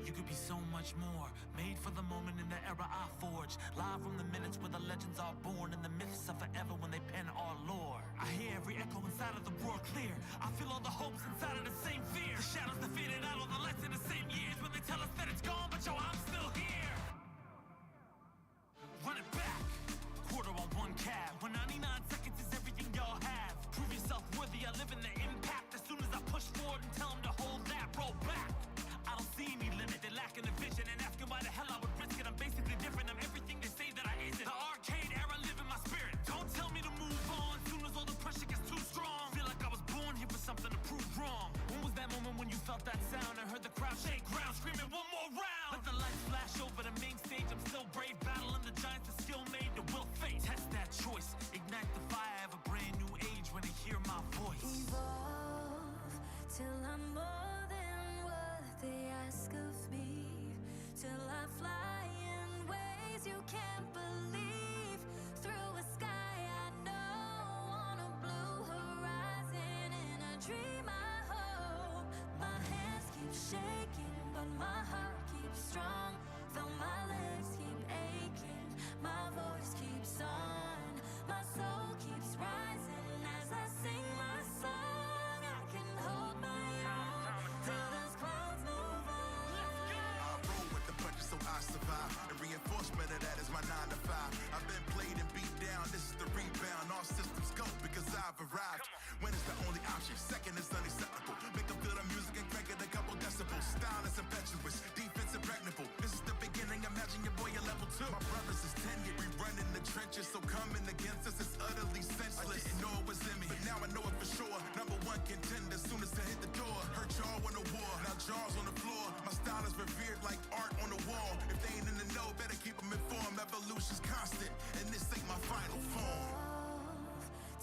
You could be so much more. Made for the moment in the era I forged. Live from the minutes where the legends are born, and the myths are forever when they pen our lore. I hear every echo inside of the roar clear. I feel all the hopes inside of the same fear. The shadows that faded out, all the lights in the same years when they tell us that it's gone, but yo, I'm still here. Run it back. Quarter on one cab. When 99 seconds is everything y'all have. Prove yourself worthy. I live in the impact. As soon as I push forward and tell them to hold that, roll back. I don't see any limit, they're lacking a vision and asking why the hell I would risk it. I'm basically different, I'm everything they say that I isn't. The arcade era live in my spirit. Don't tell me to move on, soon as all the pressure gets too strong. Feel like I was born here for something to prove wrong. When was that moment when you felt that sound and heard the crowd shake ground, screaming one more round? Let the lights flash over the main stage, I'm still brave, battling the giants that still made the will fate. Test that choice, ignite the fire of a brand new age when they hear my voice. Evolve till I'm more they ask of me, till I fly in ways you can't believe, through a sky I know, on a blue horizon, in a dream I hope. My hands keep shaking, but my heart keeps strong, though my legs keep aching, my voice keeps on, my soul keeps rising as I sing my song. I can hold my own till those clouds move on. I roll with the punches so I survive, and reinforcement of that is my 9 to 5. I've been played and beat down, this is the rebound. All systems go because I've arrived. When is the only option, second is unacceptable. Make them feel the music and crank it a couple decibels. Style is impetuous, defense impregnable. This is the beginning, imagine your boy at level 2. My brothers is tenured, we run in the trenches, so coming against us is utterly senseless. I didn't know it was in me, but now I know it for sure. Number one contender, soon as I hit the door. Heard y'all win a war, now jaws on the floor. My style is revered like art on the wall. If they ain't in the know, better keep them informed. Evolution's constant, and this ain't my final form.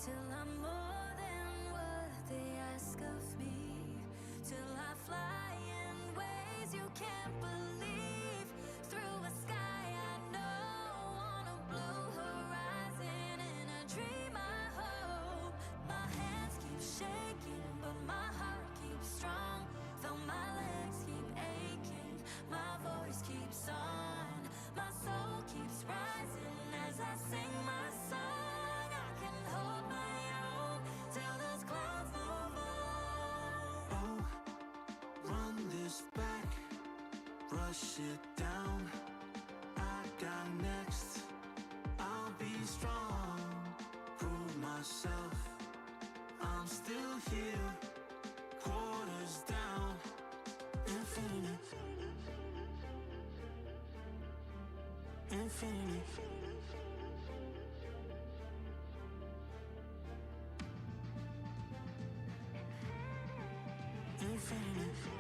Till I'm more than what they ask of me, till I fly in ways you can't believe, through a sky I know, on a blue horizon, in a dream I hope. My hands keep shaking, but my heart keeps strong, though my legs keep aching, my voice keeps on, my soul keeps rising as I sing my song. I can hold my own till those clouds move on. Oh, run this back, brush it down. I got next, I'll be strong, prove myself, I'm still here, quarters down, infinity, infinity. Infinity.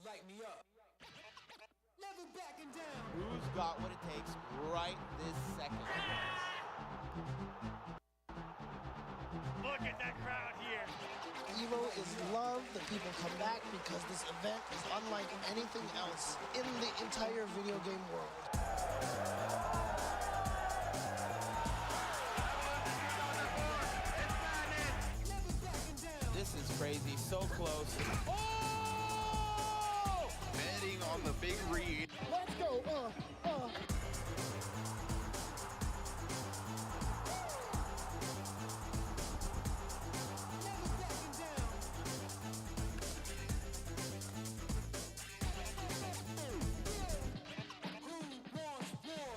Light me up. Never backing down. Who's got what it takes right this second? Look at that crowd here. EVO is loved. The people come back because this event is unlike anything else in the entire video game world. crazy, so close. Oh! Betting on the big read. Let's go.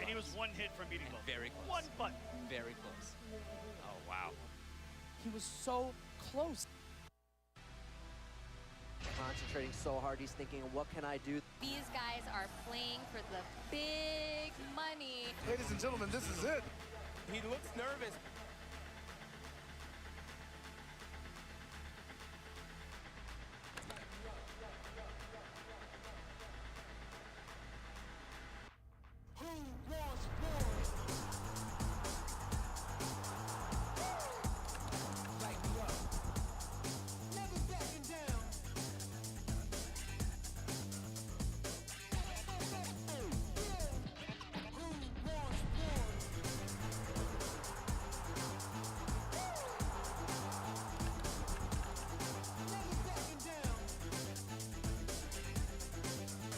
And he was one hit from beating both. Very close. One button. Very close. Oh, wow. He was so close. Concentrating so hard, he's thinking, what can I do? These guys are playing for the big money. Ladies and gentlemen, this is it. He looks nervous.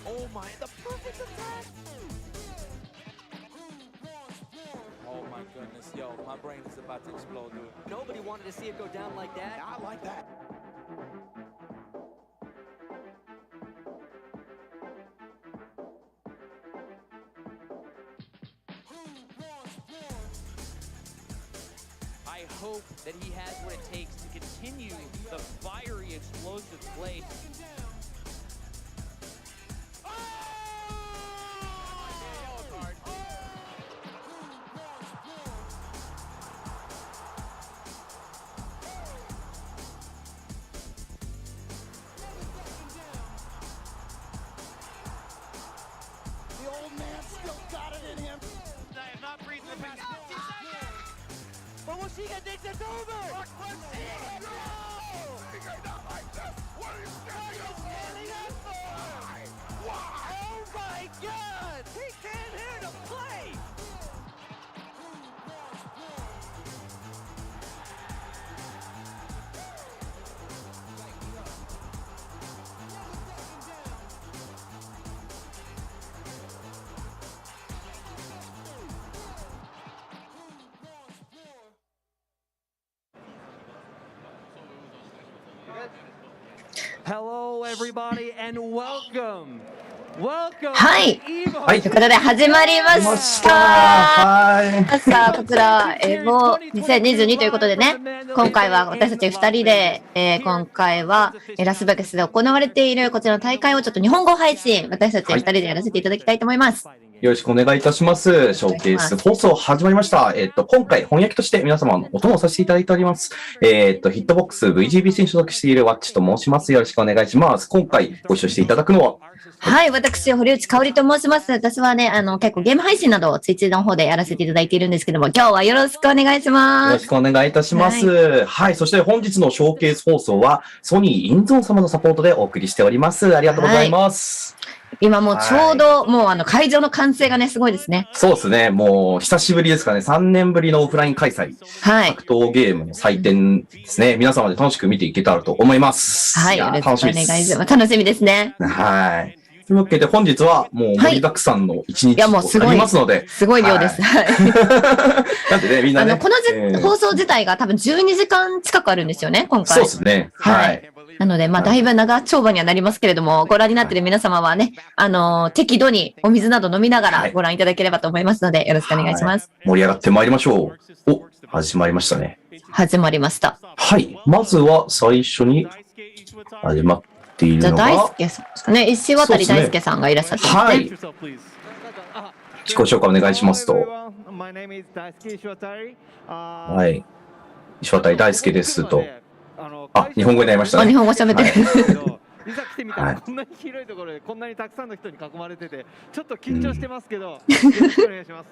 Oh my, the perfect attack! Oh my goodness, yo, my brain is about to explode, dude. Nobody wanted to see it go down like that. I like that. I hope that he has what it takes to continue the fiery, explosive play. The old man still got it in him. I am not breathing the past 50 seconds. But Washiga thinks it's over! Oh my god! He came here to play! Hello, everybody, and welcome. Welcome. はい。ということで始まりました。さあ、こちら、EVO 2022ということでね、今回は私たち2人で、今回はラスベガスで行われているこちらの大会をちょっと日本語配信、私たち2人でやらせていただきたいと思います。よろしくお願いいたします。ショーケース放送始まりました。今回翻訳として皆様のお供をさせていただいております。ヒットボックス VGBC に所属しているワッチと申します。よろしくお願いします。今回ご一緒していただくのは、はい、私、堀内香織と申します。私はね、結構ゲーム配信などをツイッチの方でやらせていただいているんですけども、今日はよろしくお願いします。よろしくお願いいたします。はい、そして本日のショーケース放送は、ソニーインゾーン様のサポートでお送りしております。ありがとうございます。今もうちょうど、もう会場の歓声がね、すごいですね。そうですね。もう久しぶりですかね。3年ぶりのオフライン開催。はい。格闘ゲームの祭典ですね。皆様で楽しく見ていけたらと思います。はい。よろしくお願いします。楽しみですね。はい。というわけで本日はもう盛りだくさんの一日となりますので。すごい量です。はい。なんでね、みんなね。この放送自体が多分12時間近くあるんですよね、今回。そうですね。はい。なので、まあ、だいぶ長丁場にはなりますけれども、ご覧になっている皆様はね、適度にお水など飲みながらご覧いただければと思いますので、よろしくお願いします。盛り上がってまいりましょう。お、始まりましたね。始まりました。はい。まずは最初に始まっているのが。じゃあ、大輔さんですかね。石渡大輔さんがいらっしゃってますね。はい。自己紹介お願いしますと。はい。石渡大輔ですと。あ、日本語になりましたね。日本語喋ってる。いざ来てみたらこんなに広いところでこんなにたくさんの人に囲まれててちょっと緊張してますけど、よろしくお願いしま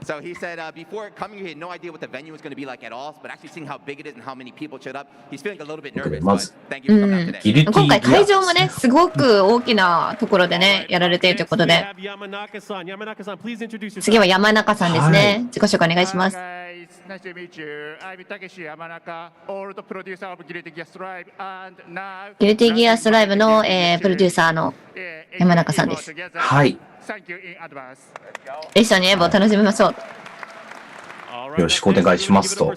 す。So he said before coming here, he had no idea what the venue was going to be like at all, but actually seeing how big it is and how many people showed up, he's feeling a little bit nervous. But thank you for coming out today. 今回会場もね、すごく大きなところでね、やられているということで、次は山中さんですね。自己紹介お願いします。Nice to meet you. I'm Takeshi Yamanaka, old producer of Guilty Gear Strive, and now ギルティギアストライブの、プロデューサーの山中さんです。はい。一緒にエボを楽しみましょう。よろしくお願いしますと。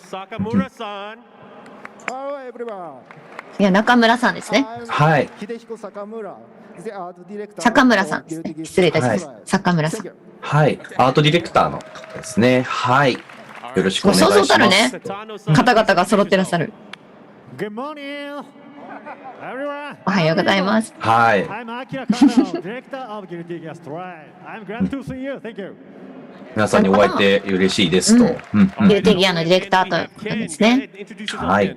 いや、中村さんですね。はい。坂村さんですね。失礼いたします。坂村さん。はい。アートディレクターの方ですね。はい。よろしくお願いします。そうそうたるね、方々が揃ってらっしゃる。おはようございます。はい。皆さんにお会いで嬉しいですと。ギルティギアのディレクターということですね。はい。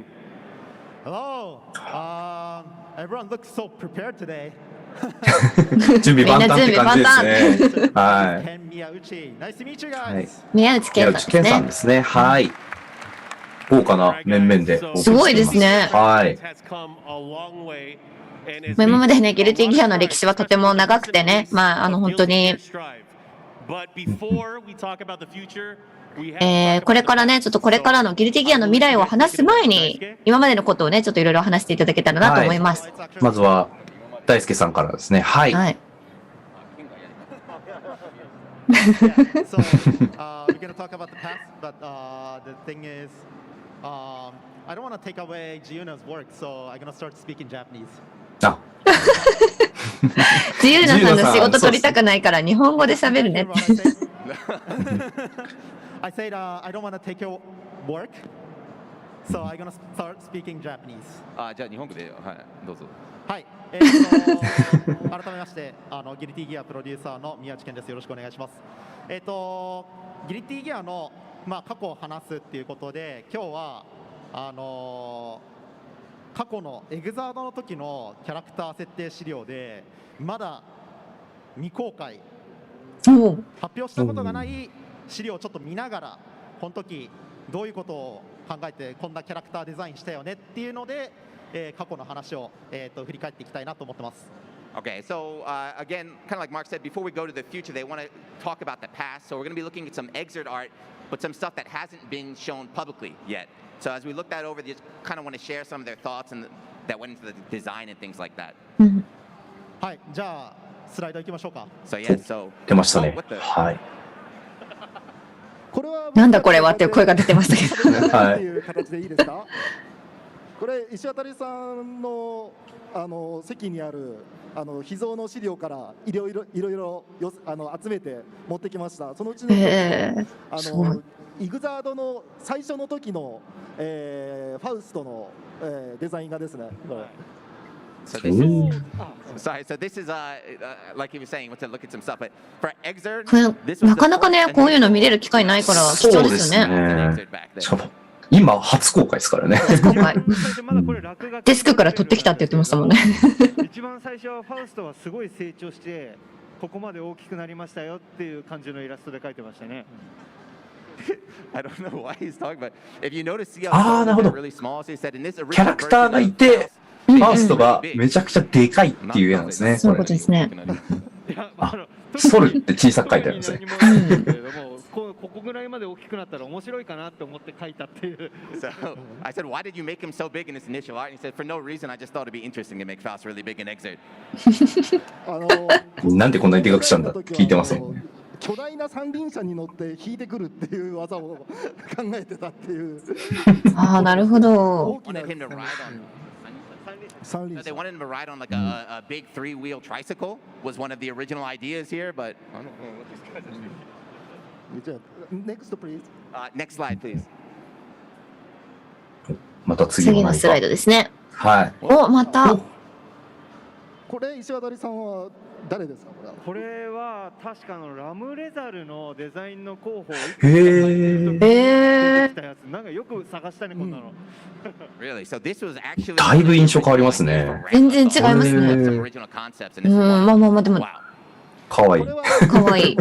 準備万端って感じですね。はい。宮内健さんですね。はい。豪華な面々で。すごいですね。はい。今までね、ギルティギアの歴史はとても長くてね、まあ、本当に、これからね、ちょっとこれからのギルティギアの未来を話す前に、今までのことをね、ちょっといろいろ話していただけたらなと思います。はい、まずは、大輔さんからですね。はい。はい。I don't want to take away Giuna's work, so I'm gonna start speaking Japanese. あ、ジユナさんの仕事取りたくないから日本語で喋るねって。I said I don't want to take your work, so I'm gonna start speaking Japanese. あ、じゃあ日本語ではいどうぞ。はい。改めましてギルティギアプロデューサーの宮内健です。よろしくお願いします。ギルティギアの過去を話すっていうことで、今日は過去のエグザードの時のキャラクター設定資料でまだ未公開発表したことがない資料をちょっと見ながら、この時どういうことを考えてこんなキャラクターデザインしたよねっていうので、過去の話を、振り返っていきたいなと思ってます。Okay, so again, kind of like Mark said, before we go to the future, they want to talk about the past. So we're going to be looking at some excerpt art, but some stuff that hasn't been shown publicly yet. So as we look that over, they just kind of want to share some of their thoughts and that went into the design and things like that. はい、じゃあスライド行きましょうか。So yes, so 出ましたね。はい。なんだこれはっていう声が出てましたけど。はい。っていう形でいいですか？これ石渡さんの席にある秘蔵の資料からいろいろ集めて持ってきました。そのうちのイグザードの最初の時の、ファウストの、デザインがですね。So this is, sorry, so this is like he was saying, let's look at some stuff. But for excerpt, なかなかね、こういうの見れる機会ないから貴重ですよね。しかも今初公開ですからね。初公開。デスクから取ってきたって言ってましたもんね。一番最初はファウストはすごい成長してここまで大きくなりましたよっていう感じのイラストで描いてましたね。I don't know why he's talking about. If you notice, ああ、なるほど。キャラクターがいて、ファーストがめちゃくちゃでかいっていうやつですね。そういうことですね。あ、ソルって小さく書いてあるんですね。ここぐらいまで大きくなったら面白いかなって思って書いたっていう。So I said, why did you make him so big in this initial art? And he said, for no reason. I just thought it'd be interesting to make Faust really big in excerpt. なんでこんなにでかくしたんだって聞いてますもんね。巨大な三輪車に乗って引いてくるっていう技を考えてたっていう。ああ、なるほど。So they wanted him to ride on like a big 3-wheel tricycle. Was one of the original ideas here, but I don't know what these guys are doing. Next, please. Next slide, please. また次のスライドですね。はい。お、また。これ石渡さんは誰ですか？これは確かラムレザルのデザインの候補をなんかよく探したね、こんなの。だいぶ印象変わりますね。全然違いますね。まあまあまあでも。かわいい。かわいい。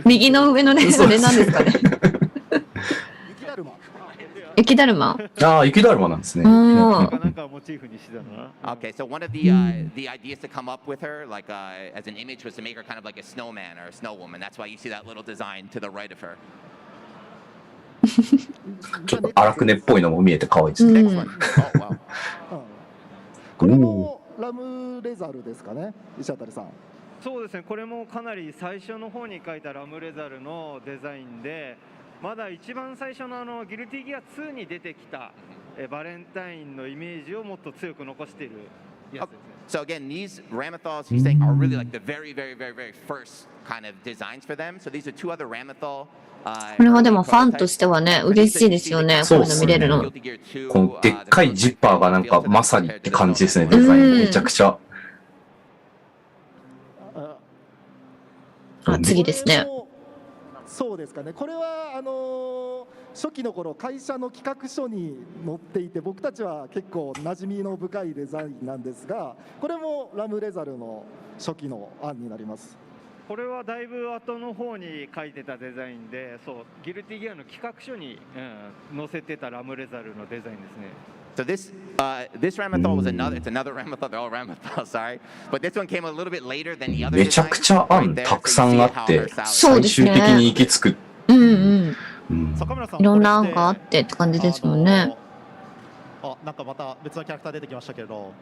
右の上のね、それなんですかね。雪だるま。ああ、雪だるまなんですね。なんかモチーフにしてたな。Okay, so one of the ideas to come up with her, like as an image, was to make her kind of like a snowman or a snow woman. That's why you see that little design to the right of her. ちょっと荒くねっぽいのも見えて可愛いですね。これもラムレザルですかね、石渡さん。そうですね、これもかなり最初の方に書いたラムレザルのデザインで、まだ一番最初のギルティギア2に出てきたバレンタインのイメージをもっと強く残しているやつですね。So again, these Ramethals, he's saying, are really like the very first kind of designs for them. So these are two other Ramethal. これはでもファンとしてはね、嬉しいですよね、こういうの見れるの。このでっかいジッパーがなんかまさにって感じですね、デザイン。めちゃくちゃ。あ、次ですね。そうですかね。これは初期の頃会社の企画書に載っていて、僕たちは結構馴染みの深いデザインなんですが、これもラムレザルの初期の案になります。これはだいぶ後の方に書いてたデザインで、そうギルティギアの企画書に、載せてたラムレザルのデザインですね。So this Ramethal was it's another Ramethal, they're all Ramethal, sorry. But this one came a little bit later than the other. めちゃくちゃ案たくさんあって、最終的に行き着く。いろんな案があってって感じですもんね。なんかまた別のキャラクター出てきましたけど、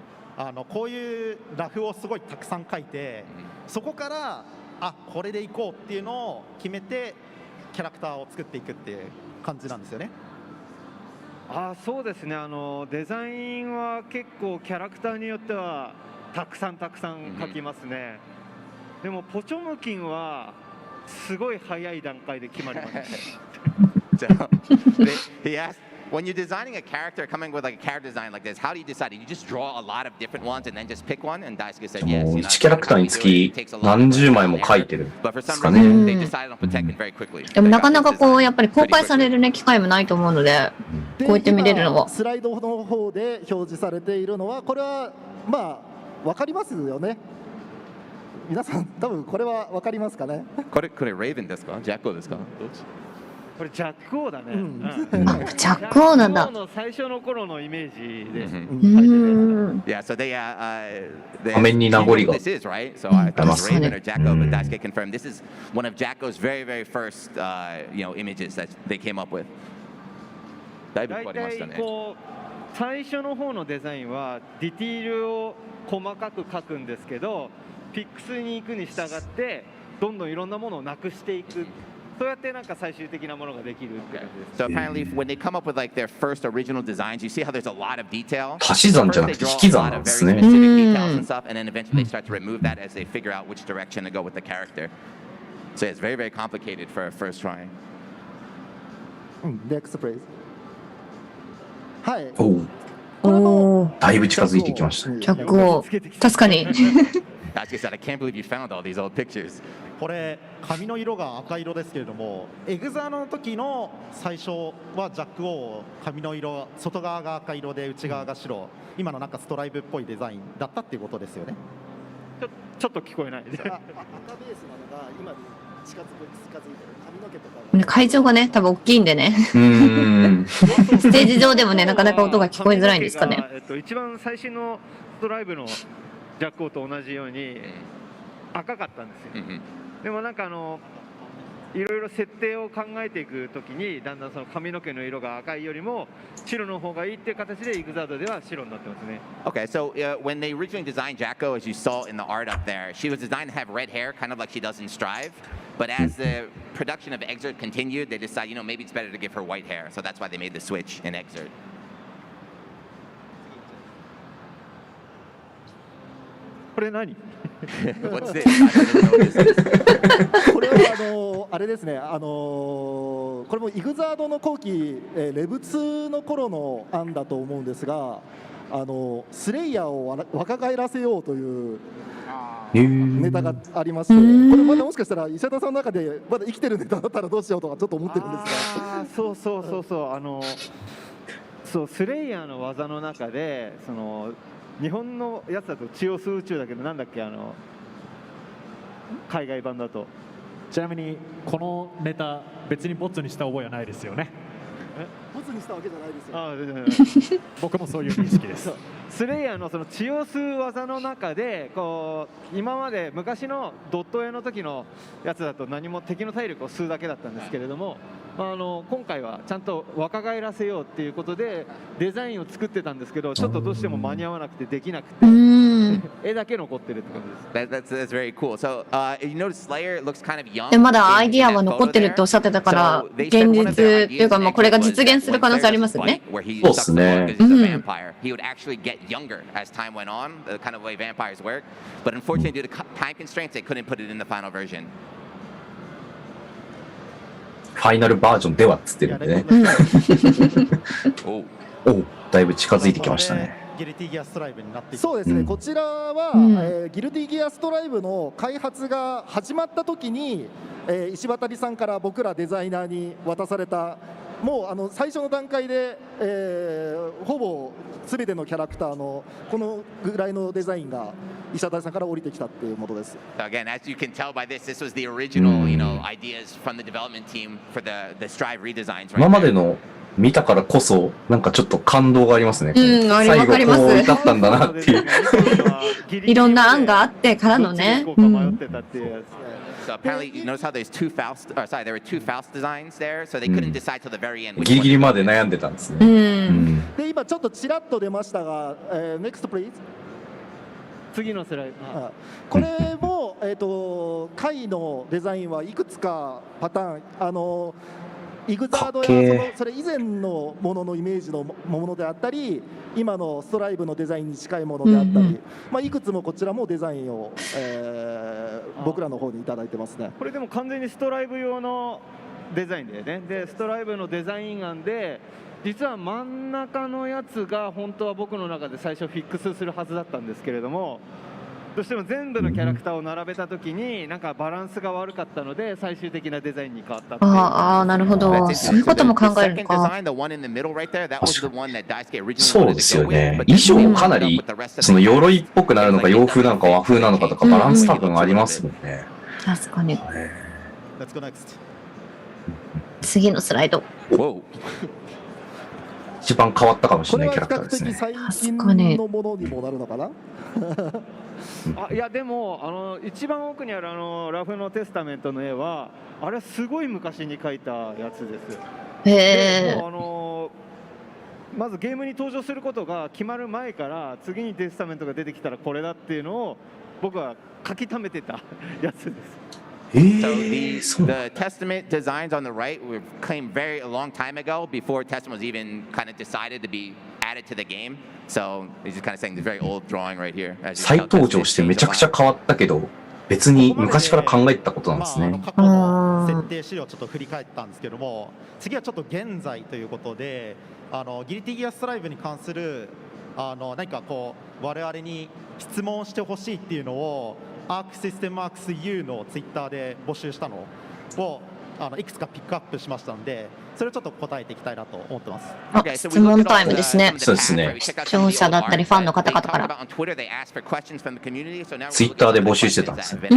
こういうラフをすごいたくさん書いて、そこからこれでいこうっていうのを決めてキャラクターを作っていくっていう感じなんですよね。そうですね、デザインは結構キャラクターによってはたくさん書きますね。でもポチョムキンはすごい早い段階で決まります。When you're designing a character, coming with like a character design like this, how do you decide? Do you just draw a lot of different ones and then just pick one? And Daisuke said yes. 1キャラクターにつき何十枚も書いてるんですかね。でもなかなかこうやっぱり公開されるね機会もないと思うので、こうやって見れるのは。スライドの方で表示されているのは、これはまあわかりますよね。皆さん多分これはわかりますかね。これレイブンですか？ジャックオですか？これジャックオーだね。ジャックオーなんだ。の最初の頃のイメージで。Yeah, so they 画面に名残が。This is right. So I thought it was Raven or Jacko, but Daisuke confirmed this is one of Jacko's very first images that they came up with. だいぶ変わりましたね。最初の方のデザインはディティールを細かく描くんですけど、ピックスに行くに従ってどんどんいろんなものをなくしていく。そうやってなんか最終的なものができるって感じです。So apparently, when they come up with like their first original designs, you see how there's a lot of detail. 足し算じゃなくて引き算なんですね。Very specific details and stuff, and then eventually they start to remove that as they figure out which direction to go with the character. So it's very complicated for a first try. Next please. はい。だいぶ近づいてきましたね。ジャックオー、確かに。Daisuke said, I can't believe you found all these old pictures. これ髪の色が赤色ですけれども、エグザの時の最初はジャックオー髪の色外側が赤色で内側が白、今のなんかストライプっぽいデザインだったっていうことですよね。ちょっと聞こえない。赤ベースなのが今に近づいてる髪の毛とか。会場がね多分大きいんでね。ステージ上でもねなかなか音が聞こえづらいんですかね。一番最新のストライブのジャックオーと同じように赤かったんですよ。でもなんかいろいろ設定を考えていくときにだんだんその髪の毛の色が赤いよりも白の方がいいっていう形でイグザードでは白になってますね。Okay, so when they originally designed Jacko, as you saw in the art up there, she was designed to have red hair, kind of like she does in Strive. But as the production of Exert continued, they decided, maybe it's better to give her white hair. So that's why they made the switch in Exert. これ何？What's this? これはあれですね、これもイグザードの後期、レブ2の頃の案だと思うんですが、スレイヤーを若返らせようというネタがありまして、これまだもしかしたら石田さんの中でまだ生きてるネタだったらどうしようとかちょっと思ってるんですが、そうスレイヤーの技の中で日本のやつだと血を吸う宇宙だけどなんだっけ海外版だと。ちなみにこのネタ別にボツにした覚えはないですよね。ボツにしたわけじゃないですよ。僕もそういう認識です。スレイヤーのその血を吸う技の中でこう今まで昔のドット絵の時のやつだと何も敵の体力を吸うだけだったんですけれども、今回はちゃんと若返らせようっていうことでデザインを作ってたんですけど、ちょっとどうしても間に合わなくてできなくて絵だけ残ってるって感じです。That's very cool. So you notice Slayer looks kind of young. でまだアイディアは残ってるっておっしゃってたから、現実っていうか、これが実現する可能性ありますよね。そうですね。He would actually get younger as time went on, the kind of way vampires work. But unfortunately, due to time constraints, they couldn't put it in the final version. ファイナルバージョンではっつってるんでね。お、だいぶ近づいてきましたね。ギルティギアストライブになってそうですね、こちらは、ギルティギアストライブの開発が始まった時に、石渡さんから僕らデザイナーに渡された、もう最初の段階で、ほぼすべてのキャラクターのこのぐらいのデザインが石渡さんから降りてきたっていうものです。Again, as you can tell by this, this was the original, ideas from the development team for the Strive redesigns. 今までの見たからこそなんかちょっと感動がありますね。最後こうだったんだなっていう。いろんな案があってからのね。So apparently, you notice how there's two Faust, or sorry, there were two Faust designs there, so they couldn't decide till the very end. ギリギリまで悩んでたんですね。で今ちょっとちらっと出ましたが、next please。次のスライド。これも回のデザインはいくつかパターンイグザードやそれ以前のもののイメージのものであったり、今のストライブのデザインに近いものであったり、いくつもこちらもデザインを、僕らの方にいただいてますね。これでも完全にストライブ用のデザインでね。でストライブのデザイン案で、実は真ん中のやつが本当は僕の中で最初フィックスするはずだったんですけれども、どうしても全部のキャラクターを並べたときになんかバランスが悪かったので最終的なデザインに変わったっていう。ああ、なるほど。そういうことも考えるのか。そうですよね。衣装かなりその鎧っぽくなるのか洋風なのか和風なのかとかバランス多分ありますもんね。確かに。次のスライド。一番変わったかもしれないキャラクターですね。これは比較的最近のものにもなるのかな。いやでも一番奥にあるラフのテスタメントの絵はあれはすごい昔に描いたやつです。へまずゲームに登場することが決まる前から次にテスタメントが出てきたらこれだっていうのを僕は書き溜めてたやつです。So the Testament designs on the right were claimed very a long time ago, before Testament was even kind of decided to be added to the game. So he's just kind of saying the very old drawing right here. 再登場してめちゃくちゃ変わったけど、別に昔から考えてたことなんですね。過去の設定資料をちょっと振り返ったんですけども、次はちょっと現在ということで、ギルティギアストライブに関する何かこう我々に質問してほしいっていうのをアークシステムアークス U のツイッターで募集したのをいくつかピックアップしましたので、それをちょっと答えていきたいなと思ってます。質問タイムですね。そうですね。視聴者だったりファンの方々から。ツイッターで募集してたんですね。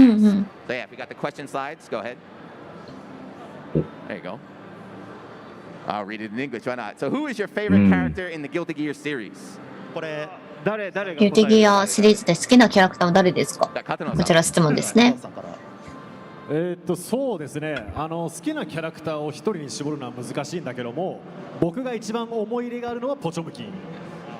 I'll read it in English. Why not? So, who is your favorite character in the Guilty Gear series? これギルティギアシリーズで好きなキャラクターは誰ですか？こちら質問ですね。そうですね。好きなキャラクターを一人に絞るのは難しいんだけども、僕が一番思い入れがあるのはポチョムキン。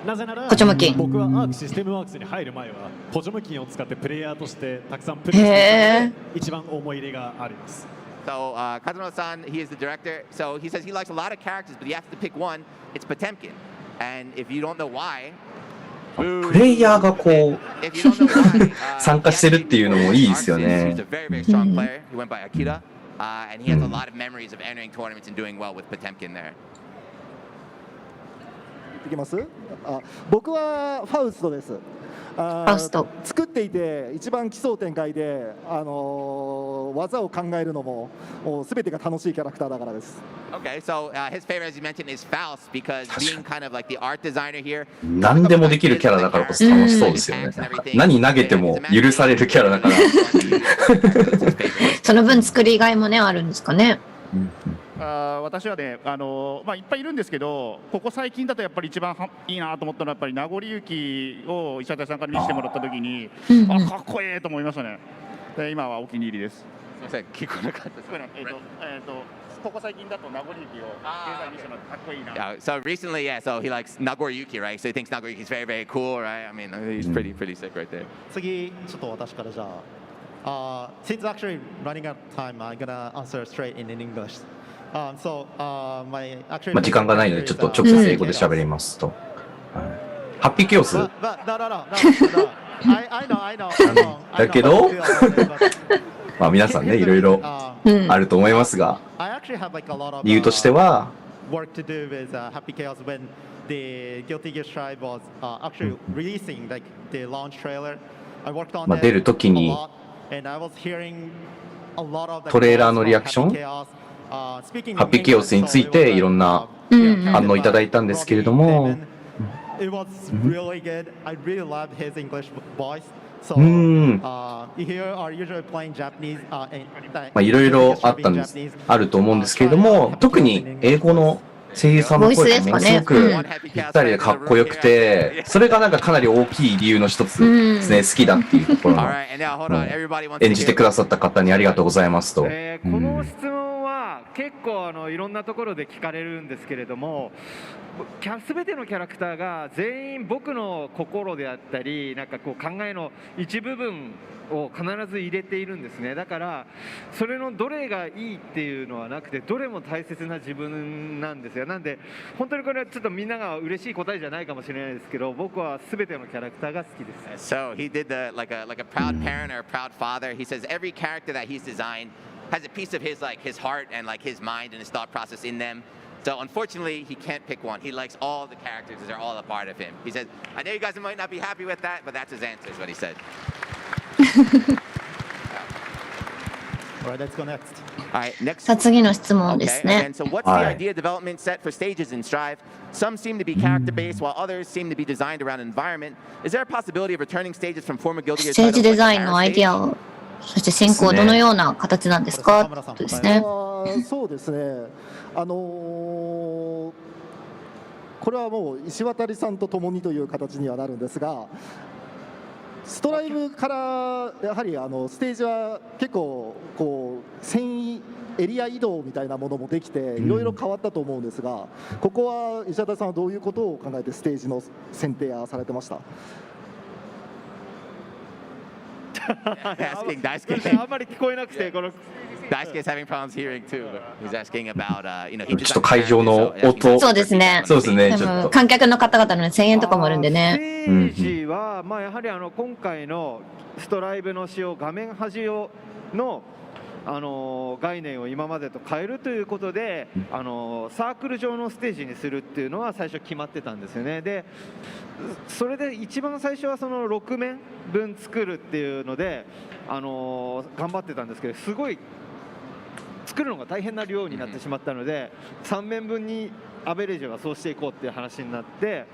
なぜなら僕はアークシステムワークスに入る前はポチョムキンを使ってプレイヤーとしてたくさんプレイしていて一番思い入れがあります。So Kazuno-san, he is the director. So he says he likes a lot of characters, but you have to pick one. It's Potemkin. And if you don't know why, プレイヤーがこう参加してるっていうのもいいですよね。He's a very, very strong player. He went by Akira, and he has a lot of memories of entering tournaments and doing well with Potemkin there. いきます？僕はファウストです。作っていて一番奇想天外で、技を考えるのも全てが楽しいキャラクターだからです。Okay, so his favorite, as you mentioned, is Faust because being kind of like the art designer here. 何でもできるキャラだからこそ楽しそうですよね。何投げても許されるキャラだから。その分作りがいもねあるんですかね。私はね、いっぱいいるんですけど、ここ最近だとやっぱり一番いいなと思ったのはやっぱり名残雪を石渡さんから見せてもらった時に、かっこいいと思いましたね。で今はお気に入りです。すみません、聞こえなかったです。ここ最近だと名残雪を経済にしてもらってかっこいいな。Yeah, so recently, yeah, so he likes Nagoriyuki, right? So he thinks Nagoriyuki is very, very cool, right? I mean, he's pretty sick right there. 次ちょっと私からじゃあ、since actually running out of time, I'm gonna answer straight in English. So, my actually 時間がないのでちょっと直接英語で喋りますと。ハッピーケオス。No. I know. だけど、皆さんねいろいろあると思いますが、理由としては。Work to do with Happy Chaos when the Guilty Gear Strive was actually releasing like the launch trailer. I worked on it 出るときに and I was hearing a lot of the トレーラーのリアクション、ハッピーケオスについていろんな反応いただいたんですけれども、It was really good. I really loved his English voice. So, here are usually playing Japanese. いろいろあると思うんですけれども、特に英語の声優さんの声がものすごくぴったりでかっこよくて、それがなんかかなり大きい理由の一つですね。好きだっていうところの、演じてくださった方にありがとうございますと。この質問は結構いろんなところで聞かれるんですけれども、全てのキャラクターが全員僕の心であったり、なんかこう考えの一部分を必ず入れているんですね。だからそれのどれがいいっていうのはなくて、どれも大切な自分なんですよ。なんで本当にこれはちょっとみんなが嬉しい答えじゃないかもしれないですけど、僕は全てのキャラクターが好きです。So he did like a proud parent or a proud father. He says every character that he's designed has a piece of his heart and like his mind and his thought process in them. So unfortunately, he can't pick one. He likes all the characters; they're all a part of him. He says, "I know you guys might not be happy with that, but that's his answer." Is what he said. All right, let's go next. All right, next. さあ次の質問ですね。So what's the idea development set for stages in Strive? Some seem to be character based, while others seem to be designed around environment. Is there a possibility of returning stages from former Guilty Gear titles? ステージデザインのアイディアを、そして進行どのような形なんですかとですね。そうですね。これはもう石渡さんと共にという形にはなるんですが、ストライブからやはりステージは結構こう繊維エリア移動みたいなものもできていろいろ変わったと思うんですが、ここは石渡さんはどういうことを考えてステージの選定されてました？あんまり聞こえなくて、この Daisuke is having problems hearing too. He's asking about, you know, ちょっと会場の音。そうですね。そうですね。ちょっと観客の方々の声援とかもあるんでね。ステージはやはり今回のストライブの仕様、画面端用の概念を今までと変えるということで、サークル上のステージにするっていうのは最初決まってたんですよね。でそれで一番最初はその6面分作るっていうので、頑張ってたんですけど、すごい作るのが大変な量になってしまったので、3面分にアベレージはそうしていこうっていう話になって、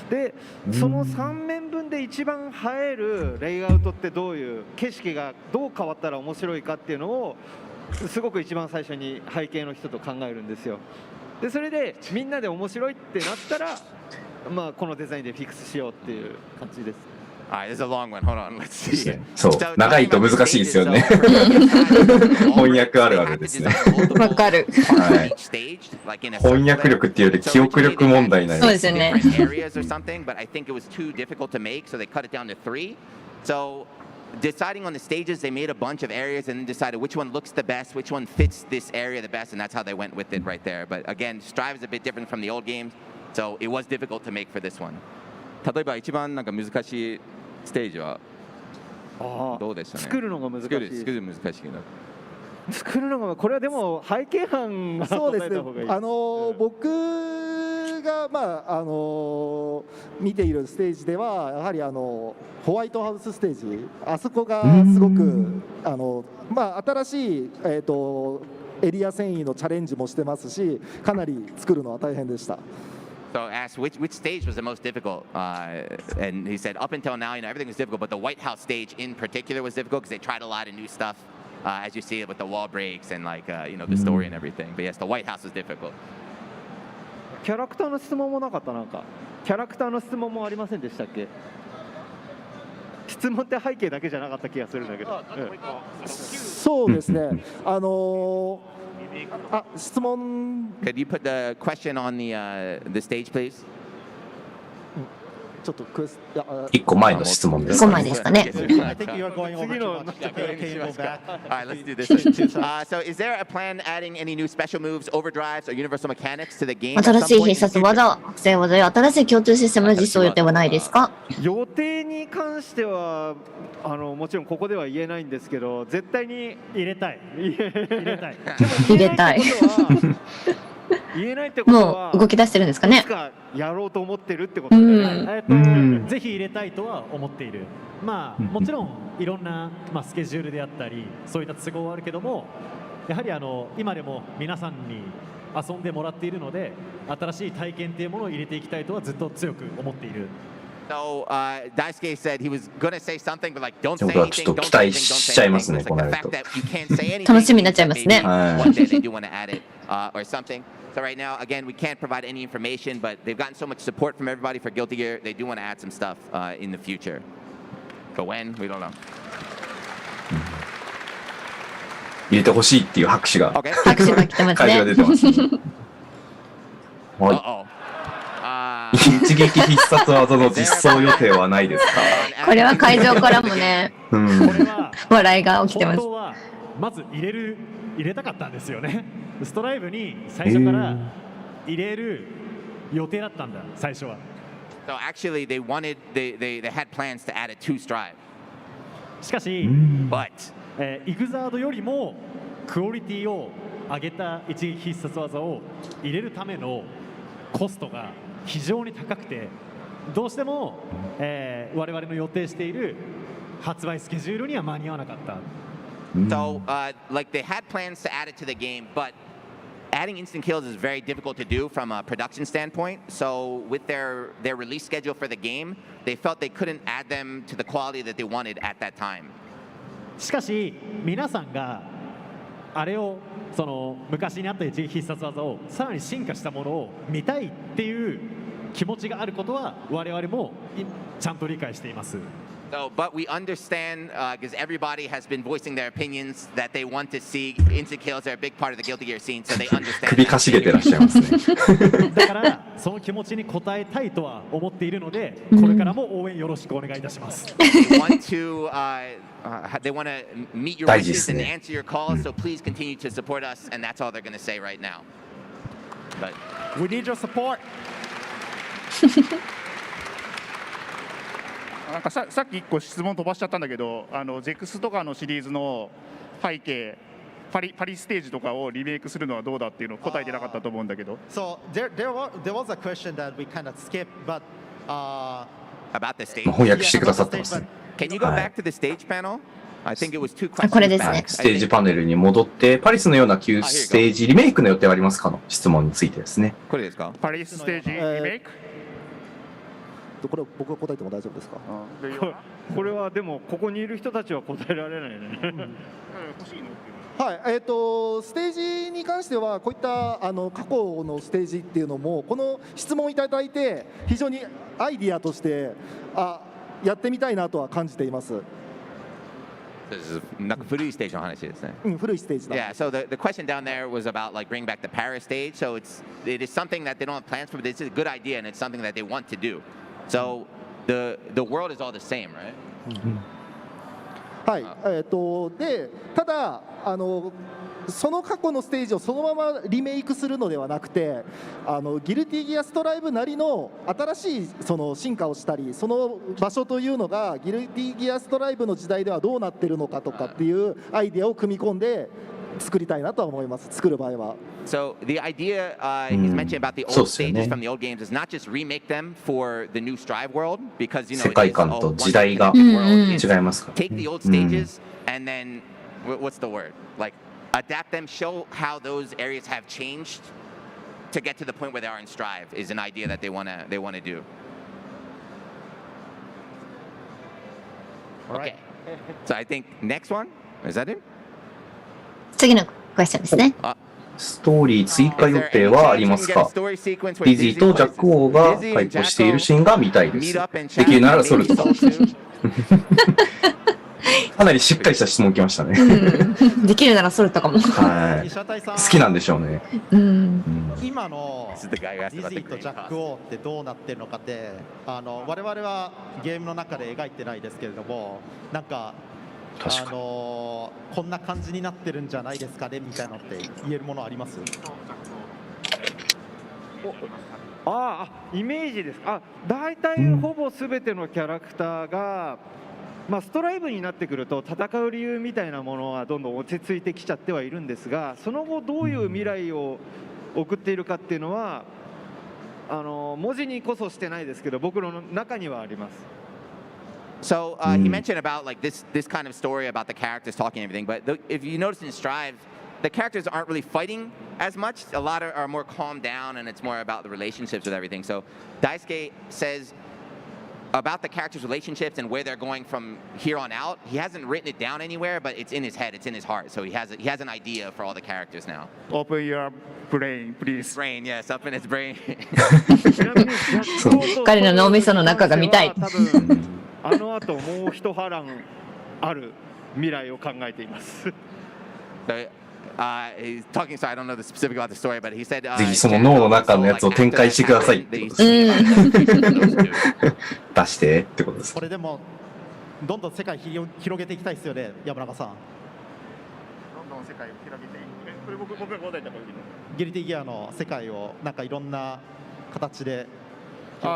でその3面分で一番映えるレイアウトってどういう景色がどう変わったら面白いかっていうのをすごく一番最初に背景の人と考えるんですよ。でそれでみんなで面白いってなったら、このデザインでフィックスしようっていう感じです。All right, this is a long one. Hold on, let's see. そう、長いと難しいですよね。翻訳あるあるですね。わかる。はい。翻訳力っていうより記憶力問題なんです。そうですよね。But I think it was too difficult to make, so they cut it down to 3. So deciding on the stages, they made a bunch of areas and then decided which one looks the best, which one fits this area the best, and that's how they went with it right there. But again, Strive is a bit different from the old games, so it was difficult to make for this one. 例えば一番なんか難しいステージはどうでしたね。作るのが難しい。作る難しいけど。作るのがこれはでも背景班が答えた方がいい。僕僕が、見ているステージではやはりホワイトハウスステージ、あそこがすごく新しい、エリア遷移のチャレンジもしてますし、かなり作るのは大変でした。So asked which stage was the most difficult, and he said up until now, everything was difficult, but the White House stage in particular was difficult because they tried a lot of new stuff, as you see it with the wall breaks and the story and everything. But yes, the White House was difficult. キャラクターの質問もなかった、なんかキャラクターの質問もありませんでしたっけ？質問って背景だけじゃなかった気がするんだけど。そうですね。質問。Could you put the question on the stage, please? ちょっと1個前の質問です。1個前ですかね。All right, let's do this. So, is there a plan adding any new special moves, overdrives, or universal mechanics to the game? 新しい必殺技、覚醒技や新しい共通システムの実装予定はないですか？予定に関してはもちろんここでは言えないんですけど、絶対に入れたい。入れたい。言えないってことはもう動き出してるんですかね。いつかやろうと思ってるってことですね。ぜひ入れたいとは思っている。もちろんいろんなスケジュールであったりそういった都合はあるけども、やはり今でも皆さんに遊んでもらっているので、新しい体験というものを入れていきたいとはずっと強く思っている。So, Daisuke said he was going to say something, but don't say anything. 僕はちょっと期待しちゃいますね、この後。楽しみになっちゃいますね。One day they do want to add it or something. So right now, again, we can't provide any information, but they've gotten so much support from everybody for Guilty Gear. They do want to add some stuff in the future. But when, we don't know. 入れてほしいっていう拍手が、拍手が来てますね。会場出てます。はい。一撃必殺技の実装予定はないですか？これは会場からもね、笑いが起きてます。本当はまず入れたかったんですよね。ストライブに最初から入れる予定だったんだ、最初は。So actually, they had plans to add a 2 strive. しかし、イグザードよりもクオリティを上げた一撃必殺技を入れるためのコストが非常に高くて、どうしても、我々の予定している発売スケジュールには間に合わなかった。So, they had plans to add it to the game, but adding instant kills is very difficult to do from a production standpoint. So, with their release schedule for the game, they felt they couldn't add them to the quality that they wanted at that time. しかし、皆さんがあれをその昔にあった一撃必殺技をさらに進化したものを見たいっていう気持ちがあることは我々もちゃんと理解しています。So, but we understand because everybody has been voicing their opinions that they want to see instant kills are a big part of the Guilty Gear scene, so they understand. 首かしげてらっしゃいますね。だからその気持ちに応えたいとは思っているので、これからも応援よろしくお願いいたします。They want to meet your wishes and answer your calls, so please continue to support us, and that's all they're going to say right now. But we need your support. なんかさっき1個質問飛ばしちゃったんだけど、ゼクスとかのシリーズの背景、パリステージとかをリメイクするのはどうだっていうのを答えてなかったと思うんだけど。So there was a question that we kind of skipped, but about the stage. 翻訳してくださってますね。Can you go back to the stage panel? I think it was 2 questions. これですね。ステージパネルに戻って、パリスのような旧ステージリメイクの予定はありますかの質問についてですね。これですか？パリスステージリメイク？これ僕が答えても大丈夫ですか？これはでもここにいる人たちは答えられないね。はい、ステージに関してはこういった過去のステージっていうのもこの質問いただいて非常にアイディアとしてやってみたいなとは感じています。なんか古いステージの話ですね。古いステージだ。Yeah, so the question down there was about bringing back the Paris stage. So it is something that they don't have plans for, but it's a good idea and it's something that they want to do. So the world is all the same, right? はい、でただその過去のステージをそのままリメイクするのではなくてギルティギアストライブなりの新しいその進化をしたりその場所というのがギルティギアストライブの時代ではどうなってるのかとかっていうアイデアを組み込んで作りたいなとは思います。作る場合は。So the idea he's mentioned about the old stages from the old games is not just remake them for the new Strive world because you know 世界観と時代が違いますから。Take the old stages and then what's the word? Like adapt them, show how those areas have changed to get to the point where they are in Strive is an idea that they wanna do. Okay. So I think next one is that it? 次のクエスチョンですね。ストーリー追加予定はありますか？ディジーとジャック王が開口しているシーンが見たいです。できるならソルト。かなりしっかりした質問きましたね。できるならソルトかも。はい。好きなんでしょうね。今のディジーとジャック王ってどうなってるのかって我々はゲームの中で描いてないですけれども、なんかこんな感じになってるんじゃないですかねみたいなのって言えるものあります？イメージですか。大体ほぼ全てのキャラクターが、ストライブになってくると戦う理由みたいなものはどんどん落ち着いてきちゃってはいるんですが、その後どういう未来を送っているかっていうのは文字にこそしてないですけど僕の中にはあります。So he mentioned about like this kind of story about the characters talking and everything, but if you notice in Strive, the characters aren't really fighting as much. A lot are more calmed down, and it's more about the relationships with everything. So Daisuke says about the characters' relationships and where they're going from here on out. He hasn't written it down anywhere, but it's in his head, it's in his heart. So he has an idea for all the characters now. Open your brain, please. Brain, yes, up in his brain. 彼の脳みその中が見たい。あの後もう一波乱ある未来を考えています。He's talking, so I don't know the specific about the story, but he said ぜひその脳の中のやつを展開してくださいってことです。出してってことです。これでもどんどん世界広げていきたいですよね、山中さん。どんどん世界を広げていく。これ僕が答えた時のギルティギアの世界をなんかいろんな形で。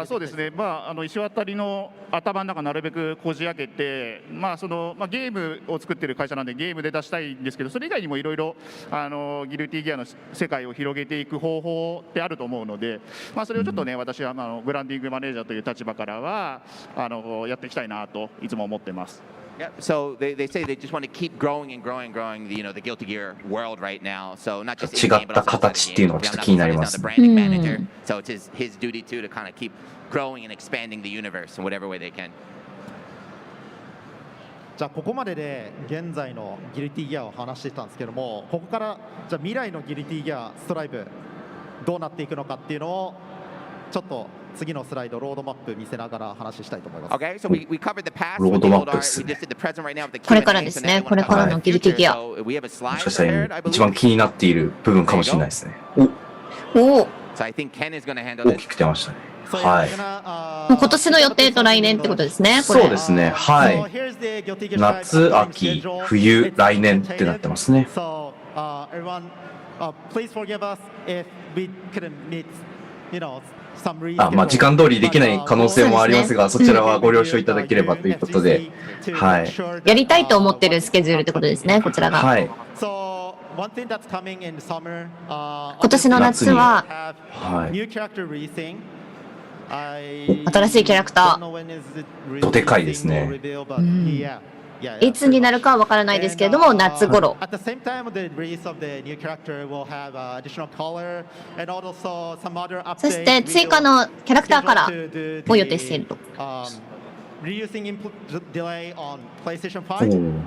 そうですね、石渡の頭の中なるべくこじ開けて、ゲームを作ってる会社なんでゲームで出したいんですけど、それ以外にもいろいろギルティギアの世界を広げていく方法ってあると思うので、それをちょっとね、私はブランディングマネージャーという立場からはやっていきたいなといつも思ってます。Yeah, so they say they just want to keep growing and growing and growing the Guilty Gear world right now. So not just in game, but also outside the game. The branding manager, so it's his duty too to kind of keep growing and expanding the universe in whatever way they can. じゃあここまでで現在のギルティギアを話していたんですけども、ここからじゃあ未来のギルティギアストライブどうなっていくのかっていうのをちょっと次のスライドロードマップ見せながら話したいと思います。Okay, so we covered the past. ロードマップですね。これからですね。これからのギルティギア。もしかしたら一番気になっている部分かもしれないですね。大きく出ましたね。はい。今年の予定と来年ってことですね。そうですね。はい。夏、秋、冬、来年ってなってますね。時間通りできない可能性もありますが、そちらはご了承いただければということで、はい。やりたいと思ってるスケジュールってことですね、こちらが。はい。今年の夏は、新しいキャラクター。どでかいですね。いつになるかは分からないですけれども、夏頃。そして追加のキャラクターカラーを予定していると。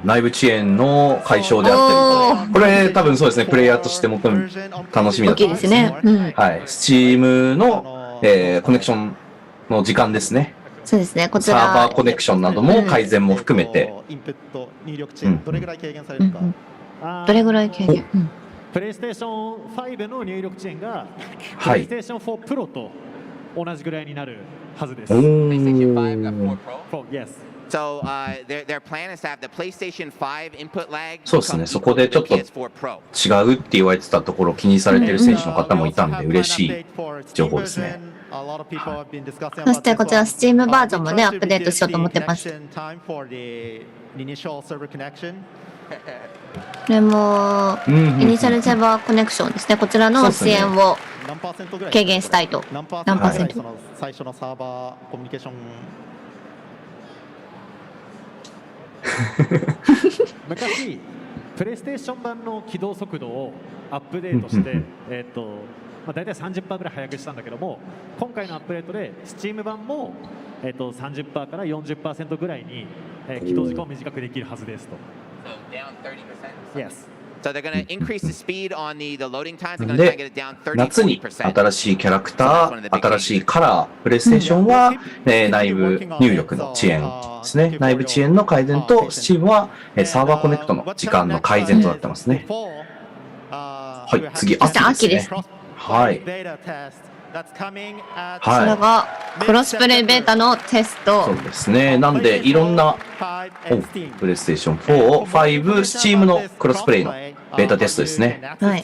内部遅延の解消であったり、これ多分そうですね、プレイヤーとしても楽しみだと思います。大きいですね。はい、Steam の、コネクションの時間ですね。そうですね、こちらサーバーコネクションなども改善も含めて、どれぐらい軽減されるか。どれぐらい軽減？プレイステーション5の入力遅延がプレイステーション4プロと同じぐらいになるはずです。So their plan is to have the PlayStation 5 input lag. そうですね、そこでちょっと違うって言われてたところを気にされてる選手の方もいたんで嬉しい情報ですね。そしてこちら Steam バージョンもねアップデートしようと思ってます。これもイニシャルセーバーコネクションですね。こちらの支援を軽減したいと。何パーセント？最初のサーバーコミュニケーション昔プレイステーション版の起動速度をアップデートして大体 30% ぐらい速くしたんだけども、今回のアップデートで Steam 版も30% から 40% ぐらいに起動時間を短くできるはずですと。Yes. So they're going to increase the speed on the loading times. They're going to try and get it down 30%. 夏に新しいキャラクター、新しいカラー、プレイステーションは、内部入力の遅延ですね。内部遅延の改善と、Steam は、サーバーコネクトの時間の改善となってますね。はい、次、秋ですね。はい。こちらがクロスプレイベータのテスト。そうですね。なんでいろんなプレイステーション4、5、Steam のクロスプレイのベータテストですね。はい。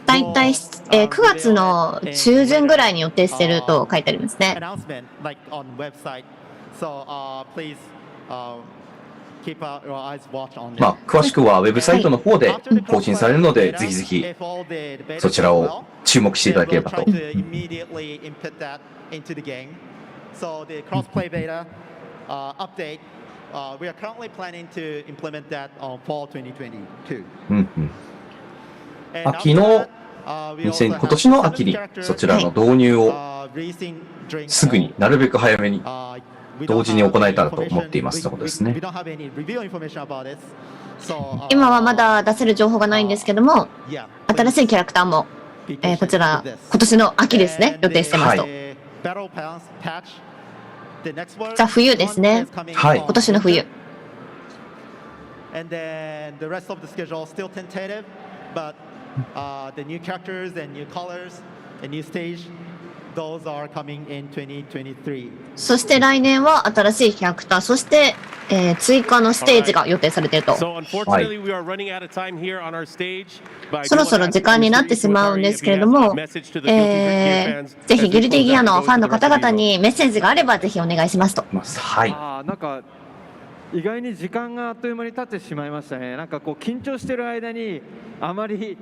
だいたい9月の中旬ぐらいに予定していると書いてありますね。詳しくはウェブサイトの方で更新されるので、ぜひぜひそちらを注目していただければと。秋の今年の秋にそちらの導入をすぐになるべく早めに同時に行えたらと思っていますということですね。今はまだ出せる情報がないんですけども、新しいキャラクターも、こちら今年の秋ですね、予定してますと。じゃあ冬ですね。はい。今年の冬。そして来年は新しいキャラクター、そして、追加のステージが予定されていると。はい、そろそろ時間になってしまうんですけれども、ぜひギルティギアのファンの方々にメッセージがあればぜひお願いしますと。はい。なんか意外に時間があっという間に経ってしまいましたね。なんかこう緊張している間にあまり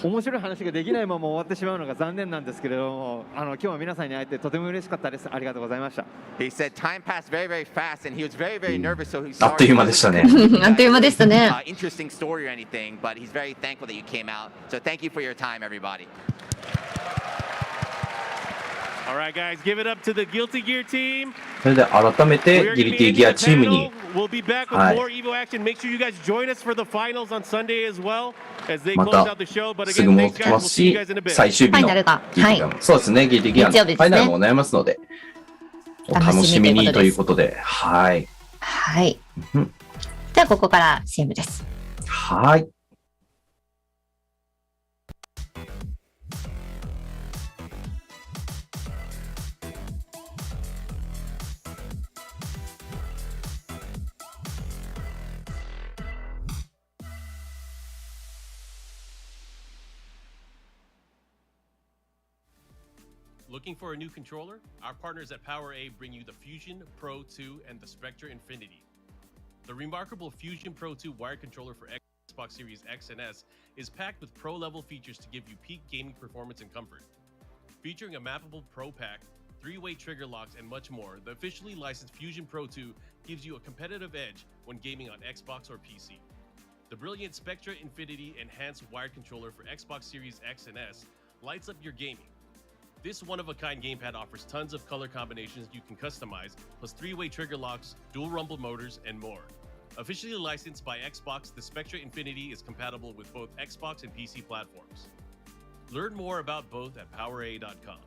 面白い話ができないまま終わってしまうのが残念なんですけれども、今日は皆さんに会えてとても嬉しかったです。ありがとうございました。He said time passed very, very fast, and he was very, very nervous. So he's あっという間でしたね。あっという間でしたね。Interesting story or anything, but he's very thankful that you came out. So thank you for your time, everybody. All right, guys, give it up to the Guilty Gear team. それで改めてギルティギアチームに。We'll be back with more EVO action. Make sure you guys join us for the finals on Sunday as well as they close out the show. But again, thanks guys. We'll see you guys in a bit. 最終日のそうですね、ギルティギアのファイナルもございますので、お楽しみにということで、はい。はい。ではここから CM です。はい。Looking for a new controller? Our partners at PowerA bring you the Fusion Pro 2 and the Spectra Infinity. The remarkable Fusion Pro 2 wired controller for Xbox Series X and S is packed with pro-level features to give you peak gaming performance and comfort. Featuring a mappable Pro Pack, 3-way trigger locks, and much more, the officially licensed Fusion Pro 2 gives you a competitive edge when gaming on Xbox or PC. The brilliant Spectra Infinity enhanced wired controller for Xbox Series X and S lights up your gaming. This one-of-a-kind gamepad offers tons of color combinations you can customize, plus 3-way trigger locks, dual rumble motors, and more. Officially licensed by Xbox, the Spectra Infinity is compatible with both Xbox and PC platforms. Learn more about both at PowerA.com.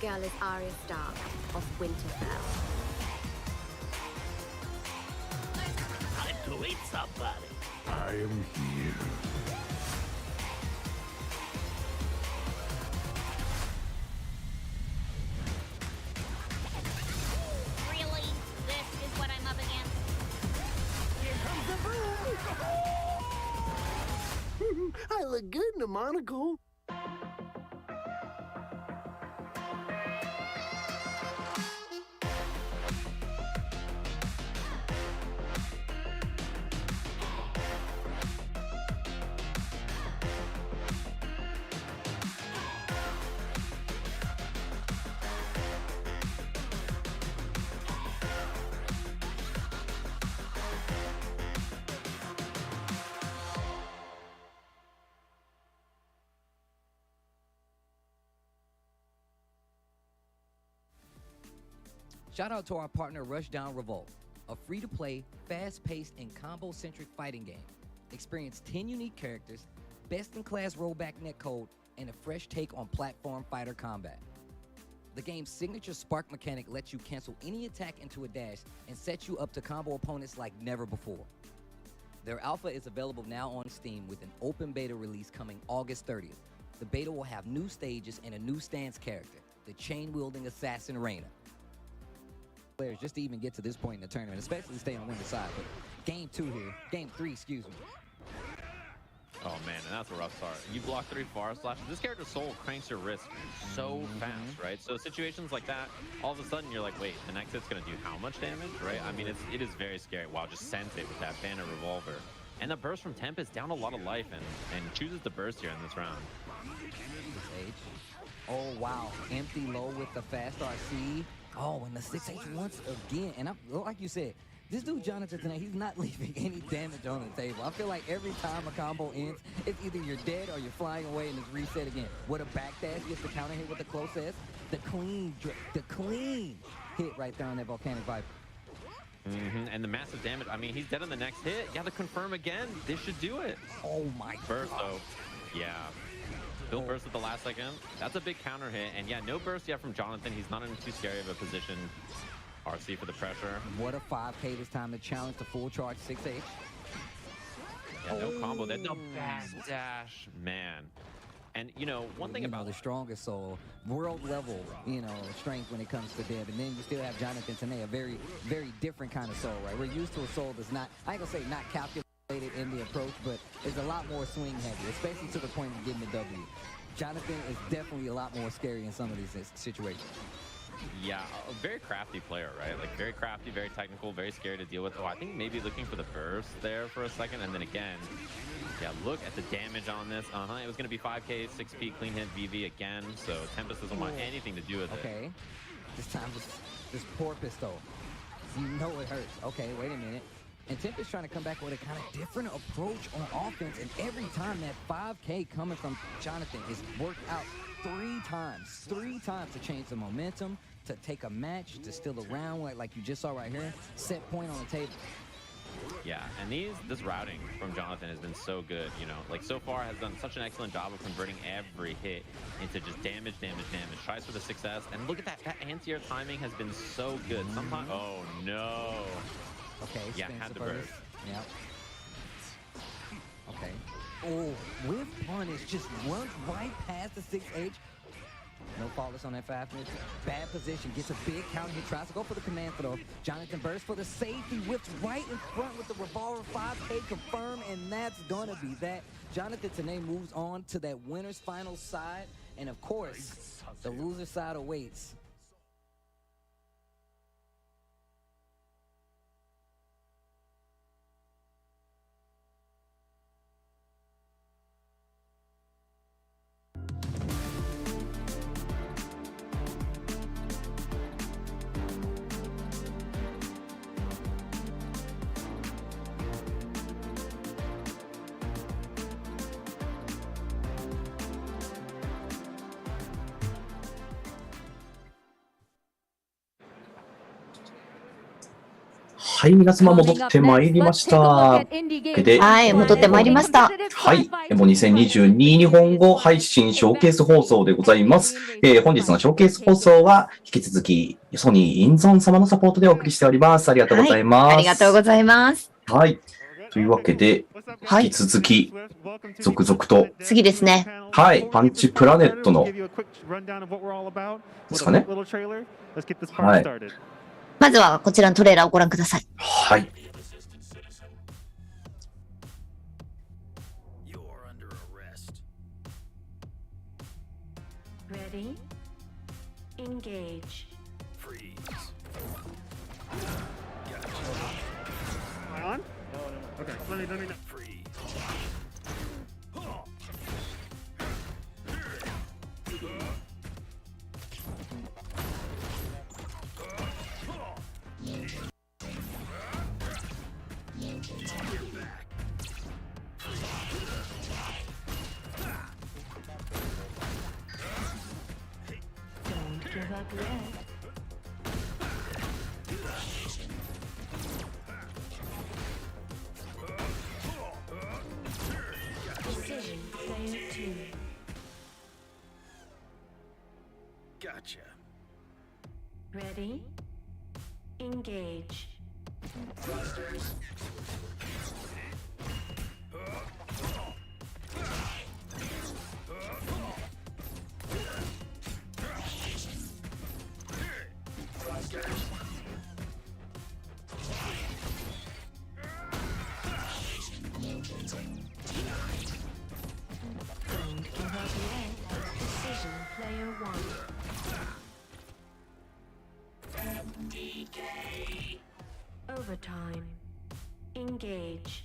girl is Arya Stark of Winterfell. Time to eat somebody. I am here. Really? This is what I'm up against? Here comes the broom. I look good in a monocle. Shout out to our partner Rushdown Revolt, a free-to-play, fast-paced, and combo-centric fighting game. Experience 10 unique characters, best-in-class rollback netcode, and a fresh take on platform fighter combat. The game's signature spark mechanic lets you cancel any attack into a dash and sets you up to combo opponents like never before. Their alpha is available now on Steam with an open beta release coming August 30th. The beta will have new stages and a new stance character, the chain-wielding assassin Reyna. Players just to even get to this point in the tournament, especially stay on winner's side. But game 2 here, game 3, excuse me. Oh man, and that's a rough start. You block 3 forward slashes. This character's soul cranks your wrist so fast, right? So situations like that, all of a sudden you're like, wait, the next hit's gonna do how much damage, right? I mean, it is very scary. Wow, just sent it with that Banner Revolver. And the burst from Tempest down a lot of life and chooses to burst here in this round. Oh wow, empty low with the fast RC. Oh, and the 6H once again. And like you said, this dude Jonathan tonight, he's not leaving any damage on the table. I feel like every time a combo ends, it's either you're dead or you're flying away and it's reset again. With a backdash, gets the counter hit with the close S. The clean hit right there on that Volcanic Viper. And the massive damage. I mean, he's dead on the next hit. Yeah, the confirm again. This should do it. Oh my burst, God. though. Yeah. Bill burst at the last second. That's a big counter hit. And yeah, no burst yet from Jonathan. He's not in too scary of a position. RC for the pressure. What a 5K this time to challenge the full charge 6H. Yeah, no combo. That's a bad dash, man. And, you know, one thing about the strongest soul, world level, strength when it comes to Deb. And then you still have Jonathan Tanay, a very, very different kind of soul, right? We're used to a soul that's not, I ain't gonna say not calculated in the approach, but it's a lot more swing heavy, especially to the point of getting the W. Jonathan is definitely a lot more scary in some of these situations. Yeah, a very crafty player, right? Like very crafty, very technical, very scary to deal with. Oh, I think maybe looking for the burst there for a second, and then again, yeah, look at the damage on this. It was going to be 5K, 6P, clean hit VV again, so Tempest doesn't want anything to do with it. Okay, this time this poor pistol. You know it hurts. Okay, wait a minute. And Tempest trying to come back with a kind of different approach on offense, and every time that 5K coming from Jonathan is worked out 3 times to change the momentum, to take a match, to steal a round like you just saw right here, set point on the table. Yeah, and this routing from Jonathan has been so good, like so far has done such an excellent job of converting every hit into just damage. Tries for the 6S, and look at that anti-air timing has been so good. Sometimes, oh no. Okay, yeah, had the burst. Yep. Okay. Oh, with punish, just runs right past the 6H. No faultless on that 5 minutes. Bad position, gets a big counter hit, tries to go for the command throw. Jonathan bursts for the safety, whips right in front with the revolver. 5K confirm, and that's gonna be that. Jonathan Tanay moves on to that winner's final side, and of course, the loser side awaits. はい、皆様戻ってまいりました。はい、戻ってまいりました。はい、エボ2022日本語配信ショーケース放送でございます。本日のショーケース放送は引き続きソニーインゾン様のサポートでお送りしております。ありがとうございます。ありがとうございます。はい。というわけで、引き続き、続々と。次ですね。はい。パンチプラネットの、ですかね。はい。まずはこちらのトレーラーをご覧ください。はい。Ready? Engage. Freeze. Am I on? Okay, let me know. Freeze. Don't give up yet. Decision player 2. Gotcha. Ready? Engage. Don't give up yet. Decision player 1. Overtime. Engage.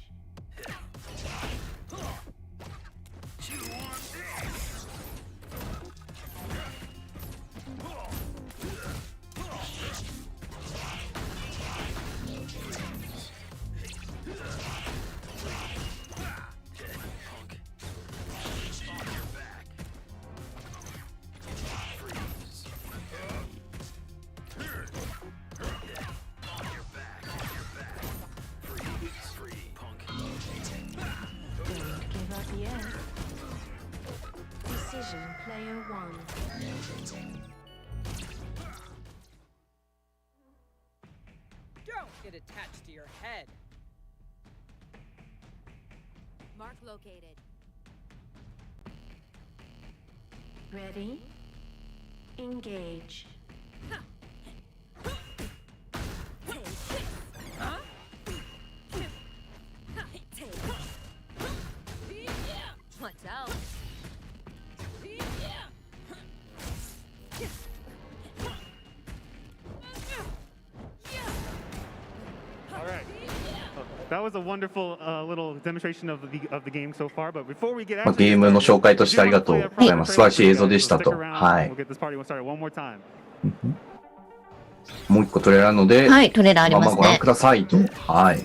Decision player 1. Don't get attached to your head. Mark located. Ready? Engage. Watch out. All right. That was a wonderful little demonstration of the game so far. But before we get ゲームの紹介としてありがとうございます。素晴らしい映像でしたと。はい。We'll get this party started one more time. もう一個トレーラーなので、はい、トレーラーありますね。ご覧くださいと。はい。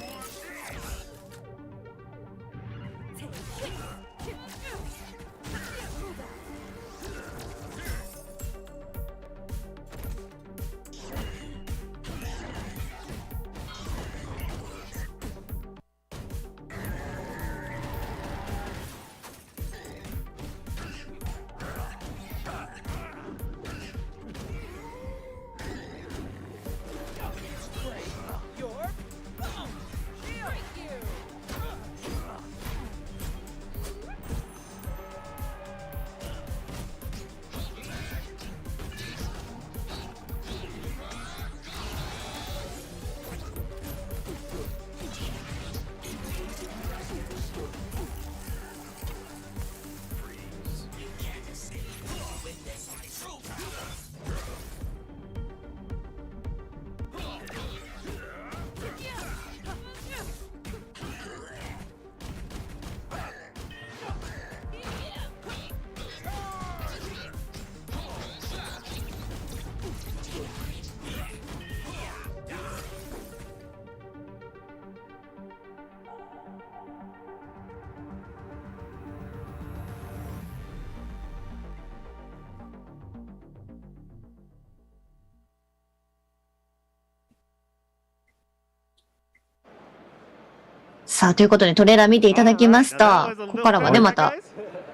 さあ、ということでトレーラー見ていただきました。ここからはね、また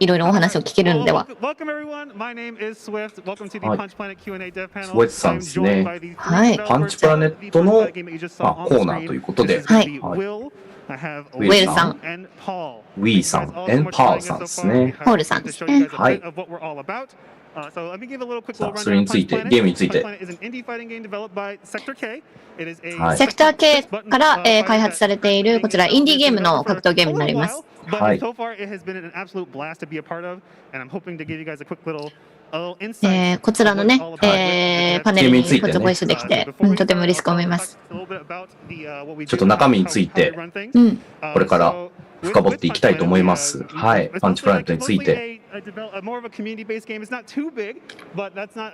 いろいろお話を聞けるのでは。スウェツさんですね。はい。パンチプラネットの、コーナーということで。はい。ウェルさん。ウィーさん、エンパールさんですね。ポールさんですね。はい。さあ、それについて、ゲームについて。セクター K から、開発されているこちらインディーゲームの格闘ゲームになります。はい。こちらのね、パネルにこっちご一緒できて、とても嬉しく思います。ちょっと中身について、これから深掘っていきたいと思います。はい。パンチプラネットについて。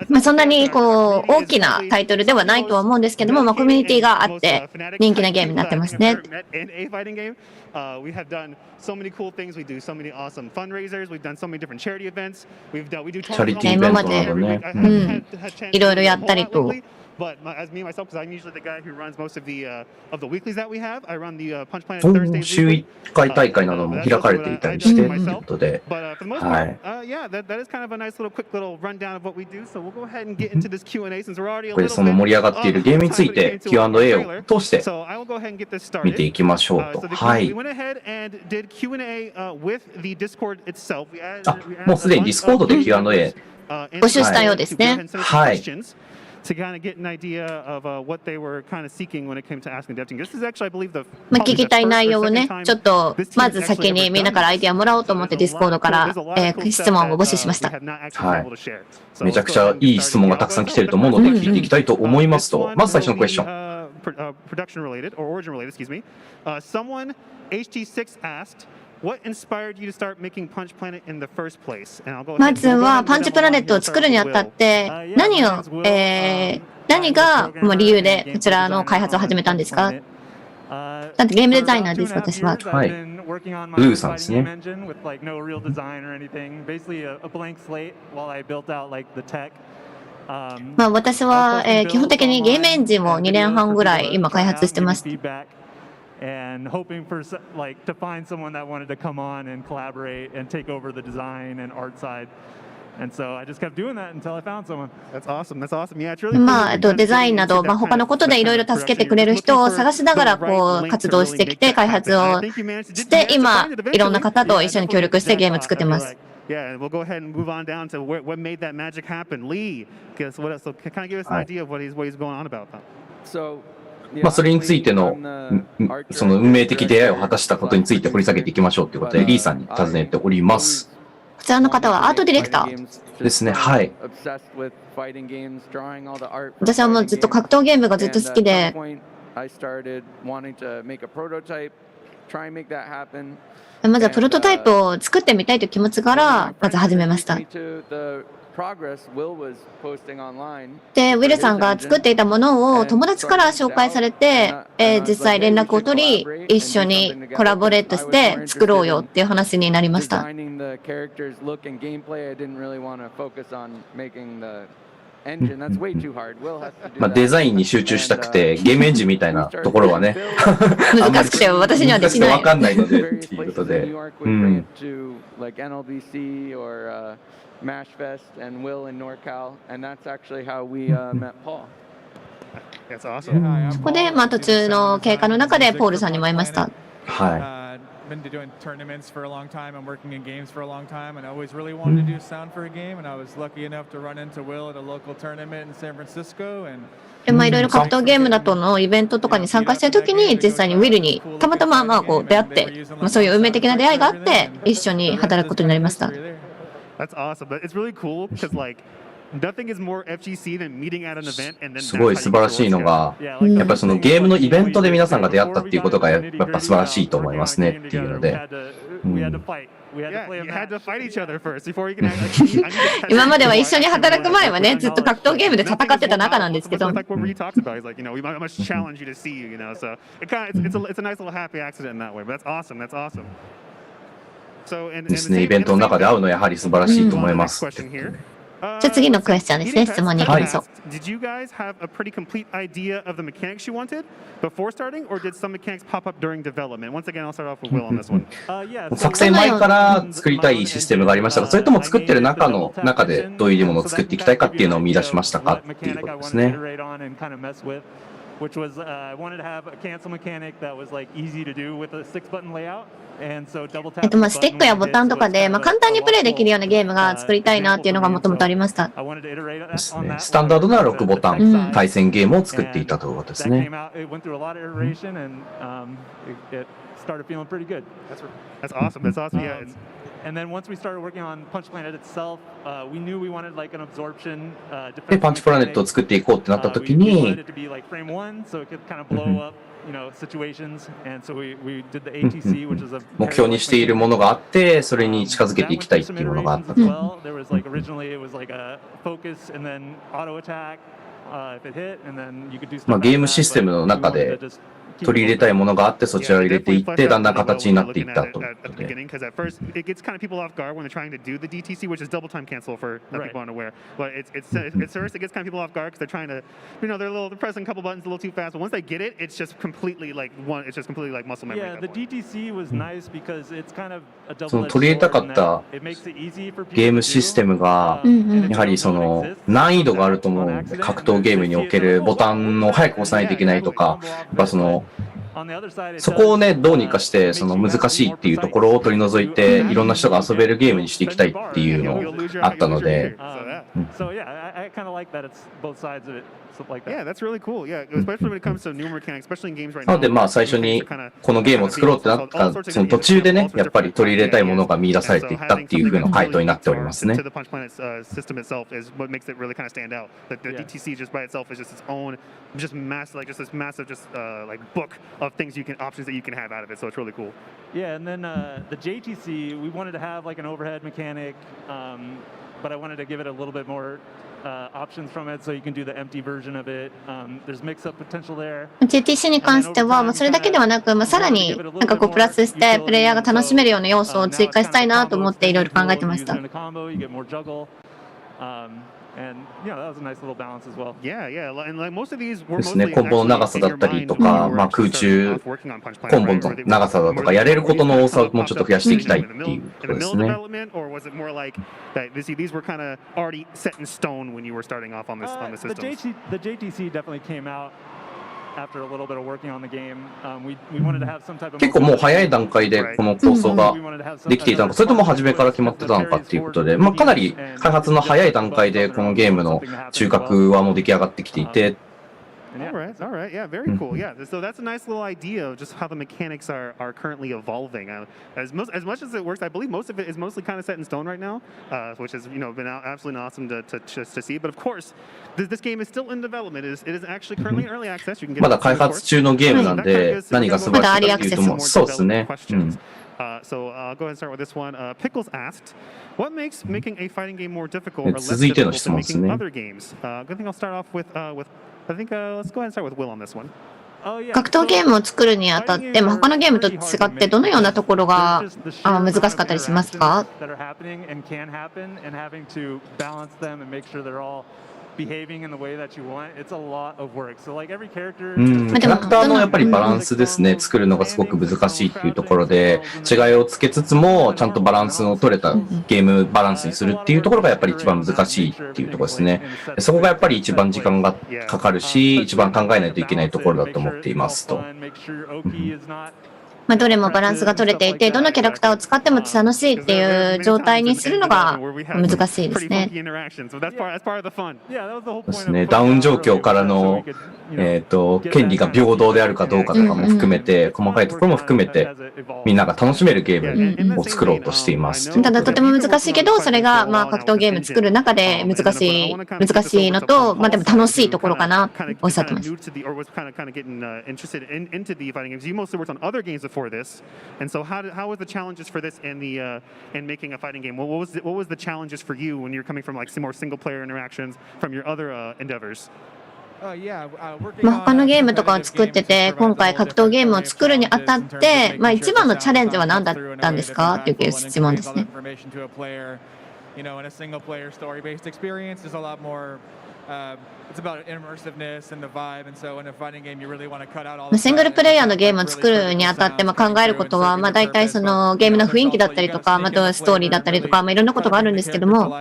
まあそんなにこう大きなタイトルではないとは思うんですけども、まあコミュニティがあって人気なゲームになってますね。We have done so many cool things. We do so many awesome fundraisers. We've done so many different charity events. We do チャリティーイベントなどね。いろいろやったりと。But as me myself, because I'm usually the guy who runs most of the weeklies that we have. I run the Punch Planet Thursday. 週1回大会なども開かれていたりしてということで、はい。Yeah, that is kind of a nice little quick little rundown of what we do. So we'll go ahead and get into this Q&A since we're already a little bit. これその盛り上がっているゲームについて Q&A を通して見ていきましょうと。はい。We went ahead and did Q&A with the Discord itself. もうすでに Discord で Q&A 募集したようですね。はい。To kind of get an idea of what they were kind of seeking when it came to asking devs. This is actually, I believe, the まあ聞きたい内容をね、ちょっとまず先にみんなからアイディアもらおうと思ってディスコードから、質問を募集しました。はい。めちゃくちゃいい質問がたくさん来てると思うので聞いていきたいと思いますと、まず最初のクエスチョン。Production related or origin related, excuse me. Someone HT6 asked. What inspired you to start making Punch Planet in the first place? まずはパンチプラネットを作るにあたって何が理由でこちらの開発を始めたんですか？だってゲームデザイナーです私は。はい。ルーさんですね。まあ私は、基本的にゲームエンジンを2年半ぐらい今開発してます。And hoping for like to find someone that wanted to come on and collaborate and take over the design and art side. And so I just kept doing that until I found someone. That's awesome. That's awesome. Yeah, it's really. まあデザインなど他のことでいろいろ助けてくれる人を探しながらこう活動してきて開発をして今いろんな方と一緒に協力してゲーム作ってます。Yeah, we'll go ahead and move on down to what made that magic happen. Lee, guess what else? So kind of give us an idea of what he's going on about that. So. まあそれについてのその運命的出会いを果たしたことについて掘り下げていきましょうということでリーさんに尋ねております。こちらの方はアートディレクターですね。はい。私はもうずっと格闘ゲームがずっと好きで。まずはプロトタイプを作ってみたいという気持ちからまず始めました。で、ウィルさんが作っていたものを友達から紹介されて、実際連絡を取り、一緒にコラボレートして作ろうよっていう話になりました。まあデザインに集中したくて、ゲームエンジンみたいなところはね、難しくて私にはできない。わかんないのでっていうことで。Mashfest and Will in NorCal, and that's actually how we met Paul. That's awesome. そこでまあ途中の経過の中でポールさんにも会いました。はい。Been doing tournaments for a long time and working in games for a long time, and I always really wanted to do sound for a game, and I was lucky enough to run into Will at a local tournament in San Francisco, and まあいろいろ格闘ゲームだとのイベントとかに参加した時に実際にウィルにたまたままあこう出会って、まあそういう運命的な出会いがあって一緒に働くことになりました。That's awesome. But it's really cool because like nothing is more FGC than meeting at an event and then すごい素晴らしいのがやっぱりそのゲームのイベントで皆さんが出会ったっていうことがやっぱ素晴らしいと思いますねっていうので。今までは一緒に働く前はねずっと格闘ゲームで戦ってた仲なんですけど。ですね、イベントの中で会うのはやはり素晴らしいと思います。じゃあ次のクエスチョンですね。質問に行きましょう。Did you guys have a pretty complete idea of the mechanics you wanted before starting, or did some mechanics pop up during development? Once again, I'll start off with Will on this one. 作成前から作りたいシステムがありましたが、それとも作ってる中でどういうものを作っていきたいかっていうのを見出しましたかっていうことですね。Which was I wanted to have a cancel mechanic that was like easy to do with a 6-button layout. And so double tap. スティックやボタンとかで、簡単にプレイできるようなゲームが作りたいなっていうのがもともとありました。ですね。スタンダードな6ボタン対戦ゲームを作っていたということですね。Started feeling pretty good. That's awesome. That's awesome. Yeah. And then once we started working on Punch Planet itself, we knew we wanted like an absorption. で、パンチプラネットを作っていこうってなった時に、wanted it to be like frame one, so it could kind of blow up, situations. And so we did the ATC, which is a 目標にしているものがあって、それに近づけていきたいっていうものがあったと。There was like originally it was like a focus and then auto attack if it hit, and then you could do. ゲームシステムの中で取り入れたいものがあって、そちらを入れていって、だんだん形になっていったということで。Because at first it gets kind of people off guard when they're trying to do the DTC, which is double time cancel for people unaware. But it's first it gets kind of people off guard because they're trying to, they're pressing a couple buttons a little too fast. But once they get it, it's just completely like muscle memory. Yeah, the DTC was nice because it's kind of a double. その取り入れたかったゲームシステムが、やはりその難易度があると思う格闘ゲームにおけるボタンを早く押さないといけないとか、やっぱそこをね、どうにかして、その難しいっていうところを取り除いて、いろんな人が遊べるゲームにしていきたいっていうのあったので。So yeah, I kind of like that it's both sides of it. Yeah, that's really cool. Yeah, especially when it comes to new mechanics, especially in games right now. なので最初にこのゲームを作ろうってなったその途中でね、やっぱり取り入れたいものが見出されていったっていう風な回答になっておりますね。The Punch Planet system itself is what makes it really kind of stand out. That the DTC just by itself is just its own, just massive, like just this massive, just like book of options that you can have out of it. So it's really cool. Yeah, and then the JTC, we wanted to have like an overhead mechanic, but I wanted to give it a little bit more options from it, so you can do the empty version of it. There's mix-up potential there. JTC に関しては、それだけではなく、さらにプラスしてプレイヤーが楽しめるような要素を追加したいなと思っていろいろ考えてました。ですね、コンボの長さだったりとか、空中コンボの長さだとか、やれることの多さをもうちょっと増やしていきたいっていうことですね。The JTC definitely came out after a little bit of working on the game. We wanted to have some type of 結構もう早い段階でこの構想ができていたのか、それとも初めから決まってたのかっていうことで、かなり開発の早い段階でこのゲームの中核はもう出来上がってきていて。All right, yeah, very cool. Yeah, so that's a nice little idea of just how the mechanics are currently evolving. As much as it works, I believe most of it is mostly kind of set in stone right now, which has been absolutely awesome to see. But of course, this game is still in development. It is actually currently in early access. You can get まだ開発中のゲームなんで、何が素晴らしいかっていうともそうですね。So I'll go ahead and start with this one. Pickles asked, "What makes making a fighting game more difficult or less 続いての difficult 質 than 問ですね。 making other games?" Good thing I'll start off with I think let's go ahead and start with Will on this one. 格闘ゲームを作るにあたって、他のゲームと違ってどのようなところが難しかったりしますか？behaving in the way that you want. It's a lot of work. So like every character. キャラクターのやっぱりバランスですね、作るのがすごく難しいっていうところで、違いをつけつつも、ちゃんとバランスの取れたゲームバランスにするっていうところがやっぱり一番難しいっていうところですね。そこがやっぱり一番時間がかかるし、一番考えないといけないところだと思っていますと。どれもバランスが取れていて、どのキャラクターを使っても楽しいっていう状態にするのが難しいですね。ですね、ダウン状況からの、権利が平等であるかどうかとかも含めて、細かいところも含めて、みんなが楽しめるゲームを作ろうとしています。ただとても難しいけど、それが格闘ゲーム作る中で難しいのと、でも楽しいところかなとおっしゃってます。For this, and so how was the challenges for this and in making a fighting game? What was the challenges for you when you're coming from like some more single player interactions from your other endeavors? 他のゲームとかを作ってて、今回格闘ゲームを作るにあたって、一番のチャレンジは何だったんですかっていう質問ですね。you know, in a single-player story-based experience, there's a lot more. It's about immersiveness and the vibe, and so in a fighting game, you really want to cut out all. シングルプレイヤーのゲームを作るにあたって考えることは、大体そのゲームの雰囲気だったりとか、あとはストーリーだったりとか、いろんなことがあるんですけども。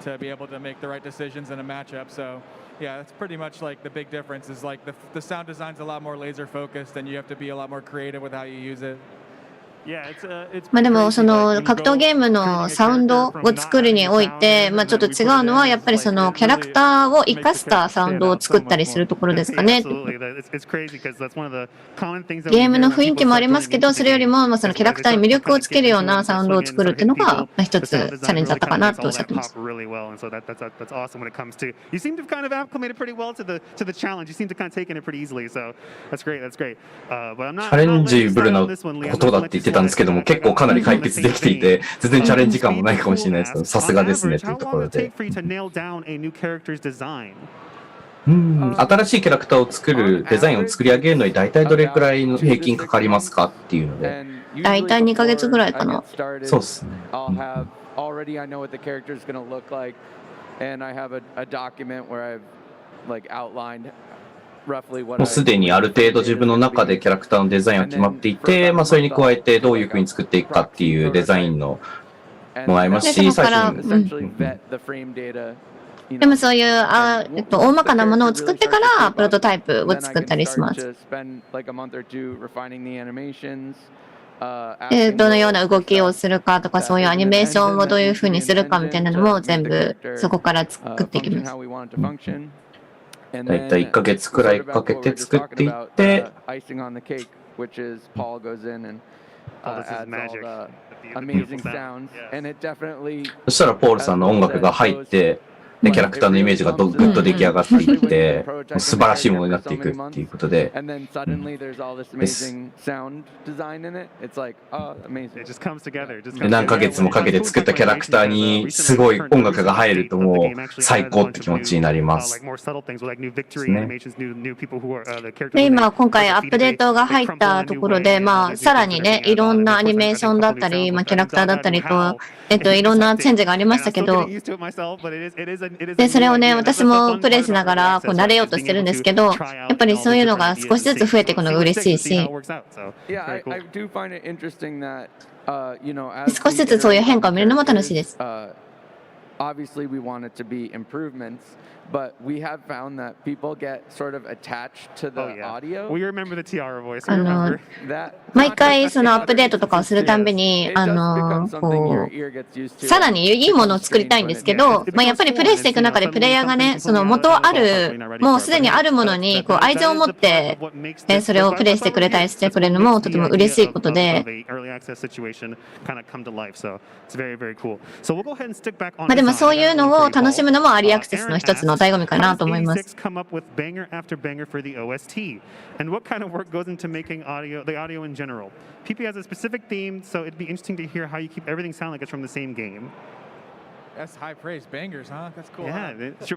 To be able to make the right decisions in a matchup. So, yeah, that's pretty much like the big difference is like the sound design's a lot more laser focused and you have to be a lot more creative with how you use it. でもその格闘ゲームのサウンドを作るにおいて、ちょっと違うのはやっぱりそのキャラクターを生かしたサウンドを作ったりするところですかね。ゲームの雰囲気もありますけど、それよりもそのキャラクターに魅力をつけるようなサウンドを作るっていうのが一つチャレンジだったかなとおっしゃってます。You seem to have kind of acclimated pretty well to the challenge. You seem to kind of taken it pretty easily, so that's great. That's great. But I'm not. チャレンジブルなことだって言ってたんですけども、結構かなり解決できていて、全然チャレンジ感もないかもしれないですけど、さすがですねというところで。新しいキャラクターを作る、デザインを作り上げるのに大体どれくらいの平均かかりますかっていうので。大体2ヶ月ぐらいかな。そうですね。Already I know what the character is going to look like, and I have a document where I've like outlined roughly what. もうすでにある程度自分の中でキャラクターのデザインは決まっていて、それに加えてどういうふうに作っていくかっていうデザインのもありますし、最初に。でもそういう大まかなものを作ってからプロトタイプを作ったりします。どのような動きをするかとか、そういうアニメーションをどういうふうにするかみたいなのも全部そこから作っていきます。だいたい1ヶ月くらいかけて作っていって、そしたらポールさんの音楽が入って、でキャラクターのイメージがぐっと出来上がっていって、素晴らしいものになっていくっていうことで、何ヶ月もかけて作ったキャラクターにすごい音楽が入るともう最高って気持ちになります。で今回アップデートが入ったところで、さらにね、いろんなアニメーションだったり、キャラクターだったりと、いろんなチェンジがありましたけど、でそれをね、私もプレイしながら慣れようとしてるんですけど、やっぱりそういうのが少しずつ増えていくのが嬉しいし、少しずつそういう変化を見るのも楽しいです。Obviously, we want it to be improvements, but we have found that people get sort of attached to the audio. We remember the Tiara voice. We remember that. 毎回そのアップデートとかをするたんびに、さらにいいものを作りたいんですけど、やっぱりプレイしていく中でプレイヤーがね、その元ある、もうすでにあるものに愛情を持って、それをプレイしてくれたりしてくれるのもとても嬉しいことで、でもそういうのを楽しむのもアーリーアクセスの一つの醍醐味かなと思います。General. PP has a specific theme, so it'd be interesting to hear how you keep everything sound like it's from the same game. That's high praise, bangers, huh? That's cool. Yeah,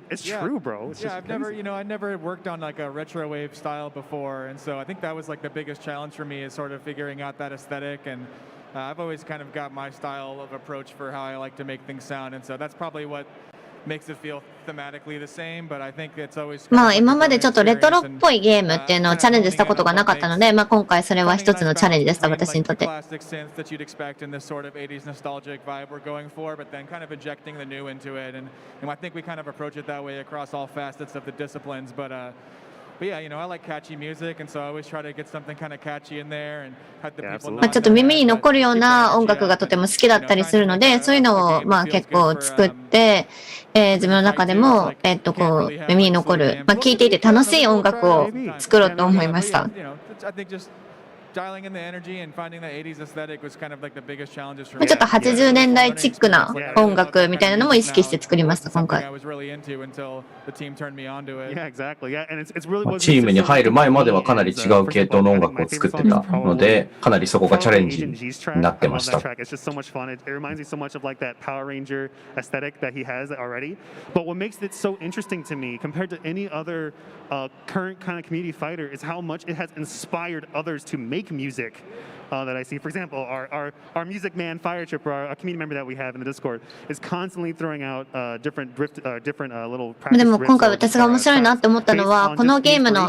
it's true, bro. It's I've never worked on like a retro wave style before, and so I think that was like the biggest challenge for me is sort of figuring out that aesthetic. And I've always kind of got my style of approach for how I like to make things sound, and so that's probably what makes it feel thematically the same, but I think it's always 今までちょっとレトロっぽいゲームっていうのをチャレンジしたことがなかったので、今回それは一つのチャレンジでした、私にとって。classic synth that you'd expect in this sort of 80s nostalgic vibe we're going for, but then kind of injecting the new into it, and I think we kind of approach it that way across all facets of the disciplines, but yeah, I like catchy music, and so I always try to get something kind of catchy in there and have the people. ちょっと耳に残るような音楽がとても好きだったりするので、そういうのを結構作って、自分の中でも耳に残る、聴いていて楽しい音楽を作ろうと思いました。dialing in the energy and finding the 80s aesthetic was kind of like the biggest challenges for ちょっと80年代チックな音楽みたいなのも意識して作りました、今回。チームに入る前まではかなり違う系統の音楽を作ってたので、かなりそこがチャレンジになってました。current kind of community fighter is how much it has inspired others to make music that I see. For example, our music man, Fire Tripper, our community member that we have in the Discord, is constantly throwing out different little practice でも riffs 今回 or 私が面白いなって思ったのは、このゲームの、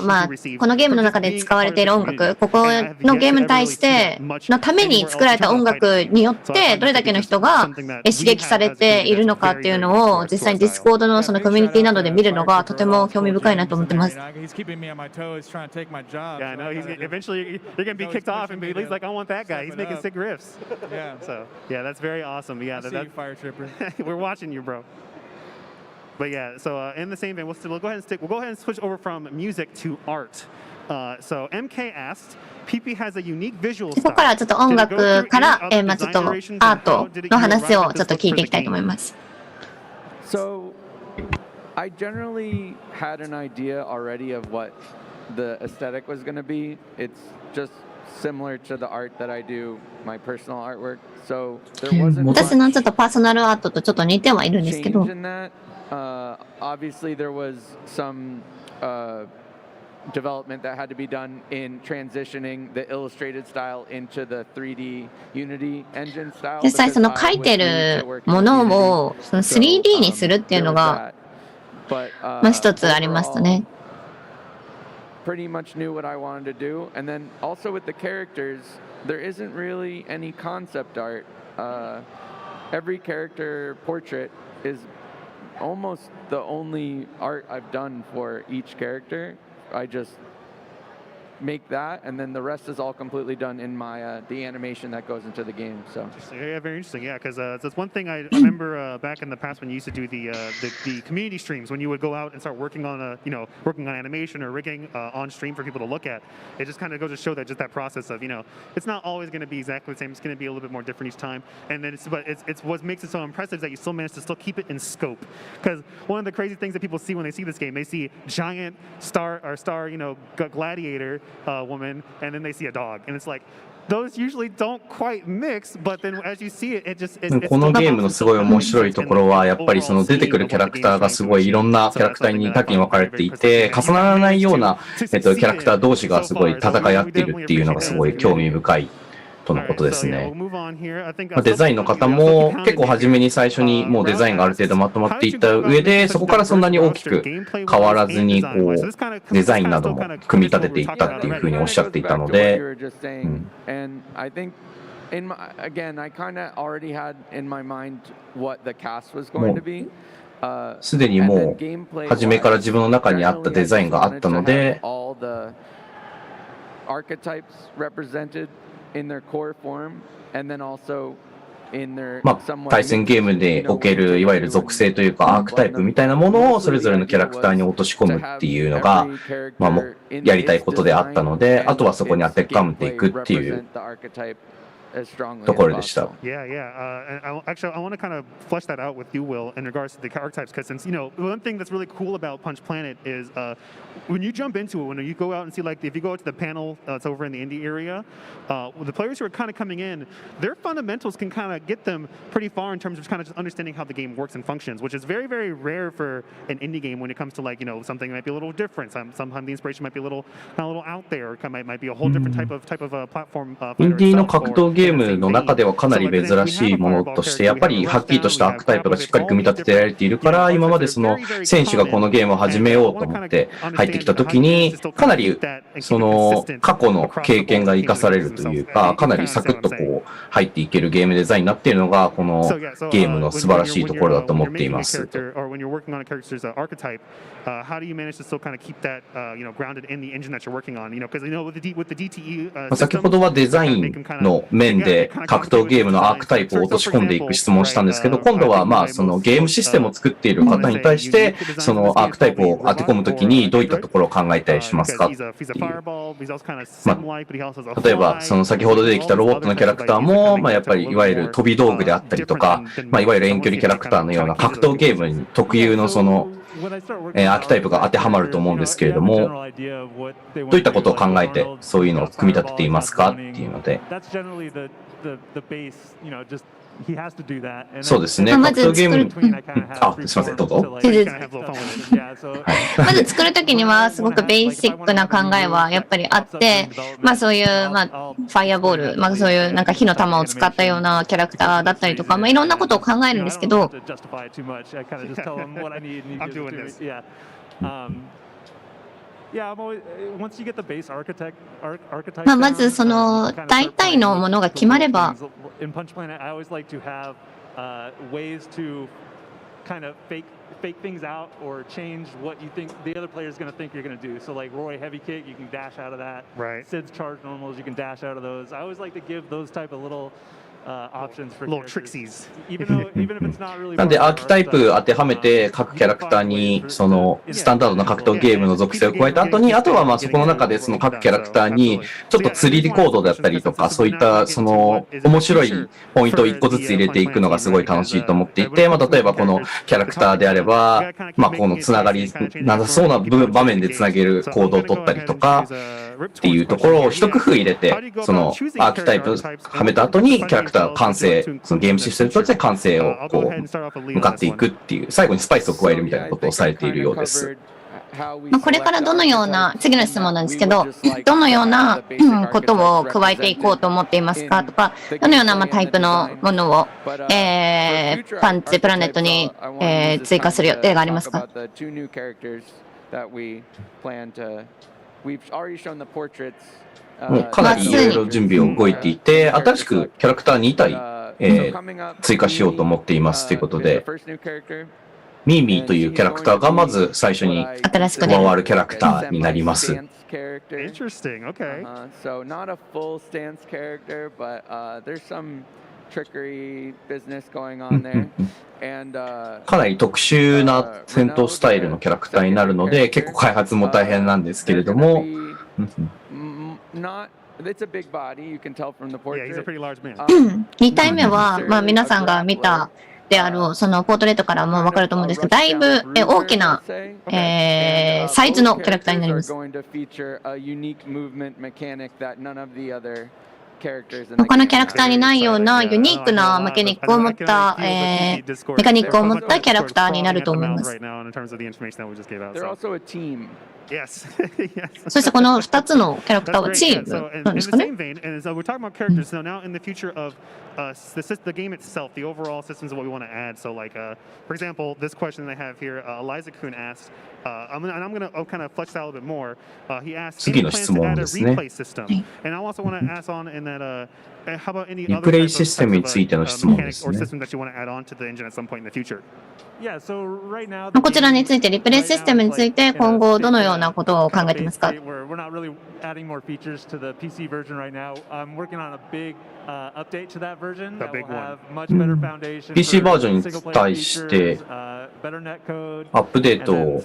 このゲームの中で使われている音楽、ここのゲームに対して、のために作られた音楽によって、どれだけの人が刺激されているのかっていうのを、実際にディスコードのそのコミュニティなどで見るのがとても興味深いなと思ってます。Yeah, I know. Eventually, you're gonna be kicked off, and he's like, "I want that guy. He's making sick riffs." Yeah. So, yeah, that's very awesome. Yeah, that's Fire Tripper. We're watching you, bro. But yeah, so in the same vein, we'll go ahead and switch over from music to art. So MK asked, PP has a unique visual style. ここからちょっと音楽から、ちょっとアートの話をちょっと聞いていきたいと思います。So, I generally had an idea already of what the aesthetic was going to be. It's just similar to the art that I do, my personal artwork. So there wasn't 私のちょっとパーソナルアートとちょっと似てはいるんですけど。change in that. Obviously, there was some development that had to be done in transitioning the illustrated style into the 3D Unity engine style. 実際その書いてるものをその 3D にするっていうのが、一つありましたね。Pretty much knew what I wanted to do, and then also with the characters, there isn't really any concept art. Every character portrait is almost the only art I've done for each character. I just make that, and then the rest is all completely done in my the animation that goes into the game. So yeah, very interesting. Yeah, because that's one thing I remember back in the past when you used to do the community streams, when you would go out and start working on working on animation or rigging on stream for people to look at. It just kind of goes to show that just that process of it's not always going to be exactly the same. It's going to be a little bit more different each time. And then it's what makes it so impressive is that you still manage to still keep it in scope. Because one of the crazy things that people see when they see this game, they see giant star gladiator woman, and then they see a dog, and it's like those usually don't quite mix, but then as you see it, it's このゲームのすごい面白いところは、やっぱりその出てくるキャラクターがすごいいろんなキャラクターに多岐に分かれていて、重ならないような、キャラクター同士がすごい戦い合っているっていうのがすごい興味深いとのことですね。デザインの方も結構初めに最初にもうデザインがある程度まとまっていった上で、そこからそんなに大きく変わらずにこうデザインなども組み立てていったっていうふうにおっしゃっていたので、Again, I kind of already had in my mind what the cast was going to be. すでにもう初めから自分の中にあったデザインがあったので、all the archetypes represented in their core form, and then also in their 対戦ゲームでおけるいわゆる属性というかアークタイプみたいなものをそれぞれのキャラクターに落とし込むっていうのが、もうやりたいことであったので、あとはそこに当てはめていくっていうところでした。Yeah, yeah. Actually, I want to kind of flesh that out with you, Will, in regards to the archetypes, because since one thing that's really cool about Punch Planet is when you jump into it, when you go out and see, like, if you go to the panel that's over in the indie area, the players who are kind of coming in, their fundamentals can kind of get them pretty far in terms of kind of just understanding how the game works and functions, which is very, very rare for an indie game when it comes to like something that might be a little different. Sometimes the inspiration might be a little out there, or might be a whole different type of platform. インディーの格闘ゲームの中ではかなり珍しいものとして、やっぱりはっきりとしたアークタイプがしっかり組み立ててられているから、今までその選手がこのゲームを始めようと思って入ってきたときに、かなりその過去の経験が生かされるというか、かなりサクッとこう入っていけるゲームデザインになっているのが、このゲームの素晴らしいところだと思っています。先ほどはデザインの面で格闘ゲームのアークタイプを落とし込んでいく質問をしたんですけど、今度はそのゲームシステムを作っている方に対して、そのアークタイプを当て込むときにどういったところを考えたりしますかっていう。例えば、その先ほど出てきたロボットのキャラクターも、やっぱりいわゆる飛び道具であったりとか、いわゆる遠距離キャラクターのような格闘ゲームに特有のそのアーキタイプが当てはまると思うんですけれども、どういったことを考えてそういうのを組み立てていますかっていうので。he has to do that. And そうですね。まあまず格闘ゲーム、作るあ、すみません、どうぞ。まず作るときにはすごくベーシックな考えはやっぱりあって、まあそういう、まあ、ファイアボール、まあそういうなんか火の玉を使ったようなキャラクターだったりとか、まあいろんなことを考えるんですけど、まあまずその大体のものが決まれば、fake things out or change what you think the other player is going to think you're going to do. So like Roy heavy kick, you can dash out of that. Right. Sid's charge normals, you can dash out of those. I always like to give those type of little options for little trixies. Even if it's not really. なんでアーキタイプ当てはめて各キャラクターにそのスタンダードな格闘ゲームの属性を加えた後に、あとはまあそこの中でその各キャラクターにちょっと釣りコードだったりとか、そういったその面白いポイントを1個ずつ入れていくのがすごい楽しいと思っていて、まあ例えばこのキャラクターであれば、まあこのつながりなさそうな場面でつなげるコードを取ったりとかっていうところを一工夫入れて、そのアーキタイプはめた後にキャラクター完成、そのゲームシステムとして完成をこう向かっていくっていう、最後にスパイスを加えるみたいなことをされているようです。まあこれからどのような、次の質問なんですけど、どのようなことを加えていこうと思っていますかとか、どのようなタイプのものを、パンチプラネットに、追加する予定がありますか？もうかなりいろいろ準備を動いていて、新しくキャラクター2体、追加しようと思っていますということで、ミーミーというキャラクターがまず最初に加わるキャラクターになります。Interesting. Okay. So not a full stance character, but there's some trickery business going on there. And かなり特殊な戦闘スタイルのキャラクターになるので、結構開発も大変なんですけれども。Not, it's a big body. You can tell from the portrait. Yeah, he's a pretty large man. 2体目は、まあ皆さんが見たであろう、そのポートレートからもわかると思うんですけど、だいぶ大きな、サイズのキャラクターになります。他のキャラクターにないようなユニークなメカニックを持った、メカニックを持ったキャラクターになると思います。そしてこの2つのキャラクターはチームなんですかね。The game itself, the overall systems of what we want to add. So, like, for example, this question that I have here, Eliza Kuhn asked, I'm going to kind of flesh that out a little bit more. He asked, any plans to add a replay system? And I also want to ask on in that, how about any other type of mechanics or systems that you want to add on to the engine at some point in the future? こちらについて、リプレイシステムについて今後どのようなことを考えていますか？We're not really adding more features to the PC version right now. I'm working on a big update to that version that will have much better foundation. PC バージョンに対してアップデートを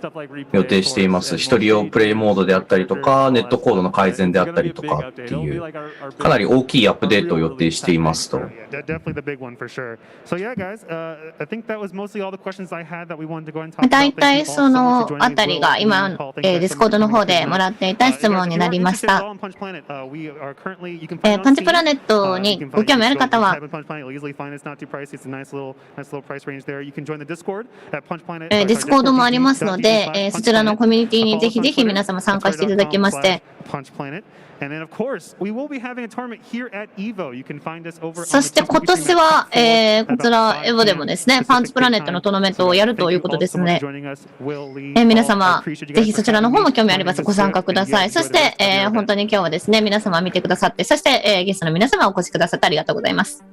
予定しています。一人用プレイモードであったりとか、ネットコードの改善であったりとかっていう、かなり大きいアップデートを予定していますと。大体そのあたりが今、ディスコードの方でもらっていた質問になりました。パンチプラネットにご興味ある方は、ディスコードもありますので、そちらのコミュニティにぜひぜひ皆様参加していただきまして、そして今年は、こちらエボでもですね、パンチプラネットのトーナメントをやるということですので、皆様、ぜひそちらの方も興味ありますご参加ください。そして、本当に今日はですね、皆様見てくださって、そして、ゲストの皆様お越しくださってありがとうございます。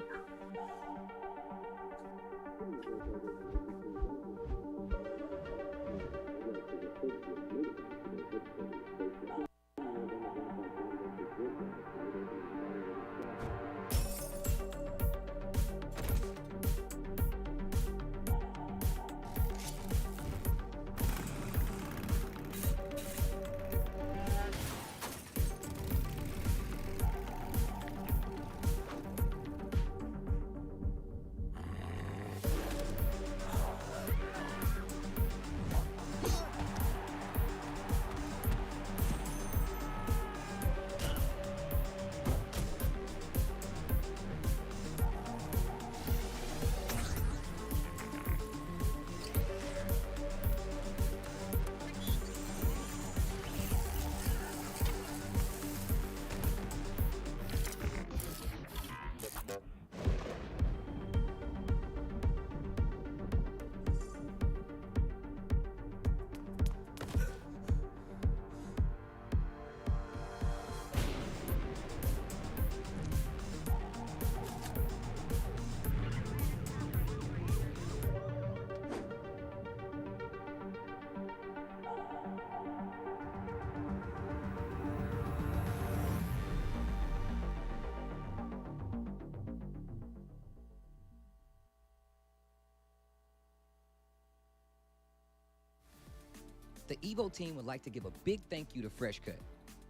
The EVO team would like to give a big thank you to FreshCut,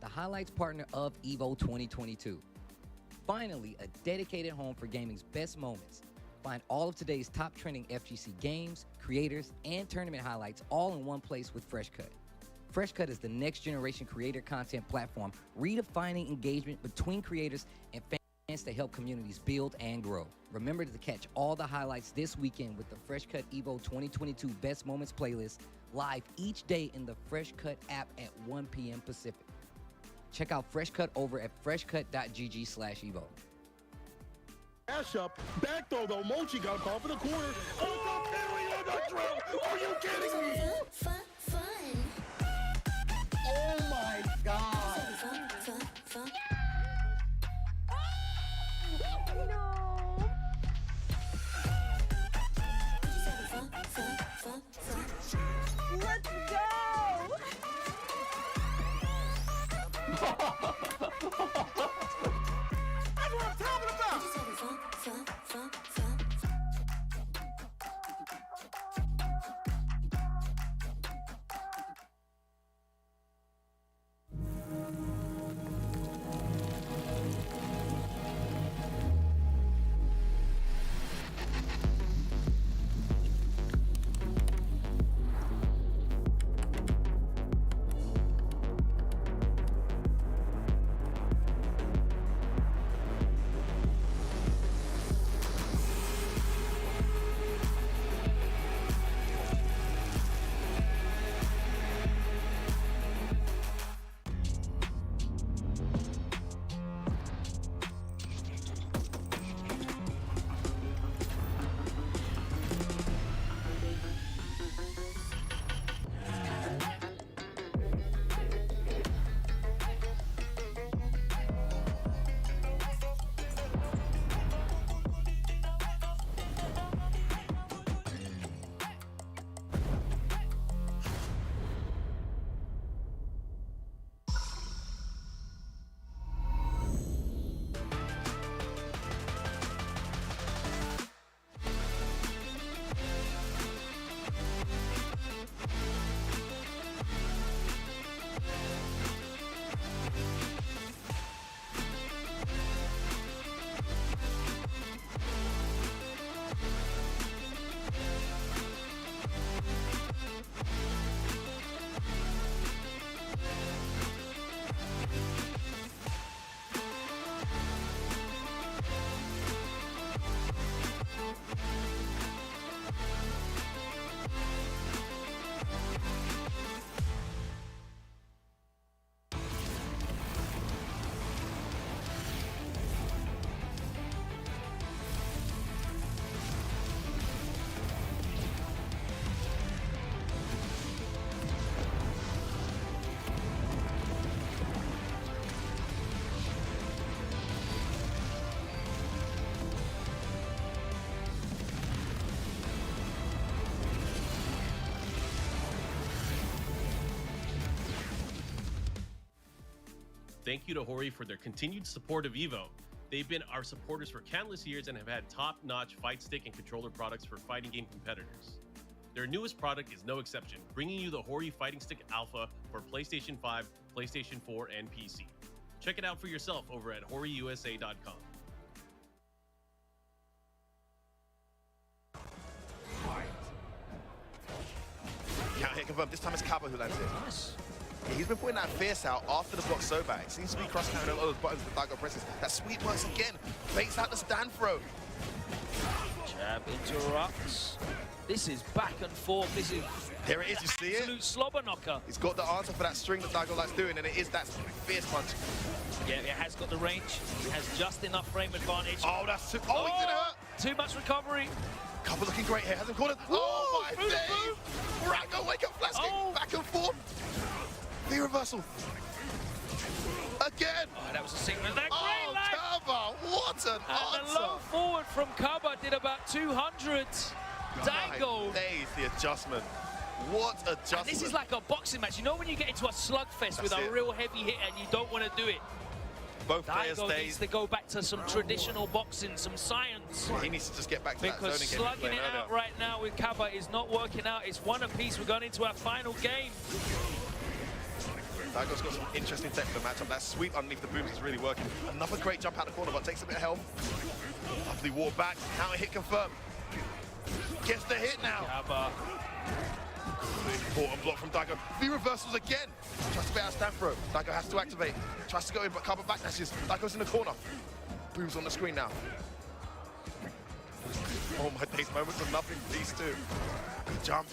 the highlights partner of EVO 2022. Finally, a dedicated home for gaming's best moments. Find all of today's top trending FGC games, creators, and tournament highlights all in one place with FreshCut. FreshCut is the next generation creator content platform, redefining engagement between creators and fans to help communities build and grow. Remember to catch all the highlights this weekend with the FreshCut EVO 2022 Best Moments playlist live each day in the FreshCut app at 1 p.m. Pacific. Check out FreshCut over at freshcut.gg/evo. Dash up, back throw though. Mochi got called for the corner. Oh, the Perry on the drill. Are you kidding me? Oh my God. Let's go! That's what I'm talking about! Thank you to Hori for their continued support of EVO. They've been our supporters for countless years and have had top-notch fight stick and controller products for fighting game competitors. Their newest product is no exception, bringing you the Hori Fighting Stick Alpha for PlayStation 5, PlayStation 4, and PC. Check it out for yourself over at horiusa.com. Yeah, here confirmed. This time it's Kaba who lands it. Nice. Yeah, he's been putting that fierce out after the block so bad. It seems to be cross-counting a lot of those buttons that Daigo presses. That sweep works again. Baits out the stand throw. Jab interrupts. This is back and forth. This is Here it is, you see it? Absolute slobber knocker. He's got the answer for that string that Daigo likes doing, and it is that fierce punch. Yeah, it has got the range. It has just enough frame advantage. Oh, that's too... Oh, it did hurt! Too much recovery. Kaba looking great here. Hasn't caught it. Oh, my days! Rango, wake up, flash kick. Back and forth. The reversal. Again. Oh, that was a signal. That oh, Kaba, what an answer. And the low forward from Kaba did about 200. Daigo. Days, the adjustment. What adjustment. And this is like a boxing match. You know when you get into a slugfest with a real heavy hit and you don't want to do it? both players Daigo stay. needs to go back to some traditional boxing, some science. He needs to just get back to that Because zoning game. slugging it out right now with Kaba is not working out. It's one apiece. We're going into our final game. Daigo's got some interesting tech for the matchup. That sweep underneath the booms is really working. Another great jump out the corner, but takes a bit of help. Lovely walk back. Counter hit confirmed. Gets the hit now. Kaba. Important block from Daigo. V reversals again. Tries to get out of stand throw. Daigo has to activate. Tries to go in, but Kaba backdashes. Daigo's in the corner. Booms on the screen now. Oh my days, moments of nothing for these two. Good jump.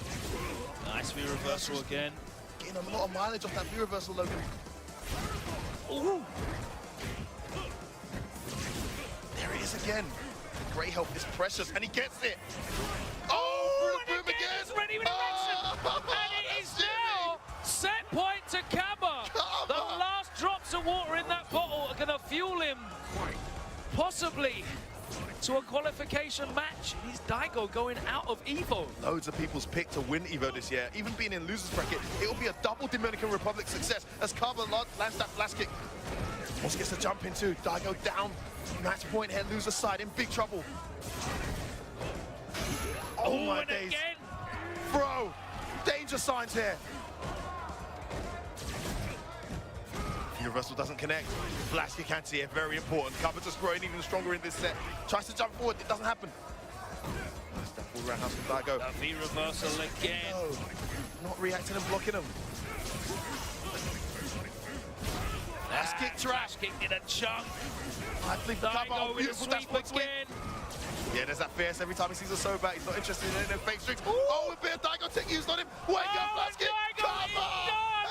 Nice V reversal again. Getting a lot of mileage off that V reversal, Logan. Ooh. There it is again. Great help is precious, and he gets it. Oh, and boom again. It's ready with and it is now set point to Kaba. The last drops of water in that bottle are going to fuel him, possibly, to a qualification match. Is Daigo going out of EVO? Loads of people's pick to win EVO this year. Even being in losers bracket, it will be a double Dominican Republic success as Kaba lands that blast kick. Also gets to jump into Daigo down. Match point here, loser side in big trouble. Oh my days. Again. Bro, danger signs here. Universal doesn't connect. Blast kick anti-air, very important. Kaba just growing even stronger in this set. Tries to jump forward, it doesn't happen. That's that full roundhouse from Daigo. The V reversal again. Not reacting and blocking him. Blast kick trash. Kick in a chunk. I think Daigo with a sweep again. Yeah, there's that fierce every time he sees a so bad. He's not interested in any fake streaks. Oh, a bit of Daigo tech used on him. Wake up, blast kick. Kaba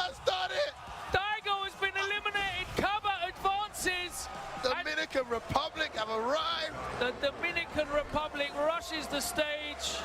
has done it. Daigo has been eliminated. Kaba advances. Dominican Republic have arrived. The Dominican Republic rushes the stage.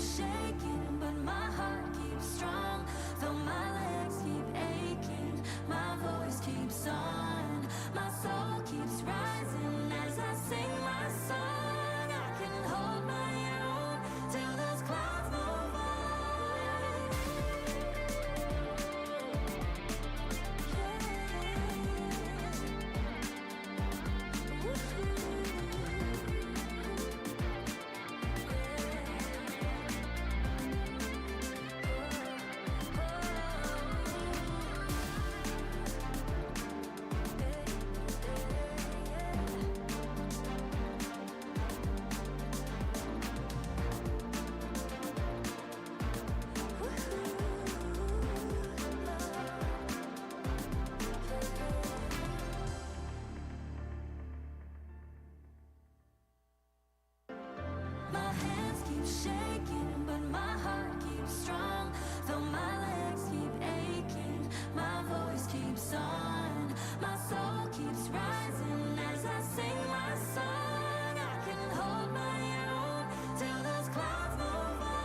keeps shaking, but my heart keeps strong. Though my legs keep aching, my voice keeps on. My soul keeps rising as I sing my song. I can hold my own till those clouds move on. My hands keep shaking, but my heart keeps strong. Though my legs keep aching, my voice keeps on. My soul keeps rising as I sing my song. I can hold my own till those clouds move on.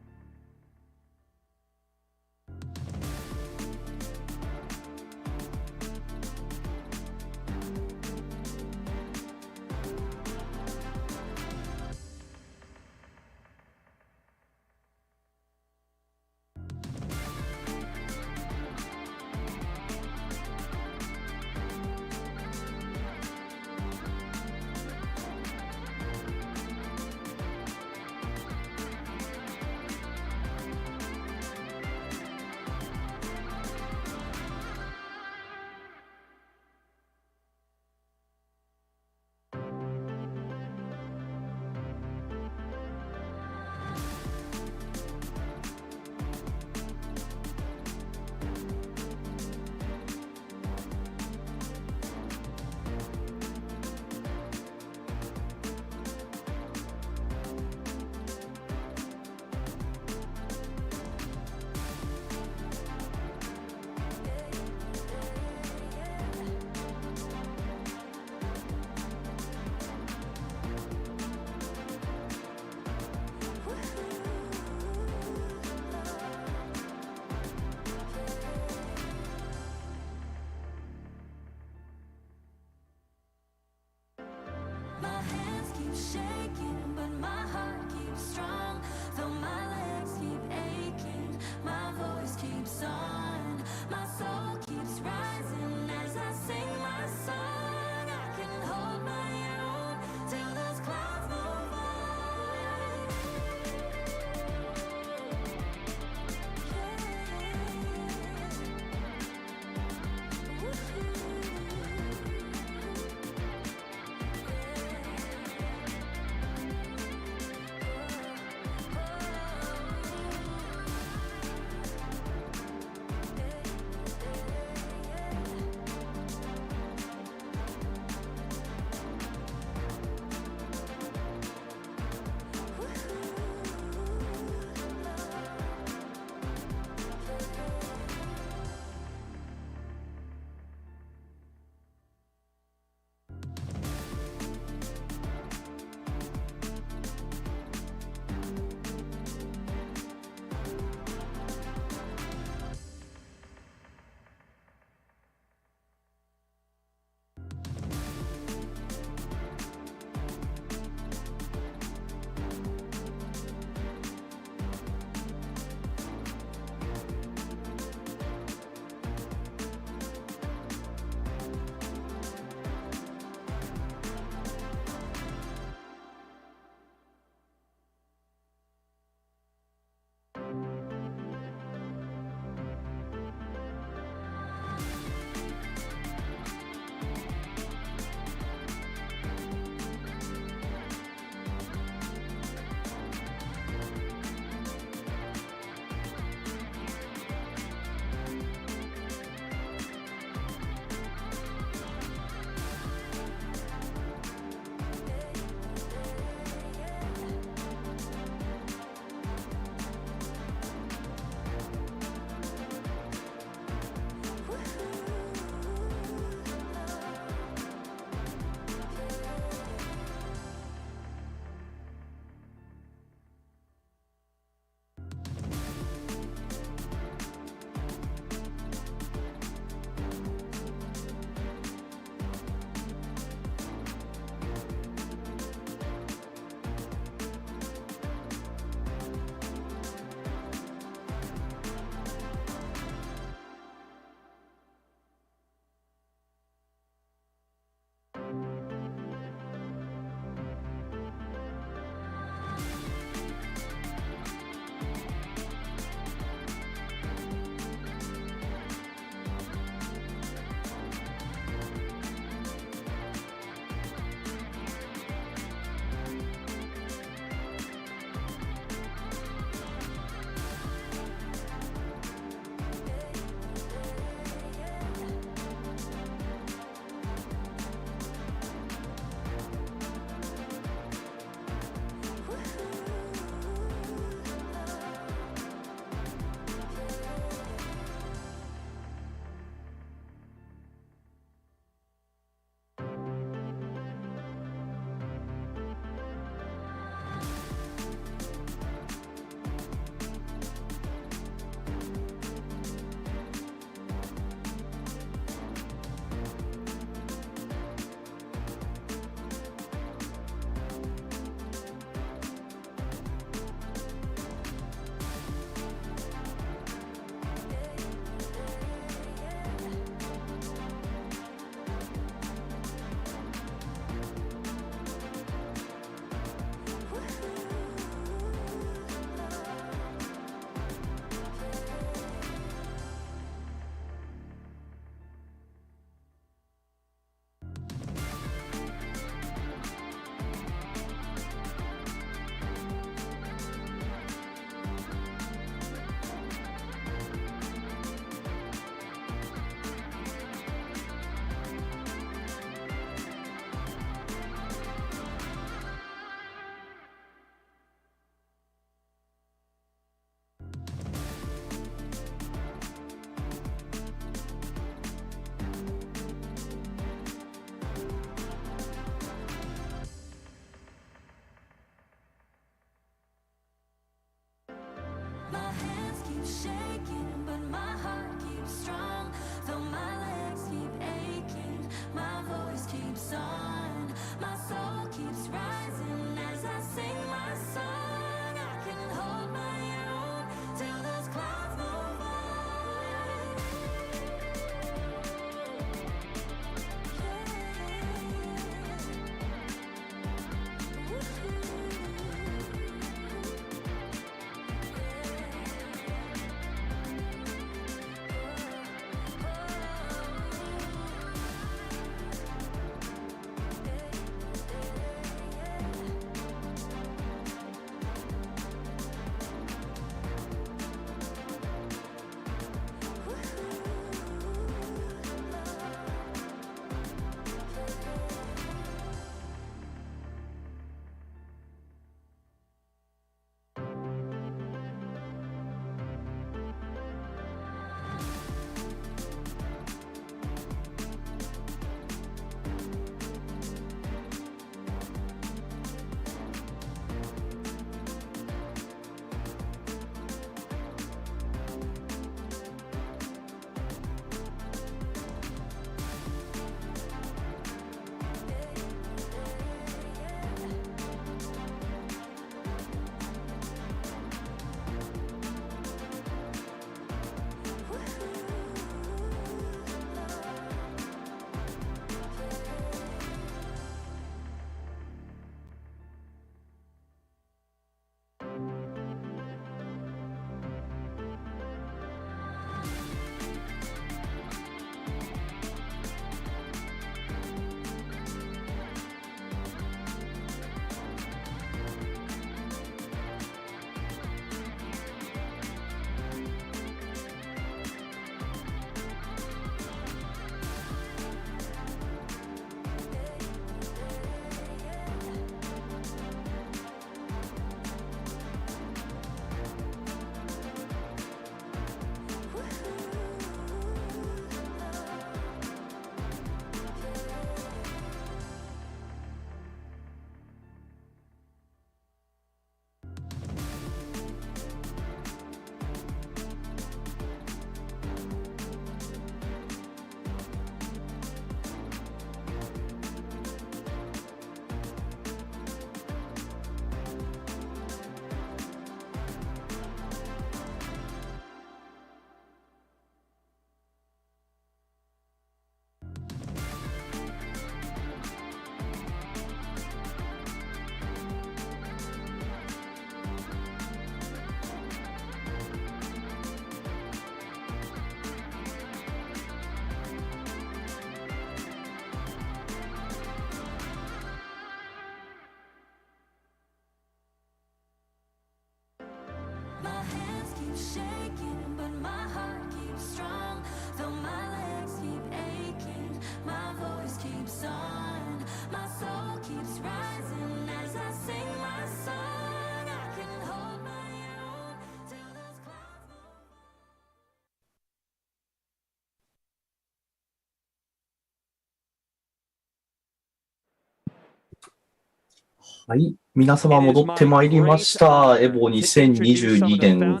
はい。皆様戻ってまいりました。エボ2022年、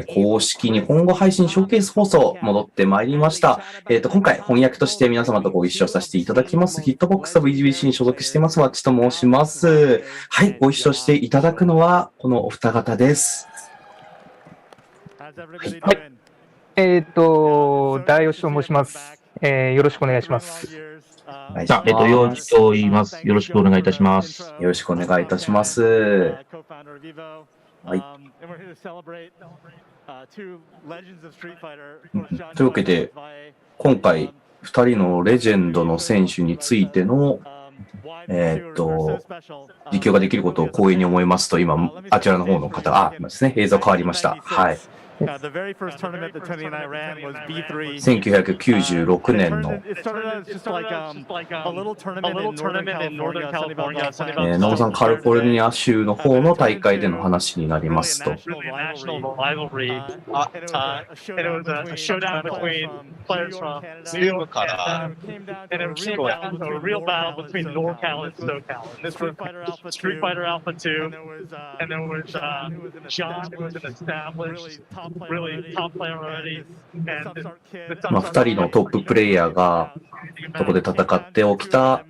公式日本語配信ショーケース放送戻ってまいりました。今回翻訳として皆様とご一緒させていただきます。ヒットボックスは VGBC に所属しています。ワッチと申します。はい。ご一緒していただくのはこのお二方です。はい。大吉と申します。よろしくお願いします。洋一と言います。よろしくお願いいたします。よろしくお願いいたします。はい。というわけで、今回、2人のレジェンドの選手についての、実況ができることを光栄に思いますと、今、あちらの方の方、今ですね、映像変わりました。はい。1996年のノーザンカリフォルニア州の方の大会での話になりますと。まあ、2人のトッププレイヤーがそこで戦って起きた、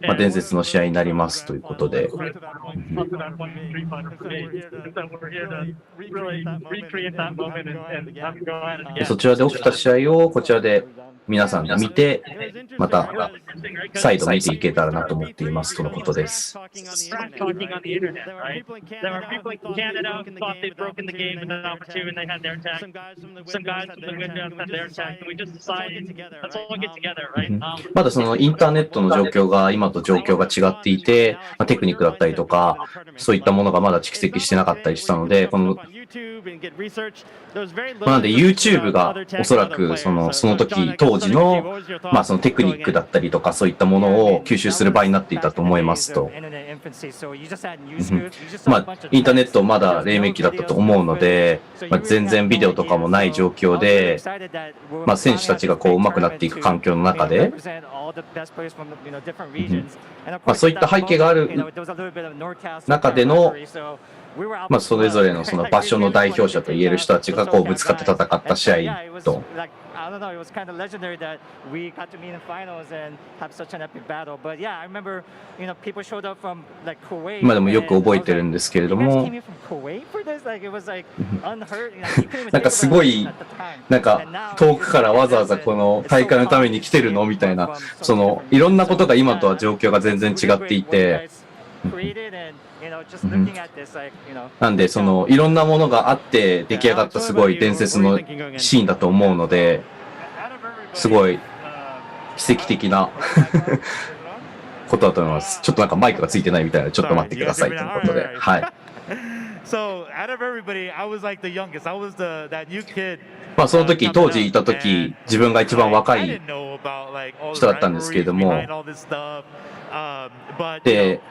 まあ、伝説の試合になりますということで。そちらで起きた試合をこちらで皆さんが見て、また再度見ていけたらなと思っていますとのことです。まだそのインターネットの状況が今と状況が違っていて、まあ、テクニックだったりとか、そういったものがまだ蓄積してなかったりしたので、このなので YouTube がおそらくその時当時のまあそのテクニックだったりとかそういったものを吸収する場になっていたと思いますと。まあインターネットまだ黎明期だったと思うので、まあ、全然ビデオとかもない状況で、まあ選手たちがこう上手くなっていく環境の中で、まあそういった背景がある中でのまあそれぞれのその場所の代表者と言える人たちがこうぶつかって戦った試合と。今でもよく覚えてるんですけれども、なんかすごい、なんか遠くからわざわざこの大会のために来てるのみたいな、そのいろんなことが今とは状況が全然違っていて、なんでそのいろんなものがあって出来上がったすごい伝説のシーンだと思うので、すごい奇跡的なことだと思います。ちょっとなんかマイクがついてないみたいなのでちょっと待ってくださいということで、はい。まあその時当時いた時自分が一番若い人だったんですけれども、で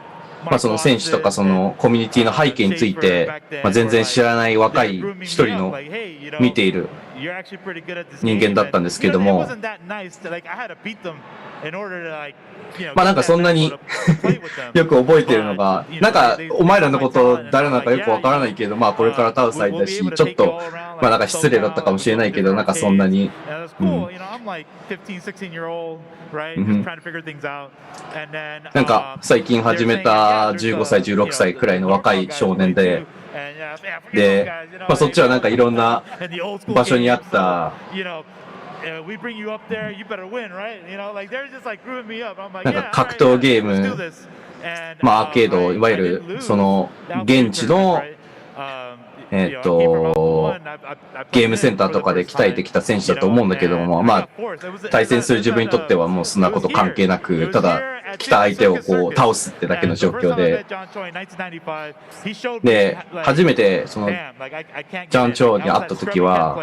まあその選手とかそのコミュニティの背景について、まあ、全然知らない若い一人の見ている人間だったんですけども、まあなんかそんなによく覚えてるのが、なんかお前らのこと誰なのかよくわからないけど、まあこれからタウサイだし、ちょっとまあなんか失礼だったかもしれないけど、なんかそんなに、なんか最近始めた15歳16歳くらいの若い少年で、まあそっちはなんかいろんな場所にあったなんか格闘ゲーム、まあアーケード、いわゆるその現地のゲームセンターとかで鍛えてきた選手だと思うんだけども、まあ、対戦する自分にとってはもうそんなこと関係なく、ただ来た相手をこう倒すってだけの状況で、で、初めてそのジャン・チョウに会った時は、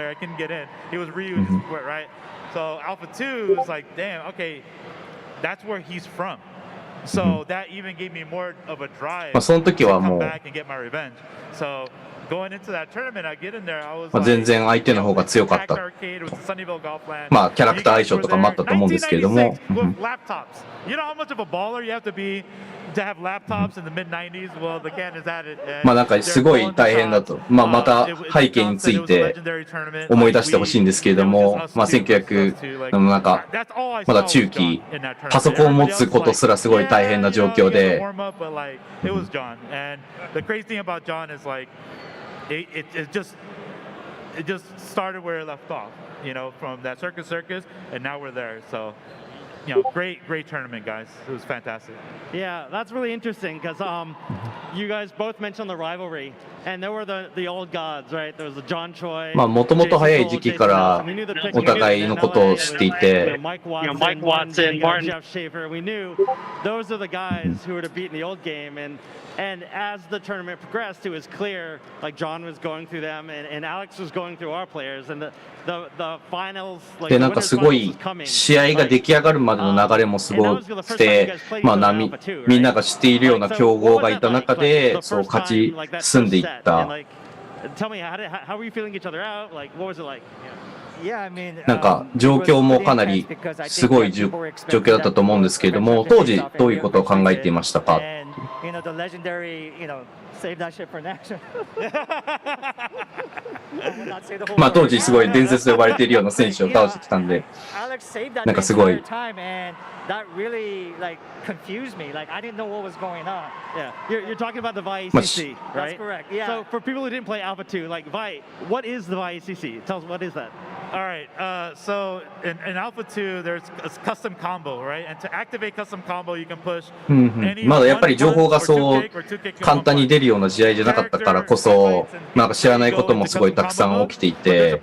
So Alpha 2 was like, damn, okay, that's where he's from. So that even gave me more of a drive to come back and get my revenge. So going into that tournament, I get in there, I was like, 全然相手の方が強かった。まあ、キャラクター相性とかもあったと思うんですけれども。You know how much of a baller you have to be to have laptops in the mid 90s? Well, the can is at it. まあなんかすごい大変だと。まあまた背景について思い出してほしいんですけれども、まあ1900なんかまだ中期パソコンを持つことすらすごい大変な状況で。It was John, and the crazy thing about John is like it just started where it left off. You know, from that circus, and now we're there. So. You know, great tournament, guys. It was fantastic. Yeah, that's really interesting because you guys both mentioned the rivalry, and there were the old gods, right? There was the John Choi. まあもともと早い時期からお互いのことを知っていて、Mike Watson, Martin, Jeff Schaefer. We knew those are the guys who were to beat in the old game, and as the tournament progressed, it was clear like John was going through them, and Alex was going through our players, and the finals. でなんかすごい試合が出来上がるまでの流れもすごくて、まあみんなが知っているような強豪がいた中でそう勝ち進んでいった。なんか状況もかなりすごい状況だったと思うんですけれども、当時どういうことを考えていましたか？まあ当時すごい伝説と呼ばれているような選手を倒してきたんで、なんかすごい。That really like confused me. Like I didn't know what was going on. Yeah, you're talking about the VI ECC, right? That's correct. Yeah. So for people who didn't play Alpha 2, like VI, what is the VI ECC? Tell us what is that. All right. So in Alpha 2, there's a custom combo, right? And to activate custom combo, you can push. まだやっぱり情報がそう簡単に出るような試合じゃなかったからこそ、なんか知らないこともすごいたくさん起きていて。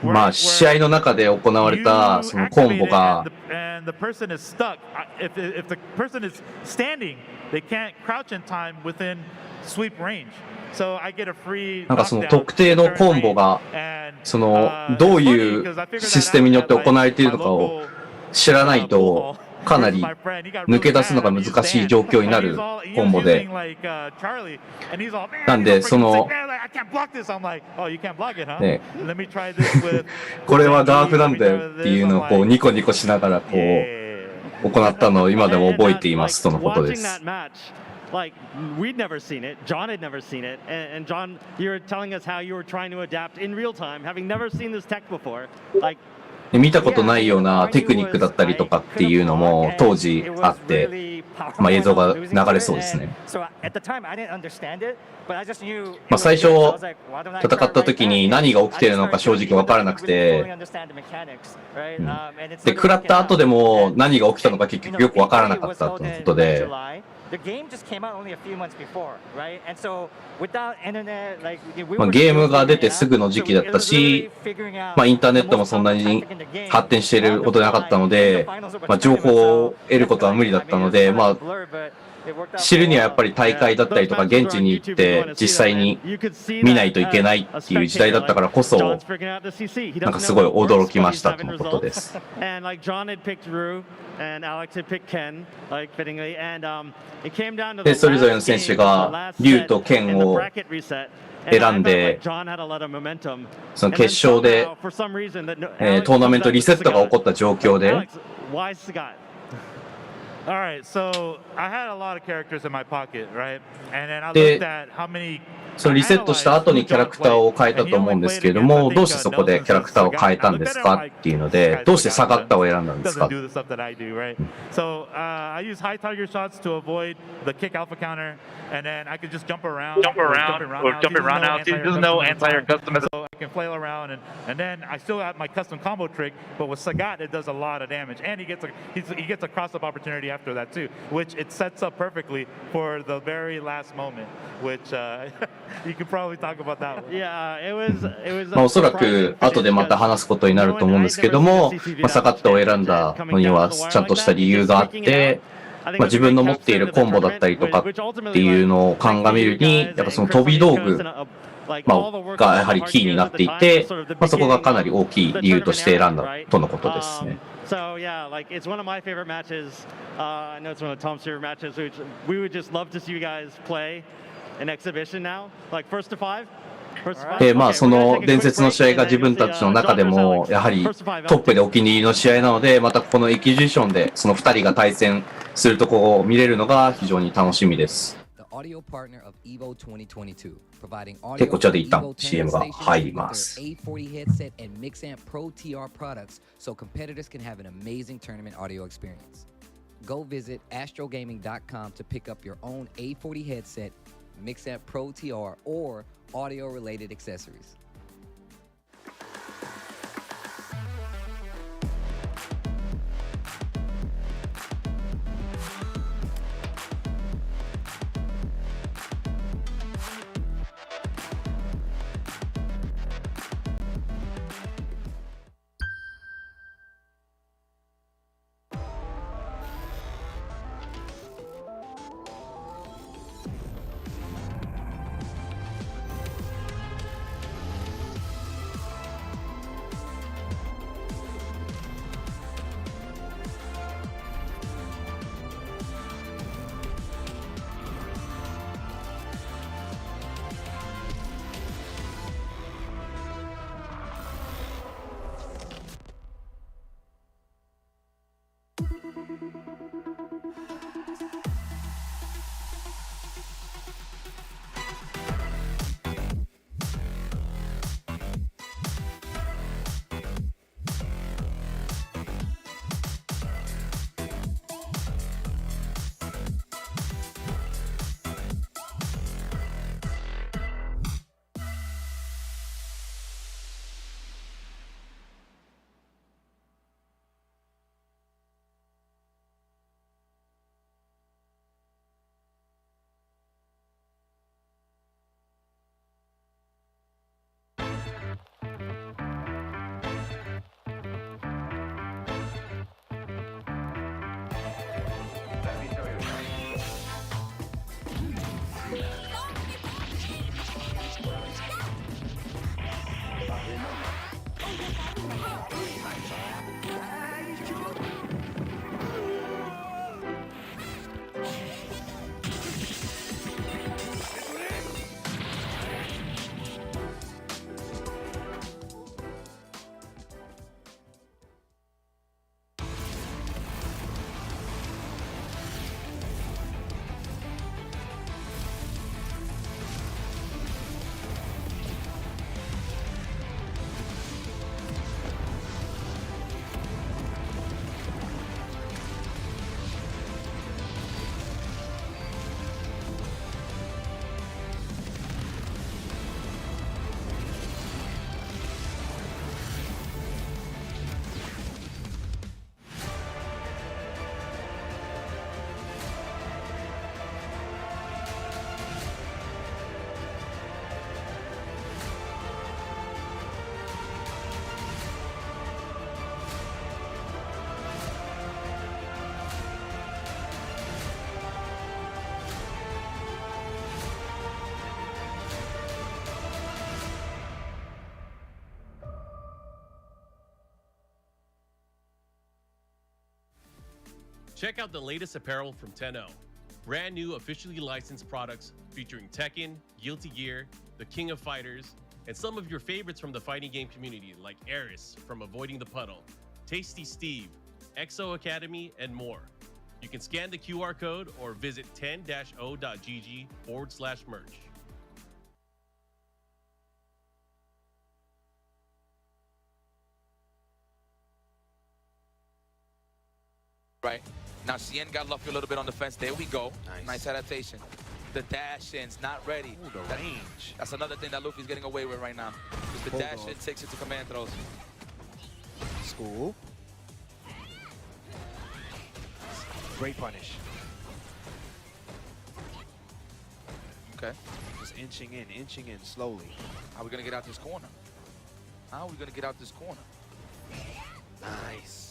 まあ試合の中で行われたそのコンボがなんかその特定のコンボがそのどういうシステムによって行われているのかを知らないとかなり抜け出すのが難しい状況になるコンボで、なんでその、ね、これはガーフなんだよっていうのをこうニコニコしながらこう行ったのを今でも覚えていますとのことです。Like we'd never seen it, John had never seen it, and John, you were telling us how you were trying to adapt in real time, having never seen this tech before. Like 見たことないようなテクニックだったりとかっていうのも当時あって、まあ、映像が流れそうですね。まあ最初戦った時に何が起きているのか正直分からなくて、で食らった後でも何が起きたのか結局よく分からなかったということで。まあ、ゲームが出てすぐの時期だったし、まあ、インターネットもそんなに発展していることなかったので、まあ、情報を得ることは無理だったので、まあ、知るにはやっぱり大会だったりとか現地に行って実際に見ないといけないっていう時代だったからこそ、なんかすごい驚きましたとのことです。で、それぞれの選手がリュウとケンを選んで、その決勝で、トーナメントリセットが起こった状況で、All right, so I had a lot of characters in my pocket, right? And then I looked at how many そのリセットした後にキャラクターを変えたと思うんですけれども、どうしてそこでキャラクターを変えたんですかっていうので、どうしてサガッタを選んだんですか？ So I use high target shots to avoid the kick alpha counter, and then I could just jump around or jump around now. There's no anti-air custom. So can flail around, and then I still have my custom combo trick, but with Sagat it does a lot of damage, and he gets a cross-up opportunity after that too, which it sets up perfectly for the very last moment, which you could probably talk about that one. Yeah, it was おそらく後でまた話すことになると思うんですけども、サガットを選んだのにはちゃんとした理由があって、自分の持っているコンボだったりとかっていうのを鑑みるに、やっぱその飛び道具がやはりキーになっていて、そこがかなり大きい理由として選んだとのことですね。So yeah, like it's one of my favorite matches. I know it's one of Tom's favorite matches, which we would just love to see you guys play an exhibition now, like first to five. その伝説の試合が自分たちの中でもやはりトップでお気に入りの試合なので、またこのエキシビションでその2人が対戦するところを見れるのが非常に楽しみです。で、こちらで一旦 CM が入ります。Go visit astrogaming.com to pick up your own A40 headset, Mixamp Pro TR, or audio-related accessories. Check out the latest apparel from 10-0. Brand new officially licensed products featuring Tekken, Guilty Gear, the King of Fighters, and some of your favorites from the fighting game community like Eris from Avoiding the Puddle, Tasty Steve, Exo Academy, and more. You can scan the QR code or visit 10-o.gg/merch. Right. Now, Cien got lucky a little bit on defense. There we go. Nice adaptation. The dash-in's not ready. Ooh, the range. That's another thing that Luffy's getting away with right now. Because the dash-in takes it to command throws. School. Great punish. Okay. Just inching in slowly. How are we going to get out this corner? How are we going to get out this corner? Nice.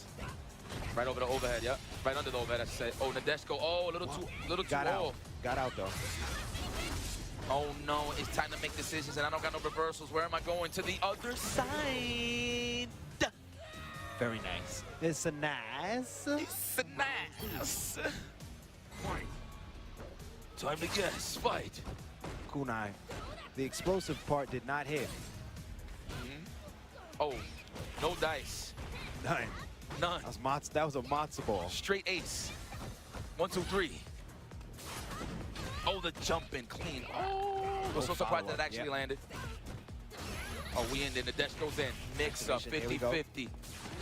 Right over the overhead, yep. Right under the overhead, I should say. Oh, Nadeshko. Oh, a little too Got out. off. Got out, though. Oh, no. It's time to make decisions, and I don't got no reversals. Where am I going? To the other side. Very nice. It's a nice. It's a nice. Time to guess. Fight. Kunai. The explosive part did not hit. Oh, no dice. None. None. That was a matzo ball. Straight ace. 1, 2, 3. Oh, the jump in clean. Oh, I was so surprised that it actually landed. Oh, we ended. The dash goes in. Mix up 50-50.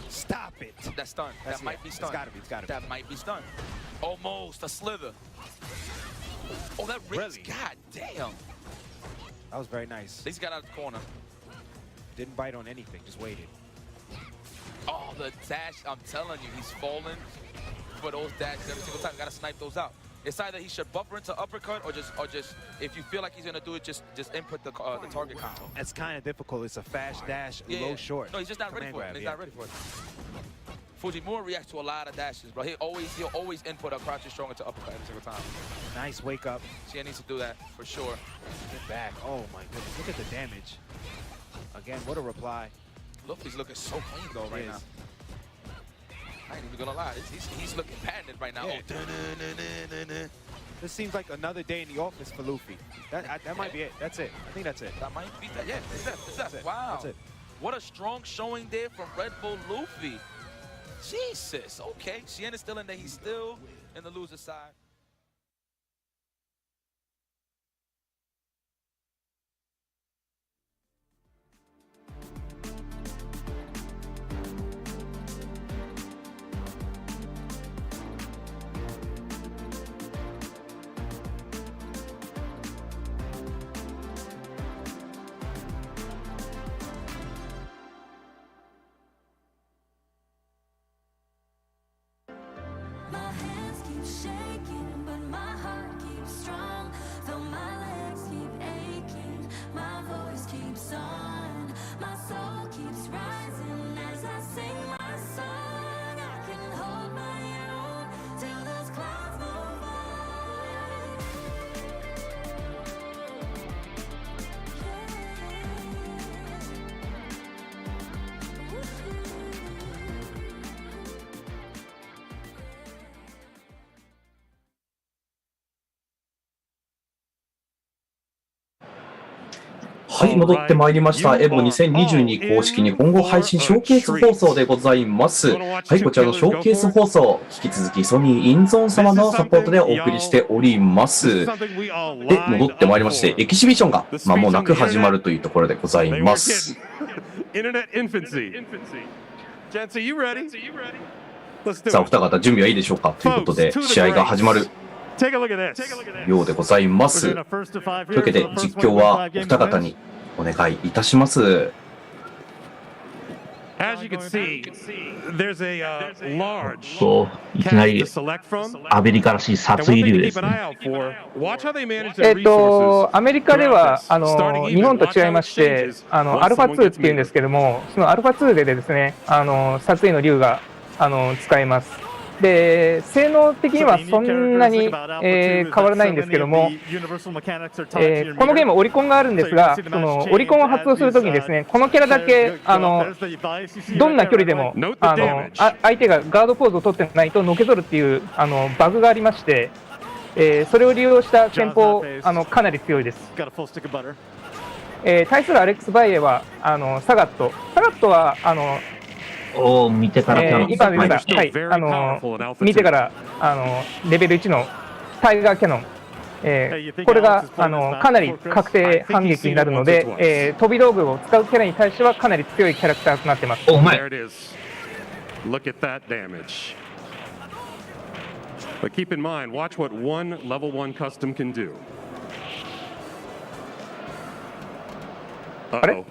Stop it. That's stunned. That might be stunned. It's gotta be. That might be stunned. Almost a slither. Oh, that rips. Really? God damn. That was very nice. He's got out of the corner. Didn't bite on anything, just waited. Oh, the dash. I'm telling you, he's falling for those dashes every single time. You gotta snipe those out. It's either he should buffer into uppercut or just if you feel like he's gonna do it, just input the target combo. It's kind of difficult. It's a fast dash, low short. No, he's just not ready for it. He's not ready for it. Fujimura reacts to a lot of dashes, bro. He'll always input a crouching strong into uppercut every single time. Nice wake up. She needs to do that for sure. Get back. Oh my goodness. Look at the damage. Again, what a reply. Luffy's looking so clean though right now. I ain't even gonna lie. He's looking patented right now. Yeah. Oh, this seems like another day in the office for Luffy. That might be it. That's it. I think that's it. That might be that. Yeah, that's it. Wow. That's it. What a strong showing there from Red Bull Luffy. Jesus. Okay. Shien is still in there. He's still in the loser side. Shaking, but my heart keeps strong. Though my legs keep aching, my voice keeps on. My soul keeps rising as I sing my song. I can hold my own till those clouds moveはい、戻ってまいりました。EVO 2022公式日本語配信ショーケース放送でございます。はい、こちらのショーケース放送、引き続きソニーインゾーン様のサポートでお送りしております。で、戻ってまいりまして、エキシビションが間もなく始まるというところでございます。さあ、お二方準備はいいでしょうかということで、試合が始まるようでございます。というわけで、実況はお二方にお願いいたします。いきなりアメリカらしい殺意流ですね。アメリカでは日本と違いまして、アルファ2っていうんですけども、そのアルファ2でですね、殺意の流が使えます。で、性能的にはそんなに、変わらないんですけども、このゲームオリコンがあるんですが、そのオリコンを発動するときにですね、このキャラだけどんな距離でも相手がガードポーズを取ってないとのけぞるっていうバグがありまして、それを利用した戦法かなり強いです。対するアレックス・バイエはサガットは見てから見てからレベル1のタイガーキャノン、これがかなり確定反撃になるので、飛び道具を使うキャラに対してはかなり強いキャラクターとなっています。Look at that damage. But keep in mind, watch what one level 1 custom can do. あれ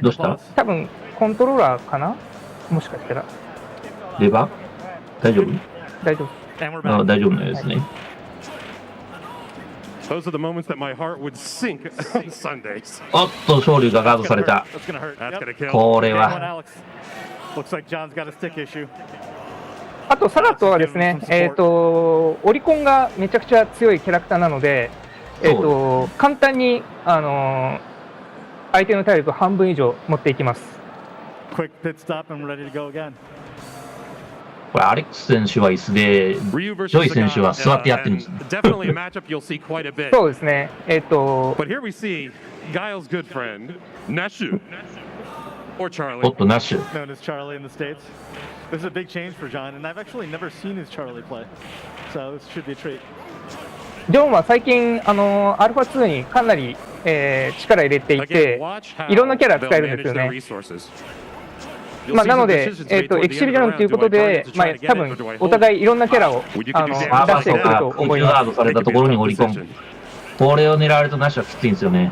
どうした多分コントローラーかなもしかしたら。レバー大丈夫大丈夫。あ大丈夫のようですね。Those are the moments that my heart would sink on Sundays. おっと、勝利がガードされた。これは。あと、サガットはですね、オリコンがめちゃくちゃ強いキャラクターなので、簡単に、相手の体力半分以上持っていきます。これアレックス選手は椅子で、ジョイ選手は座ってやってるんですね。そうですね。But here we see Guile's good friend, Nashu, or Charlie. おっと、ナッシュ。Known as Charlie in the States. This is a big change for John, and I've actually never seen his Charlie play, so this should be a treat. ジョンは最近、アルファ2にかなり、力入れていて、いろんなキャラ使えるんですよね。なので、エキシビジョンということで、多分お互いいろんなキャラを出してくると思います。ガードされたところに折り込む。これを狙われるとナッシュはきついんですよね。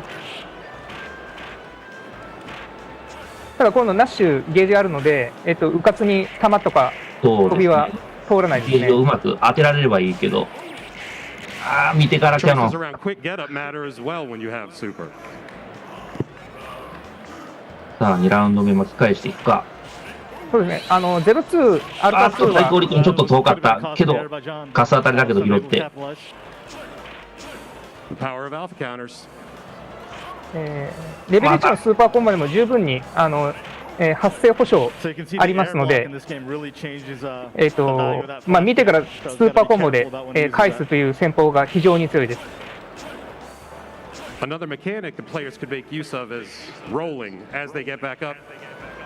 ただ今度ナッシュゲージがあるので、うかつに弾とか飛びは通らないですね。ゲージをうまく当てられればいいけど。見てからキャノン。さあ、2ラウンド目巻き返していくか。そうですね。02、アルファ2は。対抗力ちょっと遠かったけど、カス当たりだけど拾って。レベル1のスーパーコンボでも十分に発生保証ありますので、見てからスーパーコンボで返すという戦法が非常に強いです。Another mechanic that players could make use of is rolling as they get back up.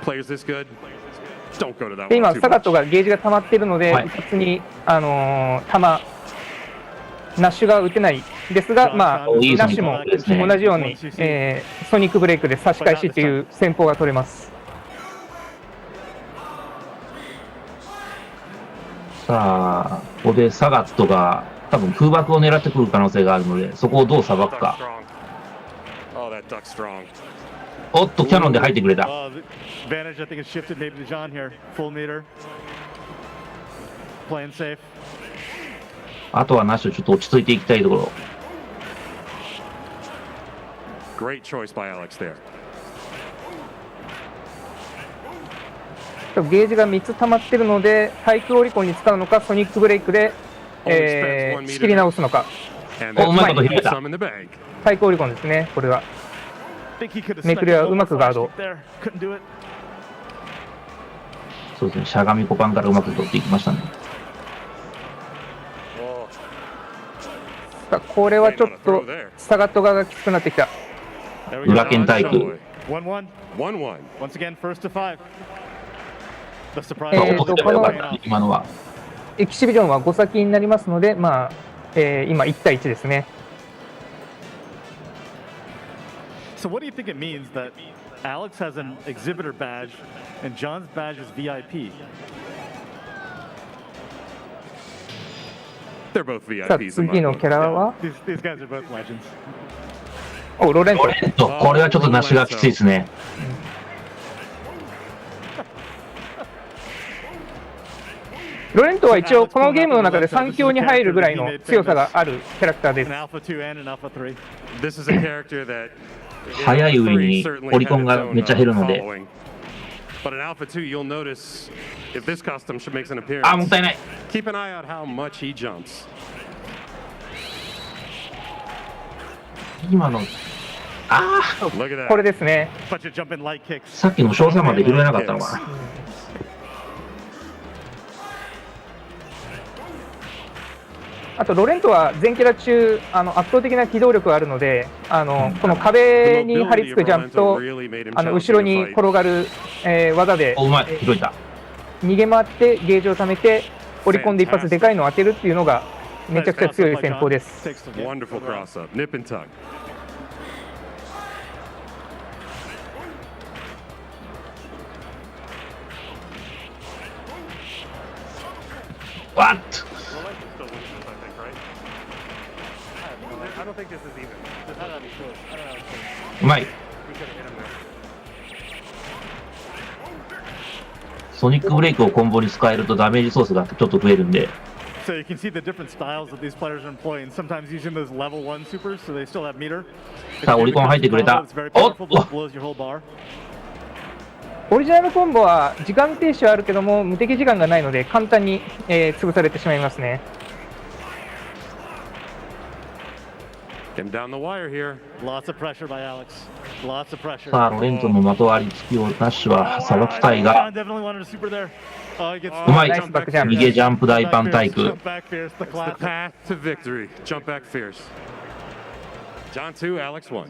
Players this good, don't go to that one. で今サガットがゲージが溜まっているので、うかつにナッシュが打てないですが、ナッシュも同じように、ソニックブレイクで差し返しという戦法が取れます。さあ、ここでサガットが多分空爆を狙ってくる可能性があるので、そこをどうさばくか。おっと、キャノンで入ってくれた。あとはナッシュちょっと落ち着いていきたいところ。Great choice by Alex there. ゲージが3つ溜まっているので、対空オリコンに使うのか、ソニックブレイクで、仕切り直すのか。うまいこと拾えた。対空オリコンですね、これは。めくりはうまくガード。そうですね、しゃがみコパンからうまく取っていきましたね。これはちょっとサガット側がきつくなってきた。裏剣対空。この今のはエキシビジョンは5先になりますので、今1対1ですね。So what do you think it means that Alex has an exhibitor badge and John's badge is VIP? They're both さあ VIPs. 次のキャラは These guys are both legends. ロレント。これはちょっとナッシュがきついですね。ロレントは一応このゲームの中で3強に入るぐらいの強さがあるキャラクターです。This is a character that 早い上にオリコンがめっちゃ減るので。But in Alpha 2, you'll notice if this costume makes an appearance. もったいない。Keep an eye out how much he jumps. 今のこれですね。さっきの詳細まで拾えなかったのかな。あとロレントは全キャラ中圧倒的な機動力があるので、この壁に張り付くジャンプと後ろに転がる、技で逃げ回ってゲージを貯めて折り込んで一発でかいのを当てるっていうのがめちゃくちゃ強い戦法です。Wonderful cross up, nip and tug. What? うまい。ソニックブレイクをコンボに使えるとダメージソースがちょっと増えるんで。So you can see the different styles that these players are employing. Sometimes using those level 1 supers, so they still have meter. さあ、オリコン入ってくれた。おっとオリジナルコンボは時間停止はあるけども無敵時間がないので簡単に、潰されてしまいますね。Getting down the wire here. Lots of pressure by Alex. Lots of pressure. さあ、ロレンゾンの的割り付きをナッシュはさばきたいが、Definitely wanted a super there. うまい。逃げジャンプ大パンタイプ。It's the path to victory. Jump back fierce. John 2, Alex 1.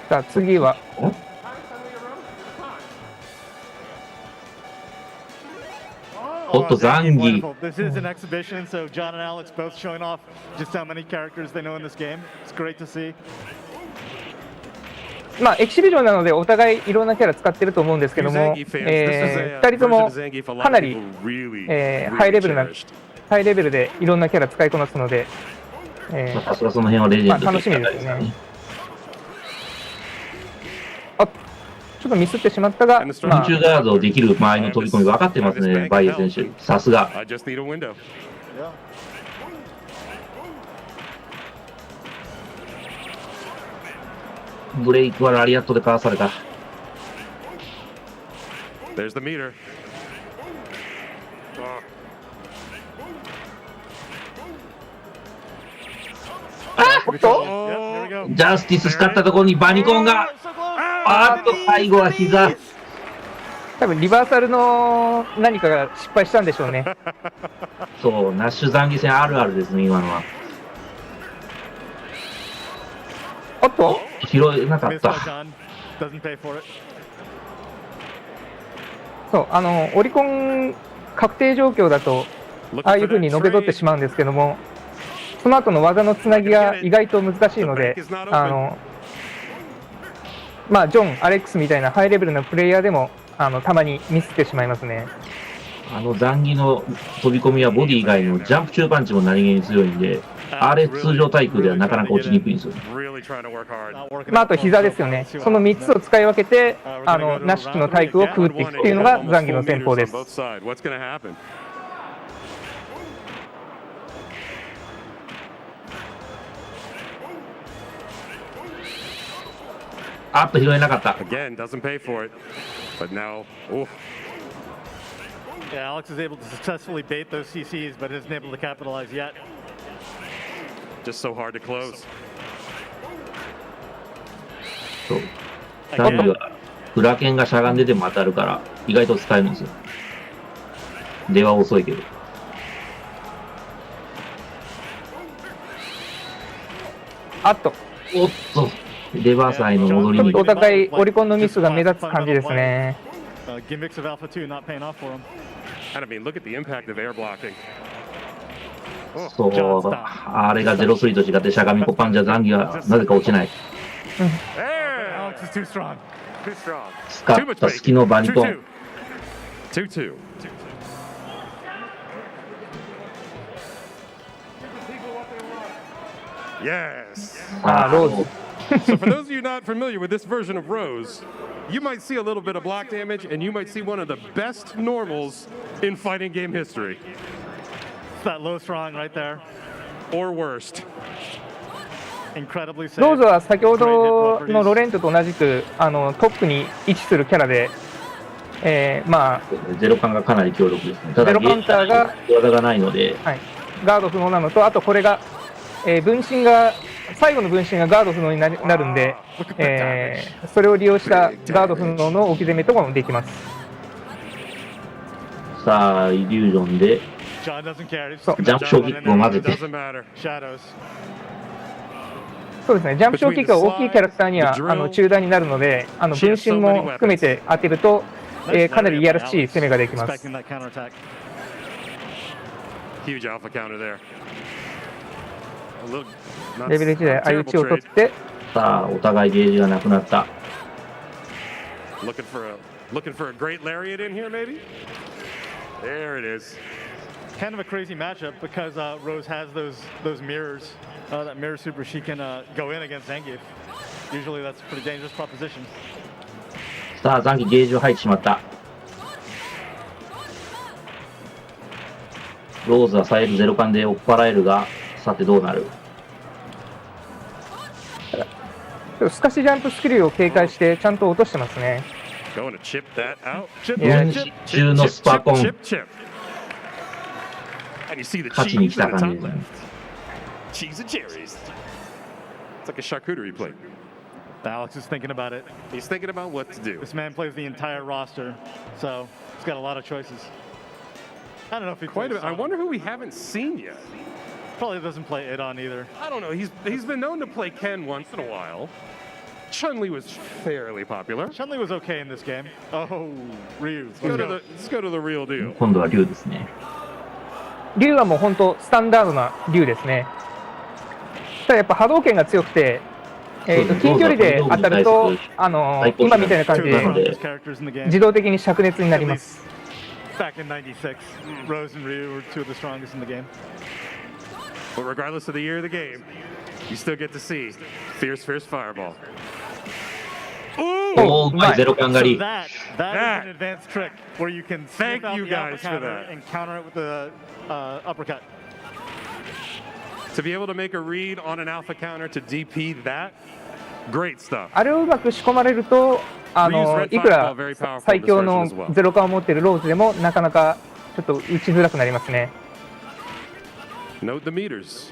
さあ次はおっとザンギ。 This is an exhibition, so John and Alex both showing off just how many characters they know in this game. It's great to see. まあエキシビジョンなのでお互いいろんなキャラ使ってると思うんですけども、2人ともかなり、ハイレベルでいろんなキャラ使いこなすので、さすがその辺はレジェンド楽しみですね。あ、ちょっとミスってしまったが、空中ガードできる周りの飛び込み分かってますね、バイエ選手。さすが。ブレイクはラリアットでかわされた。There's the meter. おっとジャスティス使ったところにバニコンが、あっと最後は膝。多分リバーサルの何かが失敗したんでしょうね。そう、ナッシュ残疑戦あるあるですね、今のは。おっと拾えなかった。そう、オリコン確定状況だとああいう風にのけ取ってしまうんですけども、その後の技のつなぎが意外と難しいので、まあジョン、アレックスみたいなハイレベルなプレイヤーでもたまにミスってしまいますね。残疑の飛び込みはボディ以外のジャンプ中パンチも何気に強いんで、あれ通常対空ではなかなか落ちにくいんですよ。まあ、あと膝ですよね。その3つを使い分けてナッシュの対空をくぐっていくっていうのが残疑の戦法です。あっと拾えなかった。Again, doesn't pay for it. But now, Yeah, Alex is able to successfully bait those CCs, but isn't able to capitalize yet. Just so hard to close. そう。ダブルがフラケンがしゃがんでても当たるから意外と使えるんですよ。出は遅いけど。あっと。おっと。レバーサイの戻りに。お互いオリコンのミスが目立つ感じですね。そう、あれが03と違ってしゃがみコパンじゃ残機がなぜか落ちない。使った隙のバニコン。Yes. ローズ。So for those of you not familiar with this version of Rose, you might see a little bit of block damage, and you might see one of the best normals in fighting game history. It's that low strong right there. Or worst. Incredibly safe. ローズは先ほどのロレントと同じくトップに位置するキャラで、まあゼロカンがかなり強力ですね。ただゼロカウンターが技がないので、はい、ガード不能なのと、あとこれが、分身が最後の分身がガード不能になるんで、それを利用したガード不能の置き攻めとかもできます。さあイリュージョンでジャンプショーキックを混ぜて。そうですね、ジャンプショーキックが大きいキャラクターには中断になるので、分身も含めて当てると、かなりいやらしい攻めができます。レベル1で相打ちを取って、さあお互いゲージがなくなった。kind of a crazy matchup because Rose has those mirrors, that mirror super. She can go in against Zangief. Usually that's a pretty dangerous proposition. さあ、残機ゲージを入ってしまった。ローズは最悪ゼロ感で追っ払えるが、さてどうなる。スカシジャンプスキルを警戒してちゃんと落としてますね。分子中のスパコン。勝ちに来た感じでございます。Cheese and cherries. It's like a charcuterie plate. Alex is thinking about it. He's thinking about what to do. This man plays the entire roster, so he's got a lot of choices. I don't know if he Quite plays I wonder who we haven't seen yet. Probably doesn't play Idon either. I don't know. He's been known to play Ken once in a while. Chun-Li was fairly popular. Chun-Li was okay in this game. Oh, Ryu. Let's go to the real deal. 今度は竜ですね。竜はもう本当スタンダードな竜ですね。ただやっぱ波動拳が強くて、近距離で当たると今みたいな感じで自動的に灼熱になります。Back in '96, Rose and Ryu were two of the strongest in the game. But regardless of the year of the game, you still get to see fierce fireball. Oh, my zero kan So that is an advanced trick where you can Thank you guys for that. And counter it with the uppercut. To be able to make a read on an alpha counter to DP that, great stuff. あれをうまく仕込まれるといくら最強のゼロ感を持っているローズでもなかなかちょっと打ちづらくなりますね。Note the meters.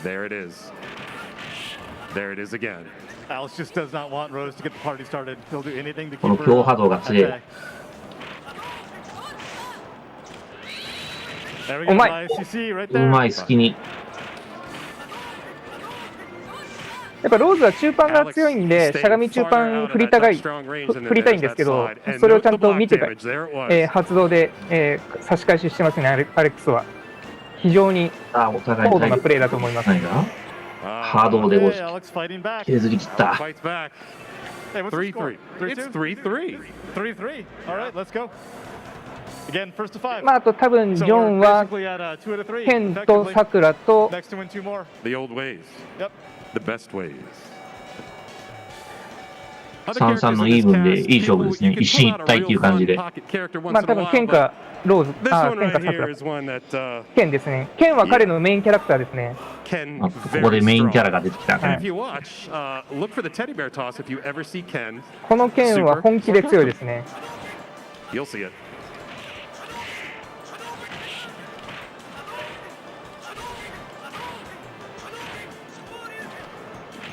There it is. There it is again. Alex just does not want Rose to get the party started. He'll do anything to keep この強波動が強い。うまい。うまい隙に。やっぱローズは中盤が強いんで、しゃがみ中盤振りたいんですけど、それをちゃんと見て発動で、差し返ししてますね、アレックスは。非常に高度なプレーだと思います。波動で削り切った。3-3. It's 3-3. まああと多分ジョンはケンとサクラと3-3のイーブンでいい勝負ですね。一進一退っていう感じで。まあ多分ケンかローズ、ケンかサクラ。ケンですね。ケンは彼のメインキャラクターですね。ここでメインキャラが出てきた。このケンは本気で強いですね。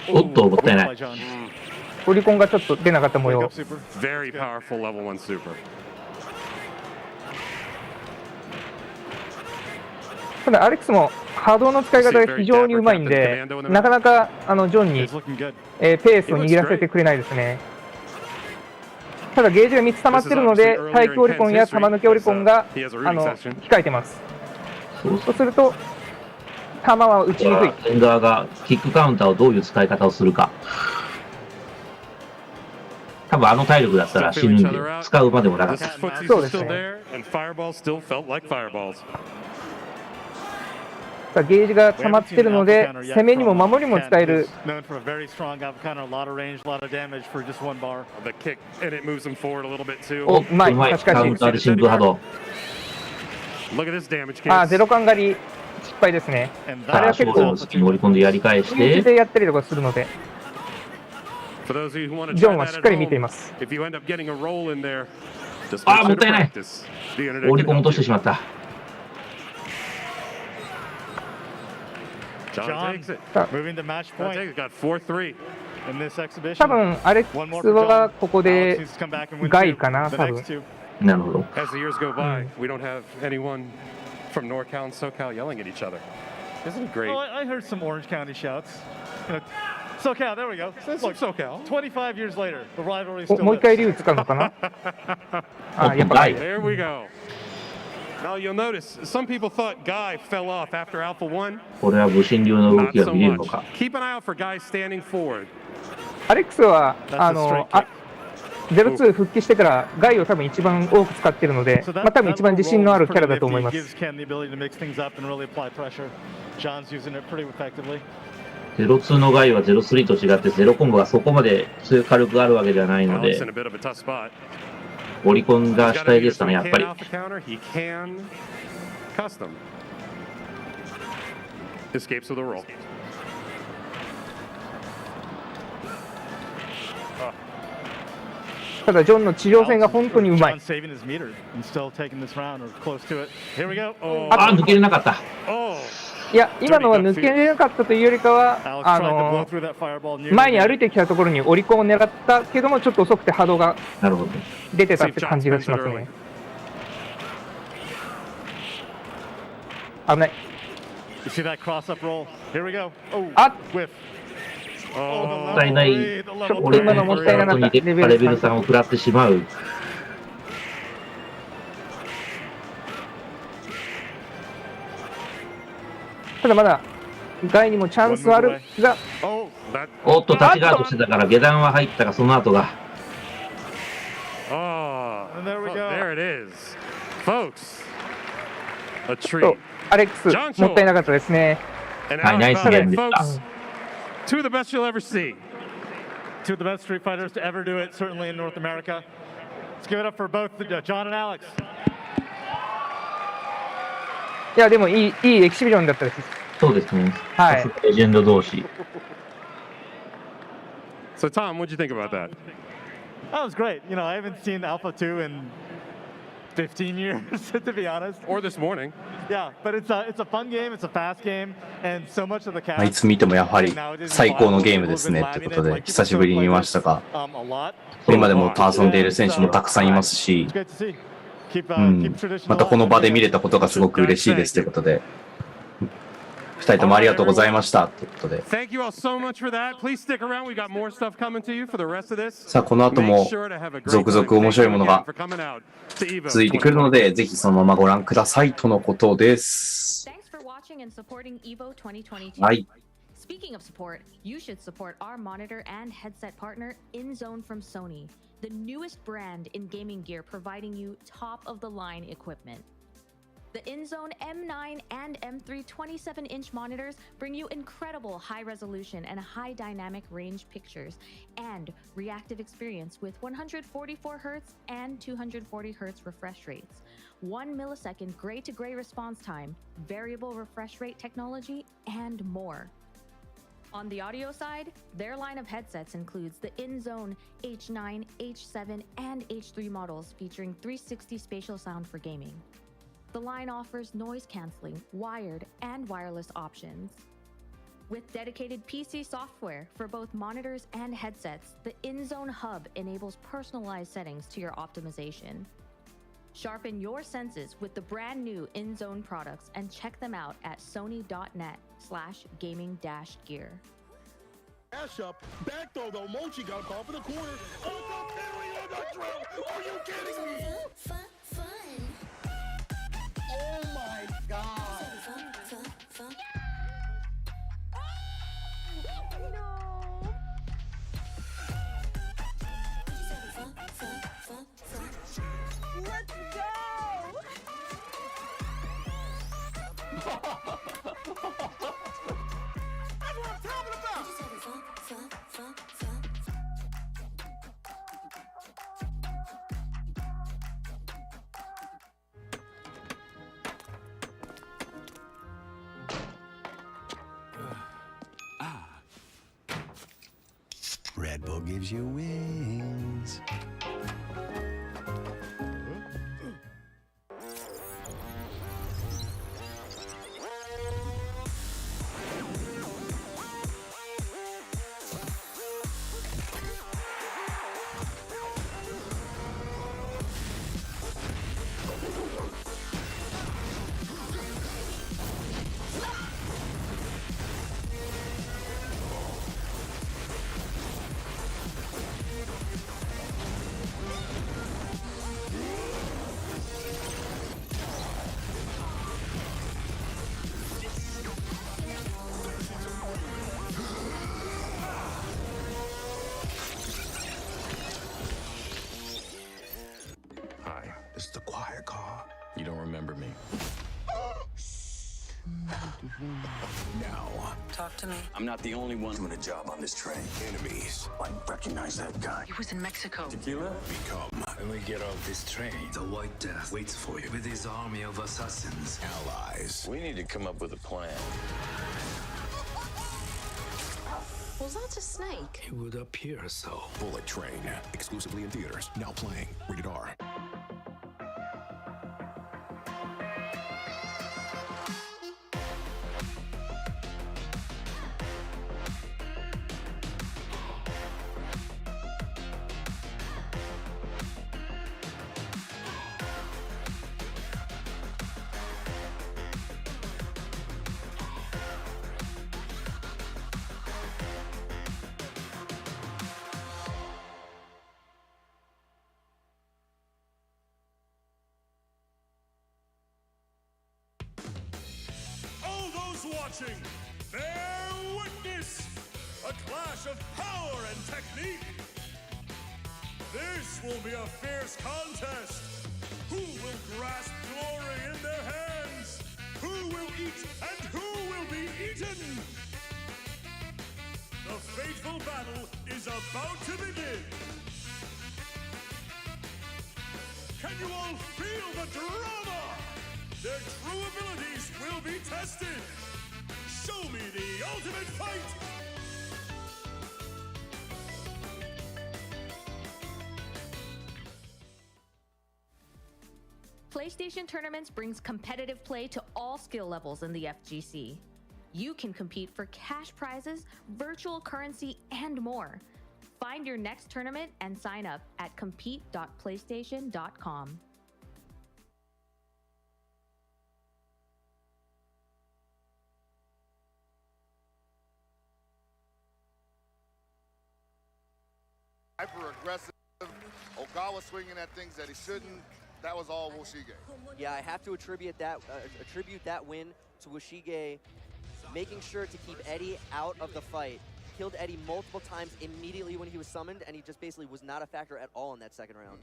おっと、もったいない。オリコンがちょっと出なかった模様。ただアレックスも波動の使い方が非常にうまいんで、なかなかジョンに、ペースを握らせてくれないですね。ただゲージが3つ溜まっているので、耐久オリコンや玉抜けオリコンが控えてます。そうすると弾は打ちにくい。エンダーがキックカウンターをどういう使い方をするか。多分あの体力だったら死ぬんで使うまでもなかった。そうですね。さあゲージが溜まっているので攻めにも守りも使える。お、うまい。確かに。カウンターで真空波動。ゼロ感狩り失敗ですね。あれは結構盛り込んでやり返して。でやったりとかするので。ジョンはしっかり見ています。ああ、もったいない。オリコン落としてしまった。多分アレックスはここで外かな、多分。なるほど。From NorCal and SoCal yelling at each other. Isn't it great? Oh, I heard some Orange County shouts. SoCal, there we go. Look, SoCal. 25 years later, the rivalry still lives. もう一回竜使うのかなやっぱり。There we go. Now you'll notice some people thought Guy fell off after Alpha 1. これは武神流の動きが見れるのか。Keep an eye out for Guy standing forward. アレックスは02復帰してからガイを多分一番多く使ってるので、まあ多分一番自信のあるキャラだと思います。02のガイは03と違ってゼロコンボがそこまで軽くあるわけではないので、オリコンが主体ですかね、やっぱり。ただジョンの地上戦が本当にうまい。あ、抜けれなかった。いや、今のは抜けれなかったというよりかは、前に歩いてきたところにオリコンを狙ったけども、ちょっと遅くて波動が出てたって感じがしますね。危ない。あっ、もったいない。ちょっと今のもったいなかった。レベル3を食らってしまう。ただまだガイにもチャンスはあるが、おっと立ちガードしてたから下段は入ったがその後が。アレックスもったいなかったですね。はい、ナイスゲームでした。Two of the best you'll ever see. Two of the best Street Fighters to ever do it, certainly in North America. Let's give it up for both John and Alex. いやでもいいエキシビジョンだったです。そうですね。はい。レジェンド同士。So Tom, what did you think about that? That was great. You know, I haven't seen Alpha 2 in 15 years, to be honest. Or this morning. Yeah, but it's a fun game, it's a fast game, and so much of the cast. いつ見てもやはり最高のゲームですねということで久しぶりに見ましたが、今でも遊んでいる選手もたくさんいますし、またこの場で見れたことがすごく嬉しいですということで、2人ともありがとうございましたということで。さあこの後も続々面白いものが続いてくるので、ぜひそのままご覧くださいとのことです。はい。Speaking of support, you should support our monitor and headset partner, InZone from Sony, the newest brand in gaming gear providing you top-of-the-line equipment. The InZone M9 and M3 27-inch monitors bring you incredible high-resolution and high-dynamic range pictures and reactive experience with 144Hz and 240Hz refresh rates, 1 millisecond gray-to-gray response time, variable refresh rate technology, and more. On the audio side, their line of headsets includes the InZone H9, H7, and H3 models featuring 360 spatial sound for gaming. The line offers noise-canceling, wired, and wireless options. With dedicated PC software for both monitors and headsets, the InZone Hub enables personalized settings to your optimization. Sharpen your senses with the brand new InZone products and check them out at sony.net/gaming-gear. Dash up, back throw the Mochi got caught for the corner. Oh, the drill. Are you kidding me? Oh my God. Let's go! That's what I'm talking about! Red Bull gives you wings. Talk to me. I'm not the only one doing a job on this train. Enemies. I recognize that guy. He was in Mexico. Tequila? Become. When we get off this train, the White Death waits for you with his army of assassins. Allies. We need to come up with a plan. Was that a snake? It would appear so. Bullet Train. Exclusively in theaters. Now playing. Rated R. Watching, bear witness, a clash of power and technique. This will be a fierce contest. Who will grasp glory in their hands? Who will eat and who will be eaten? The fateful battle is about to begin. Can you all feel the drama? Their true abilities will be tested. Show me the ultimate fight! PlayStation Tournaments brings competitive play to all skill levels in the FGC. You can compete for cash prizes, virtual currency, and more. Find your next tournament and sign up at compete.playstation.com. Hyper aggressive. Ogawa swinging at things that he shouldn't. That was all Woshige. Yeah, I have to attribute that win to Woshige making sure to keep Eddie out of the fight. Killed Eddie multiple times immediately when he was summoned, and he just basically was not a factor at all in that second round.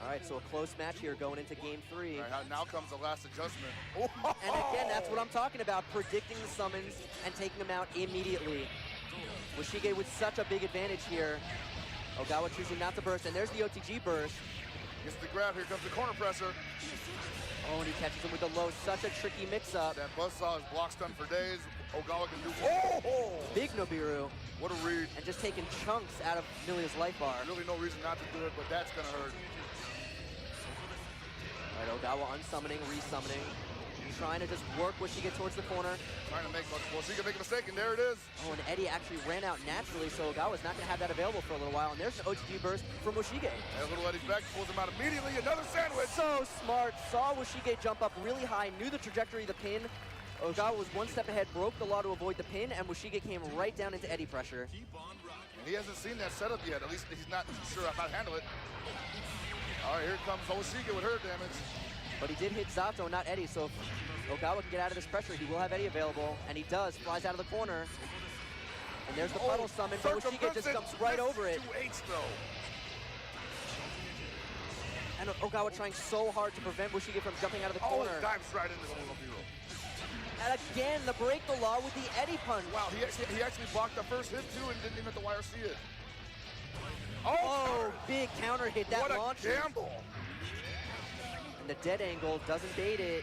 All right, so a close match here going into game 3. All right, now comes the last adjustment. And again, that's what I'm talking about, predicting the summons and taking them out immediately. Woshige with such a big advantage here. Ogawa choosing not to burst, and there's the OTG burst. Gets the grab, here comes the corner pressure. Oh, and he catches him with the low, such a tricky mix-up. That buzzsaw is block stun for days. Ogawa can do Big Nobiru. What a read. And just taking chunks out of Milia's life bar. Really no reason not to do it, but that's gonna hurt. All right, Ogawa unsummoning, resummoning. Trying to just work Woshige towards the corner. Trying to make Woshige make a mistake, and there it is. Oh, and Eddie actually ran out naturally, so Ogawa's not going to have that available for a little while. And there's an OTG burst from Woshige. And little Eddie's back, pulls him out immediately. Another sandwich. So smart. Saw Woshige jump up really high, knew the trajectory of the pin. Ogawa was one step ahead, broke the law to avoid the pin, and Woshige came right down into Eddie pressure. And he hasn't seen that setup yet. At least he's not sure how to handle it. All right, here comes Woshige with her damage. But he did hit Zato, not Eddie, so if Ogawa can get out of this pressure, he will have Eddie available, and he does, flies out of the corner. And there's the puddle summon, but Woshige just comes right over it. And Ogawa trying so hard to prevent Woshige from jumping out of the corner. Oh, dives right into the Nobiru. And again, the break the law with the Eddie punch. Wow, he actually blocked the first hit too and didn't even let the wire see it. Oh, big counter hit, that launch. What a gamble. And the dead angle doesn't bait it.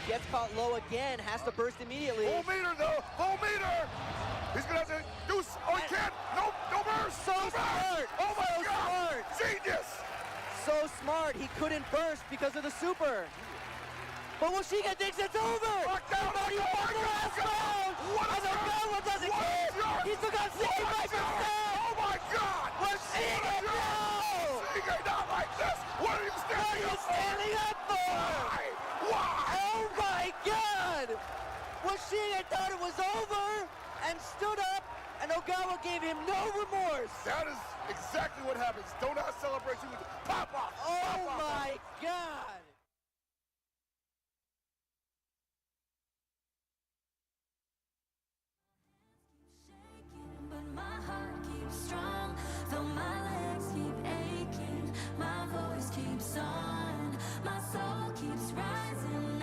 Gets caught low again, has to burst immediately. Full meter though, full meter! He's gonna have to do, oh he can't, no burst! So smart! Oh my God! Smart! Genius! So smart, he couldn't burst because of the super. But Woshige thinks it's over! Lock down, the last round! And Ogawa doesn't care! He still got 65%! Oh my God! Woshige, no! Woshige, not like this! What are you standing up for? Why? Oh my God! Woshige thought it was over and stood up, and Ogawa gave him no remorse. That is exactly what happens. Do not celebrate you with pop off. Oh my God! But my heart keeps strong, though my legs keep aching, my voice keeps on, my soul keeps rising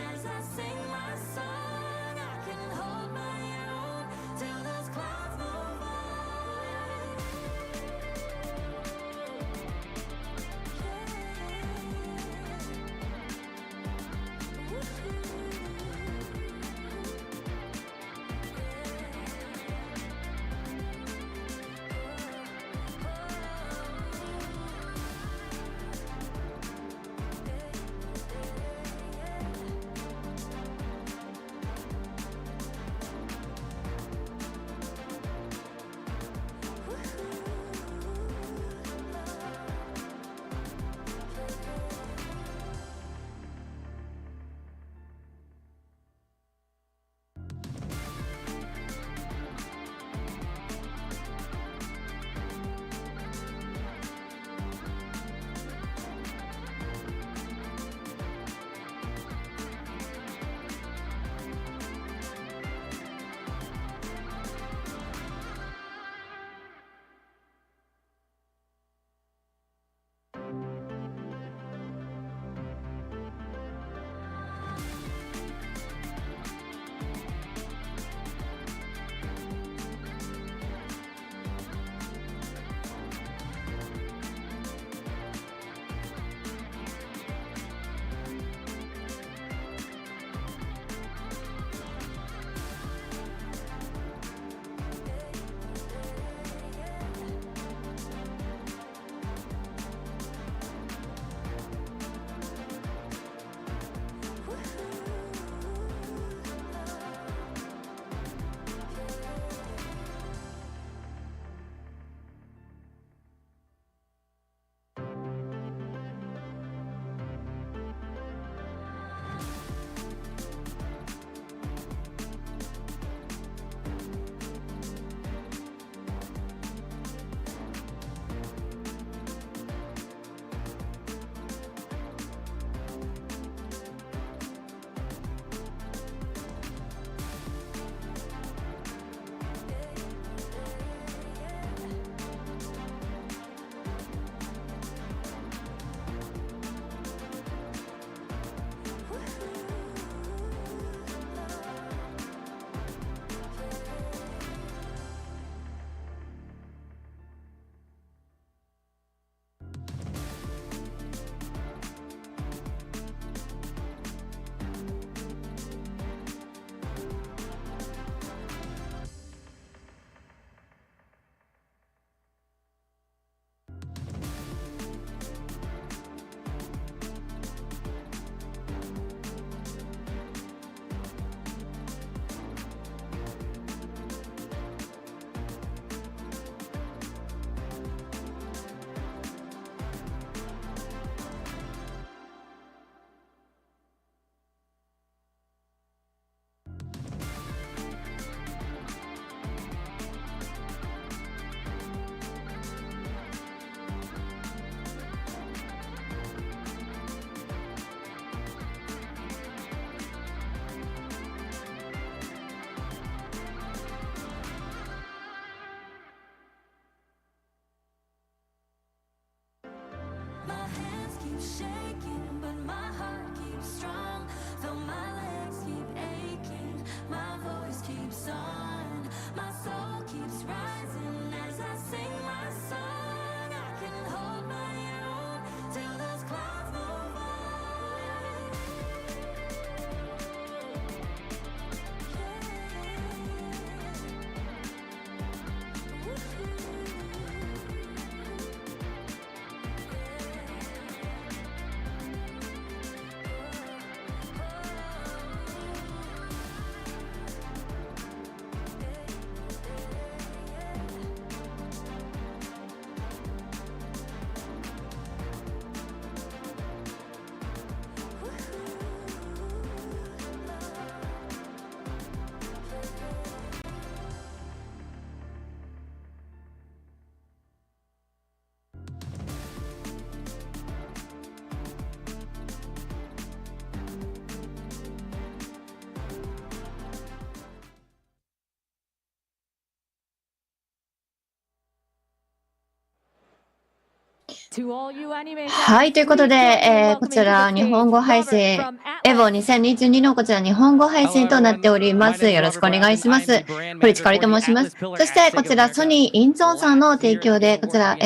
shaking, but my heart keeps strong. Though my legs keep aching, my voice keeps on. My soul keeps rising as I sing my song. I can hold my own till those clouds move by.はい、ということで、こちら日本語配信、EVO2022 のこちら日本語配信となっております。よろしくお願いします。堀地かりと申します。そしてこちらソニーインゾーンさんの提供で、こちら、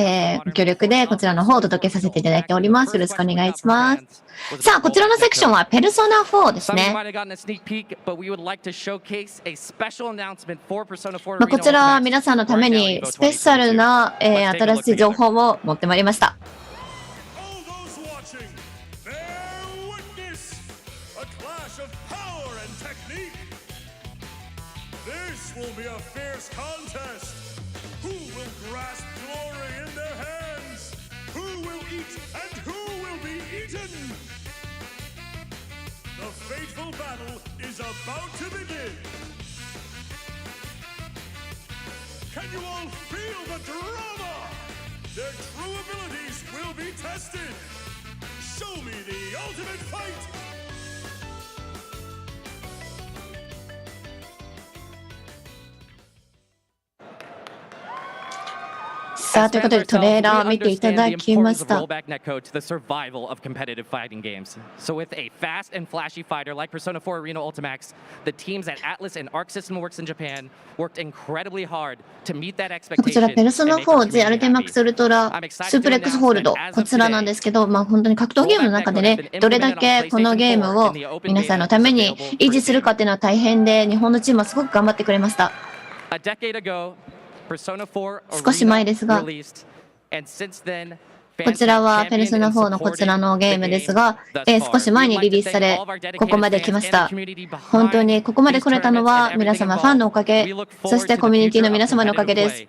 ご協力でこちらの方をお届けさせていただいております。よろしくお願いします。さあ、こちらのセクションはペルソナ4ですね。こちら皆さんのためにスペシャルな、新しい情報を持ってまいりました。The fateful battle is about to begin. Can you all feel the drama? Their true abilities will be tested. Show me the ultimate fight. さあ、ということでトレーラー見ていただきました。So with a fast and flashy fighter like Persona 4 Arena Ultimax, the teams at Atlas and Arc System Works in Japan worked incredibly hard to meet that expectation. こちらペルソナ 4G アルティマックスウルトラスープレックスホールド、こちらなんですけど、本当に格闘ゲームの中でね、どれだけこのゲームを皆さんのために維持するかっていうのは大変で、日本のチームはすごく頑張ってくれました。少し前ですが、こちらはペルソナ4のこちらのゲームですが、少し前にリリースされ、ここまで来ました。本当にここまで来れたのは皆様ファンのおかげ、そしてコミュニティの皆様のおかげです。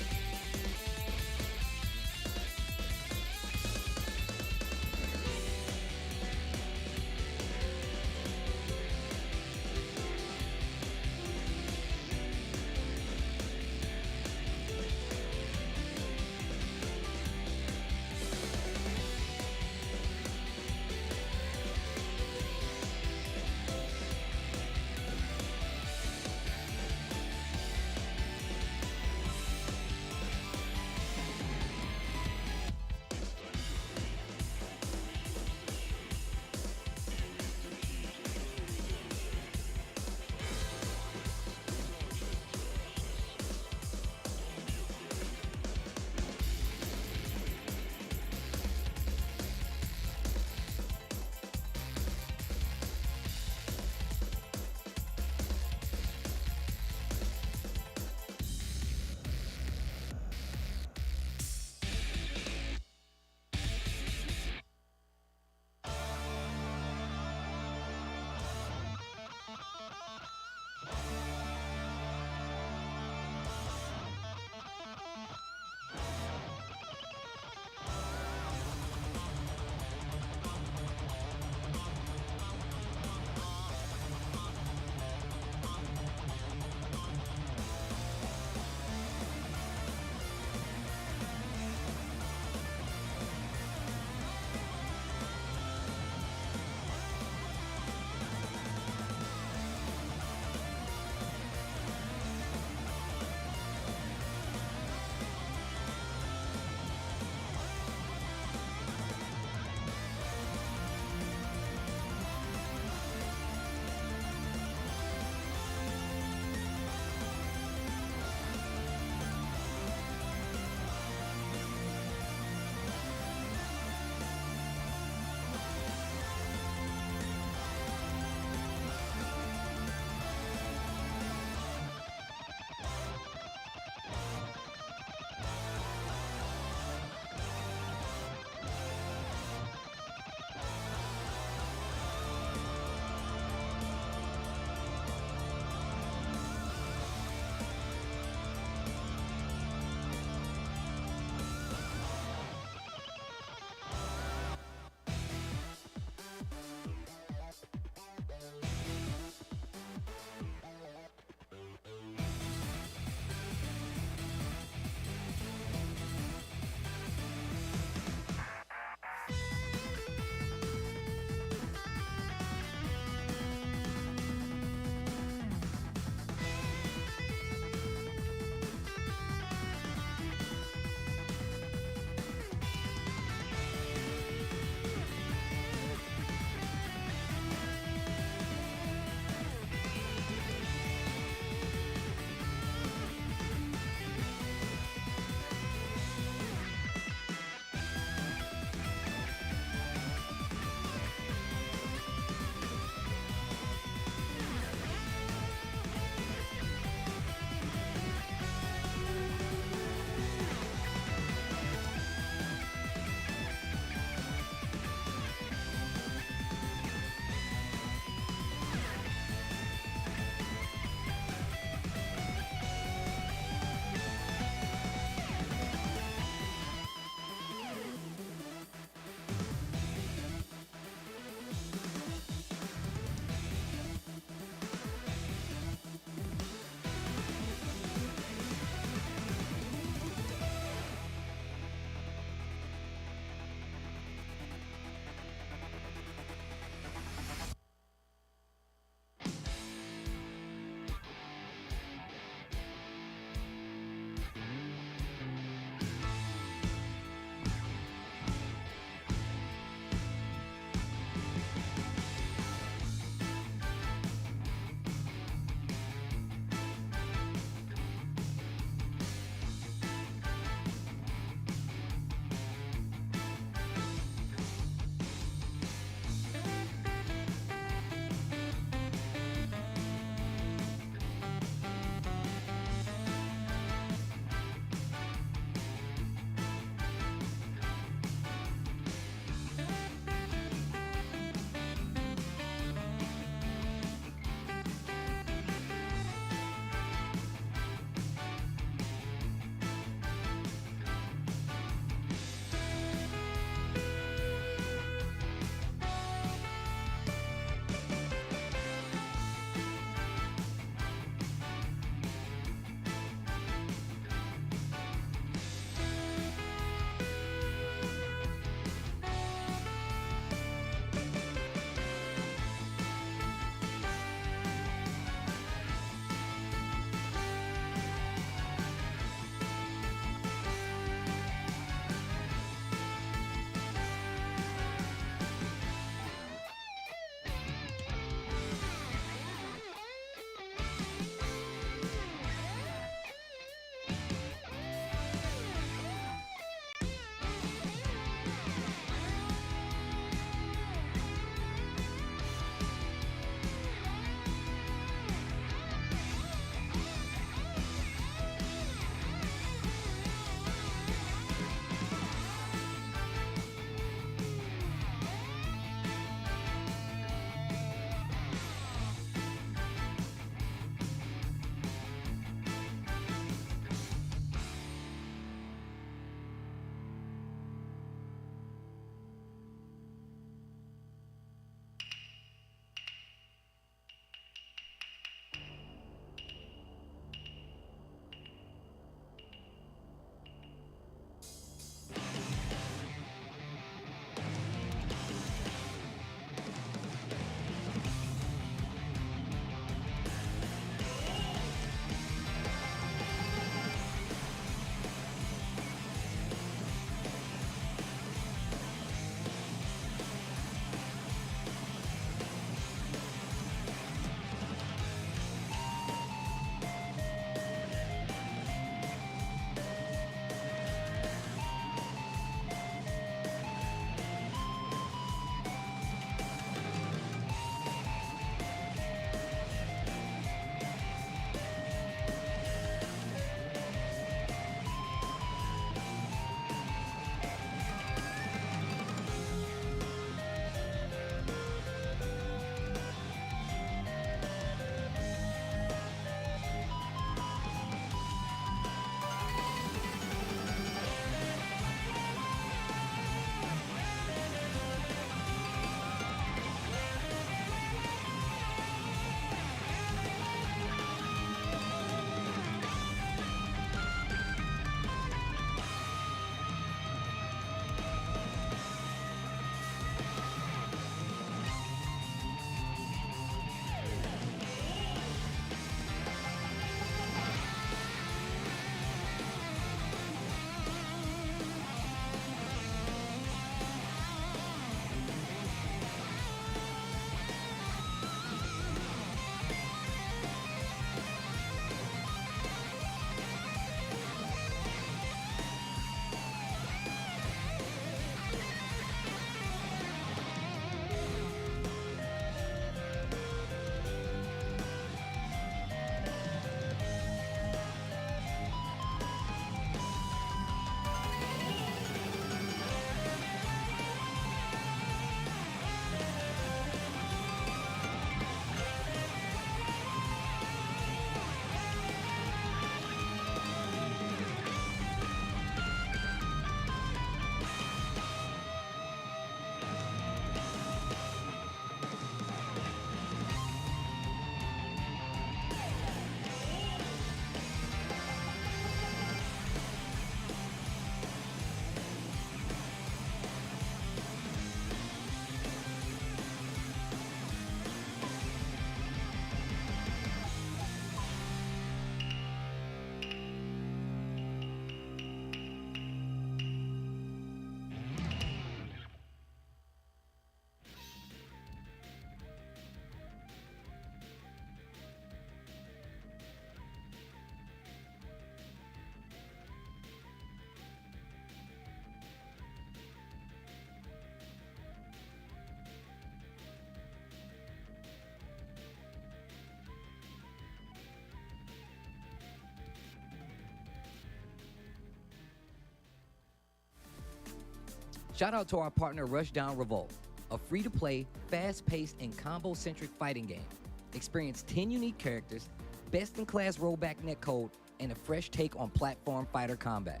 Shout out to our partner Rushdown Revolt, a free-to-play, fast-paced, and combo-centric fighting game. Experience 10 unique characters, best-in-class rollback netcode, and a fresh take on platform fighter combat.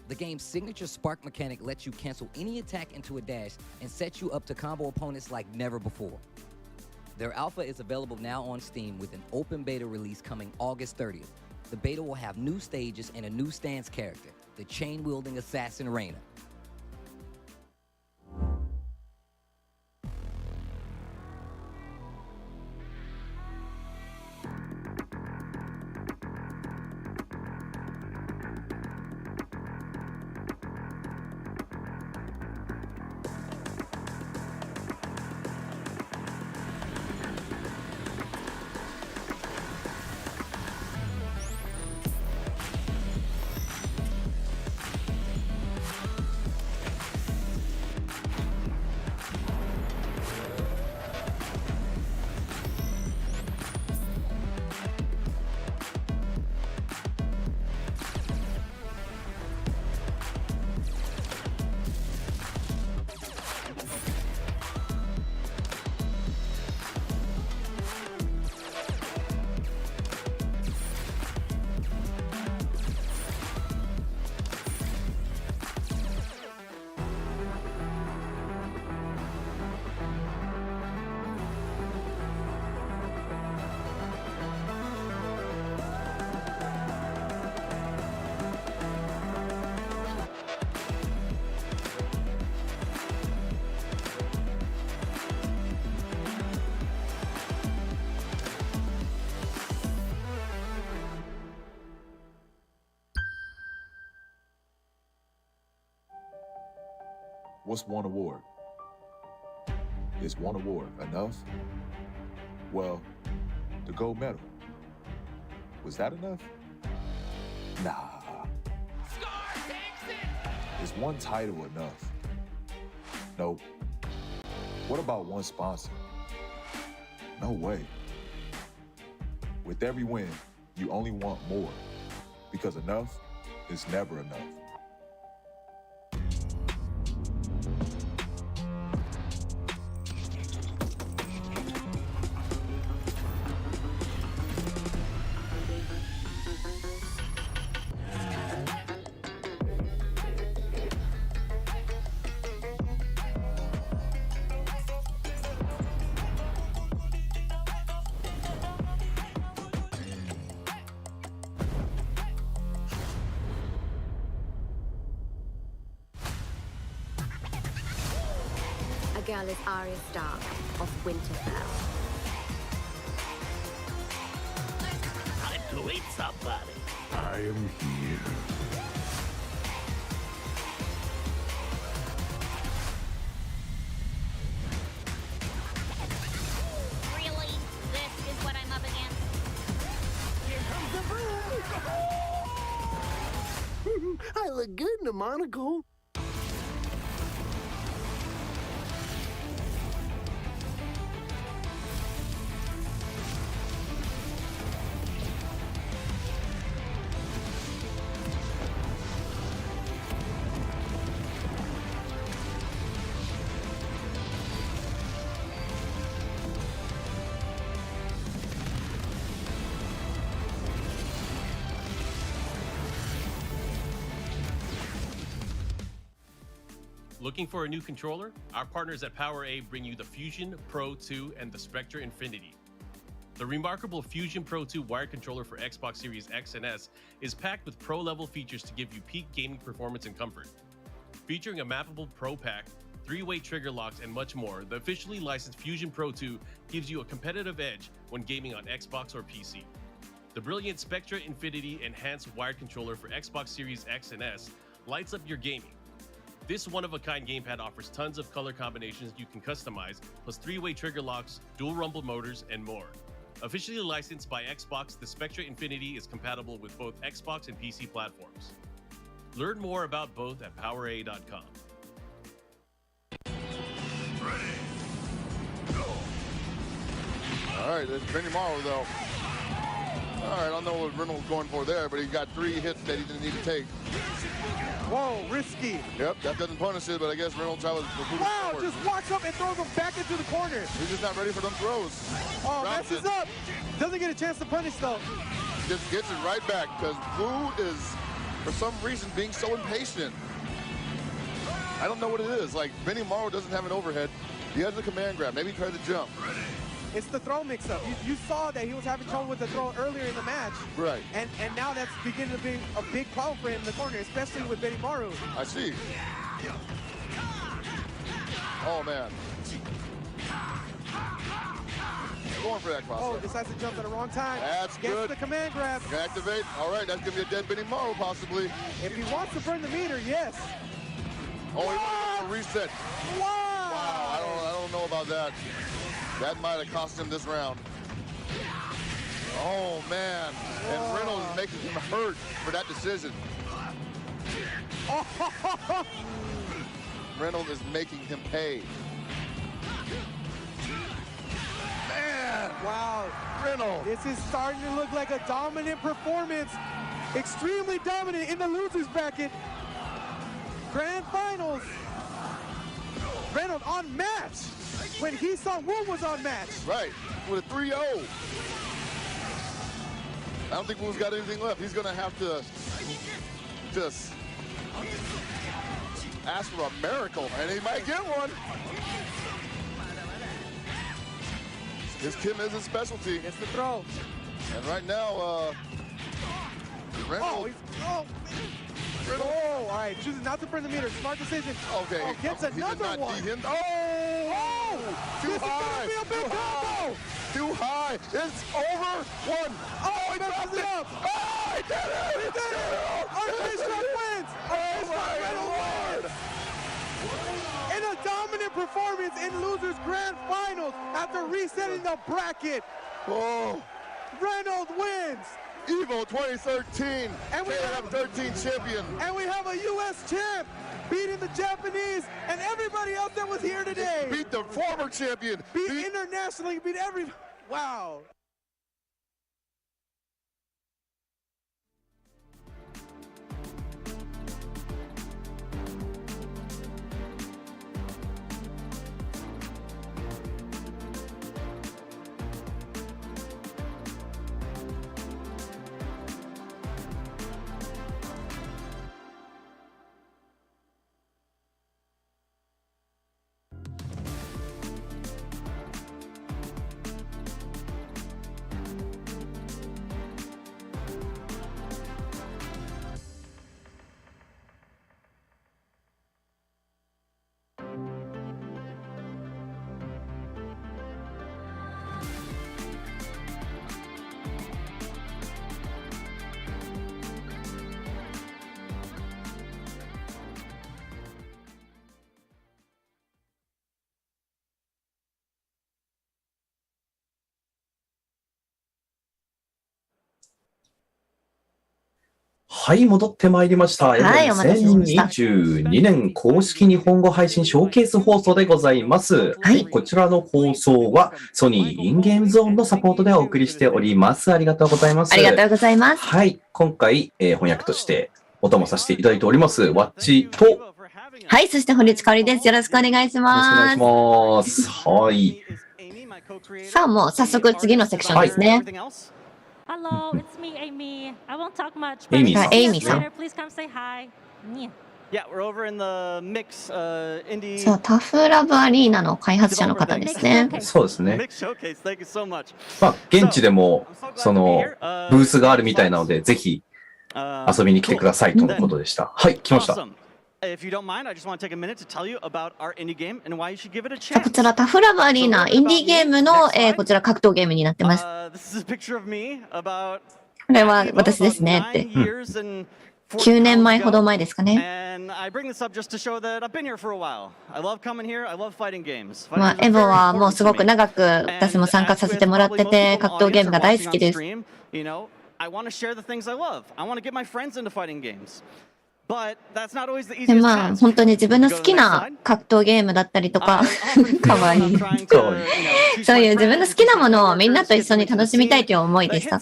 The game's signature spark mechanic lets you cancel any attack into a dash and sets you up to combo opponents like never before. Their alpha is available now on Steam with an open beta release coming August 30th. The beta will have new stages and a new stance character, the chain-wielding assassin Reina. What's one award? Is one award enough? Well, the gold medal. Was that enough? Nah. Scar takes it! Is one title enough? Nope. What about one sponsor? No way. With every win, you only want more, because enough is never enough. Girl is Arya Stark of Winterfell. Time to eat somebody. I am here. Really? This is what I'm up against? Here comes the boom! I look good in a monocle. Looking for a new controller? Our partners at PowerA bring you the Fusion Pro 2 and the Spectre Infinity. The remarkable Fusion Pro 2 wired controller for Xbox Series X and S is packed with pro-level features to give you peak gaming performance and comfort. Featuring a mappable Pro Pack, 3-way trigger locks, and much more, the officially licensed Fusion Pro 2 gives you a competitive edge when gaming on Xbox or PC. The brilliant Spectre Infinity enhanced wired controller for Xbox Series X and S lights up your gaming. This one-of-a-kind gamepad offers tons of color combinations you can customize, plus 3-way trigger locks, dual rumble motors, and more. Officially licensed by Xbox, the Spectre Infinity is compatible with both Xbox and PC platforms. Learn more about both at PowerA.com. All right, there's Benny Morrow, though. All right, I don't know what Reynolds was going for there, but he got 3 hits that he didn't need to take. Whoa, risky. Yep, that doesn't punish it, but I guess Reynolds was Wow, just walks up and throws him back into the corner. He's just not ready for them throws. Oh, messes up. Doesn't get a chance to punish though. Just gets it right back because Wu is, for some reason, being so impatient. I don't know what it is. Like, Benny Morrow doesn't have an overhead. He has a command grab. Maybe he tried to jump. It's the throw mix-up. You saw that he was having trouble with the throw earlier in the match. Right. And now that's beginning to be a big problem for him in the corner, especially with Benny Maru. I see. Oh, man. Going for that crossover. Oh, decides to jump at the wrong time. That's Gets good. the command grab. Activate. All right, that's going to be a dead Benny Morrow, possibly. If he wants to burn the meter, yes. Oh, he wants a reset. Wow. Wow, I don't know about that. That might have cost him this round. Oh, man. And Reynolds is making him hurt for that decision. Reynolds is making him pay. Man! Wow. Reynolds. This is starting to look like a dominant performance. Extremely dominant in the losers bracket. Grand finals. Reynolds on match when he saw Wu was on match. Right, with a 3-0. I don't think Wu's got anything left. He's going to have to just ask for a miracle, and he might get one. His Kim is his specialty. It's the throw. And right now, Reynolds. Oh, all right, chooses not to burn the meter. Smart decision. Okay. Oh, gets another one. Oh! Too high. This is gonna be a big combo. Too high. It's over. 1. Oh, he messes it up. Oh, he did it. He did it. Archbishop wins. Oh my Lord. In a dominant performance in losers grand finals after resetting the bracket. Oh. Reynolds wins. EVO 2013, and we have 13 champion. And we have a U.S. champ beating the Japanese and everybody else that was here today. Beat the former champion. Beat internationally, beat every, wow.はい、戻ってまいりました。はい、お待たせしました。2022年公式日本語配信ショーケース放送でございます。はい、こちらの放送はソニーインゲームゾーンのサポートでお送りしております。ありがとうございます。ありがとうございます。はい、今回、翻訳としてお供させていただいております。ワッチと、はい、そして堀内かおりです。よろしくお願いします。よろしくお願いします。はい。さあ、もう早速次のセクションですね。Hello, it's me, Amy. I won't talk much. Amyさん。Amyさん。Please come say hi. Yeah, we're over in the mix indie. そう、タフラブアリーナの開発者の方ですね。そうですね。 Mix showcase. Thank you so much. まあ、現地でも、その、ブースがあるみたいなので、ぜひ、遊びに来てくださいとのことでした。はい、来ました。If you don't mind, I just want to take a minute to tell you about our indie game and why you should give it a さあ、 chance. こちらタフラブアリーナ、インディーゲームの、こちら格闘ゲームになってます。This is a picture of me about これは私ですねって。 years and 9年前ほど前ですかね。 And I bring this up just to show that I've been here for a while. I love coming here. I love fighting games. まあ、エボはもうすごく長く私も参加させてもらってて、格闘ゲームが大好きです。You know, I want to share the things I love. I want to get my friends into fighting games. で、まあ、本当に自分の好きな格闘ゲームだったりとか、かわいい。そういう自分の好きなものをみんなと一緒に楽しみたいという思いでした。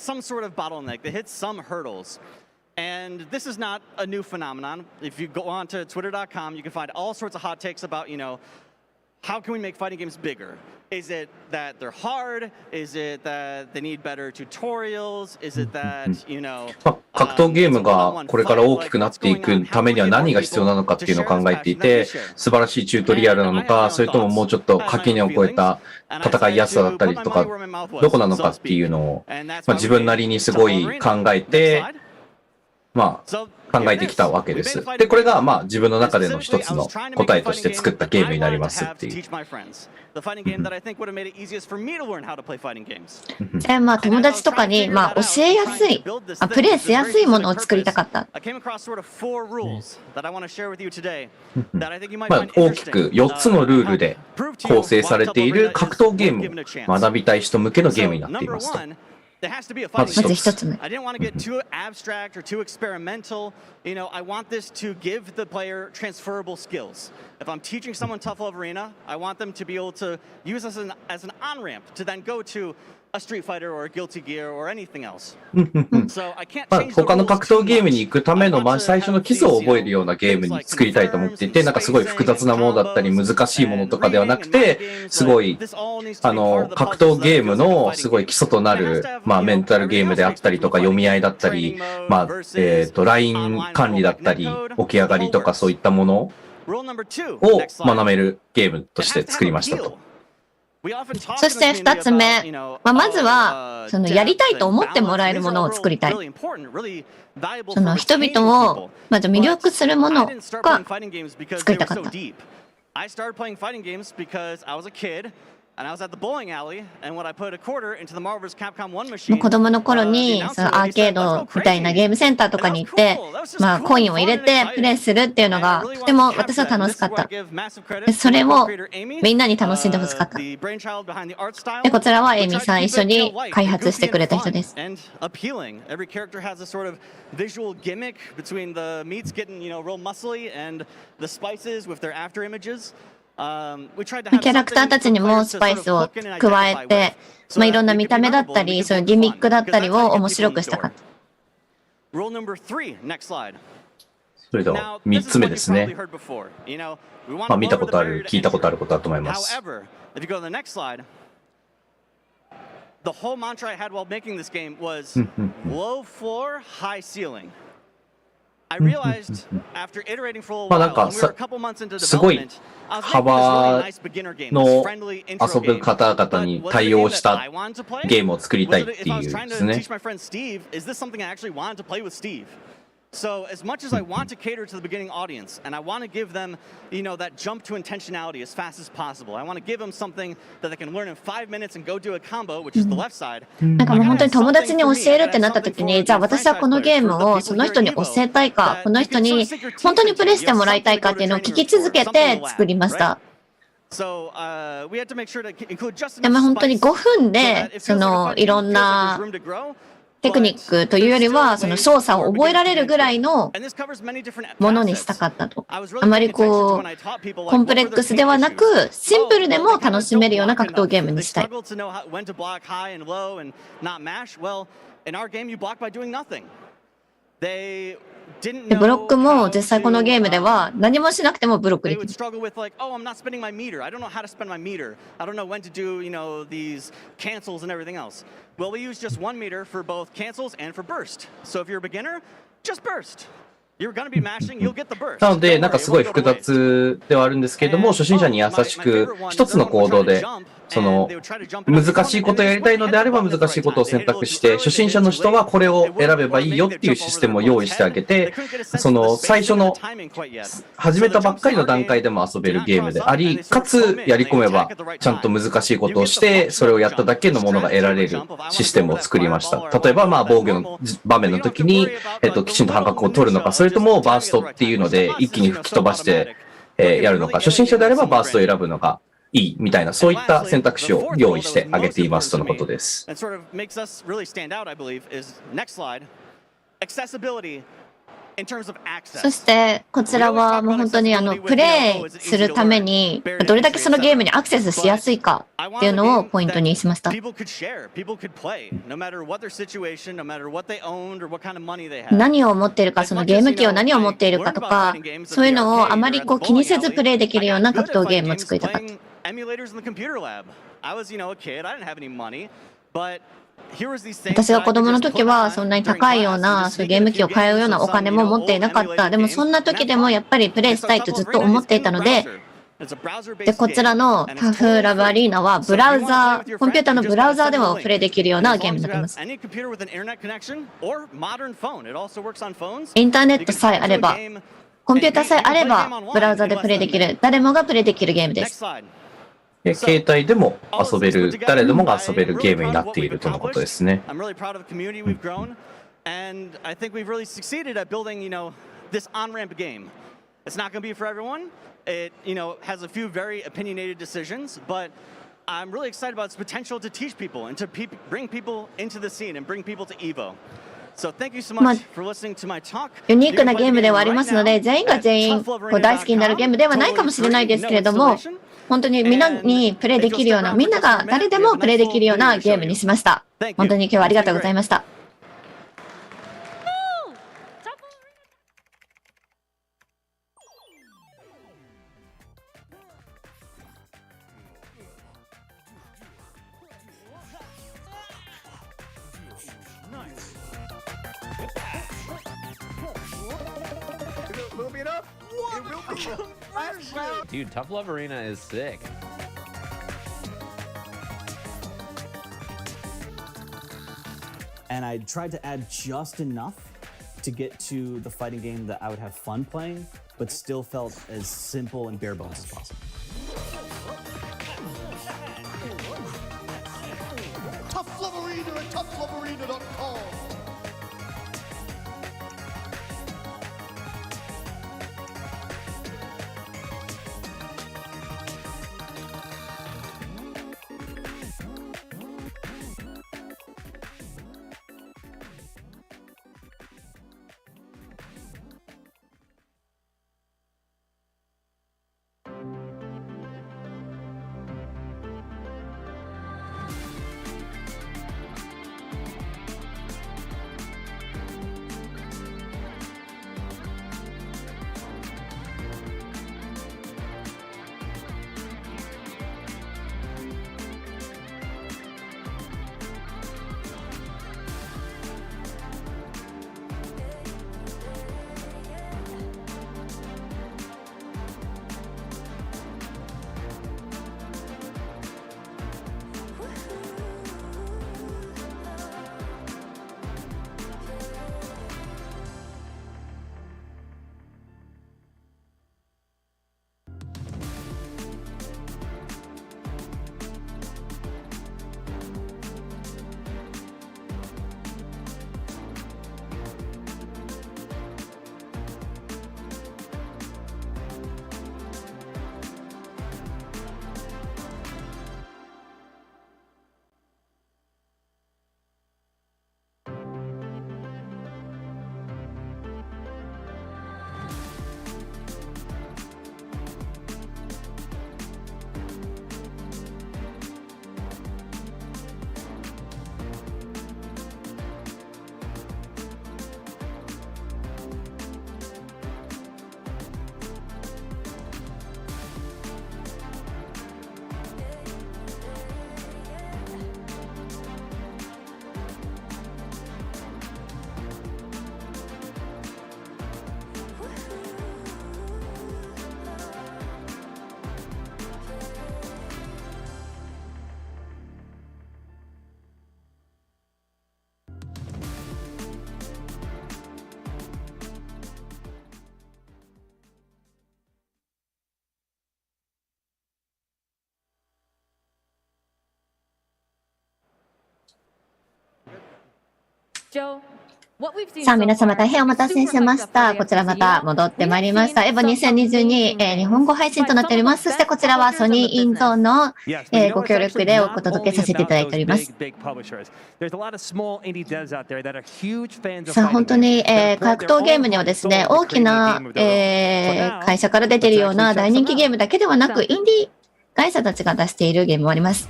And this is not a new phenomenon. If you go on to twitter.com, you can find all sorts of hot takes about, how can we make fighting games bigger? Is it that they're hard? Is it that they need better tutorials? Is it that, 格闘ゲームがこれから大きくなっていくためには何が必要なのかっていうのを考えていて、素晴らしいチュートリアルなのか、それとももうちょっと垣根を越えた戦いやすさだったりとか、どこなのかっていうのを、自分なりにすごい考えて、考えてきたわけです。で、これが自分の中での一つの答えとして作ったゲームになりますっていう。で、友達とかに、教えやすい、プレイしやすいものを作りたかった。大きく4つのルールで構成されている格闘ゲームを学びたい人向けのゲームになっていますと。まず一つ目。I didn't want to get too abstract or too experimental. I want this to give the player transferable skills. If I'm teaching someone Tough Love Arena, I want them to be able to use this as an on-ramp to then go to a Street Fighter or a Guilty Gear or anything else. So I can't change the 他の格闘ゲームに行くための最初の基礎を覚えるようなゲームに作りたいと思っていて、すごい複雑なものだったり難しいものとかではなくて、すごい格闘ゲームのすごい基礎となるメンタルゲームであったりとか読み合いだったり、ライン管理だったり起き上がりとかそういったものを学べるゲームとして作りましたと。そして二つ目、まずは、やりたいと思ってもらえるものを作りたい。人々を、まず魅力するものが作りたかった。子供の頃にそのアーケードみたいなゲームセンターとかに行って、コインを入れてプレイするっていうのがとても私は楽しかった。それをみんなに楽しんでほしかった。で、こちらはエイミさん一緒に開発してくれた人です。キャラクターたちにもスパイスを加えて、いろんな見た目だったり、そういうギミックだったりを面白くしたかった。それでは3つ目ですね。見たことある、聞いたことあることだと思います。The whole mantra I had while making this game was low floor, high ceiling. I realized after iterating for a while, and we were a couple months into development, I was making this really nice beginner game, this friendly intro game. But what I wanted to play was I was trying to teach my friend Steve, is this something I actually wanted to play with Steve? So as much as I want to cater to the beginning audience, and I want to give them, that jump to intentionality as fast as possible. I want to give them something that they can learn in 5 minutes and go do a combo, which is the left side. もう本当に友達に教えるってなった時に、じゃあ私はこのゲームをその人に教えたいか、この人に本当にプレイしてもらいたいかっていうのを聞き続けて作りました。でも本当に5分でいろんなテクニックというよりは、操作を覚えられるぐらいのものにしたかったと。あまりコンプレックスではなく、シンプルでも楽しめるような格闘ゲームにしたい。で、ブロックも実際このゲームでは何もしなくてもブロックできる。Well, we use just 1 meter for both cancels and for burst. So if you're a beginner, just burst. You're going to be mashing, you'll get the burst. なので、すごい複雑ではあるんですけれども、初心者に優しく、一つの行動で、難しいことをやりたいのであれば難しいことを選択して、初心者の人はこれを選べばいいよっていうシステムを用意してあげて、最初の、始めたばっかりの段階でも遊べるゲームであり、かつやり込めばちゃんと難しいことをして、それをやっただけのものが得られるシステムを作りました。例えば、防御の場面の時に、きちんと半角を取るのか、それともバーストっていうので一気に吹き飛ばして、やるのか、初心者であればバーストを選ぶのがいいみたいな、そういった選択肢を用意してあげていますとのことです。そしてこちらはもう本当にプレイするためにどれだけそのゲームにアクセスしやすいかっていうのをポイントにしました。何を持っているか、そのゲーム機を何を持っているかとか、そういうのをあまり気にせずプレイできるような格闘ゲームを作りたかった。私が子供の時はそんなに高いようなそういうゲーム機を買うようなお金も持っていなかった。でもそんな時でもやっぱりプレイしたいとずっと思っていたので、こちらのタフラブアリーナはブラウザー、コンピューターのブラウザーでもプレイできるようなゲームになっています。インターネットさえあれば、コンピューターさえあればブラウザでプレイできる、誰もがプレイできるゲームです。携帯でも遊べる、誰でもが遊べるゲームになっているとのことですね。It, has a few very opinionated decisions, but I'm really excited about its potential to teach people and to bring people into the scene and bring people to EVO. So thank you so much for listening to my talk. ユニークなゲームではありますので、全員が全員大好きになるゲームではないかもしれないですけれども、本当にみんなにプレイできるような、みんなが誰でもプレイできるようなゲームにしました。本当に今日はありがとうございました。Dude, Tough Love Arena is sick. And I tried to add just enough to get to the fighting game that I would have fun playing, but still felt as simple and bare bones as possible. Tough Love Arena at toughlovearena.com. Joe, さあ、皆様大変お待たせしました。こちらまた戻ってまいりました。エボ2022、日本語配信となっております。そしてこちらはソニーインゾーンの、ご協力でお届けさせていただいております。さあ、本当に、格闘ゲームにはですね、大きな、会社から出ているような大人気ゲームだけではなく、インディー会社たちが出しているゲームもあります。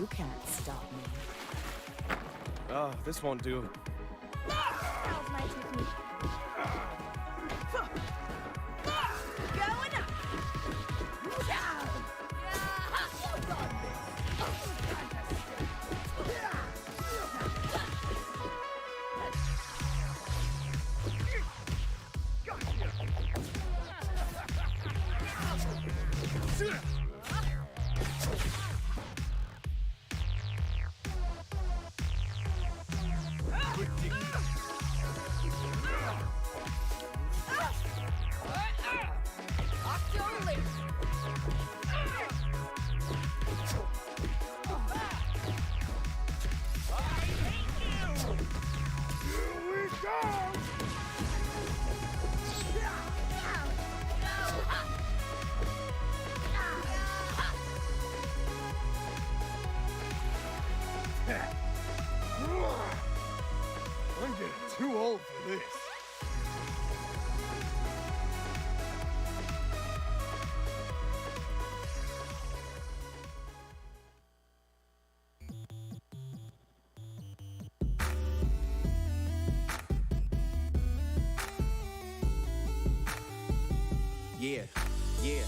You can't stop me. This won't do. How's my technique? Going up. I'm getting too old for this. Yeah, yeah.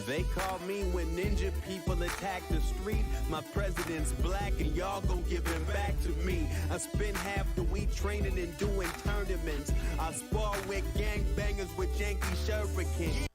They call me when ninja people attack the street. My president's black and y'all gon' give him back to me. I spend half the week training and doing tournaments. I spar with gangbangers with Yankee Shuriken.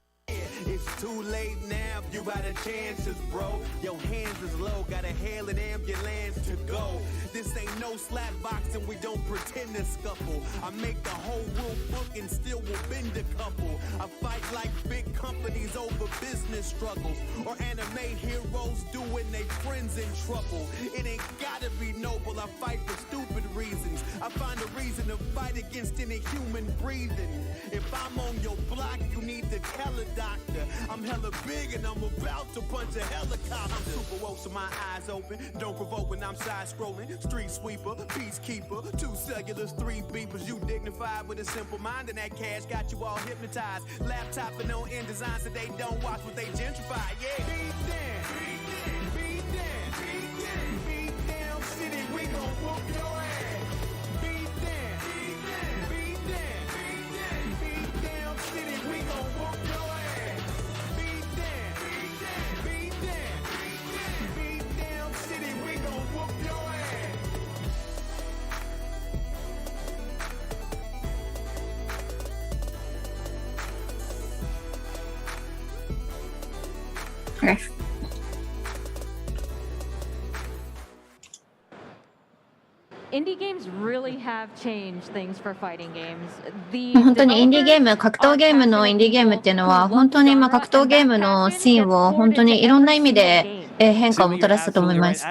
It's too late now, you got a chances, bro. Your hands is low, gotta hail an ambulance to go. This ain't no slap boxing, we don't pretend to scuffle. I make the whole rule book and still will bend a couple. I fight like big companies over business struggles, or anime heroes doing they friends in trouble. It ain't gotta be noble, I fight for stupid reasons. I find a reason to fight against any human breathing. If I'm on your block, you need to tell a doctor. I'm hella big and I'm about to punch a helicopter. I'm super woke, so my eyes open. Don't provoke when I'm side scrolling. Street sweeper, peacekeeper, 2 cellulars, 3 beepers. You dignified with a simple mind, and that cash got you all hypnotized. Laptop and no InDesign, so they don't watch what they gentrify. Yeah. Beat down, beat down, beat down, beat down, city. We gon' whoop your ass. Beat down, beat down, beat down, beat down, city. We gon' whoop your ass. Beat down, beat down, beat down, city. We gon' whoop your ass. Okay. Indie games really have changed things for fighting games. 本当にインディーゲーム、格闘ゲームのインディーゲームっていうのは、本当に今格闘ゲームのシーンを本当にいろんな意味で変化をもたらしたと思います。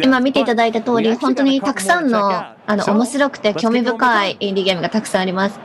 今見ていただいた通り、本当にたくさんの面白くて興味深いインディーゲームがたくさんあります。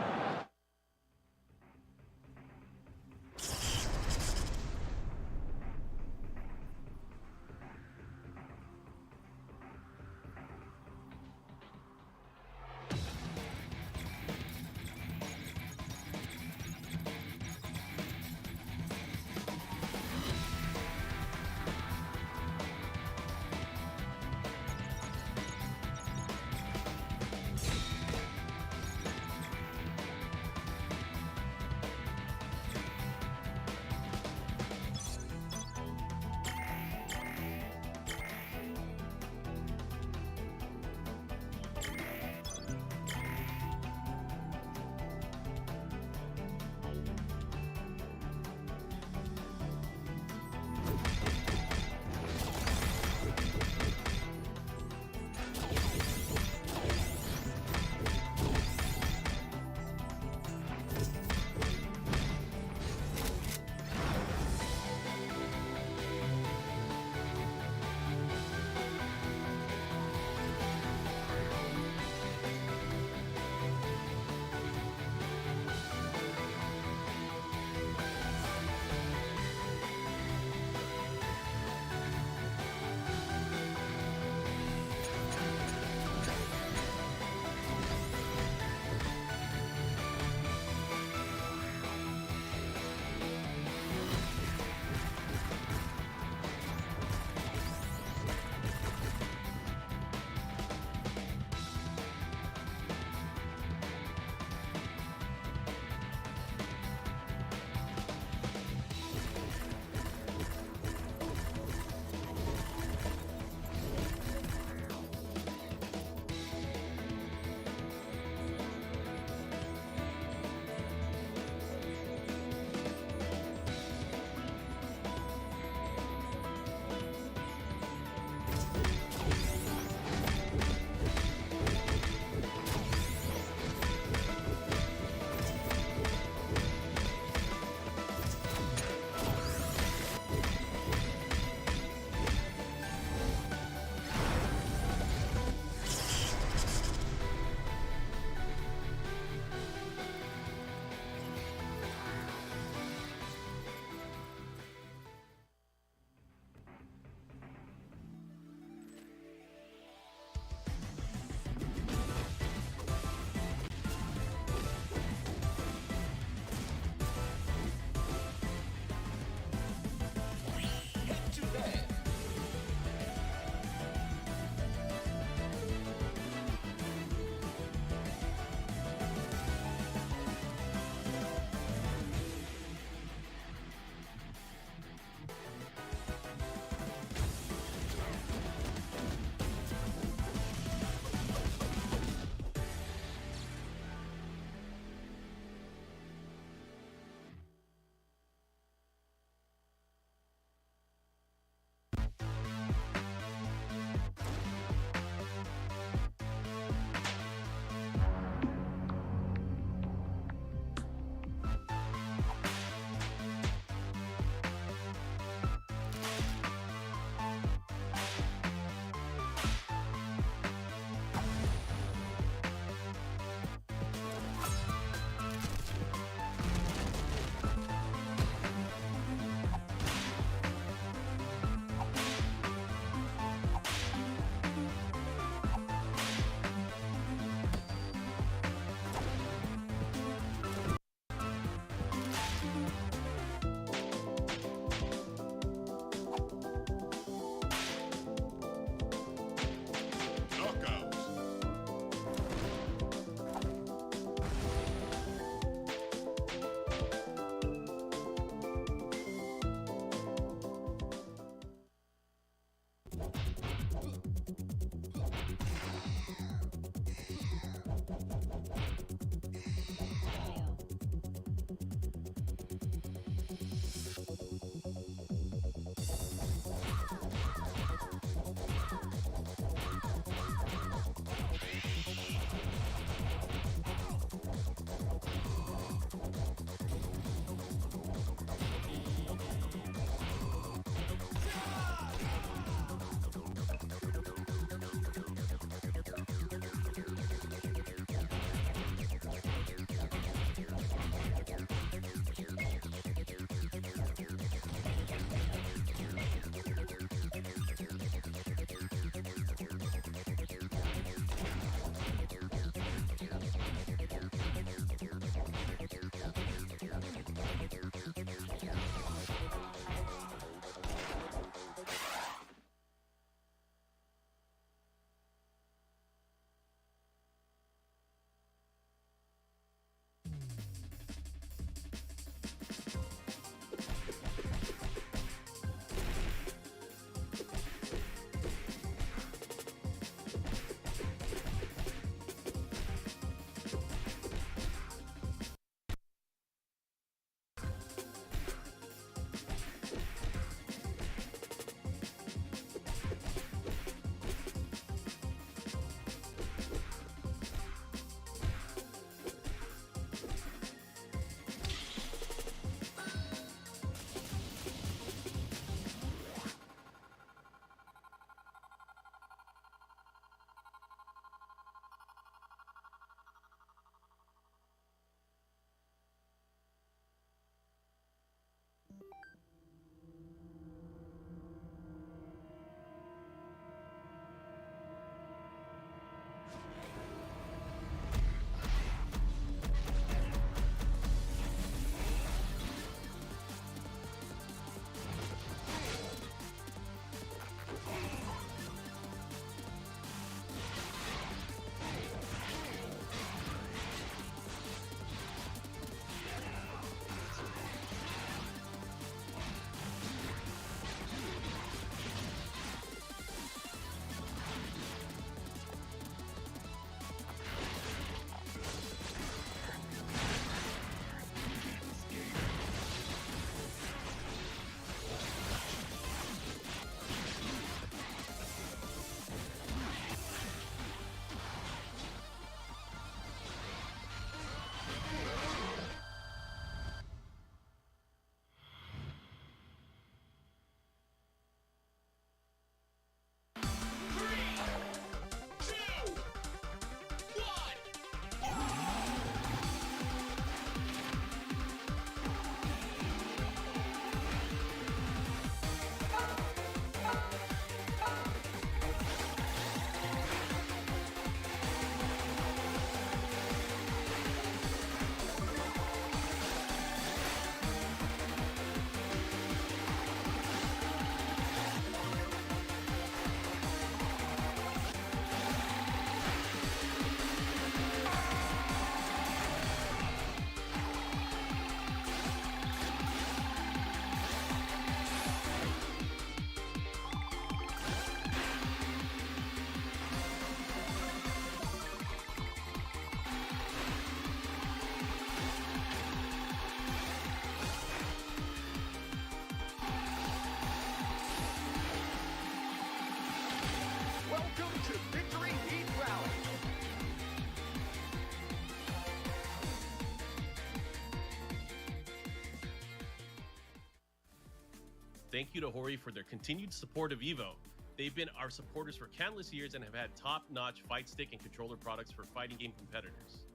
Thank you to Hori for their continued support of EVO. They've been our supporters for countless years and have had top-notch fight stick and controller products for fighting game competitors.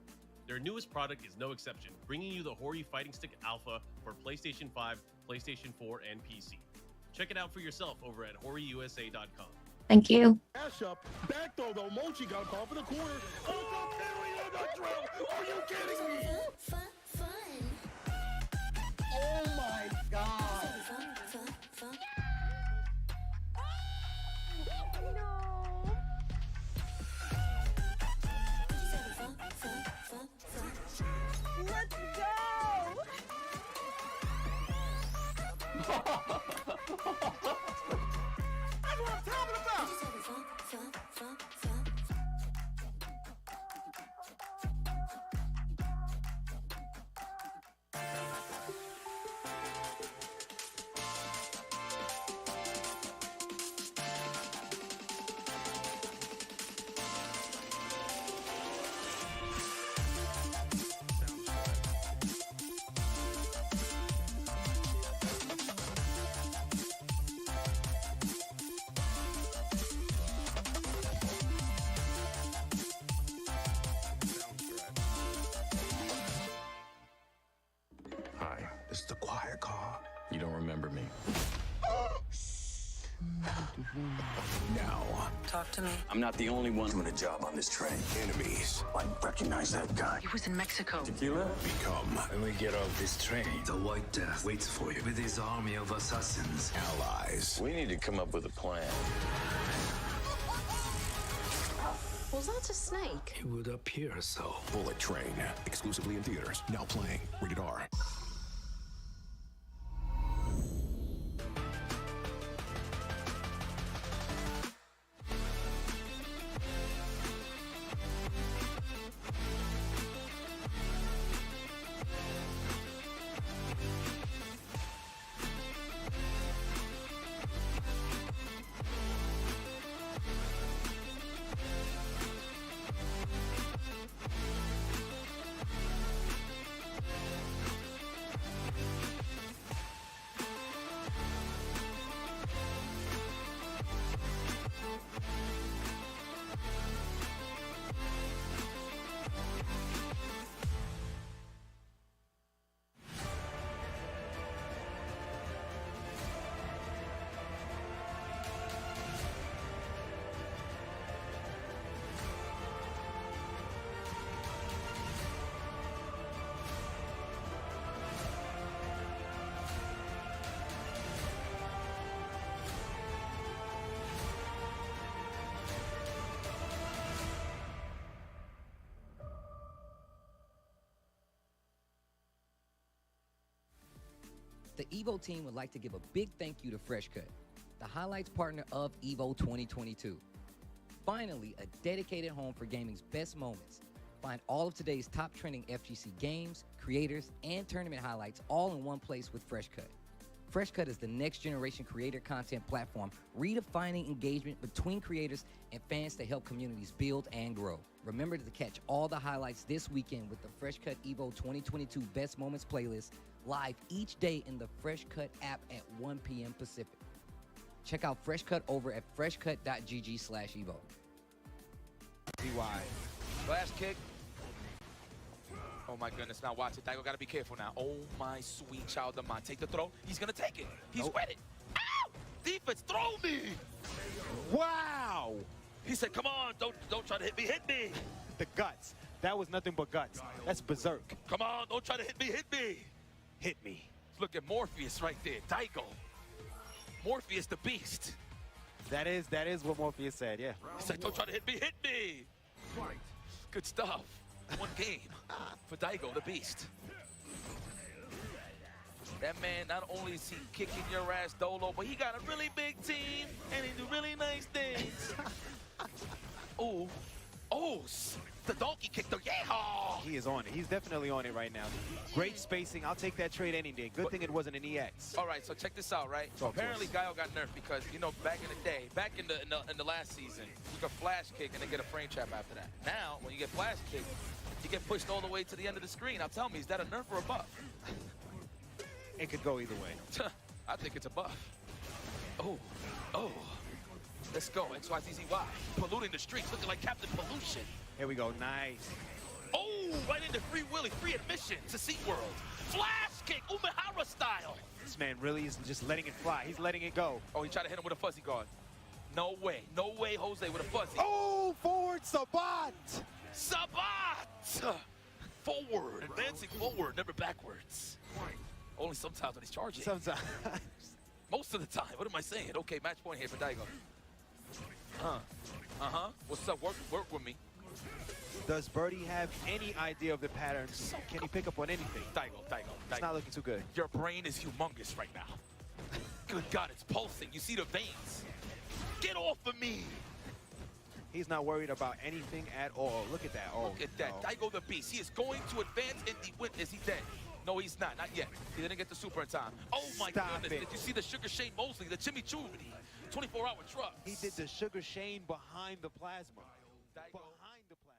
Their newest product is no exception, bringing you the Hori Fighting Stick Alpha for PlayStation 5, PlayStation 4, and PC. Check it out for yourself over at horiusa.com. Thank you. Dash up, back throw though. Mochi got called for the corner. Oh, the drill. Are you kidding me? Oh my God. Let's go! That's what I'm talking about. Hi, this is the quiet car. You don't remember me. Now, Talk to me. I'm not the only one doing a job on this train. Enemies. I recognize that guy. He was in Mexico. Tequila? Become. When we get off this train, the White Death waits for you with his army of assassins. Allies. We need to come up with a plan. Was that a snake? It would appear so. Bullet Train. Exclusively in theaters. Now playing. Rated R. The EVO team would like to give a big thank you to Fresh Cut, the highlights partner of EVO 2022. Finally, a dedicated home for gaming's best moments. Find all of today's top trending FGC games, creators, and tournament highlights all in one place with Fresh Cut. Fresh Cut is the next generation creator content platform, redefining engagement between creators and fans to help communities build and grow. Remember to catch all the highlights this weekend with the Fresh Cut EVO 2022 Best Moments playlist, live each day in the Fresh Cut app at 1 p.m. Pacific. Check out Fresh Cut over at freshcut.gg/evo. DY. Last kick. Oh my goodness, now watch it. Daigo gotta be careful now. Oh my sweet child of mine. Take the throw. He's gonna take it. He's with it. Ow! Defense, throw me! Wow! He said, come on, don't try to hit me, hit me! The guts. That was nothing but guts. That's berserk. Come on, don't try to hit me, hit me! Hit me. Look at Morpheus right there, Daigo. Morpheus the beast. That is what Morpheus said, yeah. He said, don't try to hit me, hit me! Good stuff. One game for Daigo the beast. That man, not only is he kicking your ass Dolo, but he got a really big team and he do really nice things. Oh, the donkey kicked the yeehaw. He is on it. He's definitely on it right now. Great spacing. I'll take that trade any day. Good thing it wasn't an EX. All right, so check this out, right? So apparently Gaio got nerfed because, you know, back in the day, back in the last season, you could flash kick and then get a frame trap after that. Now, when you get flash kick, you get pushed all the way to the end of the screen. Now tell me, is that a nerf or a buff? It could go either way. I think it's a buff. Oh, oh. Let's go, XYZZY. Polluting the streets, looking like Captain Pollution. Here we go, nice. Oh, right into Free Willy, free admission to SeaWorld. Flash kick, Umehara style. This man really is just letting it fly. He's letting it go. Oh, he tried to hit him with a fuzzy guard. No way, Jose with a fuzzy. Oh, forward Sabat. Sabat! Forward, advancing forward, never backwards. Only sometimes when he's charging. Sometimes. Most of the time. What am I saying? Okay, match point here for Daigo. What's up? Work with me. Does Birdie have any idea of the patterns? Can he pick up on anything? Daigo. It's not looking too good. Your brain is humongous right now. Good God, it's pulsing. You see the veins. Get off of me. He's not worried about anything at all. Look at that. Oh, look at that. No. Daigo the Beast. He is going to advance in the win. Is he dead? No, he's not. Not yet. He didn't get the super in time. Oh, my goodness. Did you see the Sugar Shane Mosley, the chimichurri, 24-hour truck? He did the Sugar Shane behind the plasma. Behind the plasma.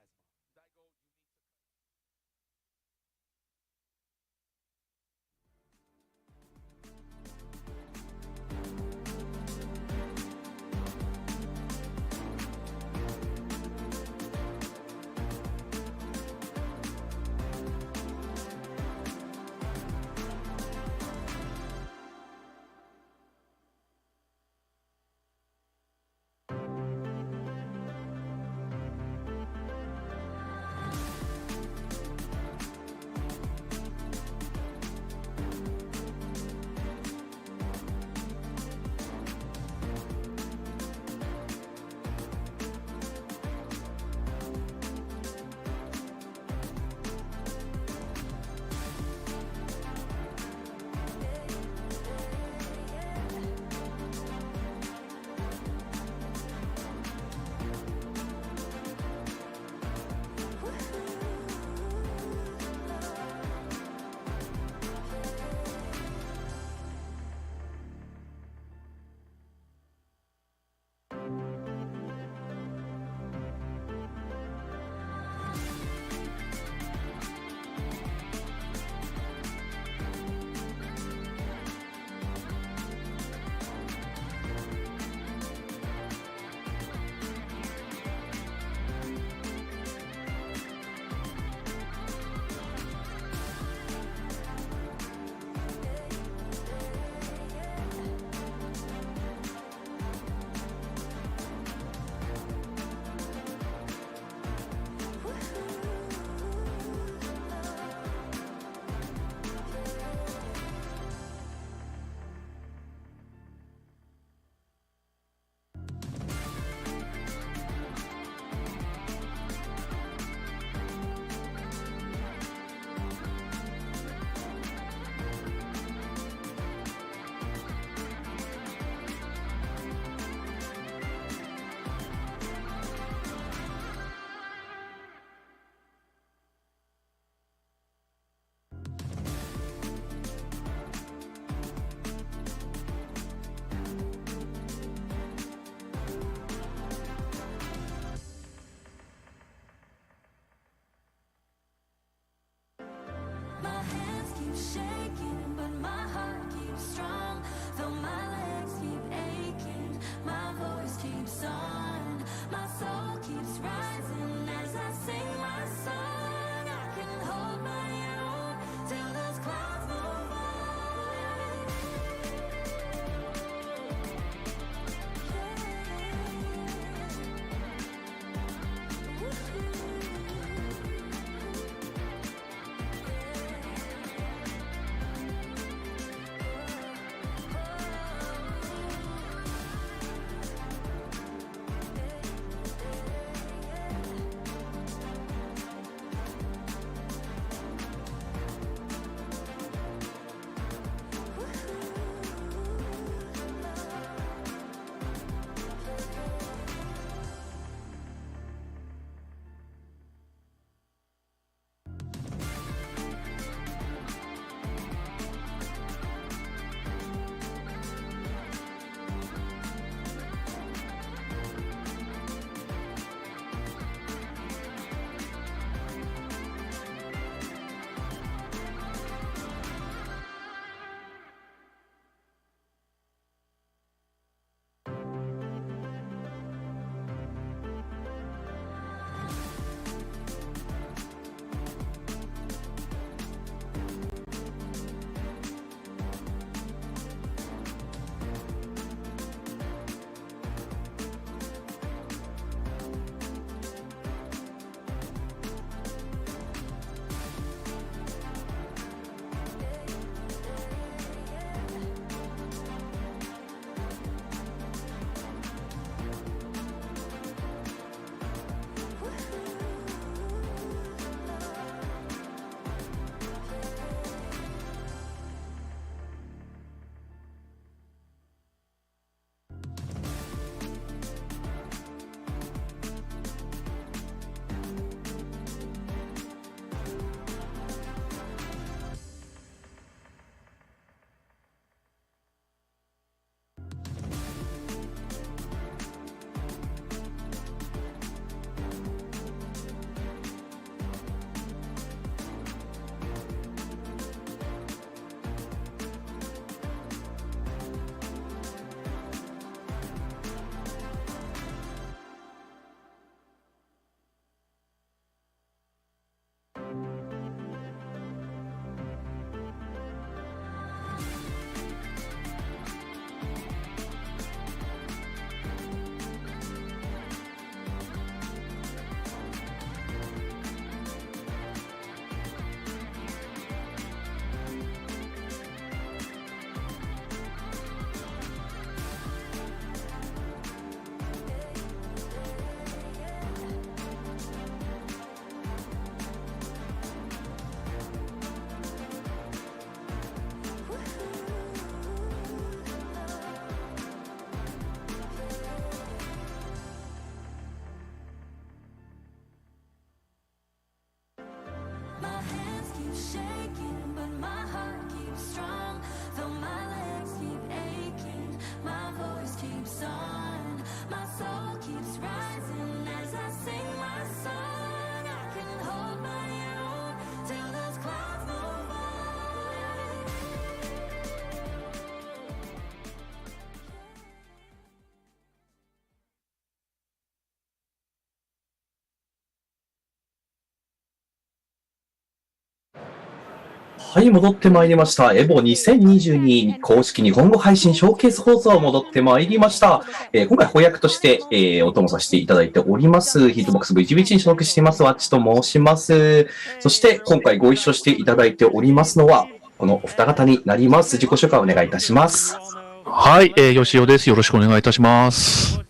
はい、戻ってまいりました。エボ2022公式日本語配信ショーケース放送戻ってまいりました。今回翻訳として、お供させていただいております。ヒートボックス VGBH に所属しています、ワッチと申します。そして今回ご一緒していただいておりますのは、このお二方になります。自己紹介をお願いいたします。はい、吉尾です。よろしくお願いいたします。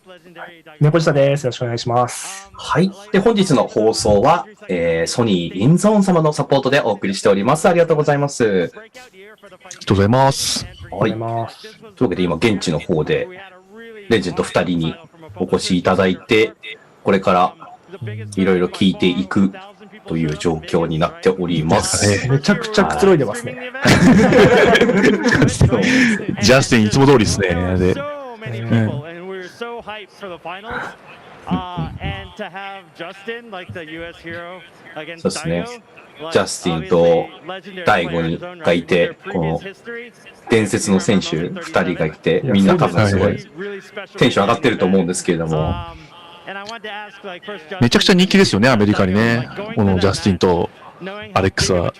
猫下です。よろしくお願いします。はい。で、本日の放送は、ソニーインゾーン様のサポートでお送りしております。ありがとうございます。ありがとうございます。はい。というわけで今、現地の方で、レジェンド2人にお越しいただいて、これからいろいろ聞いていくという状況になっております。めちゃくちゃくつろいでますね。ジャスティンいつも通りですね。でso hyped for the finals, and to have Justin, like the US hero, against そうですね。ジャスティンと大悟がいて、この伝説の選手2人がいて、みんな多分すごいテンション上がってると思うんですけれども。めちゃくちゃ人気ですよね、アメリカにね。このジャスティンとアレックスは。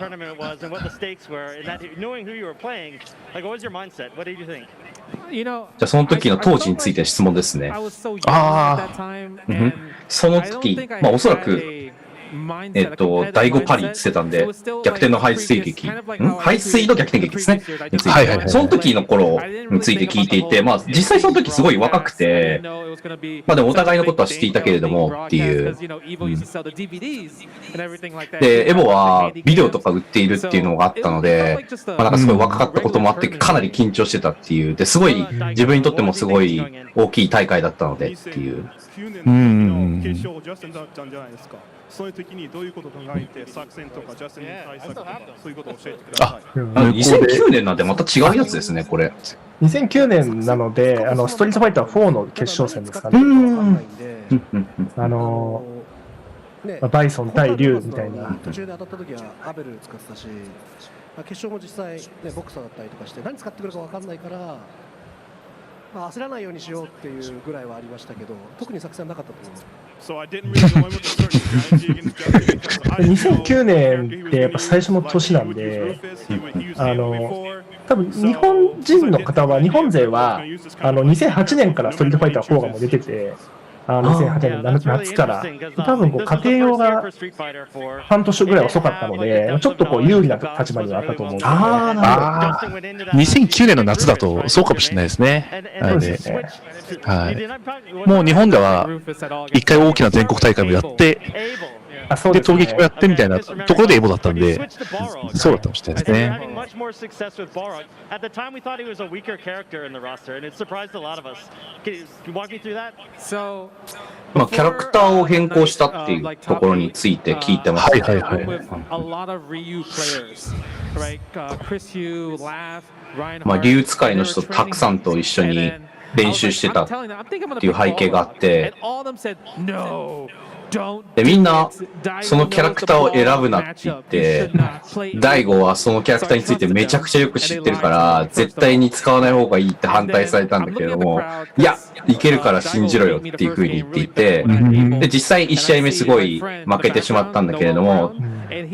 じゃあその時の当時について質問ですね。その時、まあおそらく、第5パリって言ってたんで、逆転の排水劇、排水の逆転劇ですね。について、その時の頃について聞いていて、まあ実際その時すごい若くて、まあでもお互いのことは知っていたけれどもっていう。で、エボはビデオとか売っているっていうのがあったので、まあなんかすごい若かったこともあって、かなり緊張してたっていう。で、すごい自分にとってもすごい大きい大会だったのでっていう。そういう時にどういうことを考えて作戦とかジャスティンの対策とかそういうことを教えてください。2009年なんでまた違うやつですね、これ。2009年なので、ストリートファイター4の決勝戦ですかね。バイソン対リュウみたいな。途中で当たった時はアベル使ってたし、決勝も実際、ね、ボクサーだったりとかして何使ってくるか分かんないから、焦らないようにしようっていうぐらいはありましたけど、特に作戦なかったと思います。2009年ってやっぱ最初の年なんで、多分日本人の方は、日本勢は2008年からストリートファイター4がもう出てて、2008年夏から、多分こう家庭用が半年ぐらい遅かったので、ちょっとこう有利な立場にはあったと思うんですけど、2009年の夏だとそうかもしれないですね。もう日本では一回大きな全国大会もやって、で、闘撃もやってみたいなところでエボだったんで、そうだったかもしれないですね。まあ、キャラクターを変更したっていうところについて聞いてます。はいはいはい。まあ、竜使いの人たくさんと一緒に練習してたっていう背景があって、でみんなそのキャラクターを選ぶなって言って、大悟はそのキャラクターについてめちゃくちゃよく知ってるから絶対に使わない方がいいって反対されたんだけれども、いやいけるから信じろよっていう風に言っていて、で実際1試合目すごい負けてしまったんだけれども、で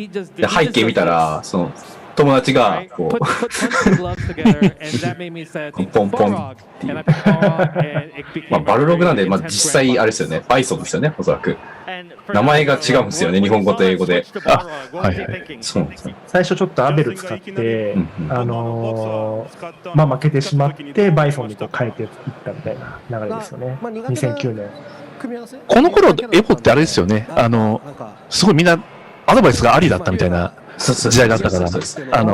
背景見たらその友達がこうポンポンっていう、まあバルログなんで、まあ実際あれですよね、バイソンですよね、おそらく名前が違うんですよね、日本語と英語で。はいはい、そうなんですね。最初ちょっとアベル使って、まあ負けてしまってバイソンにこう変えていったみたいな流れですよね。2009年。この頃エボってあれですよね、すごいみんなアドバイスがありだったみたいな時代があったから、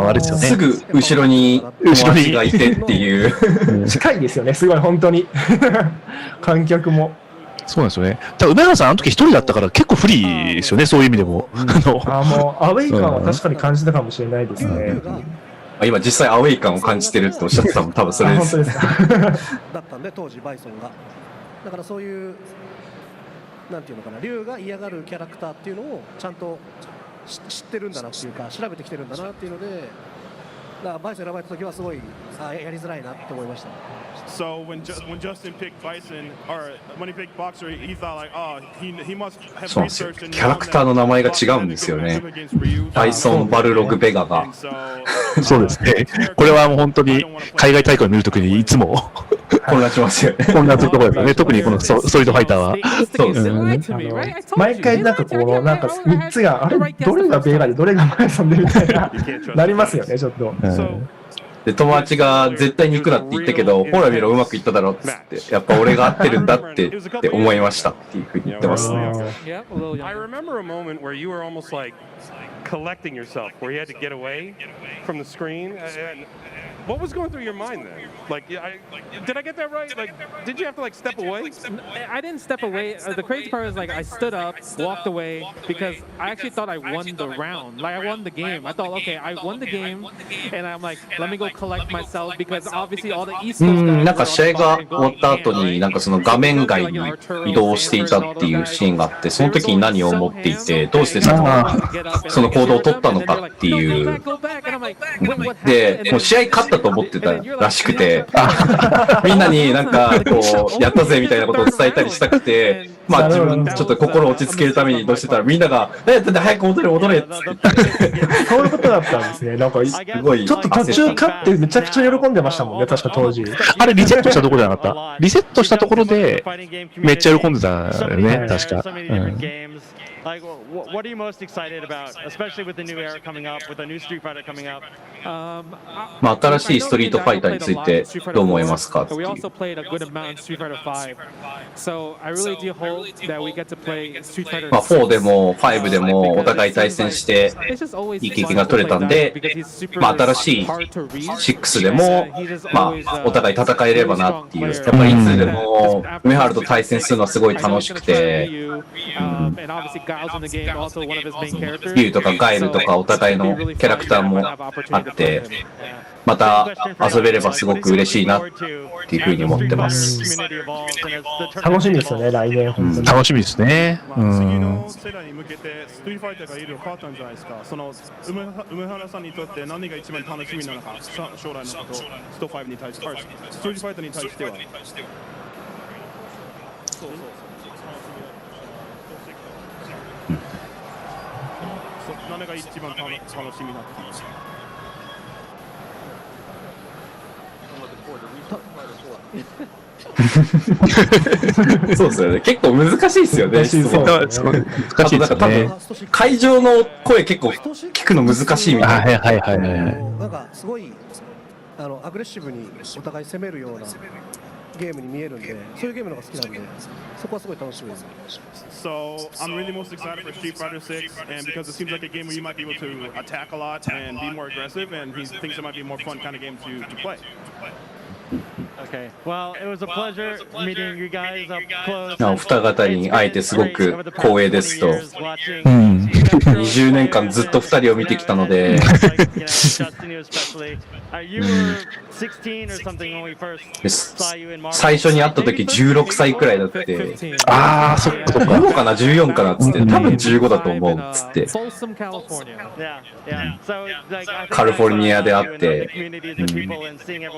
あれですよね。すぐ後ろに友達がいてっていう。近いですよね、すごい本当に。観客も。そうなんですよね。ただ梅原さん、あの時一人だったから結構不利ですよね、そういう意味でも。もうアウェイ感は確かに感じたかもしれないですね。今実際アウェイ感を感じてるっておっしゃってたのも多分それです。だったんで当時バイソンが。だからそういうなんていうのかな、龍が嫌がるキャラクターっていうのをちゃんと知ってるんだなっていうか調べてきてるんだなっていうので、だからバイソン選ばれた時はすごいやりづらいなって思いました。So when Justin picked Bison, or when he picked Boxer, he thought like, oh, he must have そうなんですよ。 researched and キャラクターの名前が違うんですよね。バイソン・バルログ・ベガが。そうですね。これはもう本当に海外大会を見るときにいつも混乱しますよね。混乱するところですよね。特にこのストリートファイターは。そうですね。毎回なんかこのなんか3つがあれどれがベガでどれがバイソンでみたいななりますよねちょっと。で友達が絶対に行くなって言ったけど、ほら見ろうまくいっただろっつってやっぱ俺が合ってるんだって思いましたっていうふうに言ってますね。I remember a moment where you were almost like collecting yourself, where you had to get away from the screen. And what was going through your mind then? Like, did I get that right? Like, did you have to like step away? I didn't step away. The crazy part is like I stood up, walked away because I actually thought I won the round. Like I won the game. I thought, okay, I won the game, and I'm like, let me go collect myself because obviously all the East Coast guys. なんか試合が終わった後になんかその画面外に移動していたっていうシーンがあって、その時に何を思っていて、どうしてその行動を取ったのかっていう。で、もう試合勝ったと思ってたらしくて、みんなになんかこうやったぜみたいなことを伝えたりしたくて、まあ自分ちょっと心を落ち着けるためにどうしてたらみんなが早く戻れっつって。そういうことだったんですね。なんかすごいちょっと途中勝ってめちゃくちゃ喜んでましたもんね。確か当時。あれリセットしたところじゃなかった？リセットしたところでめっちゃ喜んでたよね。確か。Like, what are you most excited about, especially with the new era coming up, with a new Street Fighter coming up? まあ新しいストリートファイターについてどう思いますかっていう。We also played a good amount in Street Fighter 5, so I really do hope that we get to play Street Fighter. まあ4でも5でもお互い対戦していい経験が取れたんで、まあ新しい6でもまあお互い戦えればなっていう。やっぱりいつでも梅原と対戦するのはすごい楽しくて。ビューとかガイルとかお互いのキャラクターもあって、また遊べればすごく嬉しいなっていうふうに思ってます。楽しみですよね、来年。楽しみですね。次の世代に向けてストリートファイターがいろいろ変わったんじゃないですか。その梅原さんにとって何が一番楽しみなのか、将来のこと、スト5に対して、ストリートファイターに対しては。何が一番楽しみなってそうですよね。結構難しいですよね。難しいですね。会場の声結構聞くの難しいみたいな。なんかすごいアグレッシブにお互い攻めるようなゲームに見えるんで、そういうゲームのが好きなんで、そこはすごい楽しみです。So I'm really most excited for Street Fighter 6, and because it seems like a game where you might be able to attack a lot and be more aggressive, and he thinks it might be a more fun kind of game to play. Okay, well, it was a pleasure meeting you guys up close. お二方に会えてすごく光栄ですと。20年間ずっと2人を見てきたので最初に会った時16歳くらいだって、ああそっかそっか、15かな14かなっつって、多分15だと思うっつって、カリフォルニアで会って、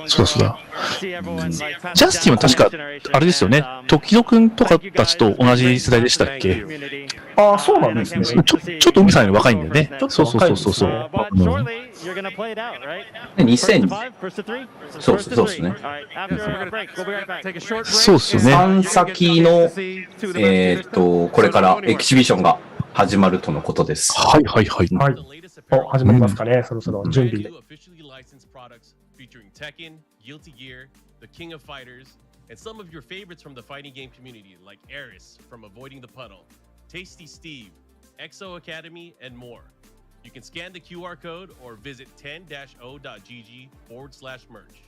そうそうだ、ジャスティンは確かあれですよね、時野くんとかたちと同じ世代でしたっけ？ああ、そうなんですね。ちょっと海さんより若いんだよね。そうそうそうそう。2000、そうですね。そうですよね。3先のこれからエキシビションが始まるとのことです。はいはいはい。はい。お、始まりますかね。そろそろ準備で。And some of your favorites from the fighting game community, like Eris from Avoiding the Puddle, Tasty Steve, Exo Academy, and more. You can scan the QR code or visit 10-o.gg/merch.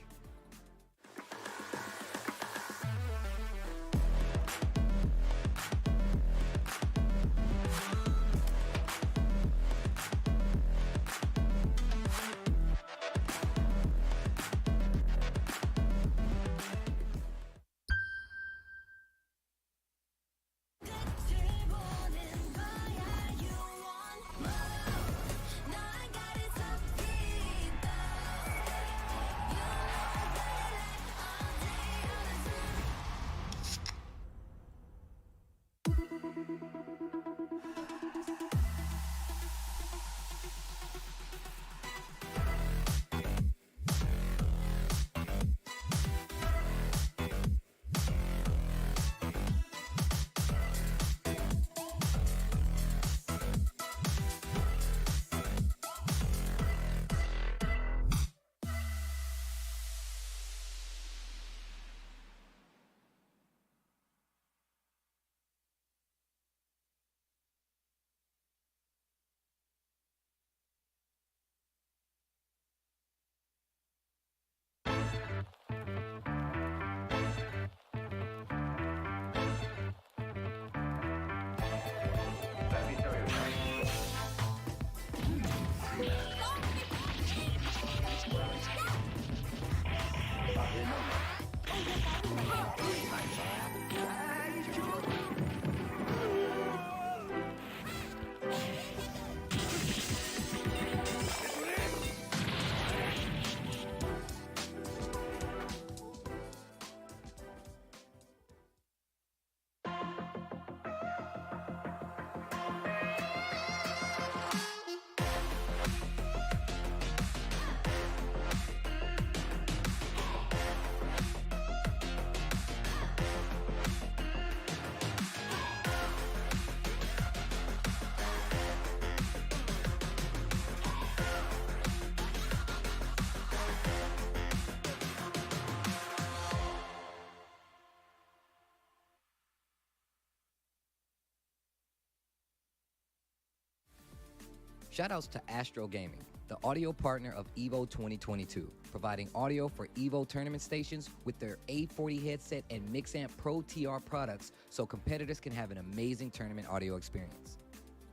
Shoutouts to Astro Gaming, the audio partner of EVO 2022, providing audio for EVO tournament stations with their A40 headset and Mixamp Pro TR products so competitors can have an amazing tournament audio experience.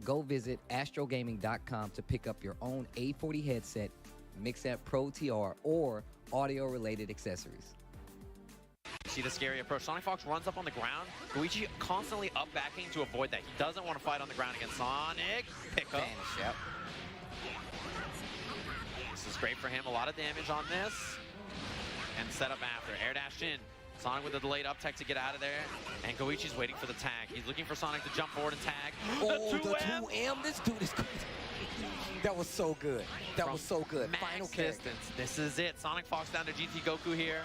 Go visit astrogaming.com to pick up your own A40 headset, Mixamp Pro TR, or audio-related accessories. See the scary approach. Sonic Fox runs up on the ground. Goichi constantly up backing to avoid that. He doesn't want to fight on the ground against Sonic. Pick up. Vanish, yep. This is great for him. A lot of damage on this. And set up after. Air dash in. Sonic with a delayed up tech to get out of there. And Goichi's waiting for the tag. He's looking for Sonic to jump forward and tag. Oh, the 2M. This dude is crazy. That was so good. That was so good. Final distance. This is it. Sonic Fox down to GT Goku here.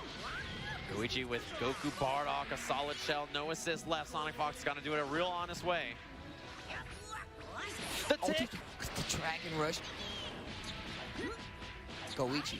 Goichi with Goku Bardock, a solid shell, no assist left. Sonic Fox is gonna do it a real honest way. The tick! The Dragon Rush. Goichi.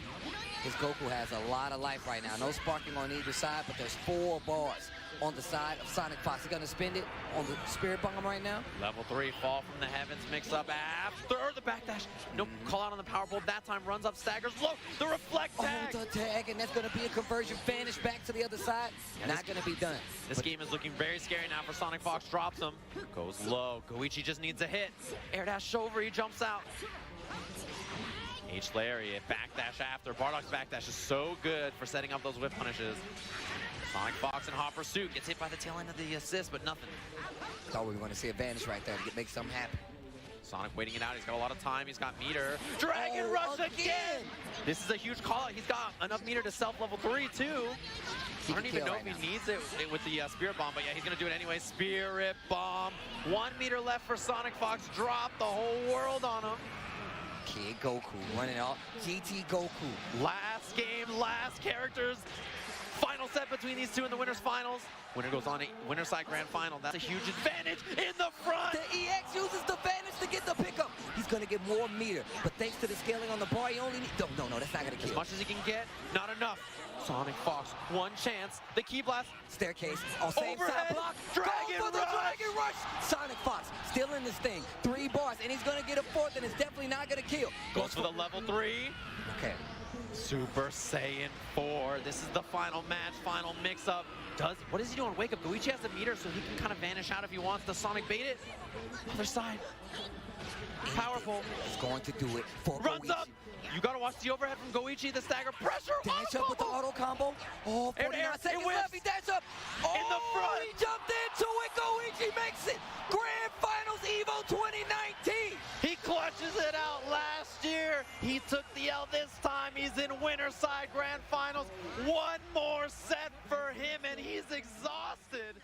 His Goku has a lot of life right now. No sparking on either side, but there's 4 bars on the side of Sonic Fox. He's gonna spend it on the Spirit Bomb right now. Level 3, fall from the heavens, mix up after the backdash. Nope, call out on the power pole. That time runs up, staggers. Look, the reflect tag. Oh, the tag, and that's gonna be a conversion. Vanish back to the other side. Not gonna be done. This game is looking very scary now for Sonic Fox. Drops him, goes low. Goichi just needs a hit. Air dash over, he jumps out. H lariat, backdash after. Bardock's backdash is so good for setting up those whip punishes. Sonic Fox in hot pursuit, gets hit by the tail end of the assist, but nothing. Thought we were going to see a vanish right there to make something happen. Sonic waiting it out, he's got a lot of time, he's got meter. Dragon Rush again! This is a huge call out, he's got enough meter to self level 3 too. I don't even know if he needs it with the Spirit Bomb, but yeah, he's gonna do it anyway. Spirit Bomb, 1 meter left for Sonic Fox, drop the whole world on him. Kid Goku running out, GT Goku. Last game, last characters. Final set between these two in the winners finals. Winner goes on to winner side grand final. That's a huge advantage in the front. The EX uses the vanish to get the pickup. He's gonna get more meter, but thanks to the scaling on the bar, he only needs, no, that's not gonna kill. As much as he can get, not enough. Sonic Fox, 1 chance. The key blast. Staircase, on same side block. Dragon Rush. The Dragon Rush. Sonic Fox still in this thing. 3 bars, and he's gonna get a 4th, and it's definitely not gonna kill. Goes for the level 3. Okay. Super Saiyan 4. This is the final match, final mix-up. What does he do on Wake Up? Goichi has a meter, so he can kind of vanish out if he wants. Does Sonic bait it? Other side. Powerful. He's going to do it for Runs Goichi. up. You gotta watch the overhead from Goichi, the stagger pressure. Dash up with the auto combo. Oh, 49 seconds left. He dash up. In the front. He jumped into it. Goichi makes it. Grand Finals EVO 2019. He clutches it out last year. He took the L this time. He's in winner side grand finals. 1 more set for him, and he's exhausted.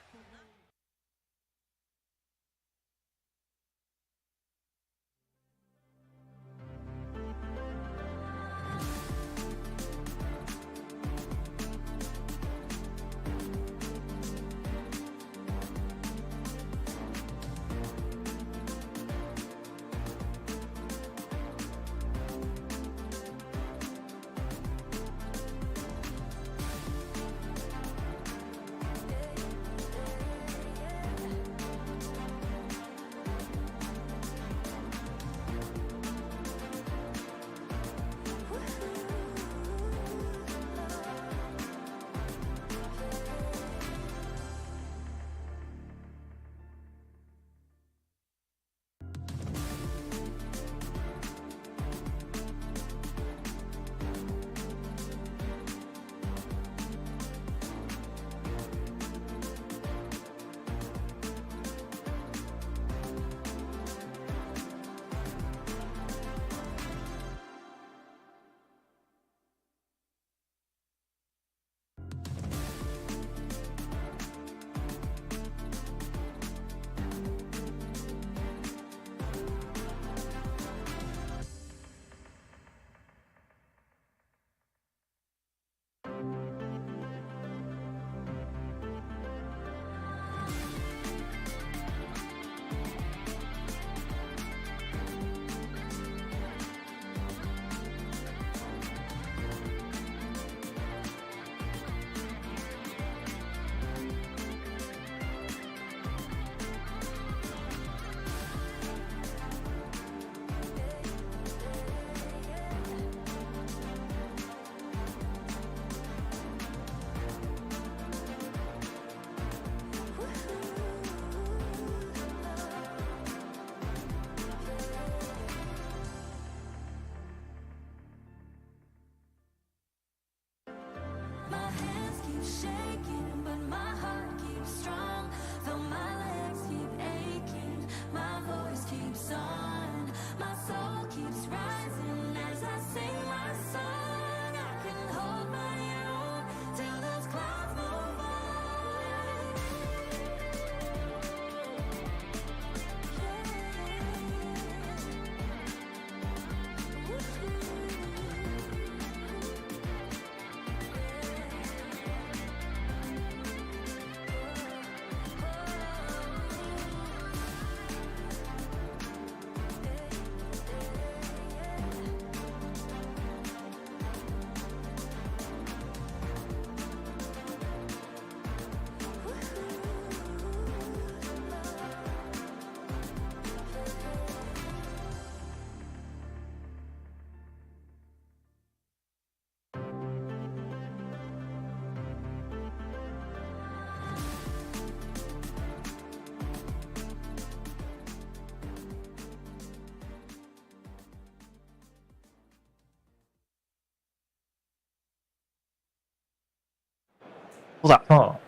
そうだ。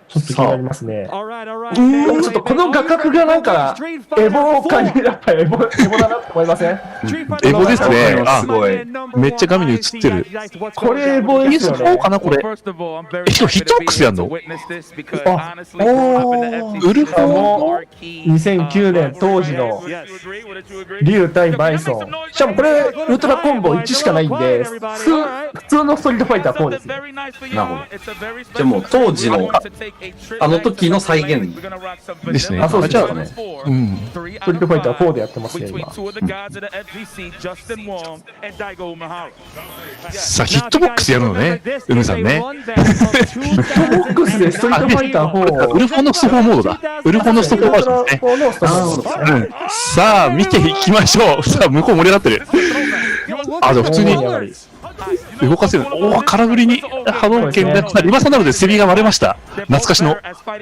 ちょっと気になりますね。ちょっとこの画角がなんか、エボ感に、やっぱエボだなって思いません？エボですね。すごい。めっちゃ画面に映ってる。これエボですよね。PS4 かなこれ。今日ヒットボックスやんの？ウルフも2009年当時の竜対バイソン。しかもこれウルトラコンボ1しかないんで、普通のストリートファイター4ですね。なるほど。じゃあもう当時のあの時の再現ですね。あ、そうですね。うん。ストリートファイター4でやってますね、今。さあ、ヒットボックスやるのね、梅さんね。ヒットボックスでストリートファイター4。ウルフォンのスト4モードだ。ウルフォンのスト4バージョンですね。さあ、見ていきましょう。さあ、向こう盛り上がってる。あ、でも普通に動かせる。おお、空振りに波動拳が、リバーサなのでセビが割れました。懐かしのア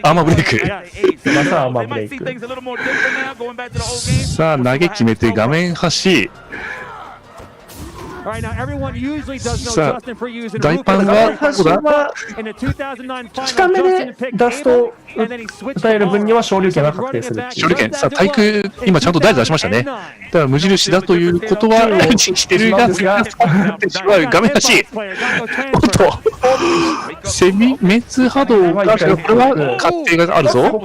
ーマーブレイク。またアーマーブレイク。さあ、投げ決めて画面端。さあ、大パンはどこだ？近めで出すと与える分には昇竜拳が確定する。昇竜拳、さあ、対空、今ちゃんと台出しましたね。だから無印だということは、してるが、使ってしまう画面端。おっと、セミ滅波動が、これは確定があるぞ。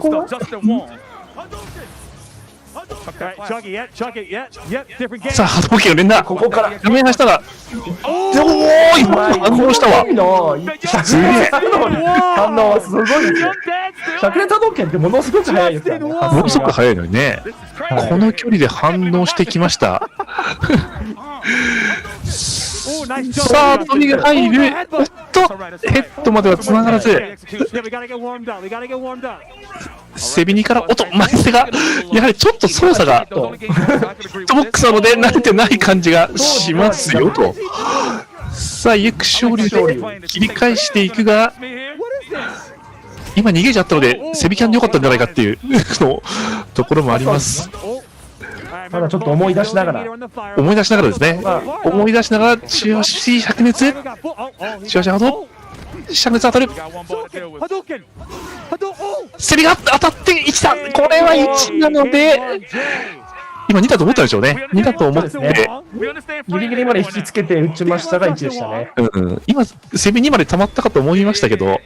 さあ、波動拳を連打。ここから画面端したら、おーい、反応したわ。すげえ。反応はすごいですよ。灼熱波動拳ってものすごく速いですからね。ものすごく速いのにね。この距離で反応してきました。さあ、飛びが入る。おっと、ヘッドまでは繋がらず。セビニから、おっと、前手が、やはりちょっと操作が、ヒットボックスなので慣れてない感じがしますよと。さあ、ゆく勝利で切り返していくが、今逃げちゃったので、セビキャンでよかったんじゃないかっていうところもあります。まだちょっと思い出しながら。思い出しながらですね。思い出しながら、中足灼熱。中足波動。灼熱当たる。セビが当たって1だ。これは1なので、今2だと思ったでしょうね。2だと思って、ギリギリまで引きつけて打ちましたが1でしたね。今、セビ2まで溜まったかと思いましたけど、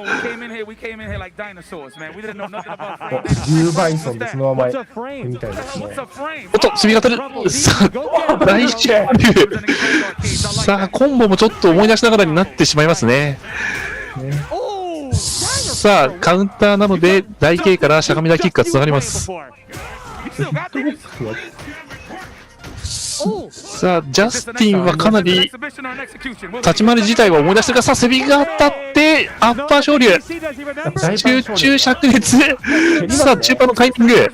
10バイソンでそのままみたいですね。おっと、セビが当たる。さあ、大失敗。さあ、コンボもちょっと思い出しながらになってしまいますね。さあ、カウンターなので、台形からしゃがみ台キックがつながります。さあ、ジャスティンはかなり立ち回り自体は思い出してるが、さあ、セビが当たって、アッパー昇竜、集中灼熱、さあ、中盤のタイミング、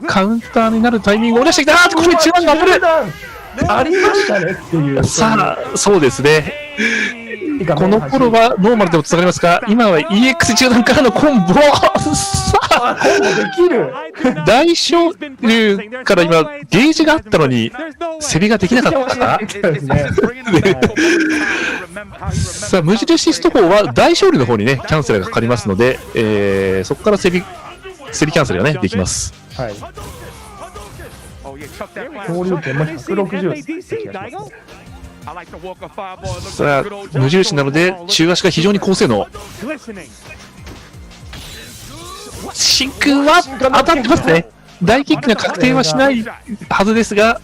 カウンターになるタイミングを出してきた、これ中盤が当たるありましたねっていう。さあ、そうですね。この頃はノーマルでもつながりますが、今は EX 中段からのコンボ。さあ、コンボできる。大昇竜から今ゲージがあったのにセビができなかったか。さあ、無印スト4は大昇竜の方にねキャンセルがかかりますので、そこからセビキャンセルがねできます。はい。昇竜拳も160って気がしますね。さあ、無印なので中足が非常に高性能。真空は当たってますね。大キックが確定はしないはずですが、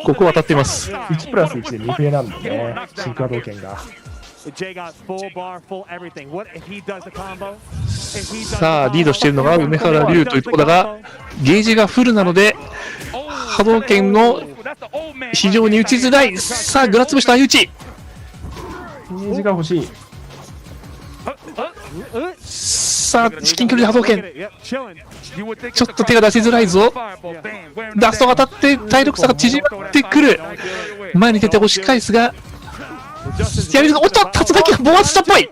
ここは当たっています。1プラス1で2増えなんでね、真空波動拳が。さあ、リードしているのが梅原龍というところだが、ゲージがフルなので波動拳の非常に打ちづらい。さあ、グラツブシと相打ち。ゲージが欲しい。さあ、至近距離で波動拳、ちょっと手が出しづらいぞ。ダストが当たって体力差が縮まってくる。前に出て押し返すが、やるぞ。おっと、竜巻が暴発したっぽい。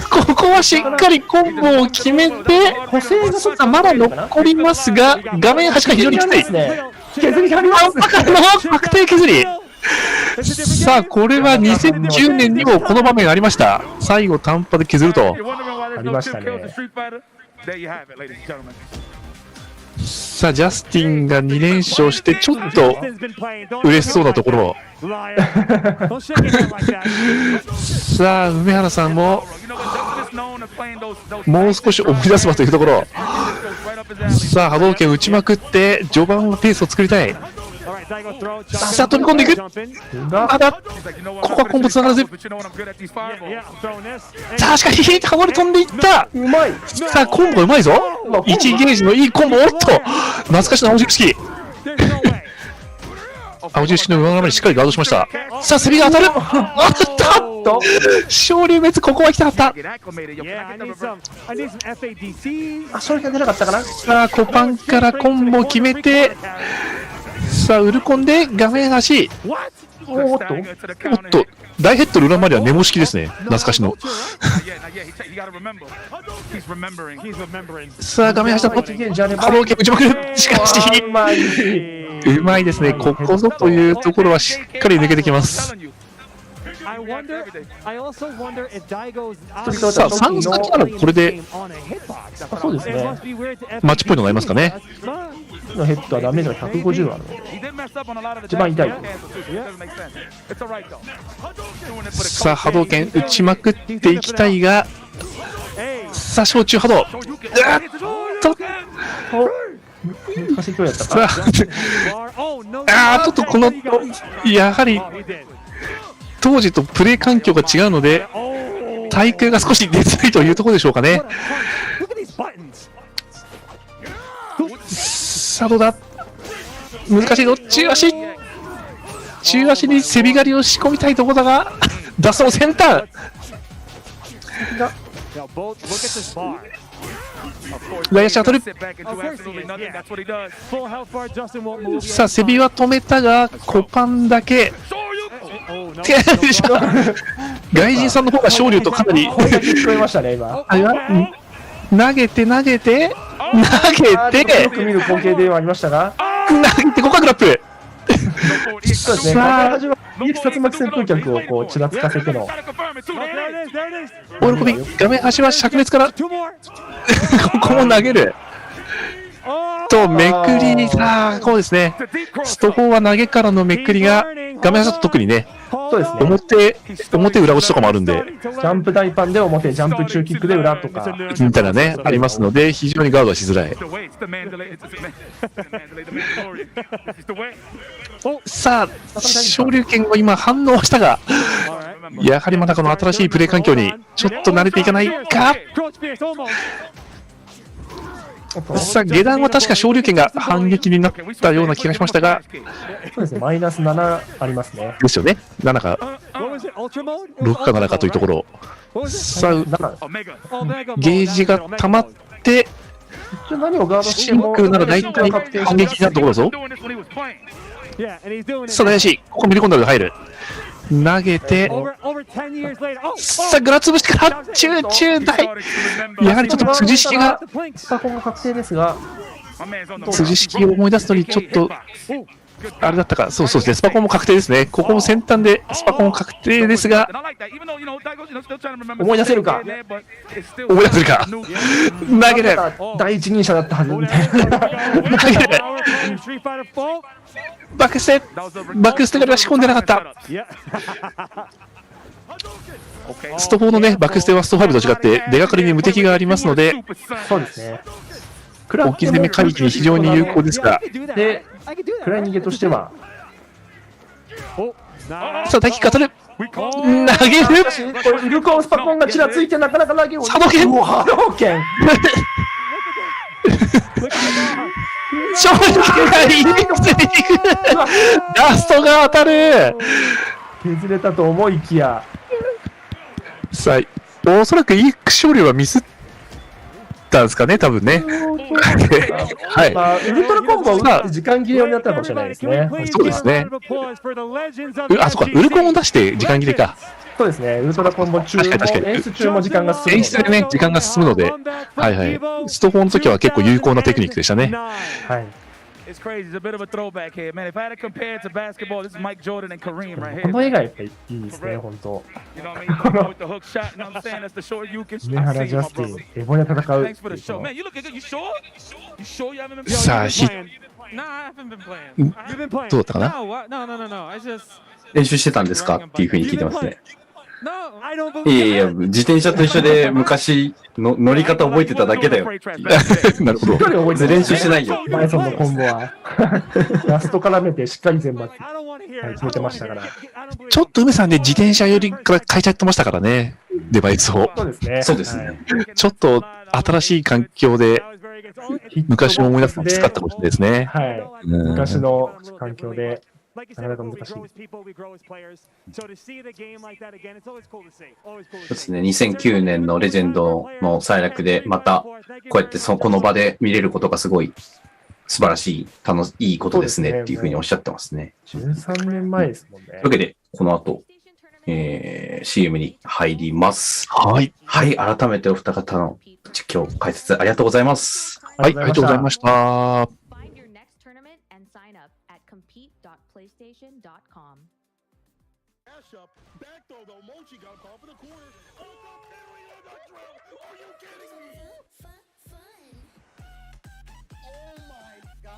ここはしっかりコンボを決めて、補正がそんなまだ残りますが、画面端が非常にきつい。削りがあります。確定削り。さあ、これは2010年にもこの場面ありました。最後、短波で削ると。ありましたね。さあ、ジャスティンが2連勝して、ちょっと嬉しそうなところ。さあ、梅原さんも、もう少し思い出すわというところ。さあ、波動拳打ちまくって、序盤はペースを作りたい。さあ、飛び込んでいく。ただ、ここはコンボつながらず。確かにハモリ飛んでいった。うまい。さあ、コンボうまいぞ。1ゲージのいいコンボ。おっと、懐かしの青十式。青十式の上側にしっかりガードしました。さあ、セビが当たる。あったと。昇竜滅、ここは来たかった。あ、勝利が出なかったかな。さあ、コパンからコンボ決めて。さあ、ウルコンで画面端。おっと、大ヘッドの裏まではネモ式ですね。懐かしの。さあ、画面端だと、波動拳打ちまくる。しかし、うまいですね。ここぞというところはしっかり抜けてきます。さあ、3先ならこれで、そうですね。マッチポイントになりますかね。のヘッドはダメージが150あるので、一番痛い。さあ、波動拳打ちまくっていきたいが、さあ、焼酎波動。難しい距離だったか。ちょっとこの、やはり、当時とプレイ環境が違うので、対空が少し出づらいというところでしょうかね。さあ、どうだ。難しいぞ。中足に背び狩りを仕込みたいところだが、ダストの先端。外野手当たる。さあ、セビは止めたが、コパンだけ。外人さんの方が昇竜とかなり。聞こえましたね、今。投げて。よく見る光景ではありましたが。投げて、ここはグラップル。そうですね。画面端は竜巻旋風脚をこうちらつかせての。お喜び。画面端は灼熱から。ここも投げる。とめくりにさあ、こうですね。スト4は投げからのめくりが画面端だと特にね。そうですね。表裏打ちとかもあるんで。ジャンプ大パンで表、ジャンプ中キックで裏とか。みたいなね、ありますので、非常にガードはしづらい。さあ、昇竜拳が今反応したが、やはりまだこの新しいプレイ環境にちょっと慣れていかないか。さあ、下段は確か昇竜拳が反撃になったような気がしましたが、そうですね、マイナス7ありますね。ですよね、7か6か7かというところ。さあ、ゲージが溜まって、シンクなら大体反撃になるところだぞ。さあ、怪しい、ここめり込んだら入る。投げて、さあ、グラつぶしから中大。やはりちょっと辻式が、スパコンが確定ですが、辻式を思い出すのにちょっと、あれだったか、そうですね、スパコンも確定ですね。ここも先端でスパコン確定ですが、思い出せるか。思い出せるか。投げる。第一人者だったはずみたいな。投げる。バックステが仕込んでなかった。スト4のね、バックステはスト5と違って、出がかりに無敵がありますので、そうですね。置き攻め回避に非常に有効ですが、で、暗い逃げとしては、さあ、大キック当たる。投げる。ウルコンスパコンがちらついてなかなか投げを。波動拳。勝利がいいラストが当たる。削れたと思いきや、さあ、おそらくいい勝利はミスったんですかね、多分ね。はい。ウルトラコンボは時間切れになったかもしれないですね。そうですね。あ、そうか、ウルコンを出して時間切れか。そうですね、ウルトラコンボ中も演出中も時間が進む。演出でね、時間が進むので、はいはい。スト4の時は結構有効なテクニックでしたね。はい。It's crazy. It's a bit of a throwback here, man. If I had to compare it to basketball, this is Mike Jordan and Kareem right here. この絵がやっぱりいいですね、本当。 You know what I mean? With the hook shot, you know what I'm saying? That's the short you can. 梅原ジャスティン、エボで戦う。 Thanks for the show, man. You look good. You sure? You sure you haven't been playing? さあ、No, I haven't been playing. You've been playing? どうだったかな No, what? No. I just. 練習してたんですかっていうふうに聞いてますね。 No, I don't い believe. やいや、自転車と一緒で昔の乗り方覚えてただけだよ。なるほど。練習してないよ。バイソンのコンボはラスト絡めてしっかり全部決めてましたから。ちょっと梅さんで自転車寄りから変えちゃってましたからね、デバイスを。そうですね。そうですね。ちょっと新しい環境で昔を思い出すのを使ったかもしれないですね。はい。昔の環境で。なかなか難しい。そうですね、2009年のレジェンドの再落で、またこうやってこの場で見れることがすごい素晴らしい、いいことですねっていうふうにおっしゃってますね。13年前ですもんね。というわけで、この後、CM に入ります。はい。はい、改めてお二方の実況解説ありがとうございます。はい、ありがとうございました。PlayStation.com. Backthrow though, Mochi got caught for the corner. Oh, the parry on the drill. Are you kidding me? Oh my God.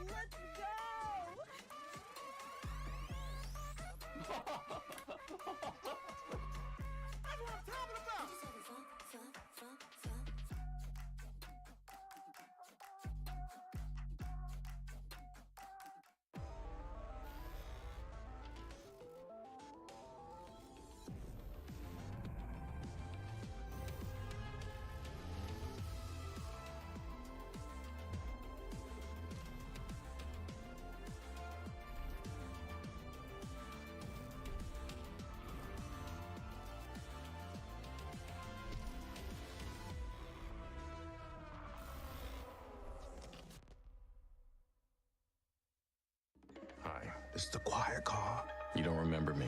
Let's go! It's the quiet car. You don't remember me.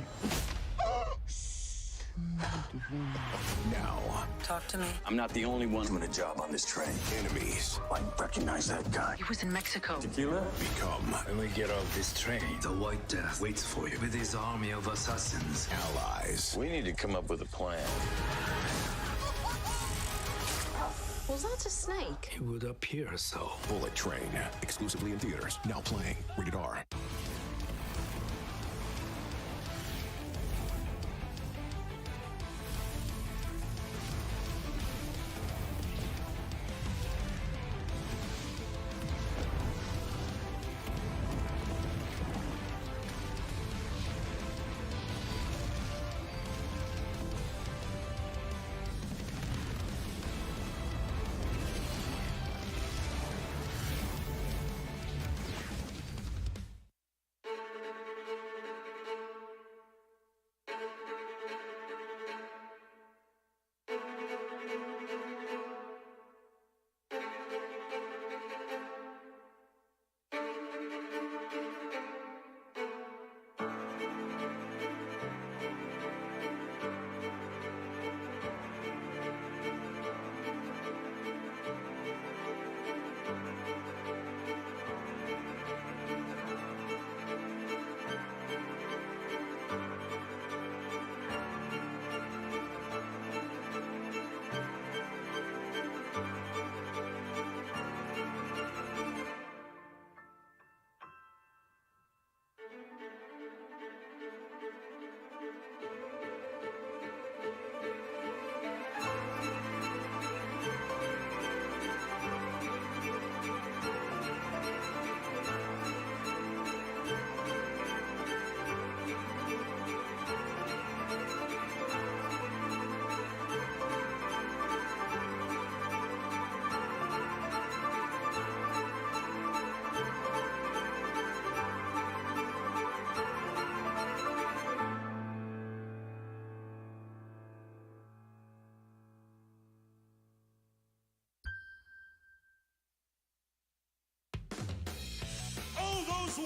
Now. Talk to me. I'm not the only one doing a job on this train. Enemies. I recognize that guy. He was in Mexico. Tequila? Become. When we get off this train, the White Death waits for you with his army of assassins. Allies. We need to come up with a plan. Was that a snake? It would appear so. Bullet Train. Exclusively in theaters. Now playing. Rated R.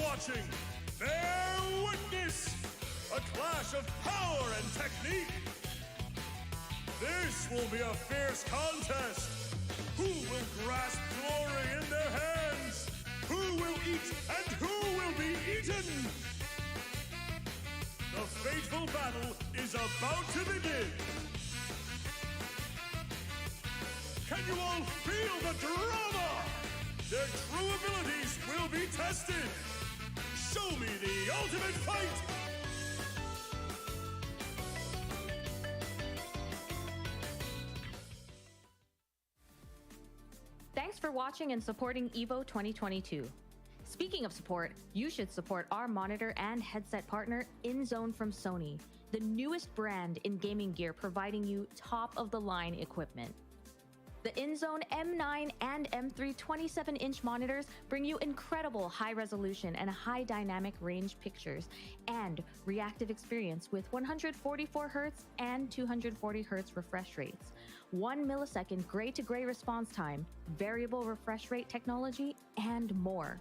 Watching, bear witness. a clash of power and technique. This will be a fierce contest. Who will grasp glory in their hands? Who will eat and who will be eaten? The fateful battle is about to begin. Can you all feel the drama? Their true abilities will be tested. Show me the ultimate fight! Thanks for watching and supporting EVO 2022. Speaking of support, you should support our monitor and headset partner, InZone from Sony, the newest brand in gaming gear providing you top-of-the-line equipment. The InZone M9 and M3 27-inch monitors bring you incredible high-resolution and high-dynamic range pictures and reactive experience with 144Hz and 240Hz refresh rates, 1 millisecond gray-to-gray response time, variable refresh rate technology, and more.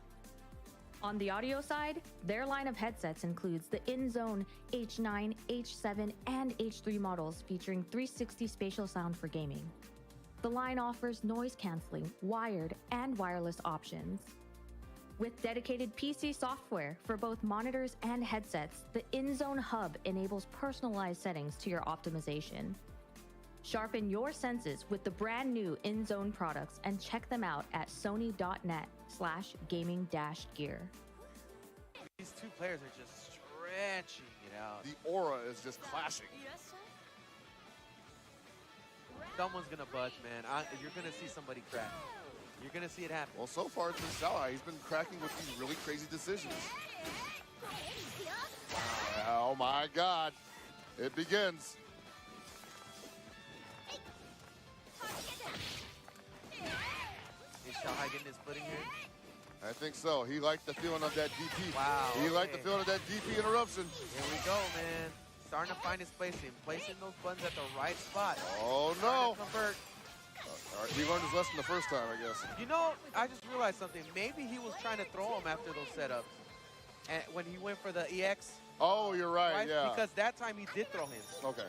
On the audio side, their line of headsets includes the InZone H9, H7, and H3 models featuring 360 spatial sound for gaming. The line offers noise-canceling, wired, and wireless options. With dedicated PC software for both monitors and headsets, the InZone Hub enables personalized settings to your optimization. Sharpen your senses with the brand new InZone products and check them out at sony.net/gaming-gear. These two players are just stretching it out. The aura is just clashing. Someone's gonna budge, man. You're gonna see somebody crack. You're gonna see it happen. Well, so far it's been Salah. He's been cracking with these really crazy decisions. Oh my God. It begins. Is Shanghai getting his footing here? I think so. He liked the feeling of that DP. Wow. He liked the feeling of that DP interruption. Here we go, man. Starting to find his placing those buttons at the right spot. Oh no! Convert. All right, he learned his lesson the first time, I guess. You know, I just realized something. Maybe he was trying to throw him after those setups, and when he went for the EX. Oh, you're right. Yeah. Because that time he did throw him. Okay.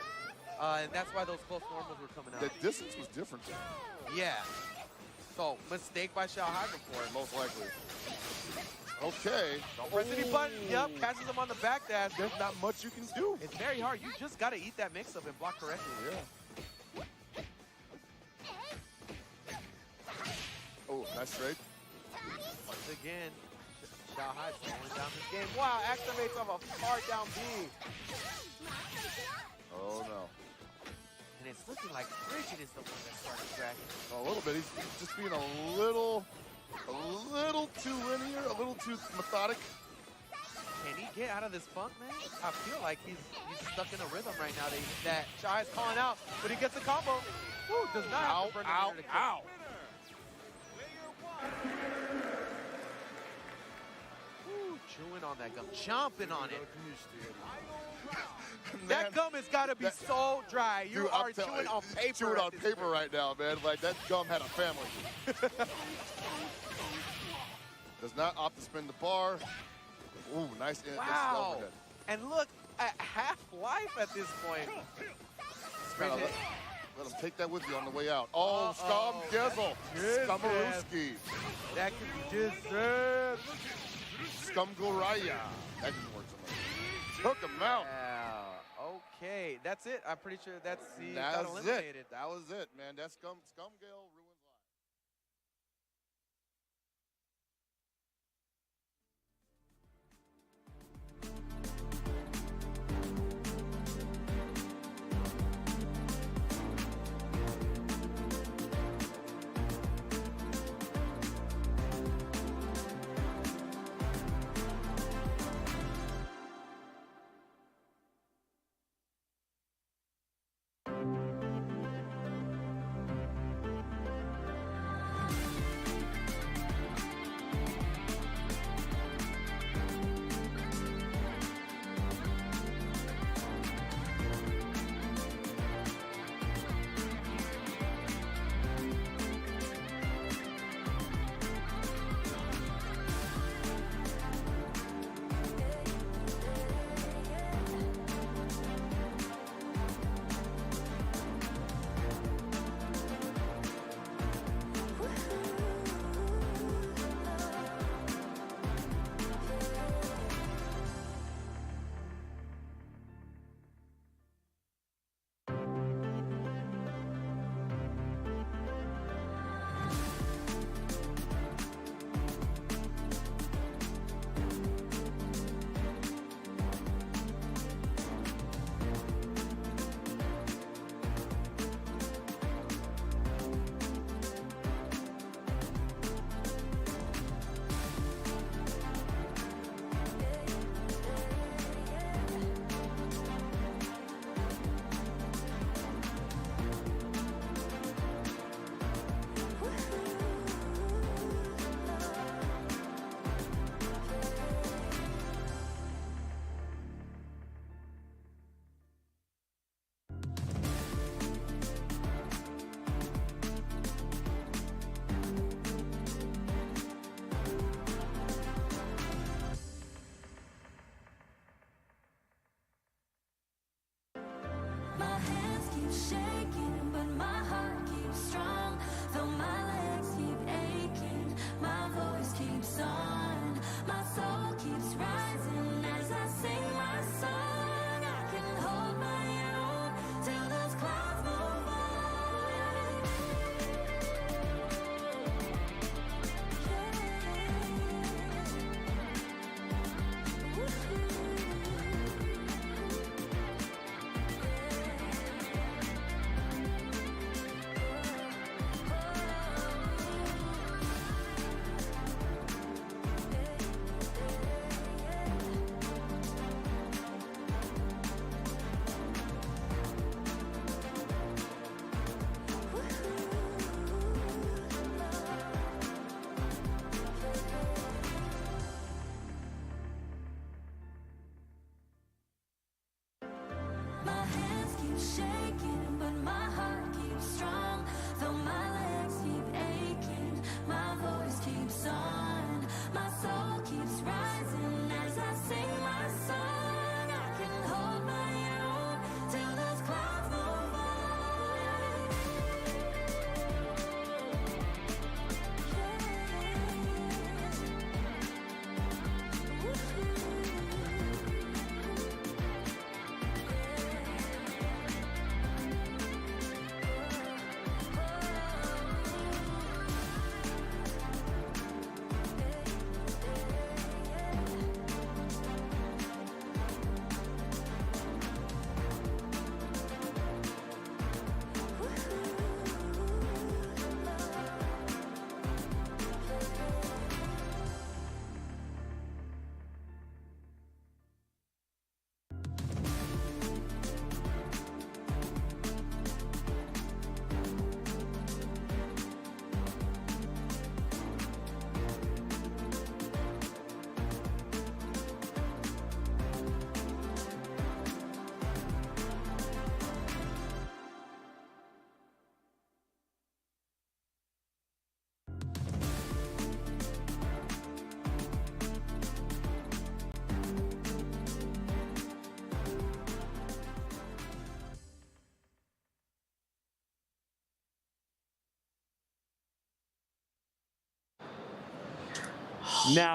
And that's why those close normals were coming out. The distance was different. Yeah. So mistake by Shanghai before. Most likely. Okay. Don't press any button. Yep, catches him on the back dash. There's not much you can do. It's very hard. You just got to eat that mix-up and block correctly. Yeah. Oh, nice trade. Once again, Shanghai slowing down this game. Wow, activates off a far down B. Oh, no. And it's looking like Frigid is the one that started cracking. A little bit. He's just being a little too linear, a little too methodic. Can he get out of this funk, man? I feel like he's stuck in a rhythm right now that Shy's calling out, but he gets the combo. Woo, does not have to burn the meter to kill. Ow. Woo, chewing on that gum, chomping on it. That gum has got to be so dry. You are chewing on paper. Chewing on paper right now, man. Like, that gum had a family. Does not opt to spin the bar. Ooh, nice. Wow. And look, at half-life at this point. Let him take that with you on the way out. Oh, Scum Gizzle. Scumarooski. That could be Gizzle. Scumgoraya. That didn't work so much. Took him out. Yeah. Okay, that's it. I'm pretty sure that's got eliminated. It. That was it, man. That Scumgale ruins life.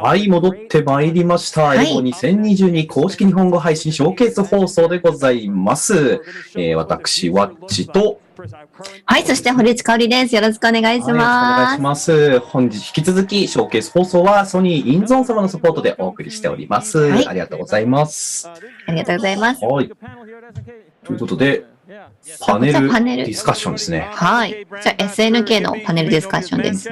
はい、戻ってまいりました。はい EVO2022 公式日本語配信ショーケース放送でございます。私、ワッチと、はい、そして堀内香織です。よろしくお願いしはい、お願います。します。本日引き続きショーケース放送はソニーインゾーン様のサポートでお送りしております。はいありがとうございます。ありがとうございます。はい。ということで、パネルディスカッションですね。はい。じゃあ SNK のパネルディスカッションです。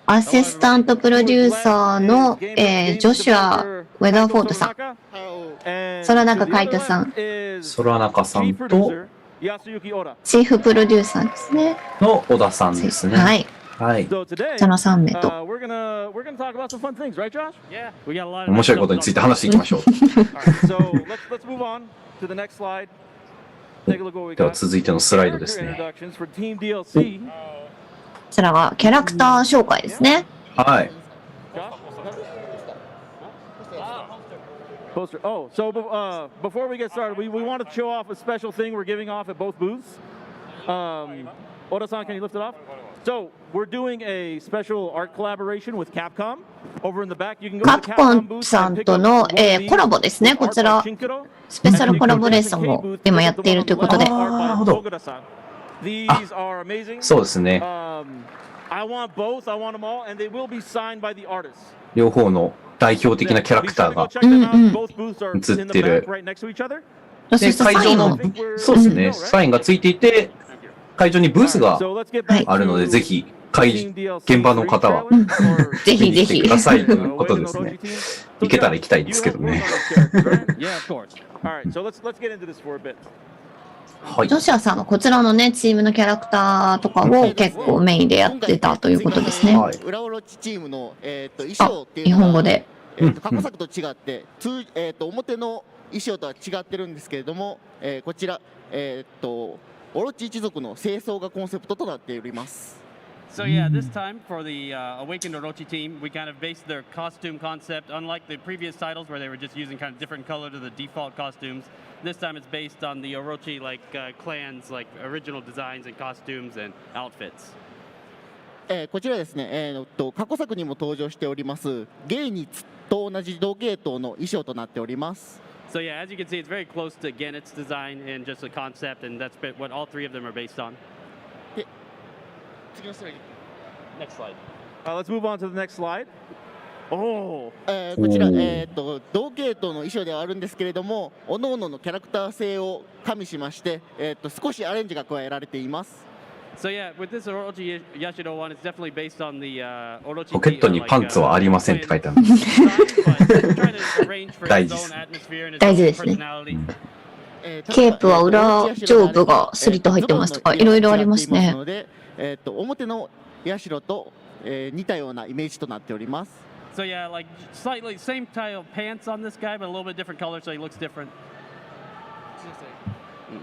アシスタントプロデューサーの、ジョシュア・ウェダーフォードさん、空中海人さん、空中さんと、チーフプロデューサーですね。の小田さんですね。はい。はい。その3名と。面白いことについて話していきましょう。では続いてのスライドですね。こちらはキャラクター紹介ですね。はい。Poster. Oh, so before we get started, we want to show off a special thing we're giving off at both booths. Oda-san, can you lift it off? So we're doing a special art collaboration with Capcom. Over in the back, you can go to カ the プコ Capcom ン booth さ and ん pick と up の、 one of these コラボですね。こちら、スペシャルコラボレーションを今やっているということで。なるほど。そうですね。 I want both. I want them all, and they will be signed by the artists. 両方の代表的なキャラクターが Both booths are 映 in っ the てる back right next to each other. で、会場の、そうですね、サインがついていて、会場にブースがあるので、ぜひ、現場の方は、ぜひぜひ見に来てくださいということですね。行けたら行きたいですけどね。はい。ジョシュアさんはこちらのね、チームのキャラクターとかを結構メインでやってたということですね。裏オロチチームの、衣装っていう日のは本語で。過去作と違って表の衣装とは違ってるんですけれども、こちら、オロチ一族の清掃がコンセプトとなっております。So yeah, this time for the Awakened Orochi team, we kind of based their costume concept, unlike the previous titles where they were just using kind of different color to the default costumes. This time it's based on the Orochi clans, like original designs and costumes and outfits. こちらですね、過去作にも登場しておりますゲイニツと同じ同系統の衣装となっております。So yeah, as you can see, it's very close to Gannett's design and just the concept, and that's what all three of them are based on. Next slide. Let's move on to the next slide. Oh. こちら、同系統の衣装ではあるんですけれども、各々のキャラクター性を加味しまして、少しアレンジが加えられています。So yeah, with this Orochi Yashido one, it's definitely based on the Orochi. ポケットにパンツはありませんって書いてある。大事です。大事ですね。ケープは裏上部がスリット入ってますとか、いろいろありますね。表のヤシロと、似たようなイメージとなっております。So yeah, like slightly same style pants on this guy, but a little bit different color, so he looks different.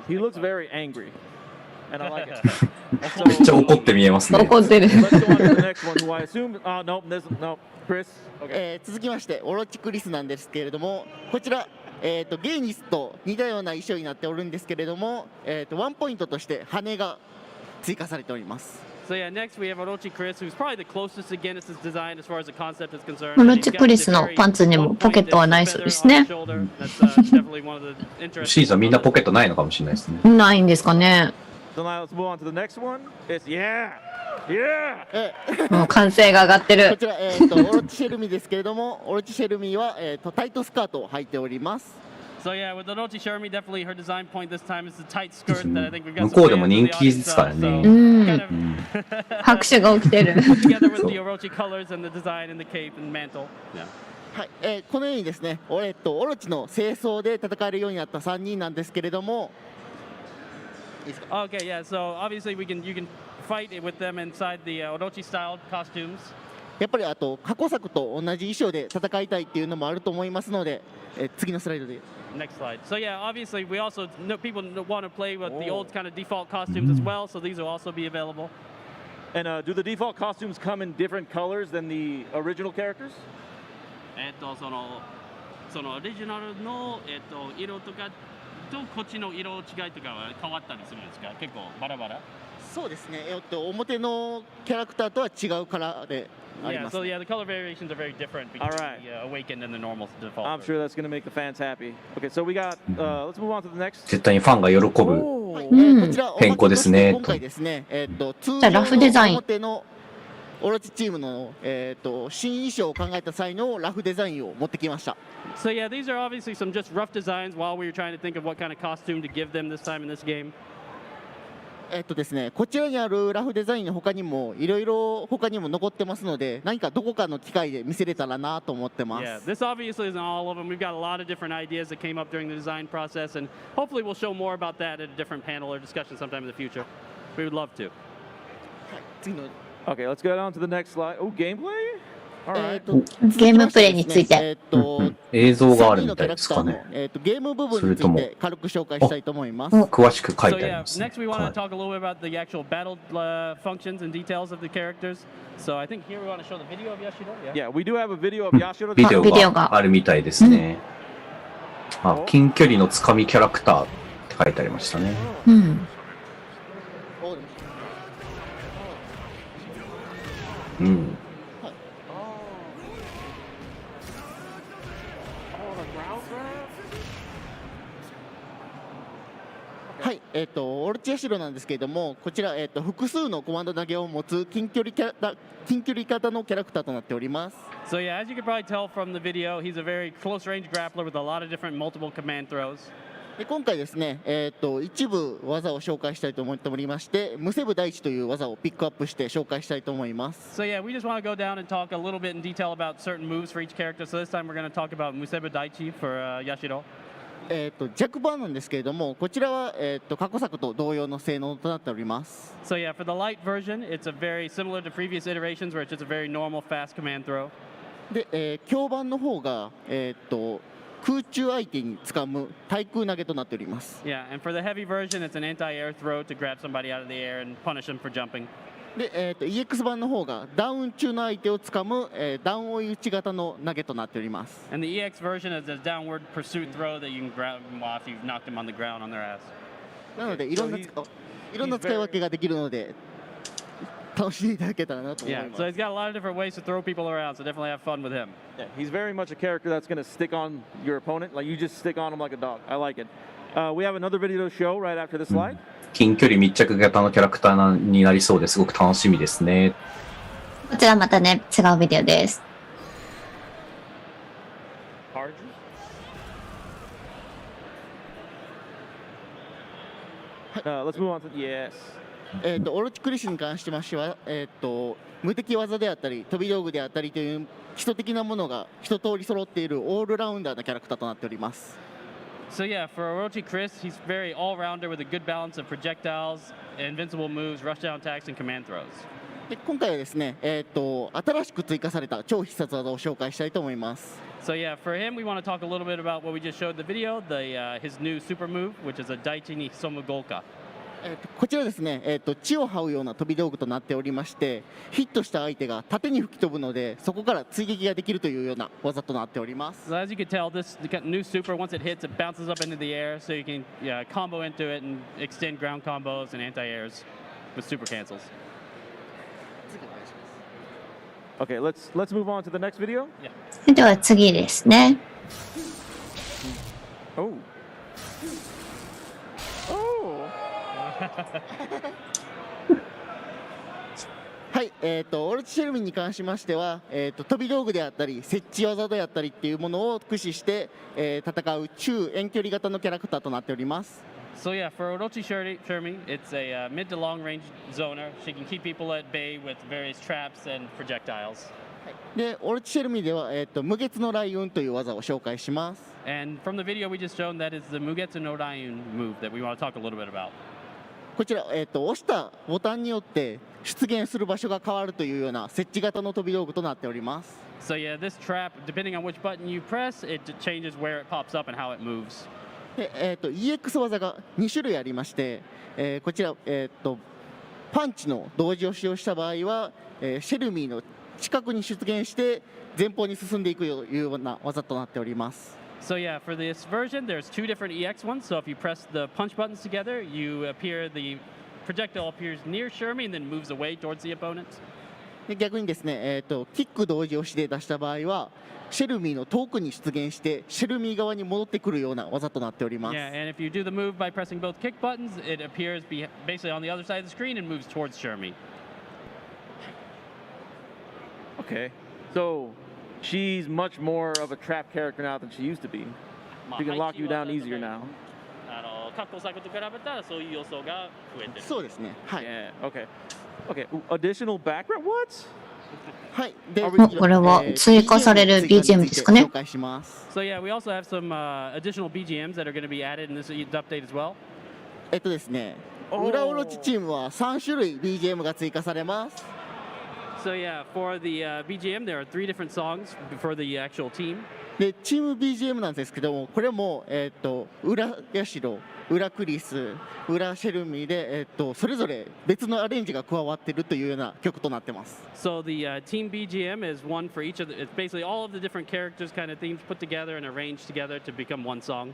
He looks very angry, and I like it. めっちゃ怒って見えますね。怒ってる。続きましてオロチクリスなんですけれども、こちら、ゲイニスと似たような衣装になっておるんですけれども、ワンポイントとして羽が追加されております。So yeah, next we have Orochi Chris, who's probably the closest to Gannett's design as far as the concept is concerned. オロチクリスのパンツにもポケットはないそうですね。シーズンみんなポケットないのかもしれないですね。ないんですかね。So now let's move on to the next one. It's yeah. Yeah! もう歓声が上がってる。こちら、オロチシェルミですけれども、オロチシェルミは、タイトスカートを履いております。So yeah, with Orochi Shermi, definitely her design point this time is the tight skirt that I think we've got. 向こうでも人気ですからね。拍手が起きてる。Together with the Orochi colors and the design and the cape and mantle. Yeah. はい、このようにですね、オロチの清掃で戦えるようになった3人なんですけれども。Okay, yeah. So obviously you can fight with them inside the Orochi style costumes. やっぱりあと過去作と同じ衣装で戦いたいっていうのもあると思いますので、次のスライドで。Next slide. So yeah, obviously we also know people want to play with the old kind of default costumes as well, so these will also be available. And do the default costumes come in different colors than the original characters? そのオリジナルの色とかとこっちの色違いとかは変わったりするんですか？結構バラバラ？そうですね。表のキャラクターとは違うカラーであり Yeah, ます。 so yeah, the color variations are very different between Alright. the awakened and the normal default. I'm sure that's going to make the fans happy. Okay, so we got. Let's move on to the next. 絶対にファンが喜ぶこちら変更ですね。今回ですね、通じゃあラフデザイン常の表のオロチチームの新衣装を考えた際のラフデザインを持ってきました。So yeah, these are obviously some just rough designs while we were trying to think of what kind of costume to give them this time in this game. ですね、こちらにあるラフデザインの他にもいろいろ他にも残ってますので、何かどこかの機会で見せれたらなと思ってます。 Yeah, this obviously isn't all of them. We've got a lot of different ideas that came up during the design process, and hopefully we'll show more about that at a different panel or discussion sometime in the future. We would love to. 次の Okay, let's go on to the next slide. Oh, gameplay? All right. ゲームプレイについて。映像があるみたいですかね。ゲーム部分について軽く紹介したいと思います。詳しく書い So てあり yeah, ますね。 next we want to talk a little bit about the actual battle functions and details of the characters. So I think here we want to show the video of Yashiro. Yeah, we do have a video of Yashiro. ビデオがあるみたいですね。近距離のつかみキャラクターって書いてありましたね。うん。はい、オルチヤシロなんですけれども、こちら、複数のコマンド投げを持つ近距離型のキャラクターとなっております。So yeah, as you can probably tell from the video, he's a very close range grappler with a lot of different multiple command throws. で今回ですね、一部技を紹介したいと思っておりまして、ムセブ第一という技をピックアップして紹介したいと思います。So yeah, we just want to go down and talk a little bit in detail about certain moves for each character. So this time we're going to talk about Musebu Daichi for Yashiro. 弱版なんですけれども、こちらは、過去作と同様の性能となっております。So yeah, for the light version, it's a very similar to previous iterations where it's just a very normal fast command throw. で、強版の方が、空中相手に掴む対空投げとなっております。Yeah, and for the heavy version, it's an anti-air throw to grab somebody out of the air and punish them for jumping. で、EX 版の方がダウン中の相手を掴む、ダウン追い打ち型の投げとなっております。And the EX version is a downward pursuit throw that you can grab them off. You've knocked them on the ground on their ass. なのでいろんな使い分けができるので楽しんでいただけたらなと思い Yeah, ます。 so he's got a lot of different ways to throw people around. So definitely have fun with him. Yeah, he's very much a character that's going to stick on your opponent. Like you just stick on him like a dog. I like it. We have another video to show right after this slide. 近距離密着型のキャラクターになりそうですごく楽しみですね。こちらまたね、違うビデオです。Let's move on to yes. オロチクリスに関してましては、無敵技であったり飛び道具であったりという基礎的なものが一通り揃っているオールラウンダーなキャラクターとなっております。So yeah, for Orochi Chris, he's very all-rounder with a good balance of projectiles, invincible moves, rushdown attacks, and command throws. で今回はですね、新しく追加された超必殺技を紹介したいと思います。So yeah, for him, we want to talk a little bit about what we just showed in the video, his new super move, which is a Daichi ni Hisomu Golka. こちらですね、血を這うような飛び道具となっておりまして、ヒットした相手が縦に吹き飛ぶので、そこから追撃ができるというような技となっております。So as you can tell, this new super, once it hits, it bounces up into the air, so you can combo into it and extend ground combos and anti-airs with super cancels. Okay, let's move on to the next video. Yeah. では次ですね。Oh. はい、オルチシェルミンに関しましては、飛び道具であったり設置技であったりっていうものを駆使して、戦う中遠距離型のキャラクターとなっております。So yeah, for Orochi Shermi, it's a mid to long range zoner. She can keep people at bay with various traps and projectiles. で、オルチシェルミでは、無月の雷雲という技を紹介します。And from the video we just shown, that is the Mugetsu no Rayun move that we want to talk a little bit about. こちら、押したボタンによって出現する場所が変わるというような設置型の飛び道具となっております。So yeah, this trap, depending on which button you press, it changes where it pops up and how it moves. で、EX 技が2種類ありまして、こちら、パンチの同時を使用した場合は、シェルミーの近くに出現して前方に進んでいくというような技となっております。So yeah, for this version, there's 2 different EX ones. So if you press the punch buttons together, the projectile appears near Shermie and then moves away towards the opponent. で逆にですね、キック同時押しで出した場合はシェルミーの遠くに出現してシェルミー側に戻ってくるような技となっております。Yeah, and if you do the move by pressing both kick buttons, it appears basically on the other side of the screen and moves towards Shermie. Okay, so she's much more of a trap character now than she used to be. She can lock you down easier now. 過去作と比べたらそういう要素が増えてる。そうですね。はい。Yeah, okay. Okay, additional background? What? はい。で、これは追加される BGM ですかね。紹介します。So yeah, we also have some additional BGMs that are going to be added in this update as well. ですね、裏オロチチームは3種類 BGM が追加されます。So yeah, for the BGM, there are 3 different songs for the actual team. で、チーム BGM なんですけども、これも裏ヤシロ、裏クリス、裏シェルミーでそれぞれ別のアレンジが加わっているというような曲となってます。So the team BGM is one for each of it's basically all of the different characters kind of themes put together and arranged together to become one song.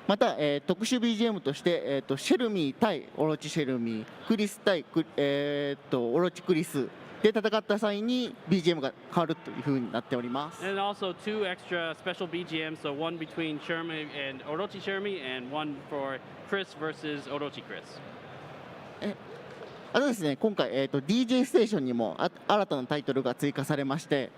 また、特殊 BGM として、シェルミー対オロチシェルミー、クリス対オロチクリスで戦った際に BGM が変わるというふうになっております。And also 2 extra special BGMs, so one between Shermie and Orochi Shermie, and one for Chris versus Orochi Chris. あとですね、今回、DJ ステーションにも新たなタイトルが追加されまして、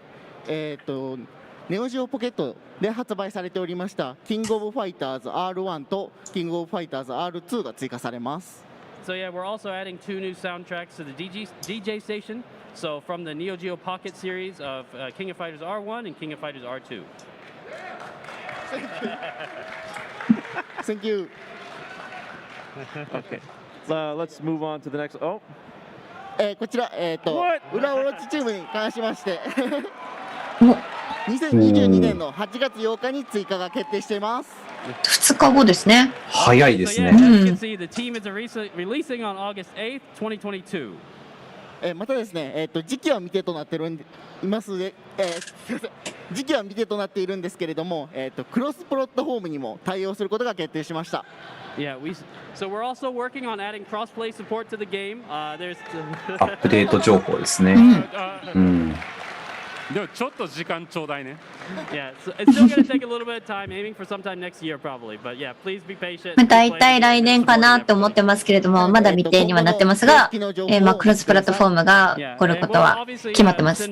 ネオジオポケットで発売されておりましたキングオブファイターズ R1 とキングオブファイターズ R2 が追加されます。So yeah, we're also adding 2 new soundtracks to the DJ station. So from the Neo Geo Pocket series of King of Fighters R1 and King of Fighters R2. Thank you. Okay. Let's move on to the next. Oh. こちら、裏オロチチームに関しまして2022年の8月8日に追加が決定しています。2日後ですね。早いですね。So yeah, as you can see, the team is releasing on August 8th, 2022. またですね、時期は未定となっていますので、すいません、時期は未定となっているんですけれども、クロスプラットフォームにも対応することが決定しました。Yeah, so we're also working on adding cross-play support to the game. There's アップデート情報ですね。でもちょっと時間ちょうだいね。Yeah, so it's still going to take a little bit of time, aiming for sometime next year probably. But yeah, please be patient. 大体来年かなと思ってますけれども、まだ未定にはなってますが、クロスプラットフォームが起こることは決まってます。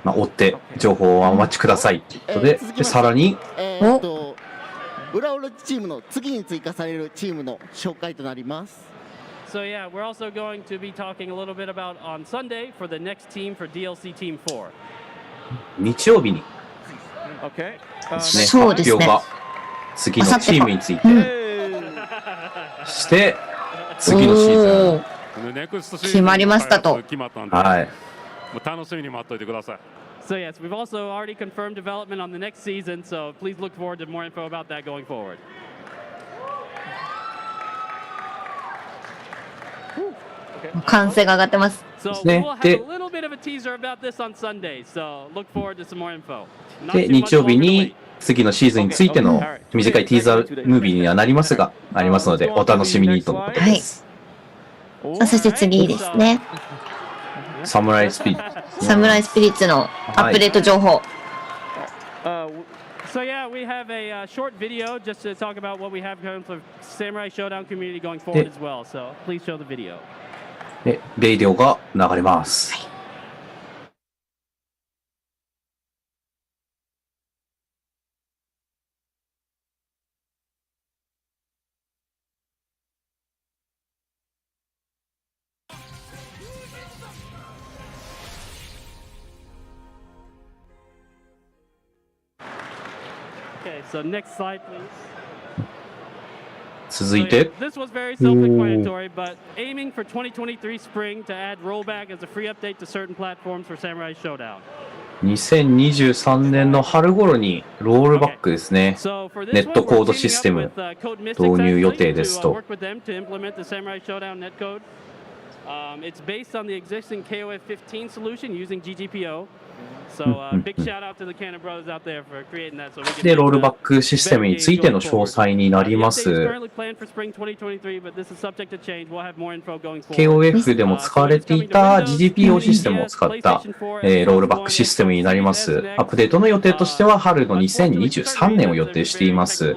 追って情報をお待ちくださいということで、さらに裏オロチチームの次に追加されるチームの紹介となります。So yeah, we're also going to be talking a little bit about on Sunday for the next team for DLC Team 4. 日曜日にですね、発表が次のチームについてして次のシーズン決まりましたと。はい。楽しみに待っておいてください。So yes, we've also already confirmed development on the next season, so please look forward to more info about that going forward. Okay. 歓声が上がってます。So we'll have a little bit of a teaser about this on Sunday, so look forward to some more info. で、日曜日に次のシーズンについての短いティーザームービーにはなりますが、ありますので、お楽しみにとのことです。はい。そして次ですね。サムライスピリッツ。サムライスピリッツのアップデート情報。So yeah, we have a short video just to talk about what we have going for Samurai Showdown community going forward as well. So please show the video. で、レイディオが流れます。Okay, so next slide, please. 続いて、This was very self-explanatory, but aiming for 2023 spring to add rollback as a free update to certain platforms for Samurai Showdown. 2023年の春頃にロールバックですね。ネットコードシステム導入予定ですと。It's based on the existing KOF 15 solution using GGPO. So big shout out to the Cannon brothers out there for creating that. So we can で、ロールバックシステムについての詳細になります。currently planned for spring 2023, but this is subject to change. We'll have more info going forward. KOF でも使われていた GGPO システムを使った、ロールバックシステムになります。アップデートの予定としては春の2023年を予定しています。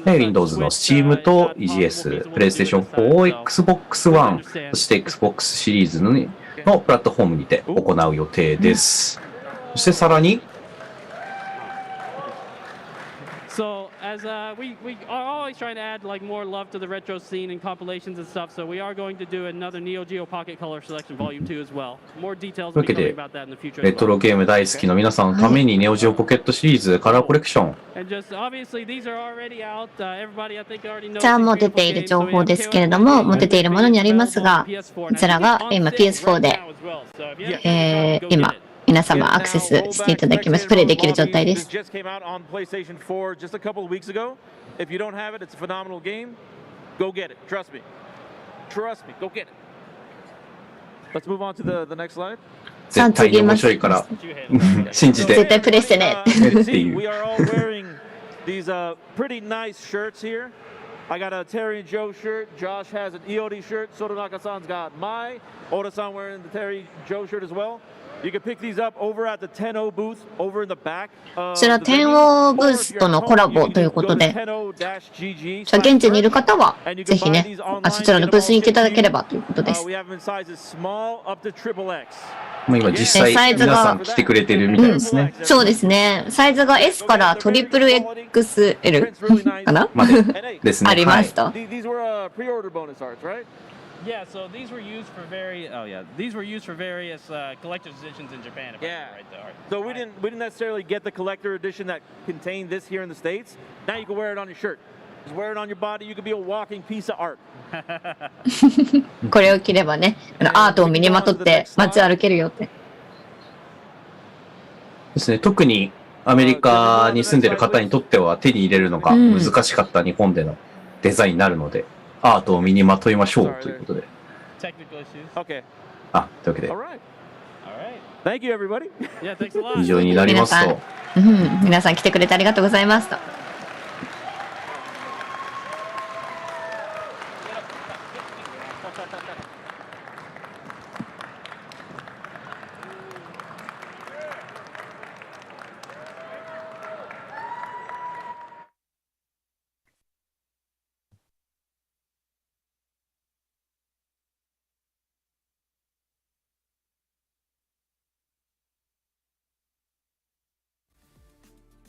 Windows の Steam と EGS、PlayStation 4、Xbox One、そして Xbox シリーズのプラットフォームにて行う予定です。そしてさらに、So as we are always trying to add like more love to the retro scene and compilations and stuff, so we are going to do another Neo Geo Pocket Color Selection Volume 2 as well. More details will be coming about that in the future. レトロゲーム大好きの皆さんのためにネオジオポケットシリーズカラーコレクション。And just obviously these are already out. Everybody I think already knows. じゃあもう出ている情報ですけれども、もう出ているものにありますが、こちらが今 PS4 で、今皆様アクセスしていただきます。プレイできる状態です。Just came out on PlayStation 4 just a couple of weeks ago. If you don't have it, it's a phenomenal game. Go get it. Trust me. Trust me. Go get it. Let's move on to the next slide. 絶対に面白いから信じて。絶対プレイしてね。っていう。 We are all wearing these pretty nice shirts here. I got a Terry and Joe shirt. Josh has an EOD shirt. Sotonaka-san's got my. Oda-san wearing the Terry Joe shirt as well. You can pick these up over at the 10O booth over in the back. こちら 10O ブースとのコラボということで、現地にいる方はぜひね、そちらのブースに行っていただければということです。もう今実際皆さん来てくれてるみたいですね。そうですね。サイズが S からトリプル XL かなですね。ありますと。These were pre-order bonus arts, right? Yeah, so these were used for various collector's editions in Japan. Yeah, so we didn't necessarily get the collector edition that contained this here in the States. Now you can wear it on your shirt. Just wear it on your body. You could be a walking piece of art. これを着ればね、アートを身にまとって街歩けるよって。ですね。特にアメリカに住んでる方にとっては手に入れるのが難しかった日本でのデザインになるので。アートを身にまといましょうということで。あ、というわけで。以上になりますと。皆さん来てくれてありがとうございますと。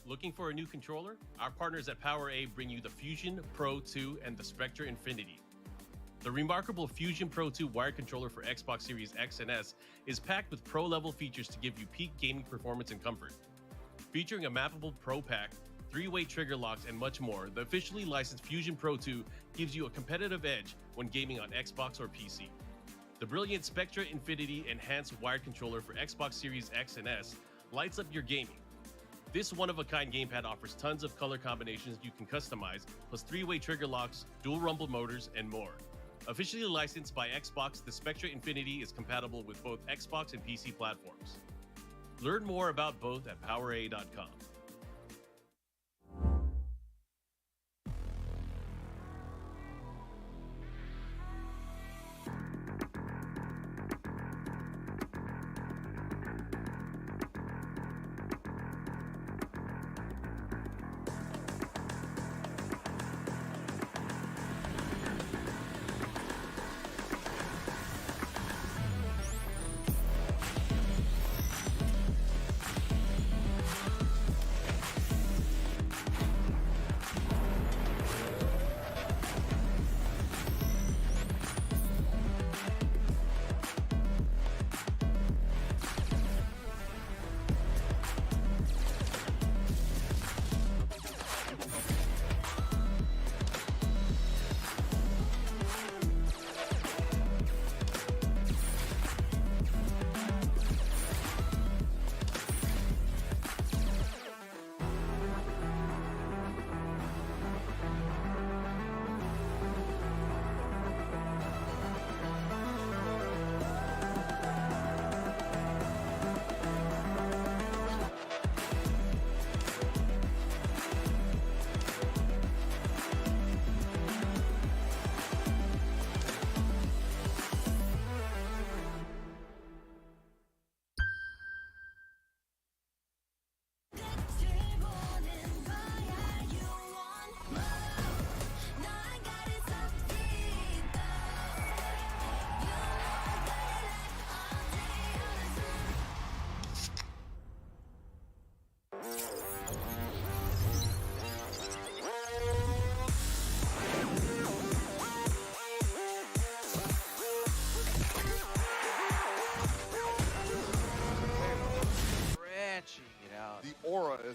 Looking for a new controller? Our partners at PowerA bring you the Fusion Pro 2 and the Spectra Infinity. The remarkable Fusion Pro 2 wired controller for Xbox Series X and S is packed with pro-level features to give you peak gaming performance and comfort. Featuring a mappable Pro Pack, 3-way trigger locks, and much more, the officially licensed Fusion Pro 2 gives you a competitive edge when gaming on Xbox or PC. The brilliant Spectra Infinity enhanced wired controller for Xbox Series X and S lights up your gaming. This one-of-a-kind gamepad offers tons of color combinations you can customize, plus 3-way trigger locks, dual rumble motors, and more. Officially licensed by Xbox, the Spectra Infinity is compatible with both Xbox and PC platforms. Learn more about both at PowerA.com.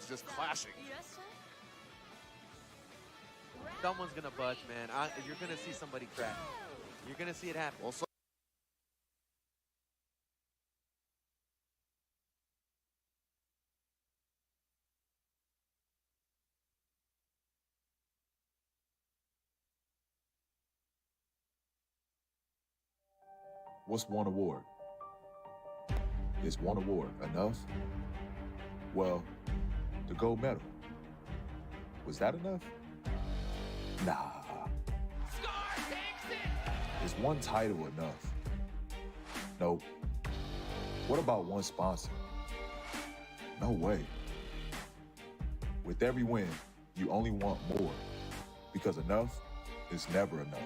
is just clashing. Someone's gonna budge, man. You're gonna see somebody crack. You're gonna see it happen. Also, what's one award? Is one award enough? Well, the gold medal. Was that enough? Nah. Is one title enough? Nope. What about one sponsor? No way. With every win, you only want more, because enough is never enough.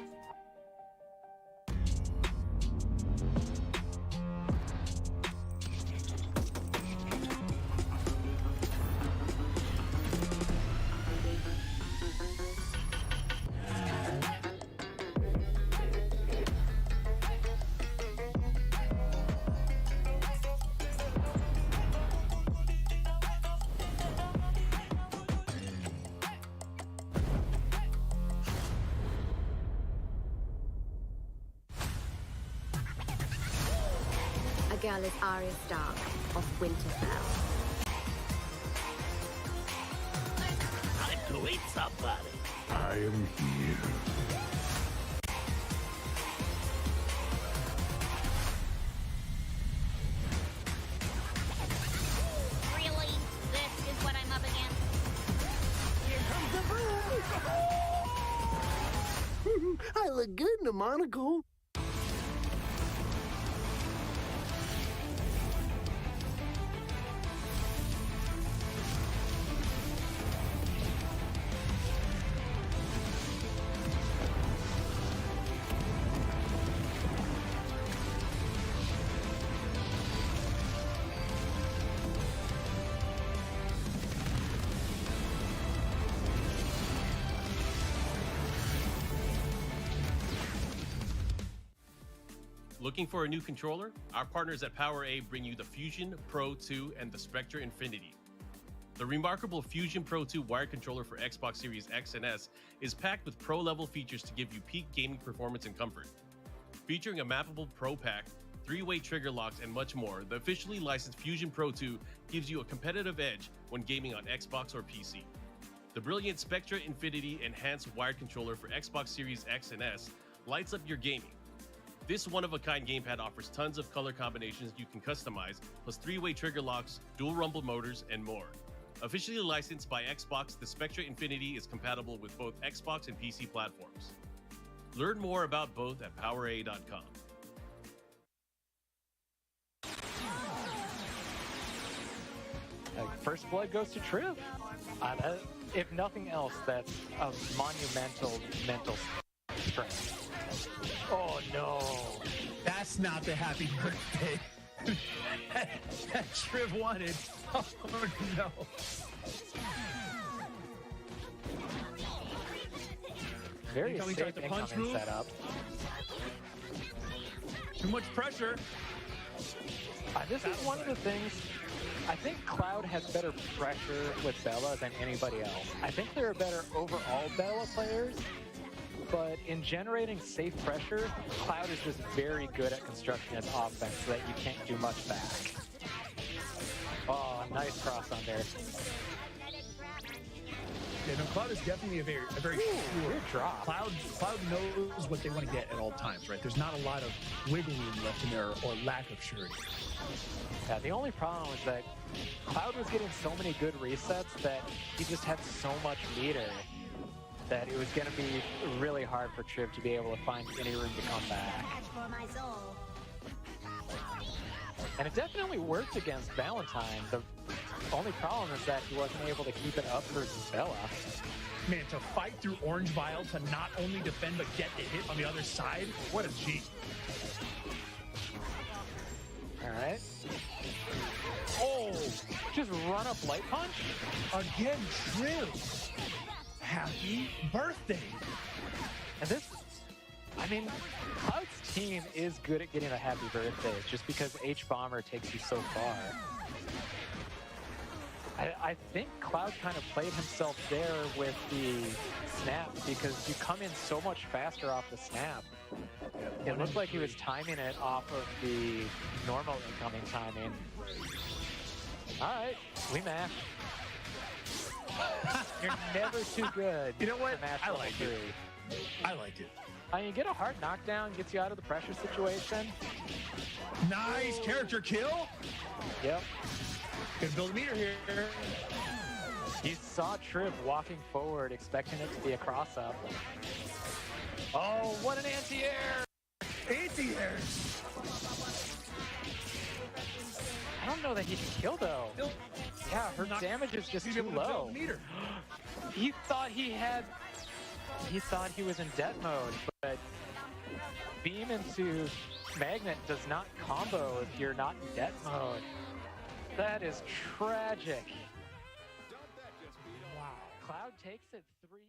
Girl is Arya Stark of Winterfell. Time to eat somebody. I am here. Really? This is what I'm up against? Here comes the broom! I look good in a monocle. Looking for a new controller? Our partners at PowerA bring you the Fusion Pro 2 and the Spectra Infinity. The remarkable Fusion Pro 2 wired controller for Xbox Series X and S is packed with pro-level features to give you peak gaming performance and comfort. Featuring a mappable Pro Pack, 3-way trigger locks, and much more, the officially licensed Fusion Pro 2 gives you a competitive edge when gaming on Xbox or PC. The brilliant Spectra Infinity enhanced wired controller for Xbox Series X and S lights up your gaming. This one-of-a-kind gamepad offers tons of color combinations you can customize, plus 3-way trigger locks, dual rumble motors, and more. Officially licensed by Xbox, the Spectra Infinity is compatible with both Xbox and PC platforms. Learn more about both at PowerA.com. First blood goes to Triv. If nothing else, that's a monumental mental strength. Oh no. That's not the happy birthday that Triv wanted. Oh no. Very safe safe the punch incoming move. setup. Too much pressure. This is one of the things. I think Cloud has better pressure with Bella than anybody else. I think they're better overall Bella players. But in generating safe pressure, Cloud is just very good at constructing his offense so that you can't do much back. Oh, nice cross on there. Yeah, no, Cloud is definitely a very sure drop. Cloud knows what they want to get at all times, right? There's not a lot of wiggle room left in there or lack of surety. Yeah, the only problem was that Cloud was getting so many good resets that he just had so much meter that it was going to be really hard for Triv to be able to find any room to come back. And it definitely worked against Valentine. The only problem is that he wasn't able to keep it up versus Bella. Man, to fight through Orange Vial, to not only defend but get the hit on the other side, what a G. All right. Oh, just run up light punch? Again, Triv. Happy birthday. And this, I mean, Cloud's team is good at getting the happy birthdays just because H-Bomber takes you so far. I think Cloud kind of played himself there with the snap because you come in so much faster off the snap. It looked like he was timing it off of the normal incoming timing. All right, we match. You're never too good. You know what? To match I level like 3. it. I like it. You get a hard knockdown, gets you out of the pressure situation. Nice character kill. Yep. Gonna build a meter here. You saw Trib walking forward, expecting it to be a cross-up. Oh, what an anti-air! Anti-air! I don't know that he can kill, though. Yeah, her damage is just too low. He thought he was in debt mode, but beam into magnet does not combo if you're not in debt mode. That is tragic. Wow. Cloud takes it 3-0.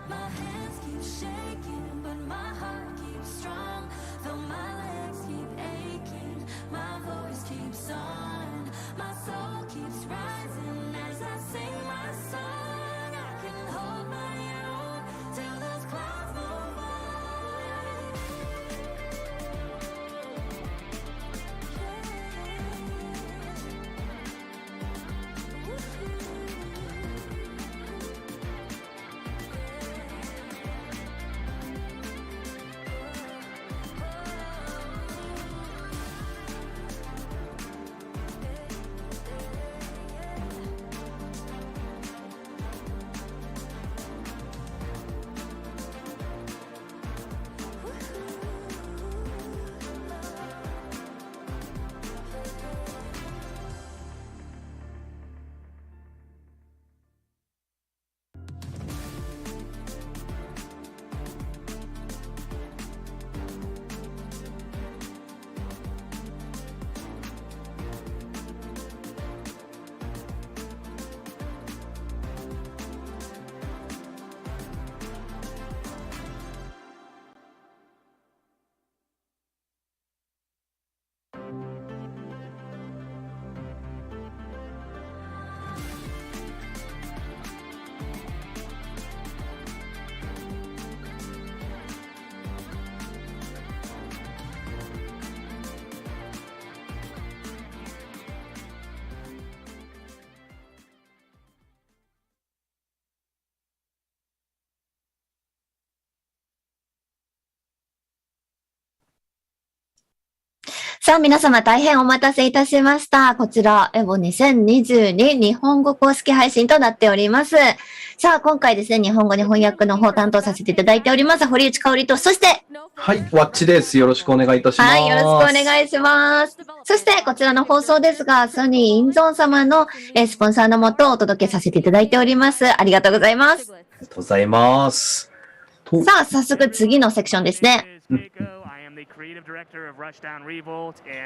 My hands keep shaking, but my heart keeps strong. Though my legs keep aching, my voice keeps on. My soul keeps rising as I sing my song. I can hold my own till those clouds moveさあ皆様大変お待たせいたしました。こちらEVO 2022日本語公式配信となっております。さあ今回ですね、日本語に翻訳の方を担当させていただいております。堀内香織と、そして、はい、ワッチです。よろしくお願いいたします。はい、よろしくお願いします。そしてこちらの放送ですが、ソニーインゾーン様のスポンサーのもとお届けさせていただいております。ありがとうございます。ありがとうございます。さあ早速次のセクションですね。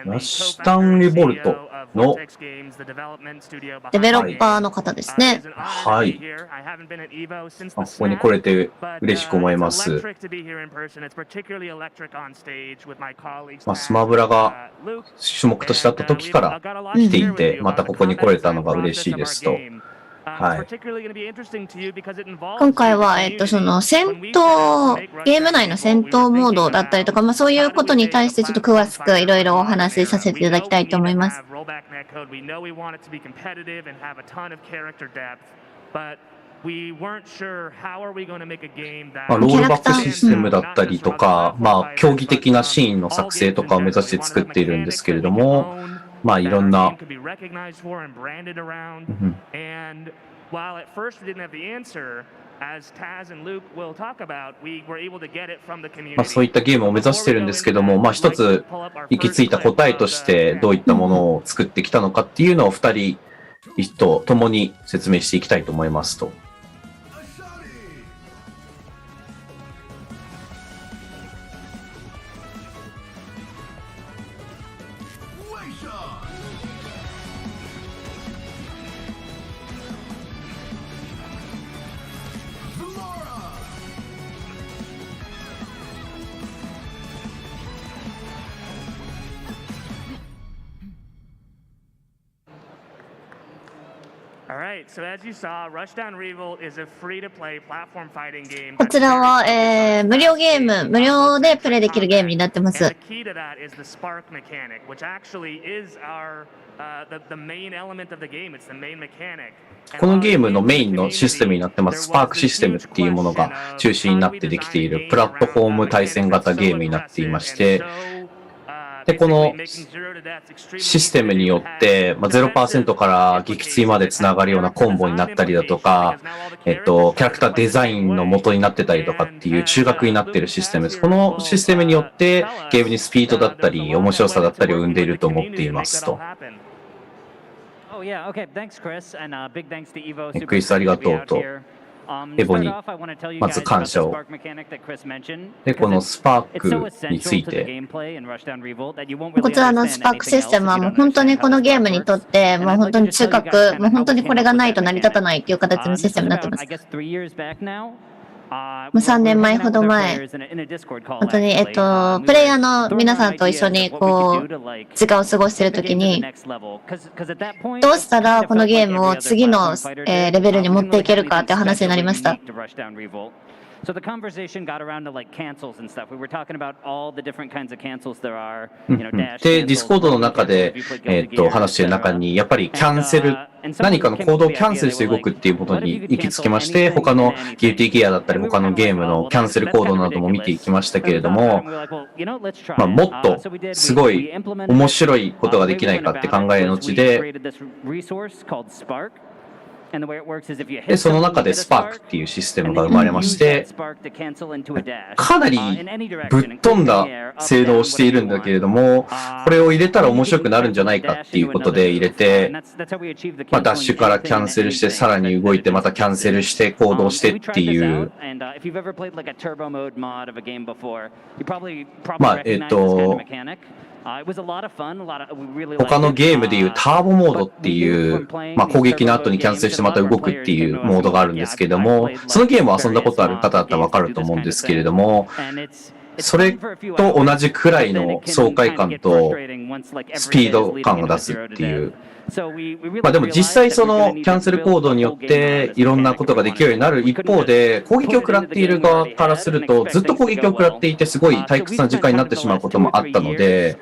ラッシュタウンリボルトのデベロッパーの方ですね。はい。ここに来れて嬉しく思います。スマブラが種目としてあった時から来ていて、またここに来れたのが嬉しいですと。はい、今回は、その戦闘、ゲーム内の戦闘モードだったりとか、そういうことに対してちょっと詳しくいろいろお話しさせていただきたいと思います。ロールバックシステムだったりとか、競技的なシーンの作成とかを目指して作っているんですけれども、いろんな。そういったゲームを目指してるんですけども、一つ行き着いた答えとしてどういったものを作ってきたのかっていうのを2人と共に説明していきたいと思いますと。こちらは、無料ゲーム、無料でプレイできるゲームになってます。このゲームのメインのシステムになってます、スパークシステムっていうものが中心になってできているプラットフォーム対戦型ゲームになっていまして、で、このシステムによって、0% から撃墜までつながるようなコンボになったりだとか、キャラクターデザインの元になってたりとかっていう中核になっているシステムです。このシステムによってゲームにスピードだったり、面白さだったりを生んでいると思っていますと。クリスありがとうと。エボにまず感謝を。で、このスパークについて。こちらのスパークシステムはもう本当にこのゲームにとってもう本当に中核、もう本当にこれがないと成り立たないっていう形のシステムになってます。3年前ほど前、本当に、プレイヤーの皆さんと一緒に、時間を過ごしているときに、どうしたらこのゲームを次の、レベルに持っていけるかっていう話になりました。So the conversation got around to like cancels and stuff. We were talking about all the different kinds of cancels there are. で、ディスコードの中で、話している中に、やっぱりキャンセル、何かの行動をキャンセルして動くっていうことに行き着きまして、他のギルティギアだったり、他のゲームのキャンセル行動なども見ていきましたけれども、もっとすごい面白いことができないかって考えのちで、で、その中でスパークっていうシステムが生まれまして、かなりぶっ飛んだ性能をしているんだけれども、これを入れたら面白くなるんじゃないかっていうことで入れて、ダッシュからキャンセルして、さらに動いて、またキャンセルして行動してっていう、他のゲームでいうターボモードっていう、攻撃の後にキャンセルしてまた動くっていうモードがあるんですけれども、そのゲームを遊んだことある方だったらわかると思うんですけれども、それと同じくらいの爽快感とスピード感を出すっていう。でも実際そのキャンセル行動によっていろんなことができるようになる一方で、攻撃を食らっている側からするとずっと攻撃を食らっていてすごい退屈な時間になってしまうこともあったので、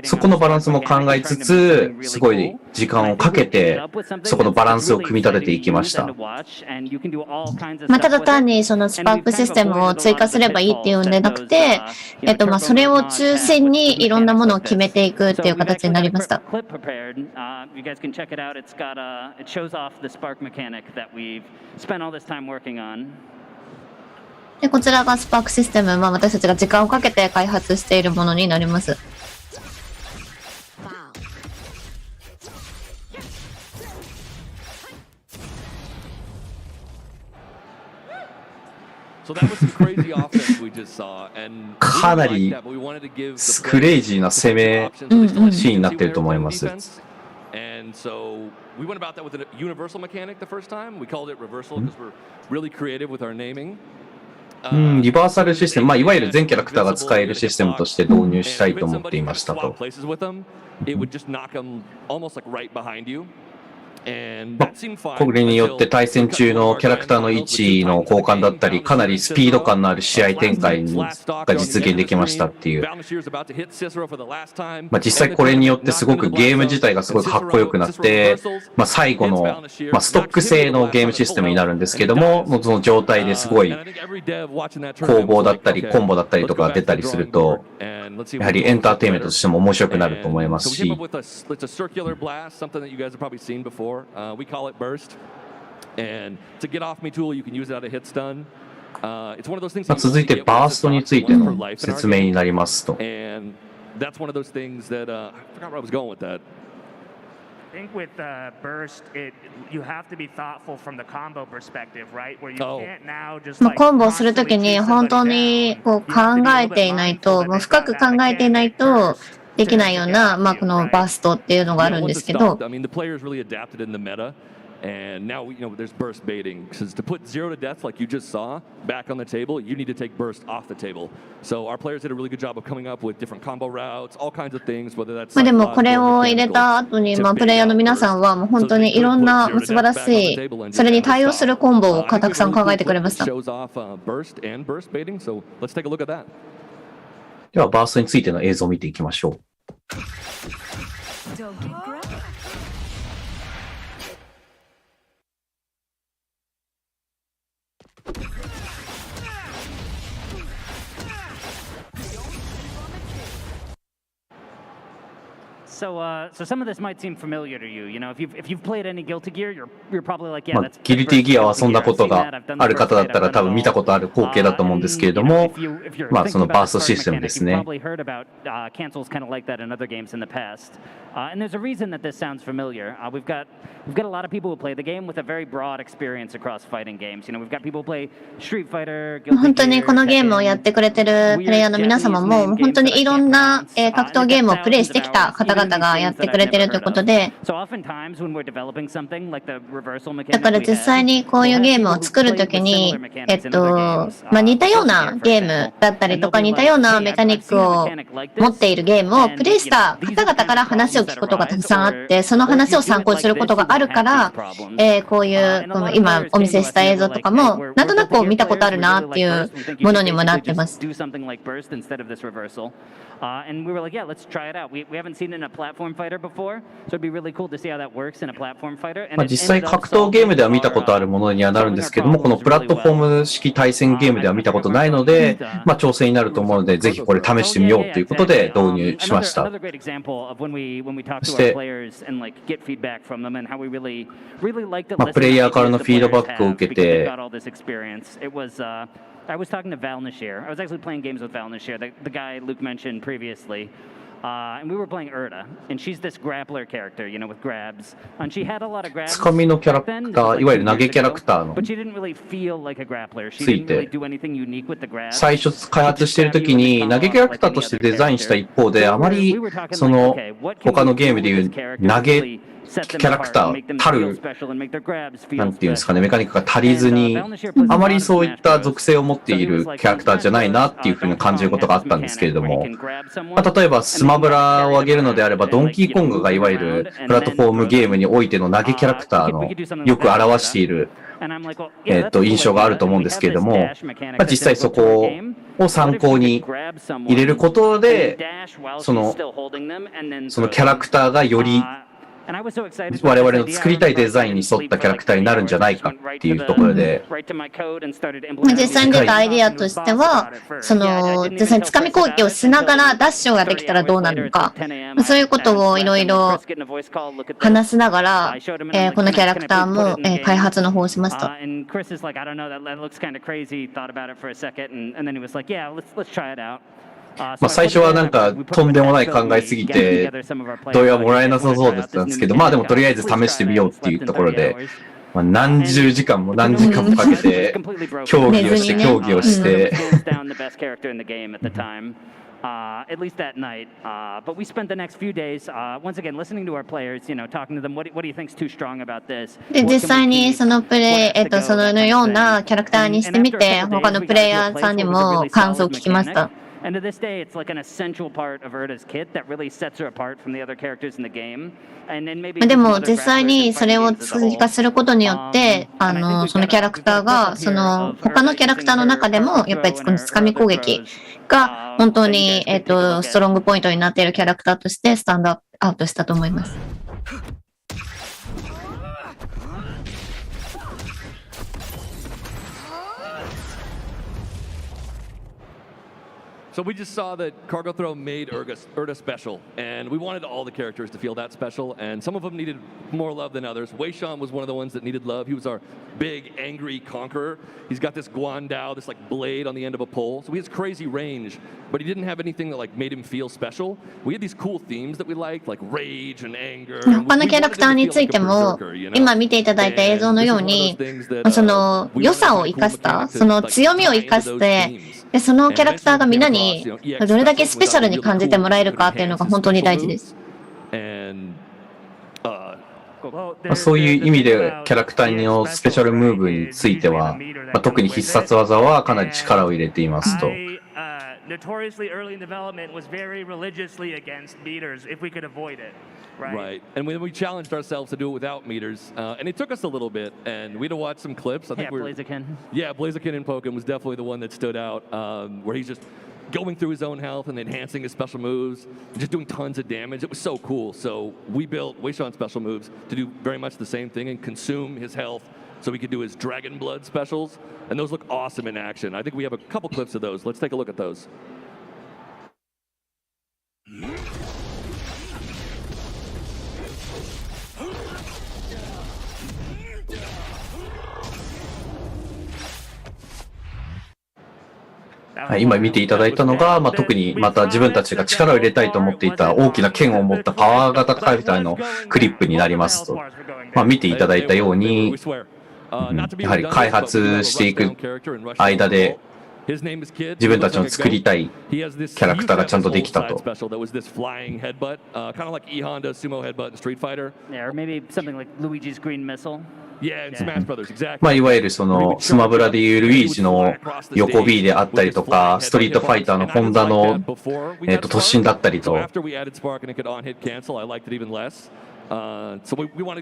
そこのバランスも考えつつ、すごい時間をかけてそこのバランスを組み立てていきました。ただ単にそのスパークシステムを追加すればいいっていうんでなくて、それを中心にいろんなものを決めていくっていう形になりました。You guys can check it out. It shows off the spark mechanic that we've spent all this time working on. で、こちらがスパークシステム、私たちが時間をかけて開発しているものになります。かなりクレイジーな攻めシーンになっていると思います。And so we went about that with a universal mechanic the first time. We called it reversal because we're really creative with our naming. リバーサルシステム、いわゆる全キャラクターが使えるシステムとして導入したいと思っていましたと。これによって対戦中のキャラクターの位置の交換だったり、かなりスピード感のある試合展開が実現できましたっていう。実際これによってすごくゲーム自体がすごいかっこよくなって、最後の、ストック制のゲームシステムになるんですけども、その状態ですごい攻防だったりコンボだったりとかが出たりすると、やはりエンターテインメントとしても面白くなると思いますし。We call it burst, and it's a get off me tool. You can use it out of hit stun. It's one of those things. 続いてバーストについての説明になりますと。And that's one of those things that I forgot where I was going with that. I think with burst, you have to be thoughtful from the combo perspective, right? Where you can't now just like コンボをするときに本当に考えていないと、深く考えていないとできないような、まあ、このバーストっていうのがあるんですけど、 I mean, the players really adapted in the meta. And now, there's burst baiting. Because to put 0 to death, like you just saw, back on the table, you need to take burst off the table. So our players did a really good job of coming up with different combo routes, all kinds of things, whether that's... まあでもこれを入れた後に、まあ、プレイヤーの皆さんはもう本当にいろんな素晴らしい、それに対応するコンボをたくさん考えてくれました。shows off burst and burst baiting, so let's take a look at that. では、バーストについての映像を見ていきましょう。So some of this might seem familiar to you. If you've played any Guilty Gear, you're probably like, yeah, まあ、ギルティギアは遊んだことがある方だったら多分見たことある光景だと思うんですけれども、まあそのバーストシステムですね。Cancels kind of like that in other games in the past. And there's a reason that this sounds familiar. We've got a lot of people who play the game with a very broad experience across fighting games. We've got people who play Street Fighter, Guilty Gear, 本当にこのゲームをやってくれてるプレイヤーの皆様も本当にいろんな格闘ゲームをプレイしてきた方々がやってくれてるということで、だから実際にこういうゲームを作るときに、まあ似たようなゲームだったりとか似たようなメカニックを持っているゲームをプレイした方々から話を聞くことがたくさんあって、その話を参考にすることがあるから、こういうこの今お見せした映像とかもなんとなく見たことあるなっていうものにもなってます。And we were like, yeah, let's try it out. We haven't seen it in a platform fighter before, so it'd be really cool to see how that works in a platform fighter. まあ実際格闘ゲームでは見たことあるものにはなるんですけども、このプラットフォーム式対戦ゲームでは見たことないので、まあ挑戦になると思うので、ぜひこれ試してみようということで導入しました。そして、まあプレイヤーからのフィードバックを受けて、I was talking to Val Nashir. I was actually playing games with Val Nashir, the guy Luke mentioned previously. And we were playing Urda, and she's this grappler character, with grabs. And she had a lot of grabs. つかみのキャラクター、いわゆる投げキャラクターの But she didn't really feel like a grappler. She つい didn't て really do anything unique with the grabs. 最初開発しているときに投げキャラクターとしてデザインした一方で、あまりその他のゲームでいう投げキャラクターたる、なんていうんですかね、メカニックが足りずに、あまりそういった属性を持っているキャラクターじゃないなっていうふうに感じることがあったんですけれども、まあ、例えばスマブラを挙げるのであれば、ドンキーコングがいわゆるプラットフォームゲームにおいての投げキャラクターのよく表している、印象があると思うんですけれども、まあ、実際そこを参考に入れることで、そのキャラクターがより我々の作りたいデザインに沿ったキャラクターになるんじゃないかっていうところで、実際に出たアイディアとしては、実際に掴み攻撃をしながらダッシュができたらどうなるのか、そういうことをいろいろ話しながら、このキャラクターも開発の方をしました。まあ最初はなんかとんでもない考えすぎて同意はもらえなさそうだったんですけど、まあでもとりあえず試してみようっていうところで、まあ何十時間も何時間もかけて競技をして、at least that night. But we spent the next few days, once again, listening to our players, talking to them, what do you think's too strong about this? で、実際にそのそのようなキャラクターにしてみて、他のプレイヤーさんにも感想を聞きました。And to this day, it's like an essential part of Urda's kit that really sets her apart from the other characters in the game. And then maybe でも実際にそれを追加することによって、そのキャラクターが、他のキャラクターの中でも、やっぱり掴み攻撃が本当に、ストロングポイントになっているキャラクターとしてスタンドアウトしたと思います。So we just saw that Cargo Throw made Urda special, and we wanted all the characters to feel that special, and some of them needed more love than others. Wei Shan was one of the ones that needed love. He was our big, angry conqueror. He's got this Guandao, this like blade on the end of a pole, so he has crazy range, but he didn't have anything that like made him feel special. We had these cool themes that we liked, like rage and anger. 他のキャラクターについても、今見ていただいた映像のように、その良さを生かした、その強みを生かして、でそのキャラクターが皆ににどれだけスペシャルに感じてもらえるかっていうのが本当に大事です。そういう意味でキャラクターのスペシャルムーブについては、特に必殺技はかなり力を入れていますと。Notoriously early in development was very religiously against meters if we could avoid it. Right. And when we challenged ourselves to do it without meters, and it took us a little bit, and we had to watch some clips. I think Blaziken. Yeah, Blaziken in Pokken was definitely the one that stood out, where he's just going through his own health and enhancing his special moves, and just doing tons of damage. It was so cool. So we built Wei Shan's special moves to do very much the same thing and consume his health so he could do his Dragon Blood specials, and those look awesome in action. I think we have a couple clips of those. Let's take a look at those. 今見ていただいたのが、特にまた自分たちが力を入れたいと思っていた大きな剣を持ったパワー型キャラクターのクリップになりますと。見ていただいたように、やはり開発していく間で、自分たちの作りたいキャラクターがちゃんとできたと。いわゆるそのスマブラでいうルイージの横 B であったりとか、ストリートファイターのホンダの突進だったりと、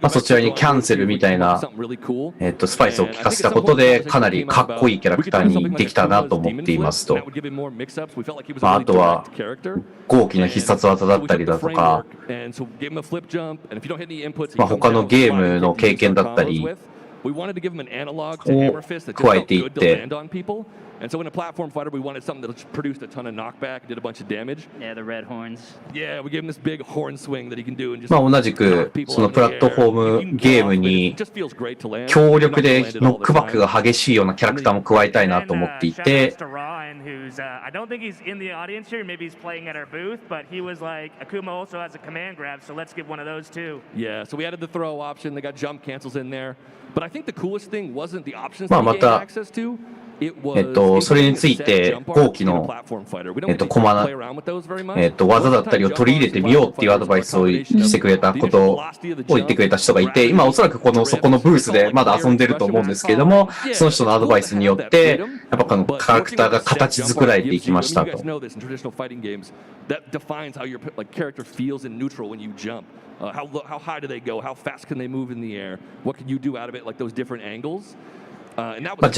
そちらにキャンセルみたいな、スパイスを効かせたことで、かなりかっこいいキャラクターにできたなと思っていますと。あとは、豪気な必殺技だったりだとか、他のゲームの経験だったりを加えていって、And so in a platform fighter, we wanted something that produced a ton of knockback, did a bunch of damage. Yeah, the red horns. Yeah, we gave him this big horn swing that he can do. And just 同じく、そのプラットフォームゲームに強力でノックバックが激しいようなキャラクターも加えたいなと思っていて、I don't think he's in the audience here. Maybe he's playing at our booth, but he was like, Akuma also has a command grab, so let's give one of those too. Yeah, so we added the throw option. They got jump cancels in there. But I think the coolest thing wasn't the options that we gained access to. それについて、後期の、技だったりを取り入れてみようっていうアドバイスをしてくれたことを言ってくれた人がいて、今おそらくそこのブースでまだ遊んでると思うんですけれども、その人のアドバイスによって、やっぱこのキャラクターが形作られていきましたと。How high do they go? How fast can they move in the air? What can you do out of it? Like those different angles. ジ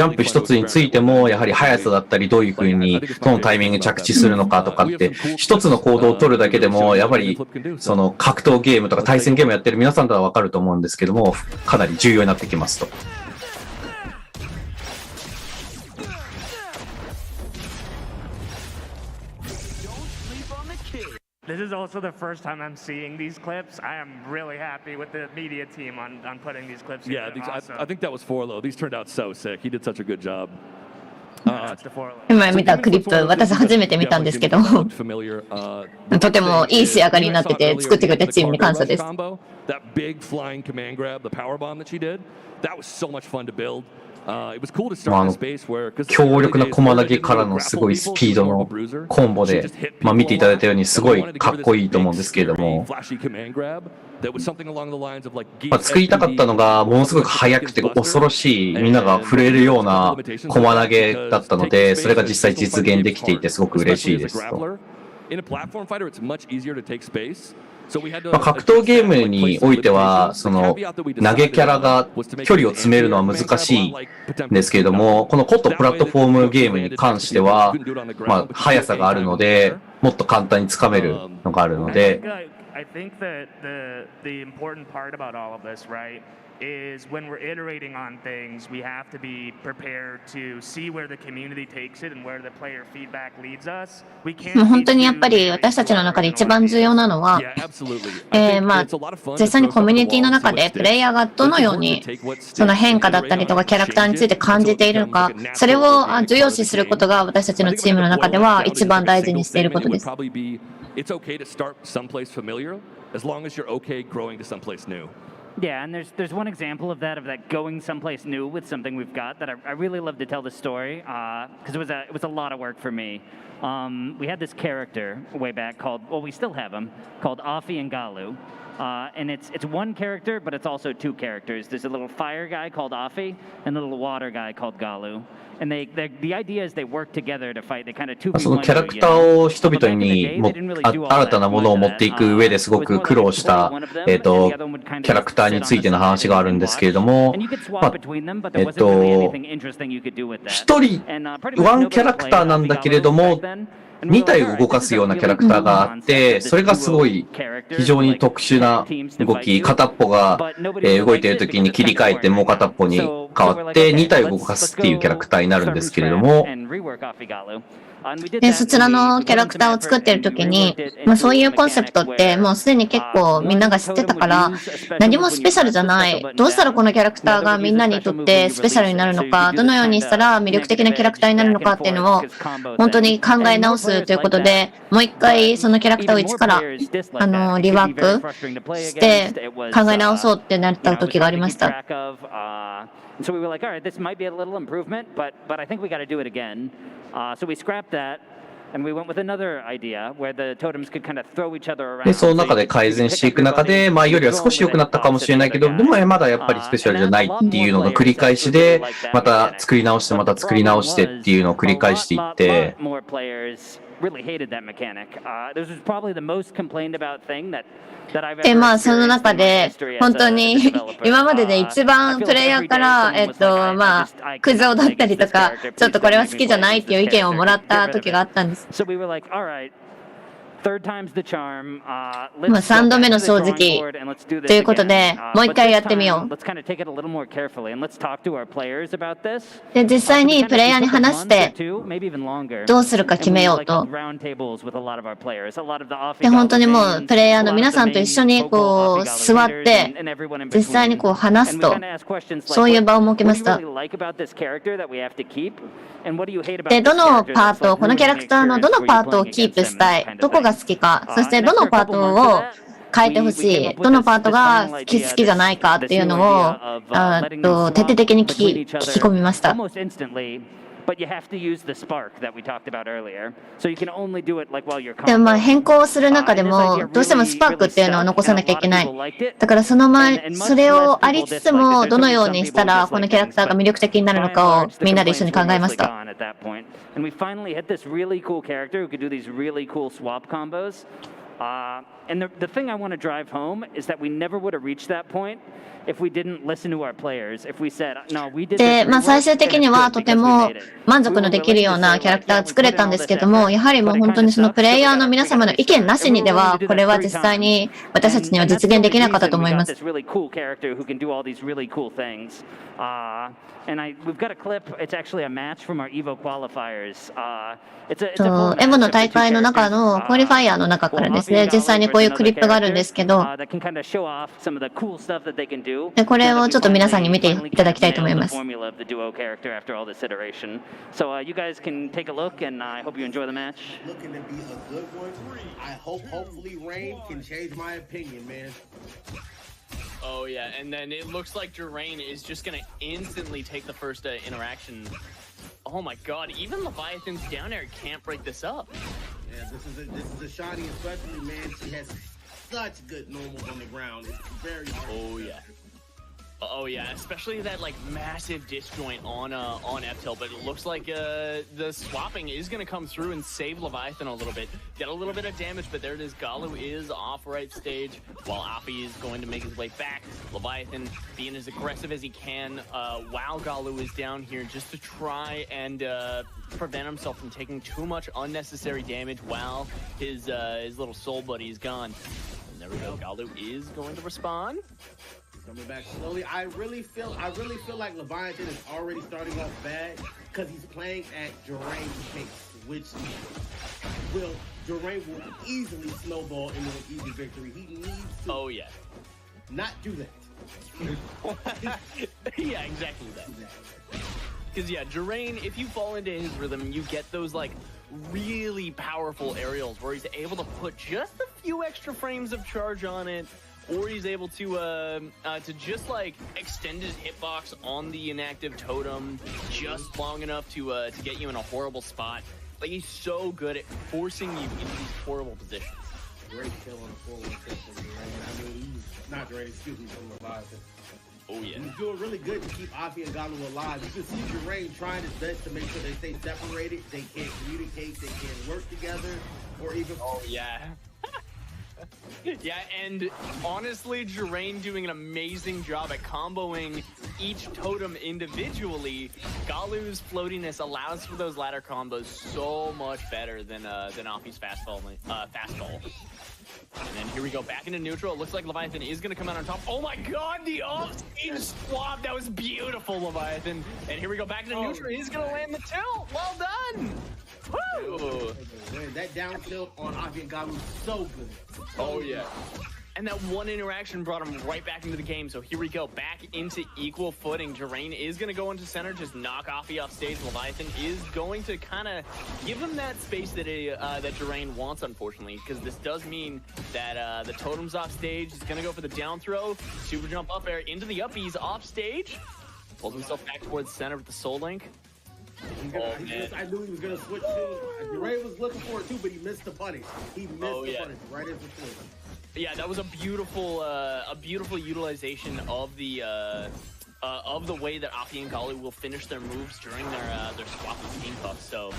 ャンプ一つについても、やはり速さだったり、どういうふうに、どのタイミング着地するのかとかって、一つの行動を取るだけでも、やっぱり、その格闘ゲームとか対戦ゲームやってる皆さんとはわかると思うんですけども、かなり重要になってきますと。This is also the first time I'm seeing these clips. I am really happy with the media team on putting these clips in. Yeah, awesome. I think that was Forlo. These turned out so sick. He did such a good job. 今見たクリップ、私初めて見たんですけど、とてもいい仕上がりになってて、作ってくれたチームに感謝です。That big flying command grab, the power bomb that she did, that was so much fun to build. 強力な駒投げからのすごいスピードのコンボで、見ていただいたようにすごいかっこいいと思うんですけれども、作りたかったのがものすごく速くて恐ろしい、みんなが震えるような駒投げだったので、それが実際実現できていてすごく嬉しいですと。格闘ゲームにおいては、その投げキャラが距離を詰めるのは難しいんですけれども、このコットプラットフォームゲームに関しては、速さがあるので、もっと簡単につかめるのがあるので。I think that the important part about all of this, right, is when we're iterating on things, we have to be prepared to see where the community takes it and where the player feedback leads us. We can't 本当にやっぱり私たちの中で一番重要なのは、実際にコミュニティの中でプレイヤーがどのようにその変化だったりとかキャラクターについて感じているのか、それを重要視することが私たちのチームの中では一番大事にしていることです。It's okay to start someplace familiar as long as you're okay growing to someplace new. Yeah, and there's one example of that going someplace new with something we've got that I really love to tell the story because it was a lot of work for me. We had this character way back we still have him, called Afi and Galu. And it's one character, but it's also two characters. There's a little fire guy called Afi and a little water guy called Galu. And the idea is they work together to fight. They kind of 2v1. そのキャラクターを人々に新たなものを持っていく上ですごく苦労したキャラクターについての話があるんですけれども、一人ワンキャラクターなんだけれども、2体を動かすようなキャラクターがあって、それがすごい非常に特殊な動き、片っぽが動いているときに切り替えてもう片っぽに変わって2体を動かすっていうキャラクターになるんですけれども、で、そちらのキャラクターを作ってるときに、そういうコンセプトってもうすでに結構みんなが知ってたから、何もスペシャルじゃない。どうしたらこのキャラクターがみんなにとってスペシャルになるのか、どのようにしたら魅力的なキャラクターになるのかっていうのを本当に考え直すということで、もう一回そのキャラクターを一からリワークして考え直そうってなった時がありました。So we were like, all right, this might be a little improvement, but I think we got to do it again. So we scrapped that, and we went with another idea where the totems could kind of throw each other around. で、その中で改善していく中で、前よりは少し良くなったかもしれないけど、でもまだやっぱりスペシャルじゃないっていうのの繰り返しで、また作り直して、また作り直してっていうのを繰り返していって、really hated that mechanic. This was probably the most complained about thing that I've ever で、その中で、本当に今までで一番プレイヤーから、苦情だったりとか、ちょっとこれは好きじゃないっていう意見をもらった時があったんです。So we were like, all right. 3度目の正直ということで、もう一回やってみよう。で、実際にプレイヤーに話して、どうするか決めようと。で、本当にもうプレイヤーの皆さんと一緒にこう座って、実際にこう話すと、そういう場を設けました。で、どのパート、このキャラクターのどのパートをキープしたい、どこが好きか、そしてどのパートを変えてほしい、どのパートが好きじゃないかっていうのを徹底的に聞き込みました。でも変更する中でもどうしてもスパークっていうのを残さなきゃいけない。だからそれをありつつもどのようにしたらこのキャラクターが魅力的になるのかをみんなで一緒に考えました。And the thing I want to drive home is that we never would have reached that point if we didn't listen to our players. If we said, no, we did. で、最終的にはとても満足のできるようなキャラクターを作れたんですけども、やはりもう本当にそのプレイヤーの皆様の意見なしにでは、これは実際に私たちには実現できなかったと思います。And we've got a clip. It's actually a match from our EVO qualifiers. EVO の大会の中のクオリファイアの中からですね、実際にこういうクリップがあるんですけど、でこれをちょっと皆さんに見ていただきたいと思います。So you guys can take a look, and I hope you enjoy the match. Looking to be a good one. I hopefully Rain can change my opinion, man. Oh yeah, and then it looks like Durain is just gonna instantly take the first interaction. Oh my god, even Leviathan's down air can't break this up. Yeah, this is a Shani especially, man. She has such good normals on the ground. It's very hard. Oh yeah. Oh yeah, especially that like massive disjoint on F-Tail, but it looks like the swapping is going to come through and save Leviathan a little bit. Get a little bit of damage, but there it is. Galu is off right stage, while Afi is going to make his way back. Leviathan being as aggressive as he can, while Galu is down here just to try and prevent himself from taking too much unnecessary damage while his little soul buddy is gone. And there we go. Galu is going to respond. Coming back slowly. I really feel like Leviathan is already starting off bad because he's playing at Durain's pace, which Durain will easily snowball into an easy victory. He needs to not do that. Yeah, exactly that. Because yeah, Durain, if you fall into his rhythm, you get those like really powerful aerials where he's able to put just a few extra frames of charge on it, or he's able to just like extend his hitbox on the inactive totem just long enough to get you in a horrible spot. Like, he's so good at forcing you into these horrible positions. Great kill on the 4-1-6 from Drain. I mean, he's not Drain, excuse me, from Leviathan. Oh, yeah. He's doing really good to keep Afi and Galu alive. You can see Drain trying his best to make sure they stay separated. They can't communicate, they can't work together, or even... Oh, yeah. Yeah, and honestly, Drain doing an amazing job at comboing each totem individually. Galu's floatiness allows for those ladder combos so much better than Afi's fastball. And then here we go, back into neutral. It looks like Leviathan is going to come out on top. Oh my god, the off-stage swap! That was beautiful, Leviathan. And here we go, back into neutral. He's going to land the tilt. Well done! Woo! That down tilt on Afi and Galu is so good. Oh, yeah. And that one interaction brought him right back into the game. So here we go, back into equal footing. Drain is going to go into center, just knock Afi off stage. Leviathan is going to kind of give him that space that that Drain wants, unfortunately, because this does mean that the totem's off stage. He's going to go for the down throw, super jump up air into the up. He's off stage. Pulls himself back towards center with the Soul Link. I knew he was going to switch soon. Drain was looking for it too, but he missed the punish. He missed the punish right into the switch. Yeah, that was a beautiful utilization of the way that Afi and Galu will finish their moves during their swap with Team Puff. So,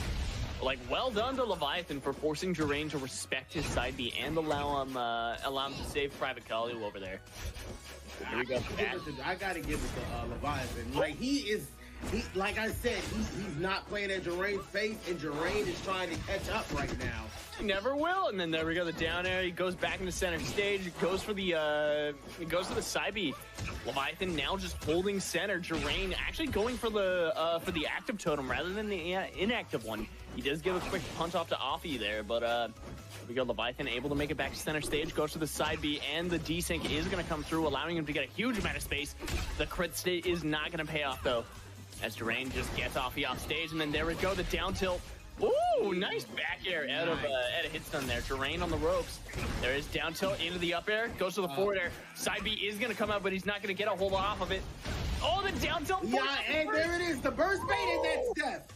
like, well done to Leviathan for forcing Drain to respect his side B and allow him to save Private Galu over there. So here we go. I gotta give it to Leviathan. Like, like I said, he's not playing at Drain's face, and Drain is trying to catch up right now. He never will. And then there we go, the down air. He goes back into center stage. Goes for the side B. Leviathan now just holding center. Drain actually going for the active totem rather than the inactive one. He does give a quick punch off to Afi there, but we go, Leviathan able to make it back to center stage, goes to the side B, and the desync is going to come through, allowing him to get a huge amount of space. The crit state is not going to pay off, though, as Drain just gets Afi off stage, and then there we go, the down tilt. Ooh, nice back air out of hit stun there. Drain on the ropes. There is down tilt into the up air, goes to the forward air. Side B is going to come out, but he's not going to get a whole lot off of it. Oh, the down tilt. Yeah, and there it is, the burst bait in that step.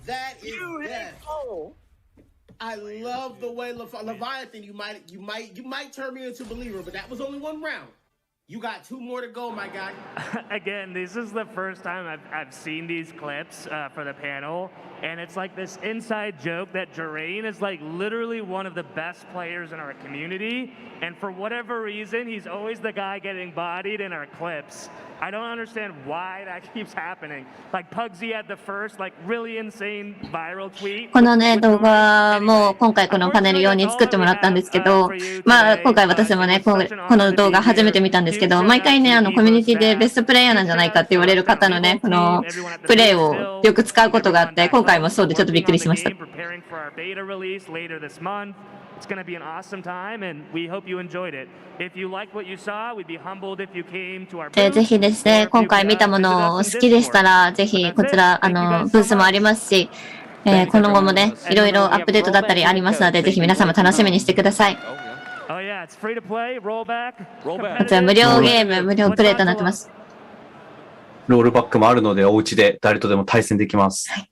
That is death. I love the way Leviathan. You might turn me into a believer, but that was only one round. You got 2 more to go, my guy. Again, this is the first time I've seen these clips for the panel, and it's like this inside joke that Drain is like literally one of the best players in our community, and for whatever reason, he's always the guy getting bodied in our clips. I don't understand why that keeps happening. Like Pugsy had the first like really insane viral tweet. このね、動画も今回このパネル用に作ってもらったんですけど、まあ今回私もね、この動画初めて見たんですけど、毎回ね、コミュニティでベストプレイヤーなんじゃないかって言われる方のね、このプレイをよく使うことがあって、今回もそうでちょっとびっくりしました。It's going to be an awesome time, and we hope you enjoyed it. If you liked what you saw, we'd be humbled if you came to our booth. ぜひですね、今回見たものを好きでしたら、ぜひこちら、ブースもありますし、この後もね、いろいろアップデートだったりありますので、ぜひ皆様楽しみにしてください。Oh yeah, it's free to play, rollback. こちら無料ゲーム、無料プレイとなってます。ロールバックもあるので、お家で誰とでも対戦できます。はい。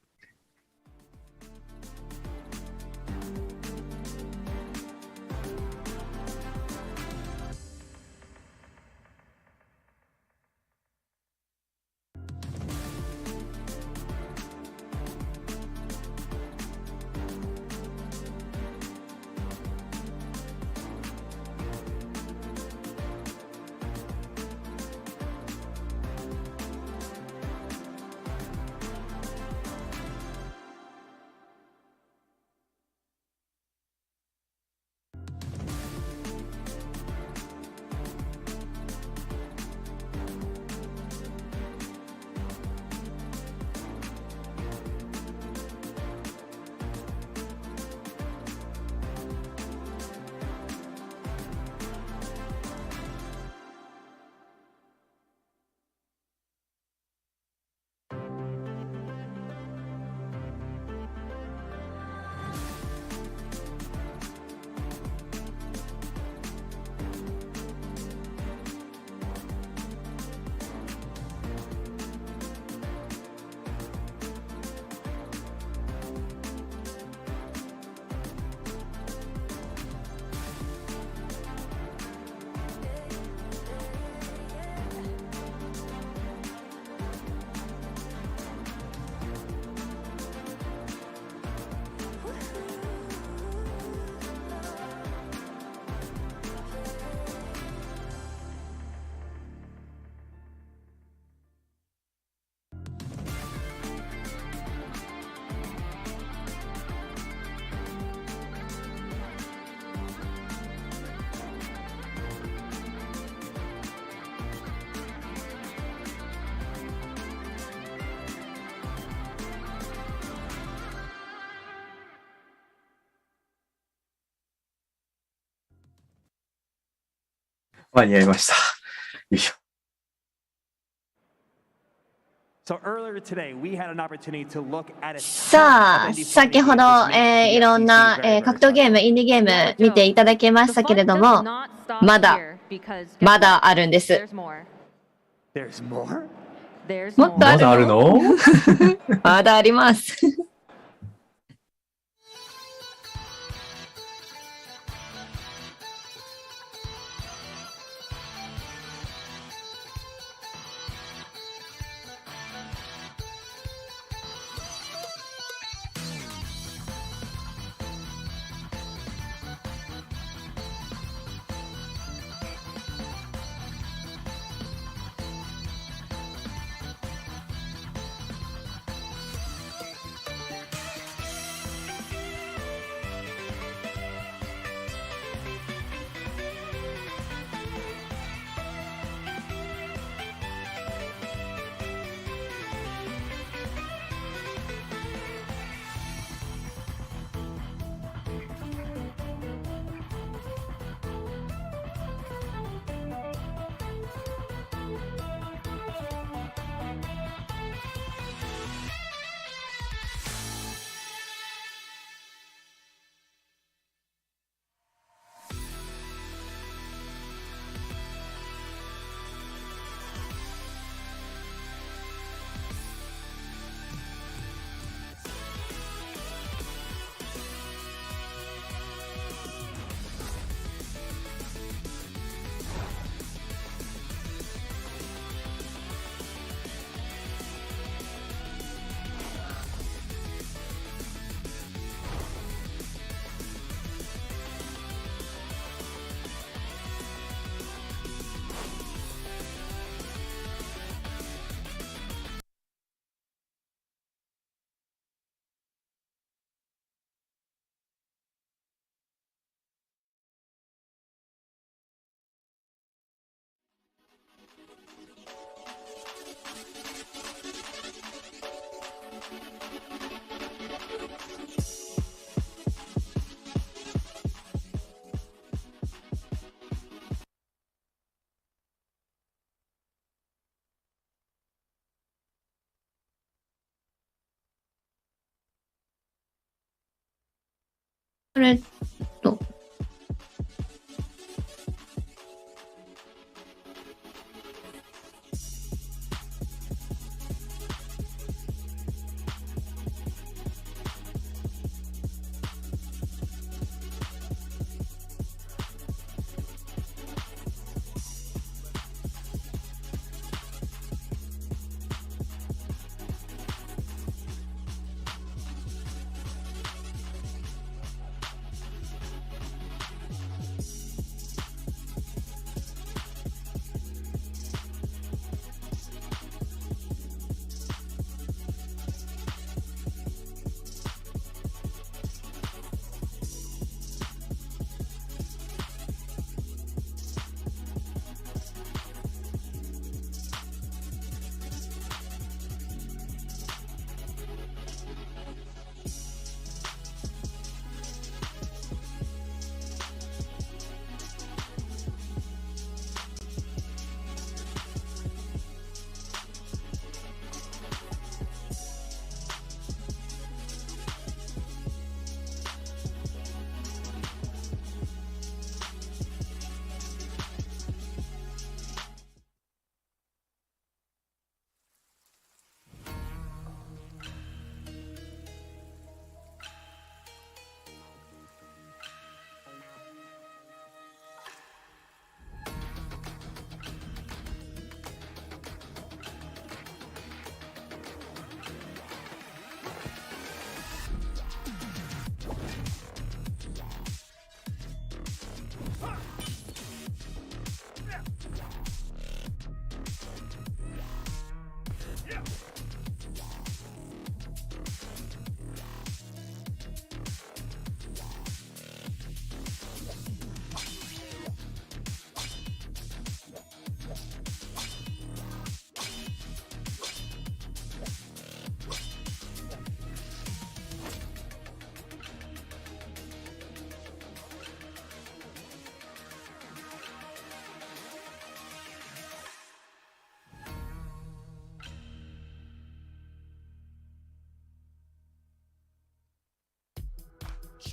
間に合いました。よいしょ。さあ、先ほど、いろんな、格闘ゲーム、インディーゲーム見ていただきましたけれども、まだあるんです。もっとあるの？まだあるの？まだあります。これと。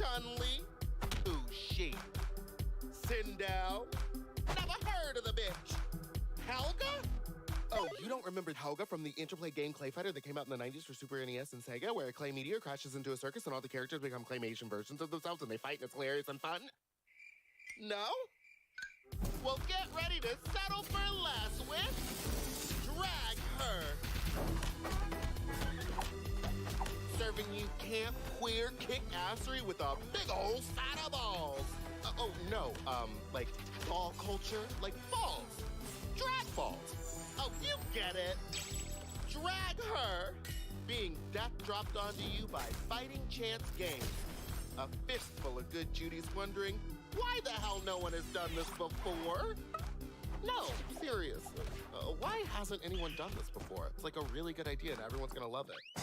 Chun-Li? Who's she? Sindel? Never heard of the bitch. Helga? Oh, you don't remember Helga from the Interplay game Clay Fighter that came out in the 90s for Super NES and Sega, where a clay meteor crashes into a circus and all the characters become claymation versions of themselves and they fight and it's hilarious and fun? No? Well, get ready to settle for less with Drag Her. Serving you camp, queer, kick-assery with a big old side of balls. Oh, no, like ball culture, like balls. Drag balls. Oh, you get it. Drag Her. Being death dropped onto you by Fighting Chance Games. A fistful of good Judy's wondering, why the hell no one has done this before? No, seriously. Why hasn't anyone done this before? It's like a really good idea and everyone's gonna love it.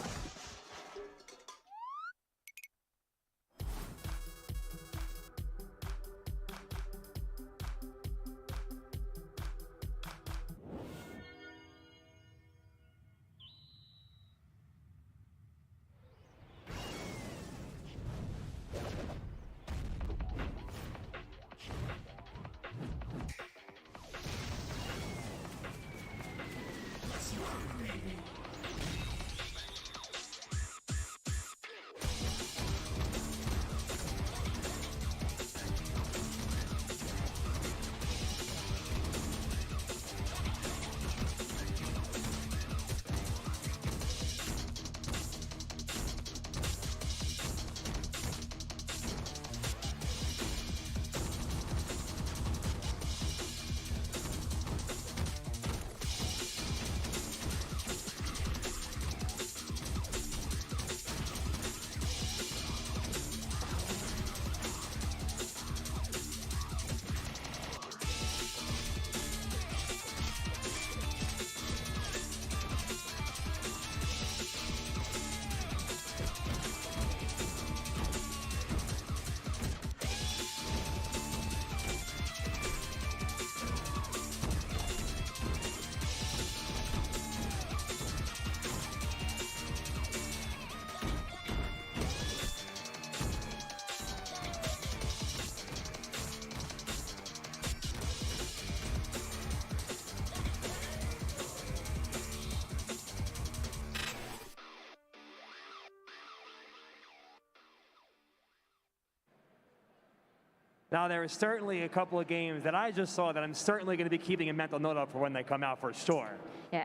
Now, there are certainly a couple of games that I just saw that I'm certainly going to be keeping a mental note of for when they come out for sure.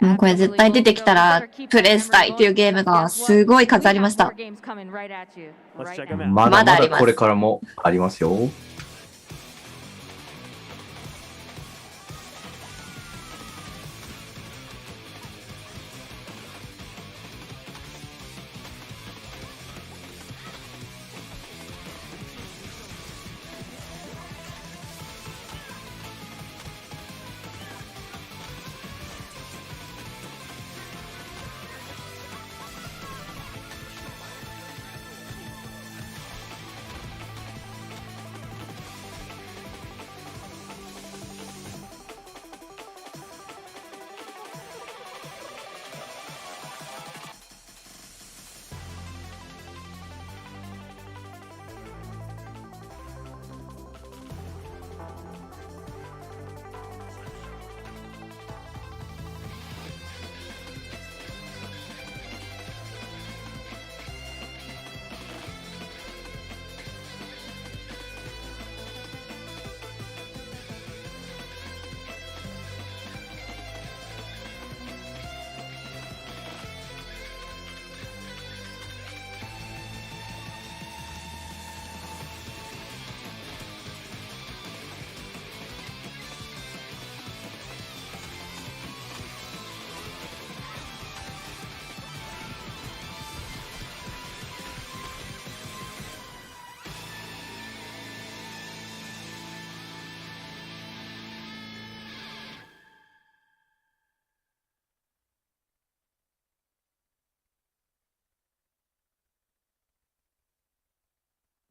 もうこれ絶対出てきたらプレイしたいっていうゲームがすごい数ありました。まだまだこれからもありますよ。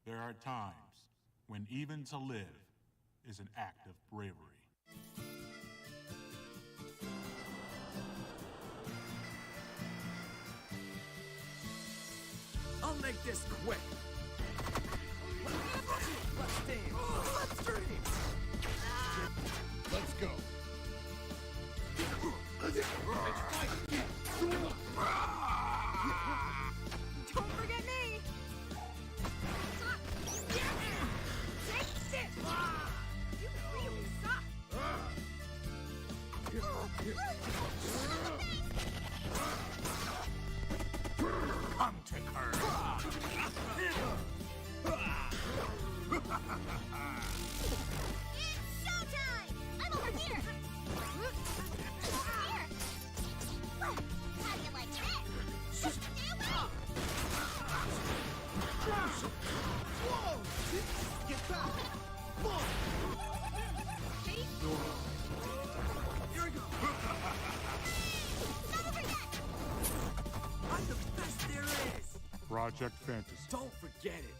There are times when even to live is an act of bravery. I'll make this quick. Let's go. Don't forget me! Take this! You really suck! Come take her. It's showtime! I'm over here! Here! How do you like that? Stay away! Whoa! Get back! Whoa! Here we go. I'm the best there is. Project Fantasy. Don't forget it.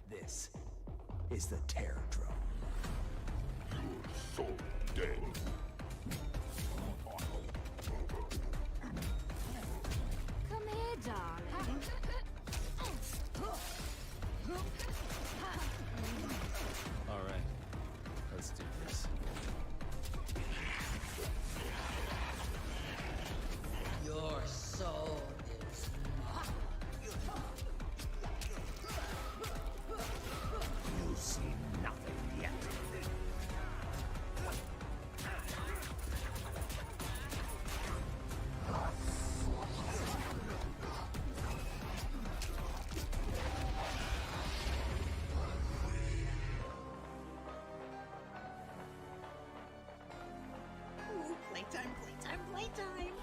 This is the Terror Drone. So dead. Come here, darling. All right, let's do this. Your soul is mine. You'll see nothing yet. Ooh, playtime, playtime, playtime.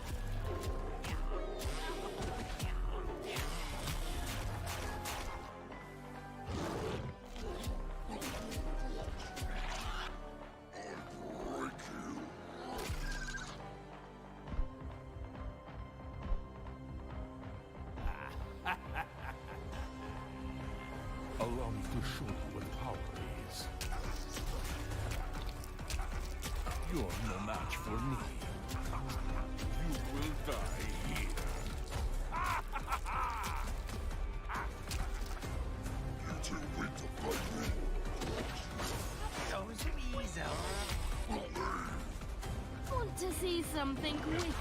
Allow me to show you what power is. You're no match for me. You will die here. You two wait to fight me. Those easy. Want to see something wicked?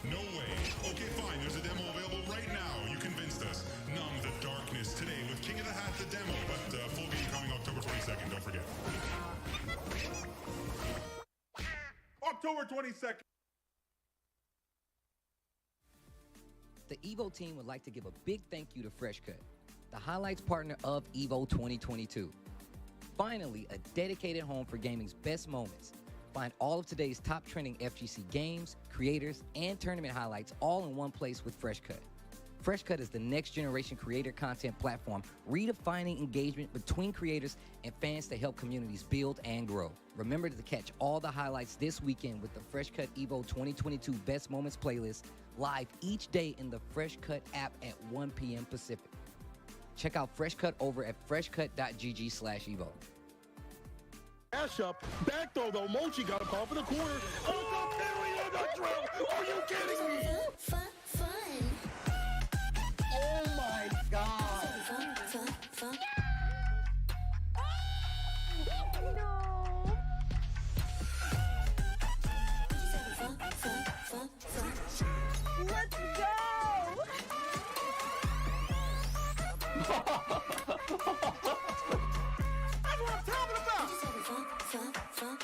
No way. Okay, fine. There's a demo available right now. You convinced us. Numb the darkness today with King of the Hat, the demo. But full game coming October 22nd. Don't forget. October 22nd. The EVO team would like to give a big thank you to FreshCut, the highlights partner of EVO 2022. Finally, a dedicated home for gaming's best moments. Find all of today's top trending FGC games, creators, and tournament highlights all in one place with FreshCut. FreshCut is the next generation creator content platform, redefining engagement between creators and fans to help communities build and grow. Remember to catch all the highlights this weekend with the FreshCut EVO 2022 Best Moments playlist, live each day in the FreshCut app at 1 p.m. Pacific. Check out FreshCut over at freshcut.gg/evo. Dash up, back throw though, Mochi got a call for the corner. Oh, the parry on the drill! Are you kidding me? Fun. Oh my god! Fun. Let's go! That's what I'm talking about! Fun.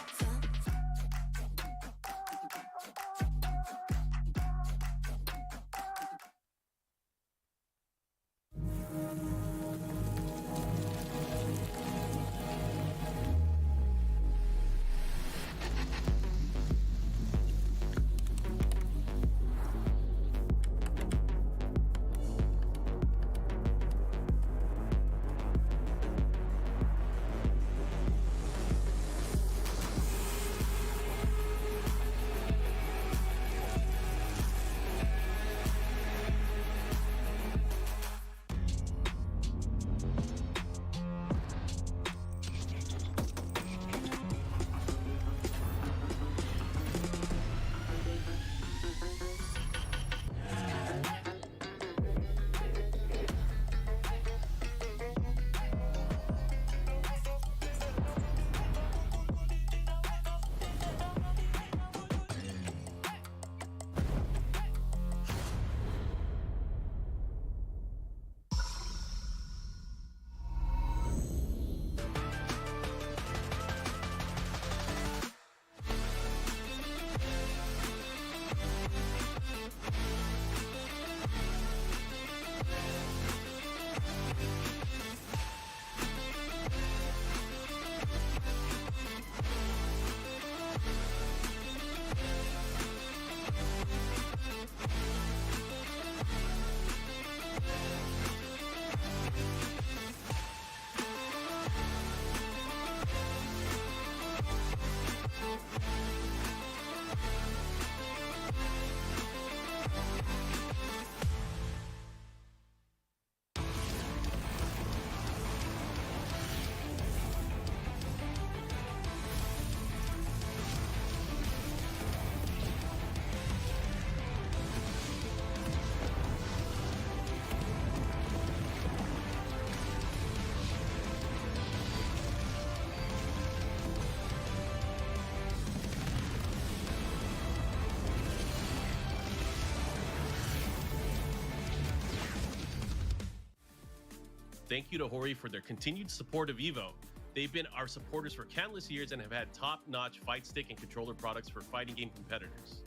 Thank you to Hori for their continued support of EVO. They've been our supporters for countless years and have had top-notch fight stick and controller products for fighting game competitors.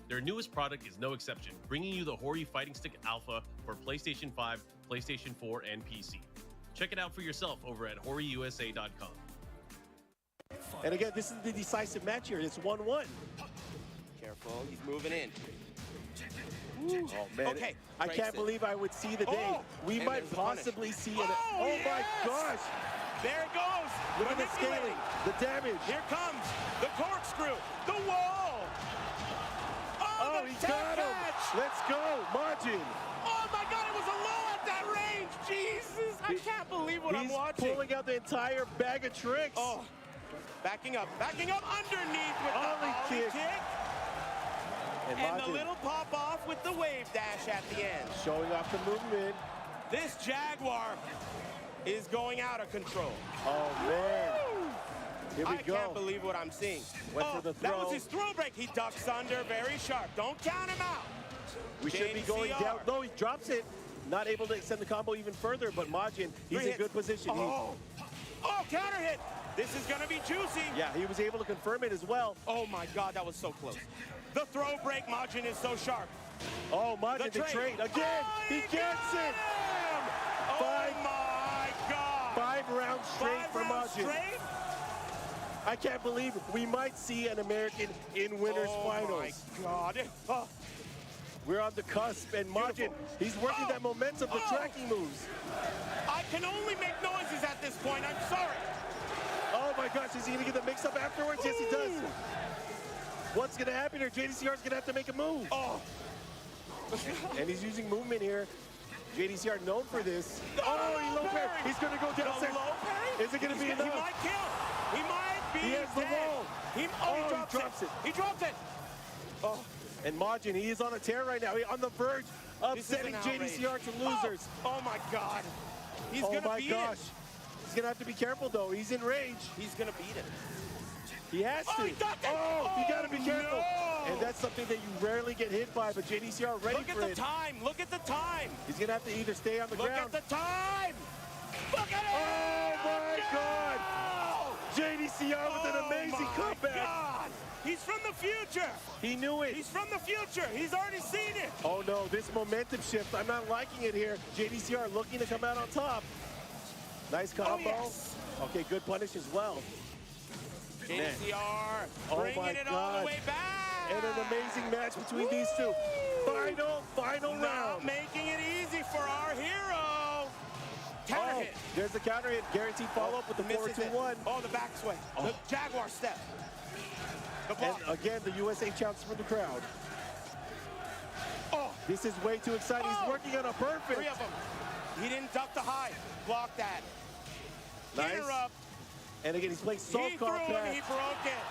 Their newest product is no exception, bringing you the Hori Fighting Stick Alpha for PlayStation 5, PlayStation 4, and PC. Check it out for yourself over at HoriUSA.com. And again, this is the decisive match here. It's 1-1. Careful, he's moving in. Ooh. Oh man, okay, I can't believe I would see the day. We might possibly see it. Oh yes! My gosh! There it goes! Look at the scaling, the damage. Here comes the corkscrew, the wall! Oh, he got him! Let's go, Margin! Oh my god, it was a low at that range! Jesus, I can't believe what I'm watching. He's pulling out the entire bag of tricks. Oh, backing up underneath with Ollie the Ollie kick. And the Majin little pop-off with the wave dash at the end. Showing off the movement. This Jaguar is going out of control. Oh, man. Here we I go. can't believe what I'm seeing. Went for the that was throw. his throw break. He ducks under, very sharp. Don't count him out. We should be going down. No, he drops it. Not able to extend the combo even further, but Majin, he's in good position. Oh, counter hit. This is gonna be juicy. Yeah, he was able to confirm it as well. Oh my God, that was so close. The throw break, Majin, is so sharp. Oh, Majin, the trade again. He gets it. Oh my God. 5 rounds straight for Majin. I can't believe it. We might see an American in winners finals. Oh my God. We're on the cusp, and Majin, he's working that momentum, the tracking moves. I can only make noises at this point. I'm sorry. Oh my gosh, is he gonna get the mix-up afterwards? Yes, he does. What's gonna happen here? JDCR is gonna have to make a move. And he's using movement here. JDCR known for this. Oh, he low parry. He's gonna go downstairs. Is it gonna be enough? He might kill. He might be He has the dead. roll. He drops it. He drops it. Oh, and Majin, he is on a tear right now. He's on the verge of This is sending an JDCR to losers. Oh my God. He's Oh gonna my beat gosh. it. He's gonna have to be careful though. He's in rage. He's gonna beat it. He has to. He ducked it. You gotta be careful. No. And that's something that you rarely get hit by, but JDCR ready Look for at it. the time. Look at the time. He's gonna have to either stay on the Look ground. at the time. Look at it. Oh my God. JDCR with an amazing comeback. God. He's from the future. He knew it. He's from the future. He's already seen it. Oh no, this momentum shift, I'm not liking it here. JDCR looking to come out on top. Nice combo. yes. Okay, good punish as well. JDCR Oh bringing my it all God. the way back. And an amazing match between these two. Final Not round. making it easy for our hero. Counter hit. There's the counter hit. Guaranteed follow-up with the Misses it. 4-2-1. Oh, the back swing. The Jaguar step. The block. And again, the USA champs for the crowd. Oh, this is way too exciting. He's working on a perfect. 3 of them. He didn't duck the high. Block that. Nice. Interrupt. And again, he's playing soft He threw him. compact. He broke it.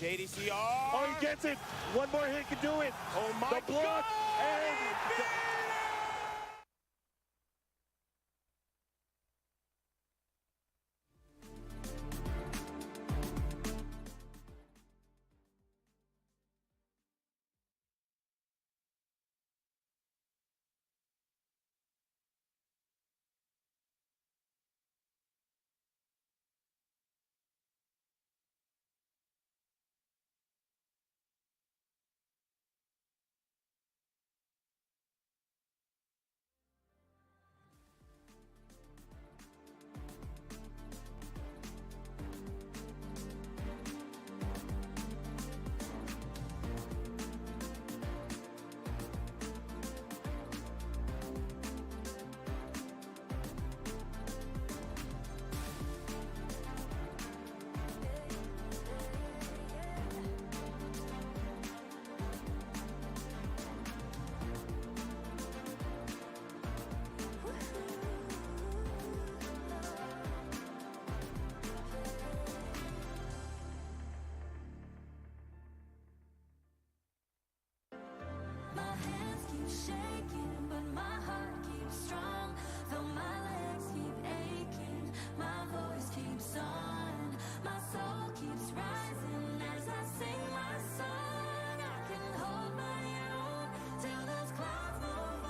JDCR. Oh, he gets it. One more hit can do it. Oh my The block. God. And My hands keep shaking, but my heart keeps strong. Though my legs keep aching, my voice keeps on. My soul keeps rising as I sing my song. I can hold my own till those clouds move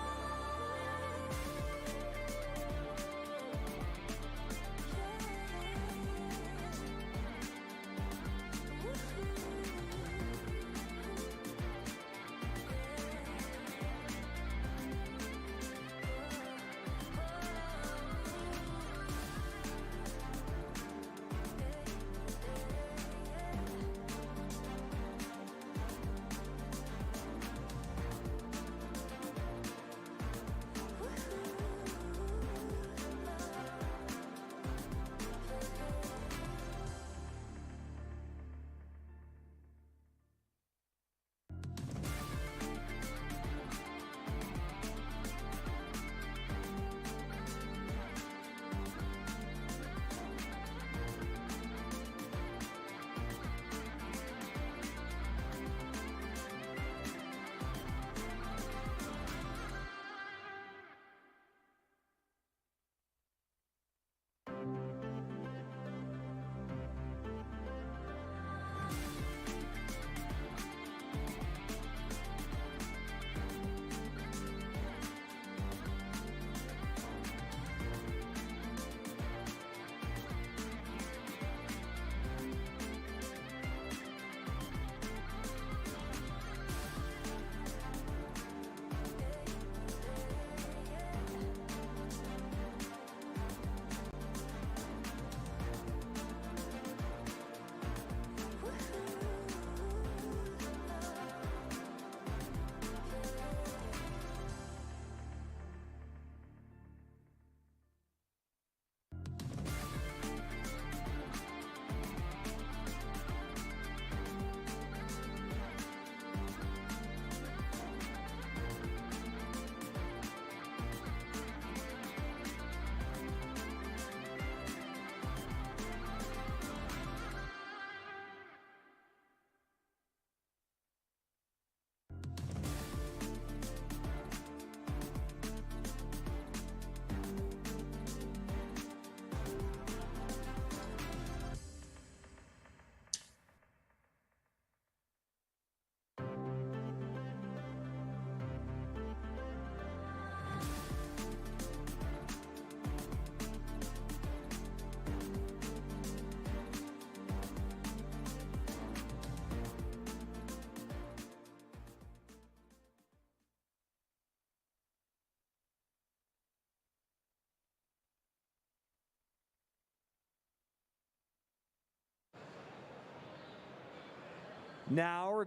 は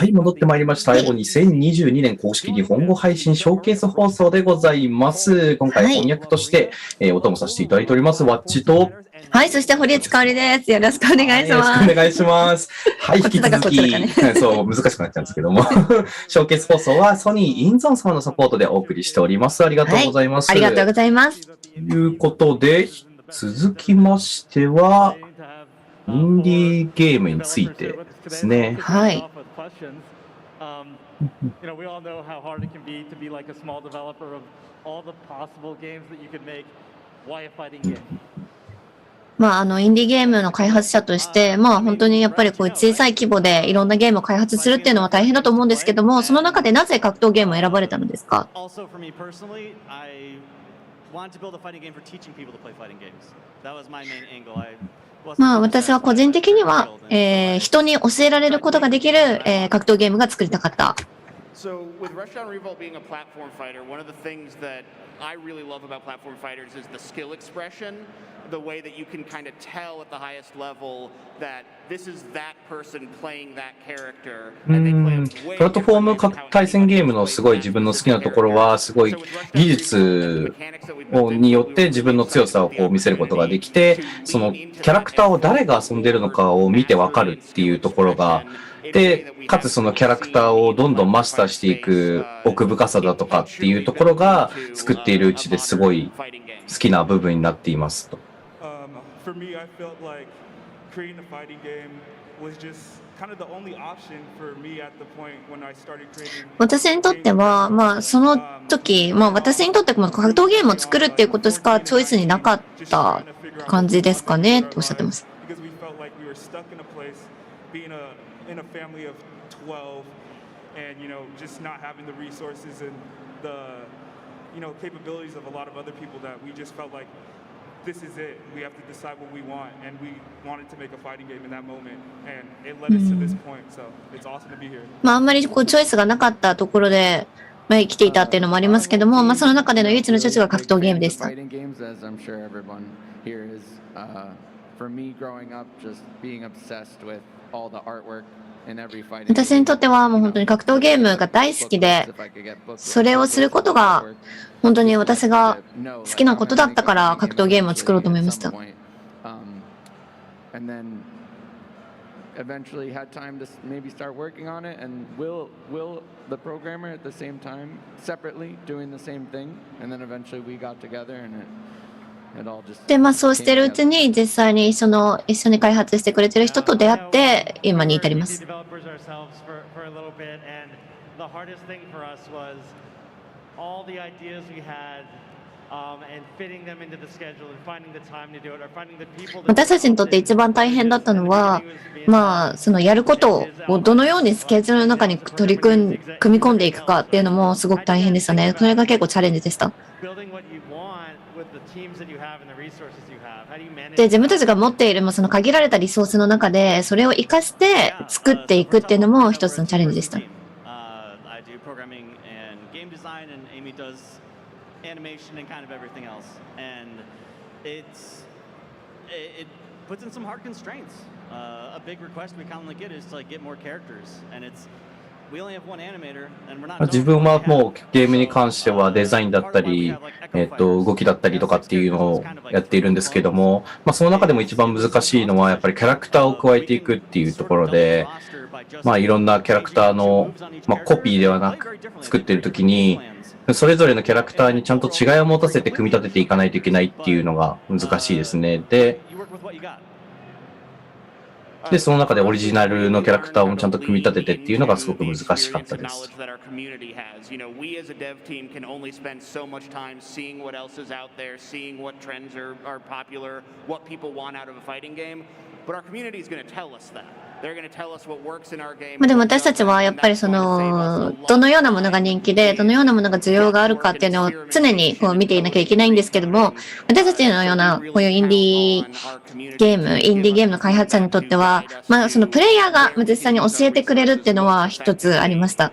い、戻ってまいりました。エボ2022年公式日本語配信ショーケース放送でございます。今回翻訳として、お供させていただいております、ワッチと、はい、そして堀内香織です。よろしくお願いします。よろしくお願いします。はい、引き続き、そう、難しくなっちゃうんですけども、ショーケース放送はソニーインゾーン様のサポートでお送りしております。ありがとうございます。ありがとうございます。ということで、続きましては、インディーゲームについてですね。はい。You know, we all know how hard it can be to be like a small developer of all the possible games that you could make. Why a fighting game? まあ、インディーゲームの開発者として、まあ、本当にやっぱりこう小さい規模でいろんなゲームを開発するっていうのは大変だと思うんですけども、その中でなぜ格闘ゲームを選ばれたのですか？ Also, for me personally, I wanted to build a fighting game for teaching people to play fighting games. That was my main angle. まあ、私は個人的には、人に教えられることができる、格闘ゲームが作りたかった。So with Rushdown Revolt being a platform fighter, one of the things that I really love about platform fighters is the skill expression, the way that you can kind of tell at the highest level that this is that person playing that character. プラットフォーム対戦ゲームのすごい自分の好きなところは、すごい技術によって自分の強さをこう見せることができて、そのキャラクターを誰が遊んでるのかを見てわかるっていうところが、で、かつそのキャラクターをどんどんマスターしていく奥深さだとかっていうところが作っているうちですごい好きな部分になっていますと。For me, I felt like creating a fighting game was just kind of the only option for me at the point when I started creating. 私にとっては、まあ、その時、まあ、私にとっても格闘ゲームを作るっていうことしかチョイスになかった感じですかねっておっしゃってます。Because we felt like we were stuck in a place, being in a family of 12, and just not having the resources and the capabilities of a lot of other people that we just felt like this is it. We have to decide what we want, and we wanted to make a fighting game in that moment, and it led us to this point. So it's awesome to be here. まあ、あんまりこうチョイスがなかったところで、まあ、生きていたっていうのもありますけども、まあ、その中での唯一のチョイスが格闘ゲームでした。私にとってはもう本当に格闘ゲームが大好きで、それをすることが本当に私が好きなことだったから格闘ゲームを作ろうと思いました。Eventually had time to maybe start working on it, and Will the programmer at the same time separately doing the same thing, and then eventually we got together and it all just で、まあそうしてるうちに実際に一緒に開発してくれてる人と出会って今に至ります。私たちにとって一番大変だったのは、まあ、そのやることをどのようにスケジュールの中に組み込んでいくかっていうのもすごく大変でしたね。それが結構チャレンジでした。で、自分たちが持っているその限られたリソースの中で、それを活かして作っていくっていうのも一つのチャレンジでした。animation and kind of everything else, and it puts in some hard constraints. A big request we commonly get is to get more characters, and we only have one animator, and we're not. 自分はもうゲームに関してはデザインだったり、動きだったりとかっていうのをやっているんですけども、まあその中でも一番難しいのはやっぱりキャラクターを加えていくっていうところで、まあいろんなキャラクターのコピーではなく作っているときに。それぞれのキャラクターにちゃんと違いを持たせて組み立てていかないといけないっていうのが難しいですね。で、その中でオリジナルのキャラクターをちゃんと組み立ててっていうのがすごく難しかったです。でも私たちはやっぱりどのようなものが人気で、どのようなものが需要があるかっていうのを常にこう見ていなきゃいけないんですけども、私たちのようなこういうインディーゲームの開発者にとっては、まあそのプレイヤーが実際に教えてくれるっていうのは一つありました。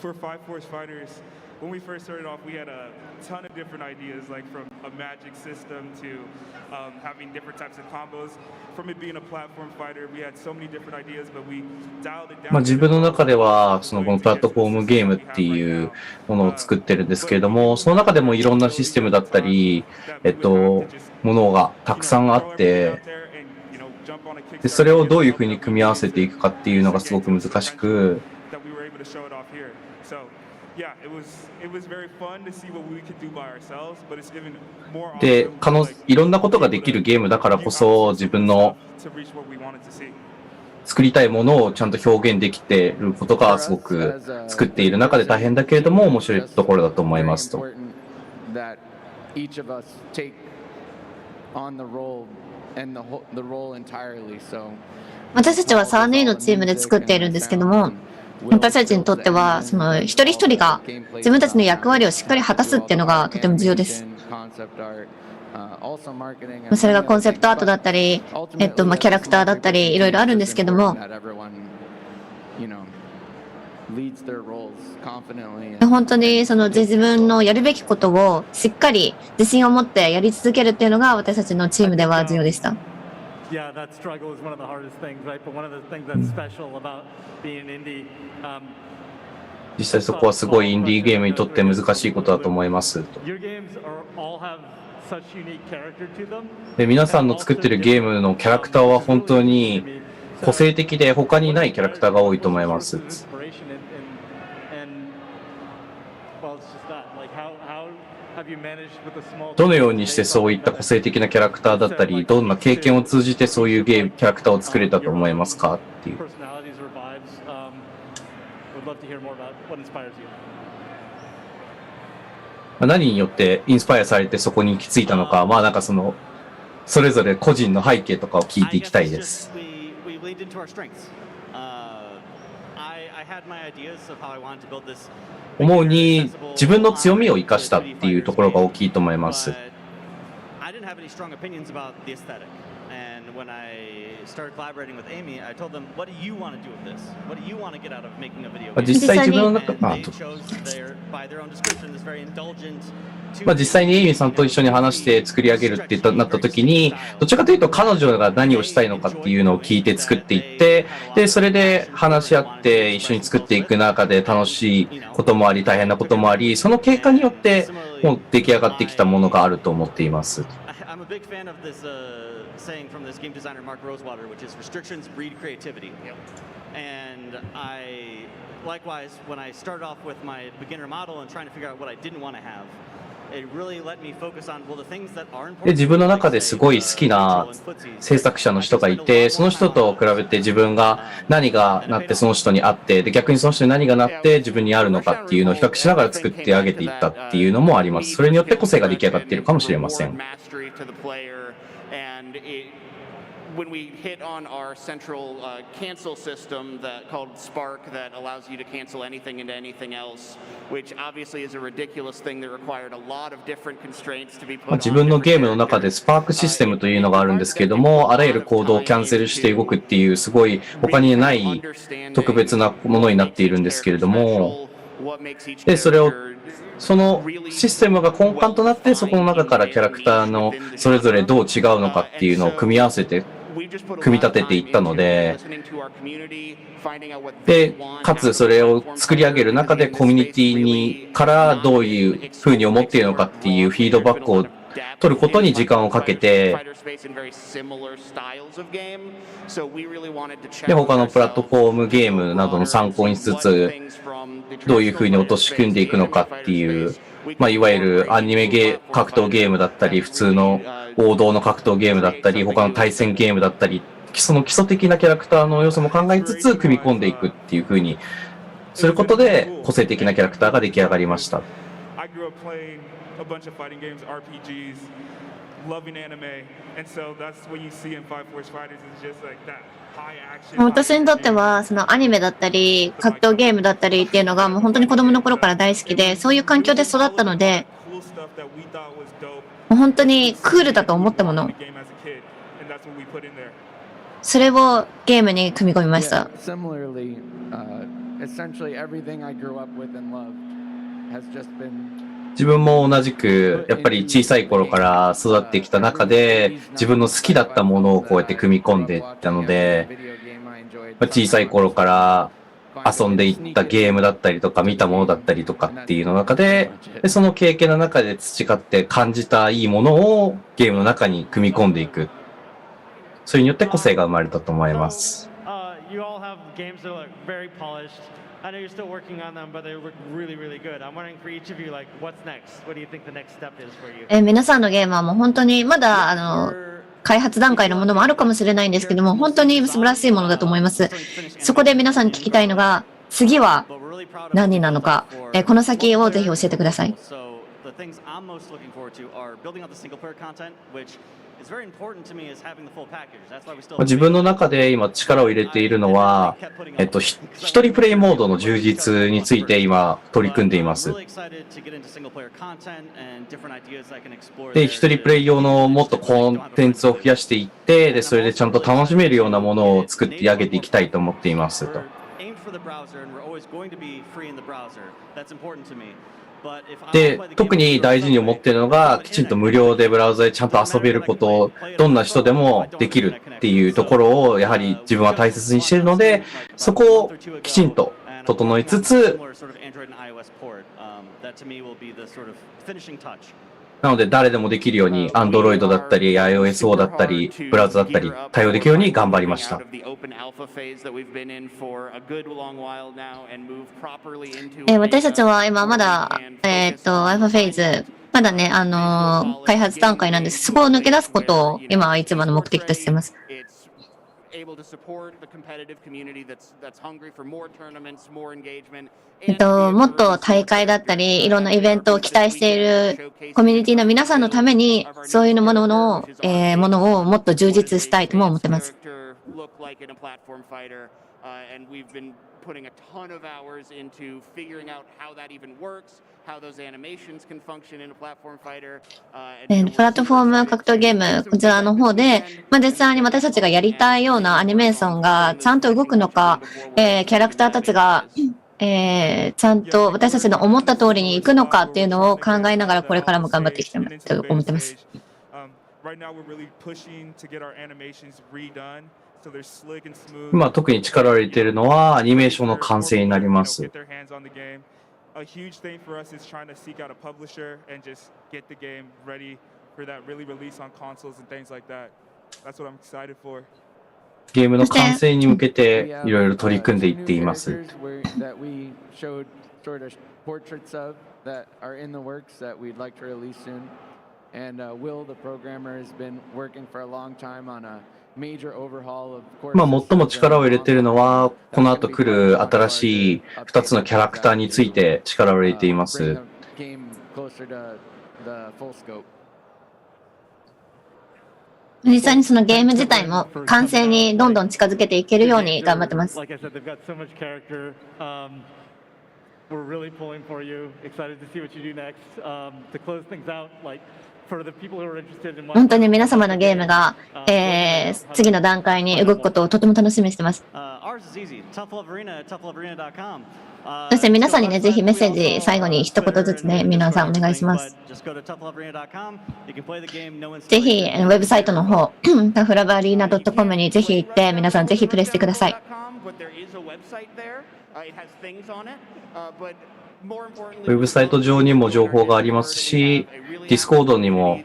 For Five Force Fighters, when we first started off, we had a ton of different ideas, like from a magic system to having different types of combos. From it being a platform fighter, we had so many different ideas, but we dialed it down. 自分の中では、このプラットフォームゲームっていうものを作ってるんですけれども、その中でもいろんなシステムだったり、ものがたくさんあって、で、それをどういうふうに組み合わせていくかっていうのがすごく難しく、で、いろんなことができるゲームだからこそ、自分の作りたいものをちゃんと表現できていることがすごく作っている中で大変だけれども面白いところだと思いますと。私たちは3人のチームで作っているんですけども、私たちにとってはその一人一人が自分たちの役割をしっかり果たすっていうのがとても重要です。それがコンセプトアートだったり、キャラクターだったりいろいろあるんですけども、本当にその自分のやるべきことをしっかり自信を持ってやり続けるっていうのが私たちのチームでは重要でした。Yeah, that struggle is one of the hardest things, right? But one of the things that's special about being an indie, 実際そこはすごいインディーゲームにとって難しいことだと思います。your games all have such unique character to them. で、皆さんの作ってるゲームのキャラクターは本当に個性的で他にないキャラクターが多いと思います。どのようにしてそういった個性的なキャラクターだったり、どんな経験を通じてそういうキャラクターを作れたと思いますかっていう。何によってインスパイアされてそこに行き着いたのか、なんかそれぞれ個人の背景とかを聞いていきたいです。思うに自分の強みを生かしたっていうところが大きいと思います。実際自分の中、実際にエイミーさんと一緒に話して作り上げるってなった時に、どちらかというと彼女が何をしたいのかっていうのを聞いて作っていって、で、それで話し合って一緒に作っていく中で楽しいこともあり、大変なこともあり、その経過によってもう出来上がってきたものがあると思っています。I'm a big fan of this saying from this game designer Mark Rosewater, which is restrictions breed creativity. And I, likewise, when I started off with my beginner model and trying to figure out what I didn't want to have, it really let me focus on, well, the things that are important. で、自分の中ですごい好きな制作者の人がいて、その人と比べて自分が何がなってその人にあって、で、逆にその人に何がなって自分にあるのかっていうのを比較しながら作ってあげていったっていうのもあります。それによって個性が出来上がっているかもしれません。When we hit on our central cancel system called Spark that allows you to cancel anything into anything else, which obviously is a ridiculous thing that required a lot of different constraints to be put on. 自分のゲームの中でスパークシステムというのがあるんですけれども、あらゆるコードをキャンセルして動くっていうすごい他にない特別なものになっているんですけれども、で、そのシステムが根幹となって、そこの中からキャラクターのそれぞれどう違うのかっていうのを組み合わせて組み立てていったので、かつそれを作り上げる中でコミュニティからどういうふうに思っているのかっていうフィードバックを取ることに時間をかけて、で、他のプラットフォームゲームなどの参考にしつつ、どういうふうに落とし込んでいくのかっていう、いわゆるアニメ格闘ゲームだったり、普通の王道の格闘ゲームだったり、他の対戦ゲームだったり、その基礎的なキャラクターの要素も考えつつ、組み込んでいくっていうふうにすることで、個性的なキャラクターが出来上がりました。私にとってはそのアニメだったり格闘ゲームだったりっていうのがもう本当に子供の頃から大好きで、そういう環境で育ったので、もう本当にクールだと思ったもの、それをゲームに組み込みました。has just been 自分も同じく、やっぱり小さい頃から育ってきた中で、自分の好きだったものをこうやって組み込んでいったので、小さい頃から遊んでいったゲームだったりとか、見たものだったりとかっていうの中で、その経験の中で培って感じたいいものをゲームの中に組み込んでいく。それによって個性が生まれたと思います。You all have games that are very polished. I know you're still working on them, but they look really, really good. I'm wondering for each of you, like, what's next? What do you think the next step is for you? 皆さんのゲームはもう本当にまだ開発段階のものもあるかもしれないんですけども、本当に素晴らしいものだと思います。そこで皆さんに聞きたいのが、次は何なのか、この先をぜひ教えてください。自分の中で今力を入れているのは、一人プレイモードの充実について今取り組んでいます。で、一人プレイ用のもっとコンテンツを増やしていって、で、それでちゃんと楽しめるようなものを作って上げていきたいと思っていますと。で、特に大事に思っているのが、きちんと無料でブラウザでちゃんと遊べることを、どんな人でもできるっていうところを、やはり自分は大切にしているので、そこをきちんと整えつつ、なので誰でもできるように Android だったり iOS だったりブラウザだったり対応できるように頑張りました。私たちは今まだアルファフェーズまだね開発段階なんです。そこを抜け出すことを今は一番の目的としています。もっと大会だったりいろんなイベントを期待しているコミュニティの皆さんのためにそういうものをもっと充実したいとも思ってます。putting a ton of hours into figuring out how that even works, how those animations can function in a platform fighter. プラットフォーム格闘ゲーム、こちらの方で、実際に私たちがやりたいようなアニメーションがちゃんと動くのか、キャラクターたちが、ちゃんと私たちの思った通りに行くのかっていうのを考えながらこれからも頑張っていきたいと思ってます。今特に力を入れているのはアニメーションの完成になります。ゲームの完成に向けていろいろ取り組んでいっています。最も力を入れているのは、この後来る新しい2つのキャラクターについて力を入れています。実際にそのゲーム自体も完成にどんどん近づけていけるように頑張ってます。本当に皆様のゲームが、次の段階に動くことをとても楽しみにしています。そして皆さんにね、ぜひメッセージ最後に一言ずつね、皆さんお願いします。ぜひ、ウェブサイトの方、タフラブアリーナ .com にぜひ行って、皆さんぜひプレイしてください。ウェブサイト上にも情報がありますし、Discord にも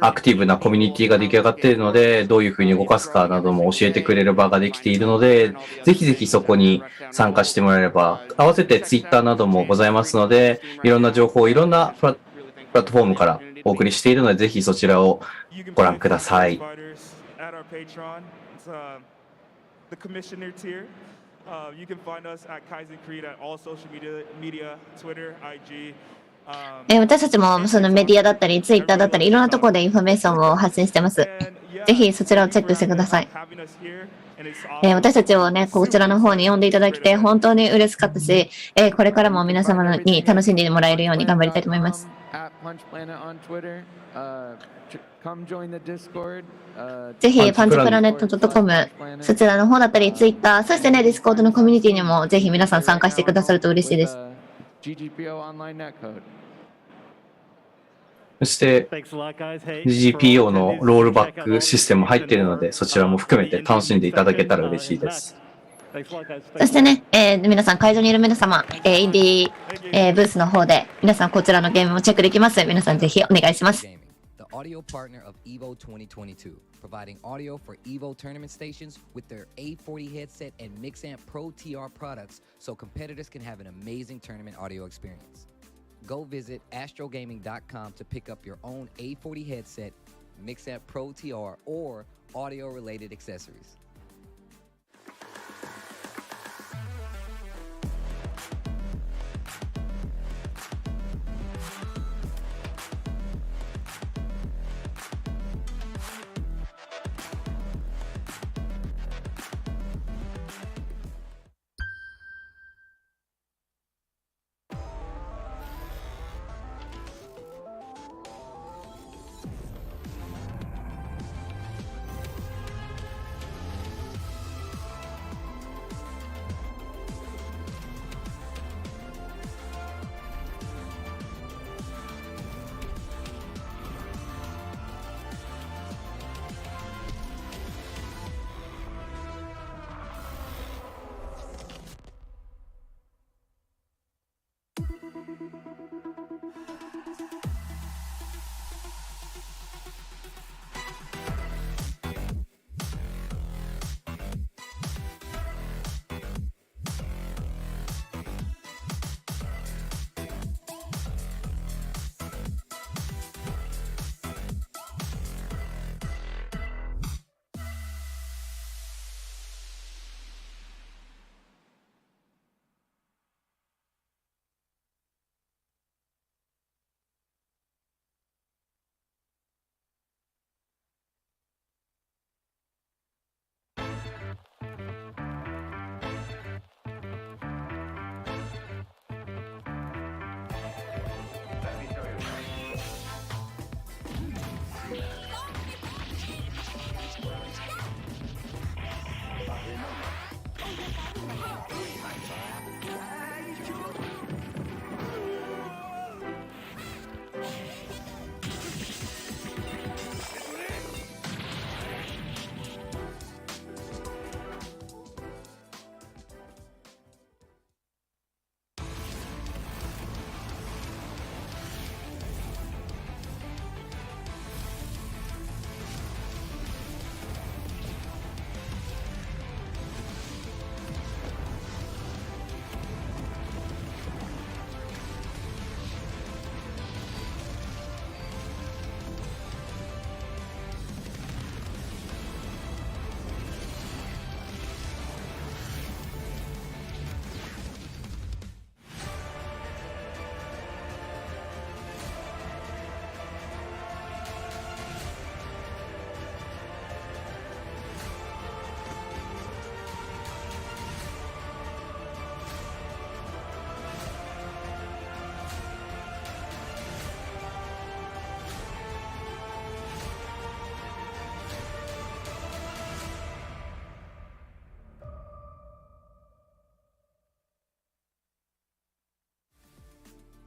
アクティブなコミュニティが出来上がっているので、どういうふうに動かすかなども教えてくれる場ができているので、ぜひぜひそこに参加してもらえれば、合わせて Twitter などもございますので、いろんな情報をいろんなプラットフォームからお送りしているので、ぜひそちらをご覧ください。You can find us at Kaizen Creed at all social media, Twitter, IG. 私たちもそのメディアだったり、ツイッターだったり、いろんなところでインフォメーションを発信してます。ぜひそちらをチェックしてください。私たちをね、こちらの方に呼んでいただきて本当に嬉しかったし、これからも皆様に楽しんでもらえるように頑張りたいと思います。ぜひパンチプラネット .com そちらの方だったりツイッターそしてねディスコードのコミュニティにもぜひ皆さん参加してくださると嬉しいです。GGPO online netcode. そして GGPO のロールバックシステム入っているので、そちらも含めて楽しんでいただけたら嬉しいです。そしてね、皆さん、会場にいる皆様、インディー、ブースの方で、皆さんこちらのゲームもチェックできます。皆さんぜひお願いします。The audio partner of EVO 2022, providing audio for EVO tournament stations with their A40 headset and Mixamp Pro TR products so competitors can have an amazing tournament audio experience. Go visit astrogaming.com to pick up your own A40 headset, Mixamp Pro TR, or audio-related accessories.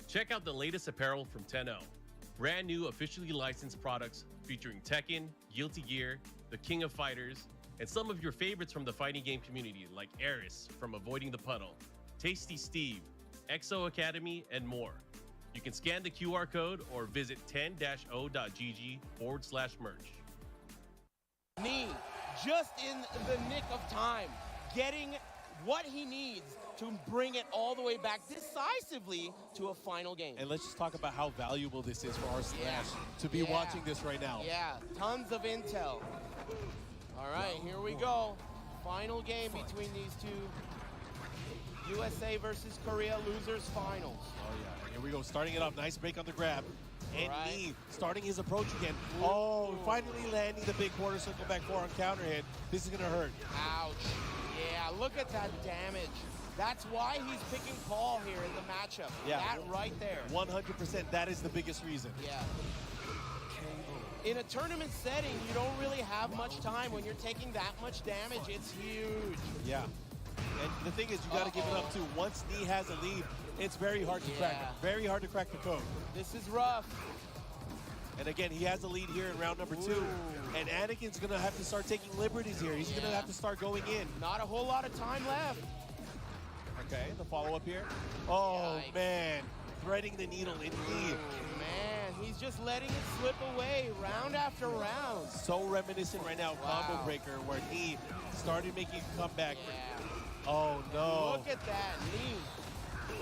Check out the latest apparel from 10-0. Brand new officially licensed products featuring Tekken, Guilty Gear, the King of Fighters, and some of your favorites from the fighting game community like Eris from Avoiding the Puddle, Tasty Steve, Exo Academy, and more. You can scan the QR code or visit 10-o.gg/merch. Knee, just in the nick of time, getting what he needs to bring it all the way back decisively to a final game. And let's just talk about how valuable this is for our Slash to be watching this right now. Yeah, tons of intel. All right, here we go. Final game between these two. USA versus Korea, losers finals. Oh yeah, here we go, starting it off, nice break on the grab. And Knee starting his approach again. Oh, finally landing the big quarter circle back four on counter hit. This is gonna hurt. Ouch. Yeah, look at that damage. That's why he's picking Paul here in the matchup. Yeah. That right there. 100%, that is the biggest reason. Yeah. In a tournament setting, you don't really have much time. When you're taking that much damage, it's huge. Yeah. And the thing is, you got to give it up too. Once Knee has a lead, it's very hard to crack. Very hard to crack the code. This is rough. And again, he has a lead here in round number 2. And Anakin's going to have to start taking liberties here. He's going to have to start going in. Not a whole lot of time left. Okay, the follow-up here. Oh, man. Threading the needle in Knee. Man, he's just letting it slip away round after round. So reminiscent right now of Combo Breaker, where Knee started making a comeback. Oh, no. Look at that, Knee.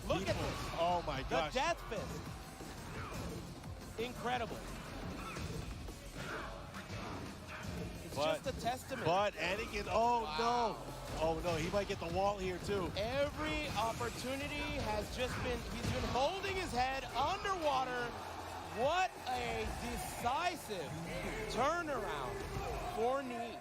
Look at this. Oh, my gosh. The Death Fist. Incredible. It's just a testament. But Anakin, oh no. Oh no, he might get the wall here too. Every opportunity has just been, he's been holding his head underwater. What a decisive turnaround for Knee.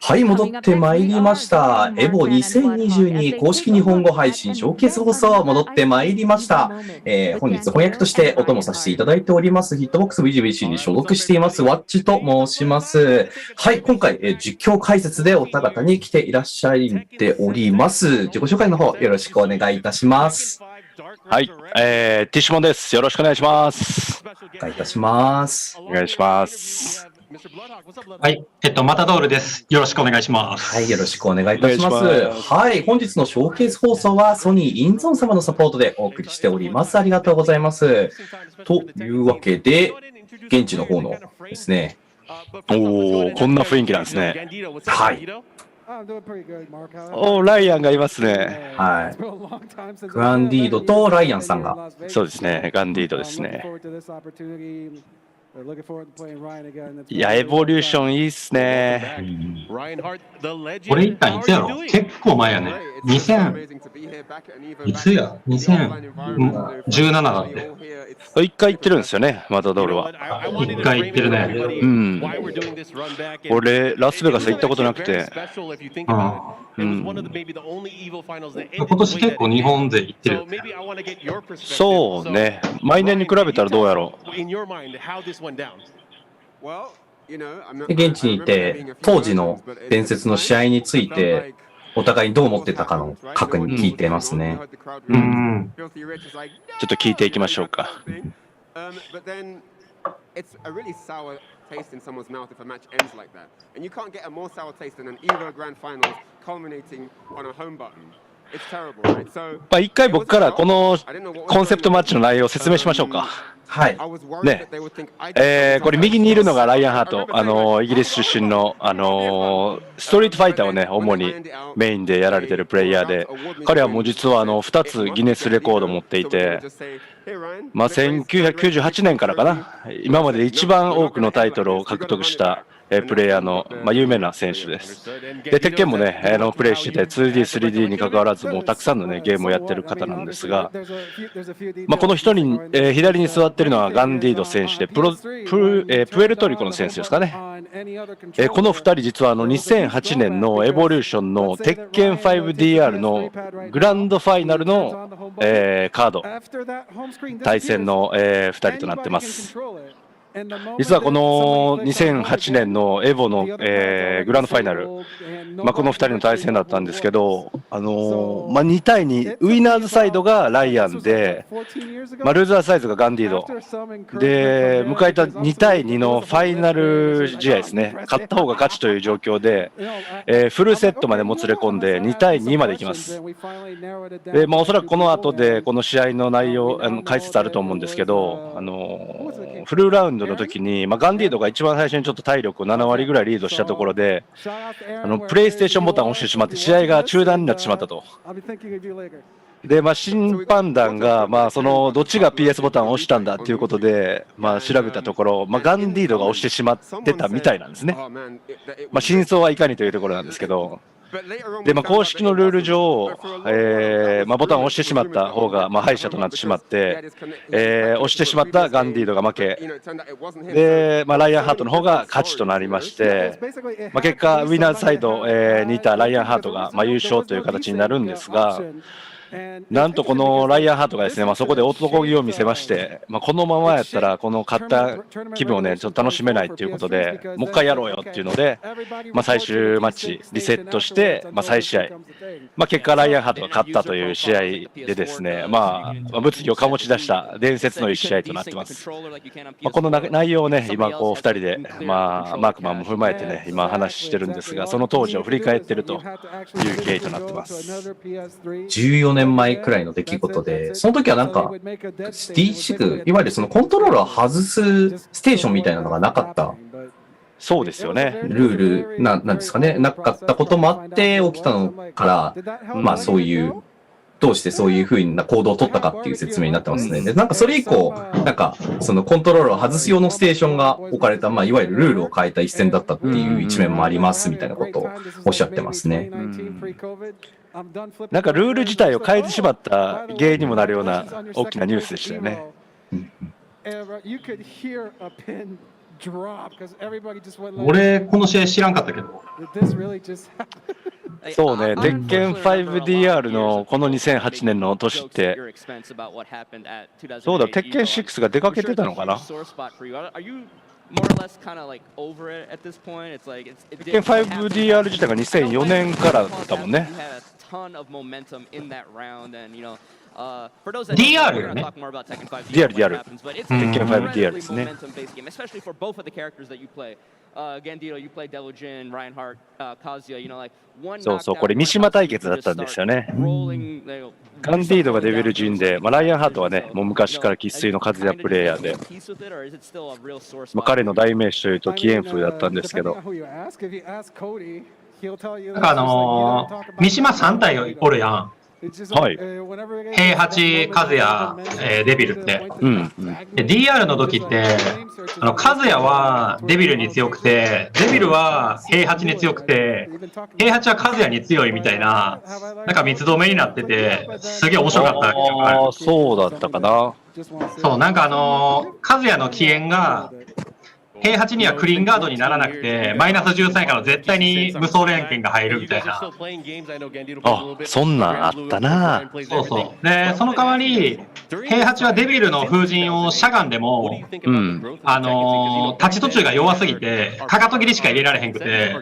はい、戻ってまいりました。エボ2022公式日本語配信ショーケース放送戻ってまいりました。本日翻訳としてお供させていただいております、ヒットボックス VGBC に所属しています、ワッチと申します。はい、今回、実況解説でお二方に来ていらっしゃっております。自己紹介の方よろしくお願いいたします。はい、ティッシュモンです。よろしくお願いします。お願いいたします。お願いします。はい、マタドールです。よろしくお願いします。はい、よろしくお願いいたします。はい、本日のショーケース放送はソニーインゾーン様のサポートでお送りしております。ありがとうございます。というわけで、現地の方のですね。おお、こんな雰囲気なんですね。はい。おー、ライアンがいますね。はい。グランディードとライアンさんが。そうですね、ガンディードですね。いや、エボリューションいいっすね。これ一旦いつやろ？結構前やね。いつや ?2017 だって。一回行ってるんですよね、マタドールは。一回行ってるね。うん。俺、ラスベガス行ったことなくて。うん。今年結構日本勢行ってる。そうね。毎年に比べたらどうやろう。現地にいて、当時の伝説の試合について、お互いにどう思ってたかの確認聞いてますね。うん。ちょっと聞いていきましょうか。taste in someone's mouth if a match ends like that. And you can't get a more sour taste than an EVO Grand Finals culminating on a home button. It's terrible, right? So, まあ一回僕からこのコンセプトマッチの内容を説明しましょうか。はい。ね。これ右にいるのがライアンハート、イギリス出身の、ストリートファイターをね、主にメインでやられてるプレイヤーで、彼はもう実は2つギネスレコードを持っていて、まあ1998年からかな、今まで一番多くのタイトルを獲得したプレイヤーの、まあ、有名な選手です。で、鉄拳もね、プレイしてて 2D、3D に関わらず、もうたくさんのね、ゲームをやってる方なんですが、まあ、この一人、左に座ってるのはガンディード選手で、プエルトリコの選手ですかね。この2人実は2008年のエボリューションの鉄拳 5DR のグランドファイナルの、カード対戦の、2人となってます。実はこの2008年のエボの、グランドファイナル、まあ、この2人の対戦だったんですけど、まあ、2対2、ウィナーズサイドがライアンで、まあ、ルーザーサイズがガンディードで、迎えた2対2のファイナル試合ですね、勝った方が勝ちという状況で、フルセットまでもつれ込んで2対2までいきます。で、まあ、おそらくこの後でこの試合の内容、解説あると思うんですけど、フルラウンドの時に、まあ、ガンディードが一番最初にちょっと体力を7割ぐらいリードしたところで、プレイステーションボタンを押してしまって試合が中断になってしまったと。で、まあ、審判団が、まあ、どっちが PS ボタンを押したんだということで、まあ、調べたところ、まあ、ガンディードが押してしまってたみたいなんですね。まあ、真相はいかにというところなんですけど、で、まあ、公式のルール上、まあ、ボタンを押してしまった方が、まあ、敗者となってしまって、押してしまったガンディードが負け、で、まあ、ライアンハートの方が勝ちとなりまして、まあ、結果、ウィナーズサイド、にいたライアンハートが、まあ、優勝という形になるんですが、なんとこのライアンハートがですね、まあ、そこで男気を見せまして、まあ、このままやったら、この勝った気分をね、ちょっと楽しめないということで、もう一回やろうよっていうので、まあ、最終マッチ、リセットして、まあ、再試合、まあ、結果、ライアンハートが勝ったという試合でですね、まあ、物議を醸し出した伝説の一試合となってます。まあ、この内容をね、今、こう、2人で、まあ、マークマンも踏まえてね、今、話してるんですが、その当時を振り返ってるという経緯となってます。14年前くらいの出来事で、その時はなんか、D6、いわゆるそのコントローラーを外すステーションみたいなのがなかった。そうですよね。ルールなんですかね。なかったこともあって起きたのから、まあそういう、どうしてそういう風な行動を取ったかっていう説明になってますね。で、なんかそれ以降、なんかそのコントローラーを外す用のステーションが置かれた、まあいわゆるルールを変えた一戦だったっていう一面もありますみたいなことをおっしゃってますね。なんかルール自体を変えてしまった原因にもなるような大きなニュースでしたよね。俺、この試合知らんかったけど。そうね、鉄拳 5DR のこの2008年の年って、そうだ、鉄拳6が出かけてたのかな。鉄拳 5DR 自体が2004年からだったもんね。DR よね。DR。鉄拳 5DR ですね。そうそう、これ三島対決だったんですよね。ガンディードがデビル陣で、ライアンハートはね、もう昔から生粋のカズヤプレイヤーで、彼の代名詞というと、キエンフーだったんですけど。なんか三島3体おるやん。はい。平八、カズヤ、デビルって。DR の時って、カズヤはデビルに強くて、デビルは平八に強くて、平八はカズヤに強いみたいな、なんか三つどめになってて、すげえ面白かった記憶がある。そうだったかな。そう、なんかカズヤの起源が、平八にはクリーンガードにならなくて、マイナス13以下の絶対に無双連剣が入るみたいな。あ、そんなんあったな。そうそう。で、その代わり、平八はデビルの風神をしゃがんでも、立ち途中が弱すぎて、かかと切りしか入れられへんくて。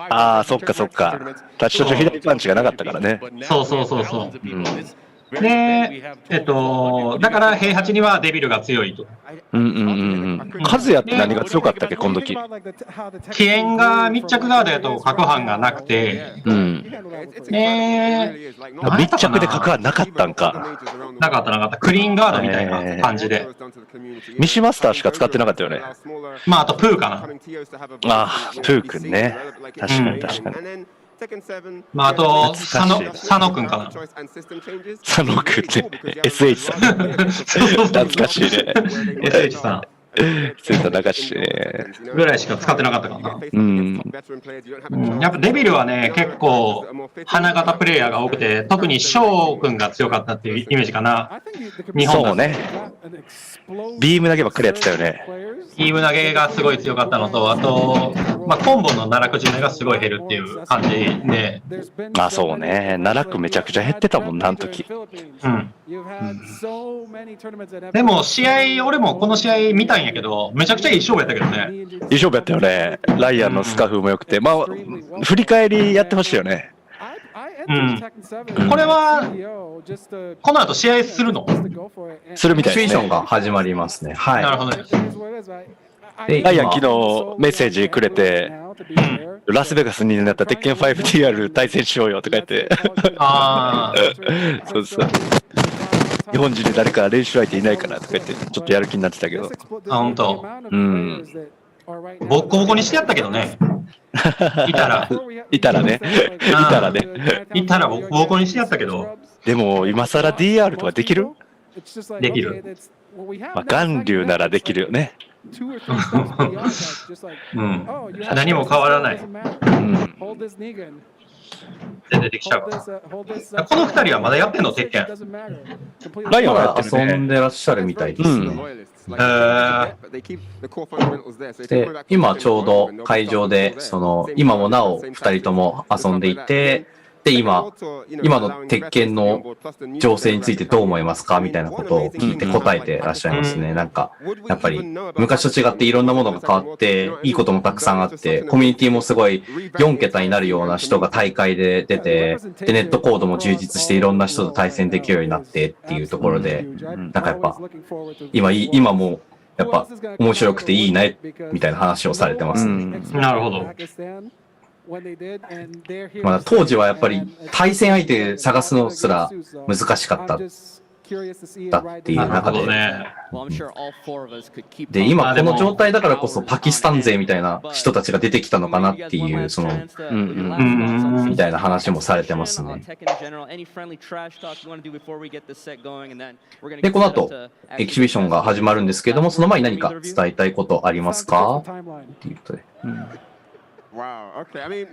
ああ、そっかそっか。立ち途中左パンチがなかったからね。そうそうそうそう。で、だから平八にはデビルが強いと。カズヤって何が強かったっけ、この時。起源が密着ガードやと角範がなくて、密着で角範なかったんか。なかった。クリーンガードみたいな感じで。ミシマスターしか使ってなかったよね。あとプーかな。あ、プー君ね。確かに確かに。あと、佐野くんかな。佐野くんね。SH さん。懐かしいね。SH さん。センター流しね。ぐらいしか使ってなかったかな。やっぱデビルはね、結構、花形プレイヤーが多くて、特に翔くんが強かったっていうイメージかな。日本そうね。ビーム投げばっかりやってたよね。ビーム投げがすごい強かったのと、あと、コンボの奈落締めがすごい減るっていう感じで。そうね。奈落めちゃくちゃ減ってたもんな、あの時。でも、俺もこの試合見たんやけど、めちゃくちゃいい勝負やったけどね。いい勝負やったよね。ライアンのスカフも良くて。振り返りやってほしいよね。これは、この後試合するの？するみたいですね。シチュエーションが始まりますね。はい。なるほどね。ライアン昨日メッセージくれて、ラスベガスになった鉄拳 5DR 対戦しようよとか言って。そうそう。日本人で誰か練習相手いないかなとか言って、ちょっとやる気になってたけど。本当。ボッコボコにしてやったけどね。いたらね。いたらボコボコにしてやったけど。でも、今更 DR とかできる？できる。巌流ならできるよね。何も変わらない。全然できちゃう。この二人はまだやってんの、鉄拳。ライアンはやってるね。遊んでらっしゃるみたいですね。で、今ちょうど会場で、今もなお二人とも遊んでいて、で、今の鉄拳の情勢についてどう思いますかみたいなことを聞いて答えてらっしゃいますね。なんか、やっぱり昔と違っていろんなものが変わって、いいこともたくさんあって、コミュニティもすごい4桁になるような人が大会で出て、で、ネットコードも充実していろんな人と対戦できるようになってっていうところで、なんかやっぱ、今もやっぱ面白くていいね、みたいな話をされてますね。なるほど。当時はやっぱり対戦相手探すのすら難しかったっていう中で、で、今この状態だからこそパキスタン勢みたいな人たちが出てきたのかなっていう、みたいな話もされてますね。で、この後、エキシビションが始まるんですけども、その前に何か伝えたいことありますかっていうことで。Wow. Okay. I mean,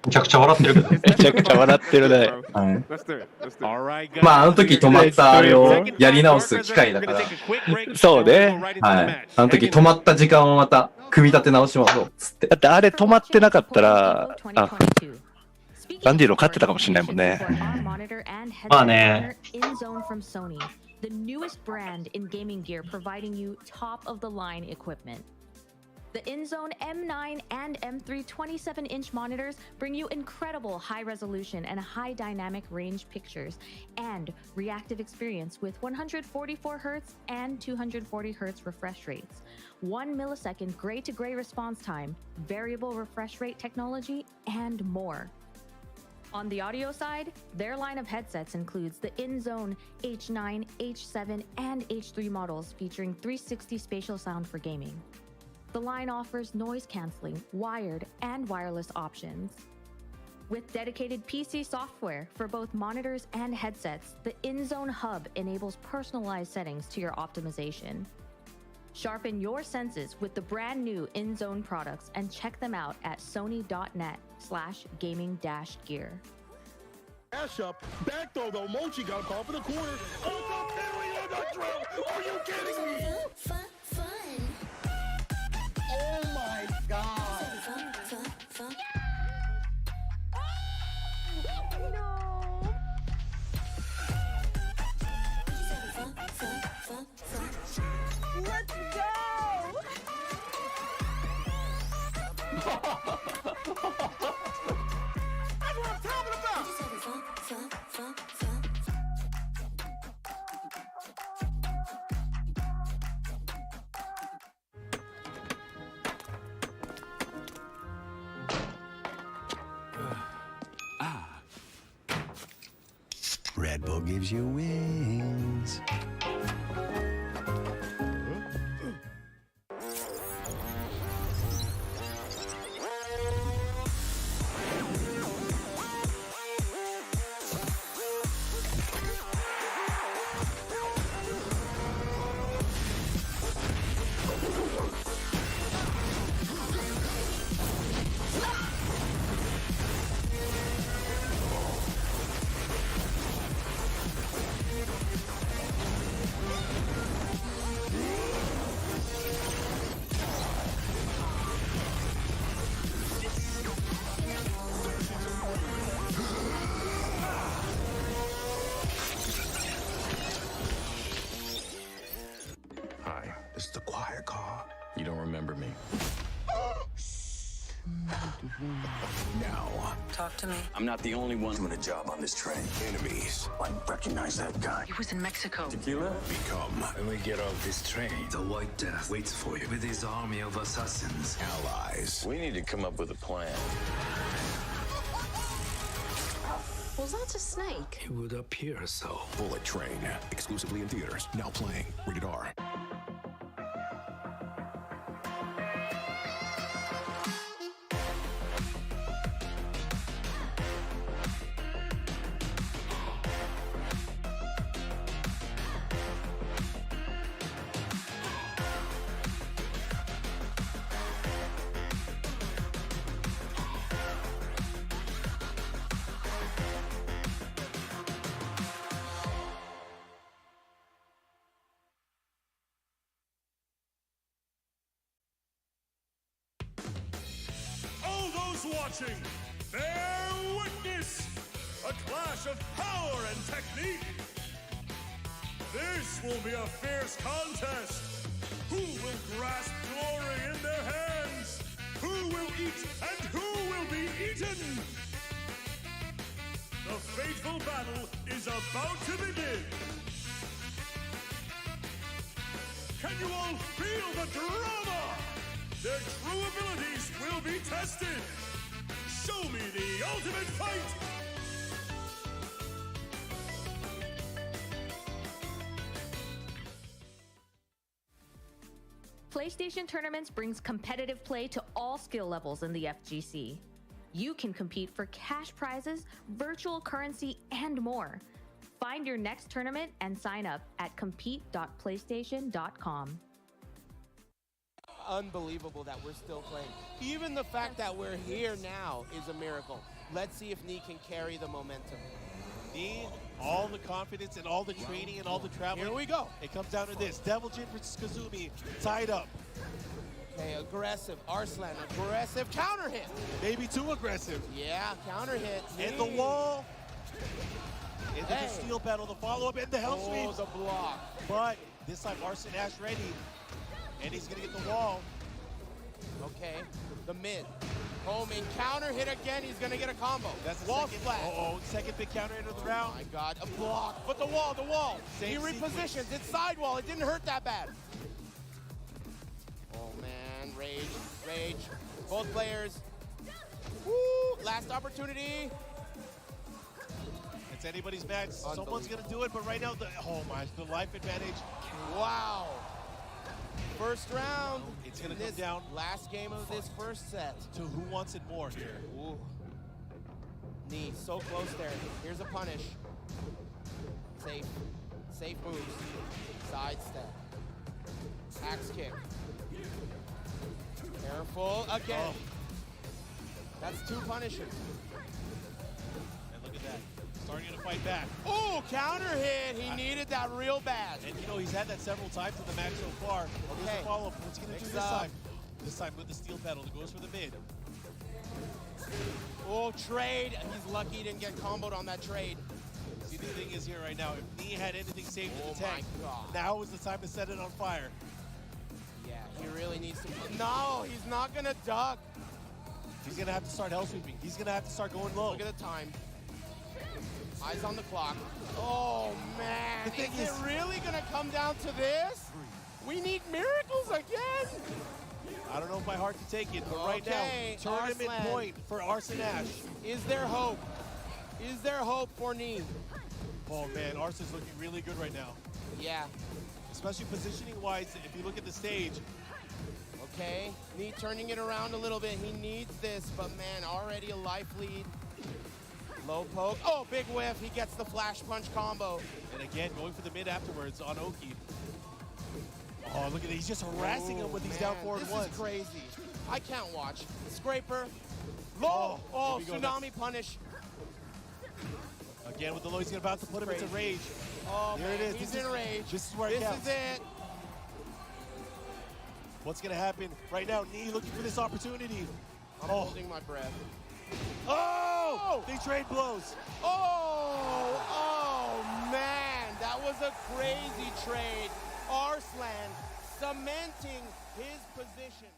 めちゃくちゃ笑ってるけど。めちゃくちゃ笑ってるね。はい。 Let's do it. Let's do it. まあ、あの時止まったあれをやり直す機会だから。そうね。はい。あの時止まった時間をまた組み立て直しましょう。つって。だってあれ止まってなかったら、バンディーロ勝ってたかもしれないもんね。まあね。InZone from Sony, the newest brand in gaming gear providing you top-of-the-line equipment. The InZone M9 and M3 27-inch monitors bring you incredible high-resolution and high-dynamic range pictures and reactive experience with 144Hz and 240Hz refresh rates, 1 millisecond gray-to-gray response time, variable refresh rate technology, and more. On the audio side, their line of headsets includes the InZone H9, H7, and H3 models featuring 360 spatial sound for gaming. The line offers noise-canceling, wired, and wireless options. With dedicated PC software for both monitors and headsets, the InZone Hub enables personalized settings to your optimization. Sharpen your senses with the brand new InZone products and check them out at sony.net/gaming-gear. Dash up, back throw though. Mochi got a call for the corner. Oh, are you kidding me? Oh my god. Let's go! That's what I'm talking about! Red Bull gives you wings. Hi, this is the quiet car. You don't remember me. Now, Talk to me. I'm not the only one doing a job on this train. Enemies. I recognize that guy. He was in Mexico. Tequila? Become. When we get off this train, the White Death waits for you with his army of assassins. Allies. We need to come up with a plan. Was that a snake? It would appear so. Bullet Train. Exclusively in theaters. Now playing. Rated R. All those watching, bear witness! A clash of power and technique! This will be a fierce contest! Who will grasp glory in their hands? Who will eat and who will be eaten? The fateful battle is about to begin! Can you all feel the drama? Their true abilities will be tested! Show me the ultimate fight! PlayStation Tournaments brings competitive play to all skill levels in the FGC. You can compete for cash prizes, virtual currency, and more. Find your next tournament and sign up at compete.playstation.com. Unbelievable that we're still playing. Even the fact that we're here now is a miracle. Let's see if Nee can carry the momentum. Nee, all the confidence and all the training and all the traveling. Here we go. It comes down to this. Devil Jin versus Kazumi tied up. Okay, aggressive. Arslan, aggressive counter hit. Maybe too aggressive. Yeah, counter hit. And the wall. And the steel battle, the follow-up, and the hell sweep. Oh, the block. But this time Arslan Ash ready. And he's going to get the wall. Okay, the mid. Homing, counter hit again. He's going to get a combo. That's the wall second, flat. Second big counter hit of the round. Oh my God, a block. But the wall. Same he repositions. sequence. It's sidewall. It didn't hurt that bad. Oh man, rage. Both players. Woo, last opportunity. It's anybody's match. Someone's going to do it, but right now, the life advantage. Wow. First round. It's going to come down. Last game of this first set. To who wants it more here. Ooh. Nee, so close there. Here's a punish. Safe moves. Sidestep. Axe kick. Careful. Again. Oh. That's 2 punishes. And look at that. Starting to fight back. Oh, counter hit. He needed that real bad. And he's had that several times in the match so far. Here's a follow-up. What's he going to do this time? This time with the steel pedal. It goes for the mid. Oh, trade. He's lucky he didn't get comboed on that trade. See, the thing is here right now, if Nee had anything saved in the tank, my God. now is the time to set it on fire. Yeah, he really needs to. No, he's not going to duck. He's going to have to start hell sweeping. He's going to have to start going low. Look at the time. Eyes on the clock. Oh, man. Is it really going to come down to this? We need miracles again. I don't know if my heart can take it, but right now, tournament Arslan. point for Arslan Ash. Is there hope? Is there hope for Nee? Oh, man, Arslan's looking really good right now. Yeah. Especially positioning-wise, if you look at the stage. Okay, Nee turning it around a little bit. He needs this, but man, already a life lead. Low poke. Oh, big whiff. He gets the flash punch combo. And again, going for the mid afterwards on Oki. Oh, look at it. He's just harassing him with these down forward ones. This is crazy. I can't watch. Scraper. Low. Oh, tsunami punish. Again with the low, he's about to put him into rage. Oh, there man, it is. He's in rage. This is where it counts. This is it. What's going to happen right now? Nee looking for this opportunity. I'm holding my breath. Oh! They trade blows. Oh, man. That was a crazy trade. Arslan cementing his position.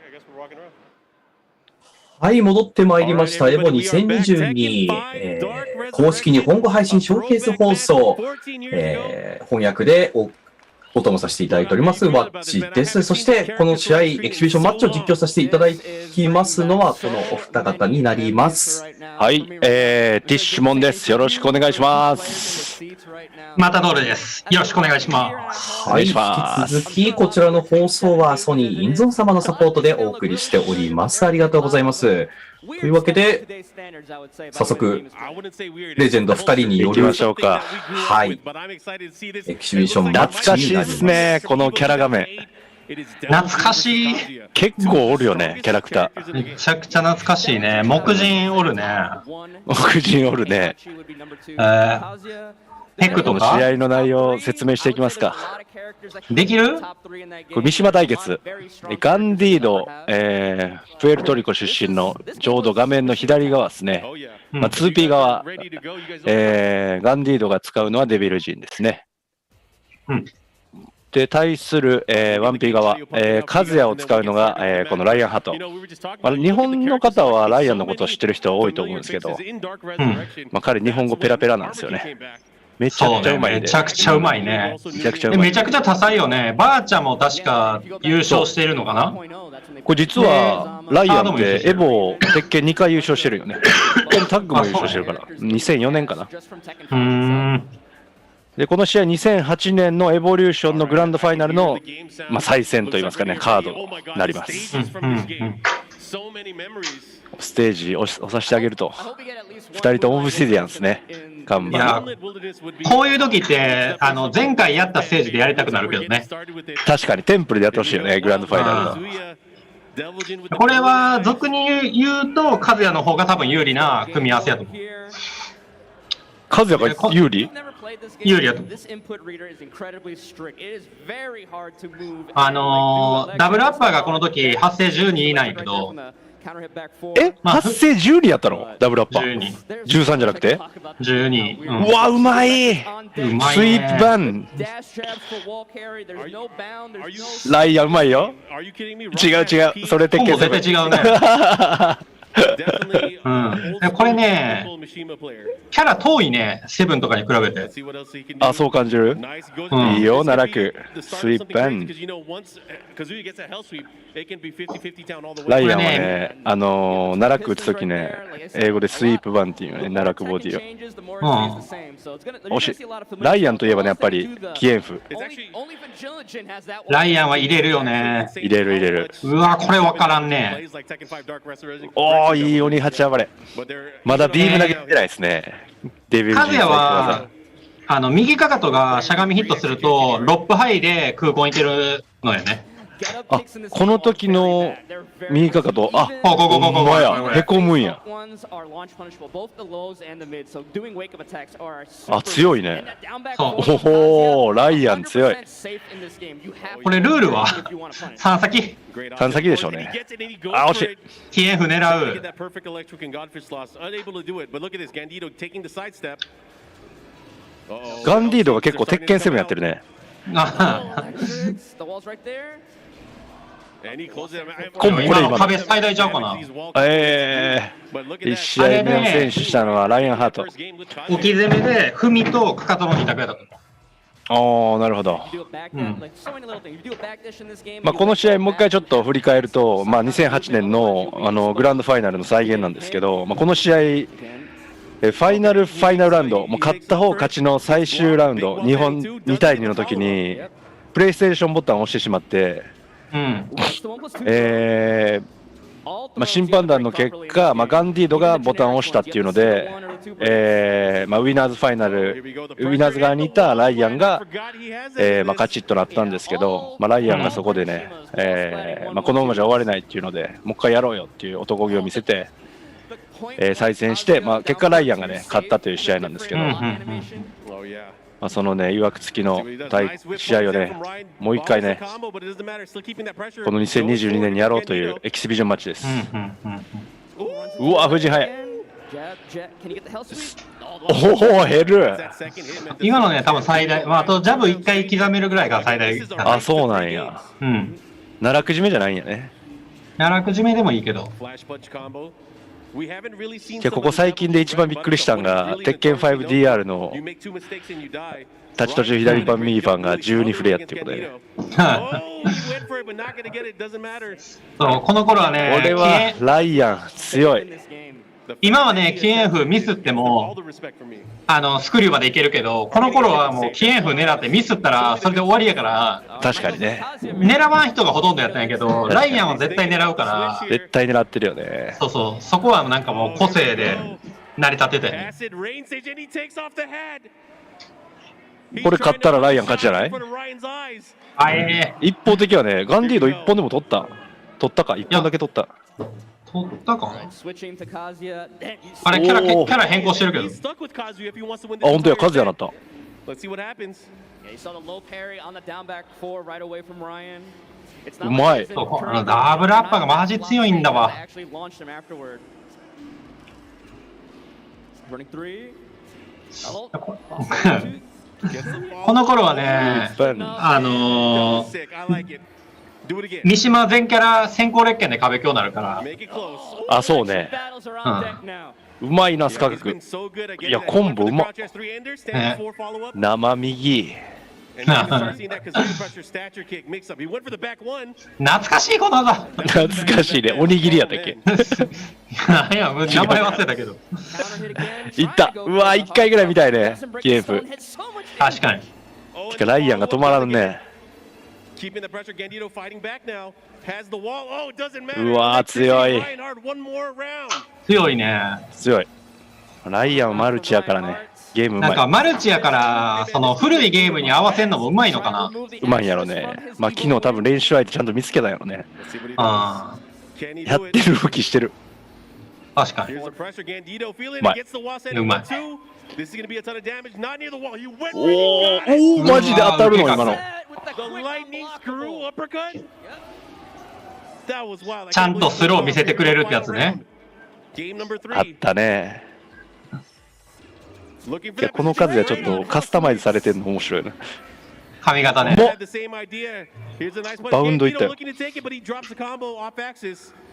I guess we're walking around. はい、戻ってまいりました。エボ2022、公式日本語配信ショーケース放送、翻訳でお供させていただいております、ワッチです。そして、この試合、エキシビションマッチを実況させていただきますのは、このお二方になります。はい、ティッシュモンです。よろしくお願いします。マタドールです。よろしくお願いします。はい、引き続き、こちらの放送はソニー・インゾン様のサポートでお送りしております。ありがとうございます。というわけで、早速、レジェンド2人による、ましょうか。はい、エキシビションマッチ懐かしいですね、このキャラ画面。懐かしい。結構おるよね、キャラクター。めちゃくちゃ懐かしいね。木人おるね。木人おるね。テクとか試合の内容を説明していきますか。できる？これ三島対決。ガンディード、プエルトリコ出身のちょうど画面の左側ですね。まあ、2P 側、ガンディードが使うのはデビルジンですね。で、対する、1P 側、カズヤを使うのが、このライアンハト。まあ、日本の方はライアンのことを知ってる人は多いと思うんですけど、まあ、彼日本語ペラペラなんですよね。めちゃくちゃうまい、めちゃくちゃうまいね。めちゃくちゃうまい。めちゃくちゃ多彩よね。ばあちゃんも確か優勝してるのかな。これ実はライアンってエボ鉄拳2回優勝してるよね。タッグも優勝してるから。2004年かな。でこの試合2008年のエボリューションのグランドファイナルの、まあ、再戦といいますかね、カードになります。ステージを押させてあげると、2人ともオブシディアンですね。いや、こういう時って前回やったステージでやりたくなるけどね。確かにテンプルでやってほしいよね、グランドファイナルの。これは俗に言うとカズヤの方が多分有利な組み合わせやと思う。カズヤが有利？有利やと思う。ダブルアッパーがこの時発生12以内やけど、発生12やったの？ダブルアッパー13じゃなくて12。うわ、うまい。スイープバン。ライアンうまいよ。違う違う、それ鉄拳絶対違うね。これね、キャラ遠いね、セブンとかに比べて。あ、そう感じる？いいよ、奈落。スイープバン。ライアンはね、奈落打つときね、英語でスイープバンっていうね、奈落ボディを。惜しい。ライアンといえばね、やっぱりキエンフ。ライアンは入れるよね。入れる入れる。うわ、これ分からんね。おー、いい鬼八暴れ。まだビーム投げてないですね。デビュー。カズヤは右かかとがしゃがみヒットするとロップハイで空港に行けるのよね。あ、この時の右かかと、あ、ほんまや、へこむんや。あ、強いね。おお、ライアン強い。これルールは3先3先でしょうね。あ、惜しい。キエンフ狙う。ガンディードが結構鉄拳攻めやってるね。今の壁最大ちゃうかな。1試合目を選手したのはライアンハート。置き攻めで踏みとかかとの2択やったと。ああ、なるほど。まあこの試合もう一回ちょっと振り返ると、まあ2008年のグランドファイナルの再現なんですけど、まあこの試合ファイナルラウンド、もう勝った方勝ちの最終ラウンド、2対2の時にプレイステーションボタンを押してしまって、まあ、審判団の結果、まあ、ガンディードがボタンを押したっていうので、まあ、ウィナーズファイナル、ウィナーズ側にいたライアンが、まあ、勝ちとなったんですけど、まあ、ライアンがそこでね、まあ、このままじゃ終われないっていうので、もう一回やろうよっていう男気を見せて、再戦して、まあ、結果ライアンがね勝ったという試合なんですけど、まあ、そのね、いわくつきの試合をね、もう一回ね、この2022年にやろうというエキシビジョンマッチです。うわ、藤井早い。おお、減る。今のね、多分最大、まあ、あとジャブ1回刻めるぐらいが最大。あ、そうなんや。奈落締めじゃないんやね。奈落締めでもいいけど。じゃここ最近で一番びっくりしたのが、鉄拳 5DR のタッチ途中左パン右パンが12フレアっていうことで。そう、この頃はね、俺はライアン強い。今はね、キエンフミスってもスクリューまでいけるけど、この頃はもうキエンフ狙ってミスったらそれで終わりやから。確かにね。狙わん人がほとんどやったんやけど、ライアンは絶対狙うから。絶対狙ってるよね。そうそう、そこはなんかもう個性で成り立ってて。これ勝ったらライアン勝ちじゃない？一方的はね、ガンディード1本でも取ったか、1本だけ取った。取ったかあれキャラ変更してるけど。あ、本当や、カズヤなった。Let's see what happens. Yeah, you saw the low parry on the down back four right away from Ryan. It's う not ま like い。 he's そうこ incurring のダブルアッパーがマジ強いんだ They わ。 actually launched him afterward. Running three. Hello. この頃はね、三島全キャラ先行列拳で壁強なるから。あ、そうね。うまいな、スカガク。いや、コンボうまっ。生右。懐かしいこの技。懐かしいね。おにぎりやったっけ。いや、名前忘れたけど。いった。うわ、1回ぐらい見たいね。ゲーム。確かに。てか、ライアンが止まらんね。うわ、強い。強いね。強い。ライアンはマルチやからね。ゲームうまい。なんかマルチやから、その古いゲームに合わせるのもうまいのかな。うまいんやろね。まあ昨日多分練習相手ちゃんと見つけたんやろね。ああ。やってる動きしてる。確かに。うまい。うまい。おお、マジで当たるの今の。ちゃんとスロー見せてくれるってやつね。あったね。いやこの数がちょっとカスタマイズされてるの面白いな。髪型ね。バウンドいったよ。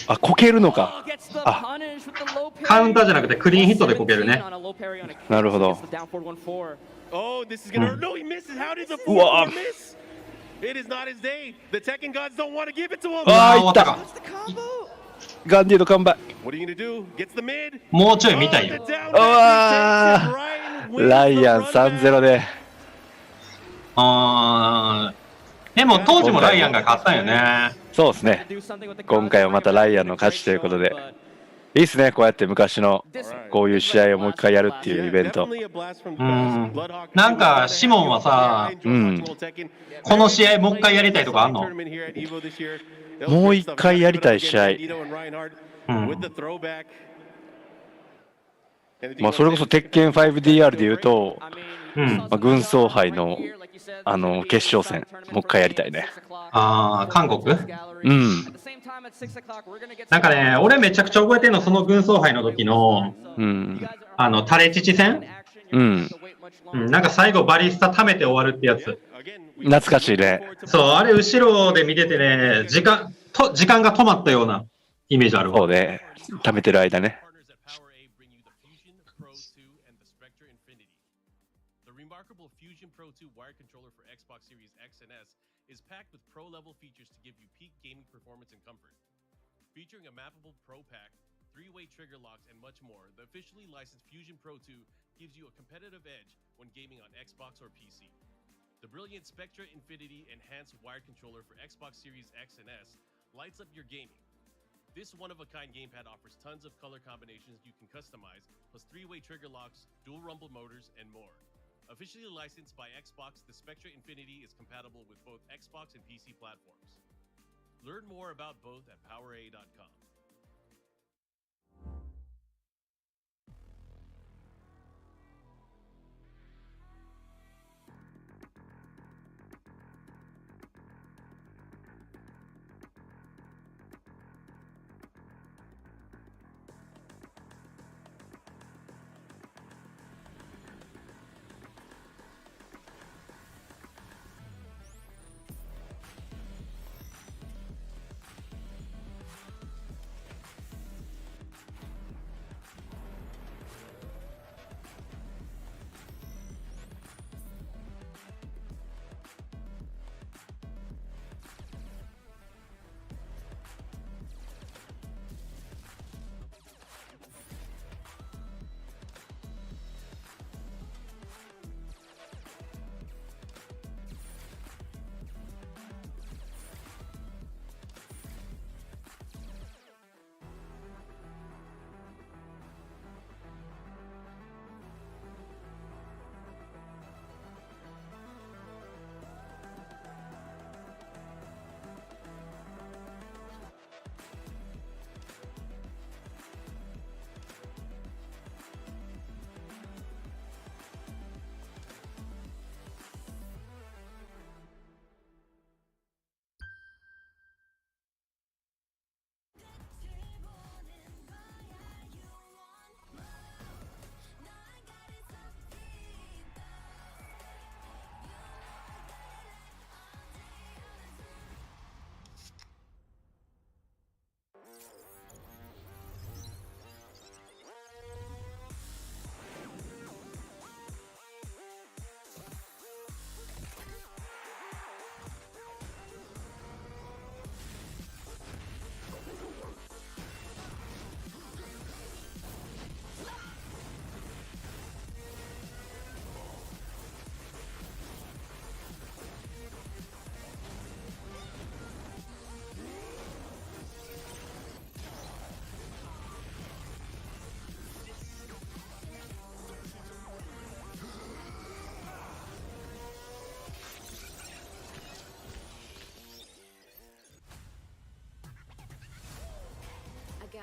あ、こけるのか。あ、カウンターじゃなくてクリーンヒットでこけるね。なるほど。うわぁ。あー、いった。ガンディードカムバック。もうちょい見たいよ。あー、ライアン 3-0 で。でも当時もライアンが勝ったんよね。そうですね。今回はまたライアンの勝ちということで。いいっすね、こうやって昔のこういう試合をもう一回やるっていうイベント。なんかシモンはさ、この試合もう一回やりたいとかあんの？もう一回やりたい試合。まあそれこそ鉄拳 5DR で言うと、まあ、軍曹杯の決勝戦もう一回やりたいね。ああ、韓国？うん。なんかね、俺めちゃくちゃ覚えてるの、その軍曹杯の時の、タレチチ戦？なんか最後バリスタ溜めて終わるってやつ。懐かしいね。そう、あれ後ろで見ててね、時間が止まったようなイメージあるわ。そうね、溜めてる間ね。Featuring a mappable Pro Pack, 3-way trigger locks, and much more, the officially licensed Fusion Pro 2 gives you a competitive edge when gaming on Xbox or PC. The brilliant Spectra Infinity enhanced wired controller for Xbox Series X and S lights up your gaming. This one-of-a-kind gamepad offers tons of color combinations you can customize, plus 3-way trigger locks, dual rumble motors, and more. Officially licensed by Xbox, the Spectra Infinity is compatible with both Xbox and PC platforms. Learn more about both at PowerA.com.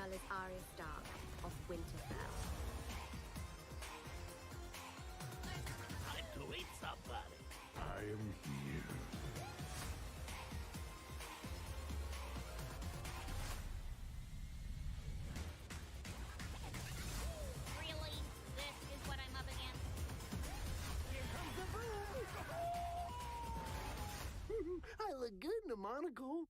well as Arya Stark of Winterfell. Time to eat somebody. I am here. Really? This is what I'm up against? Here comes the boom! I look good in a monocle.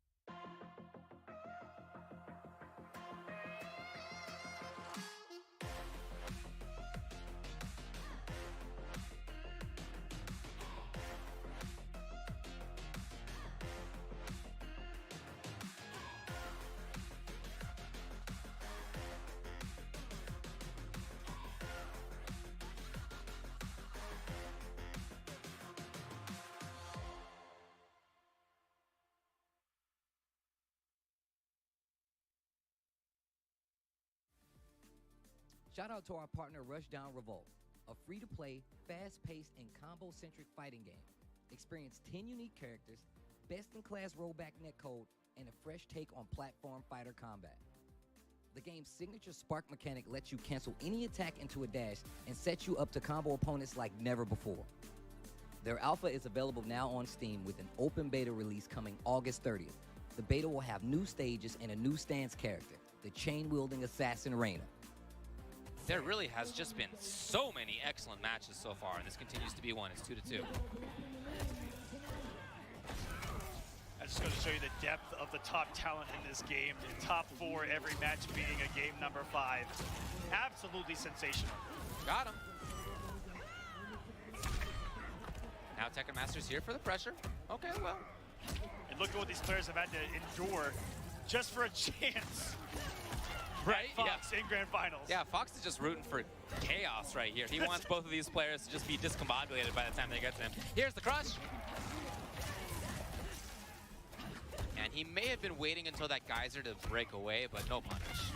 Shout out to our partner Rushdown Revolt, a free-to-play, fast-paced, and combo-centric fighting game. Experience 10 unique characters, best-in-class rollback netcode, and a fresh take on platform fighter combat. The game's signature spark mechanic lets you cancel any attack into a dash and sets you up to combo opponents like never before. Their alpha is available now on Steam with an open beta release coming August 30th. The beta will have new stages and a new stance character, the chain-wielding assassin Reyna. There really has just been so many excellent matches so far, and this continues to be one. It's 2-2. That's just going to show you the depth of the top talent in this game. The top 4 every match beating a game number 5. Absolutely sensational. Got him. Now Tekken Master's here for the pressure. Okay, well. And look at what these players have had to endure just for a chance. Right? Fox in Grand Finals. Yeah, Fox is just rooting for chaos right here. He wants both of these players to just be discombobulated by the time they get to him. Here's the crush. And he may have been waiting until that geyser to break away, but no punish.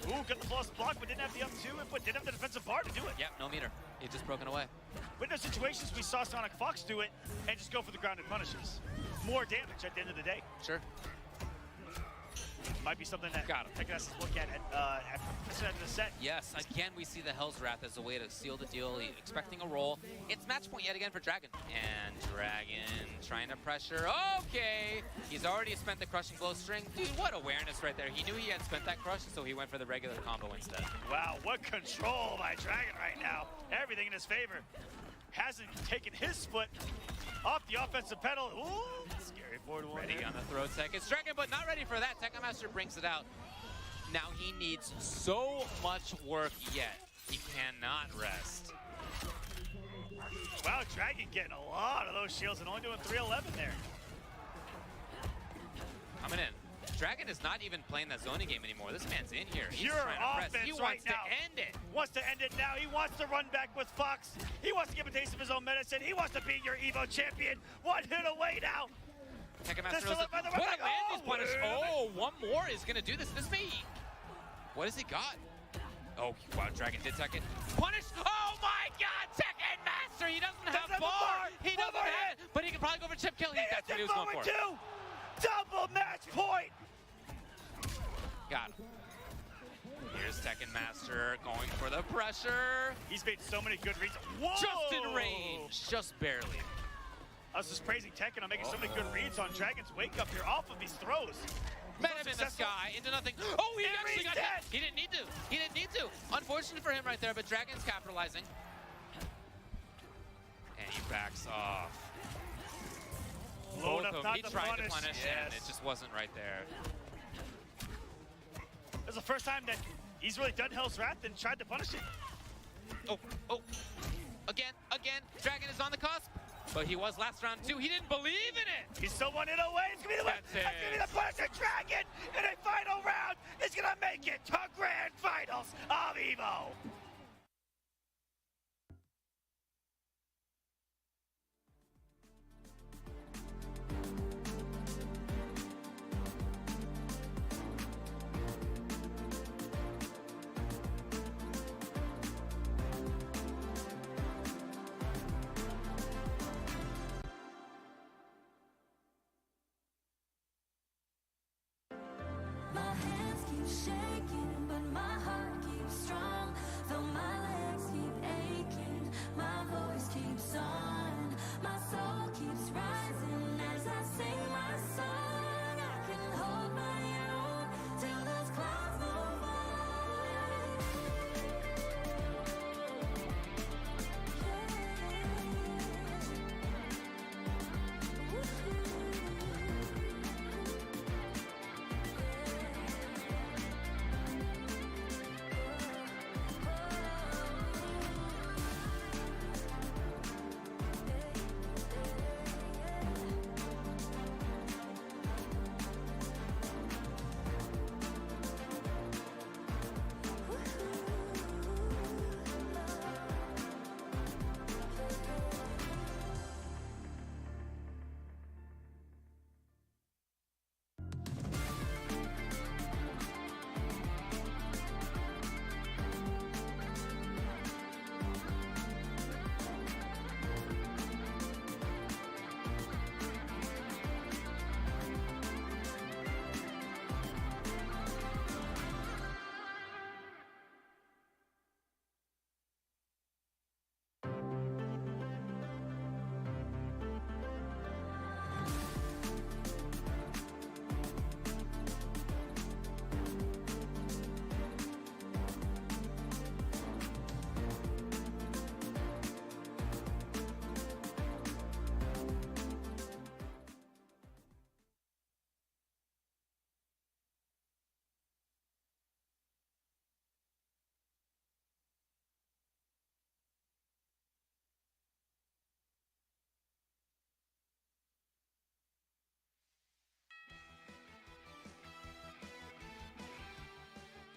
Ooh, got the flawless block, but didn't have the up 2, but didn't have the defensive bar to do it. Yep, no meter. He's just broken away. But in those situations, we saw Sonic Fox do it and just go for the grounded punishes. More damage at the end of the day. Sure. Might be something that Tekken has to look at the set. Yes, again, we see the Hell's Wrath as a way to seal the deal, expecting a roll. It's match point yet again for Dragon. And Dragon trying to pressure. Okay! He's already spent the crushing blow string. Dude, what awareness right there. He knew he had spent that crush, so he went for the regular combo instead. Wow, what control by Dragon right now. Everything in his favor. Hasn't taken his foot off the offensive pedal. Ooh, scary forward one. Ready on the throw tech. It's Dragon, but not ready for that. Tekken Master brings it out. Now he needs so much work yet. He cannot rest. Wow, Dragon getting a lot of those shields and only doing 311 there. Coming in. Dragon is not even playing that zoning game anymore. This man's in here. He's Pure trying to press. offense He right wants now. to end it. Wants to end it now. He wants to run back with Fox. He wants to give a taste of his own medicine. He wants to be your EVO champion. 1 hit away now. Tekken Master knows what a land these punish. Oh, one more is going to do this. This may... What has he got? Oh, wow, Dragon did Tekken. Punish! Oh my god, Tekken Master! He doesn't have bar! He doesn't have it! But he can probably go for chip kill. That's what he was going for. Two. Double match point! Got him. Here's Tekken Master going for the pressure. He's made so many good reads. Whoa! Just in range, just barely. I was just praising Tekken on making so many good reads on Dragon's wake up here off of these throws. Met him in the sky, into nothing. Oh, he actually got hit. He didn't need to. He didn't need to. Unfortunate for him right there, but Dragon's capitalizing. And he backs off. Low enough not he to tried punish. to punish, Yes. and it just wasn't right there. This is the first time that he's really done Hell's Wrath and tried to punish it. Oh. Again. Dragon is on the cusp. But he was last round too. He didn't believe in it. He's still 1 hit away. It's gonna be the win. That's gonna be the Punisher. Dragon in a final round is gonna make it to Grand Finals of EVO. My hands keep shaking.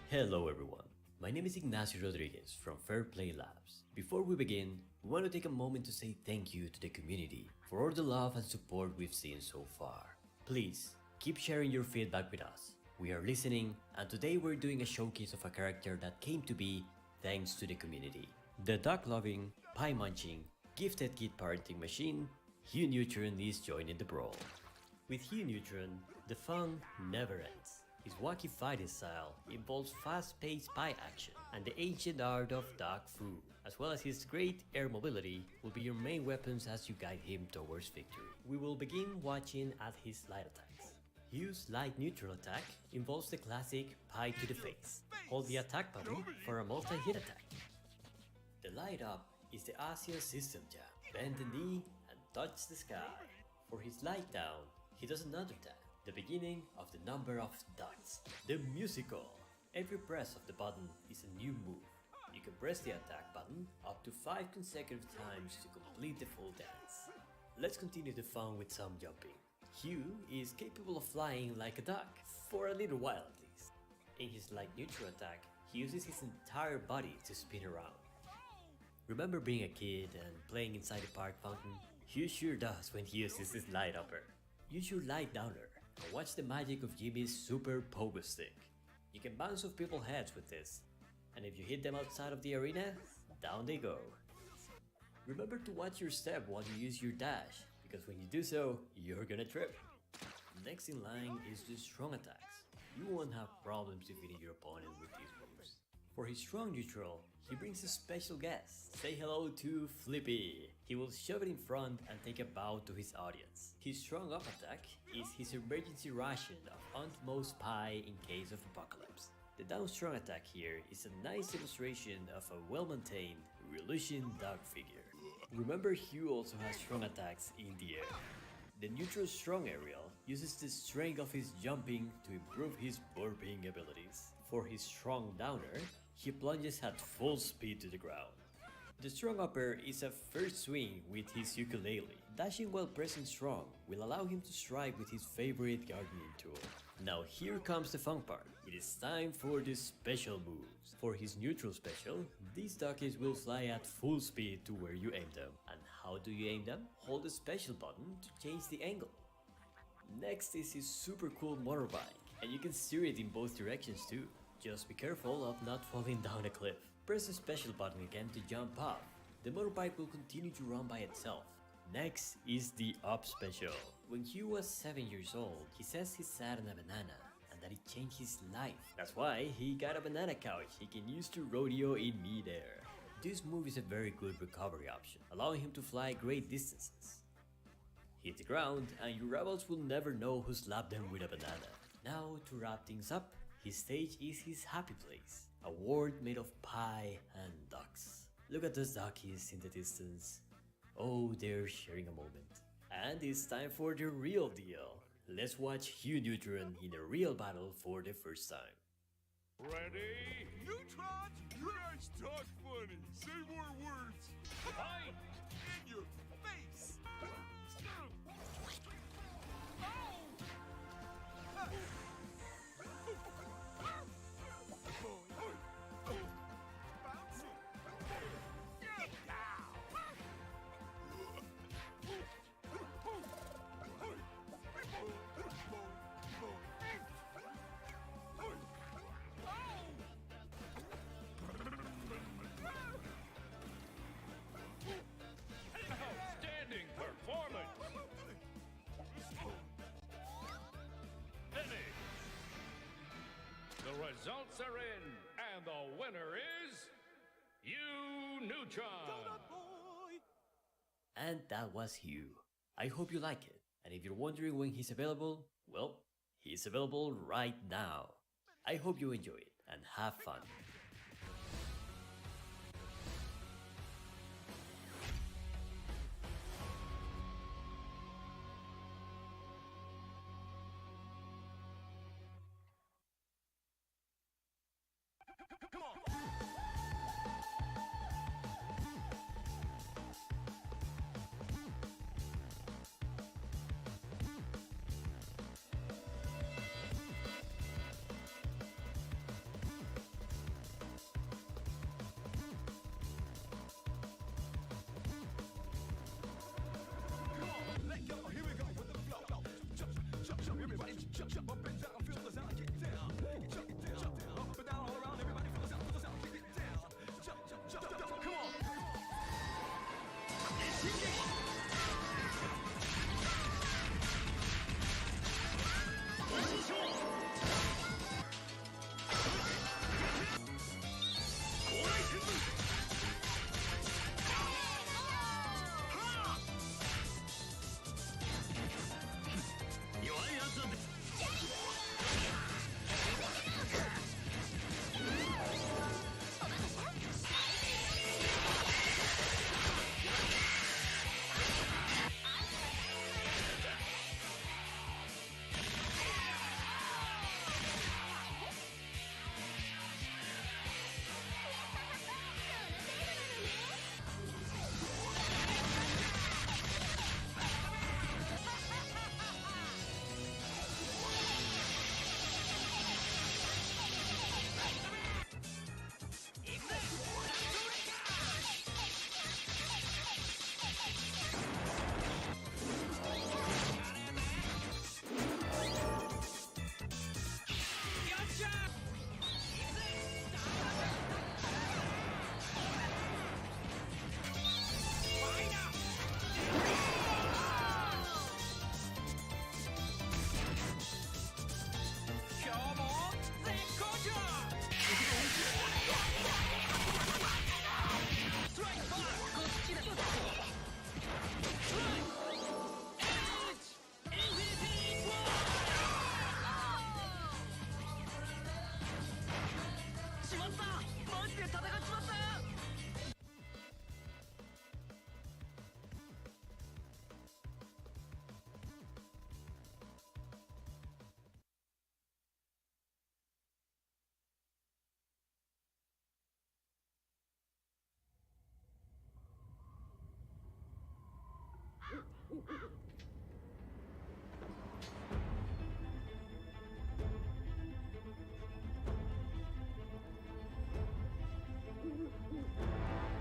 Hello everyone, my name is Ignacio Rodriguez from Fair Play Labs. Before we begin, we want to take a moment to say thank you to the community for all the love and support we've seen so far. Please, keep sharing your feedback with us. We are listening, and today we're doing a showcase of a character that came to be thanks to the community. The duck-loving, pie-munching, gifted kid parenting machine, Hugh Neutron is joining the brawl. With Hugh Neutron, the fun never ends. His wacky fighting style involves fast-paced pie action and the ancient art of dog food, as well as his great air mobility will be your main weapons as you guide him towards victory. We will begin watching at his light attacks. Hugh's light neutral attack involves the classic pie to the face. Hold the attack button for a multi-hit attack. The light up is the Asia system jab. Bend the knee and touch the sky. For his light down, he does another tap. The beginning of the number of dots. The musical. Every press of the button is a new move. You can press the attack button up to 5 consecutive times to complete the full dance. Let's continue the fun with some jumping. Hugh is capable of flying like a duck, for a little while at least. In his light neutral attack, he uses his entire body to spin around. Remember being a kid and playing inside the park fountain? Hugh sure does when he uses his light upper. Use your light downer and watch the magic of Jimmy's super pogo stick. You can bounce off people's heads with this, and if you hit them outside of the arena, down they go. Remember to watch your step while you use your dash, because when you do so, you're gonna trip. Next in line is the strong attacks. You won't have problems defeating your opponent with these moves. For his strong neutral, he brings a special guest. Say hello to Flippy. He will shove it in front and take a bow to his audience. His strong up attack is his emergency ration of utmost pie in case of apocalypse. The down strong attack here is a nice illustration of a well-maintained Revolution dog figure. Remember, Hugh also has strong attacks in the air. The neutral strong aerial uses the strength of his jumping to improve his burping abilities. For his strong downer, he plunges at full speed to the ground. The strong upper is a first swing with his ukulele. Dashing while pressing strong will allow him to strike with his favorite gardening tool. Now here comes the fun part. It is time for the special moves. For his neutral special, these duckies will fly at full speed to where you aim them. And how do you aim them? Hold the special button to change the angle. Next is his super cool motorbike, and you can steer it in both directions too. Just be careful of not falling down a cliff. Press the special button again to jump off. The motorbike will continue to run by itself. Next is the up special. When Hugh was 7 years old, he says he sat on a banana and that it changed his life. That's why he got a banana couch he can use to rodeo in midair. This move is a very good recovery option, allowing him to fly great distances. Hit the ground and your rivals will never know who slapped them with a banana. Now to wrap things up, his stage is his happy place, a world made of pie and ducks. Look at those duckies in the distance. Oh, they're sharing a moment. And it's time for the real deal. Let's watch Hugh Neutron in a real battle for the first time. Ready? Neutron! You guys talk funny. Say more words. Fine. In your face. Outstanding performance! Finish! The results are in, and the winner is Hugh Neutron! And that was Hugh. I hope you like it. And if you're wondering when he's available, well, he's available right now. I hope you enjoy it and have fun.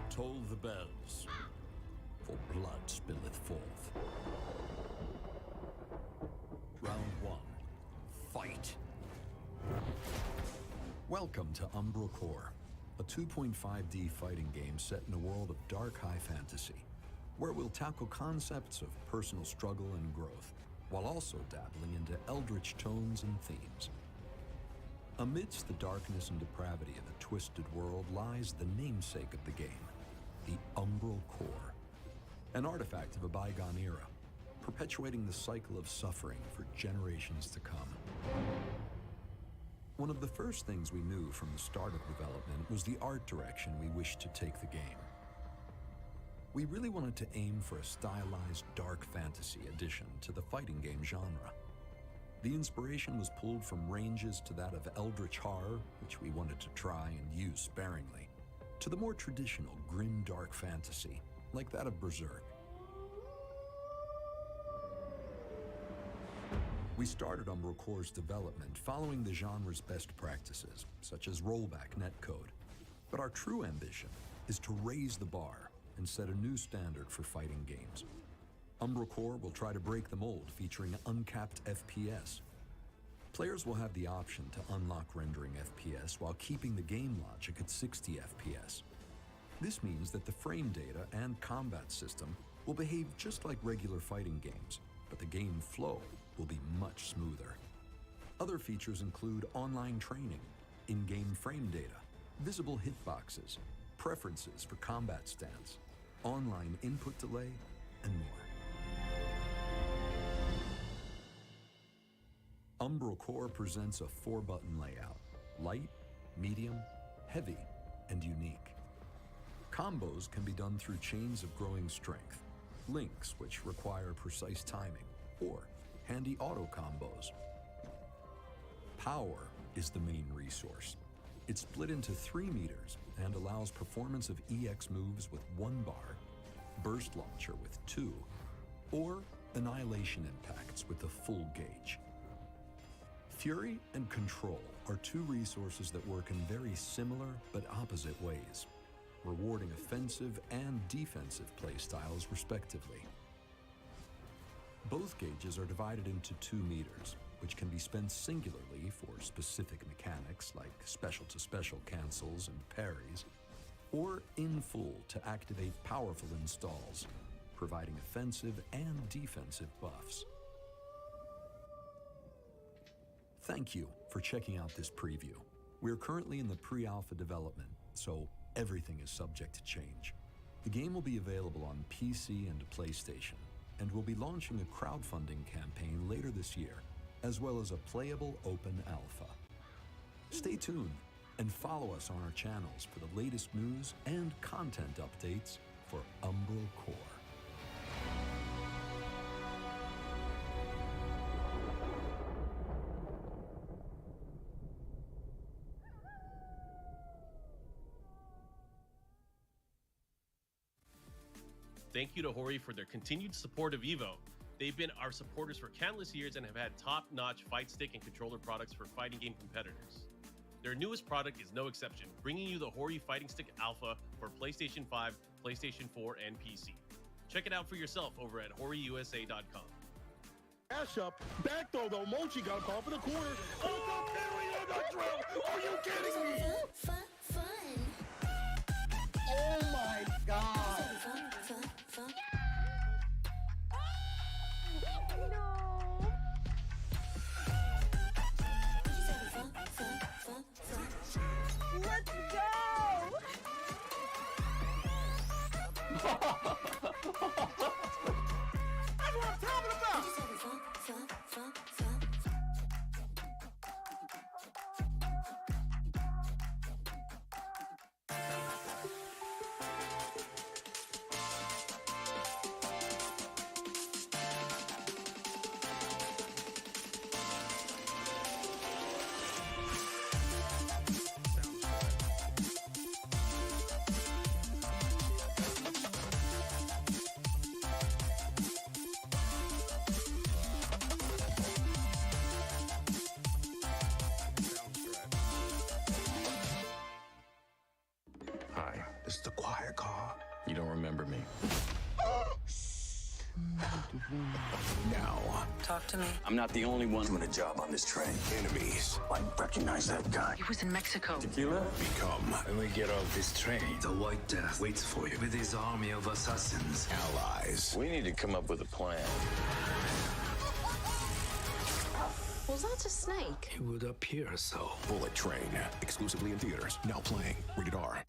Toll the bells, for blood spilleth forth. Round one, fight. Welcome to Umbral Core, a 2.5D fighting game set in a world of dark high fantasy, where we'll tackle concepts of personal struggle and growth, while also dabbling into eldritch tones and themes. Amidst the darkness and depravity of the twisted world lies the namesake of the game, the Umbral Core, an artifact of a bygone era, perpetuating the cycle of suffering for generations to come. One of the first things we knew from the start of development was the art direction we wished to take the game. We really wanted to aim for a stylized dark fantasy addition to the fighting game genre. The inspiration was pulled from ranges to that of eldritch horror, which we wanted to try and use sparingly, to the more traditional grim dark fantasy, like that of Berserk. We started Umbral Core's development following the genre's best practices, such as rollback netcode. But our true ambition is to raise the bar and set a new standard for fighting games. Umbral Core will try to break the mold, featuring uncapped FPS. Players will have the option to unlock rendering FPS while keeping the game logic at 60 FPS. This means that the frame data and combat system will behave just like regular fighting games, but the game flow will be much smoother. Other features include online training, in-game frame data, visible hitboxes, preferences for combat stance, online input delay, and more. Umbral Core presents a 4-button layout: light, medium, heavy, and unique. Combos can be done through chains of growing strength, links which require precise timing, or handy auto combos. Power is the main resource. It's split into 3 meters and allows performance of EX moves with 1 bar, burst launcher with 2, or annihilation impacts with a full gauge. Fury and Control are 2 resources that work in very similar but opposite ways, rewarding offensive and defensive playstyles respectively. Both gauges are divided into 2 meters, which can be spent singularly for specific mechanics like special-to-special cancels and parries, or in full to activate powerful installs, providing offensive and defensive buffs. Thank you for checking out this preview. We're currently in the pre-alpha development, so everything is subject to change. The game will be available on PC and PlayStation, and we'll be launching a crowdfunding campaign later this year, as well as a playable open alpha. Stay tuned and follow us on our channels for the latest news and content updates for Umbral Core. Thank you to Hori for their continued support of EVO. They've been our supporters for countless years and have had top-notch fight stick and controller products for fighting game competitors. Their newest product is no exception, bringing you the Hori Fighting Stick Alpha for PlayStation 5, PlayStation 4, and PC. Check it out for yourself over at horiusa.com. Dash up, back throw though. Mochi got a call for the corner. Oh, the the drill. Are you kidding me? Oh my God. Let's go! That's what I'm talking about! Hi, this is the quiet car. You don't remember me. Now, Talk to me. I'm not the only one doing a job on this train. Enemies. I recognize that guy. He was in Mexico. Tequila? Become. When we get off this train, the White Death waits for you with his army of assassins. Allies. We need to come up with a plan. Was that a snake? It would appear so. Bullet Train. Exclusively in theaters. Now playing. Rated R.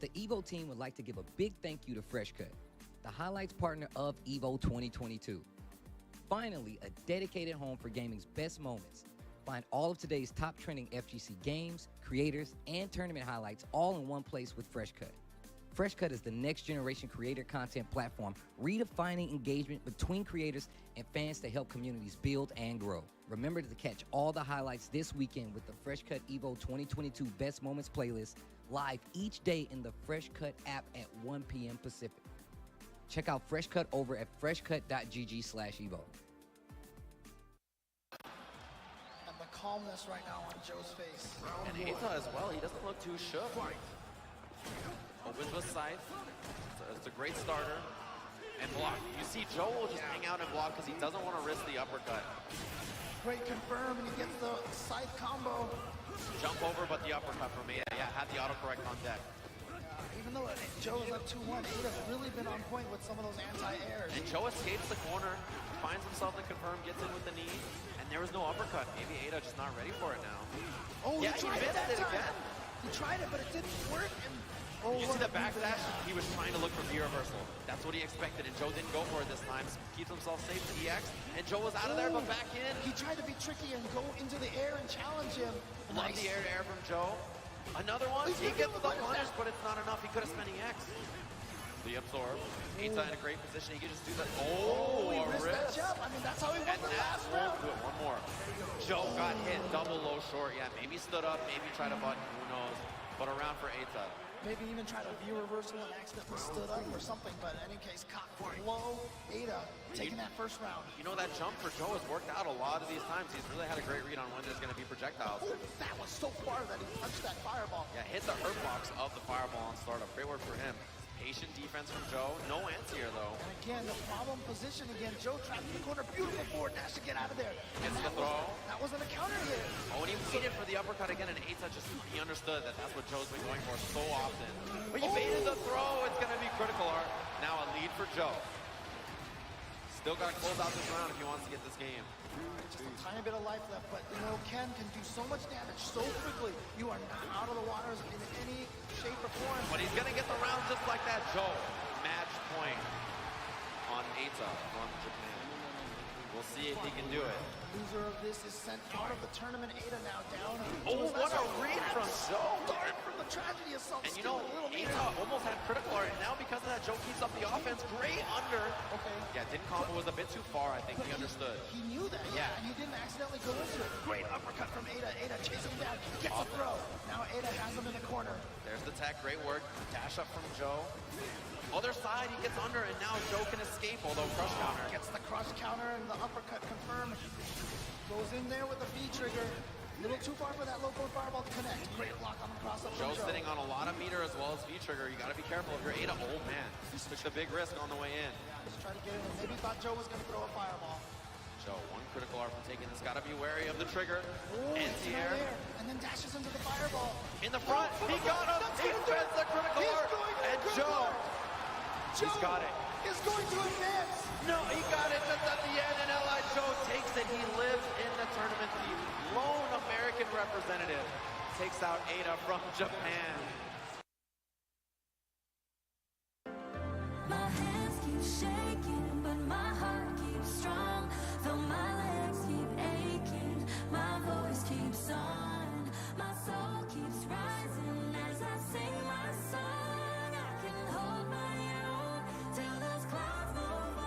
The EVO team would like to give a big thank you to FreshCut, the highlights partner of EVO 2022. Finally, a dedicated home for gaming's best moments. Find all of today's top trending FGC games, creators, and tournament highlights all in one place with FreshCut. FreshCut is the next generation creator content platform, redefining engagement between creators and fans to help communities build and grow. Remember to catch all the highlights this weekend with the FreshCut EVO 2022 Best Moments playlist live each day in the FreshCut app at 1 p.m. Pacific. Check out FreshCut over at freshcut.gg/evo. And the calmness right now on Joe's face. And Eita as well, he doesn't look too shook. Opens with Scythe. It's a great starter. And block. You see Joe will just hang out and block because he doesn't want to risk the uppercut. Great confirm, and he gets the scythe combo. Jump over, but the uppercut from Eita. Yeah, had the autocorrect on deck. Even though Joe is up 2-1, Ada's really been on point with some of those anti-airs. And Joe escapes the corner, finds himself the confirm, gets in with the knee, and there was no uppercut. Maybe Ada just not ready for it now. Oh, yeah, he tried it that missed it time. again. He tried it, but it didn't work. And You see the backdash? He was trying to look for V-reversal. That's what he expected, and Joe didn't go for it this time. Keeps himself safe to EX, and Joe was out of there, but back in. He tried to be tricky and go into the air and challenge him. Love the air-to-air from Joe. Another one. He gets the punish, but it's not enough. He could have spent EX. The absorb. Eita in a great position. He could just do that. Oh, he a missed that wrist. jump. I mean, that's how he won the last Won't round. do it. One more. Joe got hit. Double low short. Yeah, maybe stood up. Maybe tried a button. Who knows? But around for Eita. Maybe even tried a V-reversal and accidentally stood up or something, but in any case, cock low, Ada taking that first round. You know, that jump for Joe has worked out a lot of these times. He's really had a great read on when there's going to be projectiles. Oh, that was so far that he punched that fireball. Yeah, hit the hurt box of the fireball on startup. Great work for him. Patient defense from Joe. No answer here, though. And again, the problem position again. Joe trapped in the corner. Beautiful forward dash to get out of there. Gets the throw. That wasn't a counter hit. Oh, and he waited for the uppercut again, and Eita just, he understood that that's what Joe's been going for so often. But he baited the throw. It's going to be critical art. Now a lead for Joe. Still got to close out this round if he wants to get this game. Just a tiny bit of life left, but you know, Ken can do so much damage so quickly. You are not out of the waters in any shape or form. But he's going to get the round just like that. Joe, match point on Eita from Japan. We'll see if he can do it. Loser of this is sent out of the tournament. Ada now down. Oh, what a read from Joe. Start from the tragedy assault. And you know, Eita almost had critical art, and now because of that, Joe keeps up the offense. Great under. Okay. Yeah, didn't combo, was a bit too far, I think. He understood. He knew that, yeah, and he didn't accidentally go into it. Great uppercut from Ada. Ada chasing him down, gets a throw. Now Ada has him in the corner. There's the tech, great work. Dash up from Joe. Other side, he gets under, and now Joe can escape, although crush counter. Gets the crush counter and the uppercut confirmed. Goes in there with the V trigger. A little too far for that low post fireball to connect. Great block on the cross up from Joe's Joe. sitting on a lot of meter as well as V trigger. You got to be careful if you're Ada. Oh man, took the big risk on the way in. Just try to get in. Maybe thought Joe was going to throw a fireball. Joe, one critical art from taking this. Got to be wary of the trigger. Anti-air. And then dashes into the fireball. In the front, he got him. He feds the critical art. And Joe, he's got it. Is going to advance. No, he got it just at the end, and L.I. Joe takes it. He lives in the tournament. The lone American representative takes out Ada from Japan. My hands keep shaking, but my heart keeps strong. Though my legs keep aching, my voice keeps on. My soul keeps rising as I sing my song. I can hold my own till those clouds move by.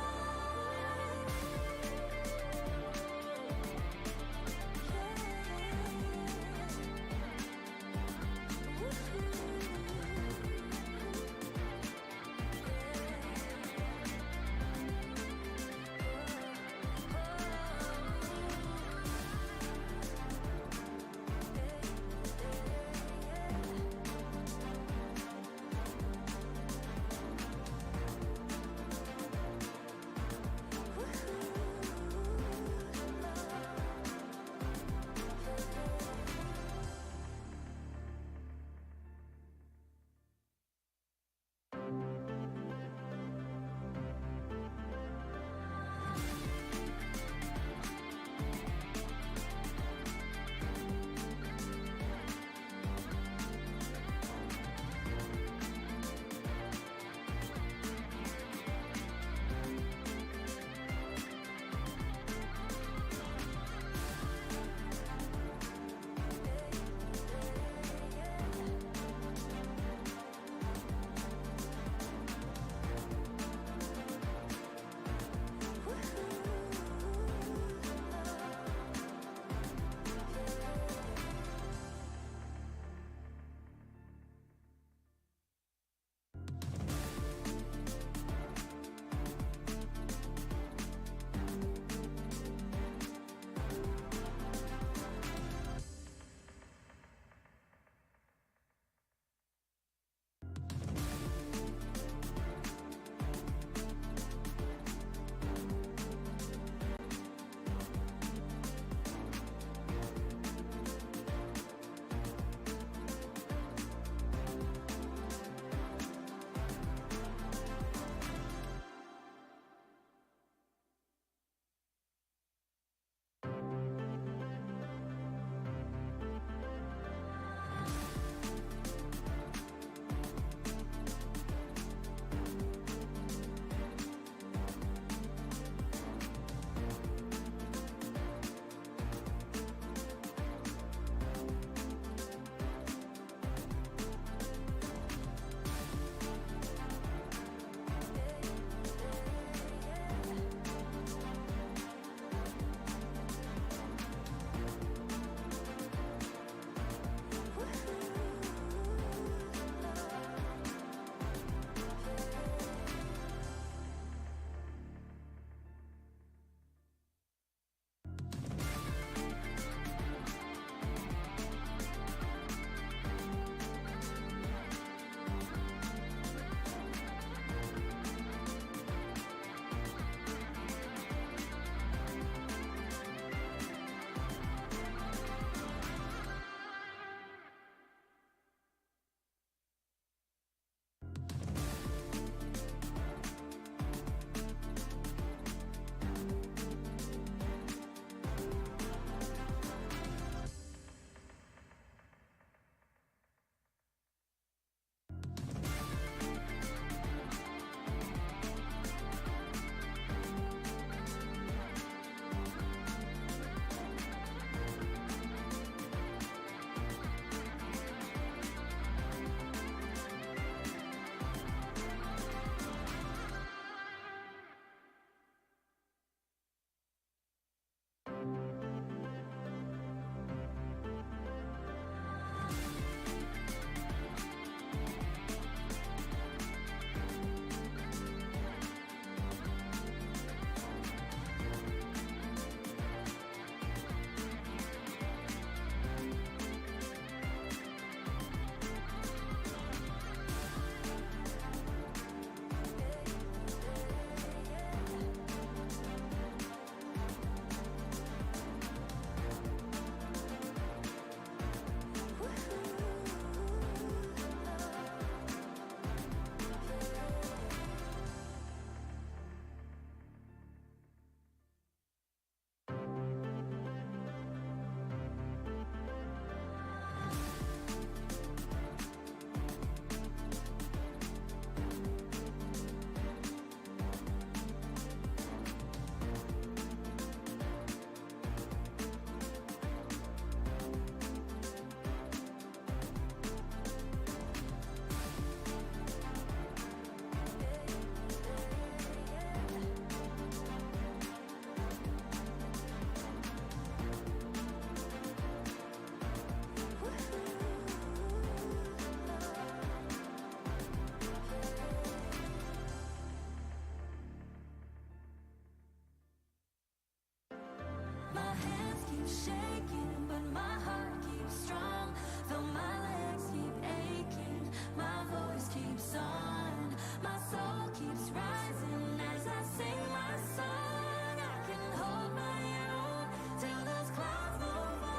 but my heart keeps strong. Though my legs keep aching, my voice keeps on. My soul keeps rising as I sing my song. I can hold my own till those clouds move on.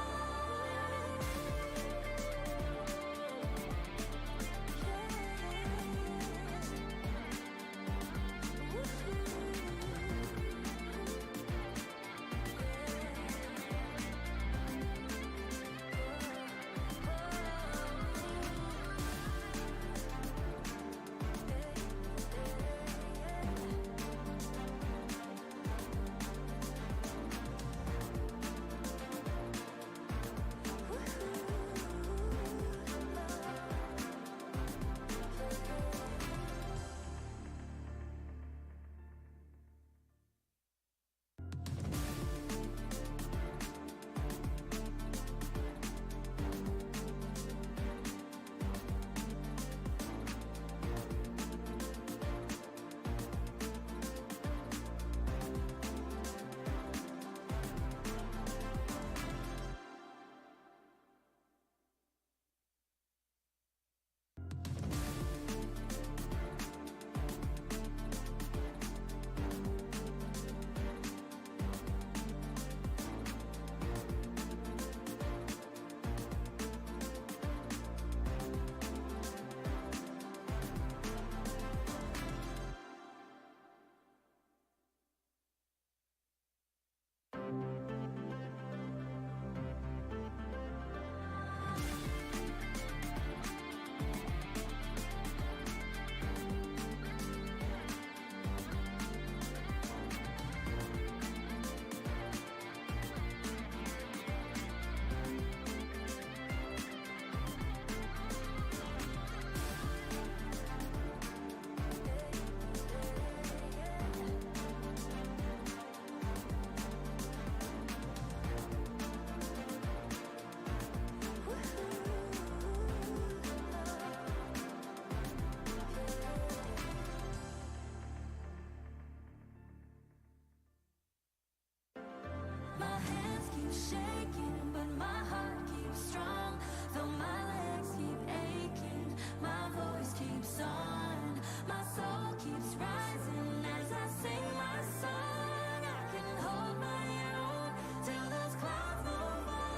My hands keep shaking, but my heart keeps strong. Though my legs keep aching, my voice keeps on. My soul keeps rising as I sing my song. I can hold my own till those clouds move on.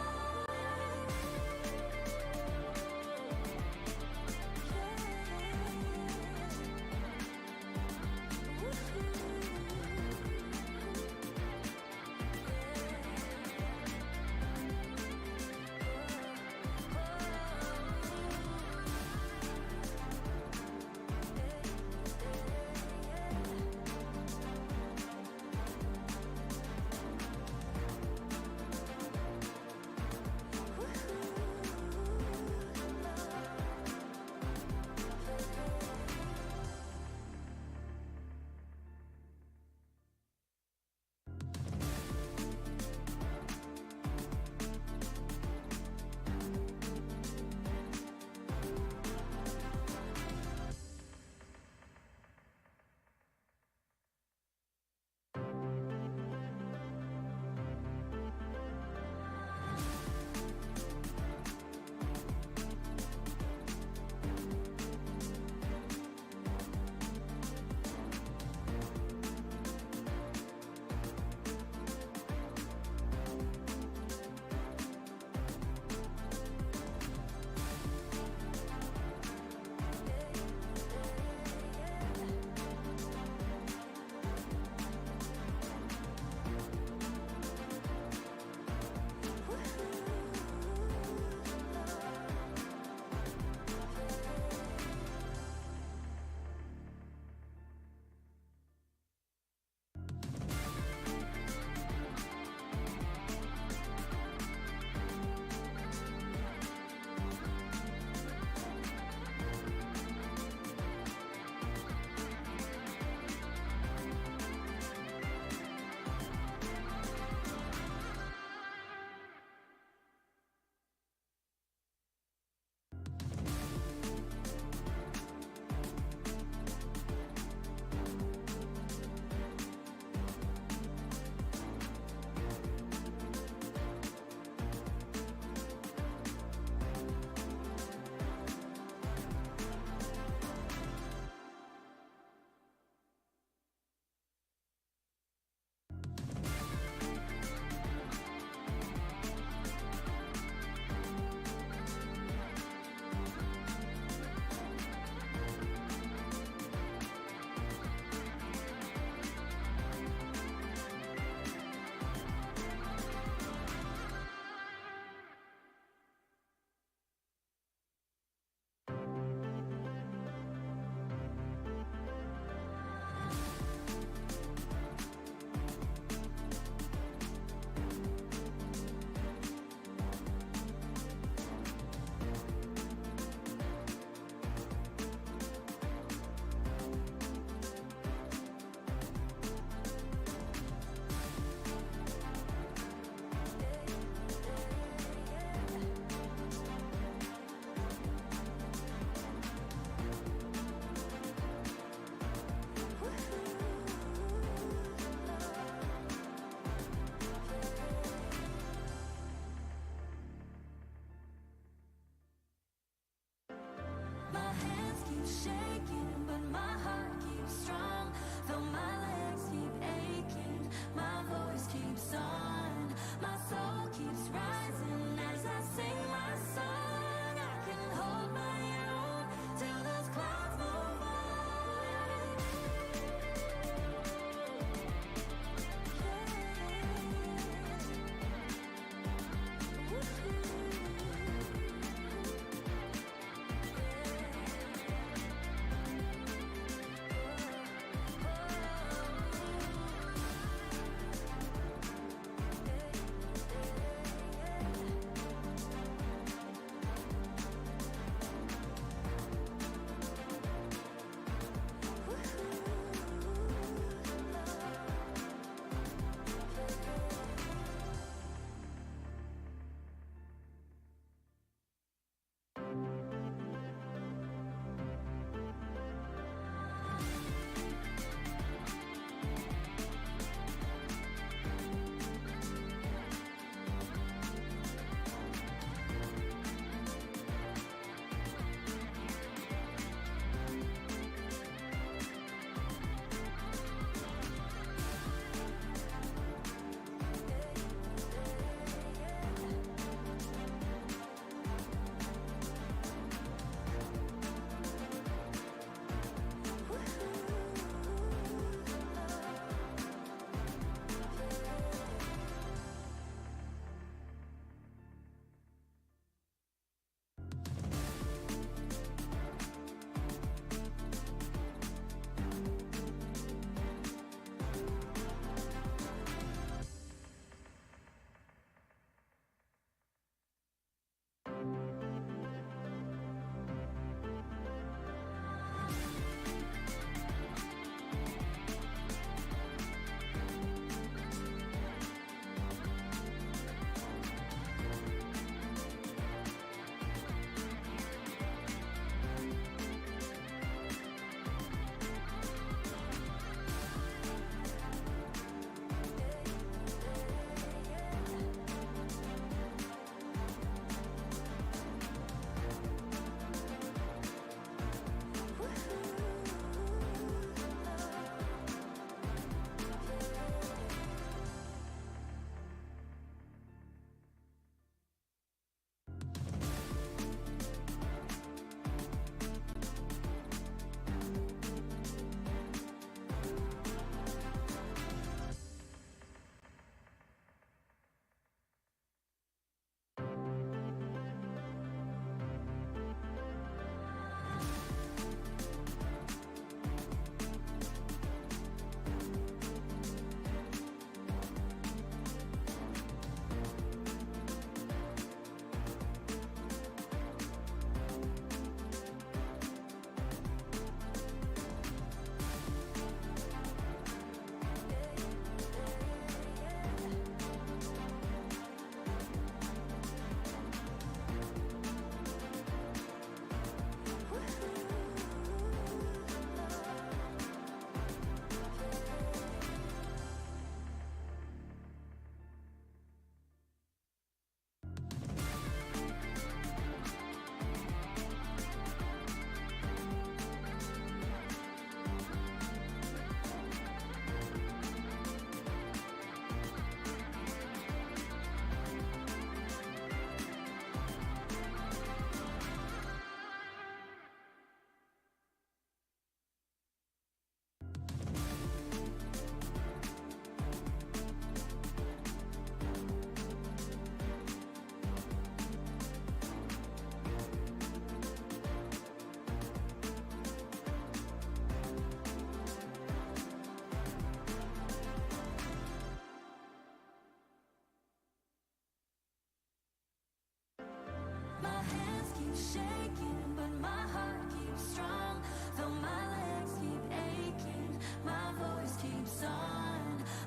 shaking, but my heart keeps strong. Though my legs keep aching, my voice keeps on.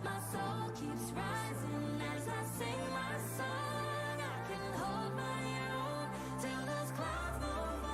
My soul keeps rising as I sing my song. I can hold my own till those clouds move by.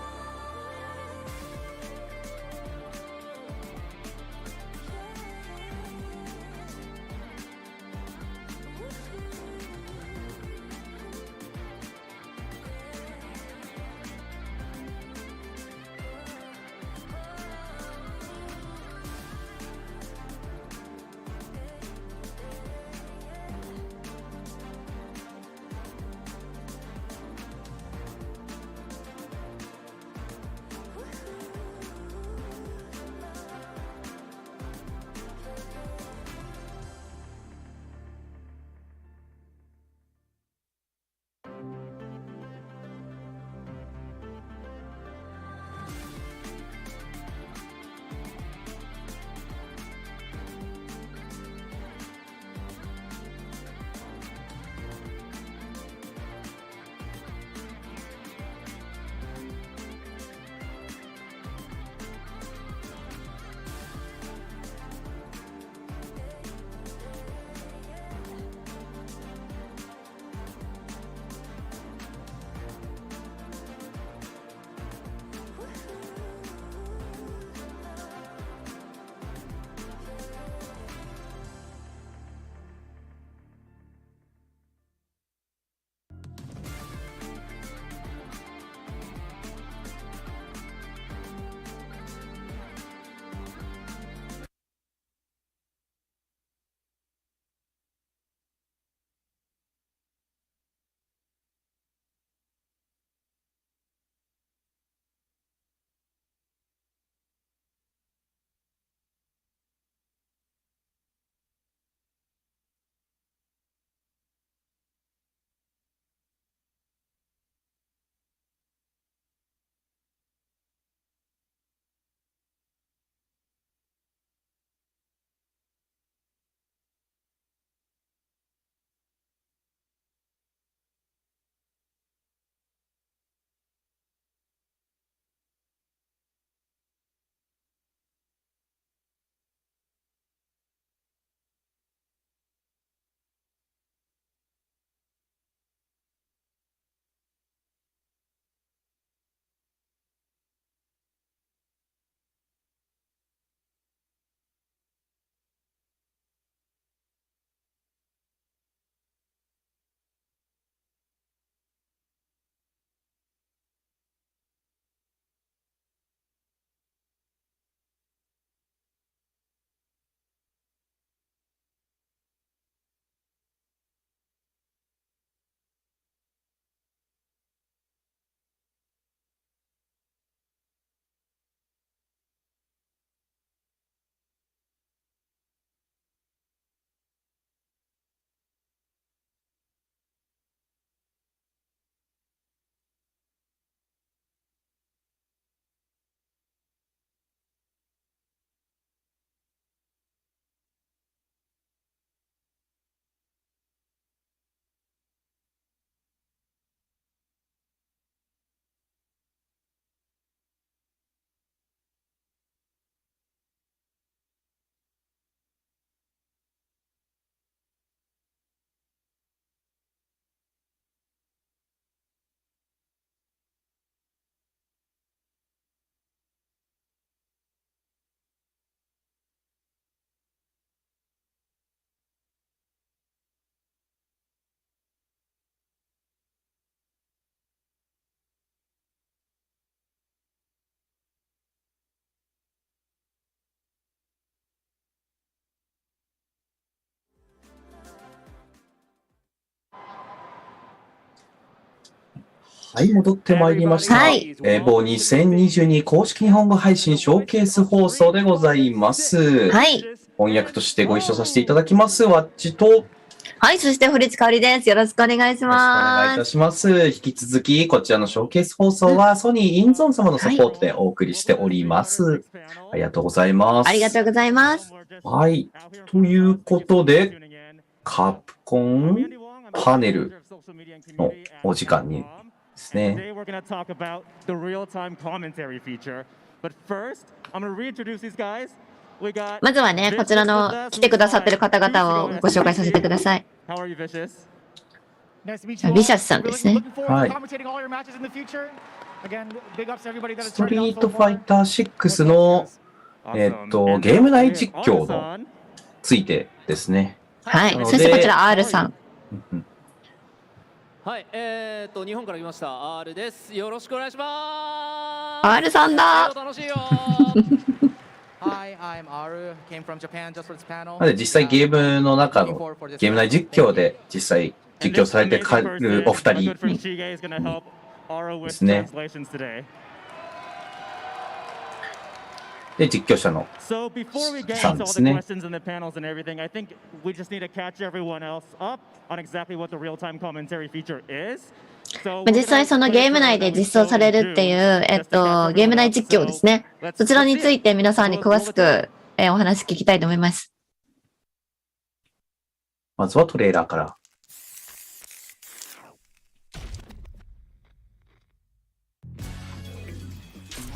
はい、戻ってまいりました。はい。EVO 2022公式日本語配信ショーケース放送でございます。はい。翻訳としてご一緒させていただきます、ワッチと。はい、そして堀内香織です。よろしくお願いします。よろしくお願いいたします。引き続き、こちらのショーケース放送は、ソニーインゾーン様のサポートでお送りしております。ありがとうございます。ありがとうございます。はい。ということで、カプコンパネルのお時間にすね。 Today we're going to talk about the real-time commentary feature. But first, I'm going to reintroduce these guys. We got まずはね、こちらの来てくださってる方々をご紹介させてください。How are you, Vicious? ビシャスさんですね。はい。ストリートファイター6の、ゲーム内実況のついてですね。はい。そしてこちら R さん。はい、日本から来ました R です。よろしくお願いします。R さんだ。楽しいよ。Hi, I'm Aru. Came from Japan just for this panel. なので実際ゲームの中のゲーム内実況で実際実況されてかるお二人ですね。で実況者のさんですね。実際そのゲーム内で実装されるっていう、ゲーム内実況ですね。そちらについて皆さんに詳しく、お話聞きたいと思います。まずはトレーラーから。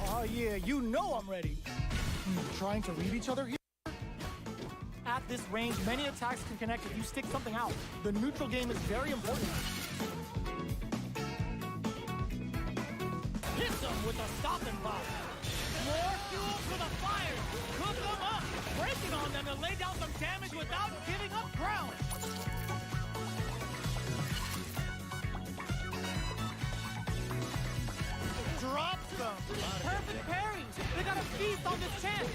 Oh yeah, you know I'm ready. Trying to read each other here? At this range, many attacks can connect if you stick something out. The neutral game is very important. Hit them with a stop and pop. More fuel for the fire. Cook them up. Breaking on them to lay down some damage without giving up ground. Drops them. Perfect parries. They got a feast on this chance.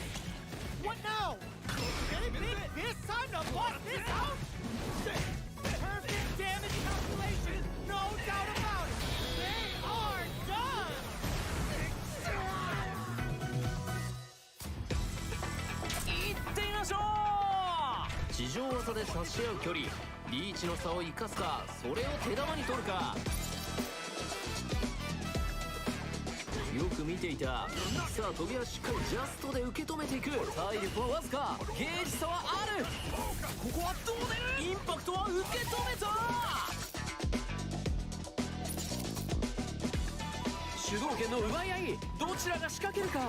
What now? This time to bust this out. Perfect damage calculation. No doubt about it. They are done. いってみましょう。地上技で差し合う距離、リーチの差を生かすか、それを手玉に取るか。よく見ていた。さあ飛びはしっかりジャストで受け止めていく。体力はわずか、ゲージ差はある。ここはどう出る。インパクトは受け止めた。主導権の奪い合い、どちらが仕掛けるか。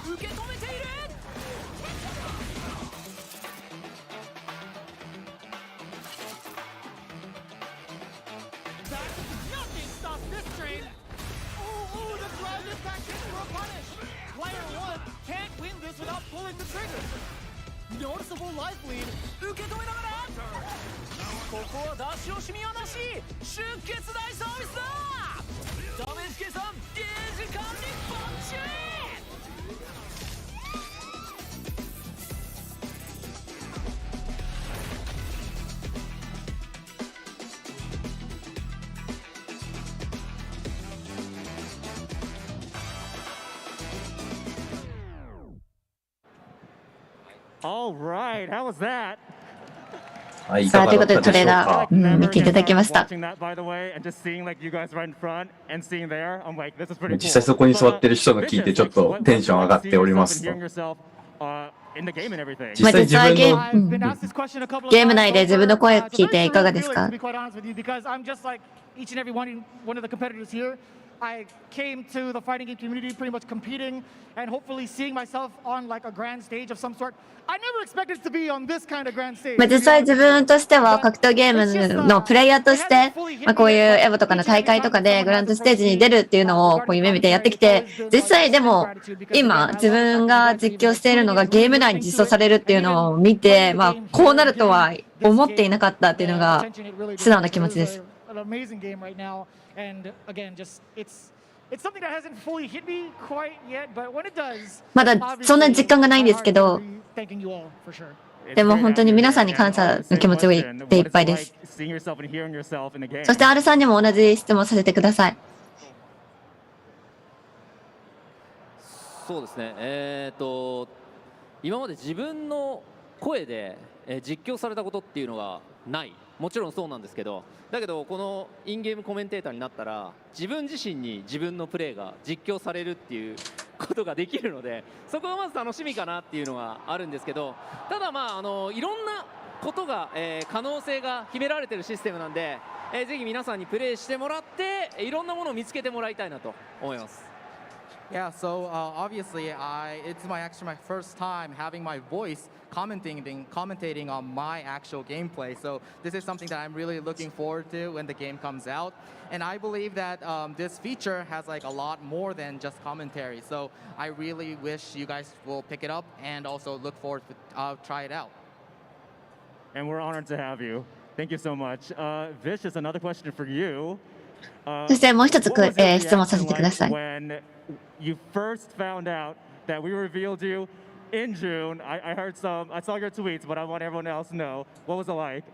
受け止めている。Nothing stops this train. Ooh, the drive impact hits for a punish. Player 1 can't win this without pulling the trigger. Noticeable life lead. 受け止めながら。ここは出し惜しみはなし。出血大サービスだ。ダメージ計算、ゲージ管理バッチリ。All right, how was that? はい、いさあ、かがということでトレーだったでしょうか。ラー、見ていただきました。 Watching that, by the way, and just seeing like you guys right in front and seeing there, I'm like, this is pretty 実際そこに座ってる人の聞いてちょっとテンション上がっておりますと。in the game and everything. まあ実際ゲ I've been asked this question a couple of ーム times. 内で自分の声聞いていかがですか To be quite honest with you, because I'm just like each and every one of the competitors here. I came to the fighting game community pretty much competing and hopefully seeing myself on like a grand stage of some sort. I never expected it to be on this kind of grand stage. まあ実際自分としては格闘ゲームのプレイヤーとして、まあこういうエヴォとかの大会とかでグランドステージに出るっていうのをこう夢見てやってきて、実際でも今自分が実況しているのがゲーム内に実装されるっていうのを見て、まあこうなるとは思っていなかったっていうのが素直な気持ちです。An amazing game right now, and again, just it's something that hasn't fully hit me quite yet, but when it does, まだそんな実感がないんですけど、 thanking you all for sure. でも本当に皆さんに感謝の気持ちでいっぱいです。そして R さんにも同じ質問させてください。そうですね。今まで自分の声で実況されたことっていうのがない。もちろんそうなんですけど、だけどこのインゲームコメンテーターになったら自分自身に自分のプレーが実況されるっていうことができるので、そこがまず楽しみかなっていうのがあるんですけど、ただまあいろんなことが、可能性が秘められてるシステムなんで、ぜひ皆さんにプレイしてもらっていろんなものを見つけてもらいたいなと思います。Yeah, so obviously, it's actually my first time having my voice commentating on my actual gameplay. So this is something that I'm really looking forward to when the game comes out. And I believe that this feature has like a lot more than just commentary. So I really wish you guys will pick it up and also look forward to try it out. And we're honored to have you. Thank you so much. Vicious, another question for you. そしてもう一つ質問させてください。When you first found out that we revealed you in June, I saw your tweets, but I want everyone else to know. What was it like?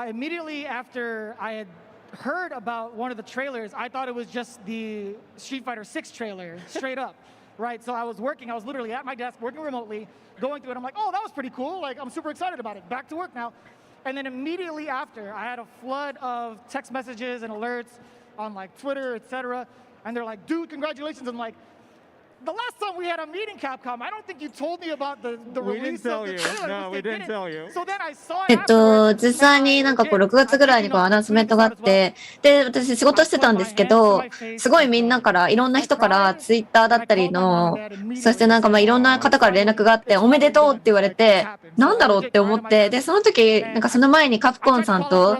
Immediately after I had heard about one of the trailers, I thought it was just the Street Fighter 6 trailer, straight up, right? So I was literally at my desk, working remotely, going through it. I'm like, oh, that was pretty cool. Like, I'm super excited about it. Back to work now. And then immediately after, I had a flood of text messages and alerts on like Twitter, etc. And they're like, dude, congratulations. I'm like, the last time we had a meeting, Capcom, I don't think you told me about the release of the trailer. No, we didn't tell you. So then I saw it 実際になんかこう6月ぐらいにこうアナウンスメントがあって、で、私仕事してたんですけど、すごいみんなから、いろんな人からツイッターだったりの、そしてなんかまあいろんな方から連絡があって、おめでとうって言われて、なんだろうって思って、で、その時、なんかその前にカプコンさんと、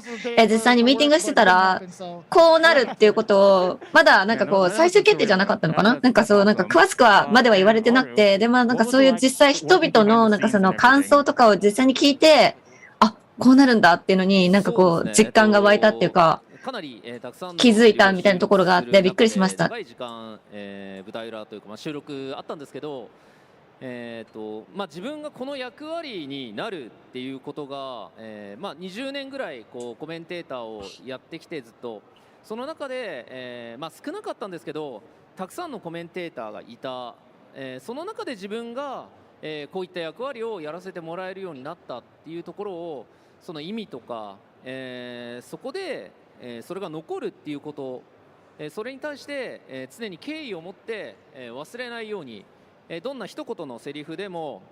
実際にミーティングしてたら、こうなるっていうことを、まだなんかこう最終決定じゃなかったのかな、なんかそう、なんか詳しくはまでは言われてなくて、で、まあなんかそういう実際人々のなんかその感想とかを実際に聞いて、あ、こうなるんだっていうのになんかこう実感が湧いたっていうか、気づいたみたいなところがあってびっくりしました。長い時間、舞台裏というか、まあ、収録あったんですけど、まあ、自分がこの役割になるっていうことが、まあ、20年ぐらいこうコメンテーターをやってきてずっとその中で、まあ、少なかったんですけどたくさんのコメンテーターがいた、その中で自分が、こういった役割をやらせてもらえるようになったっていうところをその意味とか、そこで、それが残るっていうこと、それに対して、常に敬意を持って、忘れないようにどんな一言のセリフでも、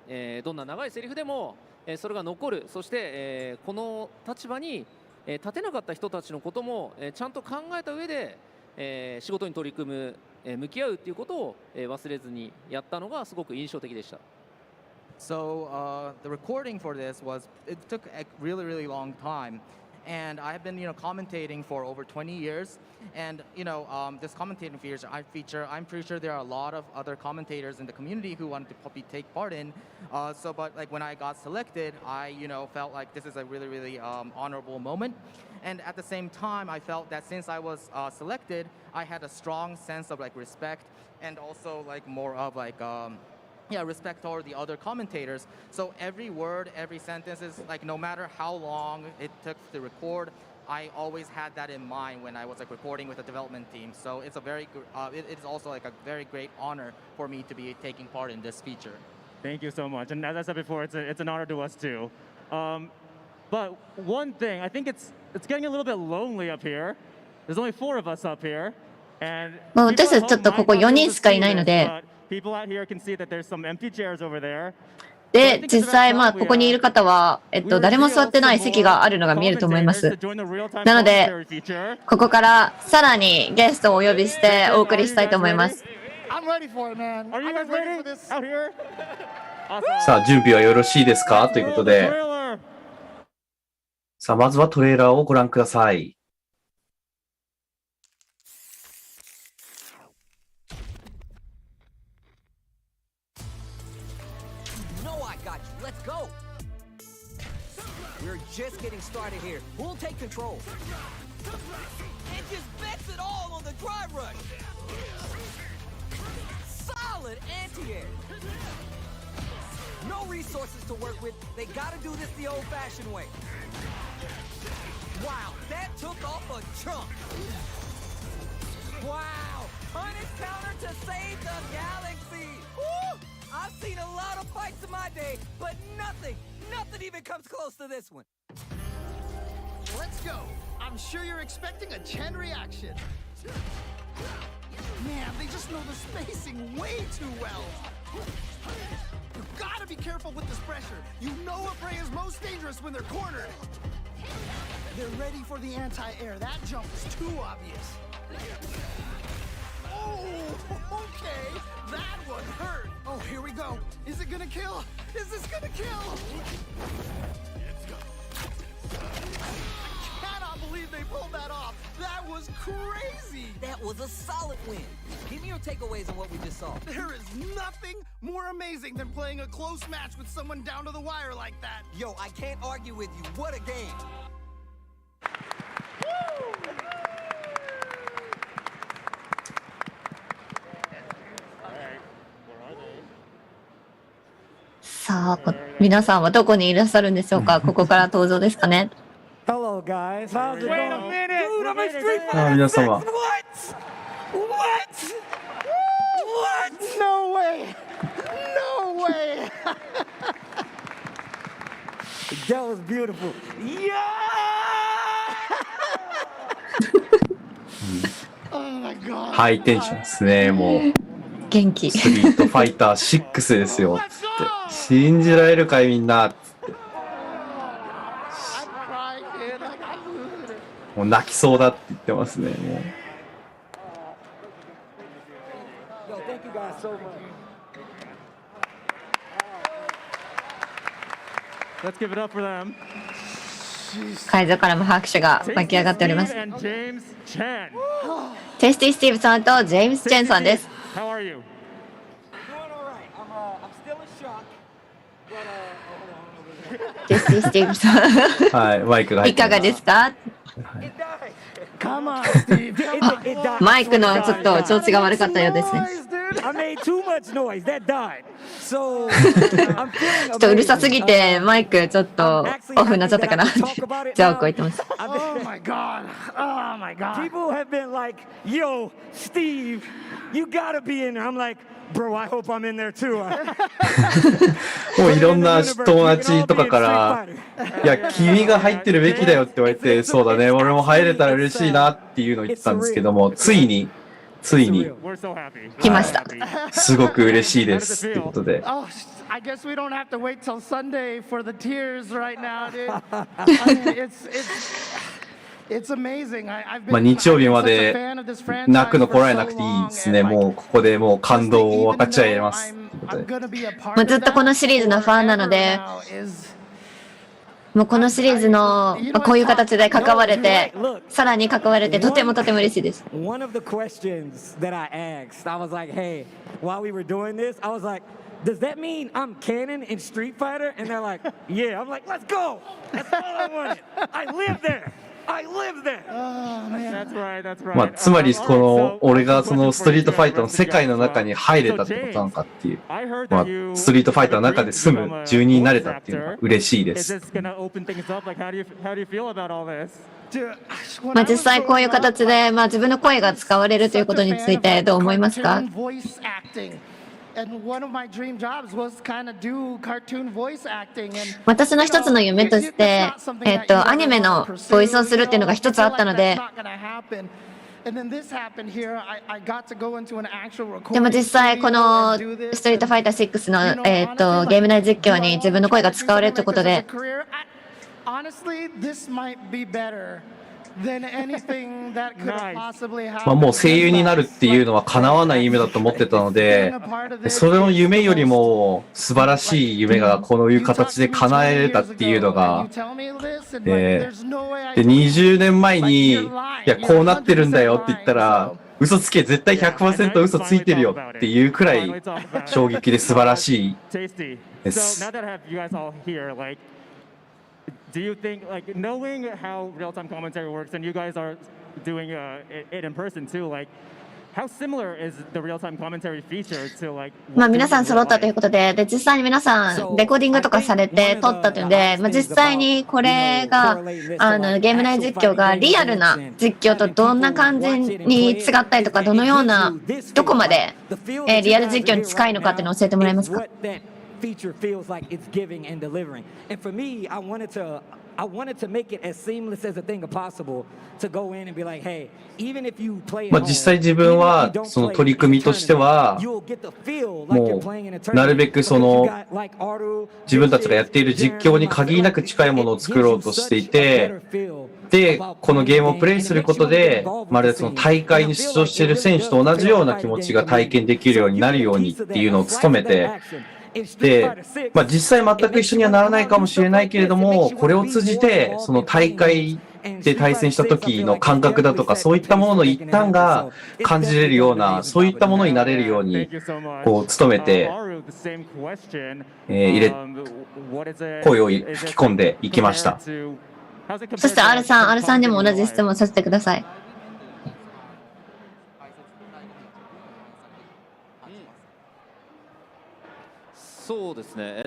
どんな長いセリフでも、それが残る。そして、この立場に、立てなかった人たちのことも、ちゃんと考えた上で、仕事に取り組む、向き合うっていうことを、忘れずにやったのがすごく印象的でした。So the recording for this it took a really, really long time. And I've been, commentating for over 20 years. And, this commentating feature, I'm pretty sure there are a lot of other commentators in the community who wanted to take part in. But like when I got selected, I, felt like this is a really, really honorable moment. And at the same time, I felt that since I was selected, I had a strong sense of like respect and also like more of like, respect toward the other commentators. So every word, every sentence is like, no matter how long it took to record, I always had that in mind when I was like recording with the development team. So it's it is also like a very great honor for me to be taking part in this feature. Thank you so much. And as I said before, it's an honor to us too. But one thing, I think it's getting a little bit lonely up here. There's only 4 of us up here. And もう私たちちょっとここ4人しかいないので、で、実際まあここにいる方は、誰も座ってない席があるのが見えると思います。なので、ここからさらにゲストをお呼びしてお送りしたいと思います。さあ、準備はよろしいですかということで、さあ、まずはトレーラーをご覧ください。We're just getting started here. We'll take control. It just bets it all on the drive rush. Solid anti-air. No resources to work with. They gotta do this the old-fashioned way. Wow, that took off a chunk. Wow, punish counter to save the galaxy. Woo! I've seen a lot of fights in my day, but nothing even comes close to this one. Let's go. I'm sure you're expecting a Chen reaction. Man, they just know the spacing way too well. You gotta be careful with this pressure. You know a prey is most dangerous when they're cornered. They're ready for the anti-air. That jump is too obvious. Oh, okay. That one hurt. Oh, here we go. Is it gonna kill? Is this gonna kill? Let's go. I cannot believe they pulled that off. That was crazy. That was a solid win. Give me your takeaways on what we just saw. There is nothing more amazing than playing a close match with someone down to the wire like that. Yo, I can't argue with you. What a game. さあ、皆さんはどこにいらっしゃるんでしょうか。ここから登場ですかね。Hello, guys. How's it going? Wait a minute. Dude, I'm a Street 皆様。What? No way. No way. That was beautiful. Yeah. Oh my god. ハイテンションですね、もう。元気。ストリートファイター6ですよ。つって。信じられるかいみんな。つって。もう泣きそうだって言ってますね、もう。Yo, thank you guys so much. Let's give it up for them. 会場からも拍手が湧き上がっております。テイスティスティーブさんとジェームス・チェンさんです。How are you? Doing all right. I'm still in shock. But テイスティスティーブさん。はい、マイクが入ってます。いかがですか。Come on, Steve. マイクのちょっと調子が悪かったようですね。I made too much noise. That died. So ちょっとうるさすぎてマイクちょっとオフになっちゃったかなってジョークを言ってます。Oh my god. Oh my god. People have been like, "Yo, Steve, you gotta be in there." I'm like, "Bro, I hope I'm in there too." もういろんな友達とかから、いや、君が入ってるべきだよって言われて、そうだね、俺も入れたら嬉しいなっていうのを言ってたんですけども、ついに来ました。すごく嬉しいですってことで。Oh, I guess we don't have to wait till Sunday for the tears right now, dude. I mean, it's amazing. I've まあ been 日曜日まで such a fan of this franchise 泣くのこらえなくていいですね。もうここでもう感動を分かち合えますってことで。もうずっとこのシリーズのファンなので、もうこのシリーズのこういう形で関われて、さらに関われてとてもとても嬉しいです。One of the questions that I asked, I was like, "Hey, while we were doing this, I was like, does that mean I'm canon in Street Fighter?" And they're like, "Yeah." I'm like, "Let's go. That's all I wanted. I live there. I live there." Oh man. That's right. That's right. まあつまりこの俺がそのストリートファイターの世界の中に入れたってことなのかっていう、まあストリートファイターの中で住む住人になれたっていうのが嬉しいです。まあ実際こういう形でまあ自分の声が使われるということについてどう思いますか。私の一つの夢として、アニメのボイスをするっていうのが一つあったので、でも実際このストリートファイター6の、ゲーム内実況に自分の声が使われるということで、まあもう声優になるっていうのは叶わない夢だと思ってたので、それの夢よりも素晴らしい夢がこういう形で叶えれたっていうのが、で20年前に、いや、こうなってるんだよって言ったら、嘘つけ、絶対 100% 嘘ついてるよっていうくらい衝撃で素晴らしいです。Do you think, like, knowing how real-time commentary works, and you guys are doing it in person too, like, how similar is the real-time commentary feature to, like? まあ皆さん揃ったということで、実際に皆さんレコーディングとかされて撮ったというので、まあ実際にこれがゲーム内実況がリアルな実況とどんな感じに違ったりとか、どのようなどこまでリアル実況に近いのかっていうのを教えてもらえますか。feature feels like it's giving and delivering. And for me, I wanted to I wanted to make it as seamless as a thing possible to go in and be like, hey, even if you play まあ実際自分はその取り組みとしてはもうなるべくその自分たちがやっている実況に限りなく近いものを作ろうとしていて、でこのゲームをプレイすることでまるでその大会に出場している選手と同じような気持ちが体験できるようになるようにっていうのを努めて、で、まあ実際全く一緒にはならないかもしれないけれども、これを通じてその大会で対戦した時の感覚だとかそういったものの一端が感じれるような、そういったものになれるようにこう努めて、声を吹き込んでいきました。そして R さんにも同じ質問させてください。そうですね、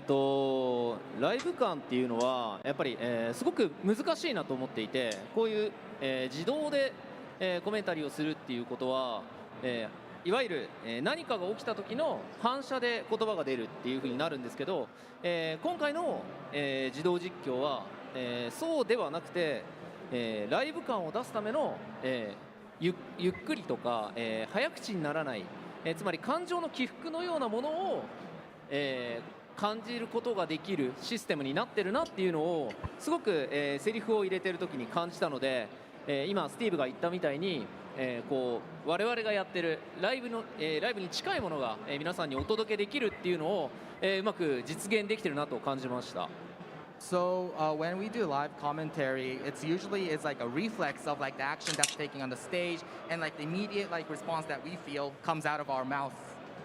ライブ感っていうのはやっぱり、すごく難しいなと思っていて、こういう、自動で、コメンタリーをするっていうことは、いわゆる、何かが起きた時の反射で言葉が出るっていうふうになるんですけど、今回の、自動実況は、そうではなくて、ライブ感を出すための、ゆっくりとか、早口にならない、つまり感情の起伏のようなものを感じることができるシステムになってるなっていうのをすごく、セリフを入れてる時に感じたので、今スティーブが言ったみたいに、こう我々がやってるライブに近いものが、皆さんにお届けできるっていうのを、うまく実現できてるなと感じました。So when we do live commentary, it's usually like a reflex of like the action that's taking on the stage, and like the immediate like response that we feel comes out of our mouth.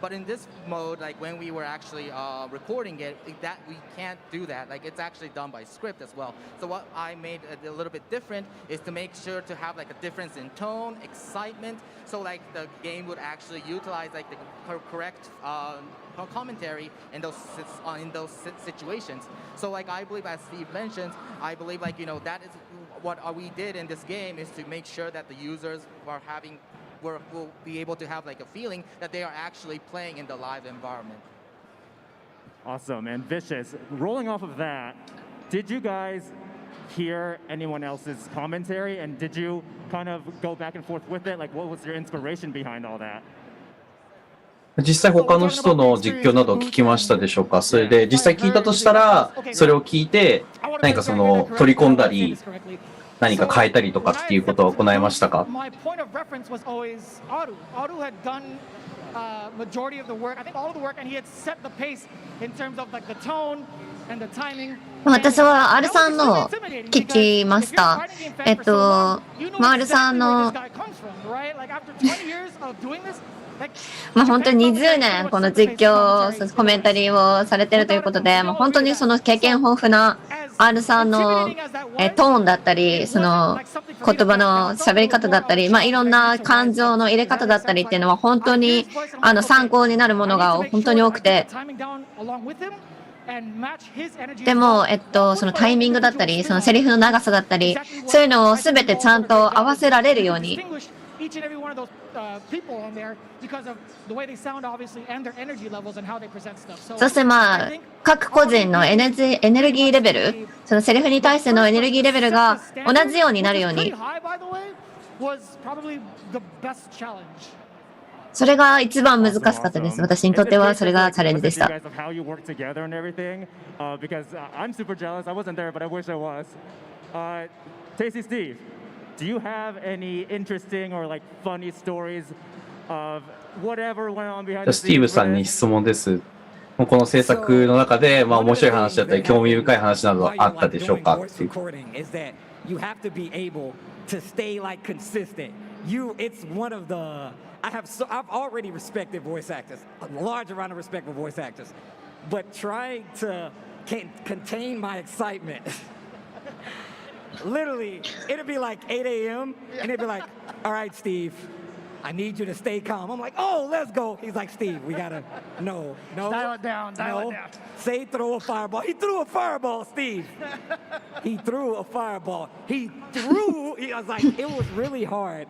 But in this mode, like when we were actually recording it, that we can't do that. Like it's actually done by script as well. So what I made a little bit different is to make sure to have like a difference in tone, excitement, so like the game would actually utilize like the correct commentary in those situations. So like I believe, as Steve mentioned, I believe like that is what we did in this game, is to make sure that the users will be able to have like a feeling that they are actually playing in the live environment. Awesome. And Vicious, rolling off of that, did you guys hear anyone else's commentary, and did you kind of go back and forth with it? Like, what was your inspiration behind all that? 実際他の人の実況などを聞きましたでしょうか。それで実際聞いたとしたら、それを聞いて何かその取り込んだり何か変えたりとかっていうことは行いましたか？ My point of reference was always Aru. Aru had done majority of the work, I think all of the work, and he had set the pace in terms of like the tone and the timing. 私は R さんの聞きました。R さんのまあ本当に20年この実況コメンタリーをされてるということで、もう本当にその経験豊富な R さんのトーンだったり、その言葉の喋り方だったり、まあいろんな感情の入れ方だったりっていうのは本当に参考になるものが本当に多くて、でもそのタイミングだったり、そのセリフの長さだったり、そういうのをすべてちゃんと合わせられるように。Each and every one of those people on there because of the way they sound, obviously, and their energy levels and how they present stuff. そしてまあ各個人のエネルギーレベル、そのセリフに対してのエネルギーレベルが同じようになるように。それが一番難しかったです。私にとってはそれがチャレンジでした。Do you have any interesting or like funny stories of whatever went on behind the scenes? スティーブさんに質問です。この制作の中でまあ面白い話だったり興味深い話などはあったでしょうかっていう。You have to be able to stay like consistent. It's one of the I've already respected voice actors, a large amount of respect for voice actors, but trying to contain my excitement. Literally, it'd be like 8 a.m. and they'd be like, all right, Steve, I need you to stay calm. I'm like, oh, let's go. He's like, Steve, we gotta, no. Dial it down. Say throw a fireball. He threw a fireball, Steve. He threw a fireball. I was like, it was really hard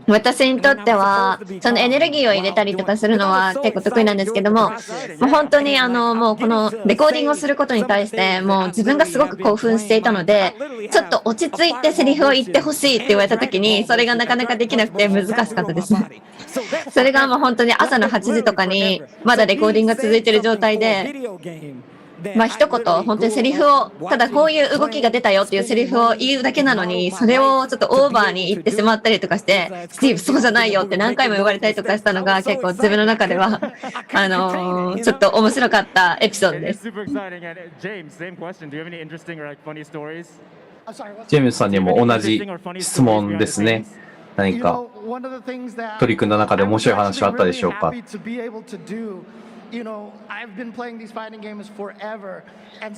私にとっては、そのエネルギーを入れたりとかするのは結構得意なんですけども、もう本当にもうこのレコーディングをすることに対して、もう自分がすごく興奮していたので、ちょっと落ち着いてセリフを言ってほしいって言われた時に、それがなかなかできなくて難しかったです。それがもう本当に朝の8時とかに、まだレコーディングが続いている状態で、まあ一言、本当にセリフを、ただこういう動きが出たよっていうセリフを言うだけなのに、それをちょっとオーバーに言ってしまったりとかして、スティーブそうじゃないよって何回も言われたりとかしたのが結構自分の中では、ちょっと面白かったエピソードです。ジェームスさんにも同じ質問ですね。何か取り組んだ中で面白い話はあったでしょうか。も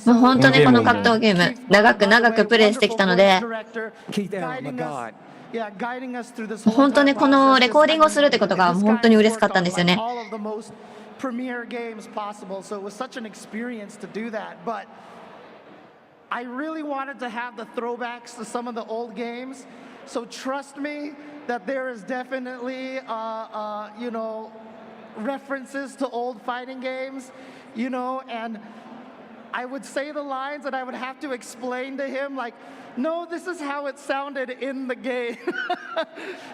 う本当にこの格闘ゲーム、長くプレイしてきたので、本当にこのレコーディングをするってことが本当に嬉しかったんですよね。I really wanted to have the throwbacks to some of the old games, so trust me that there is definitely, references to old fighting games, and I would say the lines and I would have to explain to him, like, no, this is how it sounded in the game.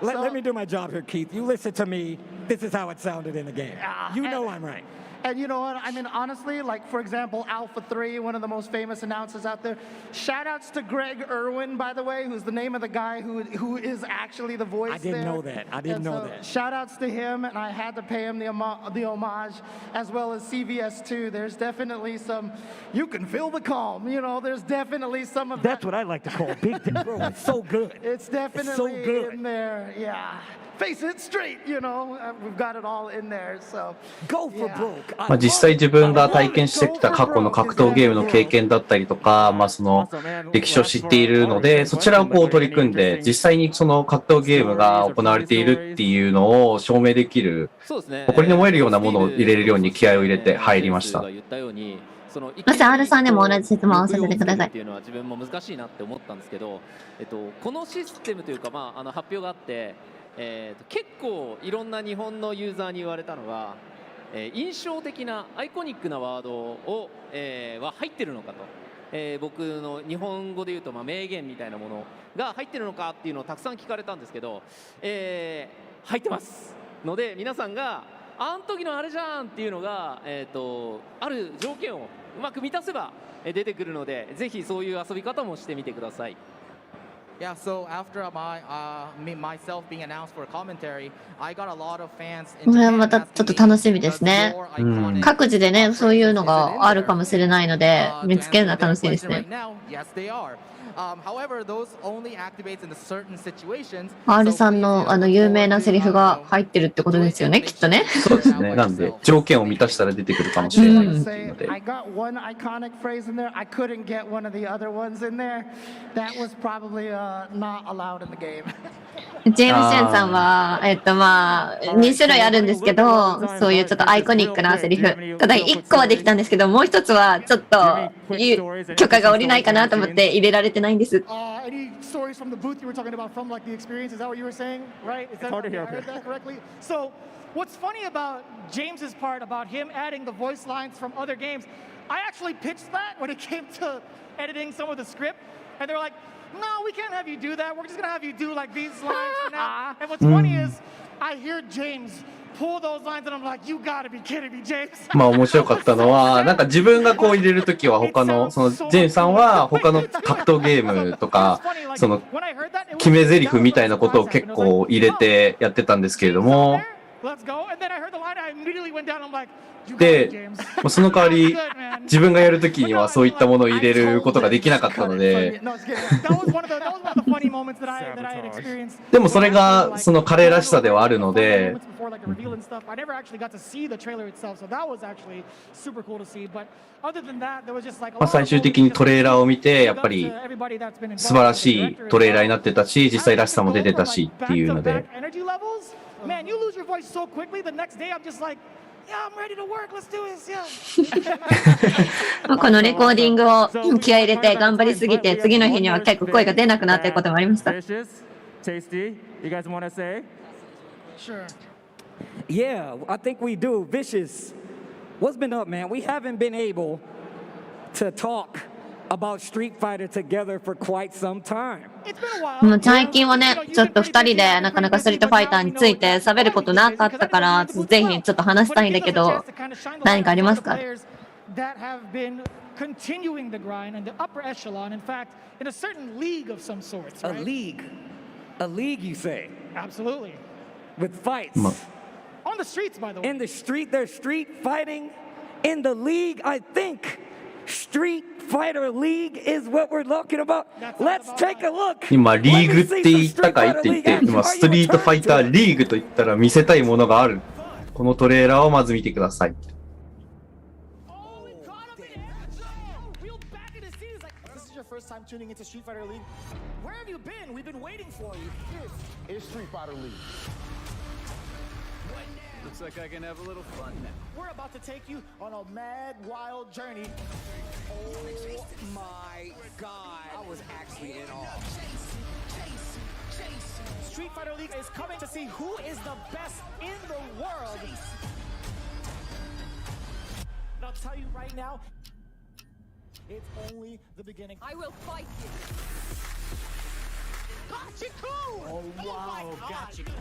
Let me do my job here, Keith. You listen to me. This is how it sounded in the game. You know I'm right. And you know what? I mean, honestly, like, for example, Alpha 3, one of the most famous announcers out there. Shout outs to Greg Irwin, by the way, who's the name of the guy who is actually the voice there. I didn't know that. Shout outs to him, and I had to pay him the homage, as well as CVS2. There's definitely some, you can feel the calm, there's definitely some of that. That's what I like to call big bro. It's so good. It's definitely in there, yeah. Face it straight, we've got it all in there, so. Go for broke. 実際自分が体験してきた過去の格闘ゲームの経験だったりとか、その歴史を知っているので、そちらを取り組んで、実際にその格闘ゲームが行われているっていうのを証明できる、誇りに思えるようなものを入れるように気合を入れて入りました。まず R さんでも同じ質問をさせてください。っていうのは自分も難しいなって思ったんですけど、このシステムというか、発表があって、結構いろんな日本のユーザーに言われたのが、印象的なアイコニックなワードを、は入ってるのかと、僕の日本語で言うと、名言みたいなものが入ってるのかっていうのをたくさん聞かれたんですけど、入ってますので、皆さんがあん時のあれじゃんっていうのが、ある条件をうまく満たせば出てくるので、ぜひそういう遊び方もしてみてください。Yeah, so after myself being announced for commentary, I got a lot of fans. これはまたちょっと楽しみですね。各自でね、そういうのがあるかもしれないので、見つけるのは楽しいですね。R さんの有名なセリフが入ってるってことですよね、きっとね。そうですね。なんで条件を満たしたら出てくるかもしれないっていうので。I got one iconic phrase in there. I couldn't get one of the other ones in there. That was probably not allowed in the game. ジェームス・シェンさんは、2種類あるんですけど、そういうちょっとアイコニックなセリフ。ただ1個はできたんですけど、もう1つはちょっと許可が下りないかなと思って入れられてないんです。Any stories from the booth you were talking about from like the experience? Is that what you were saying? Right? Is that, I heard that correctly? So, what's funny about James's part about him adding the voice lines from other games? I actually pitched that when it came to editing some of the script, and they were like, "No, we can't have you do that. We're just gonna have you do like these lines for now." And what's funny is, I hear James pull those lines, and I'm like, "You gotta be kidding me, James." 面白かったのは、なんか自分が入れるときは他の、ジェーンさんは他の格闘ゲームとか、決め台詞みたいなことを結構入れてやってたんですけれども、で、その代わり自分がやるときにはそういったものを入れることができなかったので、でもそれがその彼らしさではあるので、最終的にトレーラーを見てやっぱり素晴らしいトレーラーになってたし、実際らしさも出てたしっていうので。このレコーディングを気合い入れて頑張りすぎて、次の日には結構声が出なくなっていることもありました。Tasty, you guys want to say? Sure. Yeah, I think we do. Vicious, what's been up, man? We haven't been able to talk about Street Fighter together for quite some time. もう最近はね、ちょっと二人でなかなかストリートファイターについて喋ることなかったから、ぜひちょっと話したいんだけど、何かありますか？ That have been continuing the grind in the upper echelon. In fact, in a certain league of some sorts. Right? A league, you say? Absolutely. With fights. On the streets, by the way. In the street, they're street fighting. In the league, I think Street Fighter League is what we're talking about. Let's take a look. 今、リーグって言ったかいって言って、今、ストリートファイターリーグと言ったら見せたいものがある。このトレーラーをまず見てください。First time tuning into Street Fighter League. Where have you been? We've been waiting for you. This is Street Fighter League. Looks like I can have a little fun now. We're about to take you on a mad, wild journey. Oh my god. I was actually in awe. Street Fighter League is coming to see who is the best in the world. But I'll tell you right now, it's only the beginning. I will fight you. Gachiku! Oh, wow, Gachiku.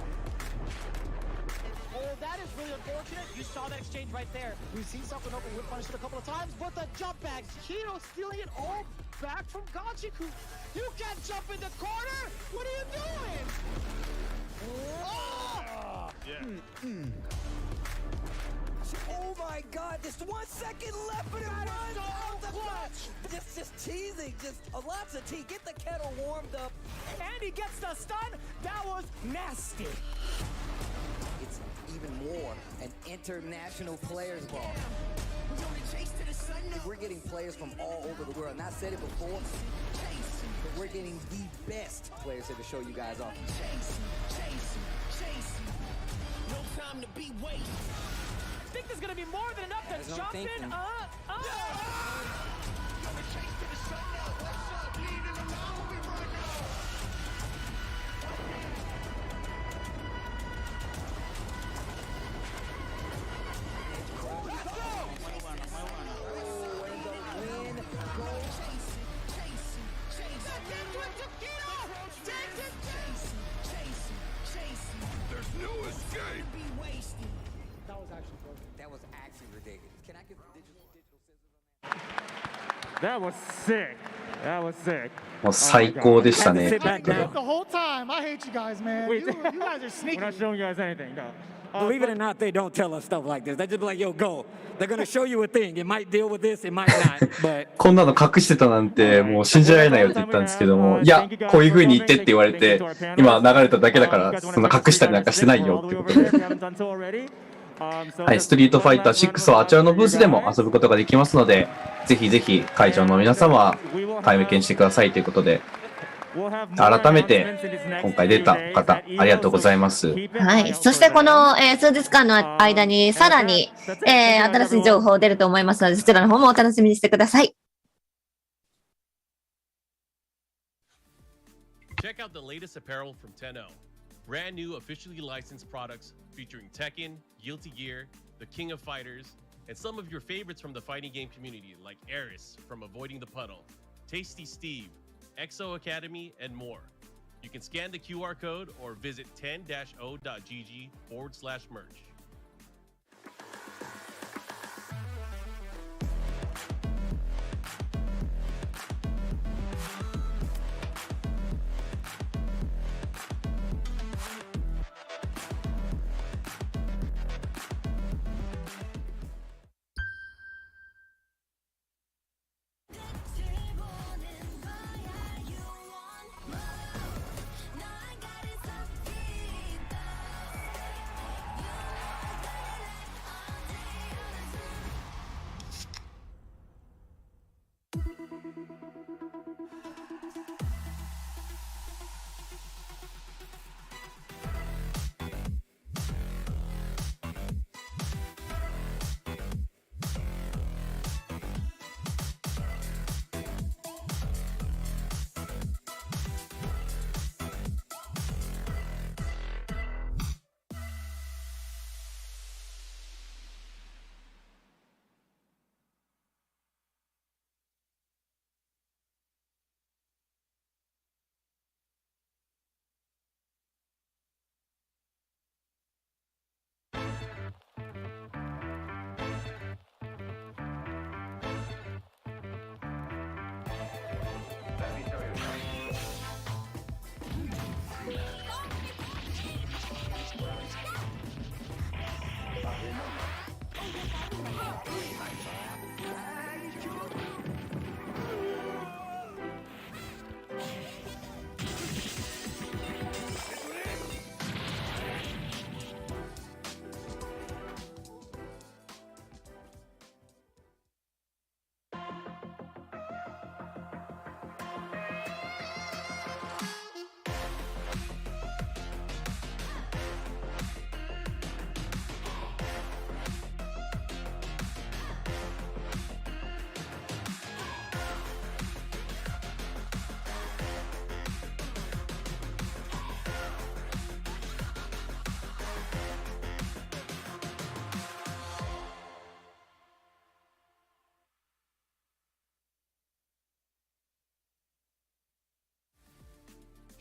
Oh, that is really unfortunate. You saw that exchange right there. We've seen something open whip punish it a couple of times, but the jump bags, Hiro stealing it all back from Gachiku. You can't jump in the corner. What are you doing? Oh! Yeah. Oh my god, just 1 second left for the run out the clutch. Just teasing, just lots of tea. Get the kettle warmed up. And he gets the stun. That was nasty. It's even more an international players ball. We're getting players from all over the world. And I said it before, but we're getting the best players here to show you guys off. No time to be wasted. I think there's gonna be more than enough to jump in. There's no escape. That was actually ridiculous. Can I get digital That was sick. That was sick. もう最高でしたね。 The whole time. I hate you guys, man. You guys are sneaky. We're not showing you guys anything. No. Believe it or not, they don't tell us stuff like this. They just be like, yo, go. They're going to show you a thing. It might deal with this, it might not. But こんなの隠してたなんてもう信じられないよって言ったんですけども、いや、こういう風に言ってって言われて、今流れただけだから、そんな隠したりなんかしてないよってことで。はい、ストリートファイター6はあちらのブースでも遊ぶことができますので、ぜひぜひ会場の皆様は体験してくださいということで、改めて今回出た方ありがとうございます。はい。そしてこの、数日間の間にさらに、新しい情報出ると思いますので、そちらの方もお楽しみにしてください。Check out the latest apparel from 10-0. Brand new officially licensed products featuring Tekken, Guilty Gear, the King of Fighters, and some of your favorites from the fighting game community like Eris from Avoiding the Puddle, Tasty Steve, Exo Academy, and more. You can scan the QR code or visit 10-o.gg/merch.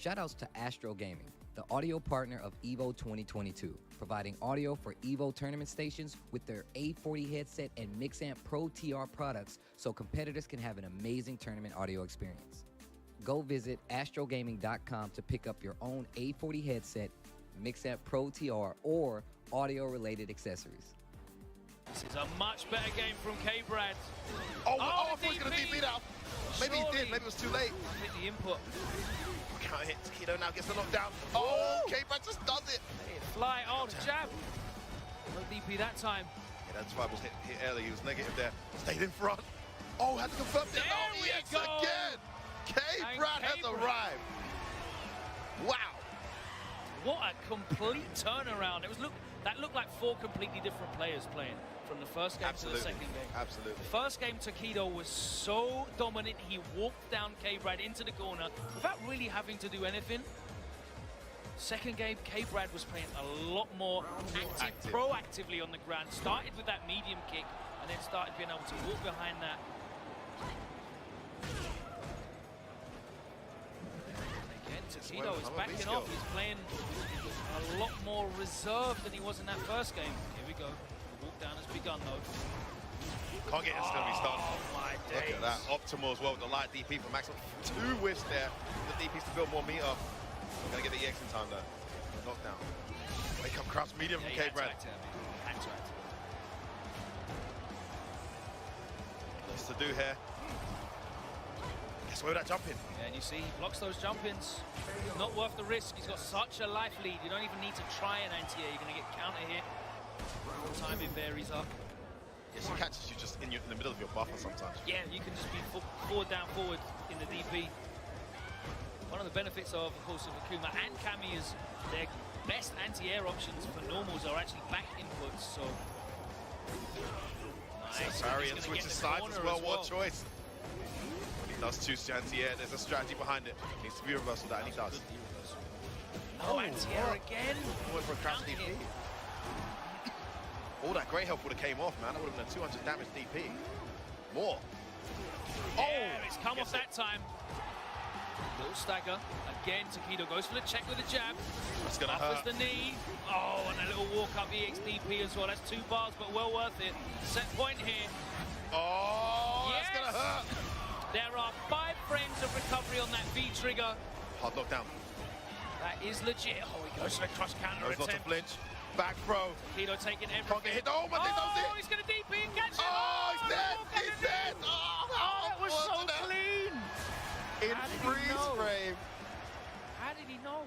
Shoutouts to Astro Gaming, the audio partner of EVO 2022, providing audio for EVO tournament stations with their A40 headset and Mixamp Pro TR products so competitors can have an amazing tournament audio experience. Go visit astrogaming.com to pick up your own A40 headset, Mixamp Pro TR, or audio-related accessories. This is a much better game from K-Brad. I thought he was going to DP that. Maybe he did. Maybe it was too late. I think the input. Can't hit. Takedo now gets the knockdown. Oh, K-Brad just does it. Fly. Oh, the jab. No DP that time. Yeah, that's why I was hit early. He was negative there. Stayed in front. Oh, had to confirm that. Oh, yes, again. K-Brad has arrived. Wow. What a complete turnaround. That looked like four completely different players playing from the first game to the second game. Absolutely. The first game, Takedo was so dominant. He walked down K-Brad into the corner without really having to do anything. Second game, K-Brad was playing a lot more active, proactively on the ground. Started with that medium kick and then started being able to walk behind that. Again, Takedo is backing off. He's playing a lot more reserved than he was in that first game. Here we go. The walk down has begun though. Can't get instant restart. Oh my Look days. at that. Optimal as well with the light DP for Maxwell. 2 whiffs there. The DPs to build more meter. Gonna get the EX in time though. Knockdown. Wake up crouch medium from K-Brad. Lots to do here. Guess where that jump in? Yeah, and you see, he blocks those jump-ins. Not worth the risk. He's got such a life lead. You don't even need to try an anti-air. You're going to get counter hit. Timing varies up. Yeah, she catches you just in the middle of your buffer sometimes. Yeah, you can just be forward, down, forward in the DP. One of the benefits of course, of Akuma and Kami is their best anti-air options for normals are actually back inputs, so... Nice. Varian switches sides as well. What choice? When he does choose anti-air, there's a strategy behind it. Needs to be reversal that, and he does. No anti-air again. Going for a crouch DP. All that great help would have came off, man. That would have been a 200 damage DP. More. Yeah, it's come off that time. Little stagger. Again, Takedo goes for the check with a jab. That's gonna Buffers hurt. the knee. Oh, and a little walk up EXDP as well. That's 2 bars, but well worth it. Set point here. Oh, yes! That's gonna hurt. There are 5 frames of recovery on that V trigger. Hard knockdown. That is legit. Oh, he goes for the cross counter Knows not to attempt. flinch. Back throw. Takedo taking everything. Can't get hit. Oh, but this does it. Oh, he's going to DP and catch it. Oh, he's dead. He's dead. Oh, that was so clean. In freeze frame. How did he know?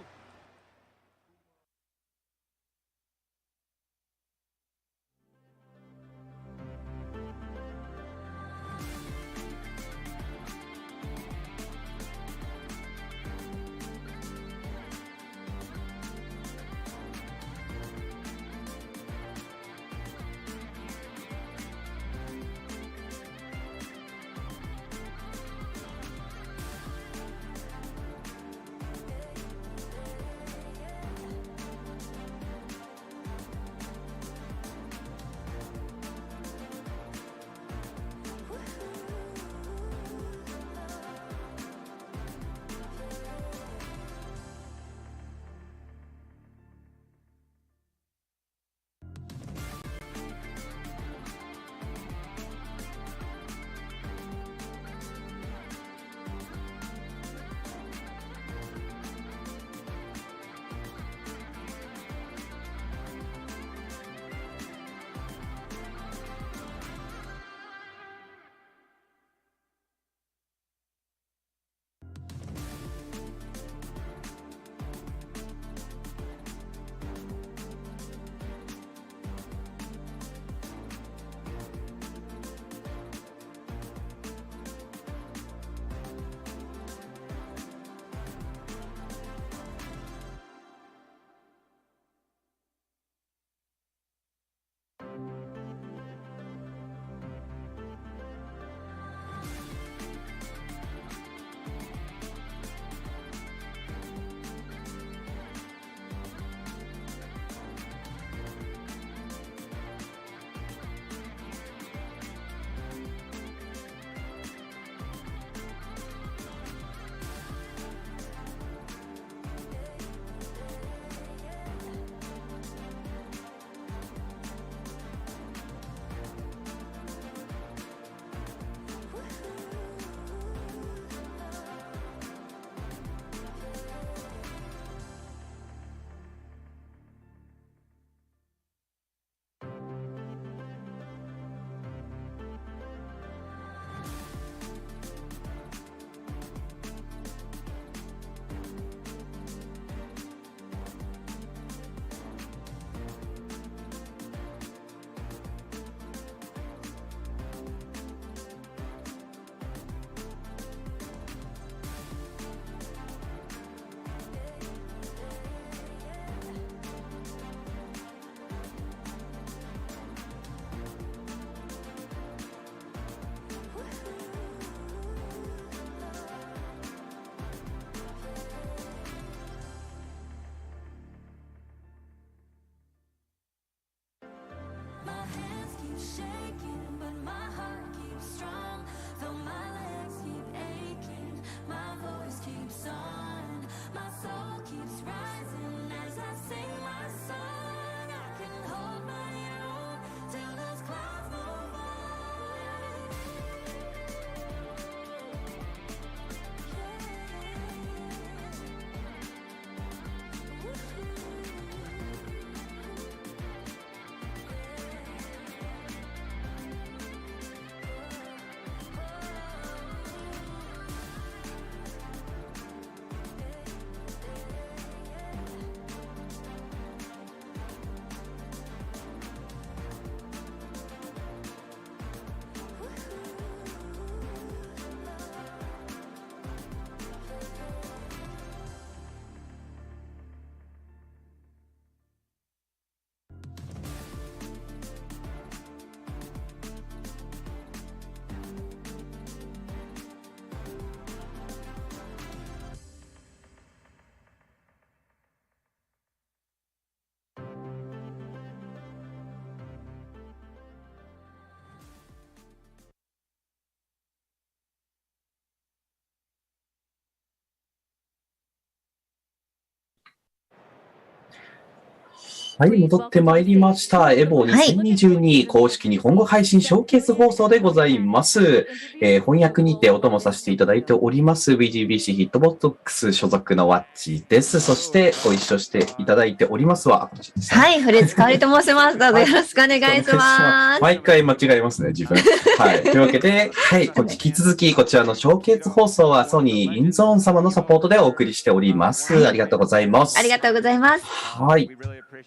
はい、戻ってまいりました。エボ2022公式日本語配信ショーケース放送でございます。翻訳にてお供させていただいております BGBC ヒットボックス所属のワッチです。そしてご一緒していただいておりますは、はい、古市香織と申します。どうぞよろしくお願いします。毎回間違えますね、自分。はい。というわけで、はい、引き続きこちらのショーケース放送はソニーインゾーン様のサポートでお送りしております。ありがとうございます。ありがとうございます。はい。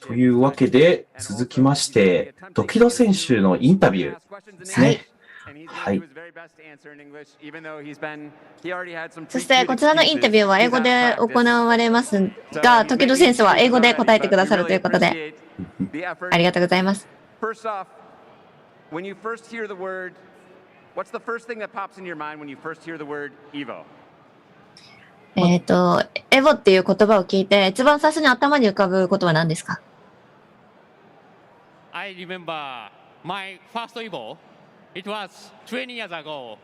というわけで、続きまして、ドキド選手のインタビューですね。はい。そして、こちらのインタビューは英語で行われますが、時戸選手は英語で答えてくださるということで、ありがとうございます。First off, when you first hear the word, what's the first thing that pops in your mind when you first hear the word EVO? エボっていう言葉を聞いて、一番最初に頭に浮かぶことは何ですか？ I remember my first EVO. It was 20 years ago.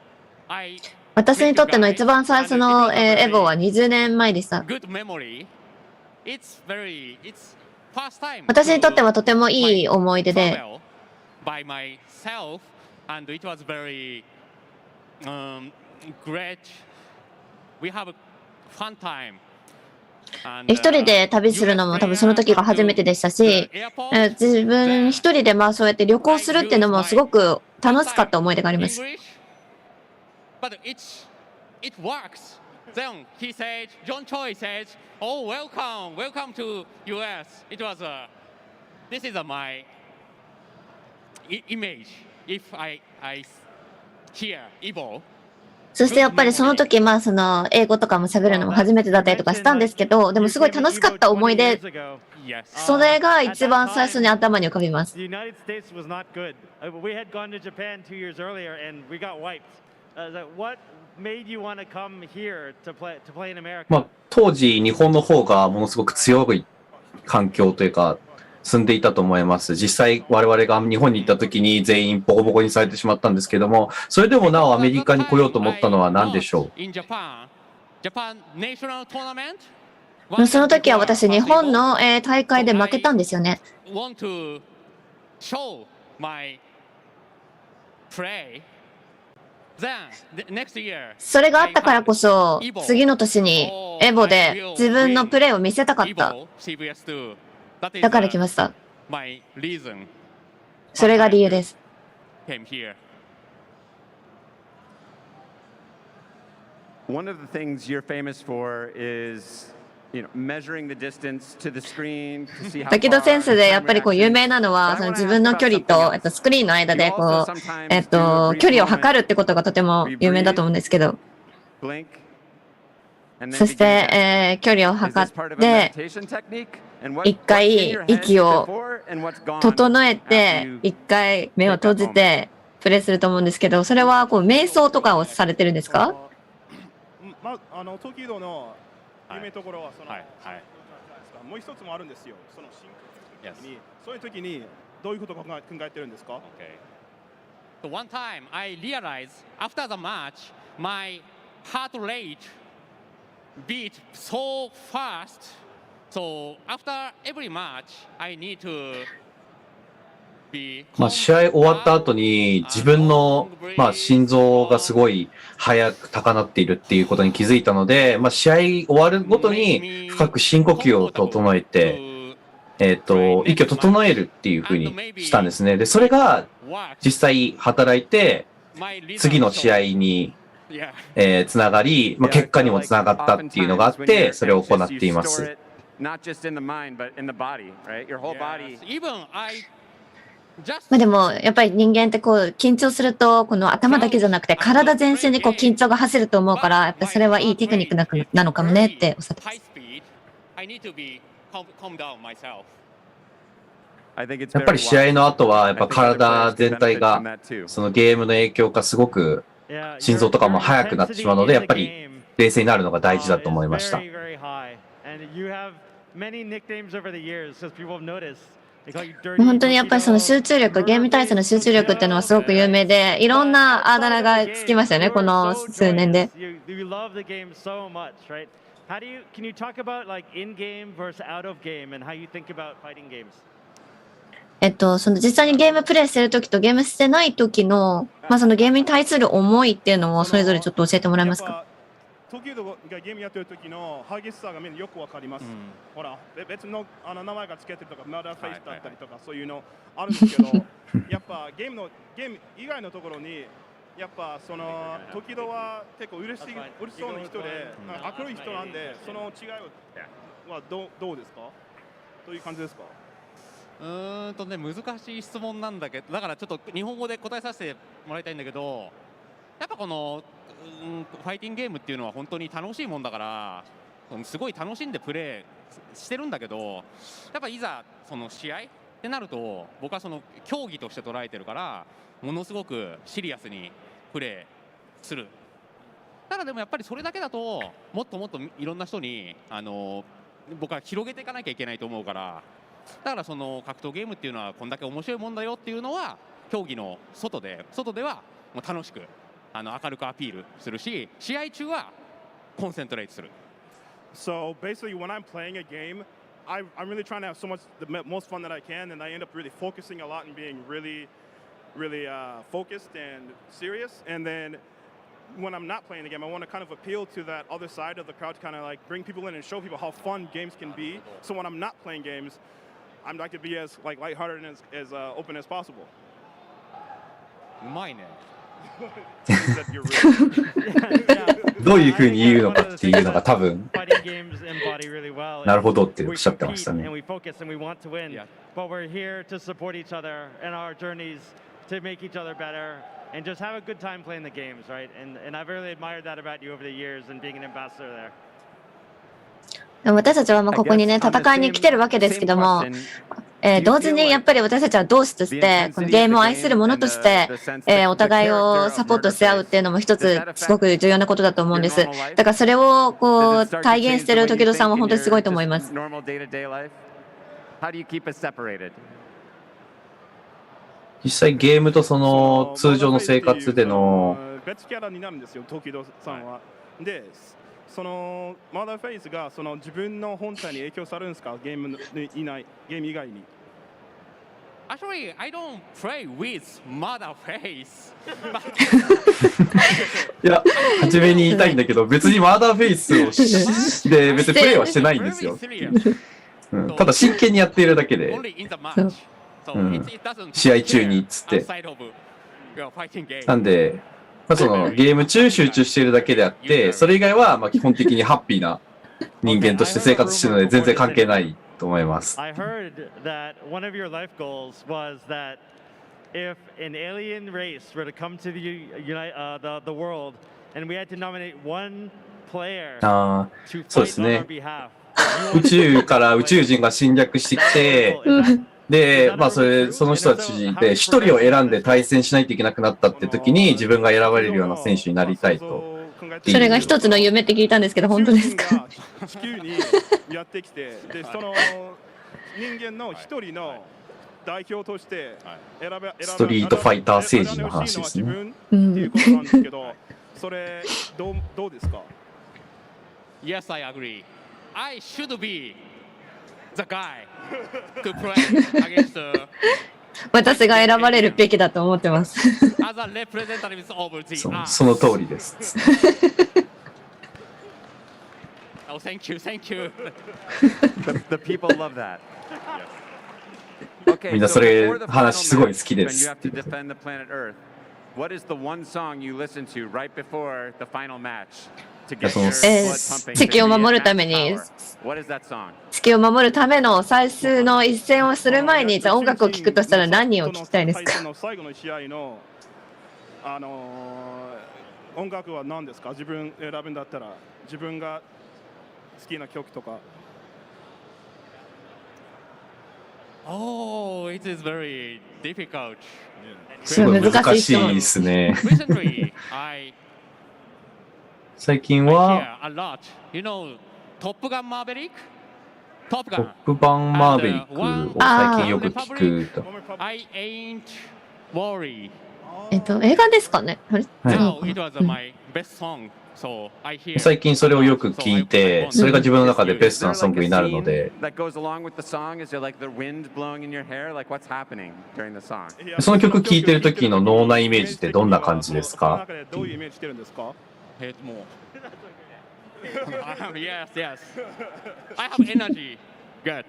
私にとっての一番最初のエボは20年前でした。Good memory. It's first time. 私にとってはとてもいい思い出で、by myself, and it was very great. We have a fun time. 一人で旅するのも多分その時が初めてでしたし、自分一人でそうやって旅行するっていうのもすごく楽しかった思い出があります。But it works. Then he said, John Choi said, "Oh, welcome to US." It was this is my image. If I hear EVO. そしてやっぱりその時、その英語とかも喋るのも初めてだったりとかしたんですけど、でもすごい楽しかった思い出、それが一番最初に頭に浮かびます。The United States was not good. We had gone to Japan 2 years earlier and we got wiped. What made you want to come here to play in America? 当時日本の方がものすごく強い環境というか、住んでいたと思います。実際我々が日本に行った時に全員ボコボコにされてしまったんですけども、それでもなおアメリカに来ようと思ったのは何でしょう？その時は私日本の大会で負けたんですよね。それがあったからこそ次の年にエボで自分のプレーを見せたかった。だから来ました。それが理由です。One of the things you're famous for is, measuring the distance to the screen to see how far. だけど選手でやっぱり有名なのは、その自分の距離とスクリーンの間で距離を測るってことがとても有名だと思うんですけど。そして、距離を測って、一回息を整えて、一回目を閉じてプレーすると思うんですけど、それは瞑想とかをされてるんですか？東京の有名ところはもう一つもあるんですよ。その進化の時に、そういう時にどういうことを考えてるんですか？ So one time I realized after the match my heart rate beat so fast. So after every match, I need to be. 試合終わった後に自分の心臓がすごい早く高鳴っているっていうことに気づいたので、試合終わるごとに深く深呼吸を整えて、息を整えるっていう風にしたんですね。で、それが実際働いて次の試合につながり、結果にもつながったっていうのがあって、それを行っています。Not just in the mind, but in the body, right? Your whole body. でもやっぱり人間って緊張するとこの頭だけじゃなくて体全身に緊張が走ると思うから、やっぱりそれはいいテクニックなのかもねっておっしゃってます。やっぱり試合の後はやっぱ体全体がそのゲームの影響がすごく心臓とかも速くなってしまうので、やっぱり冷静になるのが大事だと思いました。本当にやっぱりその集中力、ゲームに対しての集中力っていうのはすごく有名で、いろんなあだ名がつきましたよね、この数年で。Can you talk about in game versus out of game and how you think about fighting games? その実際にゲームプレイしてる時とゲームしてない時の、そのゲームに対する思いっていうのをそれぞれちょっと教えてもらえますか？時々がゲームやってる時の激しさがみんなよくわかります。ほら、別の名前がつけてるとか、マダーフェイスだったりとか、そういうのあるんですけど、やっぱゲーム以外のところに、やっぱその時々は結構嬉しそうな人で、明るい人なんで、その違いはどうですか？どういう感じですか？難しい質問なんだけど、だからちょっと日本語で答えさせてもらいたいんだけど、やっぱこのファイティングゲームっていうのは本当に楽しいもんだから、すごい楽しんでプレーしてるんだけど、やっぱいざその試合ってなると、僕はその競技として捉えてるから、ものすごくシリアスにプレーする。ただでもやっぱりそれだけだと、もっともっといろんな人に僕は広げていかなきゃいけないと思うから、だからその格闘ゲームっていうのはこんだけ面白いもんだよっていうのは、競技の外ではもう楽しく明るくアピールするし、試合中はコンセントレートする。So basically, when I'm playing a game, I'm really trying to have the most fun that I can, and I end up really focusing a lot and being really focused and serious. And then when I'm not playing the game, I want to kind of appeal to that other side of the crowd, kind of like bring people in and show people how fun games can be. So when I'm not playing games, I'm like to be as lighthearted and as open as possible. うまいね。どういうふうに言うのかっていうのが多分なるほどっておっしゃってましたね。To make each other better and just have a good time playing the games, right? And I've really admired that about you over the years and being an ambassador there. 私たちはここにね、戦いに来てるわけですけども、同時にやっぱり私たちは同志として、このゲームを愛する者として、お互いをサポートし合うっていうのも一つすごく重要なことだと思うんです。だからそれをこう体現してる時戸さんは本当にすごいと思います。実際ゲームとその通常の生活での別キャラになるんですよ、時戸さんは。で、そのマダーフェイスがその自分の本体に影響されるんですか、ゲーム以外に。Actually, I don't play with mother face. いや、初めに言いたいんだけど、別にマダーフェイスをで別にプレイはしてないんですよ。ただ真剣にやっているだけで。試合中にっつって。なんで、そのゲーム中集中しているだけであって、それ以外は基本的にハッピーな人間として生活しているので全然関係ないと思います。I heard that one of your life goals was that if an alien race were to come to the world and we had to nominate one player to fight on our behalf. 宇宙から宇宙人が侵略してきて、で、その人たちで一人を選んで対戦しないといけなくなったって時に自分が選ばれるような選手になりたいと。それが一つの夢って聞いたんですけど、本当ですか？地球にやってきて、で、その人間の一人の代表としてストリートファイター政治の話ですね。っていうことなんですけど、それどうですか？ Yes, I agree. I should be the guy to play against the 私が選ばれるべきだと思ってます。as a representative of the その通りです。Oh, thank you, thank you. The people love that. みんなそれ話すごい好きです。What is the one song you listen to right before the final match? 地球を守るために地球を守るための最終の一戦をする前にじゃあ音楽を聴くとしたら何を聴きたいですか？最後の試合の音楽は何ですか？自分選ぶんだったら自分が好きな曲とか。Oh, it is very difficult. すごい難しいですね。最近はトップガンマーベリックトップガンマーベリックを最近よく聞くと。I ain't worried. 映画ですかね？Now it was my best song So I hear 最近それをよく聞いて、それが自分の中でベストなソングになるので、 That goes along with the song? Is there like the wind blowing in your hair? Like what's happening during the song? その曲聴いてる時の脳内イメージってどんな感じですか？どういうイメージしてるんですか？もう yes, yes. I have energy. Good.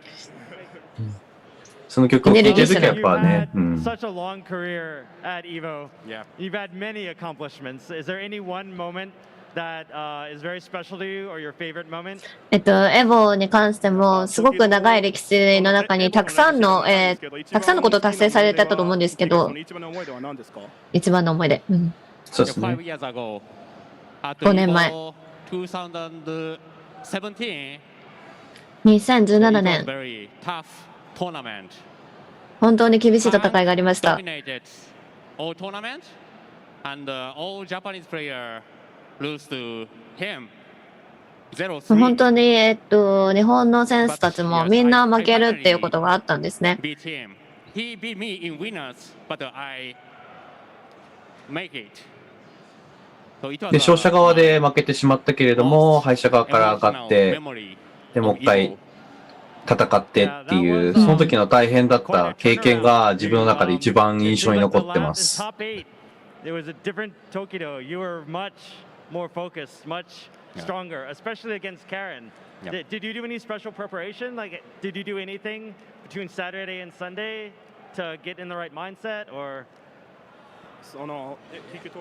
その曲を聴いてる時はやっぱね、 Such a long career at EVO. Yeah. You've had many accomplishments. Is there any one moment that is very special to you or your favorite moment? エボに関してもすごく長い歴史の中にたくさんのことを達成されてたと思うんですけど、一番の思い出。そうですね。 5 years ago, at 5年前。 2017, 2017 年、 very tough tournament. 本当に厳しい戦いがありました。 Dominated all tournament, and all Japanese player lose to him. 本当に、日本の選手たちもみんな負けるっていうことがあったんですね。 Beat him. He beat me in winners, but I make it. で、勝者側で負けてしまったけれども、敗者側から上がって、で、もう一回戦ってっていう、その時の大変だった経験が自分の中で一番印象に残ってます。 There was a different Tokido. You were much more focused, much stronger, especially against Karen. Did you do any special preparation? Like, did you do anything between Saturday and Sunday to get in the right mindset, or?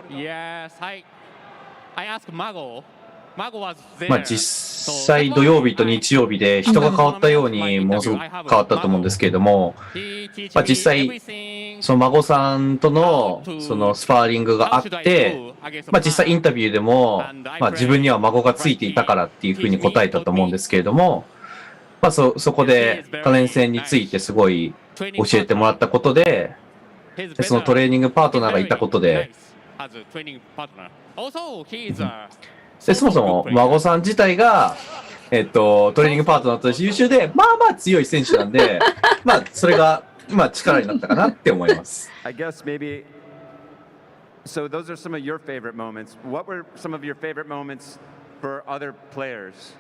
Yes, I asked Mago. Mago was there. まあ実際土曜日と日曜日で人が変わったようにものすごく変わったと思うんですけれども、まあ実際その孫さんとのそのスパーリングがあって、まあ実際インタビューでもまあ自分には孫がついていたからっていうふうに答えたと思うんですけれども、まあそこで多連戦についてすごい教えてもらったことで、そのトレーニングパートナーがいたことで、でそもそも孫さん自体が、トレーニングパートナーとして優秀で、まあまあ強い選手なんで、まあそれがまあ力になったかなって思います。I guess maybe. So those are some of your favorite moments. What were some of your favorite moments for other players?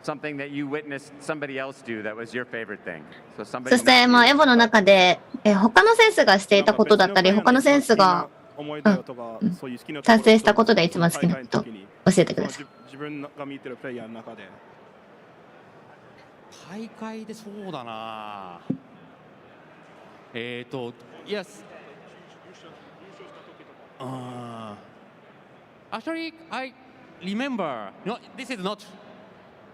Something that you witnessed somebody else do that was your favorite thing. So そ somebody. してまあエボの中で、他の選手がしていたことだったり、他の選手が達成したことで一番好きなこと教えてください。自分が見てるプレイヤーの中で。大会でそうだな。Yes. Actually, I remember. No, this is not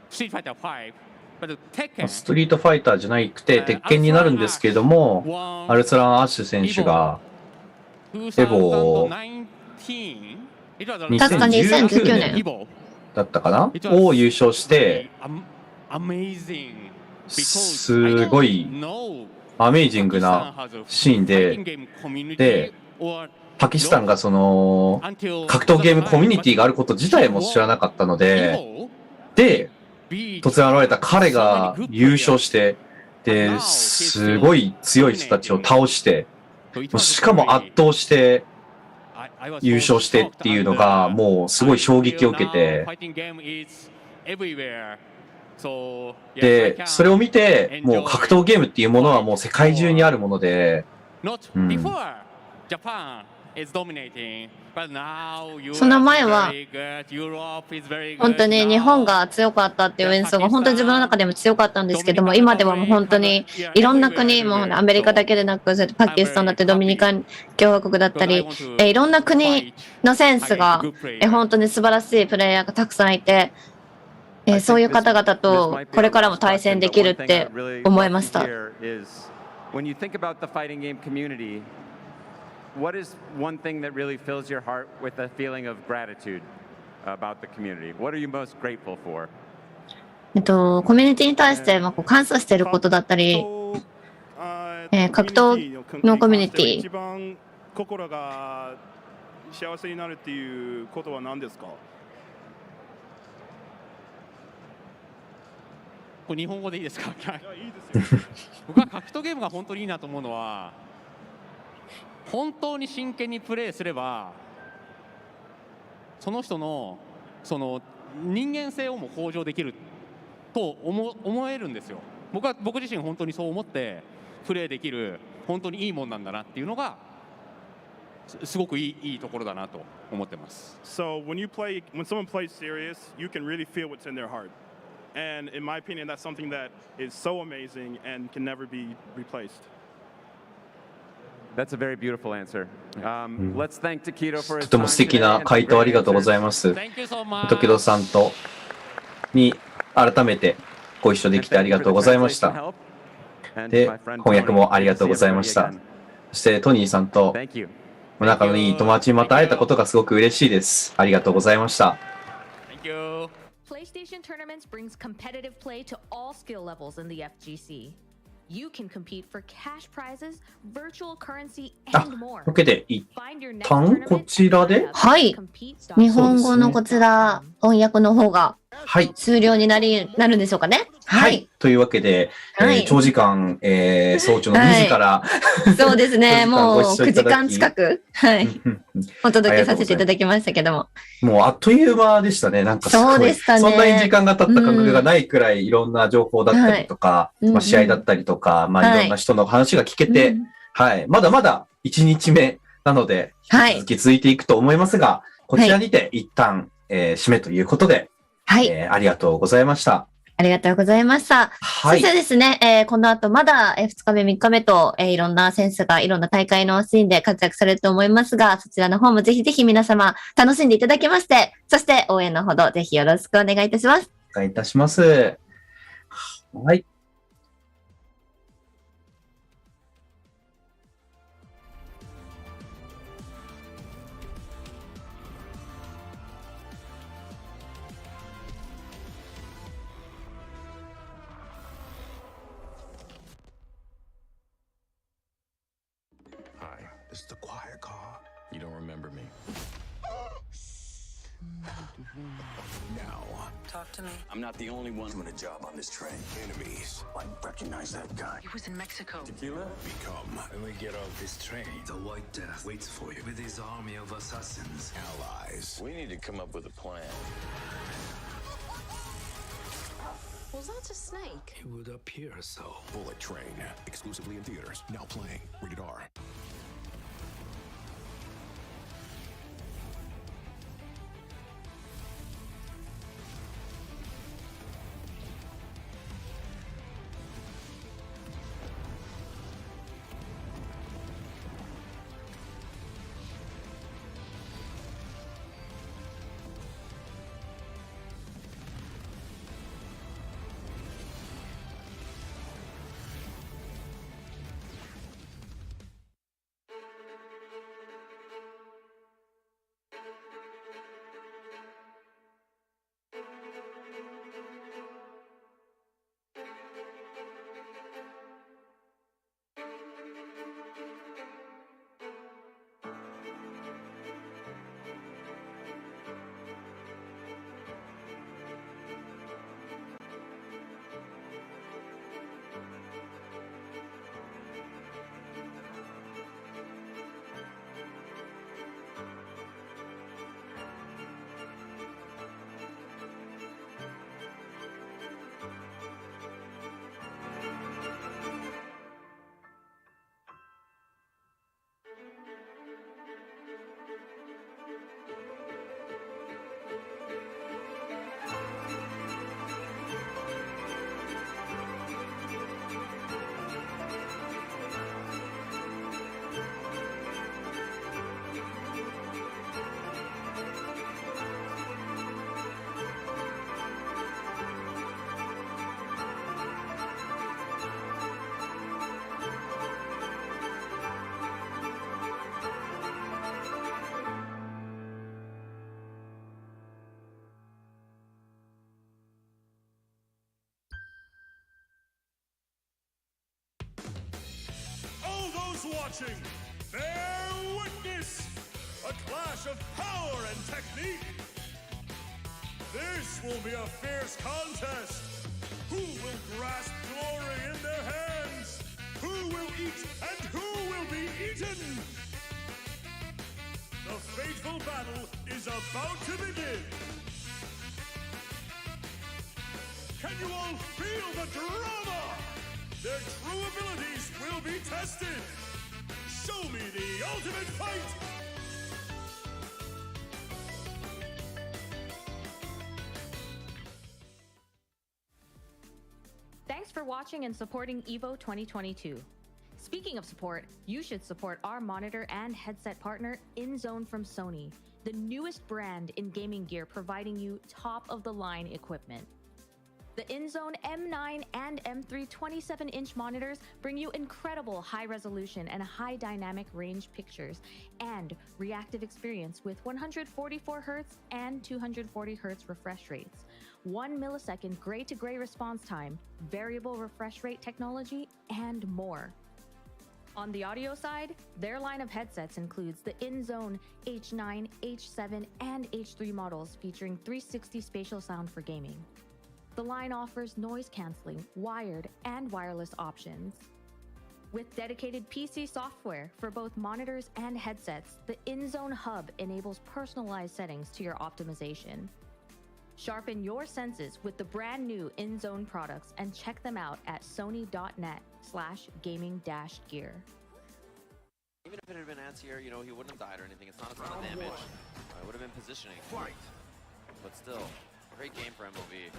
Street Fighter 5, but Tekken. ストリートファイターじゃなくて鉄拳になるんですけれども、アルスラン・アッシュ選手がエボを2019年だったかなを優勝して、すごいアメイジングなシーンで、パキスタンがその格闘ゲームコミュニティがあること自体も知らなかったので、突然現れた彼が優勝して、で、すごい強い人たちを倒して、しかも圧倒して優勝してっていうのがもうすごい衝撃を受けて、で、それを見て、もう格闘ゲームっていうものはもう世界中にあるもので、その前は本当に日本が強かったっていう演奏が本当に自分の中でも強かったんですけども、今ではもう本当にいろんな国、もうアメリカだけでなくパキスタンだってドミニカ共和国だったり、いろんな国の選手が本当に素晴らしいプレイヤーがたくさんいて、そういう方々とこれからも対戦できるって思いました。What is one thing that really fills your heart with a feeling of gratitude about the community? What are you most grateful for? コミュニティに対して感謝していることだったり、格闘のコミュニティ。一番心が幸せになるっていうことは何ですか？これ日本語でいいですか？僕は格闘ゲームが本当にいいなと思うのは、本当に真剣にプレーすればその人のその人間性をも向上できると思えるんですよ。僕自身本当にそう思ってプレーできる本当にいいもんなんだなっていうのがすごくいいところだなと思ってます。So when someone plays serious, you can really feel what's in their heart. And in my opinion, that's something that is so amazing and can never be replaced. That's a very beautiful answer. Let's thank Takedo for his とても素敵な回答ありがとうございます。時戸さんとに改めてご一緒できてありがとうございました。で、翻訳もありがとうございました。そしてトニーさんと仲のいい友達にまた会えたことがすごく嬉しいです。ありがとうございました。PlayStation Tournaments brings competitive play to all skill levels in the FGC. You can compete for cash prizes, virtual currency, and more. というわけで、一旦こちらで、はい。日本語のこちら、翻訳の方が、はい。終了になるんでしょうかね。はい。というわけで、長時間、早朝の2時から、そうですね。もう9時間近く、はい。お届けさせていただきましたけども。もうあっという間でしたね。なんかすごい。そうでしたね。そんなに時間が経った感覚がないくらい、いろんな情報だったりとか、まあ試合だったりとか、まあいろんな人の話が聞けて、はい。まだまだ1日目なので、引き続いていくと思いますが、こちらにて一旦、締めということで、はい。ありがとうございました。ありがとうございました。はい。そしてですね、この後まだ2日目、3日目と、いろんな選手がいろんな大会のシーンで活躍されると思いますが、そちらの方もぜひぜひ皆様楽しんでいただきまして、そして応援のほどぜひよろしくお願いいたします。お願いいたします。はい。This is the quiet car. You don't remember me. Now. Talk to me. I'm not the only one doing a job on this train. Enemies. I recognize that guy. He was in Mexico. Tequila? Become. When we get off this train, the White Death waits for you with his army of assassins. Allies. We need to come up with a plan. Was that a snake? It would appear so. Bullet Train. Exclusively in theaters. Now playing. Rated R. Watching, bear witness, a clash of power and technique. This will be a fierce contest. Who will grasp glory in their hands? Who will eat and who will be eaten? The fateful battle is about to begin. Can you all feel the drama? Their true abilities will be tested. Show me the ultimate fight! Thanks for watching and supporting EVO 2022. Speaking of support, you should support our monitor and headset partner, InZone from Sony, the newest brand in gaming gear providing you top-of-the-line equipment. The InZone M9 and M3 27-inch monitors bring you incredible high-resolution and high dynamic range pictures and reactive experience with 144Hz and 240Hz refresh rates, 1 millisecond gray-to-gray response time, variable refresh rate technology, and more. On the audio side, their line of headsets includes the InZone H9, H7, and H3 models featuring 360 spatial sound for gaming. The line offers noise-canceling, wired, and wireless options. With dedicated PC software for both monitors and headsets, the InZone Hub enables personalized settings to your optimization. Sharpen your senses with the brand new InZone products and check them out at sony.net/gaming-gear. Even if it had been anti-air, you know, he wouldn't have died or anything. It's not a ton of damage. It would have been positioning. But still, great game for MOV.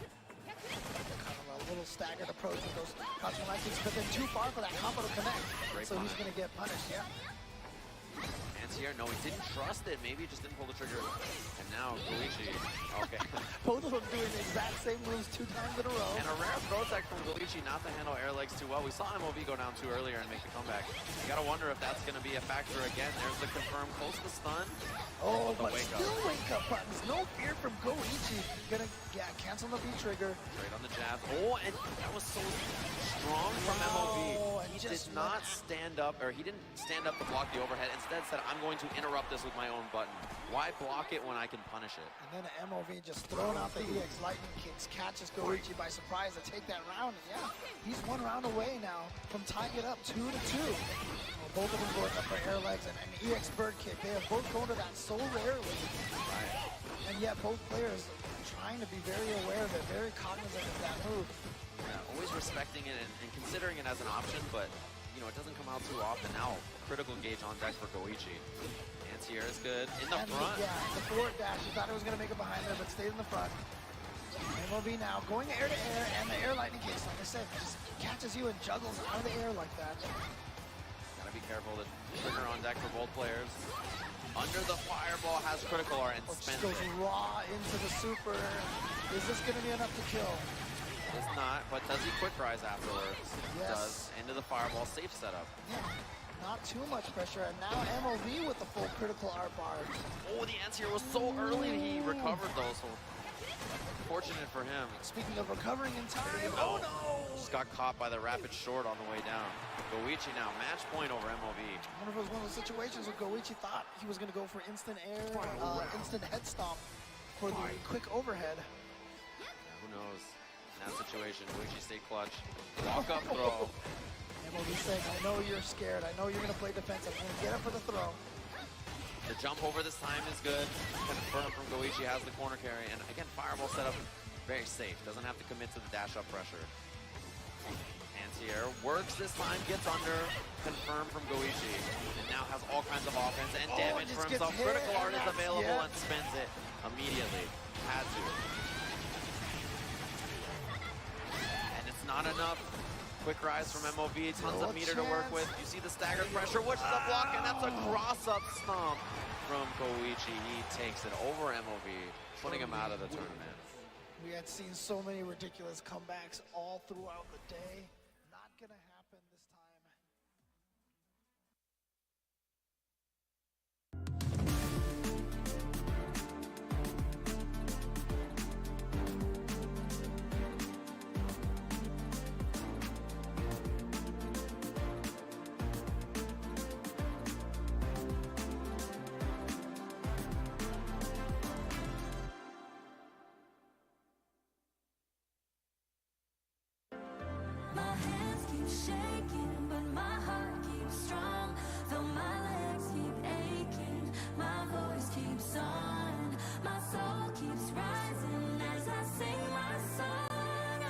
Kind of a little staggered approach with those crouching licenses, but then too far for that combo to connect. Great so he's going to get punished, yeah. Anti-air, no, he didn't trust it. Maybe he just didn't pull the trigger. And now, Goichi, okay. Both of them doing the exact same moves 2 times in a row. And a rare throw tech from Goichi not to handle air legs too well. We saw MOV go down 2 earlier and make the comeback. You gotta wonder if that's gonna be a factor again. There's the confirm close to stun. Oh, but still wake up buttons. No fear from Goichi. Gonna cancel the V trigger. Straight on the jab. Oh, and that was so strong from MOV. And He did not stand up, or he didn't stand up to block the overhead. Instead said, I'm going to interrupt this with my own button. Why block it when I can punish it? And then MOV just throwing out the EX lightning kicks, catches Goichi by surprise to take that round. And yeah, he's 1 round away now from tying it up 2-2. Well, both of them going up for air legs and an EX bird kick. They have both gone to that so rarely. And yet both players trying to be very aware of it, very cognizant of that move. Yeah, always respecting it and considering it as an option, but you know, it doesn't come out too often. Now, critical gauge on deck for Goichi. Anti-air is good. In the front. Yeah, the forward dash. He thought it was going to make it behind there, but stayed in the front. MOV now going air to air, and the air lightning case, like I said, just catches you and juggles out of the air like that. Gotta be careful. The trigger on deck for both players. Under the fireball has critical art and spends goes it. raw into the super. Is this going to be enough to kill? Does not, but does he quick rise afterwards? Yes. Does. Into the fireball, safe setup. Yeah, not too much pressure, and now MOV with the full critical art bar. Oh, the anti-air was so early, he recovered those. So fortunate for him. Speaking of recovering in time, oh no! Just got caught by the rapid short on the way down. Goichi now, match point over MOV. I wonder if it was one of those situations where Goichi thought he was going to go for instant air, instant head stomp for the quick overhead. Yeah, who knows? In that situation, Goichi stayed clutch. Walk up throw. MOV saying, I know you're scared. I know you're going to play defense. I'm going to get up for the throw. The jump over this time is good. Confirmed from Goichi has the corner carry. And again, fireball setup, very safe. Doesn't have to commit to the dash up pressure. Anti-air works this time, gets under. Confirmed from Goichi. And now has all kinds of offense and damage for himself. Critical art is available and spends it immediately. Had to. And it's not enough. Quick rise from MOV, tons of meter to work with. You see the staggered pressure, which is a block, and that's a cross-up stomp from Goichi. He takes it over MOV, putting him out of the tournament. We had seen so many ridiculous comebacks all throughout the day. Not gonna happen this time. My hands keep shaking, but my heart keeps strong. Though my legs keep aching, my voice keeps on. My soul keeps rising as I sing my song. I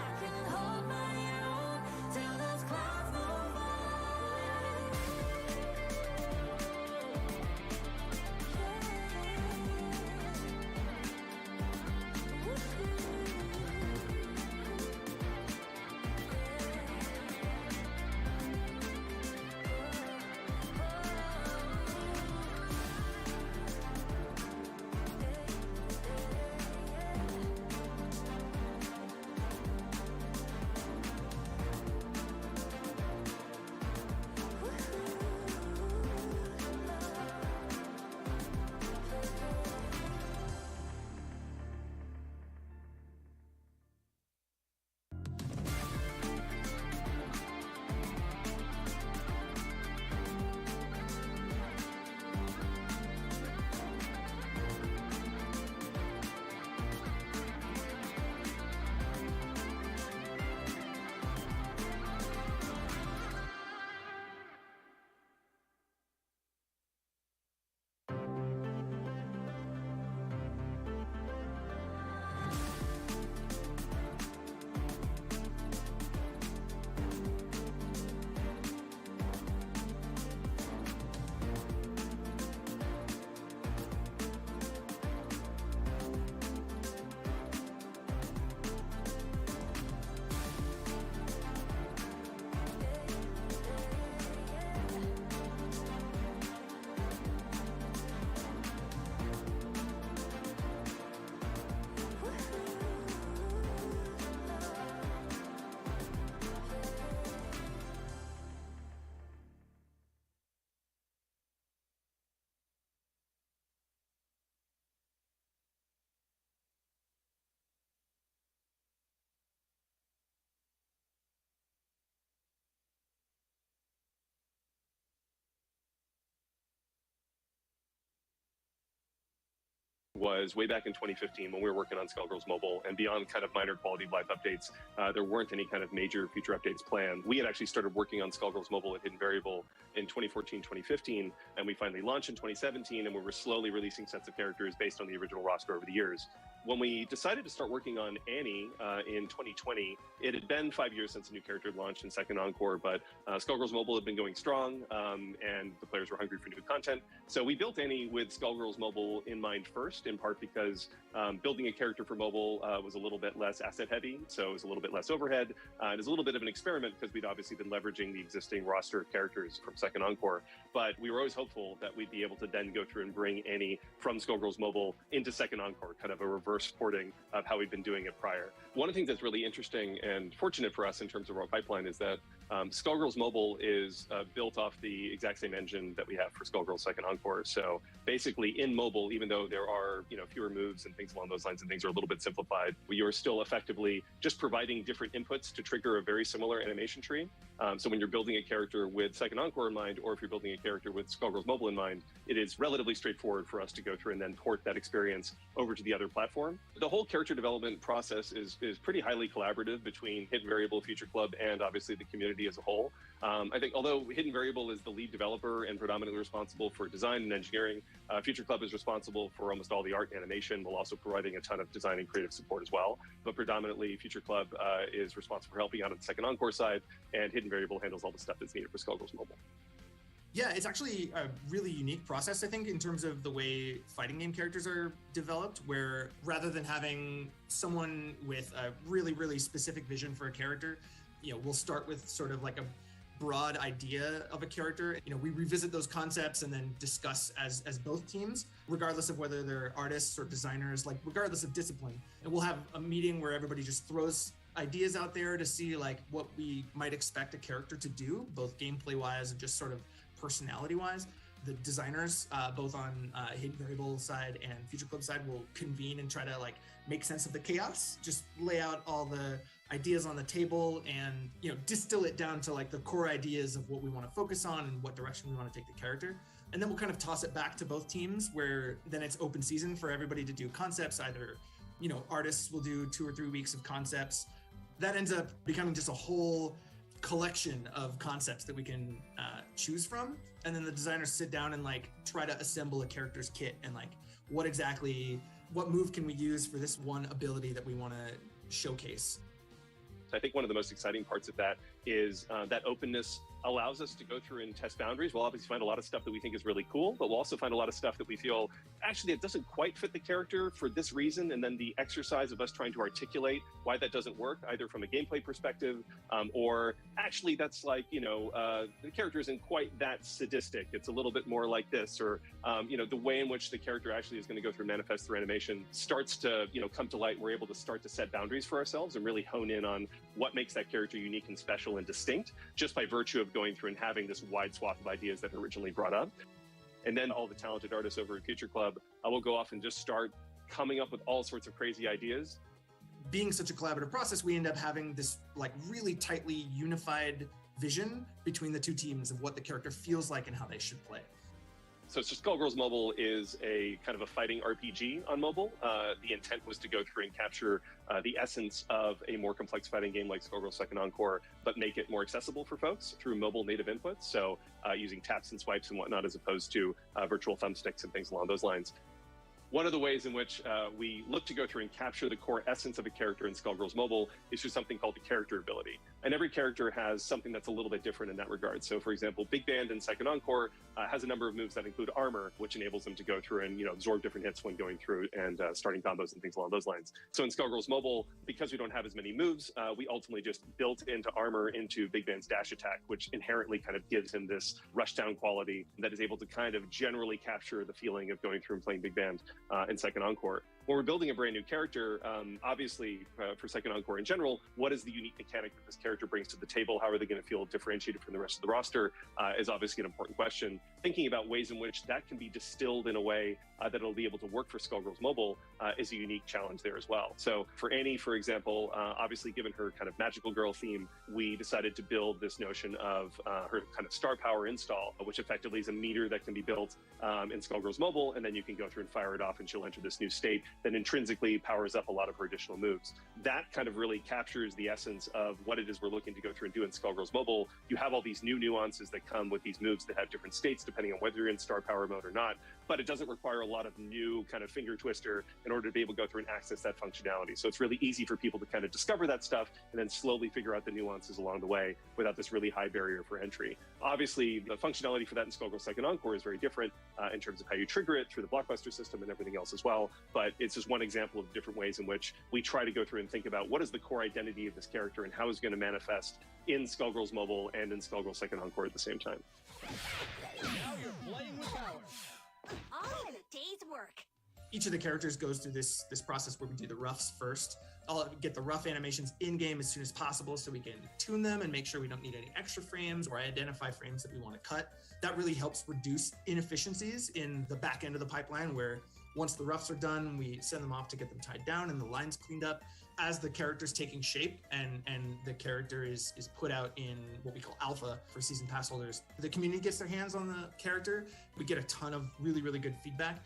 was way back in 2015 when we were working on Skullgirls Mobile, and beyond kind of minor quality of life updates, there weren't any kind of major feature updates planned. We had actually started working on Skullgirls Mobile at Hidden Variable in 2014, 2015, and we finally launched in 2017, and we were slowly releasing sets of characters based on the original roster over the years. When we decided to start working on Annie in 2020, it had been 5 years since a new character had launched in 2nd Encore, but Skullgirls Mobile had been going strong, and the players were hungry for new content. So we built Annie with Skullgirls Mobile in mind first, in part because building a character for mobile was a little bit less asset heavy, so it was a little bit less overhead. It was a little bit of an experiment because we'd obviously been leveraging the existing roster of characters from 2nd Encore, but we were always hopeful that we'd be able to then go through and bring Annie from Skullgirls Mobile into 2nd Encore, kind of a reverse porting of how we've been doing it prior. One of the things that's really interesting and fortunate for us in terms of our pipeline is that Skullgirls Mobile is built off the exact same engine that we have for Skullgirls 2nd Encore. So basically in mobile, even though there are fewer moves and things along those lines and things are a little bit simplified, you are still effectively just providing different inputs to trigger a very similar animation tree. So when you're building a character with 2nd Encore in mind, or if you're building a character with Skullgirls Mobile in mind, it is relatively straightforward for us to go through and then port that experience over to the other platform. The whole character development process is pretty highly collaborative between Hidden Variable, Future Club, and obviously the community as a whole. I think although Hidden Variable is the lead developer and predominantly responsible for design and engineering, Future Club is responsible for almost all the art and animation, while also providing a ton of design and creative support as well. But predominantly, Future Club is responsible for helping out on the 2nd Encore side, and Hidden Variable handles all the stuff that's needed for Skullgirls Mobile. Yeah, it's actually a really unique process, I think, in terms of the way fighting game characters are developed, where rather than having someone with a really, really specific vision for a character, we'll start with sort of like a broad idea of a character. We revisit those concepts and then discuss as both teams, regardless of whether they're artists or designers, like regardless of discipline. And we'll have a meeting where everybody just throws ideas out there to see like what we might expect a character to do, both gameplay wise and just sort of personality wise. The designers, both on Hidden Variable side and Future Club side, will convene and try to like make sense of the chaos, just lay out all the ideas on the table and distill it down to like the core ideas of what we want to focus on and what direction we want to take the character. And then we'll kind of toss it back to both teams, where then it's open season for everybody to do concepts. Either artists will do 2 or 3 weeks of concepts. That ends up becoming just a whole collection of concepts that we can choose from, and then the designers sit down and like try to assemble a character's kit and like what move can we use for this one ability that we want to showcase. I think one of the most exciting parts of that is that openness allows us to go through and test boundaries. We'll obviously find a lot of stuff that we think is really cool, but we'll also find a lot of stuff that we feel actually it doesn't quite fit the character for this reason. And then the exercise of us trying to articulate why that doesn't work, either from a gameplay perspective, or actually that's like, the character isn't quite that sadistic. It's a little bit more like this, or, the way in which the character actually is going to go through and manifest through animation starts to, come to light. We're able to start to set boundaries for ourselves and really hone in on what makes that character unique and special and distinct, just by virtue of going through and having this wide swath of ideas that are originally brought up. And then all the talented artists over at Future Club will go off and just start coming up with all sorts of crazy ideas. Being such a collaborative process, we end up having this like really tightly unified vision between the two teams of what the character feels like and how they should play. So Skullgirls Mobile is a kind of a fighting RPG on mobile. The intent was to go through and capture the essence of a more complex fighting game like Skullgirls 2nd Encore, but make it more accessible for folks through mobile native inputs. So using taps and swipes and whatnot, as opposed to virtual thumbsticks and things along those lines. One of the ways in which we look to go through and capture the core essence of a character in Skullgirls Mobile is through something called the character ability. And every character has something that's a little bit different in that regard. So for example, Big Band in 2nd Encore has a number of moves that include armor, which enables them to go through and absorb different hits when going through and starting combos and things along those lines. So in Skullgirls Mobile, because we don't have as many moves, we ultimately just built into armor into Big Band's dash attack, which inherently kind of gives him this rushdown quality that is able to kind of generally capture the feeling of going through and playing Big Band in 2nd Encore. when we're building a brand new character, obviously for Second Encore in general, what is the unique mechanic that this character brings to the table? How are they going to feel differentiated from the rest of the roster is obviously an important question. Thinking about ways in which that can be distilled in a way that it'll be able to work for Skullgirls Mobile is a unique challenge there as well. So for Annie, for example, obviously given her kind of magical girl theme, we decided to build this notion of her kind of star power install, which effectively is a meter that can be built in Skullgirls Mobile, and then you can go through and fire it off and she'll enter this new state that intrinsically powers up a lot of her additional moves. That kind of really captures the essence of what it is we're looking to go through and do in Skullgirls Mobile. You have all these new nuances that come with these moves that have different states depending on whether you're in star power mode or not, but it doesn't require a lot of new kind of finger twister in order to be able to go through and access that functionality. So it's really easy for people to kind of discover that stuff and then slowly figure out the nuances along the way without this really high barrier for entry. Obviously, the functionality for that in Skullgirls Second Encore is very different in terms of how you trigger it through the blockbuster system and everything else as well, but it's just one example of different ways in which we try to go through and think about what is the core identity of this character and how is it going to manifest in Skullgirls Mobile and in Skullgirls Second Encore at the same time. Now you're playing with power. All in a day's work. Each of the characters goes through this process where we do the roughs first. I'll get the rough animations in-game as soon as possible so we can tune them and make sure we don't need any extra frames or identify frames that we want to cut. That really helps reduce inefficiencies in the back end of the pipeline, where once the roughs are done, we send them off to get them tied down and the lines cleaned up. As the character's taking shape and the character is put out in what we call alpha for season pass holders, the community gets their hands on the character. We get a ton of really, really good feedback.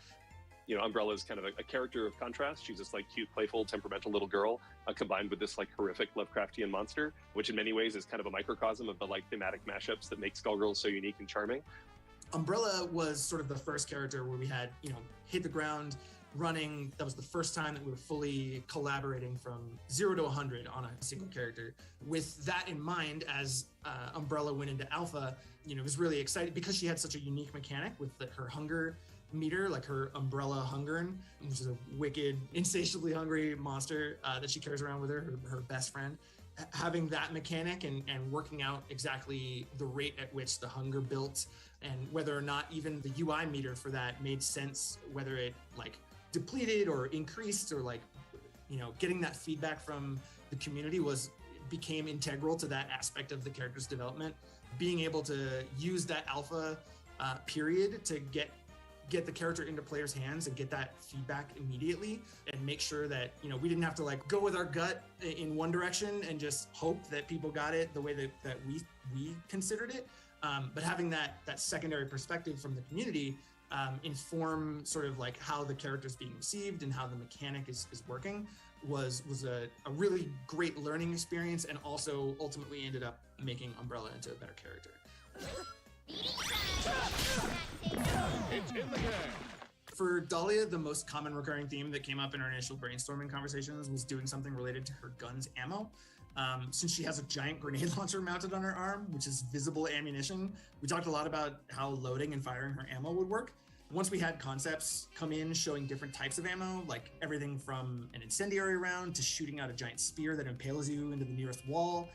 You know, Umbrella is kind of a character of contrast. She's this like cute, playful, temperamental little girl combined with this like horrific Lovecraftian monster, which in many ways is kind of a microcosm of the like thematic mashups that make Skullgirls so unique and charming. Umbrella was sort of the first character where we had, hit the ground running. That was the first time that we were fully collaborating from 0 to 100 on a single character. With that in mind, as Umbrella went into alpha, it was really exciting because she had such a unique mechanic with her hunger meter, like her umbrella hungern, which is a wicked, insatiably hungry monster that she carries around with her best friend. Having that mechanic and working out exactly the rate at which the hunger built and whether or not even the UI meter for that made sense, whether it like depleted or increased or like, getting that feedback from the community became integral to that aspect of the character's development. Being able to use that alpha period to get the character into players' hands and get that feedback immediately and make sure that, we didn't have to like go with our gut in one direction and just hope that people got it the way that we considered it. But having that secondary perspective from the community inform sort of like how the character is being received and how the mechanic is working was a really great learning experience, and also ultimately ended up making Umbrella into a better character. It's in the game. For Dahlia, the most common recurring theme that came up in our initial brainstorming conversations was doing something related to her gun's ammo. Since she has a giant grenade launcher mounted on her arm, which is visible ammunition, we talked a lot about how loading and firing her ammo would work. Once we had concepts come in showing different types of ammo, like everything from an incendiary round to shooting out a giant spear that impales you into the nearest wall,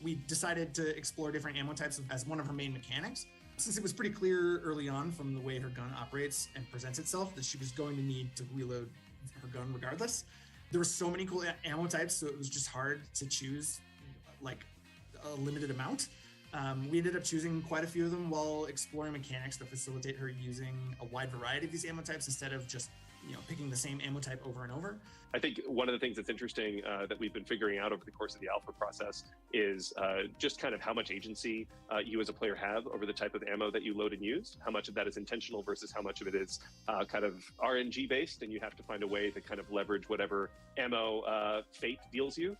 we decided to explore different ammo types as one of her main mechanics. Since it was pretty clear early on from the way her gun operates and presents itself that she was going to need to reload her gun regardless, there were so many cool ammo types, so it was just hard to choose like a limited amount. We ended up choosing quite a few of them while exploring mechanics to facilitate her using a wide variety of these ammo types instead of just picking the same ammo type over and over. I think one of the things that's interesting that we've been figuring out over the course of the alpha process is just kind of how much agency you as a player have over the type of ammo that you load and use. How much of that is intentional versus how much of it is kind of RNG based, and you have to find a way to kind of leverage whatever ammo fate deals you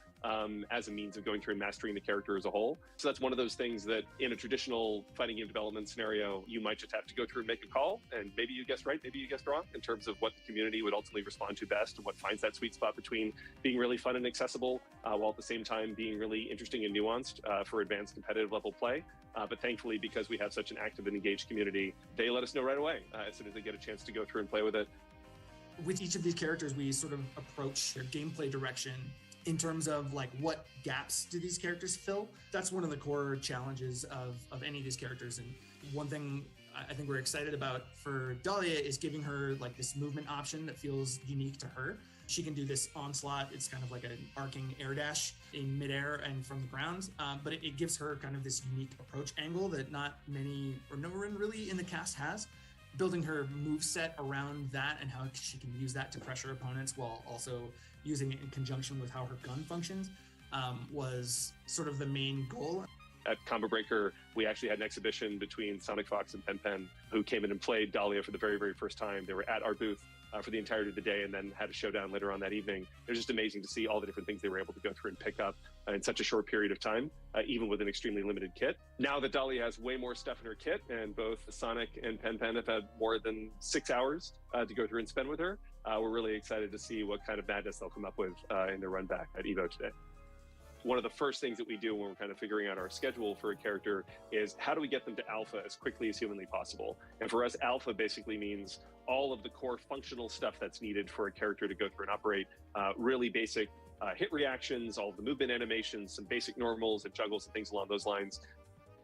as a means of going through and mastering the character as a whole. So that's one of those things that in a traditional fighting game development scenario, you might just have to go through and make a call, and maybe you guessed right, maybe you guessed wrong in terms of what the community would ultimately respond to best and what finds that sweet spot between being really fun and accessible while at the same time being really interesting and nuanced for advanced competitive level play. But thankfully, because we have such an active and engaged community, they let us know right away as soon as they get a chance to go through and play with it. With each of these characters, we sort of approach their gameplay direction in terms of like what gaps do these characters fill. That's one of the core challenges of any of these characters. And one thing I think we're excited about for Dahlia is giving her like this movement option that feels unique to her. She can do this onslaught. It's kind of like an arcing air dash in midair and from the ground, but it gives her kind of this unique approach angle that not many or no one really in the cast has. Building her move set around that and how she can use that to pressure opponents while also using it in conjunction with how her gun functions was sort of the main goal. At Combo Breaker, we actually had an exhibition between Sonic Fox and Pen, who came in and played Dahlia for the very, very first time. They were at our booth for the entirety of the day and then had a showdown later on that evening. It was just amazing to see all the different things they were able to go through and pick up in such a short period of time, even with an extremely limited kit. Now that Dahlia has way more stuff in her kit, and both Sonic and Pen have had more than 6 hours to go through and spend with her, we're really excited to see what kind of madness they'll come up with in their run back at EVO today. One of the first things that we do when we're kind of figuring out our schedule for a character is how do we get them to alpha as quickly as humanly possible? And for us, alpha basically means all of the core functional stuff that's needed for a character to go through and operate, really basic hit reactions, all of the movement animations, some basic normals and juggles and things along those lines.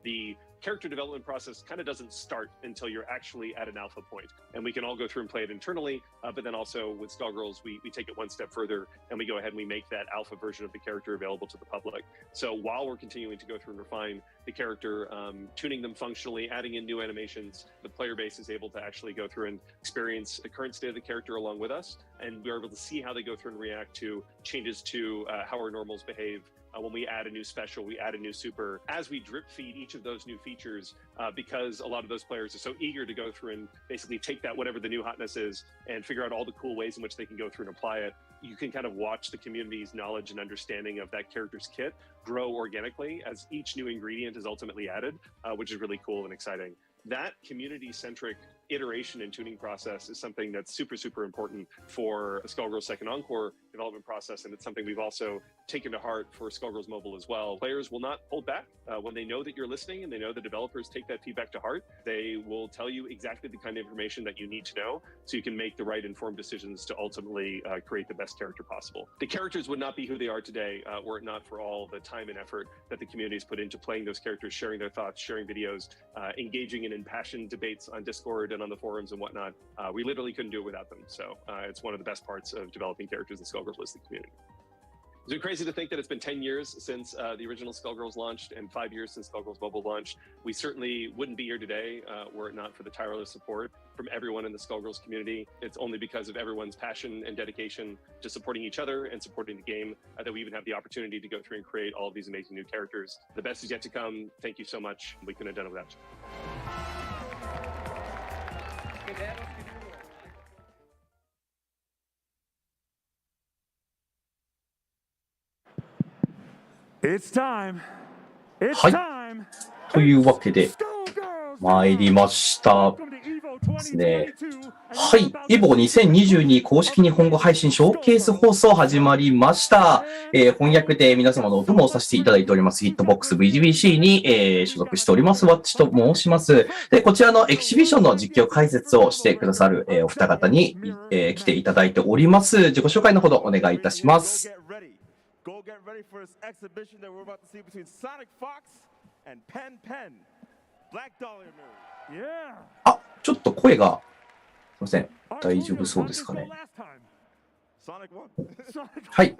The character development process kind of doesn't start until you're actually at an alpha point. And we can all go through and play it internally, but then also with Skullgirls, we take it one step further and we go ahead and we make that alpha version of the character available to the public. So while we're continuing to go through and refine the character, tuning them functionally, adding in new animations, the player base is able to actually go through and experience the current state of the character along with us. And we're able to see how they go through and react to changes to how our normals behave. When we add a new special, we add a new super. As we drip feed each of those new features, because a lot of those players are so eager to go through and basically take that, whatever the new hotness is, and figure out all the cool ways in which they can go through and apply it, you can kind of watch the community's knowledge and understanding of that character's kit grow organically as each new ingredient is ultimately added, which is really cool and exciting. That community-centric iteration and tuning process is something that's super, super important for Skullgirls 2nd Encore development process, and it's something we've also taken to heart for Skullgirls Mobile as well. Players will not hold back when they know that you're listening and they know the developers take that feedback to heart. They will tell you exactly the kind of information that you need to know so you can make the right informed decisions to ultimately create the best character possible. The characters would not be who they are today were it not for all the time and effort that the community has put into playing those characters, sharing their thoughts, sharing videos, engaging in impassioned debates on Discord and on the forums and whatnot. We literally couldn't do it without them. So it's one of the best parts of developing characters in Skullgirls Listed community. It's been crazy to think that it's been 10 years since the original Skullgirls launched and 5 years since Skullgirls Mobile launched. We certainly wouldn't be here today were it not for the tireless support from everyone in the Skullgirls community. It's only because of everyone's passion and dedication to supporting each other and supporting the game that we even have the opportunity to go through and create all of these amazing new characters. The best is yet to come. Thank you so much. We couldn't have done it without you. It's time. It's はい。 time. というわけで、参りましたですね。はい。EVO2022 公式日本語配信ショーケース放送始まりました。翻訳で皆様のお供をさせていただいております、ヒットボックス VGBC に、所属しております、ワッチと申します。で、こちらのエキシビションの実況解説をしてくださる、お二方に、来ていただいております。自己紹介のほどお願いいたします。Go get ready for this exhibition that we're about to see between Sonic Fox and Pen. Black Dahlia move. Yeah. あ、ちょっと声が、すいません。大丈夫そうですかね。はい。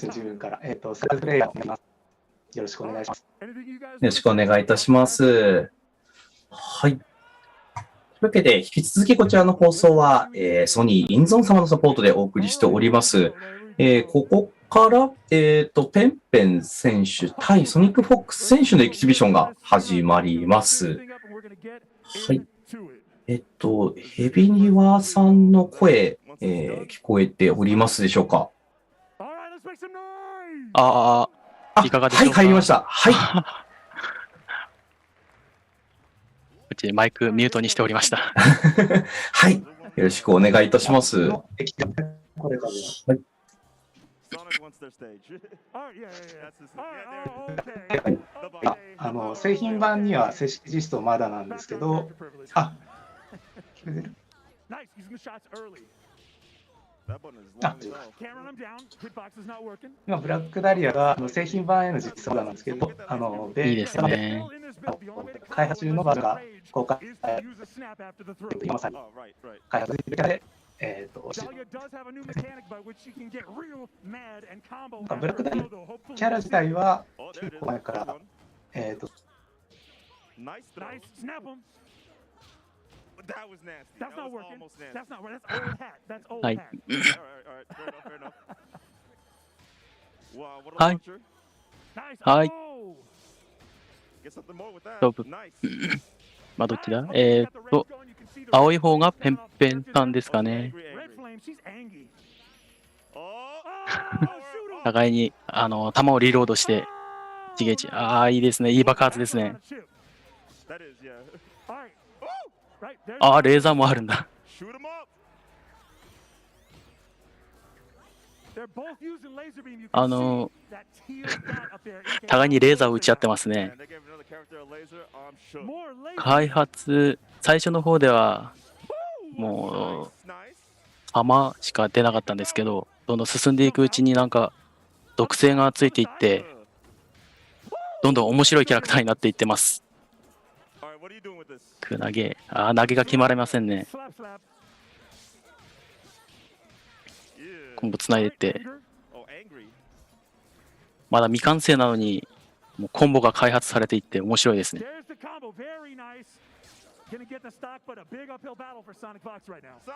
自分から、セルフプレイヤーをやります。よろしくお願いします。よろしくお願いいたします。はい。というわけで、引き続きこちらの放送は、ソニー・インゾーン様のサポートでお送りしております。ここから、ペン選手対ソニック・フォックス選手のエキシビションが始まります。はい。ヘビニワさんの声、聞こえておりますでしょうか？いかがでしょうか？はい、入りました。はい。うちマイクミュートにしておりました。はい。よろしくお願いいたします。はい。製品版には正式実装まだなんですけど、あ、聞こえてる？今、ブラックダリアが製品版への実装なんですけど、いいですね。開発中のバージョンが公開、今まさに開発中で、ブラックダリアキャラ自体は結構前から、はい。はい。はい。勝負。まあ、どっちだ青い方がペンペンさんですかね。互いに、弾をリロードして、一撃。ああ、いいですね。いい爆発ですね。ああ、レーザーもあるんだ。互いにレーザーを撃ち合ってますね。開発、最初の方では、もう、弾しか出なかったんですけど、どんどん進んでいくうちになんか、毒性がついていって、どんどん面白いキャラクターになっていってます。投げ。投げが決まりませんね。コンボつないでって。まだ未完成なのに、もうコンボが開発されていって面白いですね。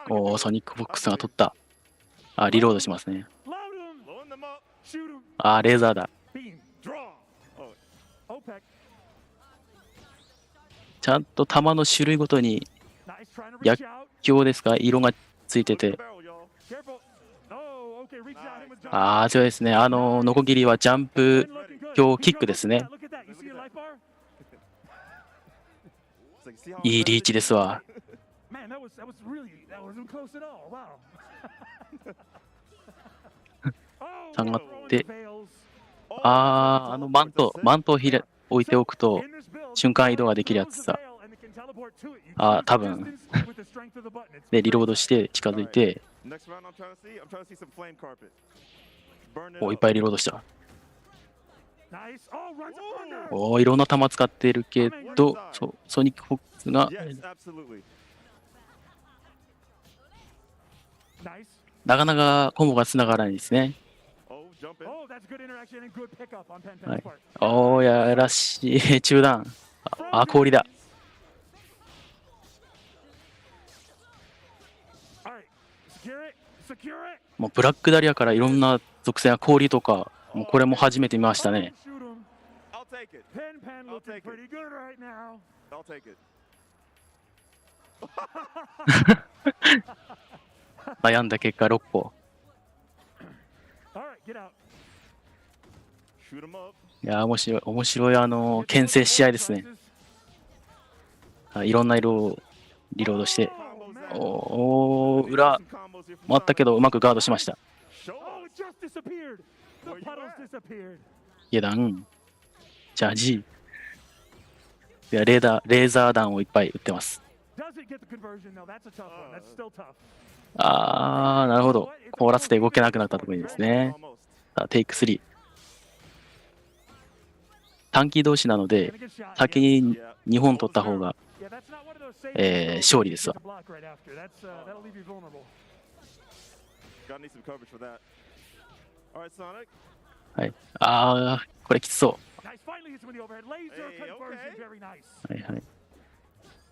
おお、ソニックボックスが取った。リロードしますね。レーザーだ。ちゃんと弾の種類ごとに薬莢ですか、色がついてて。強いですね。ノコギリはジャンプ強キックですね。いいリーチですわ。下がって、マントを置いておくと、瞬間移動ができるやつさ。多分。で、リロードして近づいて、いっぱいリロードした。いろんな弾使ってるけど、ソニックフォックスが、なかなかコンボがつながらないですね。やらしい。中断。氷だ。もうブラックダリアからいろんな属性が氷とか、もうこれも初めて見ましたね。悩んだ結果6個。いや、面白い、牽制試合ですね。いろんな色をリロードして、裏回ったけどうまくガードしました。下段、チャージ。いや、レーザー弾をいっぱい撃ってます。なるほど。コーラスで動けなくなったところにですね。テイク3。短期同士なので、先に2本取った方が、勝利ですわ。はい。これきつそう。はいはい。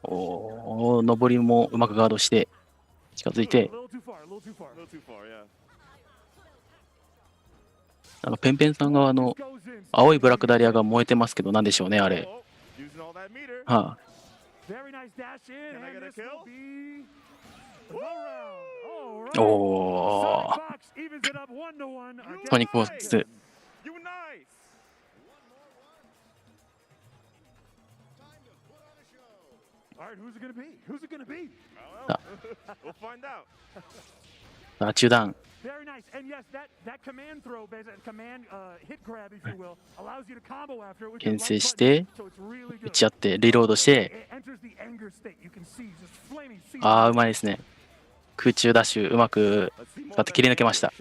上りもうまくガードして、近づいて。ペンペンさん側の青いブラックダリアが燃えてますけど、なんでしょうね、あれ。ソニックボックス。中断。牽制して、打ち合って、リロードして、うまいですね。空中ダッシュうまく使って切り抜けました。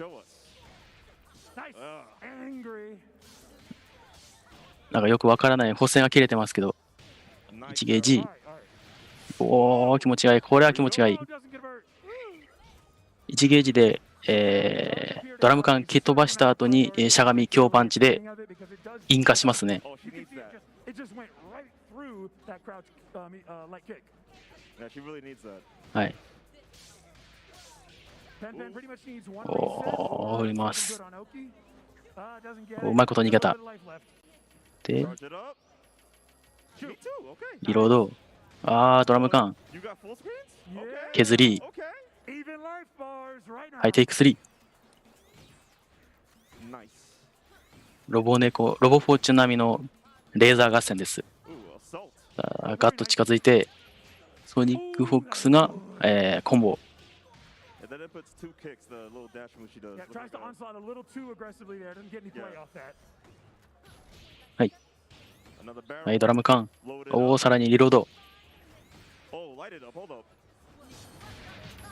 なんかよくわからない補正が切れてますけど、1ゲージ。おお、気持ちがいい。これは気持ちがいい。1ゲージで、ドラム缶蹴飛ばした後に、しゃがみ強パンチで引火しますね。はい。おお、振ります。うまいこと逃げた。で、リロード。ドラム缶。削り。はい、テイク3。ロボフォーチュン並みのレーザー合戦です。ガッと近づいて、ソニックフォックスが、コンボ。はい。はい、ドラム缶。さらにリロード。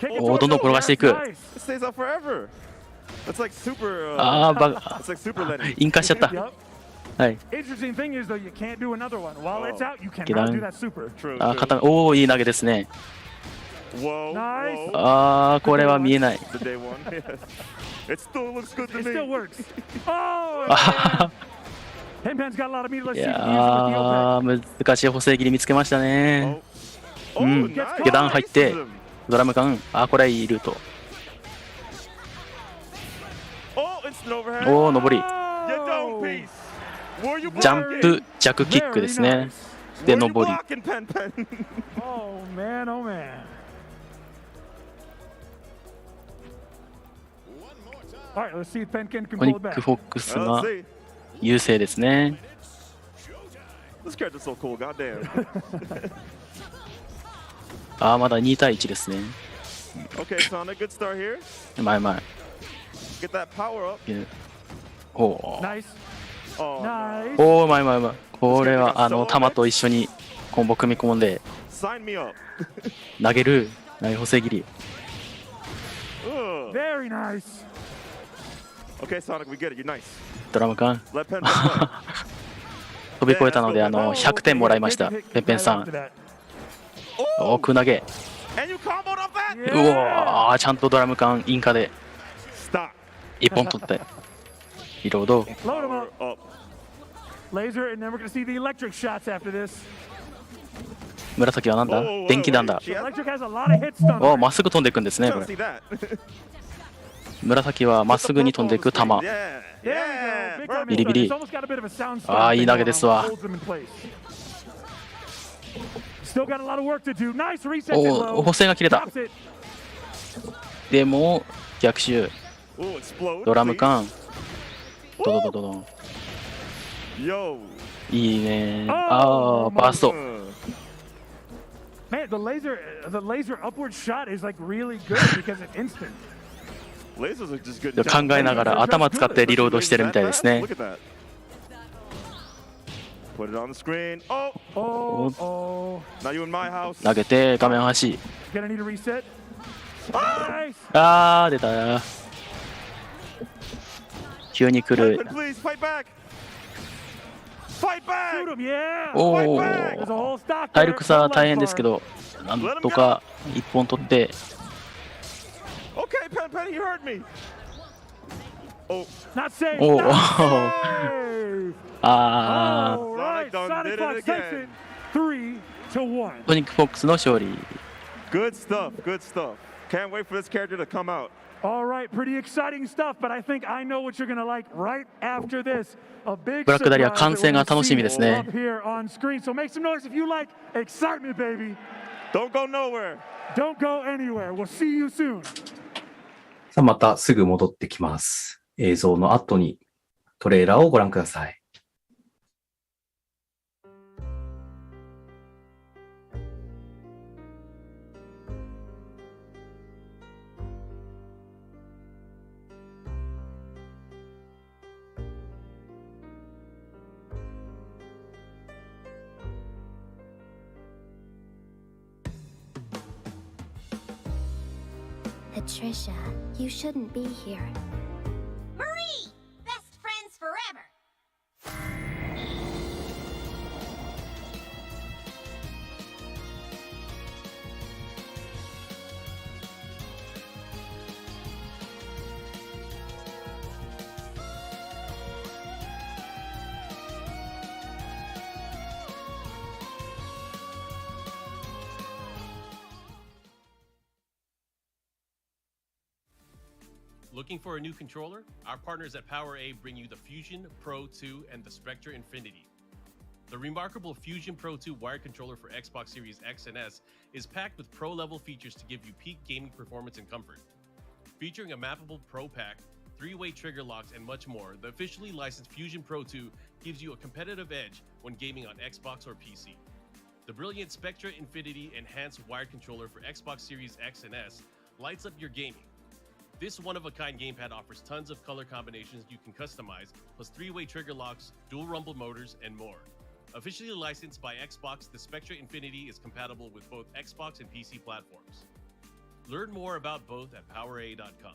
どんどん転がしていく。引火しちゃった。はい。下段。いい投げですね。これは見えない。いや難しい補正切り見つけましたね。下段入って、ドラム缶、これはいいルート。上り。ジャンプ、弱キックですね。で、上り。コニック・フォックスが優勢ですね。まだ2対1ですね。前。前。これは弾と一緒にコンボ組み込んで投げる補正切り。ドラム缶飛び越えたので100点もらいました。ペンペンさん。奥投げ。ちゃんとドラム缶インカで1本取ってリロード。紫はなんだ？電気弾だ。まっすぐ飛んでいくんですね、これ。紫はまっすぐに飛んでいく球。ビリビリ。いい投げですわ。補正が切れた。でも逆襲。ドラム缶。ドドドドドン。いいね。バースト。Man, the laser upward shot is like really good because it's instant. 考えながら頭使ってリロードしてるみたいですね。投げて画面端。出た。急に来る。体力差大変ですけど、なんとか1本取って。トニック・フォックスの勝利。All right, pretty exciting stuff, but I think I know what you're gonna like right after this. A big ブラックダリア観戦が楽しみですね。 up here on screen. So make some noise if you like excitement, baby. Don't go nowhere. Don't go anywhere. We'll see you soon. さあ、またすぐ戻ってきます。映像の後にトレーラーをご覧ください。Patricia, you shouldn't be here. Marie! Best friends forever! Looking for a new controller? Our partners at PowerA bring you the Fusion Pro 2 and the Spectra Infinity. The remarkable Fusion Pro 2 wired controller for Xbox Series X and S is packed with pro-level features to give you peak gaming performance and comfort. Featuring a mappable Pro Pack, 3-way trigger locks, and much more, the officially licensed Fusion Pro 2 gives you a competitive edge when gaming on Xbox or PC. The brilliant Spectra Infinity enhanced wired controller for Xbox Series X and S lights up your gaming. This one-of-a-kind gamepad offers tons of color combinations you can customize, plus 3-way trigger locks, dual rumble motors, and more. Officially licensed by Xbox, the Spectra Infinity is compatible with both Xbox and PC platforms. Learn more about both at PowerA.com.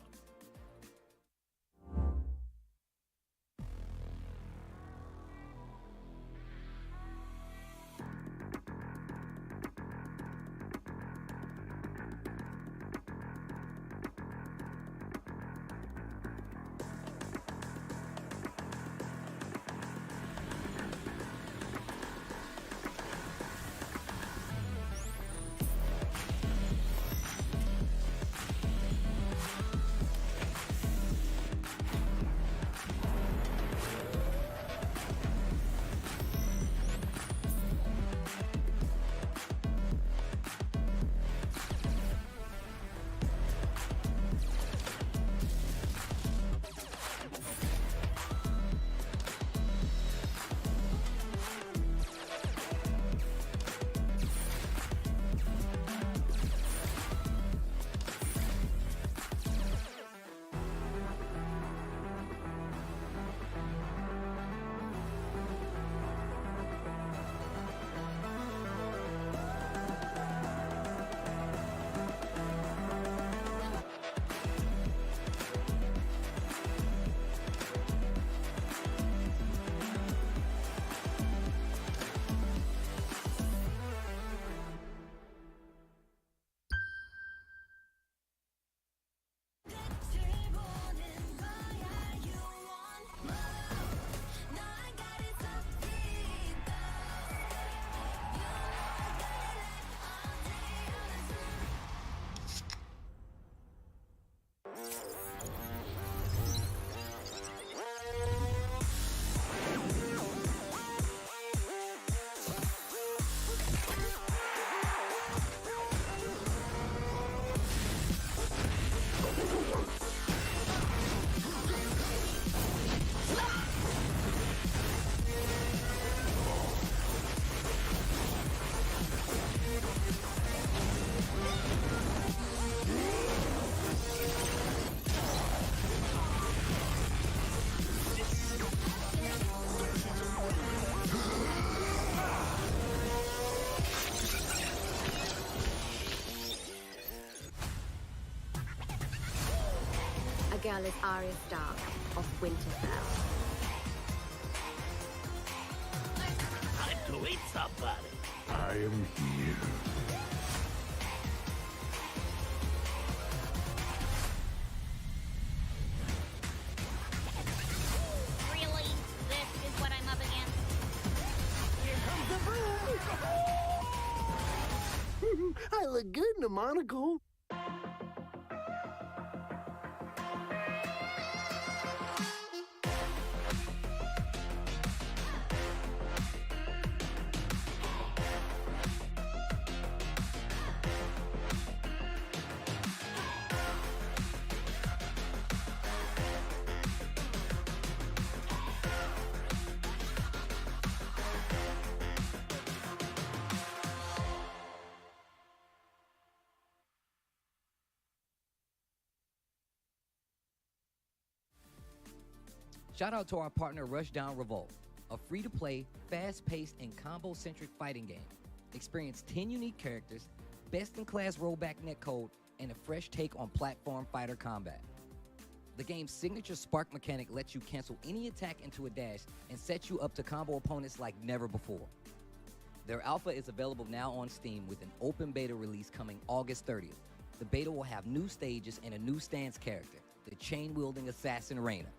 Girl is Arya Stark of Winterfell. Time to eat somebody. I am here. Really? This is what I'm up against? Here comes the broom. I look good in a monocle. Shout out to our partner Rushdown Revolt, a free-to-play, fast-paced, and combo-centric fighting game. Experience 10 unique characters, best-in-class rollback netcode, and a fresh take on platform fighter combat. The game's signature spark mechanic lets you cancel any attack into a dash and sets you up to combo opponents like never before. Their alpha is available now on Steam with an open beta release coming August 30th. The beta will have new stages and a new stance character, the chain-wielding assassin Reina.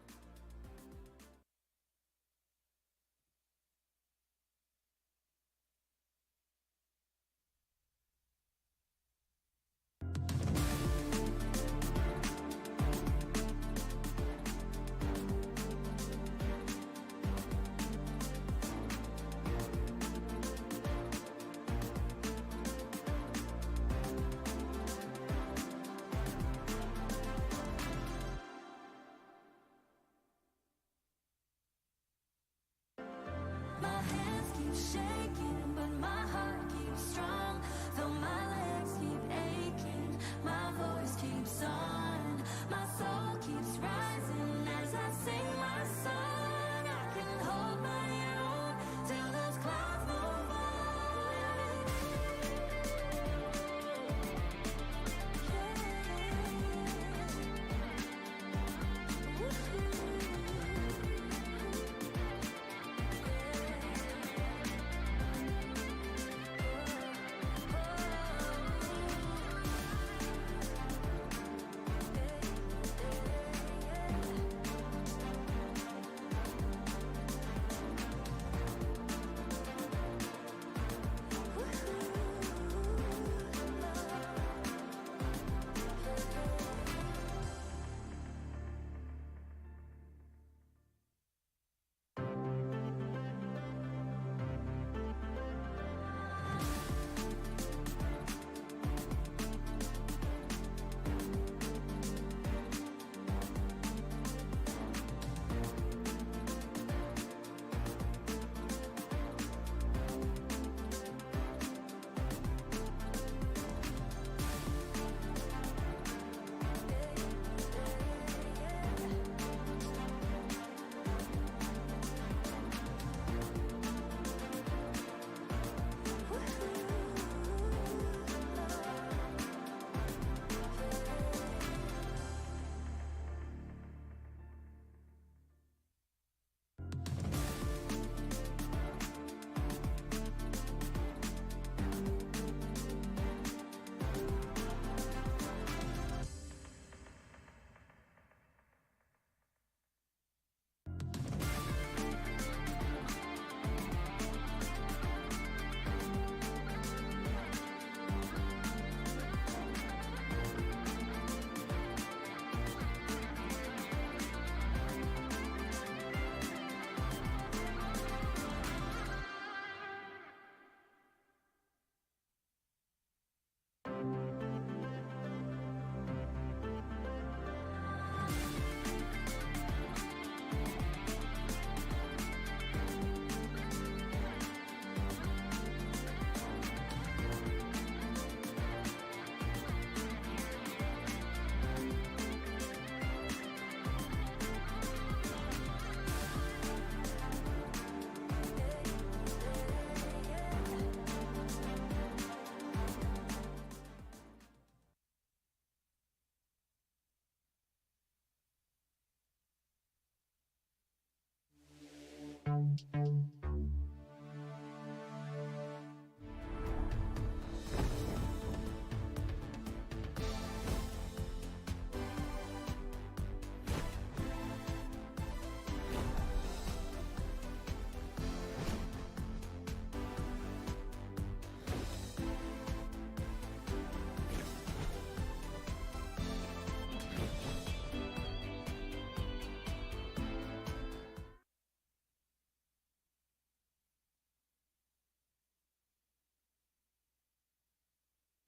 My hands keep shaking, but my heart keeps strong. Though my legs keep aching, my voice keeps on. My soul keeps rising as I sing my song. I can hold my own till those clouds move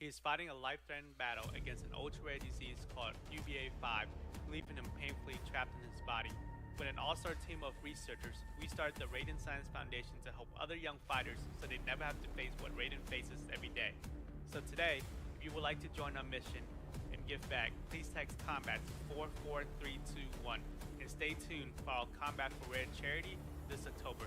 He is fighting a life-threatening battle against an ultra-rare disease called UBA5, leaving him painfully trapped in his body. With an all-star team of researchers, we started the Raiden Science Foundation to help other young fighters so they never have to face what Raiden faces every day. So today, if you would like to join our mission and give back, please text COMBAT to 44321 and stay tuned for our Combat for Rare charity this October.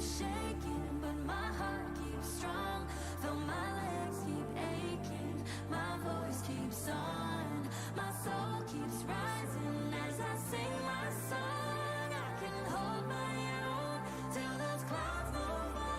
keep shaking, but my heart keeps strong. Though my legs keep aching, my voice keeps on. My soul keeps rising as I sing my song. I can hold my own till those clouds move on.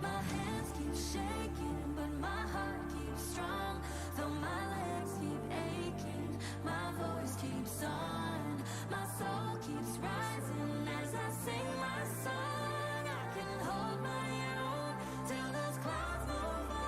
My hands keep shaking, but my heart keeps strong. Though my legs keep aching, my voice keeps on. My soul keeps rising as I sing my song. I can hold my own till those clouds move on.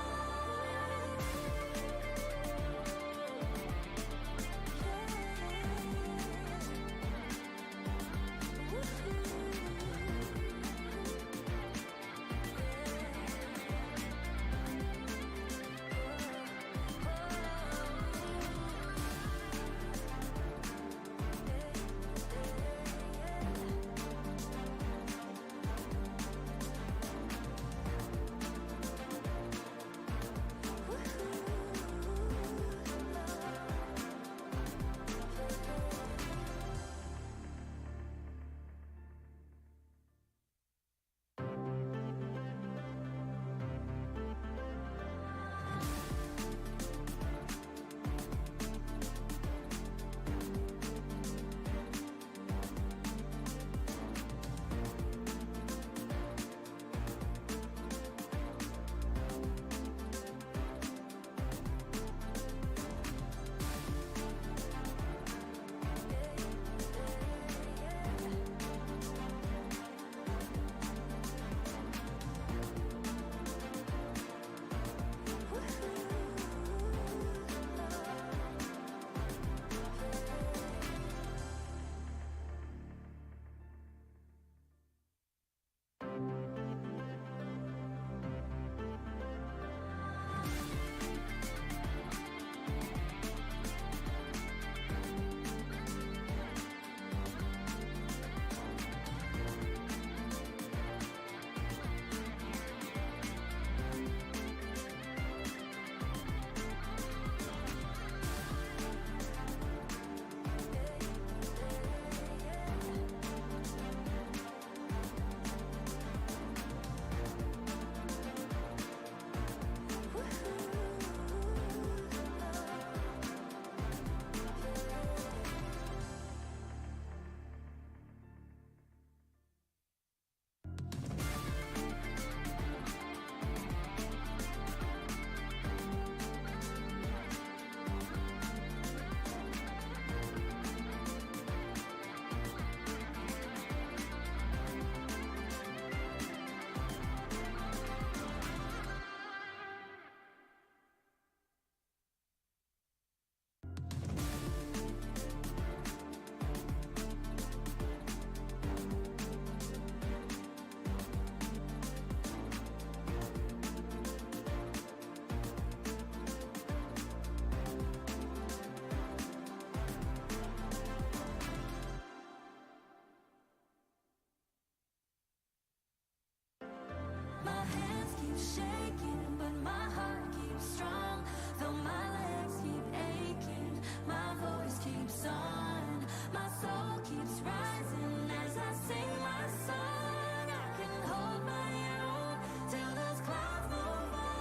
shaking, but my heart keeps strong. Though my legs keep aching, my voice keeps on. My soul keeps rising as I sing my song. I can hold my own till those clouds move on.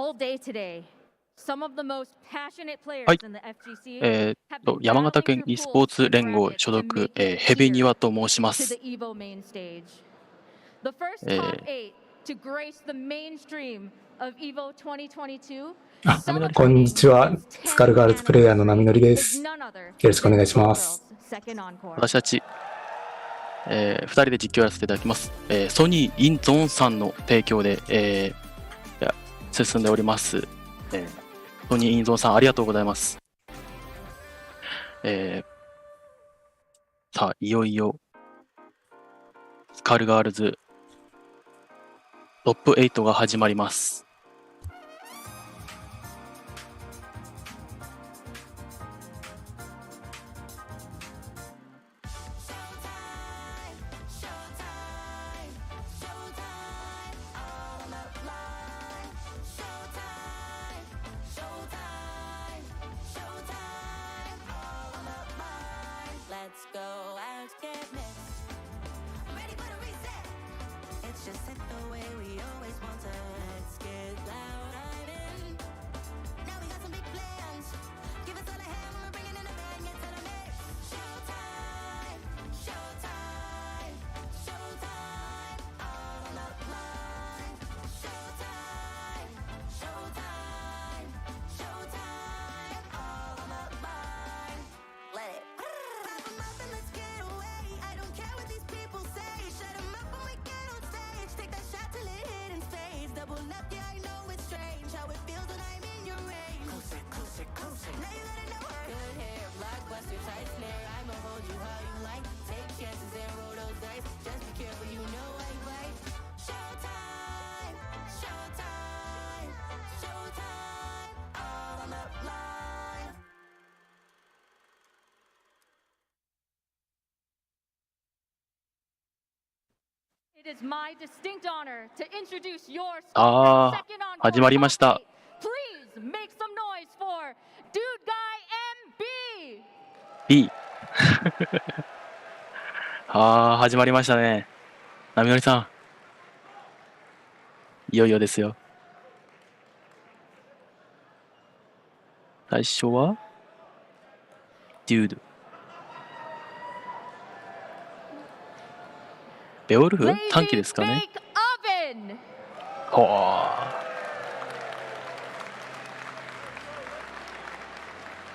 all day today. Some of the most passionate players はい in the FGC have been 山形県 e スポーツ連合所属、ヘベニワと申しま to す the。EVO main stage. The first top 8 to grace the mainstream of EVO 2022. こんにちは。スカルガールズプレイヤーの波乗りです。よろしくお願いします。私たち、2人で実況やらせていただきます。ソニー・イン・ゾーンさんの提供で、進んでおります。ソニー・イン・ゾーンさん、ありがとうございます。さあ、いよいよ、スカルガールズトップ8が始まります。Let's go out, get mixed. I'm ready for the reset. It's just set the way we always want to. Let's get loud, I'm in. Now we got some big plans. Give us all a hand when we're bringing in a bang into the mix. Showtime, showtime, showtime, all on the line. Showtime, showtime, showtime, all on the line. Let it. Pop 'em up and let's get away. I don't care what these people say. Shut 'em up when we get on stage. Take that shot till it hit in spades. Double up, yeah, I know it's strange how it feels when I'm in your range. Closer, closer, closer. Now you gotta know her. Good hair, blockbuster, tight snare. I'ma hold you how you like. Take chances and roll those dice. Just be careful, you know I bite. Showtime, showtime, showtime, all on the line. It is my distinct honor to introduce your あ second あ、 encore 始まりました。 Please make some noise for Dude Guy MB. B ああ、始まりましたね。波乗りさん、いよいよですよ。最初はデュード。ベオルフ短期ですかね。 Oven. ほ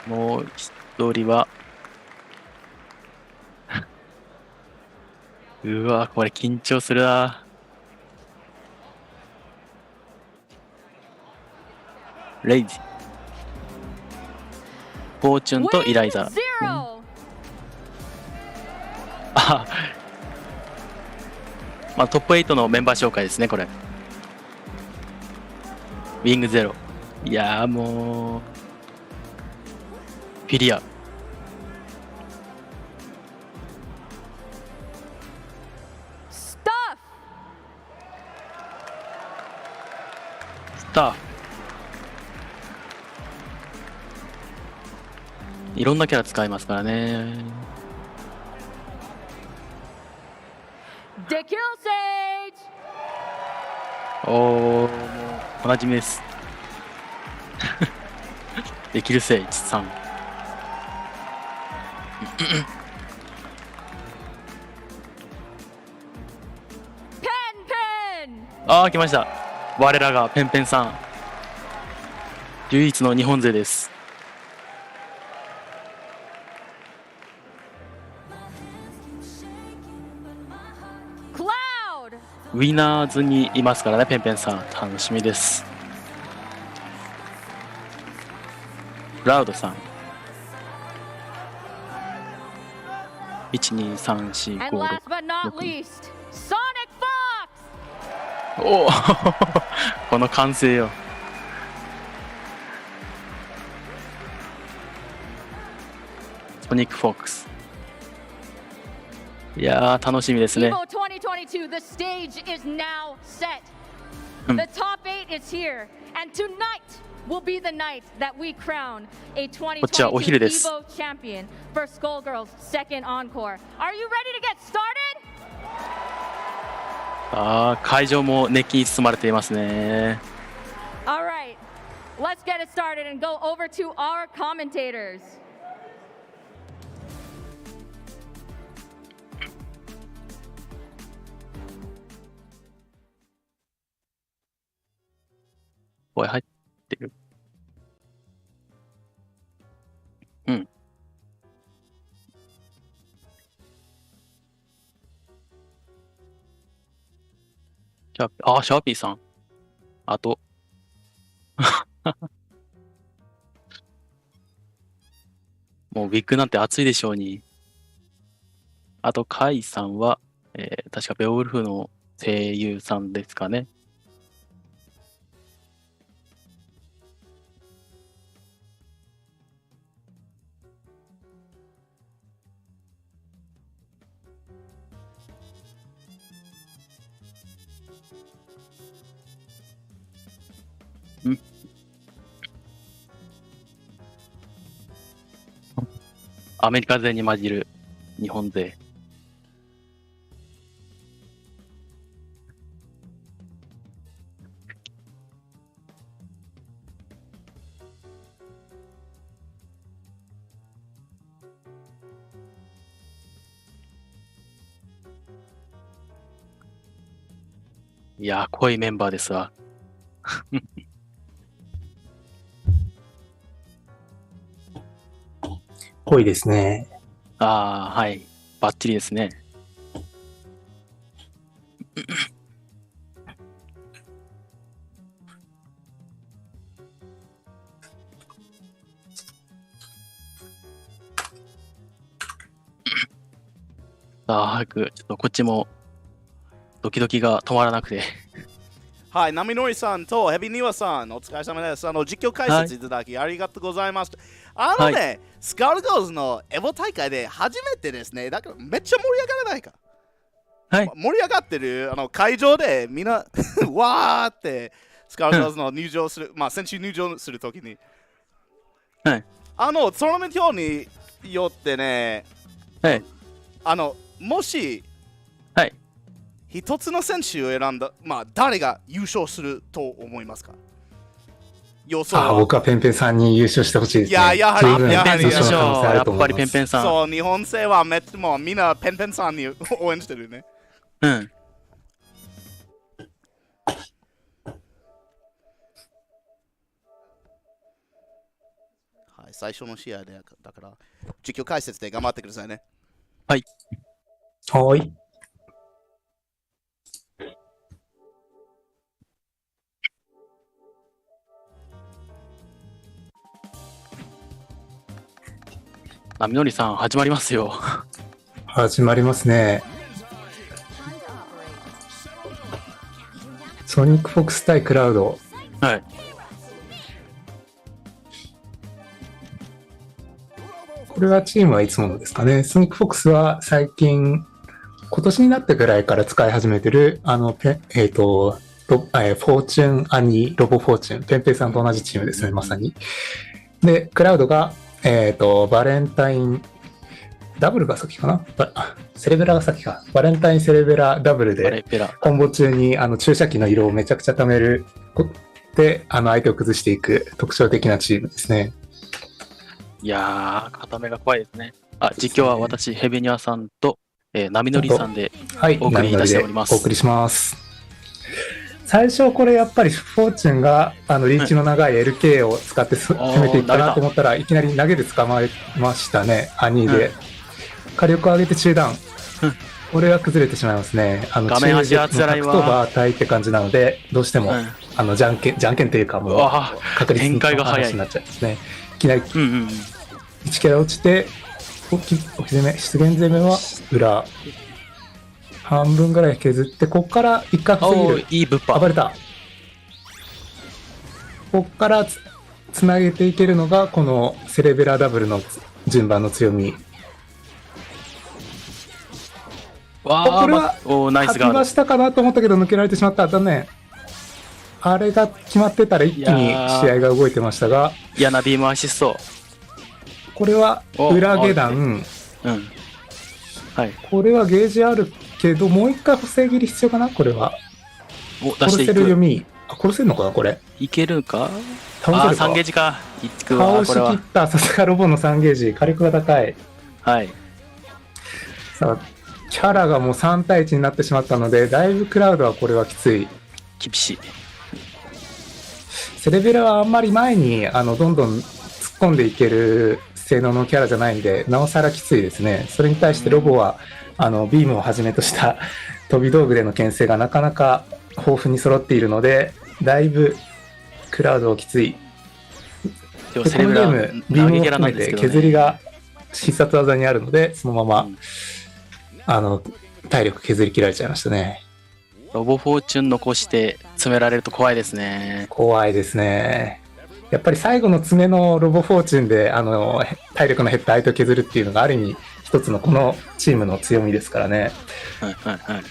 ー。もう一人はうわ、これ緊張するな。レイジ、フォーチュンとイライザ。あ、まあトップ8のメンバー紹介ですね、これ。ウィングゼロ。いやーもうフィリア。スター。いろんなキャラ使いますからね。The Kill Sage. おー、もうおなじみです。できるせいさん。ああ、来ました。我らがペンペンさん。唯一の日本勢です。ウィナーズにいますからね、ペンペンさん。楽しみです。ラウドさん。1、2、3、4、5、6。おおこの歓声よ。ソニック・フォックス。いやー、楽しみですね。 EVO 2022, the stage is now set. The top 8 is here, and tonight will be the night that we crown a 2022 EVO champion for Skullgirls' second encore. Are you ready to get started? ああ、会場も熱気に包まれていますね。 All right, get it started and go over to our commentators. Boy, 入ってる。うん。シャーピーさん。あと。もうビッグなんて熱いでしょうに。あと、カイさんは、確かベオウルフの声優さんですかね。うん。アメリカ勢に混じる日本勢。いやー、濃いメンバーですわ。濃いですね。ああ、はい。バッチリですね。さあ、早く、ちょっとこっちも、ドキドキが止まらなくて。はい、ナミノリさんとヘビニワさん、お疲れ様です。実況解説いただきありがとうございます。はい、スカルガールズのエボ大会で初めてですね、だからめっちゃ盛り上がらないか。はい、盛り上がってる会場でみんなわーってスカルガールズの入場する、まあ先週入場するときに、はい、トーナメント表によってね、はい、もし、はい、一つの選手を選んだ、まあ誰が優勝すると思いますか？予想は。僕はペンペンさんに優勝してほしいですね。やはりやっぱりペンペンさん。そう、日本勢はもうみんなペンペンさんに応援してるね。うん。はい、最初の試合でだから実況解説で頑張ってくださいね。はい。はい。みのりさん、始まりますよ。始まりますね。ソニックフォックス対クラウド。はい。これはチームはいつものですかね。ソニックフォックスは最近、今年になってぐらいから使い始めてる、フォーチュン、ロボフォーチュン、ペンペンさんと同じチームですね、まさに。で、クラウドが、バレンタイン、ダブルが先かな、セレベラが先か。バレンタインセレベラダブルで、コンボ中に注射器の色をめちゃくちゃ貯めるで、相手を崩していく特徴的なチームですね。いやー、固めが怖いですね。実況は私、ヘビニワさんと、ナミノリさんでお送りいたしております。お送りします。最初これやっぱりフォーチュンがリーチの長い LK を使って攻めていったなと思ったらいきなり投げで捕まえましたね。兄で火力を上げて中断、これが崩れてしまいますね。画面端厚洗いはとバータイって感じなのでどうしても、じゃんけんというかもう確率の話になっちゃいますね。いきなり1キャラ落ちて置き攻め出現攻めは裏半分ぐらい削って、ここから一回防げる。いいぶっぱ暴れた。ここからつなげていけるのがこのセレベラダブルの順番の強み。これは勝ちましたかなと思ったけど抜けられてしまった。だね。あれが決まってたら一気に試合が動いてましたが、嫌なビームアシスト。これは裏下段。はい。これはゲージあるけど、もう一回補正切り必要かなこれは。殺せる読み。殺せるのかなこれ。いけるか倒せるか。3ゲージか。倒しきった。さすがロボの3ゲージ。火力が高い。はい。さあ、キャラがもう3対1になってしまったので、だいぶクラウドはこれはきつい。厳しい。セレベラはあんまり前にどんどん突っ込んでいける性能のキャラじゃないんで、なおさらきついですね。それに対してロボはビームをはじめとした飛び道具での牽制がなかなか豊富に揃っているので、だいぶクラウドはきつい。でこのゲーム、ビームも含めて削りが必殺技にあるので、そのまま、体力削り切られちゃいましたね。ロボフォーチュン残して詰められると怖いですね。怖いですね。やっぱり最後の詰めのロボフォーチュンで体力の減った相手を削るっていうのがある意味一つのこのチームの強みですからね。はいはいはい。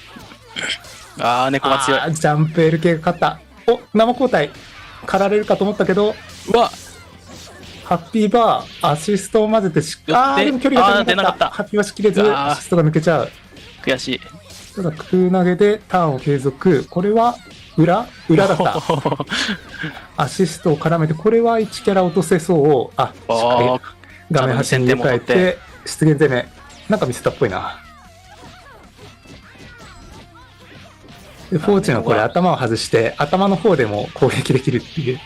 あー、猫が強い。ジャンプ LK が勝った。お、生交代狩られるかと思ったけど、うわ、ハッピーバーアシストを混ぜてでも距離が出なかった。ハッピーバーしきれずアシストが抜けちゃう。悔しい。ただ空投げでターンを継続。これは裏だったアシストを絡めて、これは1キャラ落とせそう。しっかり画面端に入れ替えて出現攻めなんか見せたっぽいな。でフォーチュンはこれ頭を外して頭の方でも攻撃できるっていう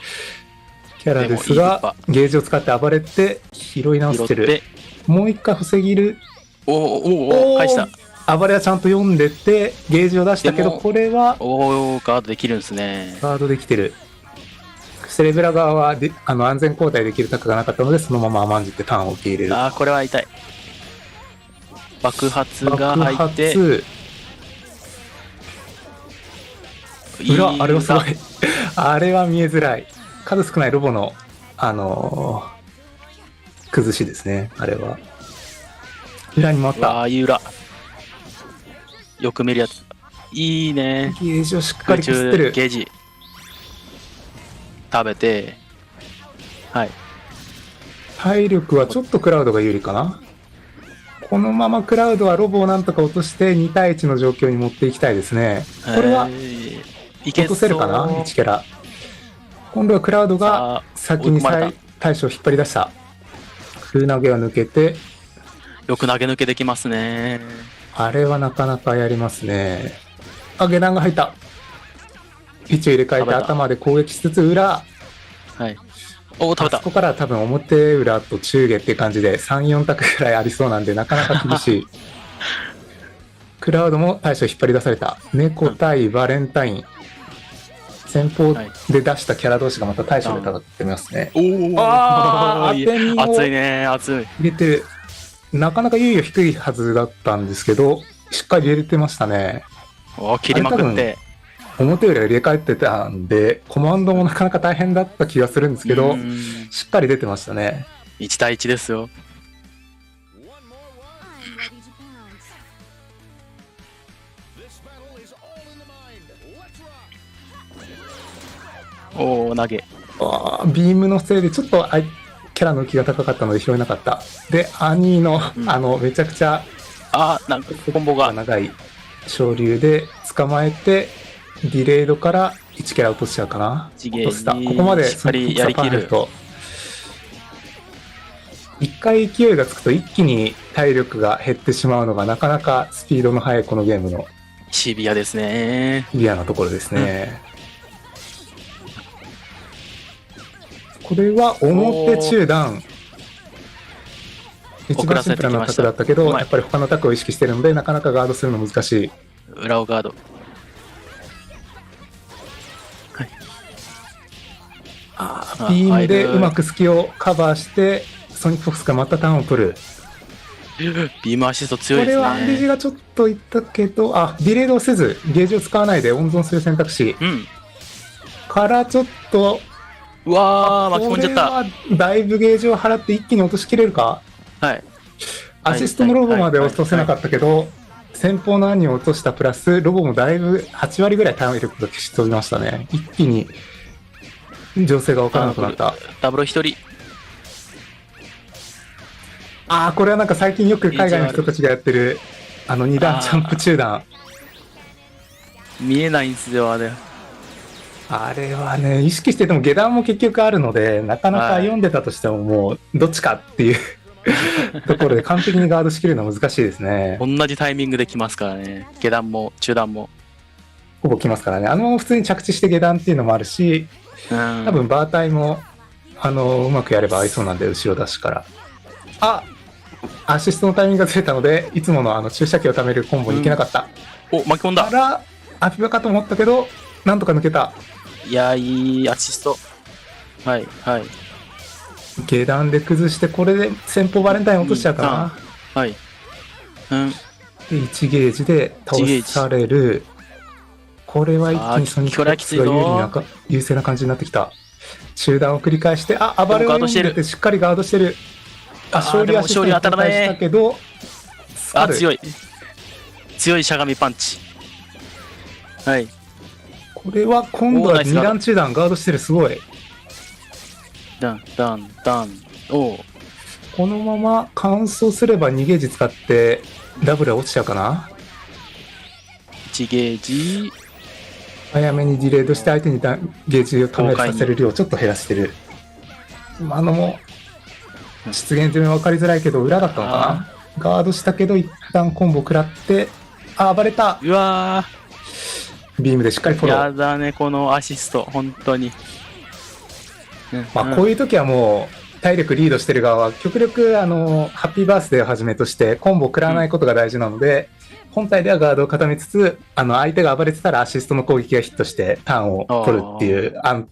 キャラですが、ゲージを使って暴れて拾い直してる。もう一回防ぎる。返した。暴れはちゃんと読んでてゲージを出したけど、これはガードできるんですね。ガードできてる。セレブラ側は安全交代できるタクがなかったので、そのまま甘んじてターンを受け入れる。これは痛い。爆発が入って裏、あれはすごいあれは見えづらい。数少ないロボの崩しですね。あれは裏に回った。ああいう裏よく見るやつ。いいね。ゲージをしっかり吸ってる。ゲージ食べて、はい。体力はちょっとクラウドが有利かな。このままクラウドはロボをなんとか落として2対1の状況に持っていきたいですね。これは落とせるかな。1キャラ。今度はクラウドが先に対処を引っ張り出した。空投げは抜けて、よく投げ抜けできますね。あれはなかなかやりますね。下段が入った。位置を入れ替えて頭で攻撃しつつ裏。はい。食べた。そこからは多分表裏と中下っていう感じで3、4択ぐらいありそうなんで、なかなか厳しい。クラウドも対処引っ張り出された。猫対バレンタイン。先方で出したキャラ同士がまた対処で戦ってますね。当て身を熱いね、熱い。入れて、なかなか猶予低いはずだったんですけど、しっかり入れてましたね。切りまくって。表裏入れ替えてたんで、コマンドもなかなか大変だった気がするんですけど、しっかり出てましたね。1対1ですよ。投げ。ビームのせいでちょっとキャラの浮きが高かったので拾えなかった。で、兄の、めちゃくちゃなんかコンボが長い昇竜で捕まえて、ディレイドから1キャラ落としちゃうかな。落とした。ここまでしっかりやりきると。1回勢いがつくと一気に体力が減ってしまうのがなかなかスピードの速いこのゲームのシビアですね。シビアなところですね。これは表中段。一番シンプルなタクだったけど、やっぱり他のタクを意識してるので、なかなかガードするの難しい。裏をガード。ビームでうまく隙をカバーして、ソニックフォックスがまたターンを取る。ビームアシスト強いですね。これはアンビジがちょっといったけど、ディレードをせず、ゲージを使わないで温存する選択肢。からちょっと、巻き込んじゃった。これはだいぶゲージを払って一気に落としきれるか。はい。アシストのロボまで落とせなかったけど、先方の兄を落としたプラス、ロボもだいぶ8割ぐらい体力が消し飛びましたね。一気に情勢が分からなくなった。ダブル1人。これはなんか最近よく海外の人たちがやってる2段ジャンプ中段。見えないんですよ、あれ。あれはね、意識してても下段も結局あるので、なかなか読んでたとしてももう、どっちかっていうところで完璧にガードしきるのは難しいですね。同じタイミングで来ますからね。下段も中段も。ほぼ来ますからね。普通に着地して下段っていうのもあるし、多分バータイも、うまくやれば合いそうなんで、後ろ出しから。アシストのタイミングがずれたので、いつもの注射器を貯めるコンボに行けなかった。お、巻き込んだ。あら、アフィバかと思ったけど、なんとか抜けた。いや、いいアシスト。はい、はい。下段で崩して、これで先方バレンタイン落としちゃうかな。はい。うん。で、1ゲージで倒される。これは一気にソニックフォックスが優勢な感じになってきた。中段を繰り返して、暴れを読んでしっかりガードしてる。勝利アシストに当たしたけど、強い。強いしゃがみパンチ。はい。これは今度は2段中段ガードしてる、すごい。ダン。このまま完走すれば2ゲージ使ってダブルは落ちちゃうかな。1ゲージ。早めにディレードして相手にゲージを貯めさせる量をちょっと減らしてる。今のも出現攻め分かりづらいけど裏だったのかな。ガードしたけど一旦コンボ食らって、暴れた。うわー、ビームでしっかりフォロー。やだね、このアシスト、本当に。こういう時はもう体力リードしてる側は極力ハッピーバースデーをはじめとしてコンボを食らわないことが大事なので、本体ではガードを固めつつ、相手が暴れてたらアシストの攻撃がヒットしてターンを取るっていう安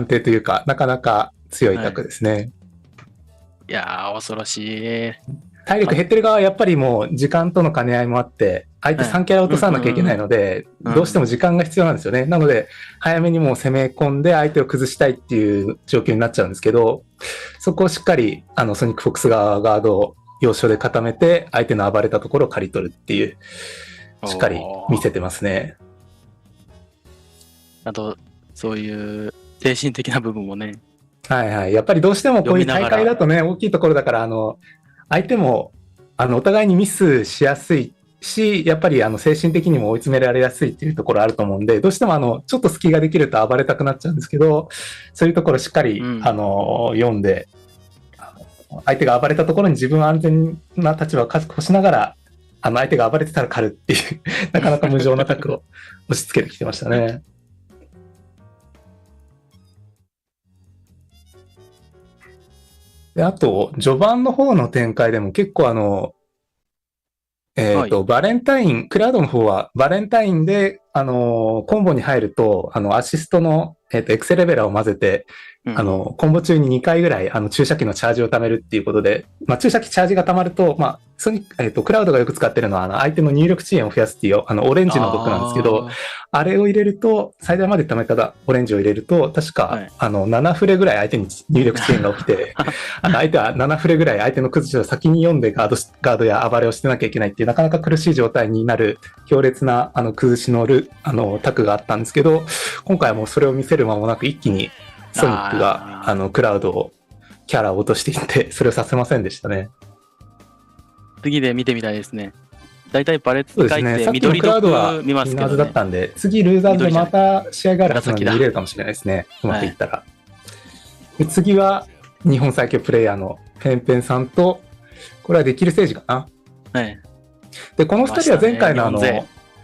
定というか、なかなか強いタクですね。いやー、恐ろしい。体力減ってる側はやっぱりもう時間との兼ね合いもあって、相手3キャラ落とさなきゃいけないので、どうしても時間が必要なんですよね。なので、早めにもう攻め込んで相手を崩したいっていう状況になっちゃうんですけど、そこをしっかりソニックフォックスがガードを要所で固めて、相手の暴れたところを刈り取るっていう、しっかり見せてますね。あと、そういう精神的な部分もね。はいはい。やっぱりどうしてもこういう大会だとね、大きいところだから、相手も、お互いにミスしやすいし、やっぱり精神的にも追い詰められやすいっていうところあると思うんで、どうしてもちょっと隙ができると暴れたくなっちゃうんですけど、そういうところしっかり、読んで、相手が暴れたところに自分は安全な立場を確保しながら、相手が暴れてたら狩るっていう、なかなか無情なタックを押し付けてきてましたね。で、あと、序盤の方の展開でも結構バレンタイン、クラウドの方はバレンタインで、コンボに入ると、アシストの、エクセレベラーを混ぜて、コンボ中に2回ぐらい、注射器のチャージを貯めるっていうことで、注射器チャージが貯まると、クラウドがよく使ってるのは、相手の入力遅延を増やすっていう、オレンジの毒なんですけど、あれを入れると、最大まで貯めたオレンジを入れると、確か、7フレぐらい相手に入力遅延が起きて、相手は7フレぐらい相手の崩しを先に読んでガードや暴れをしてなきゃいけないっていう、なかなか苦しい状態になる、強烈な、崩しのタクがあったんですけど、今回はもうそれを見せる間もなく一気にソニックがクラウドをキャラを落としていってそれをさせませんでしたね。次で見てみたいですね。だいたいバレット書いて緑クラウドは見ますけど、ね、だったんで、次ルーザーズでまた試合があるはずなんで見れるかもしれないですね。うまくいったら。で次は日本最強プレイヤーのペンペンさんと、これはできるステージかな。はい。で、この2人は前回の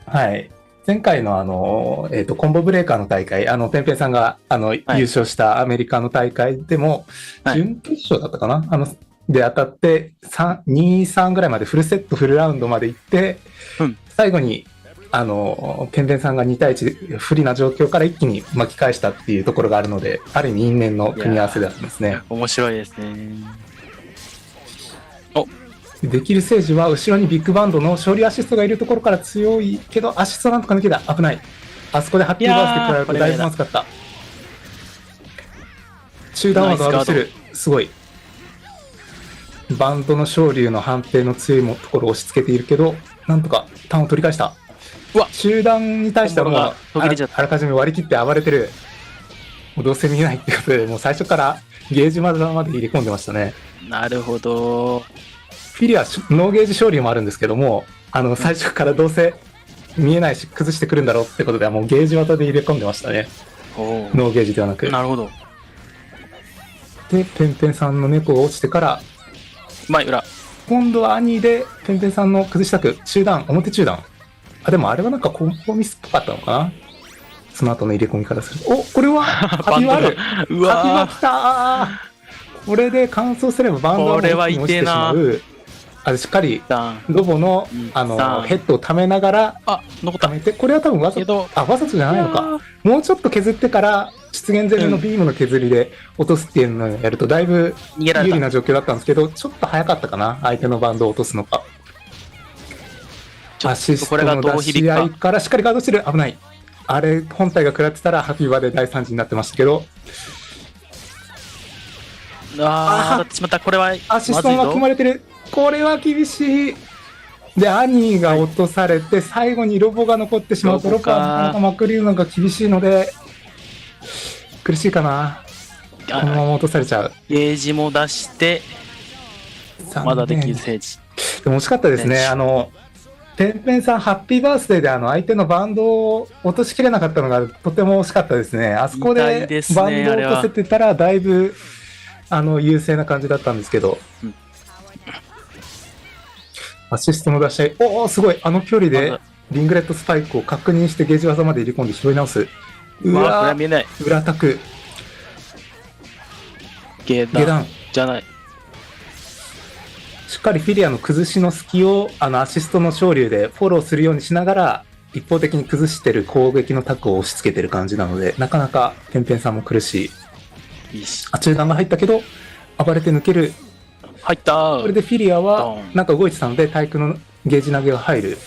はい。前回のコンボブレーカーの大会、ペンペンさんが優勝したアメリカの大会でも、準決勝だったかな、で当たって、2、3ぐらいまでフルセット、フルラウンドまで行って、最後に、ペンペンさんが2対1で不利な状況から一気に巻き返したっていうところがあるので、ある意味因縁の組み合わせだったんですね。面白いですね。できるステージは後ろにビッグバンドの勝利アシストがいるところから強いけど、アシストなんとか抜けた。危ない。あそこでハッピーバースデー食らうとだいぶまずかった。中段はガードしてる。すごい。バンドの昇竜の判定の強いところを押し付けているけど、なんとかターンを取り返した。中段に対してはもうあらかじめ割り切って暴れてる。もうどうせ見えないってことで、もう最初からゲージまで入れ込んでましたね。なるほど。フィリはノーゲージ勝利もあるんですけども、最初からどうせ見えないし崩してくるんだろうってことではもうゲージ技で入れ込んでましたね。ノーゲージではなく。なるほど。で、ペンペンさんの猫が落ちてから、前裏。今度は兄で、ペンペンさんの崩したく、中段、表中段。あ、でもあれはなんかコンプロミスっぽかったのかな、その後の入れ込みからする。お、これは、ハピバある。ハピバ来たー。これで完走すればバンドが落ちてしまう。あれしっかりロボのヘッドを溜めながら溜めて、これは多分わざとじゃないのか。もうちょっと削ってから出現攻めのビームの削りで落とすっていうのをやるとだいぶ有利な状況だったんですけど、ちょっと早かったかな、相手のバンドを落とすのか。アシストの出し合いからしっかりガードしてる。危ない。あれ本体が食らってたらハピバで大惨事になってましたけど、当たってしまった。これはアシストが組まれてる。これは厳しい。で、兄が落とされて、最後にロボが残ってしまうと、ロボはなかなかまくるのが厳しいので、苦しいかな。このまま落とされちゃう。ゲージも出して、まだできるステージ。でも惜しかったですね。ペンペンさん、ハッピーバースデーで相手のバンドを落としきれなかったのがとても惜しかったですね。あそこでバンドを落とせてたら、だいぶ優勢な感じだったんですけど。アシストの出し合い。おお、すごい。あの距離でリングレットスパイクを確認してゲージ技まで入れ込んで拾い直す。うわー、裏アタック。下段じゃない。しっかりフィリアの崩しの隙をアシストの昇竜でフォローするようにしながら、一方的に崩してる攻撃のタックを押し付けてる感じなので、なかなかペンペンさんも苦しい。中段が入ったけど、暴れて抜ける。入った。これでフィリアはなんか動いてたので対空のゲージ投げが入る。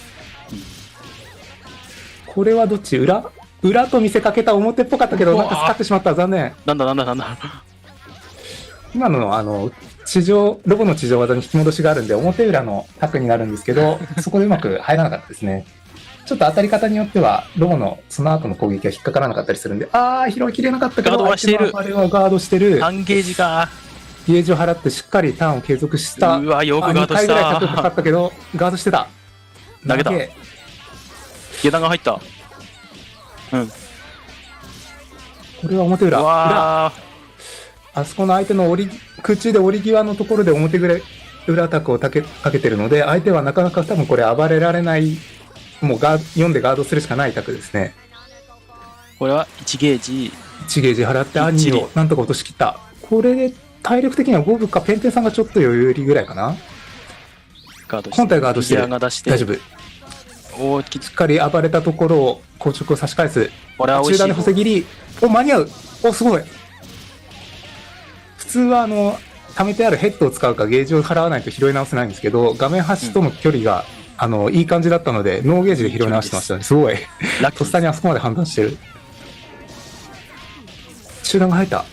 これはどっち？裏と見せかけた表っぽかったけど、なんか使ってしまった。残念。なんだ。今のロボの地上技に引き戻しがあるんで、表裏のタックになるんですけど、そこでうまく入らなかったですね。ちょっと当たり方によっては、ロボのその後の攻撃が引っかからなかったりするんで、拾いきれなかったけど、ガードはしている。あれはガードしてる。3ゲージか。ゲージを払ってしっかりターンを継続した。うわ、よくガードした。2回ぐらいかかったけど、ガードしてた。投げた。下段が入った。うん。これは表裏。あそこの相手の空中で折り際のところで表裏アタックをかけてるので、相手はなかなか多分これ暴れられない、もう読んでガードするしかないタックですね。これは1ゲージ。1ゲージ払って兄をなんとか落としきった。これで体力的には五分か、ペンペンさんがちょっと余裕りぐらいかな。本体ガードしてる。大丈夫。しっかり暴れたところを硬直を差し返す。中段で細切り。間に合う。すごい。普通は溜めてあるヘッドを使うかゲージを払わないと拾い直せないんですけど、画面端との距離がいい感じだったのでノーゲージで拾い直してましたね。すごい。とっさにあそこまで判断してる。中段が入った。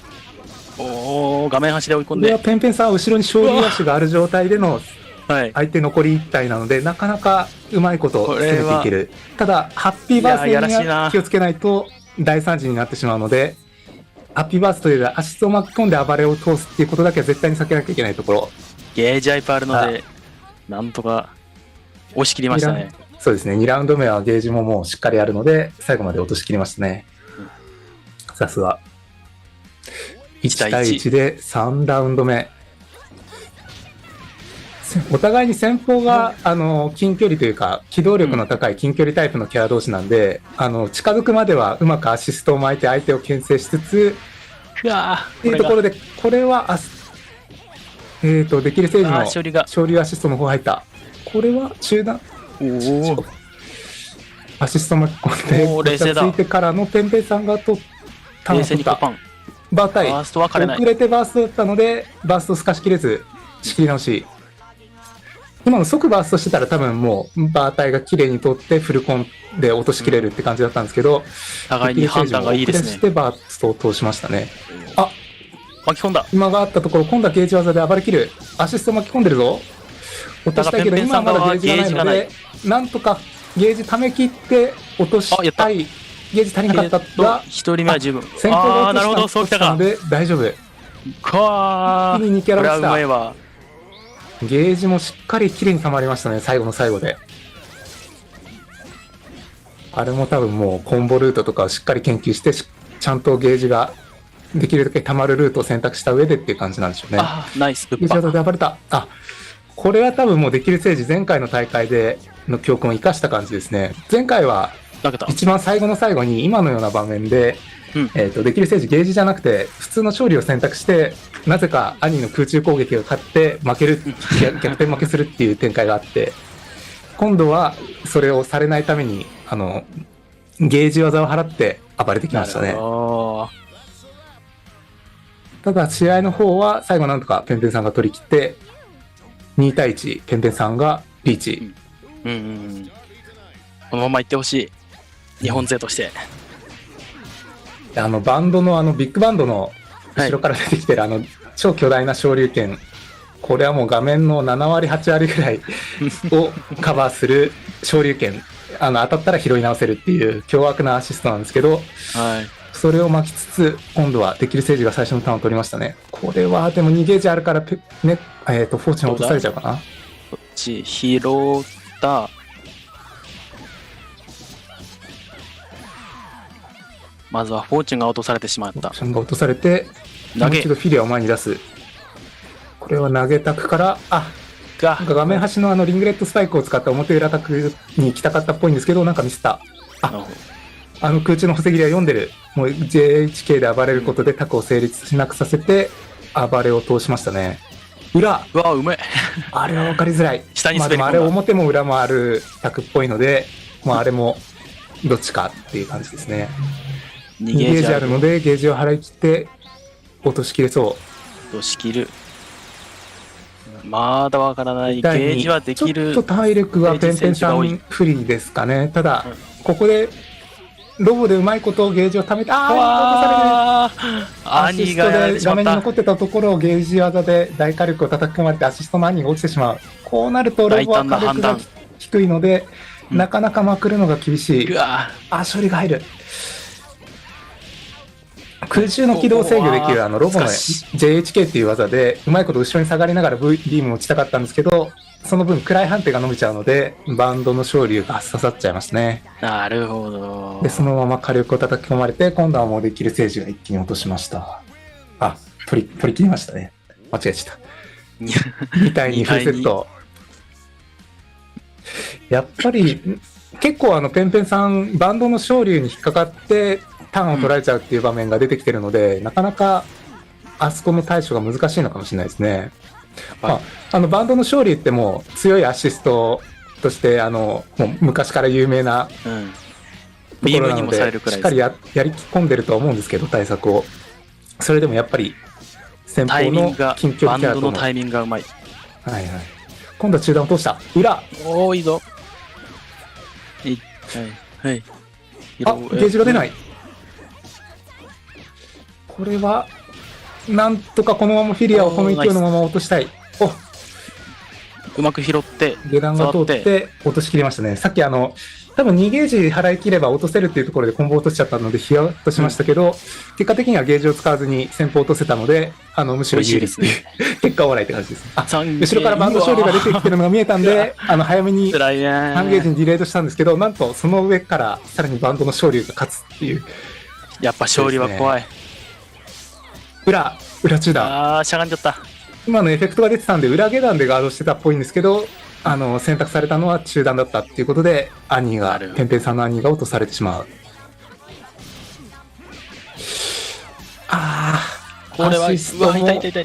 画面端で追い込んで。これはペンペンさんは後ろに勝利足がある状態での相手残り1体なので、なかなかうまいこと攻めていける。ただハッピーバースデーには気をつけないと大惨事になってしまうので、ハッピーバースというアシストを巻き込んで暴れを通すっていうことだけは絶対に避けなきゃいけないところ。ゲージいっぱいあるので、なんとか押し切りましたね。そうですね。2ラウンド目はゲージももうしっかりあるので、最後まで落としきりましたね。さすが。1対1で3ラウンド目。お互いに先方が近距離というか機動力の高い近距離タイプのキャラ同士なんで、近づくまではうまくアシストを巻いて相手を牽制しつつっていうところで、これはできるステージの勝利アシストの方入った。これは中段アシスト巻き込んでついてからのペンペンさんが取った冷静にパンバータイ遅れてバーストだったのでバースト透かしきれず仕切り直し。今の即バーストしてたら多分もうバータイが綺麗に通ってフルコンで落としきれるって感じだったんですけど、互いに判断がいいですね。してバーストを通しましたね。巻き込んだ。今があったところ今度はゲージ技で暴れきる。アシスト巻き込んでるぞ。落としたいけど今はまだゲージがないのでなんとかゲージ溜め切って落としたい。ゲージ足りなかったが1人目は十分。先頭が落としたので大丈夫。一気に2キャラ落ちた。これはうまいわ。ゲージもしっかり綺麗に溜まりましたね、最後の最後で。あれも多分もうコンボルートとかをしっかり研究してちゃんとゲージができるだけ溜まるルートを選択した上でっていう感じなんでしょうね。ナイスプッゲージ技で暴れた。これは多分もうできるステージ前回の大会での教訓を生かした感じですね。前回は一番最後の最後に今のような場面で、できるステージゲージじゃなくて普通の勝利を選択してなぜか兄の空中攻撃が勝って負ける逆転負けするっていう展開があって、今度はそれをされないためにゲージ技を払って暴れてきましたね。ただ試合の方は最後なんとかペンペンさんが取り切って2対1、ペンペンさんがリーチ。このままいってほしい、日本勢として。バンドのビッグバンドの後ろから出てきてる超巨大な昇竜拳、これはもう画面の7割8割ぐらいをカバーする昇竜拳、当たったら拾い直せるっていう凶悪なアシストなんですけど、それを巻きつつ今度はできるステージが最初のターンを取りましたね。これはでも2ゲージあるからフォーチュン落とされちゃうかな。こっち拾った。まずはフォーチュンが落とされてしまった。フォーチュンが落とされてもう一度フィリアを前に出す。これは投げタクからなんか画面端のリングレットスパイクを使った表裏タクに行きたかったっぽいんですけど、なんかミスった。空中の防ぎは読んでる。もう JHK で暴れることでタクを成立しなくさせて暴れを通しましたね。裏、うわうめえあれは分かりづらい。下に滑り込んだ。あれ表も裏もあるタクっぽいので、あれもどっちかっていう感じですね。2ゲージあるのでゲージを払い切って落としきれそう。落としきる。まだわからない。ゲージはできる。ちょっと体力はペンペンさん不利ですかね。ただ、ここでロボでうまいことゲージを貯めて、アシストで画面に残ってたところをゲージ技で大火力を叩き込まれてアシストの兄が落ちてしまう。こうなるとロボは火力が低いので、なかなかまくるのが厳しい。処理が入る。空中の軌道制御できるロボの JHK っていう技でうまいこと後ろに下がりながら V ビームを打ちたかったんですけど、その分暗い判定が伸びちゃうのでバンドの昇竜が刺さっちゃいましたね。なるほど。でそのまま火力を叩き込まれて、今度はもうできるステージが一気に落としました。取り切りましたね。間違えちゃった2対2フルセット。やっぱり結構ペンペンさんバンドの昇竜に引っかかってターンを取られちゃうっていう場面が出てきてるので、なかなかあそこの対処が難しいのかもしれないですね。バンドの昇竜ってもう強いアシストとしてもう昔から有名なところなので、しっかりやり込んでるとは思うんですけど、対策を。それでもやっぱり先方の近距離キャラとバンドのタイミングがうまい。今度は中段を通した。裏。いいぞ。ゲージが出ない。これはなんとかこのままフィリアをこの勢いのまま落としたい。うまく拾って下段が通って落としきりましたね。さっき多分2ゲージ払い切れば落とせるっていうところでコンボ落としちゃったのでヒヤッとしましたけど、結果的にはゲージを使わずに先方落とせたのでむしろ有利ですね。結果オーライって感じです。後ろからバンド勝利が出てきてるのが見えたんで早めに3ゲージにディレードしたんですけど、なんとその上からさらにバンドの勝利が勝つっていう。やっぱ勝利は怖い。裏中段。しゃがんじゃった。今のエフェクトが出てたんで裏下段でガードしてたっぽいんですけど、選択されたのは中段だったっていうことでペンペンさんの兄が落とされてしまう。これはアシストも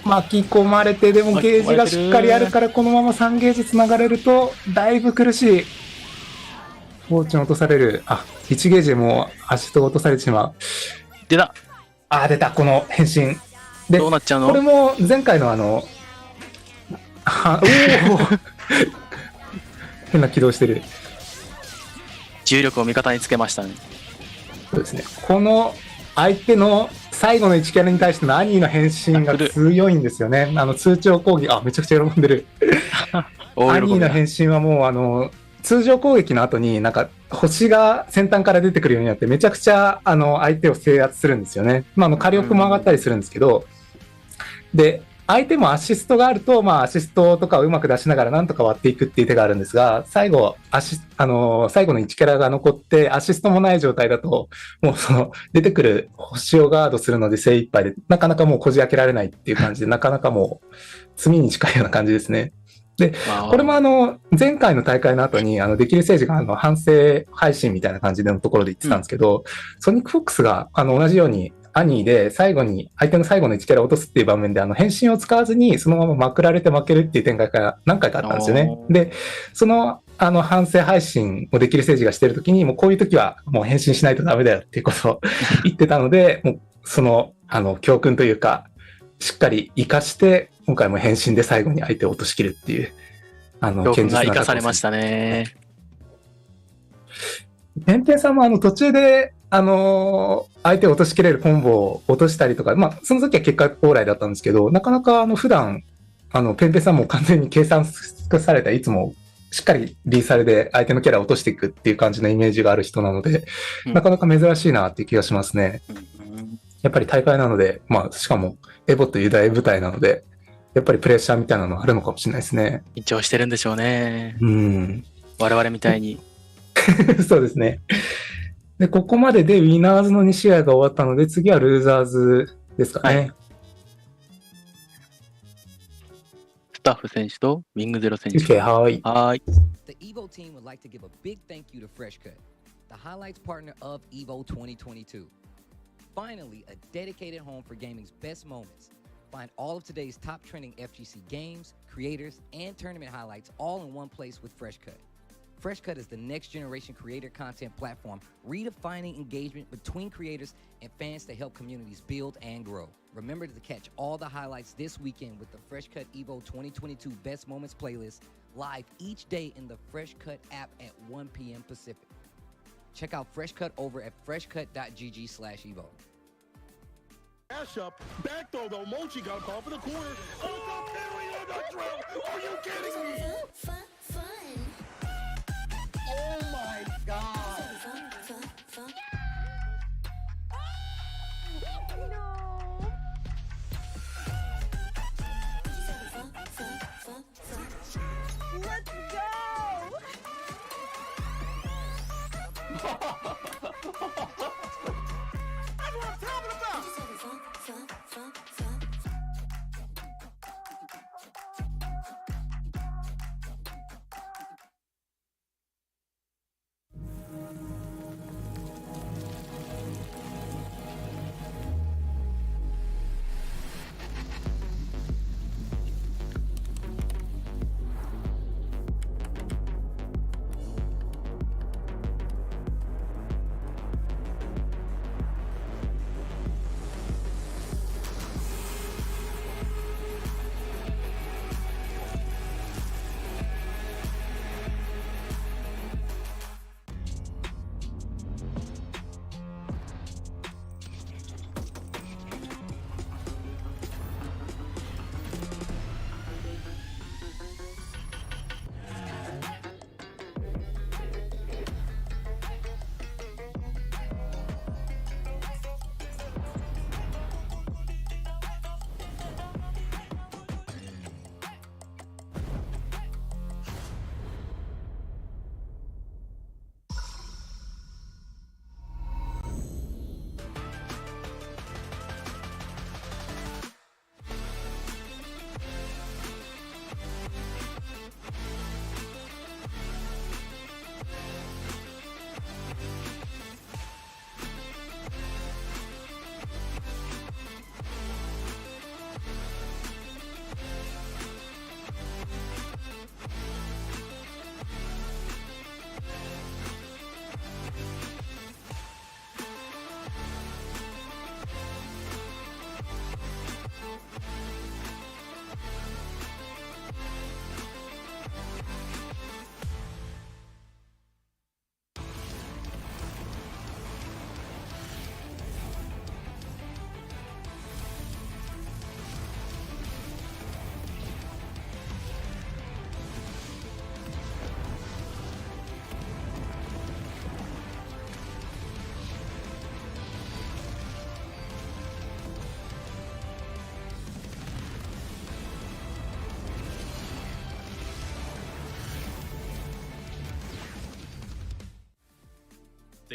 巻き込まれて、でもゲージがしっかりあるからこのまま3ゲージつながれるとだいぶ苦しい。フォーチュン落とされる。1ゲージでもうアシストが落とされてしまう。出た。出た。この変身でどうなっちゃうの？これも前回の変な起動してる。重力を味方につけましたね。そうですね。この相手の最後の1キャラに対しての兄の変身が強いんですよね。通常攻撃、めちゃくちゃ喜んでる。兄の変身はもう通常攻撃の後になんか星が先端から出てくるようになってめちゃくちゃ相手を制圧するんですよね。火力も上がったりするんですけど、で相手もアシストがあると、アシストとかをうまく出しながらなんとか割っていくっていう手があるんですが、最後の1キャラが残って、アシストもない状態だと、もう出てくる星をガードするので精一杯で、なかなかもうこじ開けられないっていう感じで、なかなかもう、罪に近いような感じですね。で、これも前回の大会の後に、できる政治が反省配信みたいな感じのところで言ってたんですけど、ソニックフォックスが同じように、アニーで相手の最後の1キャラを落とすっていう場面で変身を使わずにそのまままくられて負けるっていう展開が何回かあったんですよね。で、反省配信をできる政治がしてるときに、もうこういうときはもう変身しないとダメだよっていうことを言ってたので、もう教訓というか、しっかり活かして、今回も変身で最後に相手を落としきるっていう、教訓が生かされましたね。ペンペンさんも途中で、相手を落としきれるコンボを落としたりとか、その時は結果オーライだったんですけど、なかなか普段、ペンペンさんも完全に計算されたいつもしっかりリーサルで相手のキャラを落としていくっていう感じのイメージがある人なので、なかなか珍しいなっていう気がしますね。やっぱり大会なので、しかもエボという大舞台なので、やっぱりプレッシャーみたいなのあるのかもしれないですね。緊張してるんでしょうね。我々みたいに。そうですね。で、ここまででウィナーズの2試合が終わったので、次はルーザーズですかね。スタッフ選手とウィングゼロ選手。はい。The EVO team would like to give a big thank you to FreshCut, the highlights partner of EVO 2022. Finally, a dedicated home for gaming's best moments. Find all of today's top trending FGC games, creators, and tournament highlights all in one place with FreshCut. FreshCut is the next generation creator content platform, redefining engagement between creators and fans to help communities build and grow. Remember to catch all the highlights this weekend with the FreshCut EVO 2022 Best Moments playlist live each day in the FreshCut app at 1 p.m. Pacific. Check out FreshCut over at freshcut.gg/evo. Dash up, back throw though. Mochi got a call for the corner. Oh, the parry on the drill. Are you kidding me? Oh my god. Let's go! That's what I'm talking about!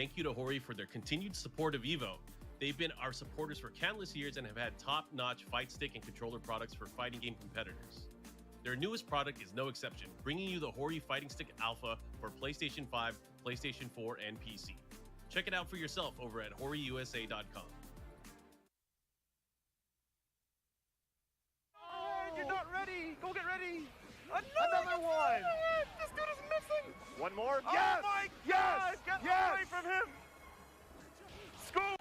thank you to Hori for their continued support of EVO. They've been our supporters for countless years and have had top-notch fight stick and controller products for fighting game competitors. Their newest product is no exception, bringing you the Hori Fighting Stick Alpha for PlayStation 5, PlayStation 4, and PC. Check it out for yourself over at HoriUSA.com. You're not ready! Go get ready! Another one! This dude is missing! One more? Oh Yes! my Yes! God! Get away from him! Scoop!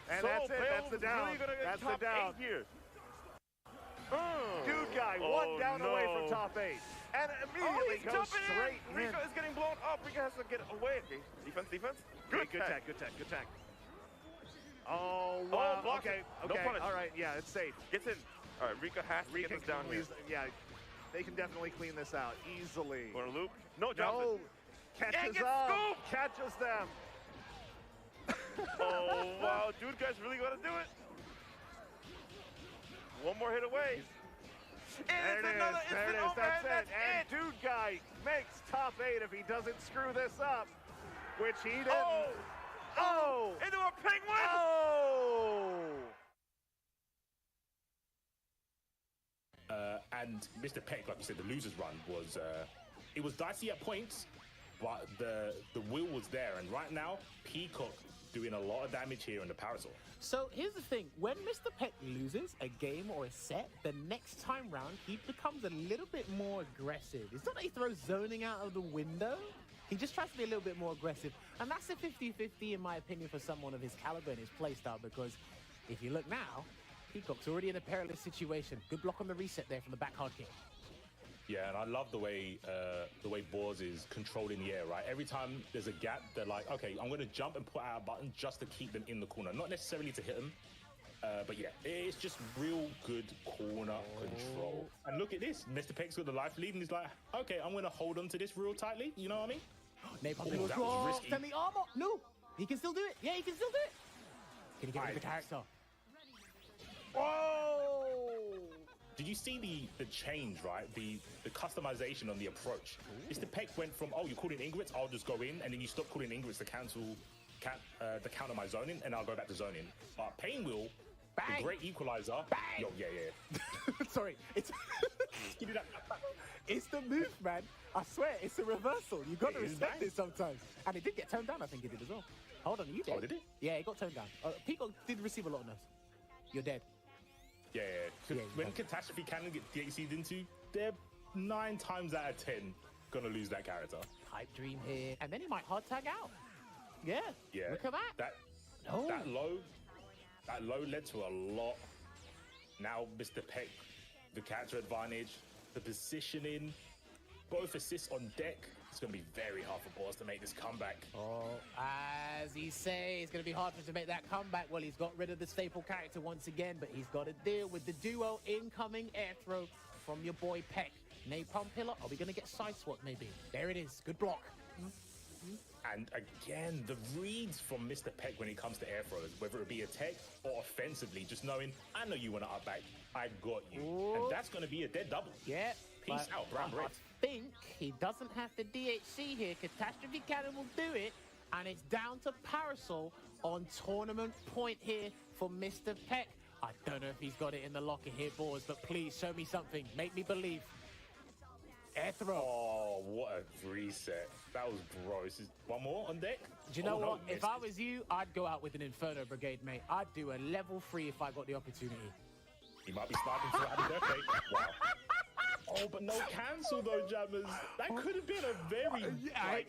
And So that's it. That's the Bale's down. really gonna get That's the top down. 8 here. Dude guy, Oh, one down away no. from top 8. And immediately he's goes jumping straight in. Rico is getting blown up. Rico has to get away. Okay, defense, defense. Good tech, good tech, good tech. Oh, wow. block Okay, it. No okay. punish. All right, yeah, it's safe. Gets in. All right, Rico has to get this down here. Yeah, they can definitely clean this out easily. Or Luke. No, No, Johnson. catches gets up, scooped. catches them. Oh, wow. Dude, guys really got to do it. One more hit away. There it is, there it is, that's it. And Dude Guy makes top 8 if he doesn't screw this up, which he didn't. Oh! Into a penguin! Oh! And Mr. Peck, like you said, the losers run was it was dicey at points, but the will was there. And right now, Peacock doing a lot of damage here in the parasol. So here's the thing, when Mr. Peck loses a game or a set, the next time round, he becomes a little bit more aggressive. It's not that he throws zoning out of the window, he just tries to be a little bit more aggressive. And that's a 50-50 in my opinion for someone of his caliber and his playstyle, because if you look now, Peacock's already in a perilous situation. Good block on the reset there from the back hard kick. Yeah, and I love the way Boars is controlling the air, right? Every time there's a gap, they're like, okay, I'm going to jump and put out a button just to keep them in the corner. Not necessarily to hit them, but yeah, it's just real good corner control. And look at this, Mr. Peck's got the life lead, and he's like, okay, I'm going to hold on to this real tightly, you know what I mean? Napalm that was risky. and the armor. No, he can still do it. Yeah, he can still do it. Can he get rid of the character? Whoa! Did you see the change, right? The customization on the approach. Mr. Peck went from, oh, you're calling ingress, I'll just go in, and then you stop calling ingress to cancel the counter my zoning, and I'll go back to zoning. Painwheel, the great equalizer. Bang! Yo, yeah. Sorry, it's Give me that. it's the move, man. I swear, it's a reversal. You got to It is respect bang. it sometimes. And it did get toned down, I think it did as well. Hold on, you did? Oh, did it? Yeah, it got toned down. Peacock did receive a lot of nerfs. You're dead. Yeah. When Catastrophe Cannon get DXC'd into, they're 9 times out of 10 gonna lose that character. Pipe dream here. And then he might hard tag out. Yeah. Yeah. Look at that. That low led to a lot. Now Mr. Peck, the character advantage, the positioning, both assists on deck. It's going to be very hard for Boars to make this comeback. Oh, as he says, it's going to be hard for him to make that comeback. Well, he's got rid of the staple character once again, but he's got to deal with the duo incoming air throw from your boy Peck. Napalm Pillar, are we going to get side swap maybe? There it is, good block. And again, the reads from Mr. Peck when it comes to air throws, whether it be a tech or offensively, just knowing, I know you want to up back, I got you. Ooh. And that's going to be a dead double. Yeah. Peace out, brown bread. I think he doesn't have the DHC here. Catastrophe Cannon will do it. And it's down to Parasol on tournament point here for Mr. Peck. I don't know if he's got it in the locker here, boys, but please show me something. Make me believe. Air throw. Oh, what a reset. That was gross. Is one more on deck? Do you know no, what? If missed. I was you, I'd go out with an Inferno Brigade, mate. I'd do a level 3 if I got the opportunity. He might be sniping for happy birthday. Wow. Oh, but no cancel though, Jammers. That could have been a very...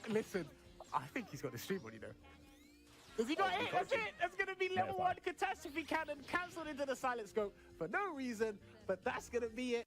Listen, I think he's got the stream on, you know. Has he got it? got That's it. it. That's going to be level 1 Catastrophe Cannon cancelled into the silent scope for no reason, but that's going to be it.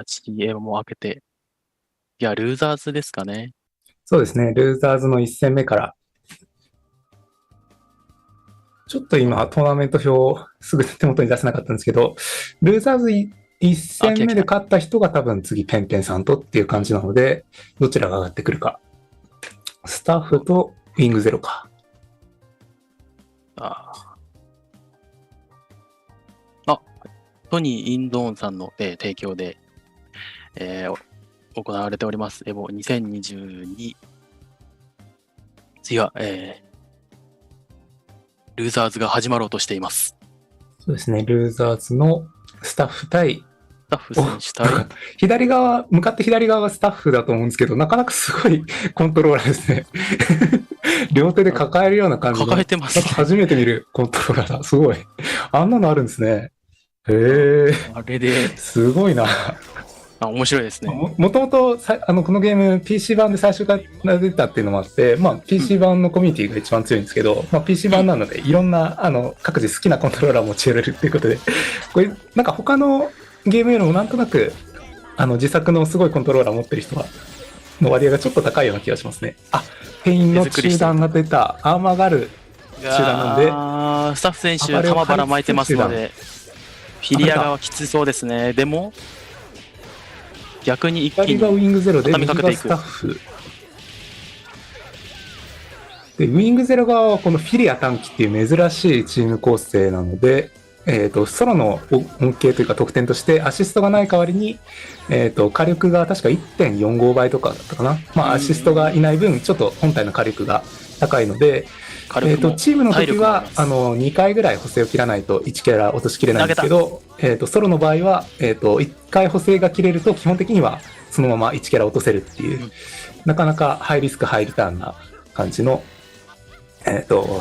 CM も開けて。いや、ルーザーズですかね。そうですね。ルーザーズの1戦目から。ちょっと今、トーナメント表すぐ手元に出せなかったんですけど、ルーザーズ1戦目で勝った人が多分次ペンペンさんとっていう感じなので、どちらが上がってくるか。スタッフとウィングゼロか。トニー・インドーンさんの、提供で、行われております。エボ2022。次は、ルーザーズが始まろうとしています。そうですね。ルーザーズのスタッフ対、スタッフ選手対、左側、向かって左側がスタッフだと思うんですけど、なかなかすごいコントローラーですね。両手で抱えるような感じで。抱えてますね。初めて見るコントローラーだ。すごい。あんなのあるんですね。へえ。あれで。すごいな。面白いですね。もともと、このゲーム PC 版で最初から出たっていうのもあって、PC 版のコミュニティが一番強いんですけど、PC 版なので、いろんな、各自好きなコントローラーを持ち寄れるっていうことで、これ、なんか他のゲームよりもなんとなく、自作のすごいコントローラーを持ってる人の割合がちょっと高いような気がしますね。ペインの中段が出た、アーマーがある中段なんで、スタッフ選手、玉ばら巻いてますので、フィリア側きつそうですね。でも、逆に一気に左がウィングゼロで、右がスタッフ。で、ウィングゼロ側はこのフィリア短期っていう珍しいチーム構成なので、ソロの恩恵というか得点としてアシストがない代わりに、火力が確か 1.45 倍とかだったかな。アシストがいない分、ちょっと本体の火力が高いので、チームの時は2回ぐらい補正を切らないと1キャラ落としきれないんですけど、ソロの場合は、1回補正が切れると基本的にはそのまま1キャラ落とせるっていう、なかなかハイリスクハイリターンな感じの、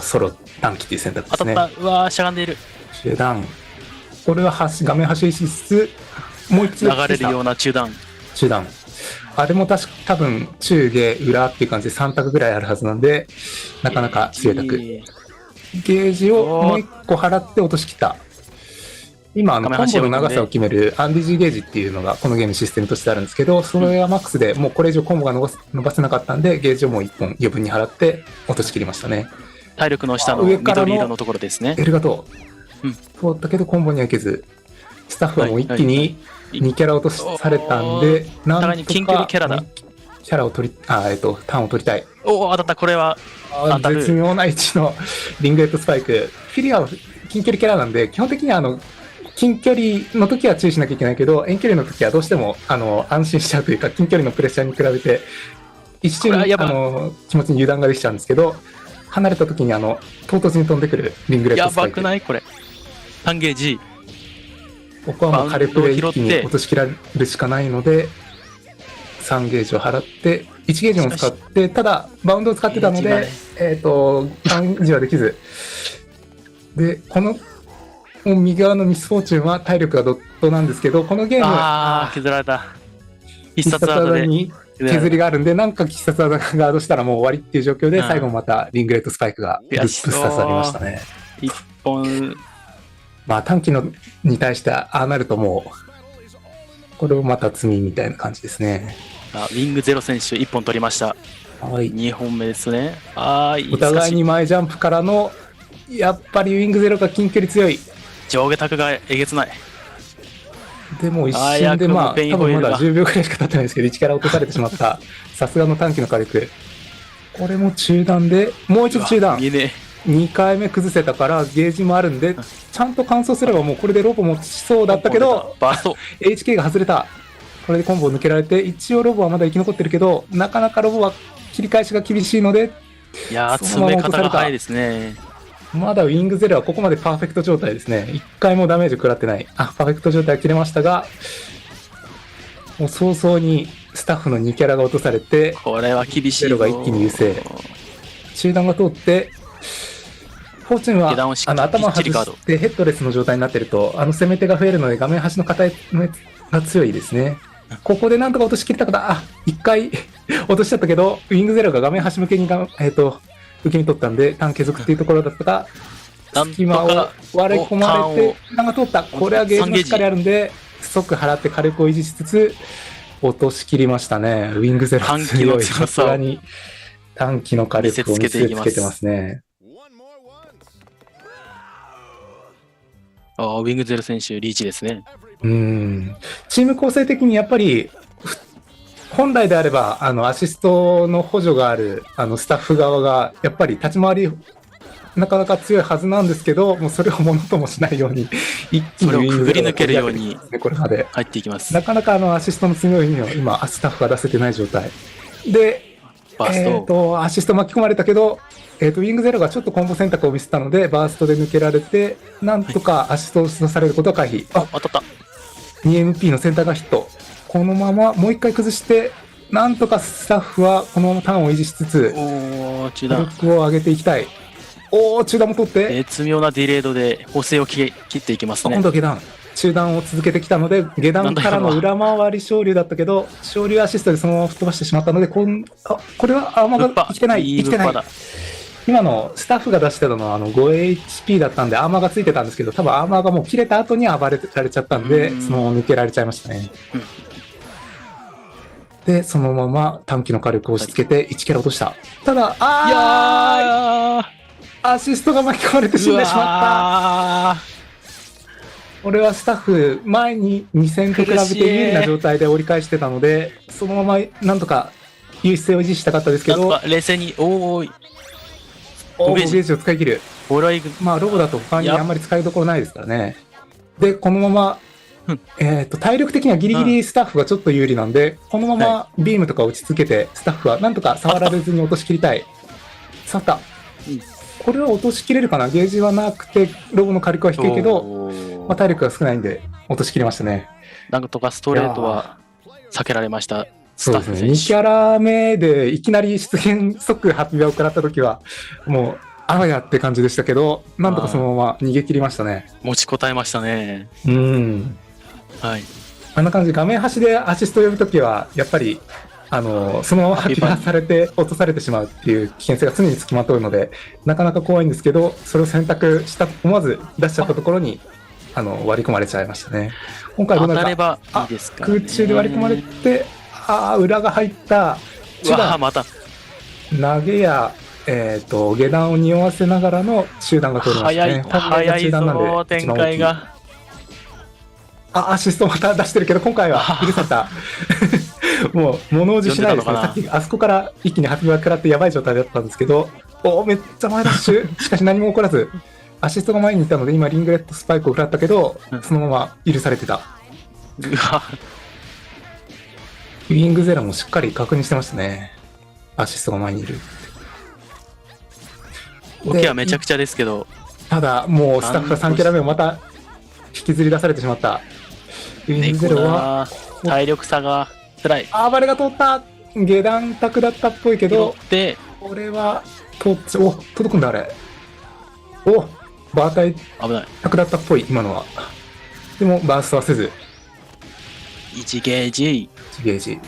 ソロ短期っていう選択ですね。うわー、しゃがんでいる。中段。これは画面端しつつ、もう一度流れるような中段。あれも多分中下裏っていう感じで3択ぐらいあるはずなんで、なかなか強い択。ゲージをもう1個払って落としきった。今コンボの長さを決めるアンディジーゲージっていうのがこのゲームシステムとしてあるんですけど、それがマックスでもうこれ以上コンボが伸ばせなかったんで、ゲージをもう1本余分に払って落としきりましたね。体力の下の緑色のところですね。エルガト通ったけどコンボにはいけず、スタッフはもう一気に2キャラ落とされたんで、なんとか近距離キャラだ。キャラをターンを取りたい。当たった。これは当たる。絶妙な位置のリングレットスパイク。フィリアは近距離キャラなんで、基本的に近距離の時は注意しなきゃいけないけど、遠距離の時はどうしても安心しちゃうというか、近距離のプレッシャーに比べて一瞬気持ちに油断ができちゃうんですけど、離れた時に唐突に飛んでくるリングレットスパイク。やばくないこれ。3ゲージ。ここはもう火力で一気に落としきられるしかないので、3ゲージを払って、1ゲージも使って、ただ、バウンドを使ってたので、3ゲージはできず。で、この、右側のミスフォーチュンは体力がドットなんですけど、このゲーム、削られた。必殺技に削りがあるんで、なんか必殺技がガードしたらもう終わりっていう状況で、最後またリングレットスパイクがルップス刺さりましたね。1本。短期に対してああなるともう、これをまた積みみたいな感じですね。ウィングゼロ選手1本取りました。2本目ですね。お互いに前ジャンプからの、やっぱりウィングゼロが近距離強い。上下卓がえげつない。でも一瞬で多分まだ10秒くらいしか経ってないですけど、1キャラ落とされてしまった。さすがの短期の火力。これも中段で、もう一度中段。2回目崩せたからゲージもあるんで、ちゃんと完走すればもうこれでロボ持ちそうだったけど、HK が外れた。これでコンボを抜けられて、一応ロボはまだ生き残ってるけど、なかなかロボは切り返しが厳しいので、いやー、詰め方が早いですね。まだウィングゼロはここまでパーフェクト状態ですね。1回もダメージ食らってない。パーフェクト状態は切れましたが、もう早々にスタッフの2キャラが落とされて、これは厳しい。ゼロが一気に優勢。中段が通って、フォーチュンは頭を外してヘッドレスの状態になってると、攻め手が増えるので画面端の硬いのが強いですね。ここでなんとか落としきったか1回落としちゃったけど、ウィングゼロが画面端向けに受け身取ったんで、単継続っていうところだったが、隙間を割り込まれて、段が通った。これはゲージもしっかりあるんで、即払って火力を維持しつつ、落としきりましたね。ウィングゼロ強い。さすがに短期の火力を見せつけてますね。ウィングゼロ選手、リーチですね。チーム構成的にやっぱり、本来であれば、アシストの補助がある、スタッフ側が、やっぱり立ち回り、なかなか強いはずなんですけど、もうそれをものともしないように、一気にそれをくぐり抜けるようにこれまで入っていきます。なかなかアシストの強いのを今、スタッフが出せてない状態。で、アシスト巻き込まれたけど、ウィングゼロがちょっとコンボ選択を見せたので、バーストで抜けられて、なんとかアシストをされることは回避。当たった。2MP のセンターがヒット。このままもう一回崩して、なんとかスタッフはこのままターンを維持しつつ、中段火力を上げていきたい。中段も取って。絶妙なディレードで補正を切っていきますね。今度は下段。中段を続けてきたので、下段からの裏回り昇竜だったけど、昇竜アシストでそのまま吹っ飛ばしてしまったので、これはアーマーが生きてない。生きてない。今のスタッフが出してたのは5HP だったんでアーマーがついてたんですけど、多分アーマーがもう切れた後に暴れられちゃったんで、そのまま抜けられちゃいましたね。で、そのまま短期の火力を押し付けて1キャラ落とした。ただ、アシストが巻き込まれて死んでしまった。これはスタッフ、前に2戦と比べて有利な状態で折り返してたので、そのままなんとか優位性を維持したかったですけど、冷静に、5ゲージを使い切る。まあ、ロボだと他にあんまり使いどころないですからね。で、このまま、体力的にはギリギリスタッフがちょっと有利なんで、このままビームとか打ち続けて、スタッフはなんとか触られずに落としきりたい。触った。これは落としきれるかな。ゲージはなくて、ロボの火力は低いけど、まあ、体力が少ないんで、落としきりましたね。なんとかストレートは避けられました。そうですね。2キャラ目でいきなり出現即発表を食らった時は、もう、あわやって感じでしたけど、なんとかそのまま逃げ切りましたね。持ちこたえましたね。はい。あんな感じで画面端でアシストを呼ぶときは、やっぱり、そのまま発揮されて落とされてしまうっていう危険性が常につきまとうので、なかなか怖いんですけど、それを選択した、思わず出しちゃったところに、割り込まれちゃいましたね。今回どうなるか。当たればいいですかね。空中で割り込まれて、裏が入った。また。投げや、下段を匂わせながらの中段が取れましたね。早いぞ、展開が。アシストまた出してるけど、今回は許された。もう、物おじしないですね。さっき、あそこから一気に発表が食らってやばい状態だったんですけど、めっちゃ前ダッシュ。しかし何も起こらず、アシストが前にいたので、今、リングレットスパイクを食らったけど、そのまま許されてた。ウィングゼロもしっかり確認してましたね。アシストが前にいる。動きはめちゃくちゃですけど。ただ、もうスタッフが3キャラ目をまた引きずり出されてしまった。ウィングゼロは。体力差が辛い。バレが通った。下段卓だったっぽいけど、これは、届くんだ、あれ。バータイ卓だったっぽい、今のは。でも、バーストはせず。1ゲージ。1ゲージ。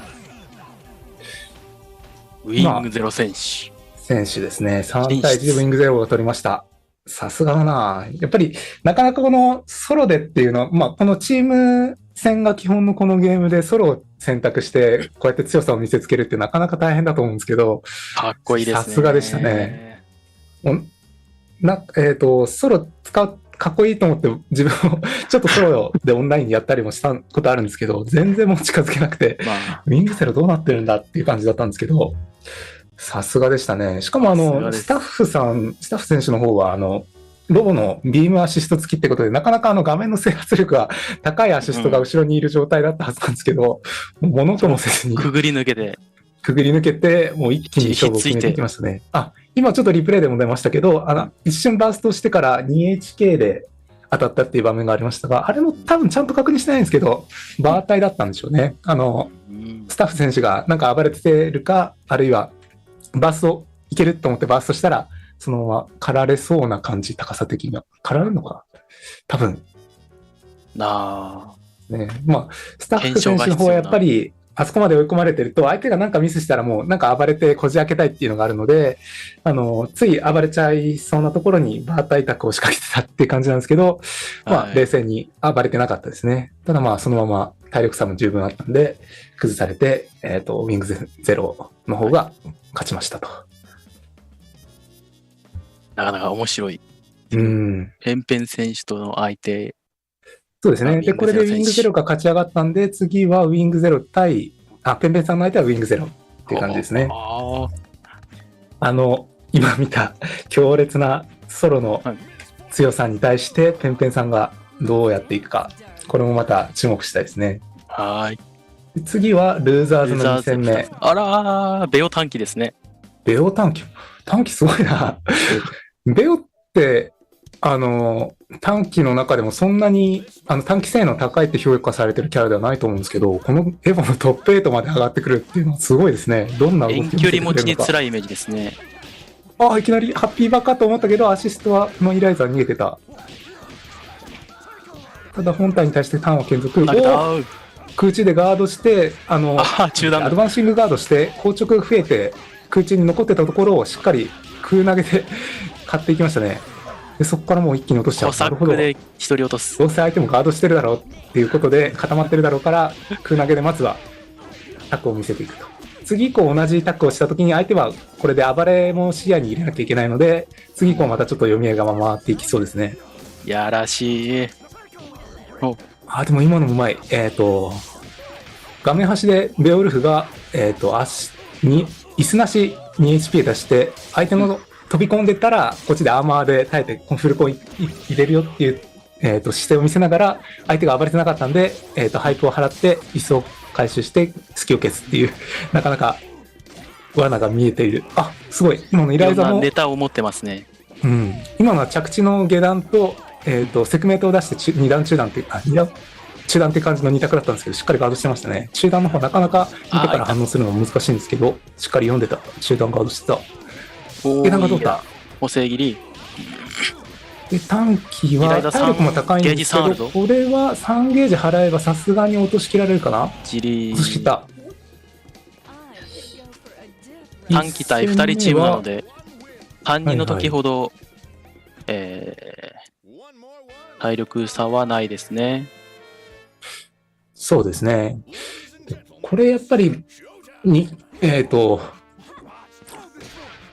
ウィングゼロ選手。選手ですね。3対1でウィングゼロが取りました。さすがだな。やっぱり、なかなかこのソロでっていうのは、このチーム戦が基本のこのゲームでソロを選択して、こうやって強さを見せつけるってなかなか大変だと思うんですけど、かっこいいですね。さすがでしたね。ソロ使う、かっこいいと思って自分もちょっとソロでオンラインやったりもしたことあるんですけど、全然もう近づけなくて、ウィングゼロどうなってるんだっていう感じだったんですけど、さすがでしたね。しかもスタッフ選手の方はロボのビームアシスト付きってことで、なかなか画面の制圧力が高いアシストが後ろにいる状態だったはずなんですけど、ものともせずにくぐり抜けて、もう一気に勝負を決めていきましたね。今ちょっとリプレイでも出ましたけど、一瞬バーストしてから 2HK で当たったっていう場面がありましたが、あれも多分ちゃんと確認してないんですけど、バータイだったんでしょうね。スタッフ選手がなんか暴れてるか、あるいはバーストいけると思ってバーストしたら、そのまま狩られそうな感じ、高さ的には。狩られるのかな多分。ね、スタッフ選手の方はやっぱり、あそこまで追い込まれてると、相手がなんかミスしたらもうなんか暴れてこじ開けたいっていうのがあるので、つい暴れちゃいそうなところにバータイタックを仕掛けてたっていう感じなんですけど、まあ、冷静に暴れてなかったですね。ただまあ、そのまま体力差も十分あったんで、崩されて、ウィングゼロの方が勝ちましたと。なかなか面白い。ペンペン選手との相手。そうですね。で、これでウィングゼロが勝ち上がったんで、次はウィングゼロ対、ペンペンさんの相手はウィングゼロっていう感じですね。今見た強烈なソロの強さに対して、ペンペンさんがどうやっていくか、これもまた注目したいですね。次はルーザーズの2戦目。あらー、ベオ短期ですね。ベオ短期すごいな。ベオって、短期の中でもそんなに短期性能高いって評価されてるキャラではないと思うんですけど、このエヴァのトップ8まで上がってくるっていうのはすごいですね。どんな動きを見せてくれるのか。遠距離持ちに辛いイメージですね。いきなりハッピーバカと思ったけど、アシストのイライザー逃げてた。ただ本体に対してターンを継続。空中でガードして、アドバンシングガードして、硬直が増えて、空中に残ってたところをしっかり空投げで買っていきましたね。でそこからもう一気に落としちゃう。なるほど。で一人落とす。どうせ相手もガードしてるだろうっていうことで固まってるだろうから空投げでまずはタックを見せていくと。次以降同じタックをした時に相手はこれで暴れも視野に入れなきゃいけないので、次以降またちょっと読み合いが回っていきそうですね。やらしい。でも今のもうまい。画面端でベオルフが足に椅子なし 2HP 出して相手の飛び込んでたらこっちでアーマーで耐えてフルコン入れるよっていう、姿勢を見せながら相手が暴れてなかったんで、ハイプを払って椅子を回収して隙を消すっていうなかなか罠が見えている。すごい。今のイライザもネタを持ってますね。今のは着地の下段と、セクメートを出して2段中段って中段って感じの2択だったんですけど、しっかりガードしてましたね。中段の方なかなか見てから反応するのも難しいんですけど、しっかり読んでた。中段ガードしてた。下段が通った。補正切り。で、短期は体力も高いんですけど、これは3ゲージ払えばさすがに落としきられるかな。落としきった。短期対2人チームなので、3人の時ほど、体力差はないですね。そうですね。これやっぱり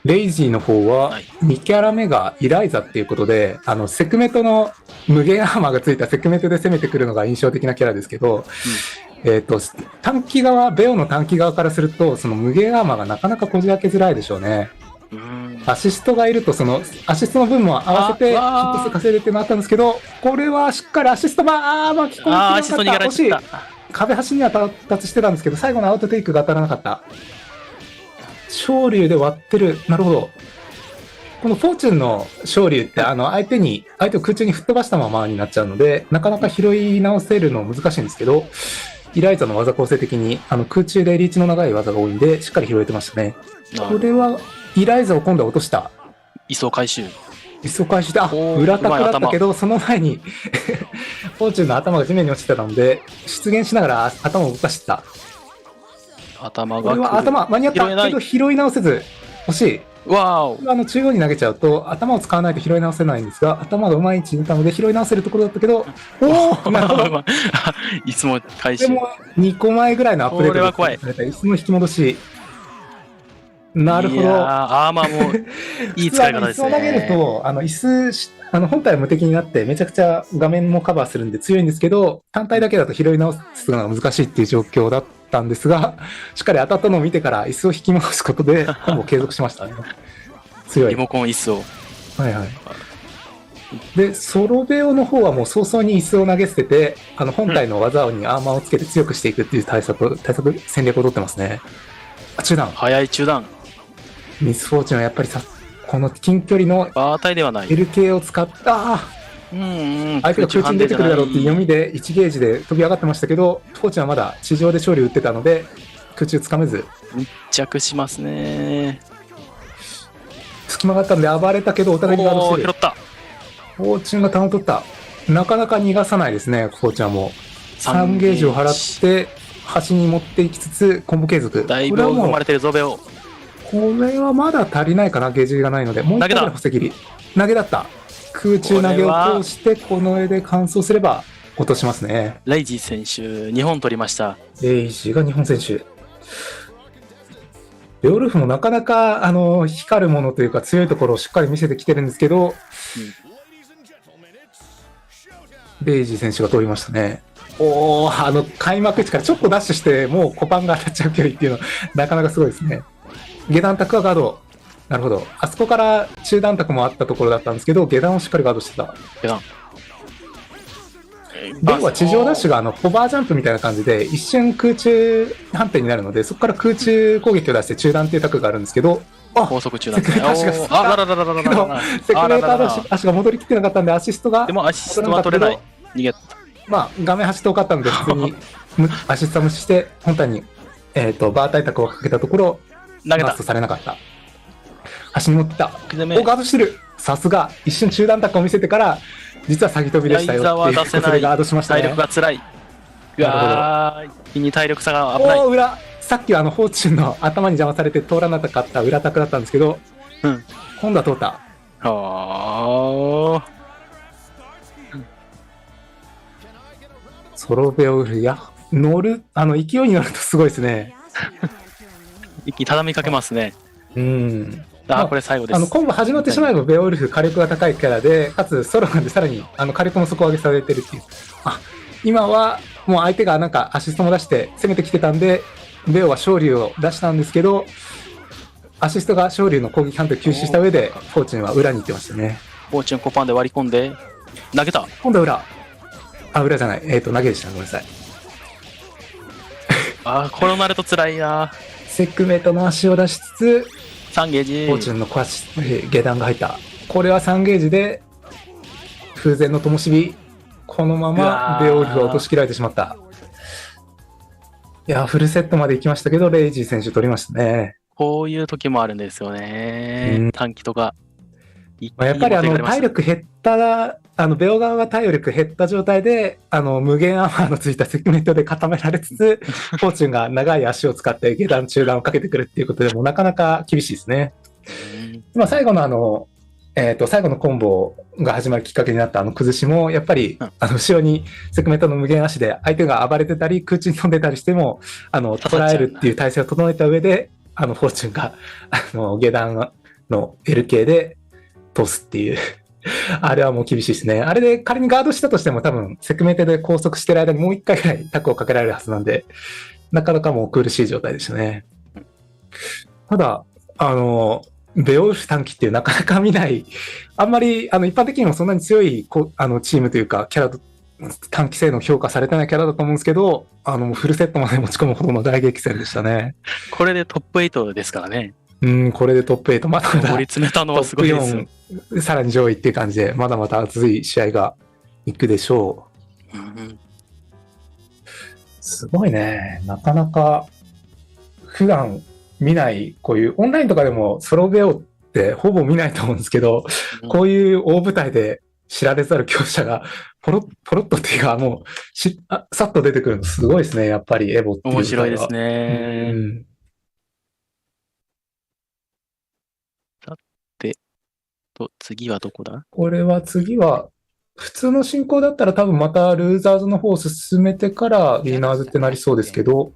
レイジーの方は2キャラ目がイライザっていうことで、セクメトの無限アーマーがついたセクメトで攻めてくるのが印象的なキャラですけど、短期側、ベオの短期側からすると、その無限アーマーがなかなかこじ開けづらいでしょうね。アシストがいると、そのアシストの分も合わせてヒット数稼いでってなったんですけど、これはしっかりアシスト巻き込んでなかった。惜しい。壁端には到達してたんですけど、最後のアウトテイクが当たらなかった。昇竜で割ってる。なるほど。このフォーチュンの昇竜って相手を空中に吹っ飛ばしたままになっちゃうので、なかなか拾い直せるの難しいんですけど、イライザの技構成的に空中でリーチの長い技が多いんで、しっかり拾えてましたね。これはイライザを今度は落とした。位相回収。位相回収で、裏タクだったけど、その前にフォーチュンの頭が地面に落ちてたので、出現しながら頭を動かしてた。頭がこれは頭間に合ったけど拾い直せず惜しい。中央に投げちゃうと頭を使わないと拾い直せないんですが、頭がうまい位置にいたので拾い直せるところだったけど、なるほど。いつも回収。でも2個前ぐらいのアップデートがされた椅子の引き戻し。なるほど。アーマーもいい使い方ですね。椅子を投げると椅子本体は無敵になってめちゃくちゃ画面もカバーするんで強いんですけど、単体だけだと拾い直すのが難しいっていう状況だったんですが、しっかり当たったのを見てから椅子を引き戻すことでコンボ継続しましたね。強い。リモコン椅子を。で、ソロベオの方はもう早々に椅子を投げ捨てて、本体の技にアーマーをつけて強くしていくっていう戦略を取ってますね。中段。早い中段。ミスフォーチュンはやっぱりこの近距離の LK を使った相手が空中に出てくるだろうっていう読みで1ゲージで飛び上がってましたけど、フォーチュンはまだ地上で勝利打ってたので空中つかめず密着しますね。隙間があったんで暴れたけどお互いにガードしてる。拾った。フォーチュンがターンを取った。なかなか逃がさないですね。フォーチュンはもう3ゲージを払って端に持っていきつつコンボ継続。だいぶ追い込まれてるぞベオ。これはまだ足りないかな、ゲージがないので。もう一回ぐらい補正切り。投げだった。空中投げを通してこの絵で完走すれば落としますね。レイジー選手2本取りました。レイジーが日本選手。ベオルフもなかなか光るものというか強いところをしっかり見せてきてるんですけど、レイジー選手が通りましたね。おー、開幕地からちょっとダッシュしてもうコパンが当たっちゃう距離っていうのなかなかすごいですね。下段卓はガード。なるほど。あそこから中段卓もあったところだったんですけど、下段をしっかりガードしてた。下段。ベオは地上ダッシュがホバージャンプみたいな感じで一瞬空中判定になるので、そこから空中攻撃を出して中段っていう卓があるんですけど、高速中段ですね。セクメーターの足が戻りきってなかったんで、アシストが。でもアシストは取れない。逃げた。まあ、画面端遠かったので、普通にアシスト無視して、本体に、バー対卓をかけたところ、投げた。マストされなかった。端に持ってた。お、ガードしてる。さすが。一瞬中段卓を見せてから、実は詐欺飛びでしたよっていうことでガードしましたね。体力が辛い。うわー、一気に体力差が危ない。おー、裏。さっきはフォーチュンの頭に邪魔されて通らなかった裏卓だったんですけど、今度は通った。ソロベオウルフ、いや、乗る、勢いに乗るとすごいですね。一気に畳みかけますね。これ最後です。コンボ始まってしまえばベオウルフ火力が高いキャラで、かつソロなんでさらに火力も底上げされてるっていう。今はもう相手がなんかアシストも出して攻めてきてたんで、ベオは昇竜を出したんですけど、アシストが昇竜の攻撃判定を吸収した上で、フォーチュンは裏に行ってましたね。フォーチュンコパンで割り込んで、投げた。今度は裏。裏じゃない。投げでした。ごめんなさい。これをなると辛いな。セックメイトの足を出しつつ、3ゲージ。フォーチュンの下段が入った。これは3ゲージで、風前の灯火。このままベオウルフが落とし切られてしまった。いや、フルセットまで行きましたけど、レイジー選手取りましたね。こういう時もあるんですよね。短期とか。やっぱり体力減ったら、ベオ側が体力減った状態で、無限アワーのついたセグメントで固められつつ、フォーチュンが長い足を使って下段中段をかけてくるっていうことでもなかなか厳しいですね。最後の最後のコンボが始まるきっかけになった崩しも、やっぱり、後ろにセグメントの無限足で相手が暴れてたり、空中に飛んでたりしても、捉えるっていう体勢を整えた上で、フォーチュンが、下段の L 系で通すっていう。あれはもう厳しいですね。あれで仮にガードしたとしても多分、セグメントで拘束してる間にもう一回ぐらいタックをかけられるはずなんで、なかなかもう苦しい状態でしたね。ただ、ベオウルフ短期ってなかなか見ない、あんまり一般的にもそんなに強いチームというか、キャラ短期性能評価されてないキャラだと思うんですけど、フルセットまで持ち込むほどの大激戦でしたね。これでトップ8ですからね。これでトップ8、まだまだ盛り詰めたのはすごいです。トップ4、さらに上位っていう感じで、まだまだ熱い試合がいくでしょう。すごいね。なかなか、普段見ない、こういうオンラインとかでもソロベオってほぼ見ないと思うんですけど、こういう大舞台で知られざる強者がポロッとっていうか、もうさっと出てくるのすごいですね、やっぱりエボっていう。面白いですね。さて、次はどこだ？これは次は、普通の進行だったら多分またルーザーズの方を進めてからビーナーズってなりそうですけど、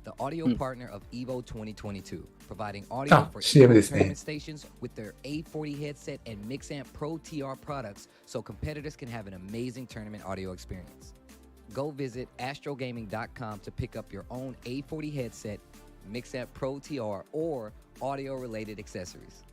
CM ですね。with their A40 headset and Mixamp Pro TR products so competitors can have an amazing tournament audio experience. Go visit astrogaming.com to pick up your own A40 headset, Mixamp Pro TR, or audio related accessories.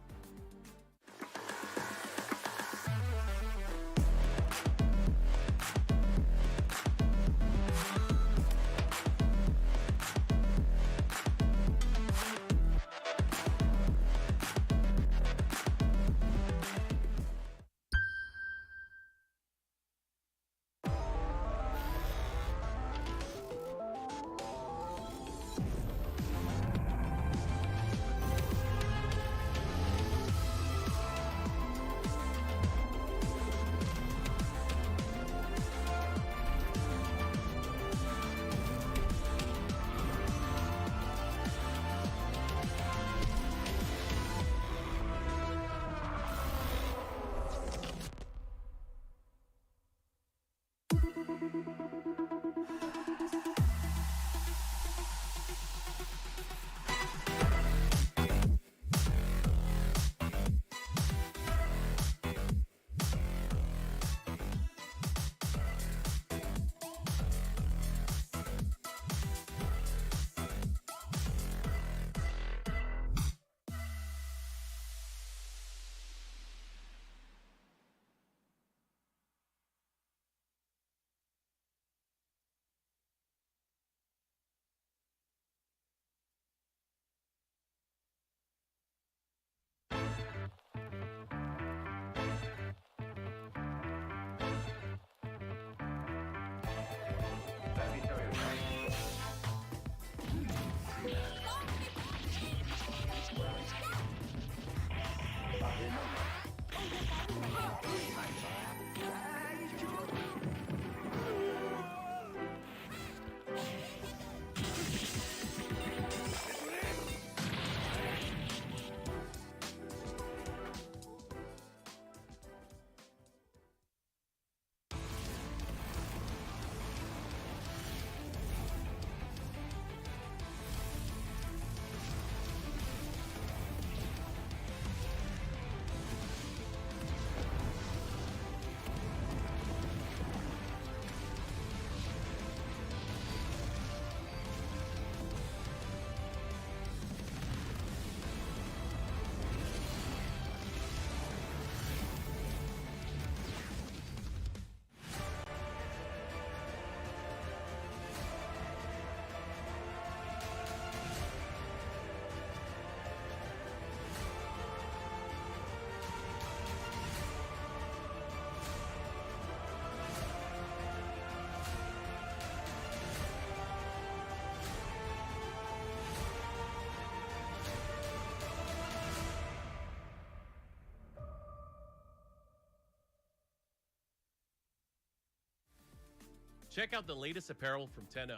Check out the latest apparel from 10-0.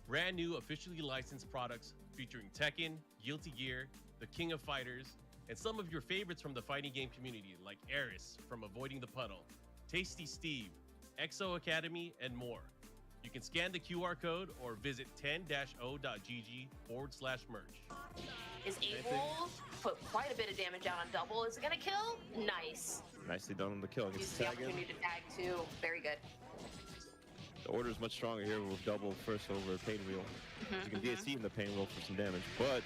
Brand new officially licensed products featuring Tekken, Guilty Gear, the King of Fighters, and some of your favorites from the fighting game community like Eris from Avoiding the Puddle, Tasty Steve, Exo Academy, and more. You can scan the QR code or visit 10-o.gg/merch. Is able put quite a bit of damage out on double. Is it gonna kill? Nice. Nicely done on the kill. Use the opportunity to tag too. Very good. The order is much stronger here with double first over pain wheel. You can DSC in the pain wheel for some damage, but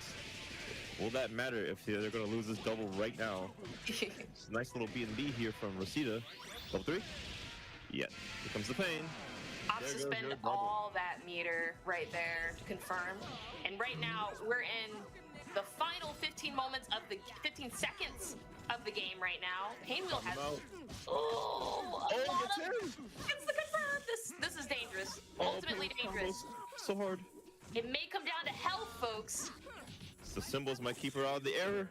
will that matter if they're going to lose this double right now? It's a nice little B&B here from Rosita. Level 3? Yeah, here comes the pain. I'll suspend all that meter right there to confirm. And right now we're in the final 15 seconds of the game right now. Pain wheel has It's the confirm. This is dangerous. Ultimately dangerous. So hard. It may come down to health, folks. The symbols might keep her out of the error.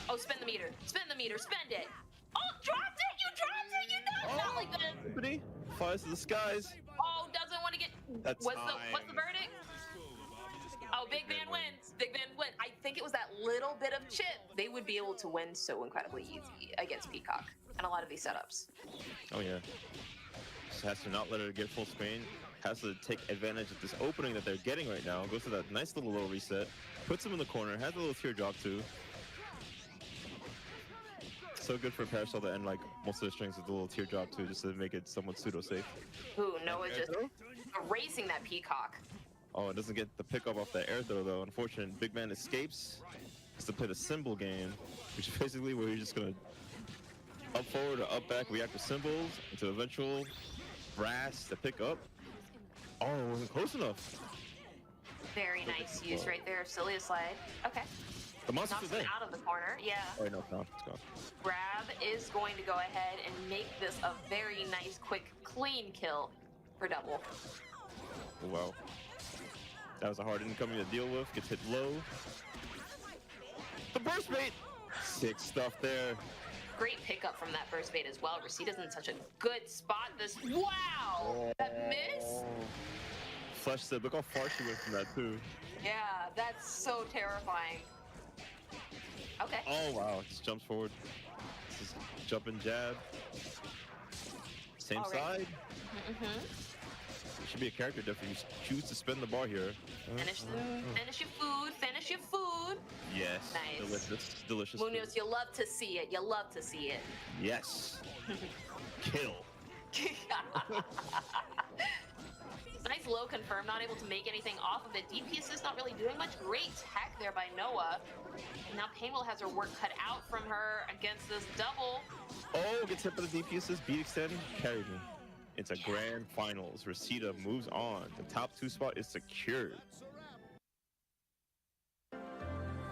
Oh, spin the meter. Spin the meter. Spend it. Oh, dropped it. You dropped it. You know. Not like this. Tiffany flies to the skies. Oh, doesn't want to get. That's What's the verdict? Oh, Big Van wins. Big Van wins. I think it was that little bit of chip. They would be able to win so incredibly easy against Peacock and a lot of these setups. Oh yeah. Just has to not let her get full screen. Has to take advantage of this opening that they're getting right now. Goes for that nice little low reset. Puts him in the corner. Has a little teardrop too. So good for Parasol to end like most of the strings with a little teardrop too, just to make it somewhat pseudo safe. Ooh, Noah just erasing that Peacock. Oh, it doesn't get the pickup off that air throw though. Unfortunate. Big Man escapes. Has to play the symbol game, which is basically where you're just gonna up forward or up back, react with symbols into eventual brass to pick up. Oh, it wasn't close enough. Very nice use right there. Cilia slide. Okay. The monster's Knocks there. him out of the corner. Yeah. Oh, no, it's gone. It's gone. Grab is going to go ahead and make this a very nice, quick, clean kill for double. Oh, wow. That was a hard incoming to deal with. Gets hit low. The burst bait! Sick stuff there. Great pickup from that burst bait as well. Rosita's in such a good spot. Wow! That miss? Flesh said, look how far she went from that too. Yeah, that's so terrifying. Okay. Oh wow, just jumps forward. This is jump and jab. Same side. Should be a character diff if you choose to spin the bar here. Finish your food. Finish your food. Yes. Nice. Delicious. Delicious. Munoz, you love to see it. You love to see it. Yes. Kill. Nice low confirm, not able to make anything off of it. DPS is not really doing much. Great tech there by Noah. And now Painwheel has her work cut out from her against this double. Oh, gets hit by the DPS's beat extend. Carried me. It's a grand finals. Rosita moves on. The top 2 spot is secured.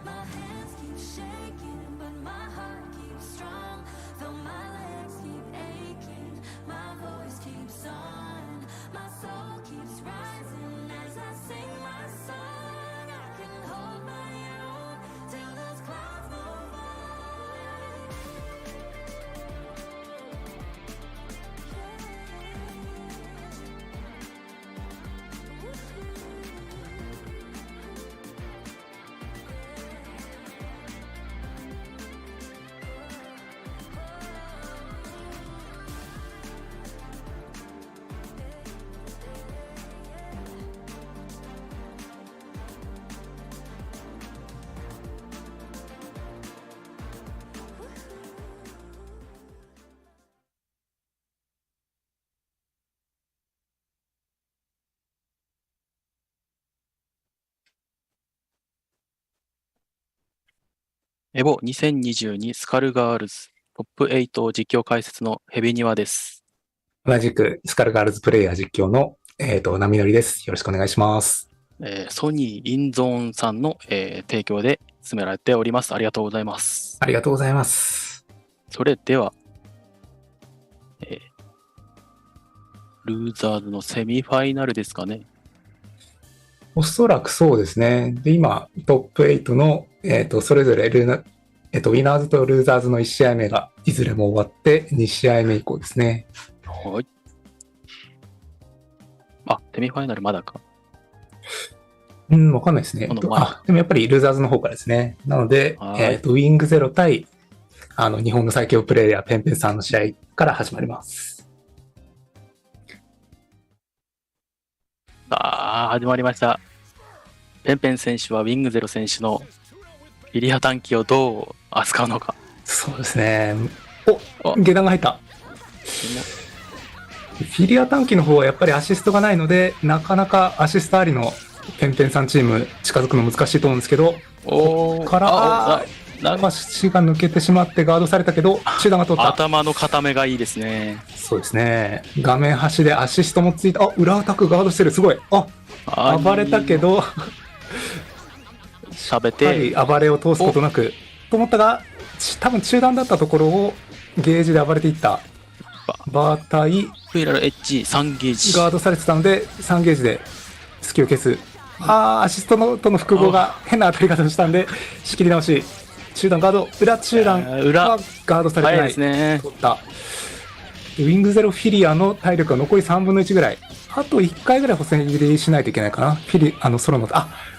My hands keep shaking, but my heart keeps strong. Though my legs keep aching, my voice keeps on. My soul keeps rising as I sing my song. I can hold my own till those clouds move on.エボ2022スカルガールズトップ8実況解説のヘビニワです。同じくスカルガールズプレイヤー実況の波乗りです。よろしくお願いします。ソニーインゾーンさんの、提供で進められております。ありがとうございます。ありがとうございます。それでは、ルーザーズのセミファイナルですかね。おそらくそうですね。で、今、トップ8の、それぞれウィナーズとルーザーズの1試合目がいずれも終わって、2試合目以降ですね。はい。あ、セミファイナルまだか。わかんないですね。でもやっぱりルーザーズの方からですね。なので、ウィングゼロ対、日本の最強プレイヤー、ペンペンさんの試合から始まります。始まりました。ペンペン選手はウィングゼロ選手のフィリア短期をどう扱うのか。そうですね。下段が入った。フィリア短期の方はやっぱりアシストがないので、なかなかアシストありのペンペンさんチーム近づくの難しいと思うんですけど、ここから足が抜けてしまってガードされたけど、中段が取った。頭の固めがいいですね。そうですね。画面端でアシストもついた。裏アタックガードしてる。すごい。暴れたけど、しゃべて暴れを通すことなくと思ったが、多分中段だったところをゲージで暴れていった。バー対フィラルエッジ3ゲージガードされてたので3ゲージで隙を消す。アシストのとの複合が変な当たり方をしたんで仕切り直し。中段ガード、裏中段はガードされてないですね。取った。ウィングゼロフィリアの体力は残り3分の1ぐらい。あと1回ぐらい補正切りしないといけないかな。ソロの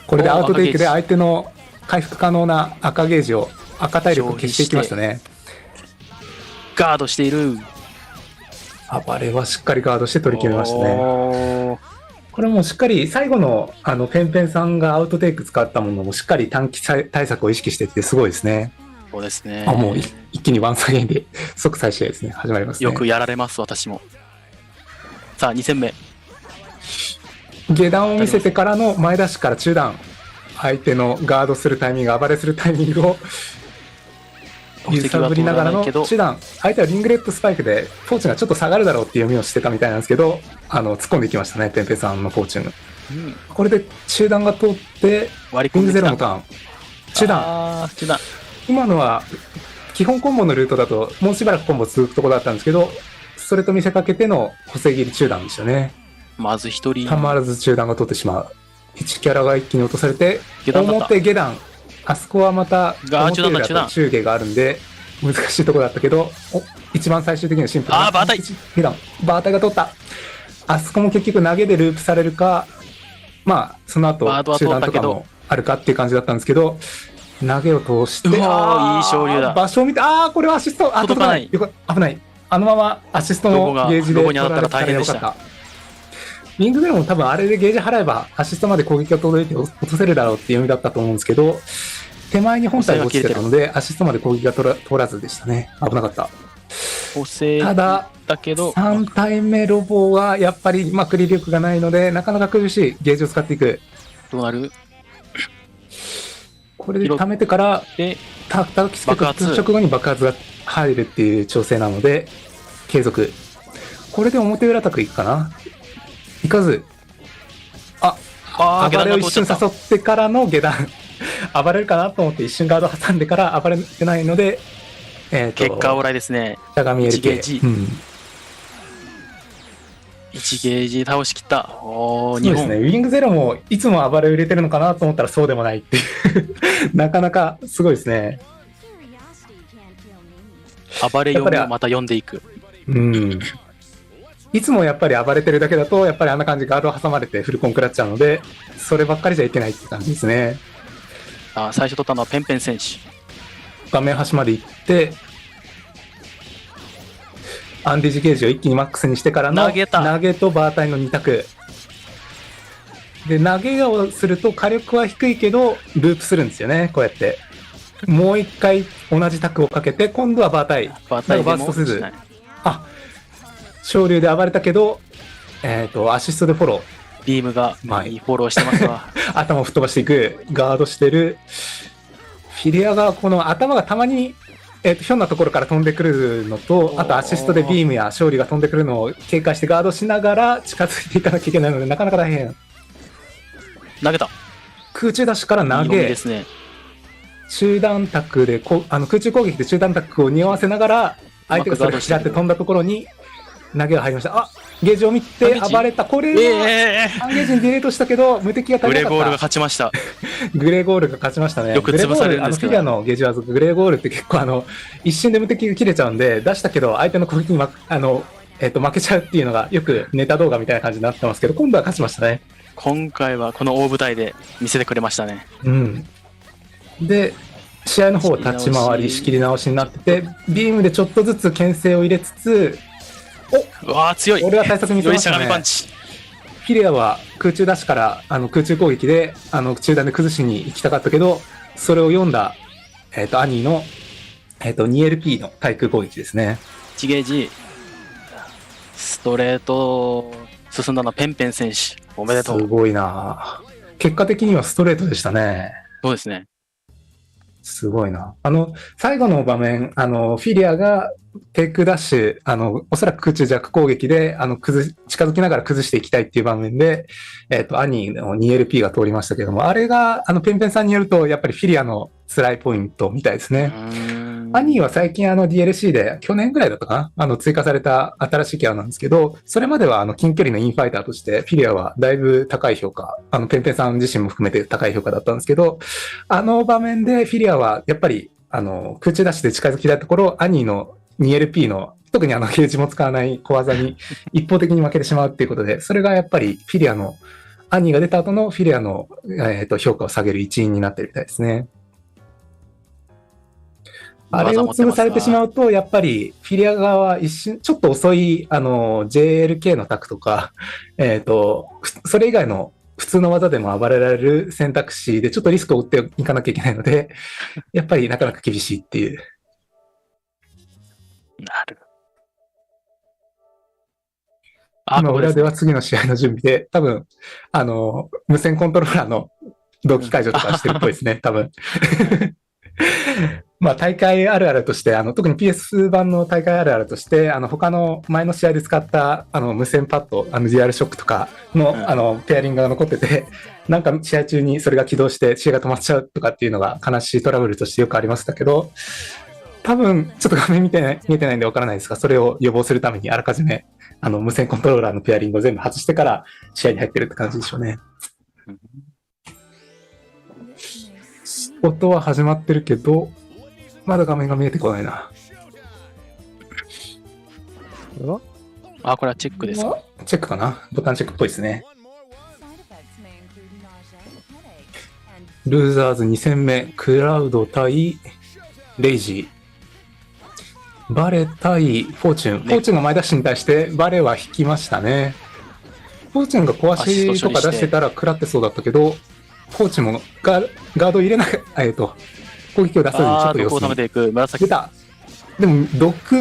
これでアウトテイクで相手の回復可能な赤ゲージを、赤体力を消していきましたね。ガードしている。暴れはしっかりガードして取り決めましたね。これもしっかり最後のペンペンさんがアウトテイク使ったものもしっかり短期対策を意識しててすごいですね。そうですね。もう一気にワンサゲンで即再試合ですね。始まりますね。よくやられます私も。さあ2戦目。下段を見せてからの前出しから中段、相手のガードするタイミング、暴れするタイミングを揺さぶりながらの中段、相手はリングレッドスパイクでフォーチュンがちょっと下がるだろうっていう読みをしてたみたいなんですけど、突っ込んでいきましたね、ペンペンさんのフォーチュン。これで中段が通ってリングゼロのターン、中段。今のは基本コンボのルートだともうしばらくコンボ続くところだったんですけど、それと見せかけての補正切り中段でしたね。まず1人たまらず中段が取ってしまう。1キャラが一気に落とされて、表下段、あそこはまた表裏と中下があるんで難しいところだったけど、一番最終的にはシンプルなバータイ下段、バータイが取った。あそこも結局投げでループされるか、その後中段とかもあるかっていう感じだったんですけど、投げを通して、いい勝利だ。場所を見て、これはアシスト、届かない。危ない。あのままアシストのゲージでロボに当たったら大変でした。ウィングゼロも多分あれでゲージ払えばアシストまで攻撃が届いて落とせるだろうっていう意味だったと思うんですけど、手前に本体が落ちてたのでアシストまで攻撃が通らずでしたね。危なかった。ただ3体目ロボはやっぱりクリ力がないのでなかなか苦しい。ゲージを使っていく。どうなる？これで溜めてから叩きつけた直後に爆発が入るっていう調整なので継続。これで表裏タクいくかな。いかず、暴れを一瞬誘ってからの下段暴れるかなと思って一瞬ガード挟んでから暴れてないので、結果オーライですね。下が見える系。1ゲージ倒しきった。そうですね。ウィングゼロもいつも暴れを入れてるのかなと思ったらそうでもないっていうなかなかすごいですね。暴れ読みをまた読んでいく。いつもやっぱり暴れてるだけだとやっぱりあんな感じガードを挟まれてフルコン食らっちゃうので、そればっかりじゃいけないって感じですね。最初取ったのはペンペン選手。画面端まで行ってアンディジゲージを一気にマックスにしてからの投げとバータイの2択で、投げをすると火力は低いけどループするんですよね。こうやってもう一回同じタクをかけて今度はバータイバーストせず、昇竜で暴れたけど、アシストでフォロー。ビームがいいフォローしてますわ。頭を吹っ飛ばしていく。ガードしてる。フィリアがこの頭がたまに、ひょんなところから飛んでくるのと、あとアシストでビームや勝利が飛んでくるのを警戒してガードしながら近づいていかなきゃいけないので、なかなか大変。投げた。空中ダッシュから投げ。中段タックで空中攻撃で中段タックを匂わせながら、相手がそれを嫌って飛んだところに、投げが入りました。ゲージを見て暴れた。これは3ゲージにディレートしたけど無敵が足りなかった。グレーゴールが勝ちました。グレーゴールが勝ちましたね。よく潰されるんですけど、フィギュアのゲージはグレーゴールって結構一瞬で無敵が切れちゃうんで出したけど相手の攻撃に負けちゃうっていうのがよくネタ動画みたいな感じになってますけど、今度は勝ちましたね。今回はこの大舞台で見せてくれましたね。うん。で、試合の方立ち回り、仕切り直しになってて、ビームでちょっとずつ牽制を入れつつ、うわー強い。俺は対策見せましたね。強いしゃがみパンチ。フィレアは空中ダッシュから空中攻撃で中段で崩しに行きたかったけど、それを読んだ、アニーの、2LP の対空攻撃ですね。1ゲージ、ストレート進んだのはペンペン選手。おめでとう。すごいな。結果的にはストレートでしたね。そうですね。すごいな。最後の場面、フィリアがテイクダッシュ、おそらく空中弱攻撃で、近づきながら崩していきたいっていう場面で、アニーの 2LP が通りましたけども、あれが、ペンペンさんによると、やっぱりフィリアの辛いポイントみたいですね。アニーは最近DLC で、去年ぐらいだったかな追加された新しいキャラなんですけど、それまでは近距離のインファイターとして、フィリアはだいぶ高い評価、ペンペンさん自身も含めて高い評価だったんですけど、場面でフィリアはやっぱり、空中ダッシュで近づきたいところ、アニーの 2LP の、特にゲージも使わない小技に一方的に負けてしまうっていうことで、それがやっぱりフィリアの、アニーが出た後のフィリアの、評価を下げる一因になってるみたいですね。あれを潰されてしまうと、やっぱりフィリア側は一瞬、ちょっと遅い、JLK のタクとか、それ以外の普通の技でも暴れられる選択肢でちょっとリスクを負っていかなきゃいけないので、やっぱりなかなか厳しいっていう。なる。今、裏では次の試合の準備で、多分、無線コントローラーの同期解除とかしてるっぽいですね、多分。まあ大会あるあるとして、特に PS 版の大会あるあるとして、他の前の試合で使った、無線パッド、デュアルショックとかの、ペアリングが残ってて、なんか試合中にそれが起動して試合が止まっちゃうとかっていうのが悲しいトラブルとしてよくありましたけど、多分、ちょっと画面見えてないんでわからないですが、それを予防するためにあらかじめ、無線コントローラーのペアリングを全部外してから試合に入ってるって感じでしょうね。音は始まってるけど、まだ画面が見えてこないな。あ、これはチェックですか？チェックかな？ボタンチェックっぽいですね。ルーザーズ2戦目、クラウド対レイジー。バレ対フォーチュン。フォーチュンが前出しに対してバレは引きましたね。フォーチュンが壊しとか出してたら食らってそうだったけど、フォーチュンもガード入れなく、攻撃を出さずにちょっと様子に。出た。でも、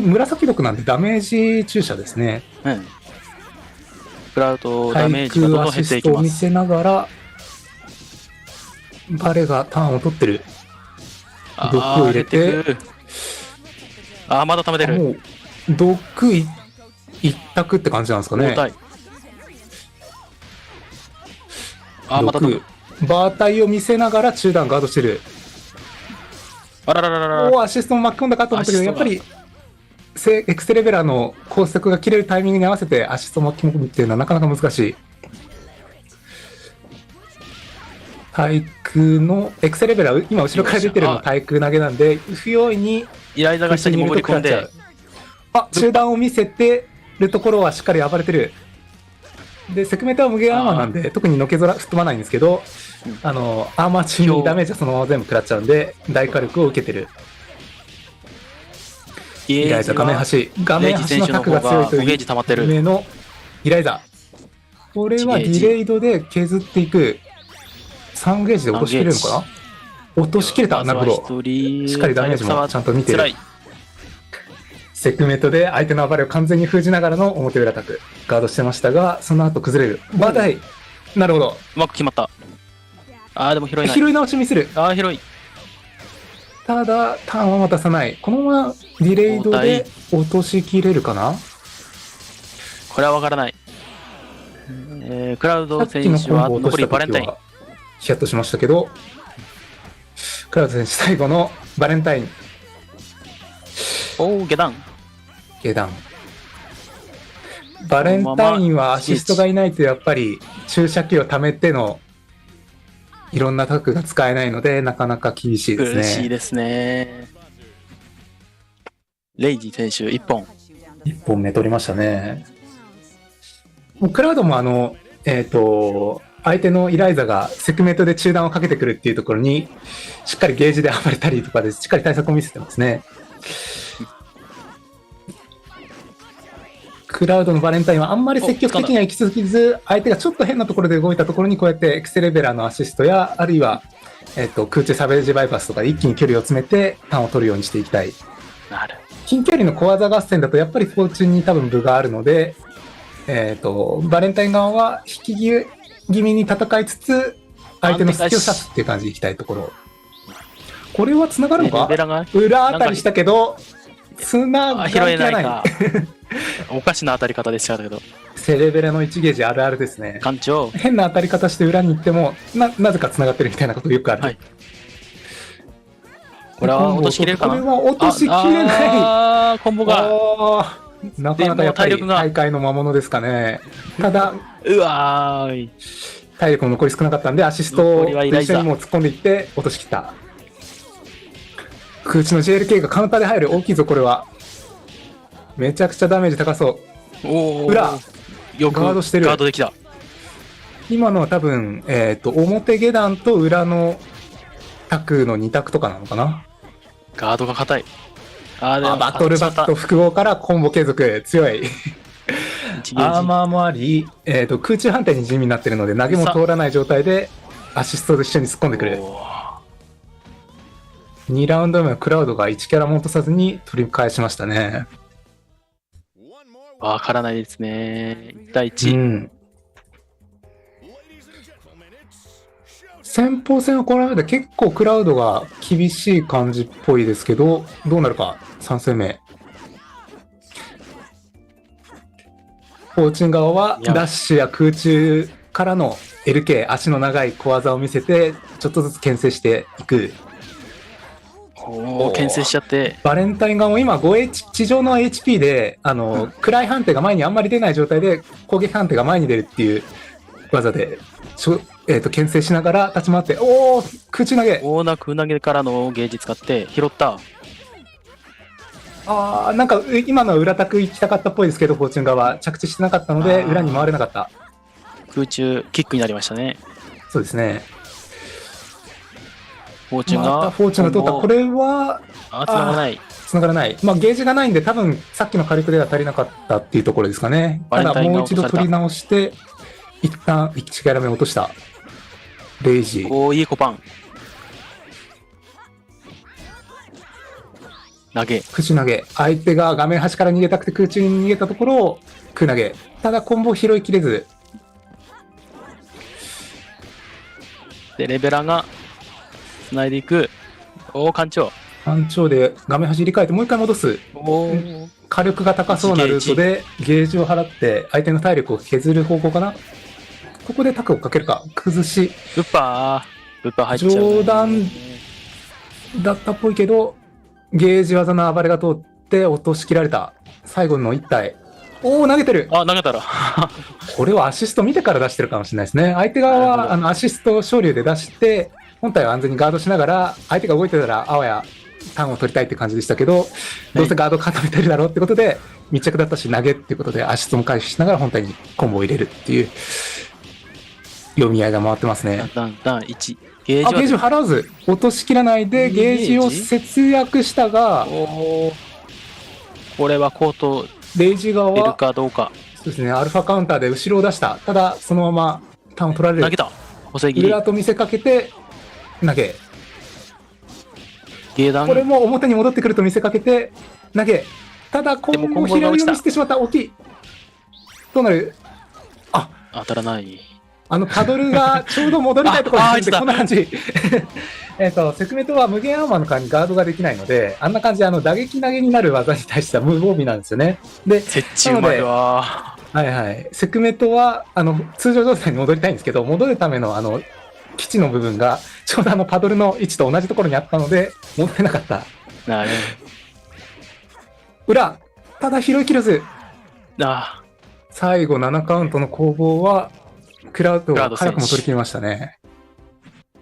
紫毒なんでダメージ注射ですね。うん。クラウドダメージがどんどん減っていきます。アシストを見せながら、バレがターンを取ってる。毒を入れて。まだ溜めてる。もう、毒一択って感じなんですかね。また毒。バータイを見せながら中段ガードしてる。あららららら。アシストも巻き込んだかと思ったけど、やっぱりエクセレベラの高速が切れるタイミングに合わせてアシストを巻き込むっていうのはなかなか難しい。対空のエクセレベラ、今後ろから出てるの対空投げなんで、不用意にイライザが下に潜り込んで、中段を見せてるところはしっかり暴れてる。で、セクメントは無限アーマーなんで、特にのけぞら吹っ飛ばないんですけど、アーマー中にダメージはそのまま全部食らっちゃうんで、大火力を受けてる。イライザ、画面端のタクが強いという名のイライザ。これはディレイドで削っていく。3ゲージで落としきれるのかな？落としきれた。なるほど。しっかりダメージもちゃんと見てる。セグメントで相手の暴れを完全に封じながらの表裏タク。ガードしてましたが、その後崩れる。バータイ。なるほど。うまく決まった。でも拾えない。拾い直し見せる。拾い。ただ、ターンは渡さない。このままディレイドで落としきれるかな？これはわからない。クラウド選手は残りバレンタイン。ヒヤッとしましたけど、クラウド選手最後のバレンタイン。下段。バレンタインはアシストがいないとやっぱり注射器を貯めてのいろんなタクが使えないのでなかなか厳しいですね。苦しいですね。レイジ選手1本。1本目取りましたね。もうクラウドも相手のイライザがセグメントで中断をかけてくるっていうところに、しっかりゲージで暴れたりとかで、しっかり対策を見せてますね。クラウドのバレンタインはあんまり積極的には行き続きず、相手がちょっと変なところで動いたところにこうやってエクセレベラーのアシストや、あるいは、空中サベージバイパスとかで一気に距離を詰めてターンを取るようにしていきたい。なる。近距離の小技合戦だとやっぱりフォーチュンに多分分があるので、バレンタイン側は引き気味に戦いつつ、相手の隙を刺すっていう感じでいきたいところ。これは繋がるのか？裏当たりしたけど、繋がりきらない。おかしな当たり方でしたけど。セレベレの1ゲージあるあるですね。艦長。変な当たり方して裏に行っても、なぜか繋がってるみたいなことよくある。はい、これは落としきれるかな？これは落としきれない。コンボが。なかなかやっぱり大会の魔物ですかね。ただ、体力も残り少なかったんで、アシストを一緒にもう突っ込んでいって落としきった。空中の JLK がカウンターで入る。大きいぞ、これは。めちゃくちゃダメージ高そう。裏よくガードしてる。ガードできた。今のは多分、表下段と裏のタクの2択とかなのかな。ガードが硬い。バトルバット複合からコンボ継続強い。アーマーもあり、空中判定に地味になってるので投げも通らない状態でアシストと一緒に突っ込んでくる。2ラウンド目はクラウドが1キャラも落とさずに取り返しましたね。わからないですね。1対1。先鋒戦を行うので結構クラウドが厳しい感じっぽいですけど、どうなるか、3戦目。フォーチュン側はダッシュや空中からの LK、足の長い小技を見せて、ちょっとずつ牽制していく。牽制しちゃって。バレンタイン側も今地上の HP で、暗い判定が前にあんまり出ない状態で、攻撃判定が前に出るっていう技で、牽制しながら立ち回って、空中投げ。空投げからのゲージ使って拾った。なんか今の裏タク行きたかったっぽいですけど、フォーチュン側着地してなかったので裏に回れなかった。空中キックになりましたね。そうですね。フォーチュンがフォーチュンが通った。これは繋がらない。繋がらない。ゲージがないんで多分さっきの火力では足りなかったっていうところですかね。ただもう一度取り直して一旦1キャラ目落とした。レイジ。いいコパン。投げ。口投げ。相手が画面端から逃げたくて空中に逃げたところを空投げ。ただコンボを拾いきれず。で、レベラが繋いでいく。艦長。艦長で画面端入れ替えてもう一回戻す。火力が高そうなルートでゲージを払って相手の体力を削る方向かな。ここでタクをかけるか。崩し。ウッパー入っちゃう、上段だったっぽいけど、ゲージ技の暴れが通って落とし切られた。最後の1体。投げてる。投げたら。これはアシスト見てから出してるかもしれないですね。相手側はアシスト昇竜で出して、本体は安全にガードしながら、相手が動いてたらあわやターンを取りたいって感じでしたけど、どうせガード固めてるだろうってことで、密着だったし投げっていうことでアシストも回避しながら本体にコンボを入れるっていう読み合いが回ってますね。1。ゲージを払わず、落としきらないでゲージを節約したが、これはコートレイジ側は出るかどうか。そうですね、アルファカウンターで後ろを出した。ただ、そのままターンを取られる。投げた。細い切り。裏と見せかけて、投げ。ゲーダン。これも表に戻ってくると見せかけて、投げ。ただ、コンボを拾うようにしてしまった。大きい。どうなる？当たらない。パドルがちょうど戻りたいところに来て、こんな感じ。セグメントは無限アーマーの間にガードができないので、あんな感じで打撃投げになる技に対しては無防備なんですよね。で、設置うまいわ。セグメントは、通常状態に戻りたいんですけど、戻るための基地の部分が、ちょうどパドルの位置と同じところにあったので、戻れなかった。なる裏、ただ拾いきれず。最後7カウントの攻防は、クラウドが早くも取り切りましたね。い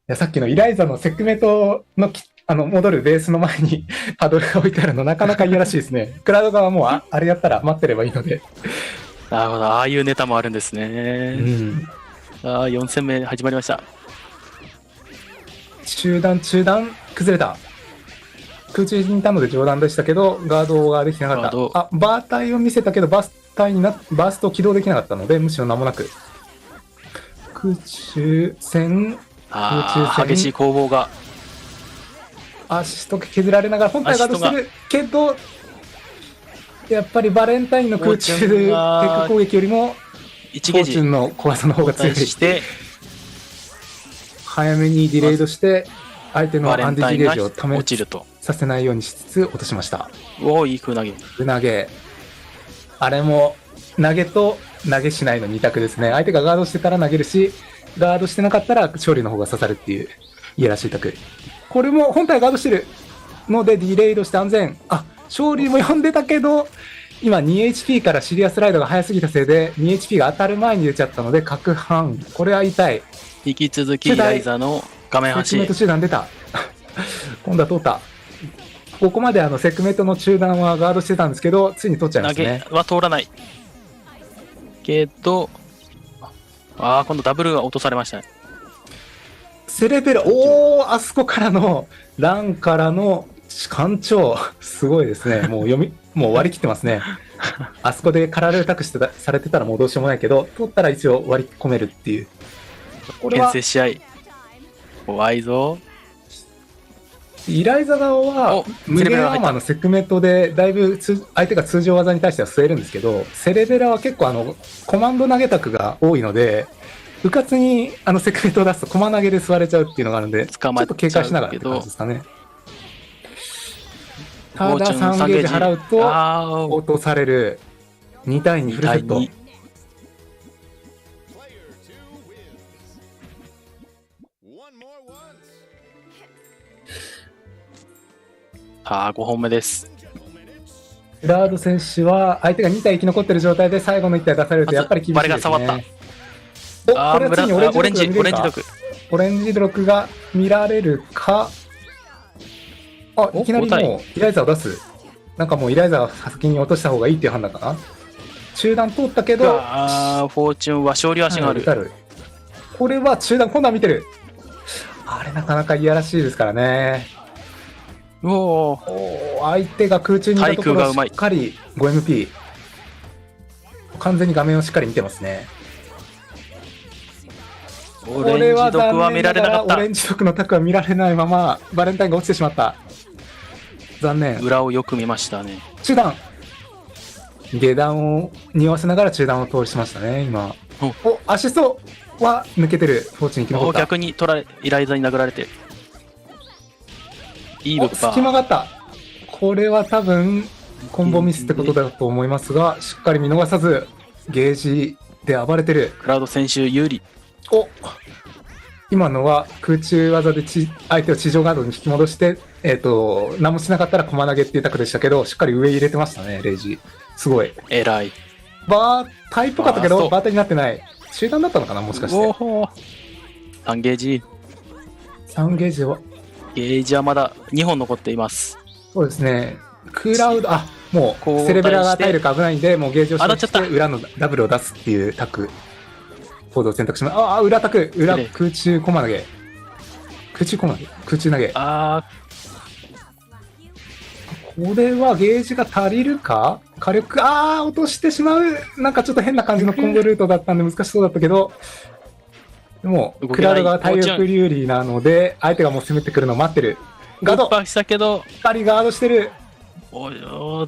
や、さっきのイライザのセグメントの戻るベースの前にパドルが置いてあるのなかなかいやらしいですね。クラウド側はもうあれやったら待ってればいいので。なるほど、ああいうネタもあるんですね。4戦目始まりました。中段崩れた。空中にいたので上段でしたけど、ガードができてなかった。バータイを見せたけどバーストを起動できなかったので、むしろ間もなく空中戦激しい攻防が。アシスト削られながら本体ガードしてるけど、やっぱりバレンタインの空中テク攻撃よりもフォーチュンの怖さの方が強い。早めにディレイドして相手のアンディジゲージをためさせないようにしつつ落としました。いい空投げ。投げ、あれも投げと投げしないの2択ですね。相手がガードしてたら投げるし、ガードしてなかったら勝利の方が刺さるっていういやらしい択。これも本体ガードしてるのでディレイドして安全。勝利も読んでたけど、今 2HP からシリアスライドが早すぎたせいで 2HP が当たる前に出ちゃったので攪拌。これは痛い。引き続きライザの画面端。セックメイト中段出た。今度は通った。ここまでセックメイトの中段はガードしてたんですけど、ついに取っちゃいますね。投げは通らないけど、今度ダブルが落とされましたね。セレベラ、あそこからのランからの艦長、すごいですね。もう割り切ってますね。あそこでカラールタクされてたらもうどうしようもないけど、取ったら一応割り込めるっていう。牽制試合怖いぞ。イライザ側は無限アーマーのセクメントでだいぶ相手が通常技に対しては据えるんですけど、セレベラは結構コマンド投げタクが多いので、うかつにセクメントを出すとコマ投げで吸われちゃうっていうのがあるので、ちょっと警戒しながらって感じですかね。ただ3ゲージ払うと落とされる。2対2フルセット。5本目です。クラウド選手は相手が2体生き残ってる状態で最後の1体出されるとやっぱり厳しいですね。バレが触った。これはついにオレンジドロックが見られるか。いきなりもうイライザを出す。なんかもうイライザを先に落とした方がいいっていう判断かな。中段通ったけど、フォーチュンは勝利足がある。これは中段、今度は見てる。あれなかなかいやらしいですからね。相手が空中にいたところしっかり 5MP。完全に画面をしっかり見てますね。オレンジ毒は見られなかった。オレンジ毒のタクは見られないままバレンタインが落ちてしまった。残念。裏をよく見ましたね。中段、下段を匂わせながら中段を通しましたね。今アシストは抜けてる。フォーチュン生き残った。逆にイライザに殴られていいブッパー。隙間があった。これは多分コンボミスってことだと思いますが、しっかり見逃さずゲージで暴れてる。クラウド選手有利。今のは空中技で相手を地上ガードに引き戻して、何もしなかったら駒投げっていうタクでしたけど、しっかり上入れてましたね。レイジすごい偉い。バータイっぽかったけどバータイになってない。中段だったのかな、もしかして。3ゲージ。3ゲージはゲージはまだ2本残っています。そうですね。クラウド、もうセレベラが体力危ないんで、もうゲージを消して裏のダブルを出すっていうタク行動を選択します。裏タク、空中コマ投げ、空中投げ。これはゲージが足りるか。火力落としてしまう。なんかちょっと変な感じのコンボルートだったんで難しそうだったけど、でもクラウドが体力有利なので相手がもう攻めてくるのを待ってる。ガードしたけど2人ガードしてる。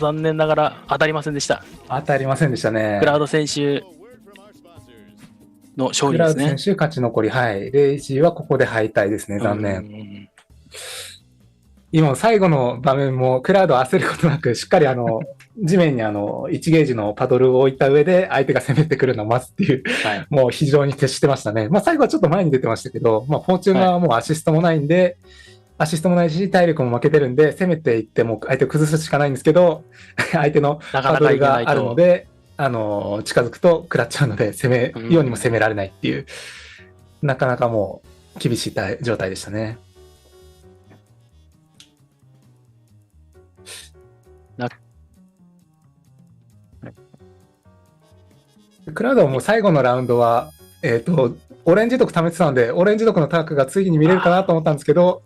残念ながら当たりませんでした。当たりませんでしたね。クラウド選手の勝利ですね。クラウド選手勝ち残り。レイジーはここで敗退ですね。残念。今最後の場面もクラウド焦ることなくしっかり地面に1ゲージのパドルを置いた上で相手が攻めてくるのを待つっていう、もう非常に徹してましたね。最後はちょっと前に出てましたけど、フォーチュン側はもうアシストもないんで、アシストもないし体力も負けてるんで攻めていっても相手を崩すしかないんですけど、相手のパドルがあるので近づくと食らっちゃうので攻めようにも攻められないっていう、なかなかもう厳しい状態でしたね。クラウドはもう最後のラウンドは、オレンジ毒貯めてたので、オレンジ毒のタックがついに見れるかなと思ったんですけど、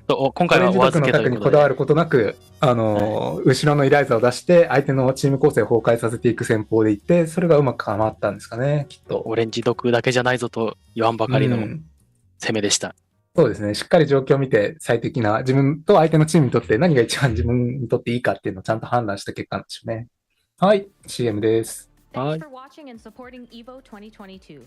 今回はお預けということで。オレンジ毒のタックにこだわることなく、後ろのイライザを出して、相手のチーム構成を崩壊させていく戦法でいって、それがうまくはまったんですかね、きっと。オレンジ毒だけじゃないぞと言わんばかりの攻めでした。そうですね。しっかり状況を見て、最適な、自分と相手のチームにとって何が一番自分にとっていいかっていうのをちゃんと判断した結果なんでしょうね。はい、CM です。Thanks for watching and supporting EVO 2022.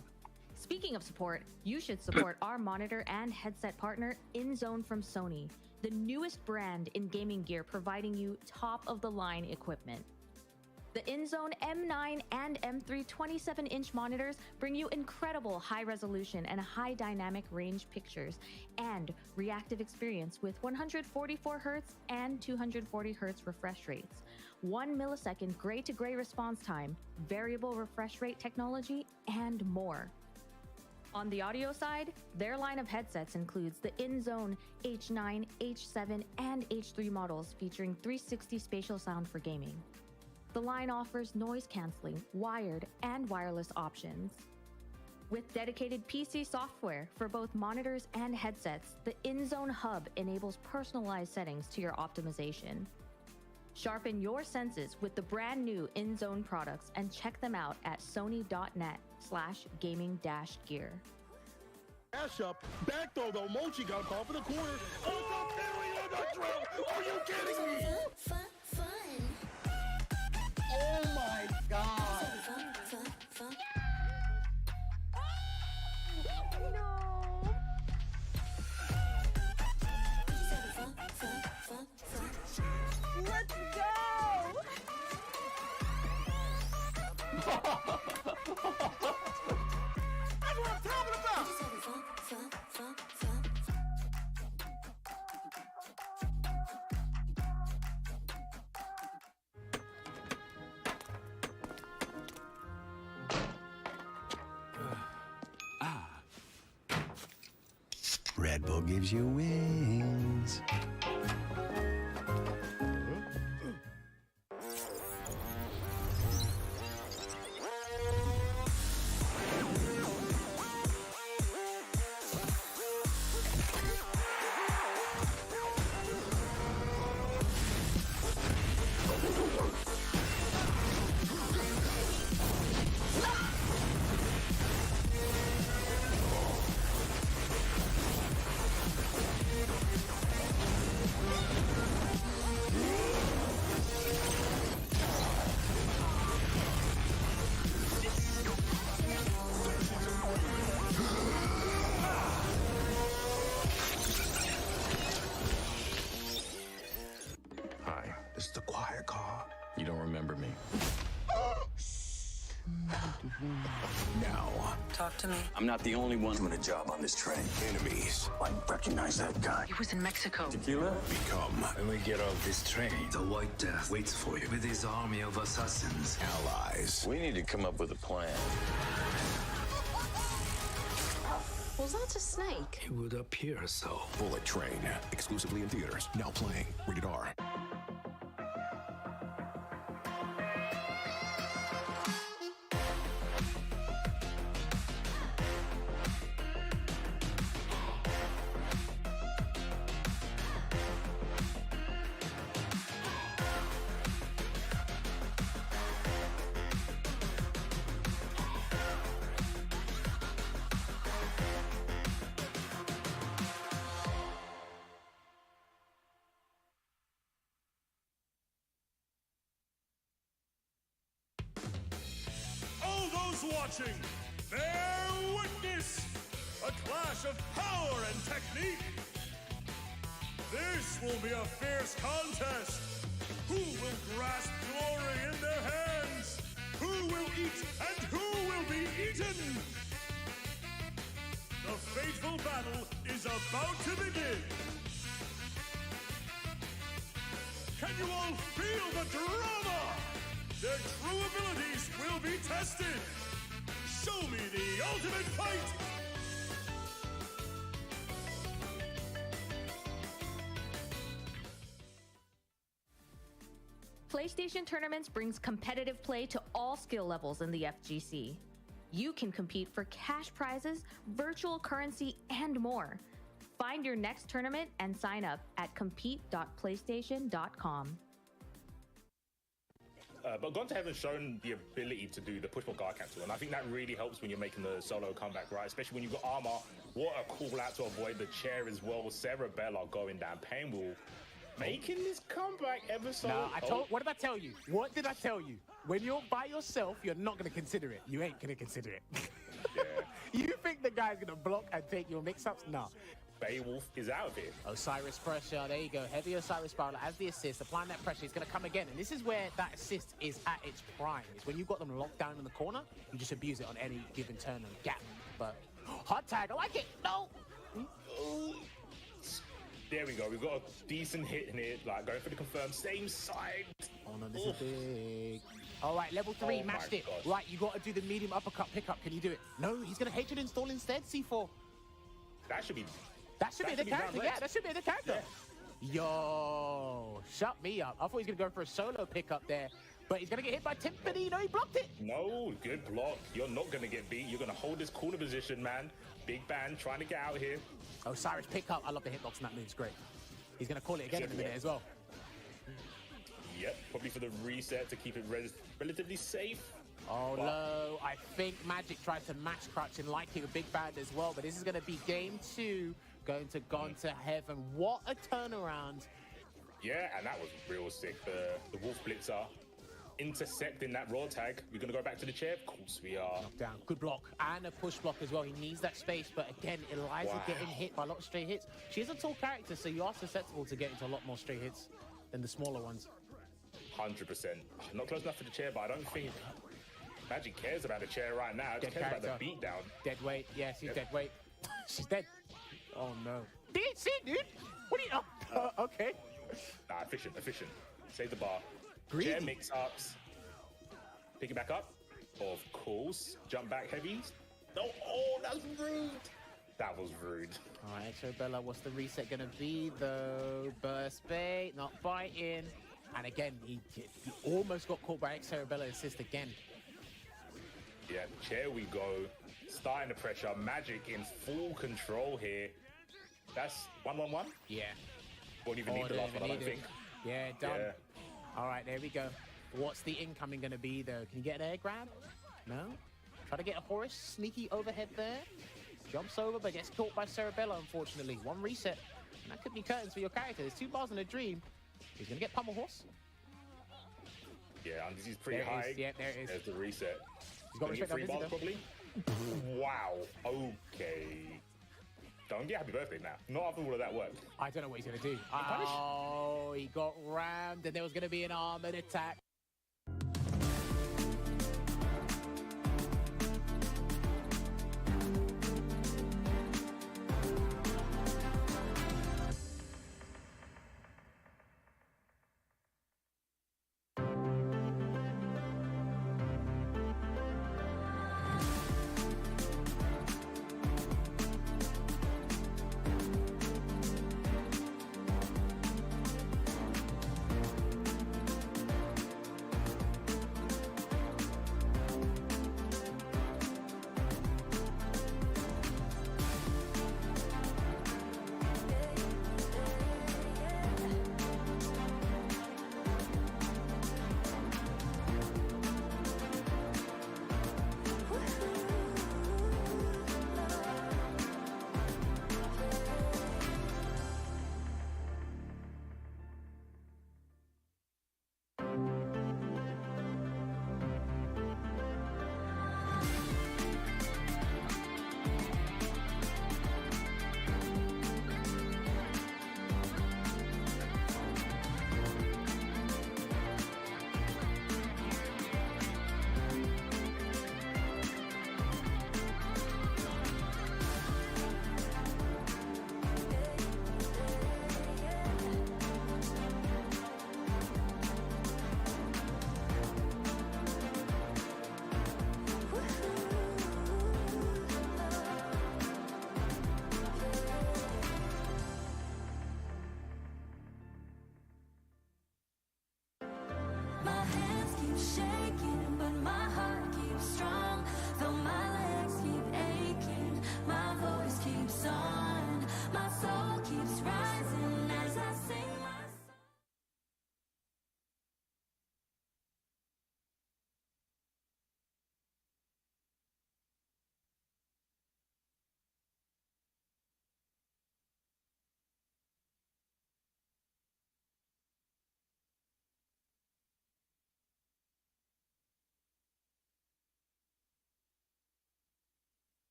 Speaking of support, you should support our monitor and headset partner, InZone from Sony, the newest brand in gaming gear providing you top-of-the-line equipment. The InZone M9 and M3 27-inch monitors bring you incredible high-resolution and high-dynamic range pictures and reactive experience with 144Hz and 240Hz refresh rates, 1 millisecond gray-to-gray response time, variable refresh rate technology, and more. On the audio side, their line of headsets includes the InZone H9, H7, and H3 models featuring 360 spatial sound for gaming. The line offers noise-canceling, wired, and wireless options. With dedicated PC software for both monitors and headsets, the InZone Hub enables personalized settings to your optimization. Sharpen your senses with the brand new InZone products and check them out at sony.net/gaming-gear. Dash up, back throw though, Mochi got called for the corner. Oh, the parry on the drill! Are you kidding me? Oh my god! Let's go! That's what I'm talking about! Red Bull gives you wings. This is the quiet car. You don't remember me. Now. Talk to me. I'm not the only one doing a job on this train. Enemies. I recognize that guy. He was in Mexico. Tequila? Become. When we get off this train, the White Death waits for you with his army of assassins. Allies. We need to come up with a plan. Was that a snake? It would appear so. Bullet Train. Exclusively in theaters. Now playing. Rated R. All those watching, bear witness! A clash of power and technique! This will be a fierce contest! Who will grasp glory in their hands? Who will eat and who will be eaten? The fateful battle is about to begin! Can you all feel the drama? Their true abilities will be tested! Show me the ultimate fight! PlayStation Tournaments brings competitive play to all skill levels in the FGC. You can compete for cash prizes, virtual currency, and more. Find your next tournament and sign up at compete.playstation.com. But Gone to Heaven's shown the ability to do the push-pull guard cancel, and I think that really helps when you're making the solo comeback, right? Especially when you've got armor. What a call out to avoid the chair as well. Cerebella going down. Pain will making this comeback ever so... No, what did I tell you? What did I tell you? When you're by yourself, you're not going to consider it. You ain't going to consider it. Yeah. You think the guy's going to block and take your mix-ups? No. Beowulf is out of here. Osiris pressure, there you go. Heavy Osiris spiral as the assist, applying that pressure. He's going to come again. And this is where that assist is at its prime. It's when you've got them locked down in the corner, you just abuse it on any given turn and gap. But hot tag, I like it. No. There we go. We've got a decent hit in it. Like going for the confirmed same side. Oh no, this is big. All right, level 3, matched it. God. Right, you got to do the medium uppercut pickup. Can you do it? No, he's going to hatred install instead, C4. That should be... That should be the character, yeah, that should be the character. Yeah. Yo, shut me up. I thought he was going to go for a solo pickup there, but he's going to get hit by Timpani. No, he blocked it. No, good block. You're not going to get beat. You're going to hold this corner position, man. Big Bang trying to get out here. Osiris pickup. I love the hitbox in that move. It's great. He's going to call it again in a minute as well. Yep, probably for the reset to keep it relatively safe. Oh no, I think Magic tried to match Crutch and like it with Big Band as well, but this is going to be game 2. Going to Gone to Heaven. What a turnaround. Yeah, and that was real sick. The Wolf Blitzer intercepting that raw tag. We're going to go back to the chair. Of course we are. Knockdown. Good block. And a push block as well. He needs that space. But again, Eliza getting hit by a lot of straight hits. She is a tall character, so you are susceptible to get into a lot more straight hits than the smaller ones. 100%. Not close enough for the chair, but I don't think Magic cares about the chair right now. She cares about the beatdown. Dead weight. Yes, he's dead weight. She's dead. Oh no. DC, dude! What are you... Oh, okay. Nah, efficient. Save the bar. Greedy. Chair mix-ups. Pick it back up. Of course. Jump back heavy. No, oh, that's rude. That was rude. All right, Cerebella, what's the reset going to be, though? Burst bait, not biting. And again, he almost got caught by Cerebella assist again. Yeah, chair we go. Starting the pressure. Magic in full control here. That's 1-1-1? Yeah. Won't even need the last one, I don't think. Yeah, done. Yeah. All right, there we go. What's the incoming going to be, though? Can you get an air grab? No? Try to get a Horus sneaky overhead there. Jumps over, but gets caught by Cerebella, unfortunately. One reset. And that could be curtains for your character. There's 2 bars in a dream. He's going to get pummel horse. Yeah, and this is pretty high. Yeah, there it is. There's the reset. He's got respect on 3 bars, probably. Wow. Okay. Don't get happy birthday now. Not after all of that work. I don't know what he's going to do. Oh, he got rammed, and there was going to be an armored attack.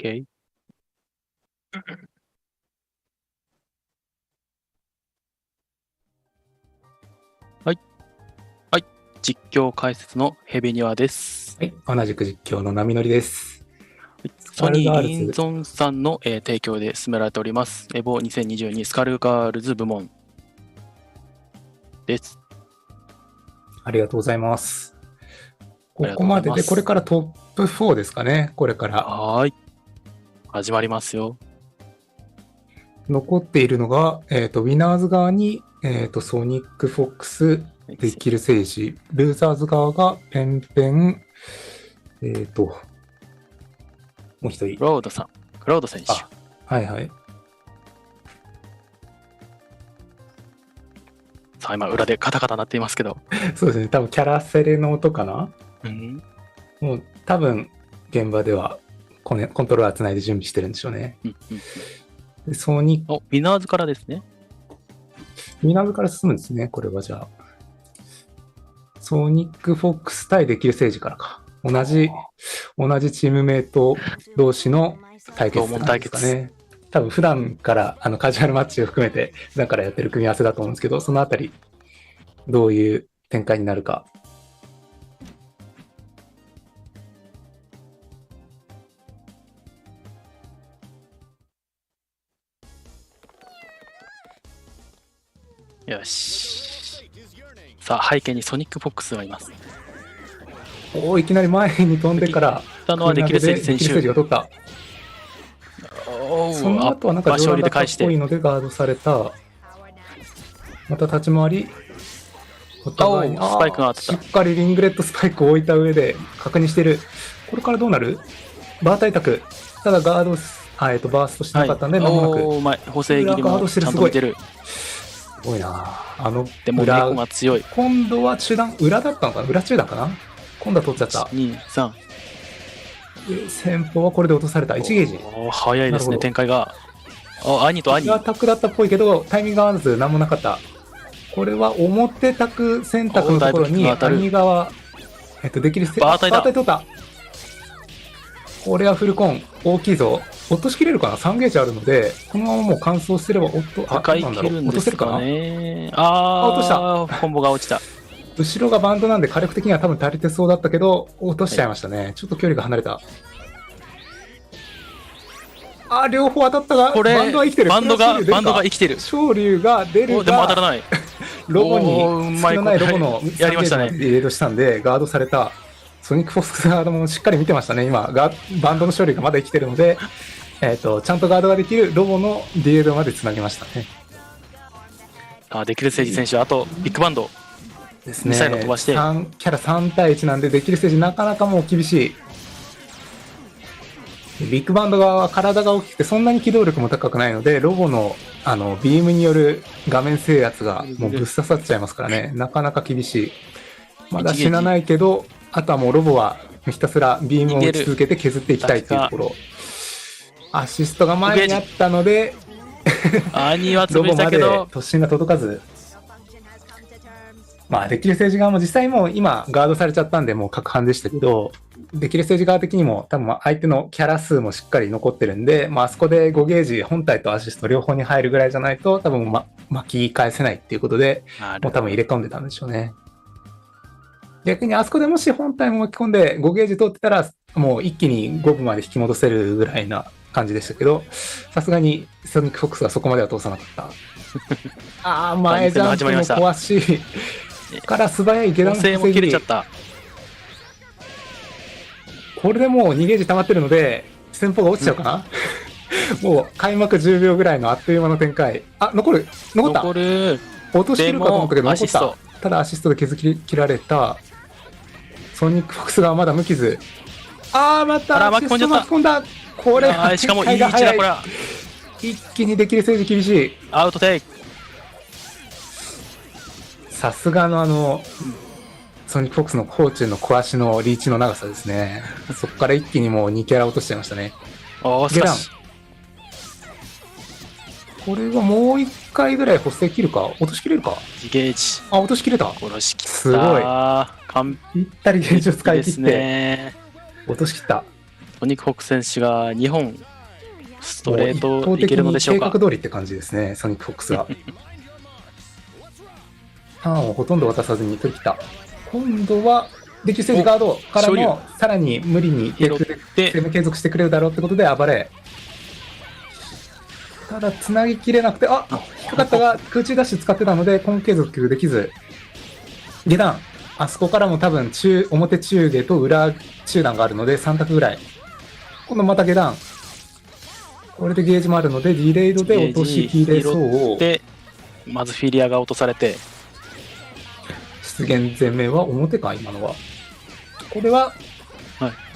OK。はい。はい。実況解説のヘビニワです。はい。同じく実況の波乗りです。ソニー・インゾンさんの、提供で進められております。エボ2022スカルガールズ部門です。ありがとうございます。ここまでで、これからトップ4ですかね。これから。はい。始まりますよ。残っているのが、ウィナーズ側に、ソニック・フォックス、デキル・セイジ、ルーザーズ側がペンペン、もう一人。クラウドさん。クラウド選手。はいはい。さあ、今、裏でカタカタ鳴っていますけど。そうですね。多分、キャラセレの音かな。うん。もう、多分、現場ではコントローラーつないで準備してるんでしょうね。でソニウィナーズからですね。ウィナーズから進むんですね。これはじゃあ。ソニック・フォックス対デキル・セイジからか。同じチームメイト同士の対決なんですかね。多分普段からカジュアルマッチを含めて普段からやってる組み合わせだと思うんですけど、そのあたりどういう展開になるか。よし。さあ、背景にソニック・フォックスがいます。おお、いきなり前に飛んでから、たのはデキルセイジ選手。デキルセイジが取った。その後はなんか上段だったっぽいのでガードされた。また立ち回り。お互いにスパイクがあった。しっかりリングレットスパイクを置いた上で確認している。これからどうなる？バー対択。ただガード、バーストしてなかったんで、間もなく。補正切りもちゃんと見てる。すごいな。でも猫が強い。今度は中段、裏だったのかな？裏中段かな？今度は取っちゃった。2、3。先方はこれで落とされた。1ゲージ。早いですね、展開が。兄と兄。アタックだったっぽいけど、タイミング合わず何もなかった。これは表タク選択のところに、兄側、できるバータイだ。取った。これはフルコン、大きいぞ。落としきれるかな？ 3 ゲージあるので、このままもう完走すれば、赤い切るんですかね。落とした。コンボが落ちた。後ろがバンドなんで火力的には多分足りてそうだったけど落としちゃいましたね、ちょっと距離が離れた。両方当たったがバンドは生きてる。バンドが生きてる。昇竜が出るがでも当たらない。ロボに隙のないロボのやりましたね。リレードしたんでガードされた。ソニック・フォックスガードもしっかり見てましたね。今バンドの処理がまだ生きてるので、ちゃんとガードができるロボのリレードまでつなげましたね。できるセイジ選手、あとビッグバンドですね、ミサイル飛ばしてキャラ3対1なんでできるステージなかなかもう厳しい。ビッグバンド側は体が大きくてそんなに機動力も高くないのでロボのビームによる画面制圧がもうぶっ刺さっちゃいますからね、なかなか厳しい。まだ死なないけどあとはもうロボはひたすらビームを打ち続けて削っていきたいっていうところ。アシストが前にあったので兄はロボまで潰したけど突進が届かず、できる政治側も実際もう今ガードされちゃったんでもう各班でしたけど、できる政治側的にも多分相手のキャラ数もしっかり残ってるんで、あそこで5ゲージ本体とアシスト両方に入るぐらいじゃないと多分巻き返せないっていうことでもう多分入れ込んでたんでしょうね。逆にあそこでもし本体も巻き込んで5ゲージ取ってたらもう一気に5分まで引き戻せるぐらいな感じでしたけど、さすがにソニック・フォックスはそこまでは通さなかった。前ジャンプも壊しから素早い下段も切れちゃった。これでもう2ゲージ溜まってるので先方が落ちちゃうかな、もう開幕10秒ぐらいのあっという間の展開。残った落としきるかと思ったけど残った。ただアシストで削り切られた。ソニック・フォックスがまだ無傷。またアシスト巻き込んだ。これはしかもいい位置だ。これ一気にできる政治厳しい。アウトテイク。さすがのソニック・フォックスのコーチの小足のリーチの長さですね。そこから一気にもう2キャラ落としちゃいましたね。ゲラン。これはもう1回ぐらい補正切るか落としきれるか。ゲージ。落としきれた。落としきった。すごい。ぴったりゲージを使い切って、落としきった。ソニック・フォックス選手が2本ストレートいけるのでしょうか。計画通りって感じですね、ソニック・フォックスは。ターンをほとんど渡さずに取り切った。今度はデッキステージガードからのさらに無理にデックで攻め継続してくれるだろうってことで暴れ。ただつなぎきれなくて、あ、引っかかったが空中ダッシュ使ってたので今継続できず、下段、あそこからも多分表中下と裏中段があるので3択ぐらい。今度また下段、これでゲージもあるのでディレイドで落としきれそう。でまずフィリアが落とされて、出現前面は表か、今のは。これは、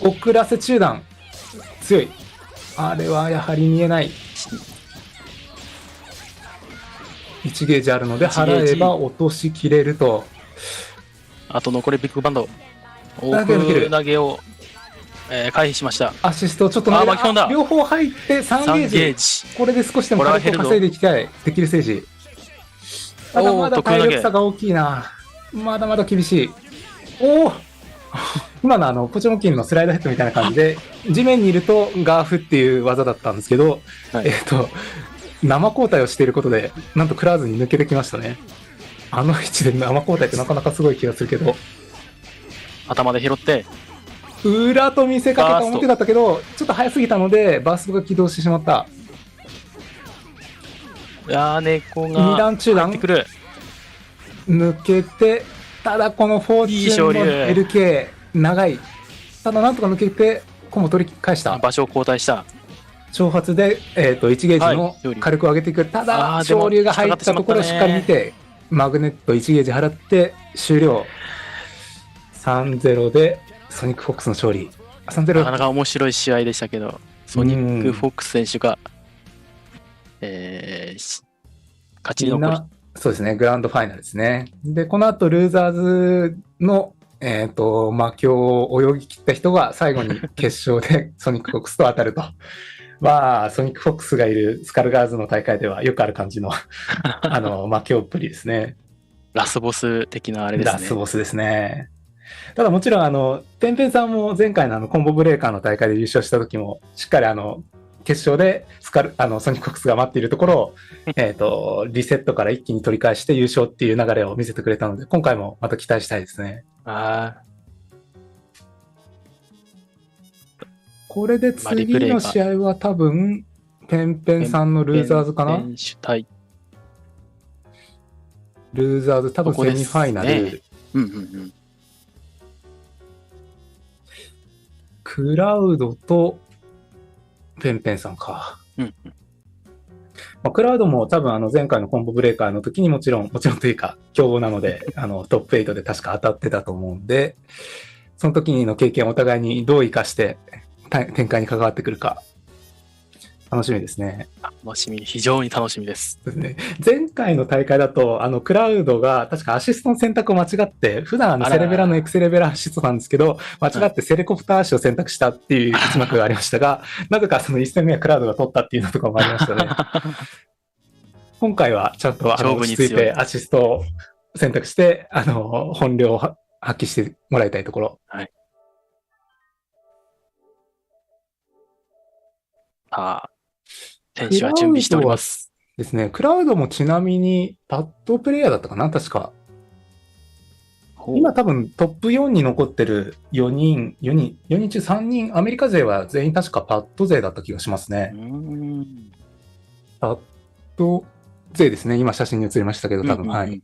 遅らせ中段、強い。あれはやはり見えない。1ゲージあるので、払えば落としきれると。あと残りビッグバンド。奥投げを、回避しました。アシストちょっと巻き込んだ。両方入って3ゲージ。これで少しでも火力を稼いでいきたい。できるステージ。ただまだ体力差が大きいな。まだまだ厳しい。おお今のポチョモキンのスライドヘッドみたいな感じで、地面にいるとガーフっていう技だったんですけど、生交代をしていることで、なんと食らわずに抜けてきましたね。あの位置で生交代ってなかなかすごい気がするけど。頭で拾って。裏と見せかけた表だったけど、ちょっと早すぎたので、バーストが起動してしまった。いやー、猫が2段中段入ってくる。抜けて、ただこのフォーチュンの LK 長い。ただなんとか抜けてコンボ取り返した。場所を交代した。挑発で、1ゲージの火力を上げていく。ただ昇竜が入ったところをしっかり見て、マグネット1ゲージ払って終了。3-0 でソニック・フォックスの勝利。3-0。なかなか面白い試合でしたけど、ソニック・フォックス選手が、勝ち残り。そうですね、グランドファイナルですね。で、この後、ルーザーズの、魔境を泳ぎ切った人が最後に決勝でソニック・フォックスと当たると。まあ、ソニック・フォックスがいるスカルガーズの大会ではよくある感じの、魔境っぷりですね。ラスボス的なあれですね。ラスボスですね。ただもちろん、ペンペンさんも前回のコンボブレーカーの大会で優勝した時も、しっかり決勝でソニック・フォックスが待っているところを、リセットから一気に取り返して優勝っていう流れを見せてくれたので、今回もまた期待したいですね。これで次の試合は多分、ペンペンさんのルーザーズかな？ルーザーズ多分セミファイナル。クラウドとペンペンさんか。クラウドも多分前回のコンボブレーカーの時にもちろんというか、強豪なので、トップ8で確か当たってたと思うんで、その時の経験をお互いにどう活かして展開に関わってくるか、楽しみですね。非常に楽しみです。ですね。前回の大会だと、クラウドが確かアシストの選択を間違って、普段セレベラのエクセレベラアシストなんですけど、間違ってセレコプターアシを選択したっていう一幕がありましたが、なぜかその1戦目はクラウドが取ったっていうのとかもありましたね。今回はちゃんと落ち着いてアシストを選択して、本領を発揮してもらいたいところ。選手は準備しております。ですね。クラウドもちなみにパッドプレイヤーだったかな、確か。今多分トップ4に残ってる4人中3人、アメリカ勢は全員確かパッド勢だった気がしますね。パッド勢ですね。今写真に写りましたけど、多分、はい。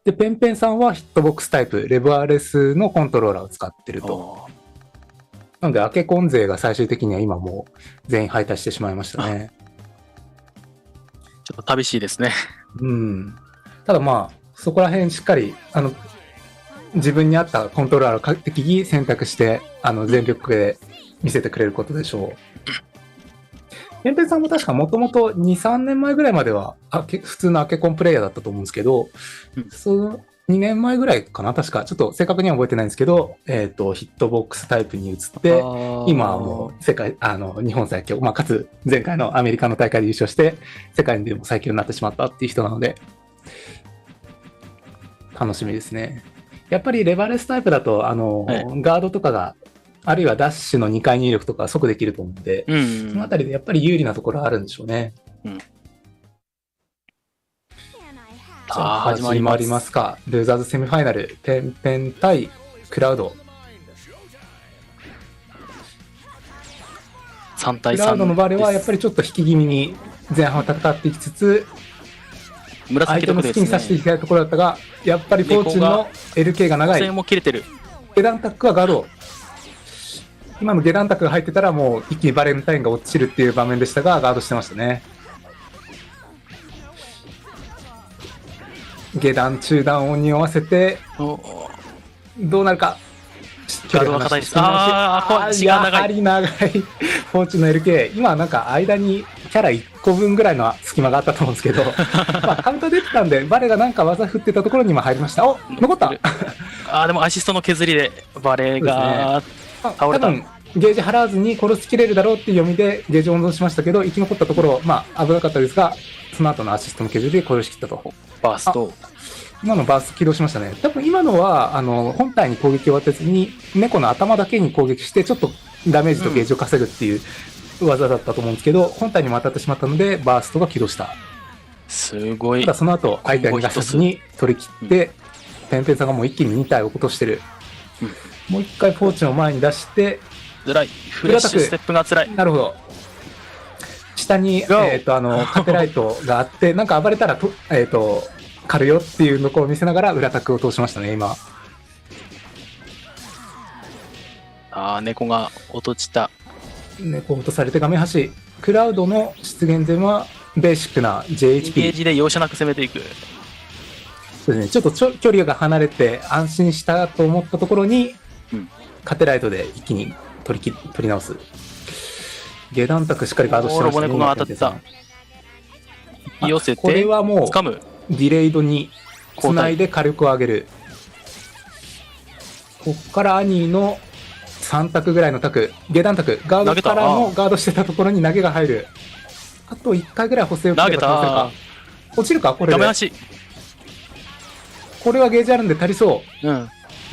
で、ペンペンさんはヒットボックスタイプ、レバーレスのコントローラーを使ってると。なので、アケコン勢が最終的には今もう全員敗退してしまいましたね。ちょっと寂しいですね。ただまあ、そこら辺しっかり、自分に合ったコントローラーを適宜選択して、全力で見せてくれることでしょう。ペンペンさんも確かもともと2、3年前ぐらいまでは普通のアケコンプレイヤーだったと思うんですけど、その2年前ぐらいかな、確か。ちょっと正確には覚えてないんですけど、ヒットボックスタイプに移って、今はもう日本最強、かつ前回のアメリカの大会で優勝して、世界でも最強になってしまったっていう人なので、楽しみですね。やっぱりレバレスタイプだと、ガードとかがあるいはダッシュの2回入力とか即できると思うんで、そのあたりでやっぱり有利なところはあるんでしょうね。じゃあ始まりますか。ルーザーズセミファイナル、ペンペン対クラウド。3対3。クラウドのバレはやっぱりちょっと引き気味に前半を戦っていきつつ、相手の好きにさせていきたいところだったが、やっぱりフォーチュンの LK が長い。も切れてる。下段タックはガード。今の下段タックが入ってたらもう一気にバレンタインが落ちるっていう場面でしたが、ガードしてましたね。下段中段を匂わせて、どうなるか。ガードが硬いです。やはり長い。フォーチュンの LK。今なんか間にキャラ1個分ぐらいの隙間があったと思うんですけど、まあカウンター出てたんで、バレがなんか技振ってたところにも入りました。お、残った。でもアシストの削りでバレが倒れた。多分ゲージ払わずに殺しきれるだろうっていう読みでゲージを温存しましたけど、生き残ったところ、まあ危なかったですが、その後のアシストの削りで殺しきったと。バースト。今のバースト起動しましたね。多分今のは本体に攻撃を当てずに猫の頭だけに攻撃してちょっとダメージとゲージを稼ぐっていう技だったと思うんですけど、本体にも当たってしまったのでバーストが起動した。すごい。ただその後相手に逃がさずに取り切って、ペンペンさんがもう一気に2体を落としてる。もう一回フォーチュンを前に出して、辛い。フレッシュステップが辛い。なるほど。下にカテライトがあってなんか暴れたら狩るよっていうのを見せながら裏タックを通しましたね、今。猫が落ちた。猫落とされて画面端。クラウドの出現前はベーシックな JHP。ゲージで容赦なく攻めていく。そうですね、ちょっと距離が離れて安心したと思ったところに、カテライトで一気に取り直す。下段タックしっかりガードしてましたね。ロボ猫が当たった。寄せて、これはもう掴む。ディレイドにつないで火力を上げる。こっからアニーの3択ぐらいのタク、下段タク、ガードからのガードしてたところに投げが入る。あと1回ぐらい補正をかければ倒せるか。落ちるかこれで。これはゲージあるんで足りそう。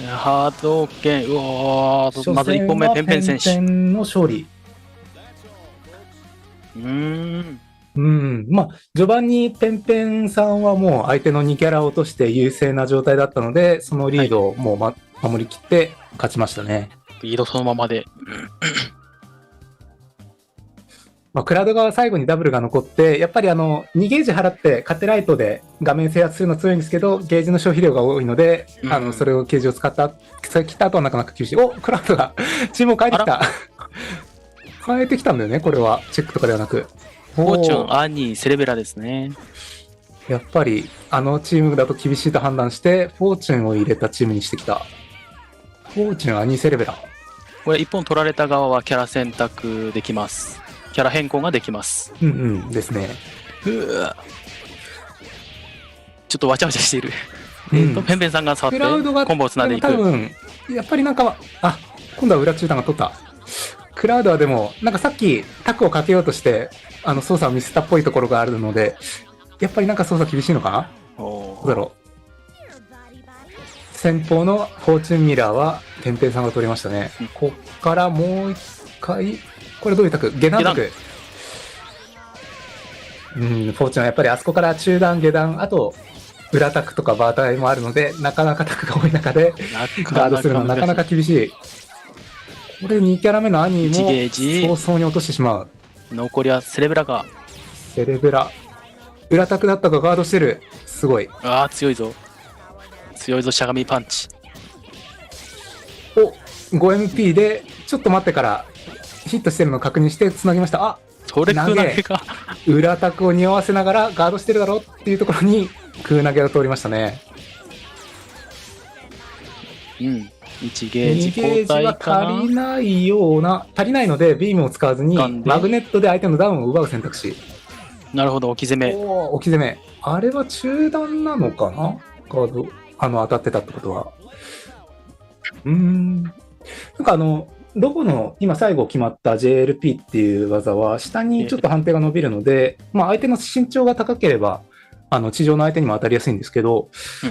ハード剣、まず1本目、ペンペン選手。ペンペンの勝利。まあ、序盤にペンペンさんはもう相手の2キャラを落として優勢な状態だったので、そのリードをもう、守りきって勝ちましたね。リードそのままで。まあ、クラウド側最後にダブルが残って、やっぱり2ゲージ払ってカテライトで画面制圧するの強いんですけど、ゲージの消費量が多いので、それをゲージを使った後はなかなか厳しい。お、クラウドがチームを変えてきた。変えてきたんだよね、これは。チェックとかではなく。フォーチュン、アニー、セレベラですね。やっぱり、チームだと厳しいと判断して、フォーチュンを入れたチームにしてきた。フォーチュン、アニー、セレベラ。これ、一本取られた側はキャラ選択できます。キャラ変更ができます。ですね。ちょっとわちゃわちゃしている。ペンペンさんが触って、コンボをつないでいく。多分、やっぱりなんか、今度は裏中段が取った。クラウドはでも、なんかさっきタクをかけようとして、操作をミスったっぽいところがあるので、やっぱりなんか操作厳しいのかな？どうだろう。先方のフォーチュンミラーは、ペンペンさんが取りましたね。こっからもう一回、これどういうタク？下段タク。フォーチュンはやっぱりあそこから中段、下段、あと、裏タクとかバータイもあるので、なかなかタクが多い中で、ガードするのはなかなか厳しい。これ2キャラ目のアニーも早々に落としてしまう。残りはセレブラか。セレブラ。裏タクだったかガードしてる。すごい。強いぞ。強いぞ、しゃがみパンチ。お、5MP で、ちょっと待ってからヒットしてるのを確認して繋ぎました。それ空投げか。裏タクを匂わせながらガードしてるだろうっていうところに空投げが通りましたね。1ゲージ交代は足りないような、足りないのでビームを使わずにマグネットで相手のダウンを奪う選択肢。なるほど、置き攻め。置き攻め。あれは中段なのかな？カード、当たってたってことは。なんかロボの今最後決まった JLP っていう技は下にちょっと判定が伸びるので、まあ相手の身長が高ければ地上の相手にも当たりやすいんですけど、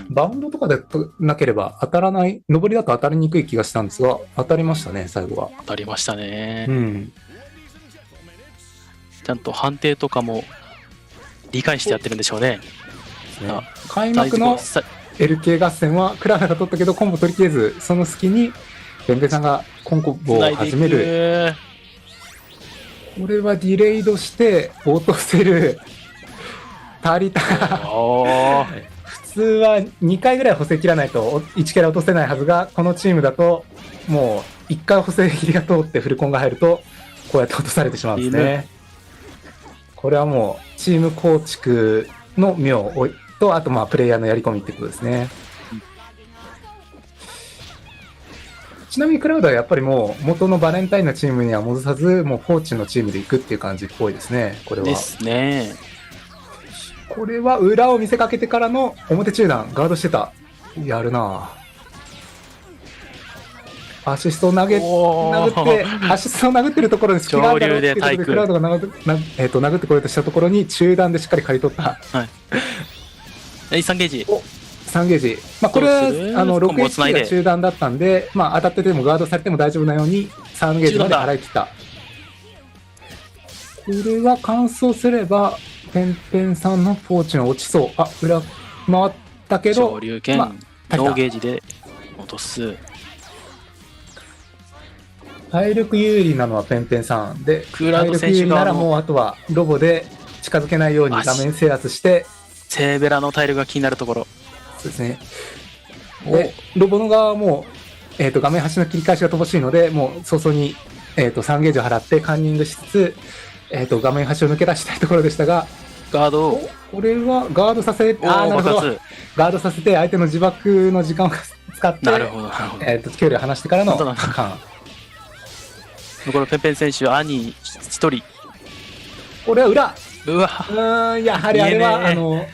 バウンドとかでなければ当たらない、上りだと当たりにくい気がしたんですが、当たりましたね、最後は。当たりましたね。うん。ちゃんと判定とかも理解してやってるんでしょうね。開幕の LK 合戦はクララが取ったけどコンボ取り切れず、その隙にペンペさんがコンボを始める。これはディレイドして落とせる。足りた。普通は2回ぐらい補正切らないと1キャラ落とせないはずが、このチームだともう1回補正切りが通ってフルコンが入るとこうやって落とされてしまうんですね。これはもうチーム構築の妙と、あとまあプレイヤーのやり込みってことですね。ちなみにクラウドはやっぱりもう元のバレンタインのチームには戻さず、もうフォーチュンのチームで行くっていう感じっぽいですね、これは。ですね。これは裏を見せかけてからの表中段、ガードしてた。やるなぁ。アシストを殴って、アシストを殴ってるところに隙があるだろうっていうことで、クラウドが殴ってこようとしたところに中段でしっかり刈り取った。はい。3ゲージ。3ゲージ。まあこれは6HP が中段だったんで、まあ当たっててもガードされても大丈夫なように3ゲージまで払い切った。これは完走すれば、ペンペンさんのフォーチュン落ちそう。あ、裏回ったけど、昇竜拳、ノーゲージで落とす。体力有利なのはペンペンさんで、体力有利ならもうあとはロボで近づけないように画面制圧して、セーベラの体力が気になるところ。そうですね。で、ロボの側はもう、画面端の切り返しが乏しいので、もう早々に、3ゲージを払ってカンニングしつつ、画面端を抜け出したいところでしたが、ガードをこれはガードさせ、なるほど。ガードさせて相手の自爆の時間を使って、距離を離してからのカン。このペンペン選手、兄1人。これは裏。うわ。やはりあれは、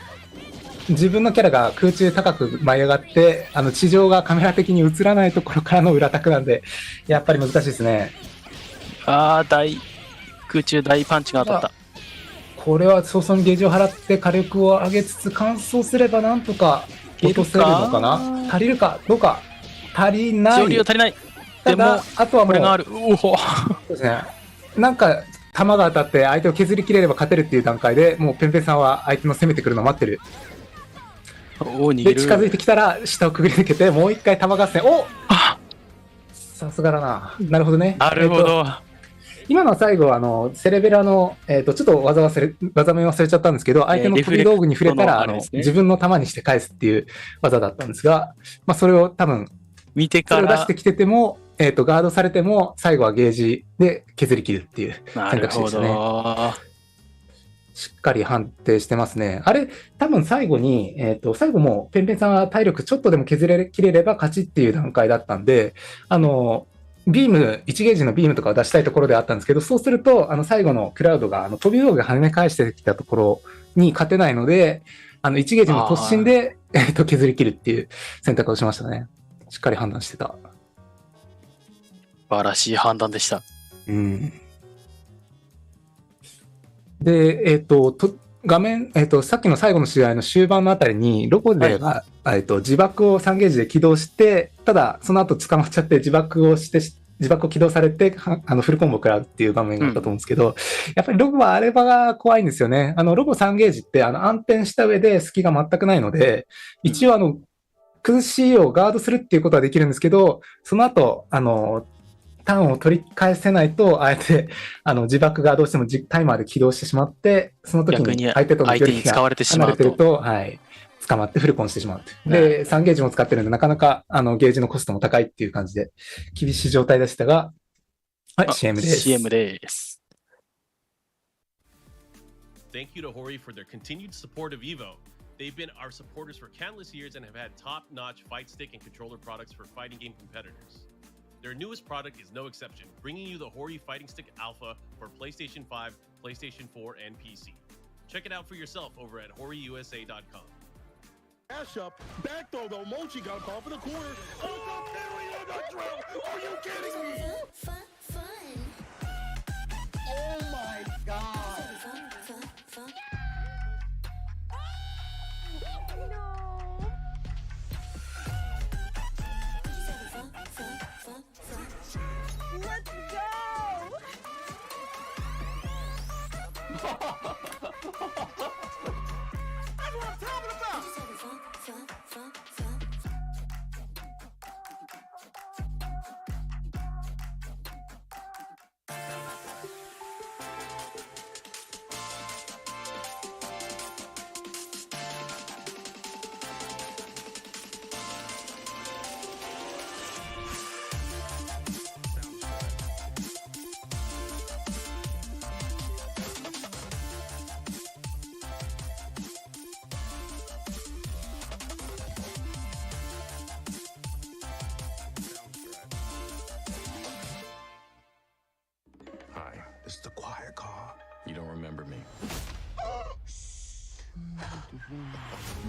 自分のキャラが空中高く舞い上がって、地上がカメラ的に映らないところからの裏タクなんで、やっぱり難しいですね。空中大パンチが当たった。これは早々にゲージを払って火力を上げつつ完走すればなんとか落とせるのかな。足りるかどうか。足りない。勝利は足りない。ただあとはもうこれがある。そうですね。なんか弾が当たって相手を削りきれれば勝てるっていう段階で、もうペンペンさんは相手の攻めてくるのを待ってる。で近づいてきたら下をくぐり抜けてもう一回弾合戦。さすがだな。なるほどね。なるほど。今の最後セレベラの、ちょっと技名忘れちゃったんですけど、相手の飛び道具に触れたら、自分の弾にして返すっていう技だったんですが、まあ、それを多分、見てからそれを出してきてても、ガードされても、最後はゲージで削り切るっていう選択肢でしたね。しっかり判定してますね。あれ、多分最後に、最後もう、ペンペンさんは体力ちょっとでも削り切れれば勝ちっていう段階だったんで、ビーム、1ゲージのビームとかを出したいところであったんですけど、そうすると、最後のクラウドが、飛び道具が跳ね返してきたところに勝てないので、1ゲージの突進で、削り切るっていう選択をしましたね。しっかり判断してた。素晴らしい判断でした。うん。で、画面、さっきの最後の試合の終盤のあたりに、ロボでは、自爆を3ゲージで起動して、ただ、その後捕まっちゃって自爆を起動されて、フルコンボ食らうっていう場面があったと思うんですけど、やっぱりロボはあれが怖いんですよね。ロボ3ゲージって、暗転した上で隙が全くないので、一応崩しをガードするっていうことはできるんですけど、その後、ターンを取り返せないと、あえて自爆がどうしてもタイマーで起動してしまって、その時に相手との距離が離れてると、はい、捕まってフルコンしてしまう。で、3ゲージも使ってるんで、なかなかゲージのコストも高いっていう感じで、厳しい状態でしたが、はい、CM です。CM です。Thank you to Hori for their continued support of EVO. They've been our supporters for countless years and have had top-notch fight stick and controller products for fighting game competitors. Their newest product is no exception, bringing you the Hori Fighting Stick Alpha for PlayStation 5, PlayStation 4, and PC. Check it out for yourself over at horiusa.com. Dash up, back throw the Mochi got caught for the corner. Oh, the parry on the drill! Are you kidding me? Oh my god!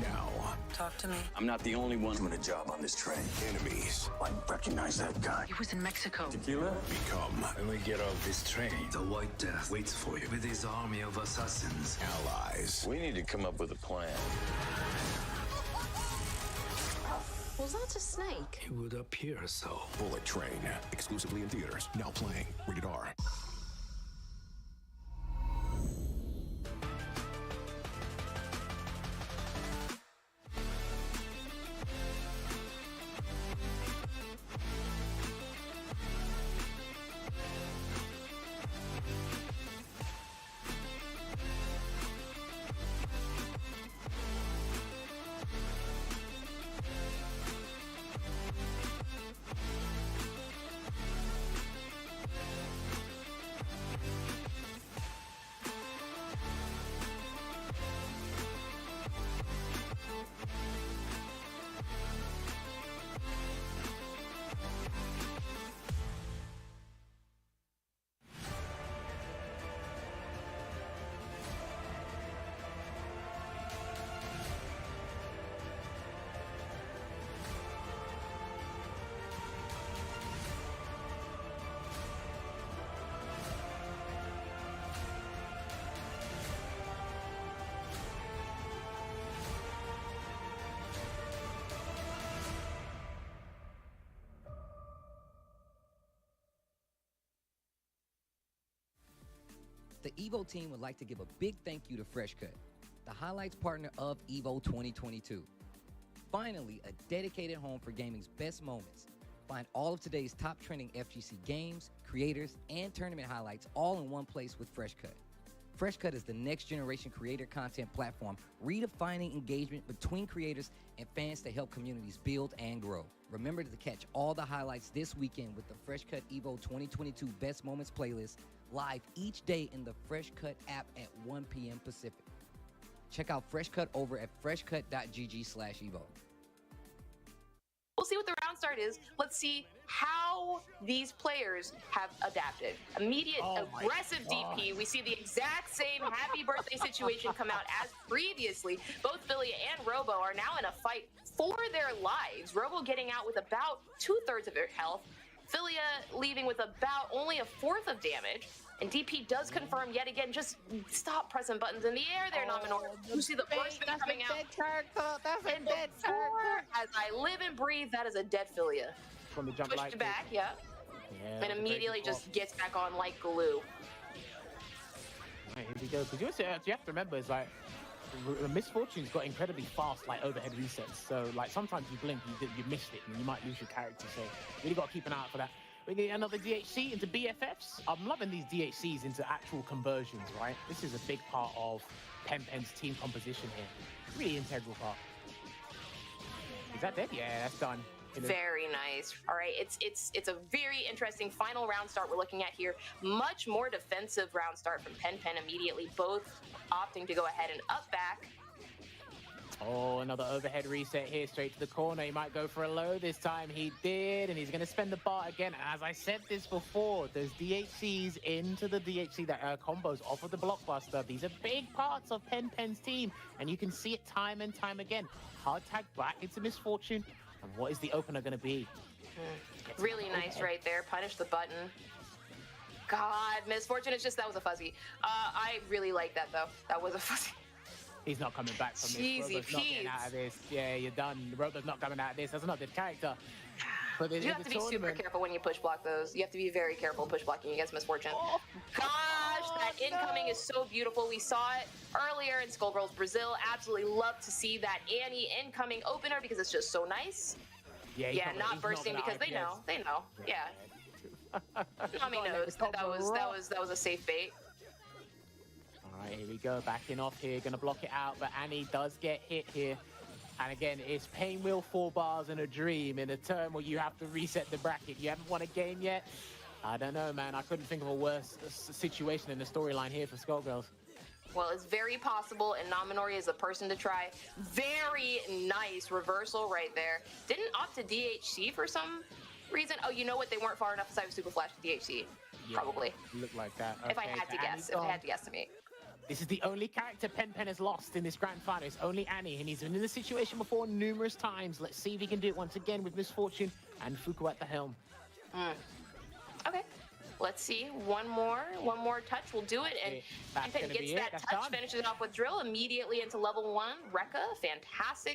Now, Talk to me. I'm not the only one doing a job on this train. Enemies, I recognize that guy. He was in Mexico. Tequila? Become When we get off this train, the White Death waits for you with his army of assassins. allies. We need to come up with a plan. Was that a snake? It would appear so. Bullet Train, exclusively in theaters. Now playing. Rated R. The EVO team would like to give a big thank you to Fresh Cut, the highlights partner of EVO 2022. Finally, a dedicated home for gaming's best moments. Find all of today's top trending FGC games, creators, and tournament highlights all in one place with Fresh Cut. Fresh Cut is the next generation creator content platform, redefining engagement between creators and fans to help communities build and grow. Remember to catch all the highlights this weekend with the Fresh Cut EVO 2022 Best Moments playlist, live each day in the Fresh Cut app at 1 p.m. Pacific. Check out Fresh Cut over at freshcut.gg/evo. We'll see what the round start is. Let's see how these players have adapted. Immediate aggressive DP. We see the exact same happy birthday situation come out as previously. Both Philia and Robo are now in a fight for their lives. Robo getting out with about 2/3 of their health. Philia leaving with about only 1/4 of damage. And DP does confirm yet again, just stop pressing buttons in the air there, Nominor. You see the burst coming out. That's a And dead before, as I live and breathe, that is a dead Philia. From the jump Pushed like back, yeah. And immediately just gets back on like glue. Right, here we go. Because you have to remember, it's like Misfortune's got incredibly fast like overhead resets. So like sometimes you blink, you missed it, and you might lose your character. So really got to keep an eye out for that. We get another DHC into BFFs. I'm loving these DHCs into actual conversions, right? This is a big part of Pen's team composition here. Really integral part. Is that dead? Yeah, that's done. Very nice. All right, it's a very interesting final round start we're looking at here. Much more defensive round start from Pen immediately, both opting to go ahead and up back. Oh, another overhead reset here, straight to the corner. He might go for a low this time. He did, and he's going to spend the bar again. As I said this before, there's DHCs into the DHC that combos off of the blockbuster. These are big parts of Pen's team, and you can see it time and time again. Hard tag back into Misfortune. And what is the opener going to be? Really nice right there. Punish the button. God, Misfortune is just, that was a fuzzy. I really like that, though. That was a fuzzy. He's not coming back from this. Cheesy Robo's not getting out of this. Yeah, you're done. Robo's not coming out of this. That's not the character. But you have to be super careful when you push block those. You have to be very careful push blocking against Misfortune. Gosh, that incoming is so beautiful. We saw it earlier in Skullgirls Brazil. Absolutely love to see that Annie incoming opener because it's just so nice. Yeah, not bursting because they know. They know. Yeah. Tommy knows that was a safe bait. All right, here we go. Backing off here. Gonna block it out, but Annie does get hit here. And again, it's Pain Wheel 4 bars and a dream in a turn where you have to reset the bracket. You haven't won a game yet? I don't know, man. I couldn't think of a worse situation in the storyline here for Skullgirls. Well, it's very possible, and Nominori is the person to try. Very nice reversal right there. Didn't opt to DHC for some reason. Oh, you know what? They weren't far enough to Super Flash to DHC. Yeah, probably. Looked like that. If I had to guess. If I had to guestimate. This is the only character Pen has lost in this grand final. It's only Annie, and he's been in this situation before numerous times. Let's see if he can do it once again with Misfortune and Fuku at the helm. Okay. Let's see. One more touch will do it, and Pen gets that touch, finishes it off with Drill immediately into level 1. Rekka, fantastic.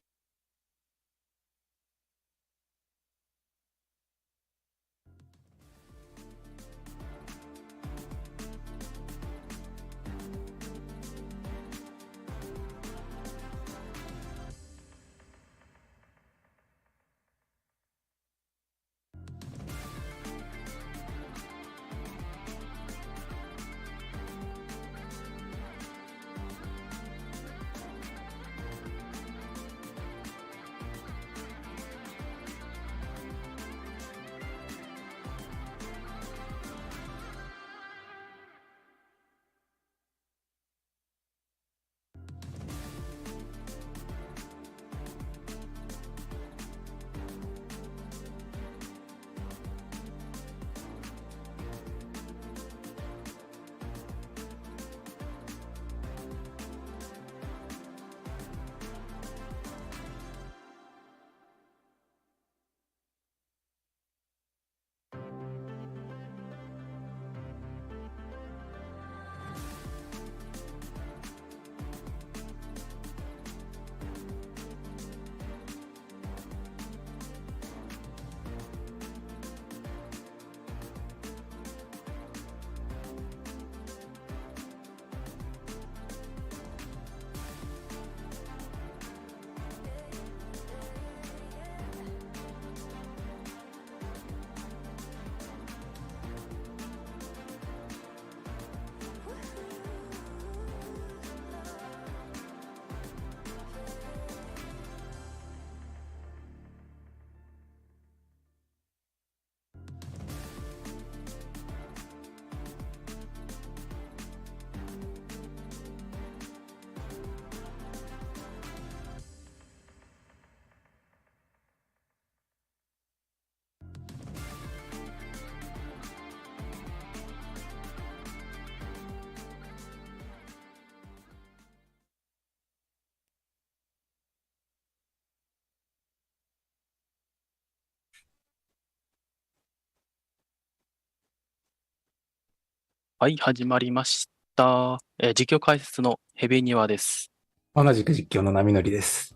はい、始まりました。実況解説のヘビニワです。同じく実況の波乗りです。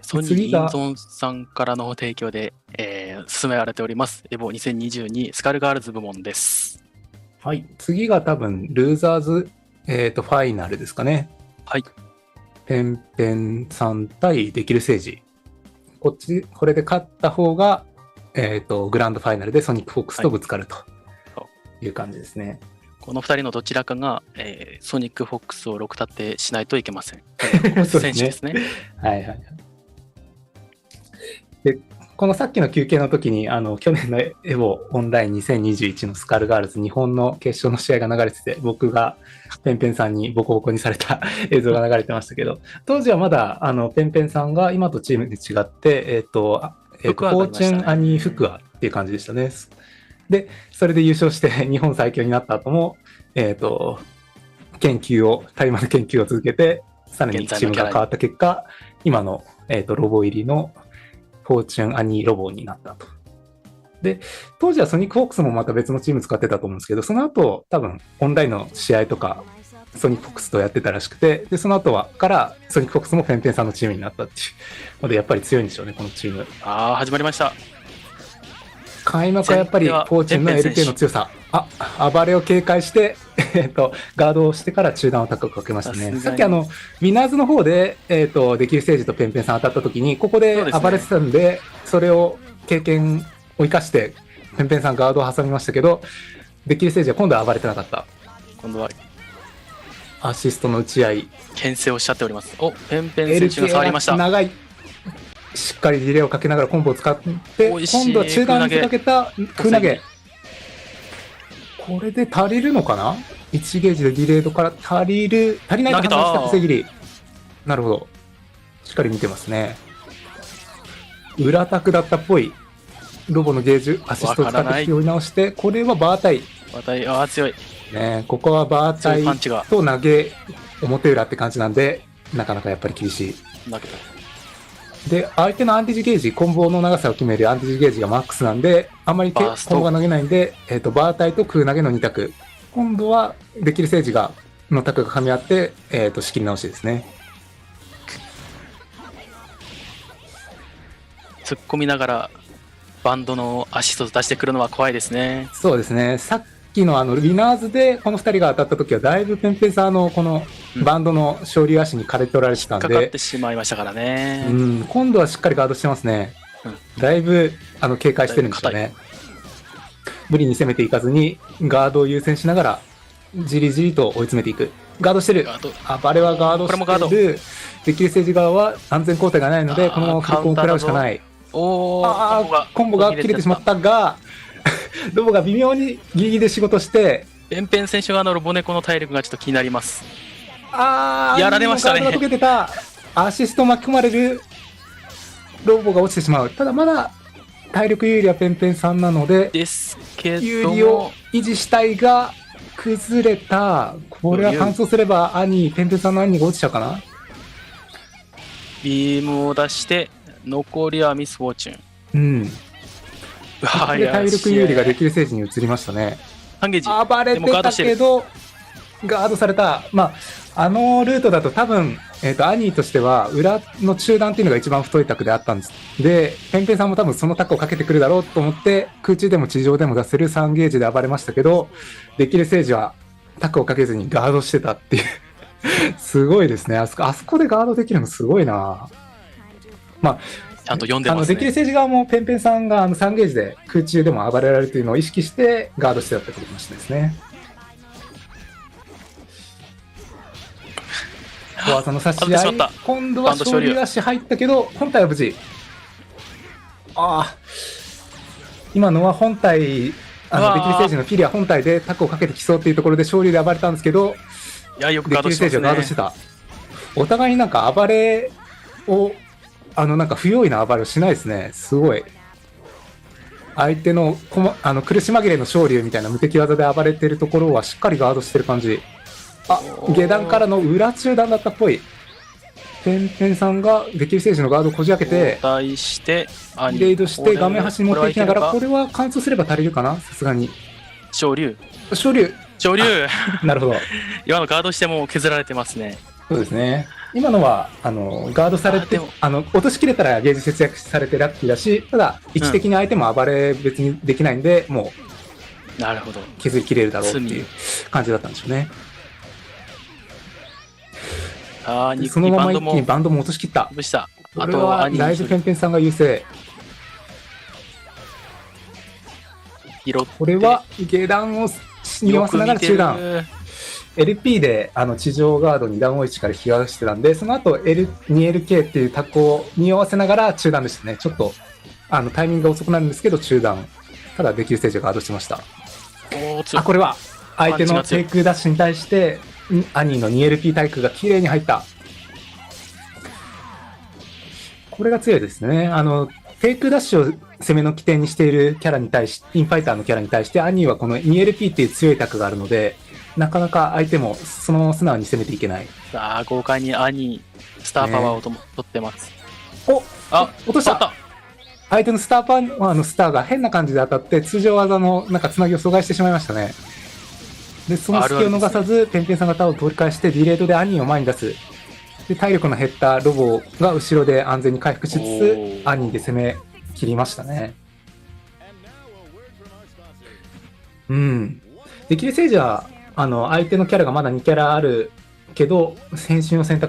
ソニー・インゾンさんからの提供で、進められております。エボ2022スカルガールズ部門です。はい、次が多分ルーザーズ、ファイナルですかね。はい。ペンペンさん対できる政治。これで勝った方が、グランドファイナルでソニック・フォックスとぶつかるという感じですね。この2人のどちらかが、ソニック・フォックスを6立てしないといけません。選手ですね。はいはい。で、このさっきの休憩の時に去年のエボオンライン2021のスカルガールズ日本の決勝の試合が流れてて、僕がペンペンさんにボコボコにされた映像が流れてましたけど、当時はまだペンペンさんが今とチームで違って、フォーチュンアニー・フクアっていう感じでしたね。で、それで優勝して日本最強になった後も、大麻の研究を続けて、さらにチームが変わった結果、今の、ロボ入りのフォーチュンアニーロボになったと。で、当時はソニックフォックスもまた別のチーム使ってたと思うんですけど、その後、多分オンラインの試合とか、ソニックフォックスとやってたらしくて、で、その後からソニックフォックスもペンペンさんのチームになったっていうので、やっぱり強いんでしょうね、このチーム。始まりました。開幕はやっぱりフォーチュンの LK の強さ。暴れを警戒して、ガードをしてから中段を高くかけましたね。さっきウィナーズの方で、できるステージとペンペンさん当たった時に、ここで暴れてたんで、それを経験を生かして、ペンペンさんガードを挟みましたけど、できるステージは今度は暴れてなかった。今度は、アシストの打ち合い。牽制をしちゃっております。ペンペン選手が触りました。長い。しっかりディレイをかけながらコンボを使って、今度は中段にかけた空投げ。これで足りるのかな ?1 ゲージでディレイドから足りないと判断した防ぎり。なるほど。しっかり見てますね。裏タクだったっぽい。ロボのゲージ、アシストを使って拾い直して、これはバータイ。強い。ね、ここはバータイと投げ、表裏って感じなんで、なかなかやっぱり厳しい。で、相手のアンティジゲージ、コンボの長さを決めるアンティジゲージがマックスなんで、あんまりコンボが投げないんで、バータイと空投げの2択。今度はできるステージの択が噛み合って、仕切り直しですね。突っ込みながらバンドのアシストを出してくるのは怖いですね。そうですね。さっきのウィナーズでこの2人が当たった時はだいぶペンペンさんのこのバンドの昇竜足に枯れ取られてたんで、かかってしまいましたからね。今度はしっかりガードしてますね。だいぶ警戒してるんですよね。無理に攻めていかずにガードを優先しながらじりじりと追い詰めていく。ガードしてる。バレはガードしてる。できるステージ側は安全交代がないのでこのままフルコンを食らうしかない。コンボが切れてしまったがロボが微妙にギリギリで仕事して、ペンペン選手側のロボネコの体力がちょっと気になります。やられましたね。溶けてた。アシスト巻き込まれる。ロボが落ちてしまう。ただまだ体力有利はペンペンさんなので、有利を維持したいが崩れた。これは完走すればペンペンさんの兄が落ちちゃうかな。ビームを出して残りはミスフォーチュン。ここで体力有利ができるステージに移りましたね。暴れてたけどガードされた。ルートだと多分、アニーとしては裏の中段っていうのが一番太いタクであったんです。でペンペンさんも多分そのタクをかけてくるだろうと思って空中でも地上でも出せる3ゲージで暴れましたけど、できるステージはタクをかけずにガードしてたっていうすごいですね。あそこでガードできるのすごいな。ちゃんと読んでますね。できるステージ側もペンペンさんが3ゲージで空中でも暴れられるというのを意識してガードしてたってことかもしれないですね。小技の差し合い、今度は昇竜足入ったけど本体は無事。今のは本体できるステージのフィリア本体でタクをかけてきそうっていうところで昇竜で暴れたんですけど、できるステージをガードしてた。お互いに暴れを不用意な暴れをしないですね。すごい。相手の苦し紛れの昇竜みたいな無敵技で暴れてるところはしっかりガードしてる感じ。下段からの裏中段だったっぽい。ペンペンさんができるステージのガードをこじ開けてレイドして画面端に持っていきながら、これは貫通すれば足りるかな。さすがに昇竜なるほど。今のガードしても削られてますね。そうですね。今のはガードされて落としきれたらゲージ節約されてラッキーだし、ただ位置的に相手も暴れ別にできないんで、もうなるほど削りきれるだろうっていう感じだったんでしょうね。そのまま一気にバンドも落としきった。これはライブペンペンさんが優勢。これは下段を匂わせながら中段。LP で地上ガードにダウン1から引き出してたんで、その後 2LK っていうタコを匂わせながら中段でしたね。ちょっとタイミングが遅くなるんですけど中段。ただできるステージをガードしてました。これは相手のテイクダッシュに対してアニーの 2LP タイクが綺麗に入った。これが強いですね。テイクダッシュを攻めの起点にしているキャラに対し、インファイターのキャラに対してアニーはこの 2LP っていう強いタクがあるので、なかなか相手もそのまま素直に攻めていけない。さあ豪快にアニースターパワーを取ってます。落とした。相手のスターパワーのスターが変な感じで当たって通常技のつなぎを阻害してしまいましたね。でその隙を逃さずペンペンさんがタワーを取り返してディレートでアニーを前に出す。で体力の減ったロボが後ろで安全に回復しつつアニーで攻め切りましたね。できるステージは相手のキャラがまだ2キャラあるけど、先進を選択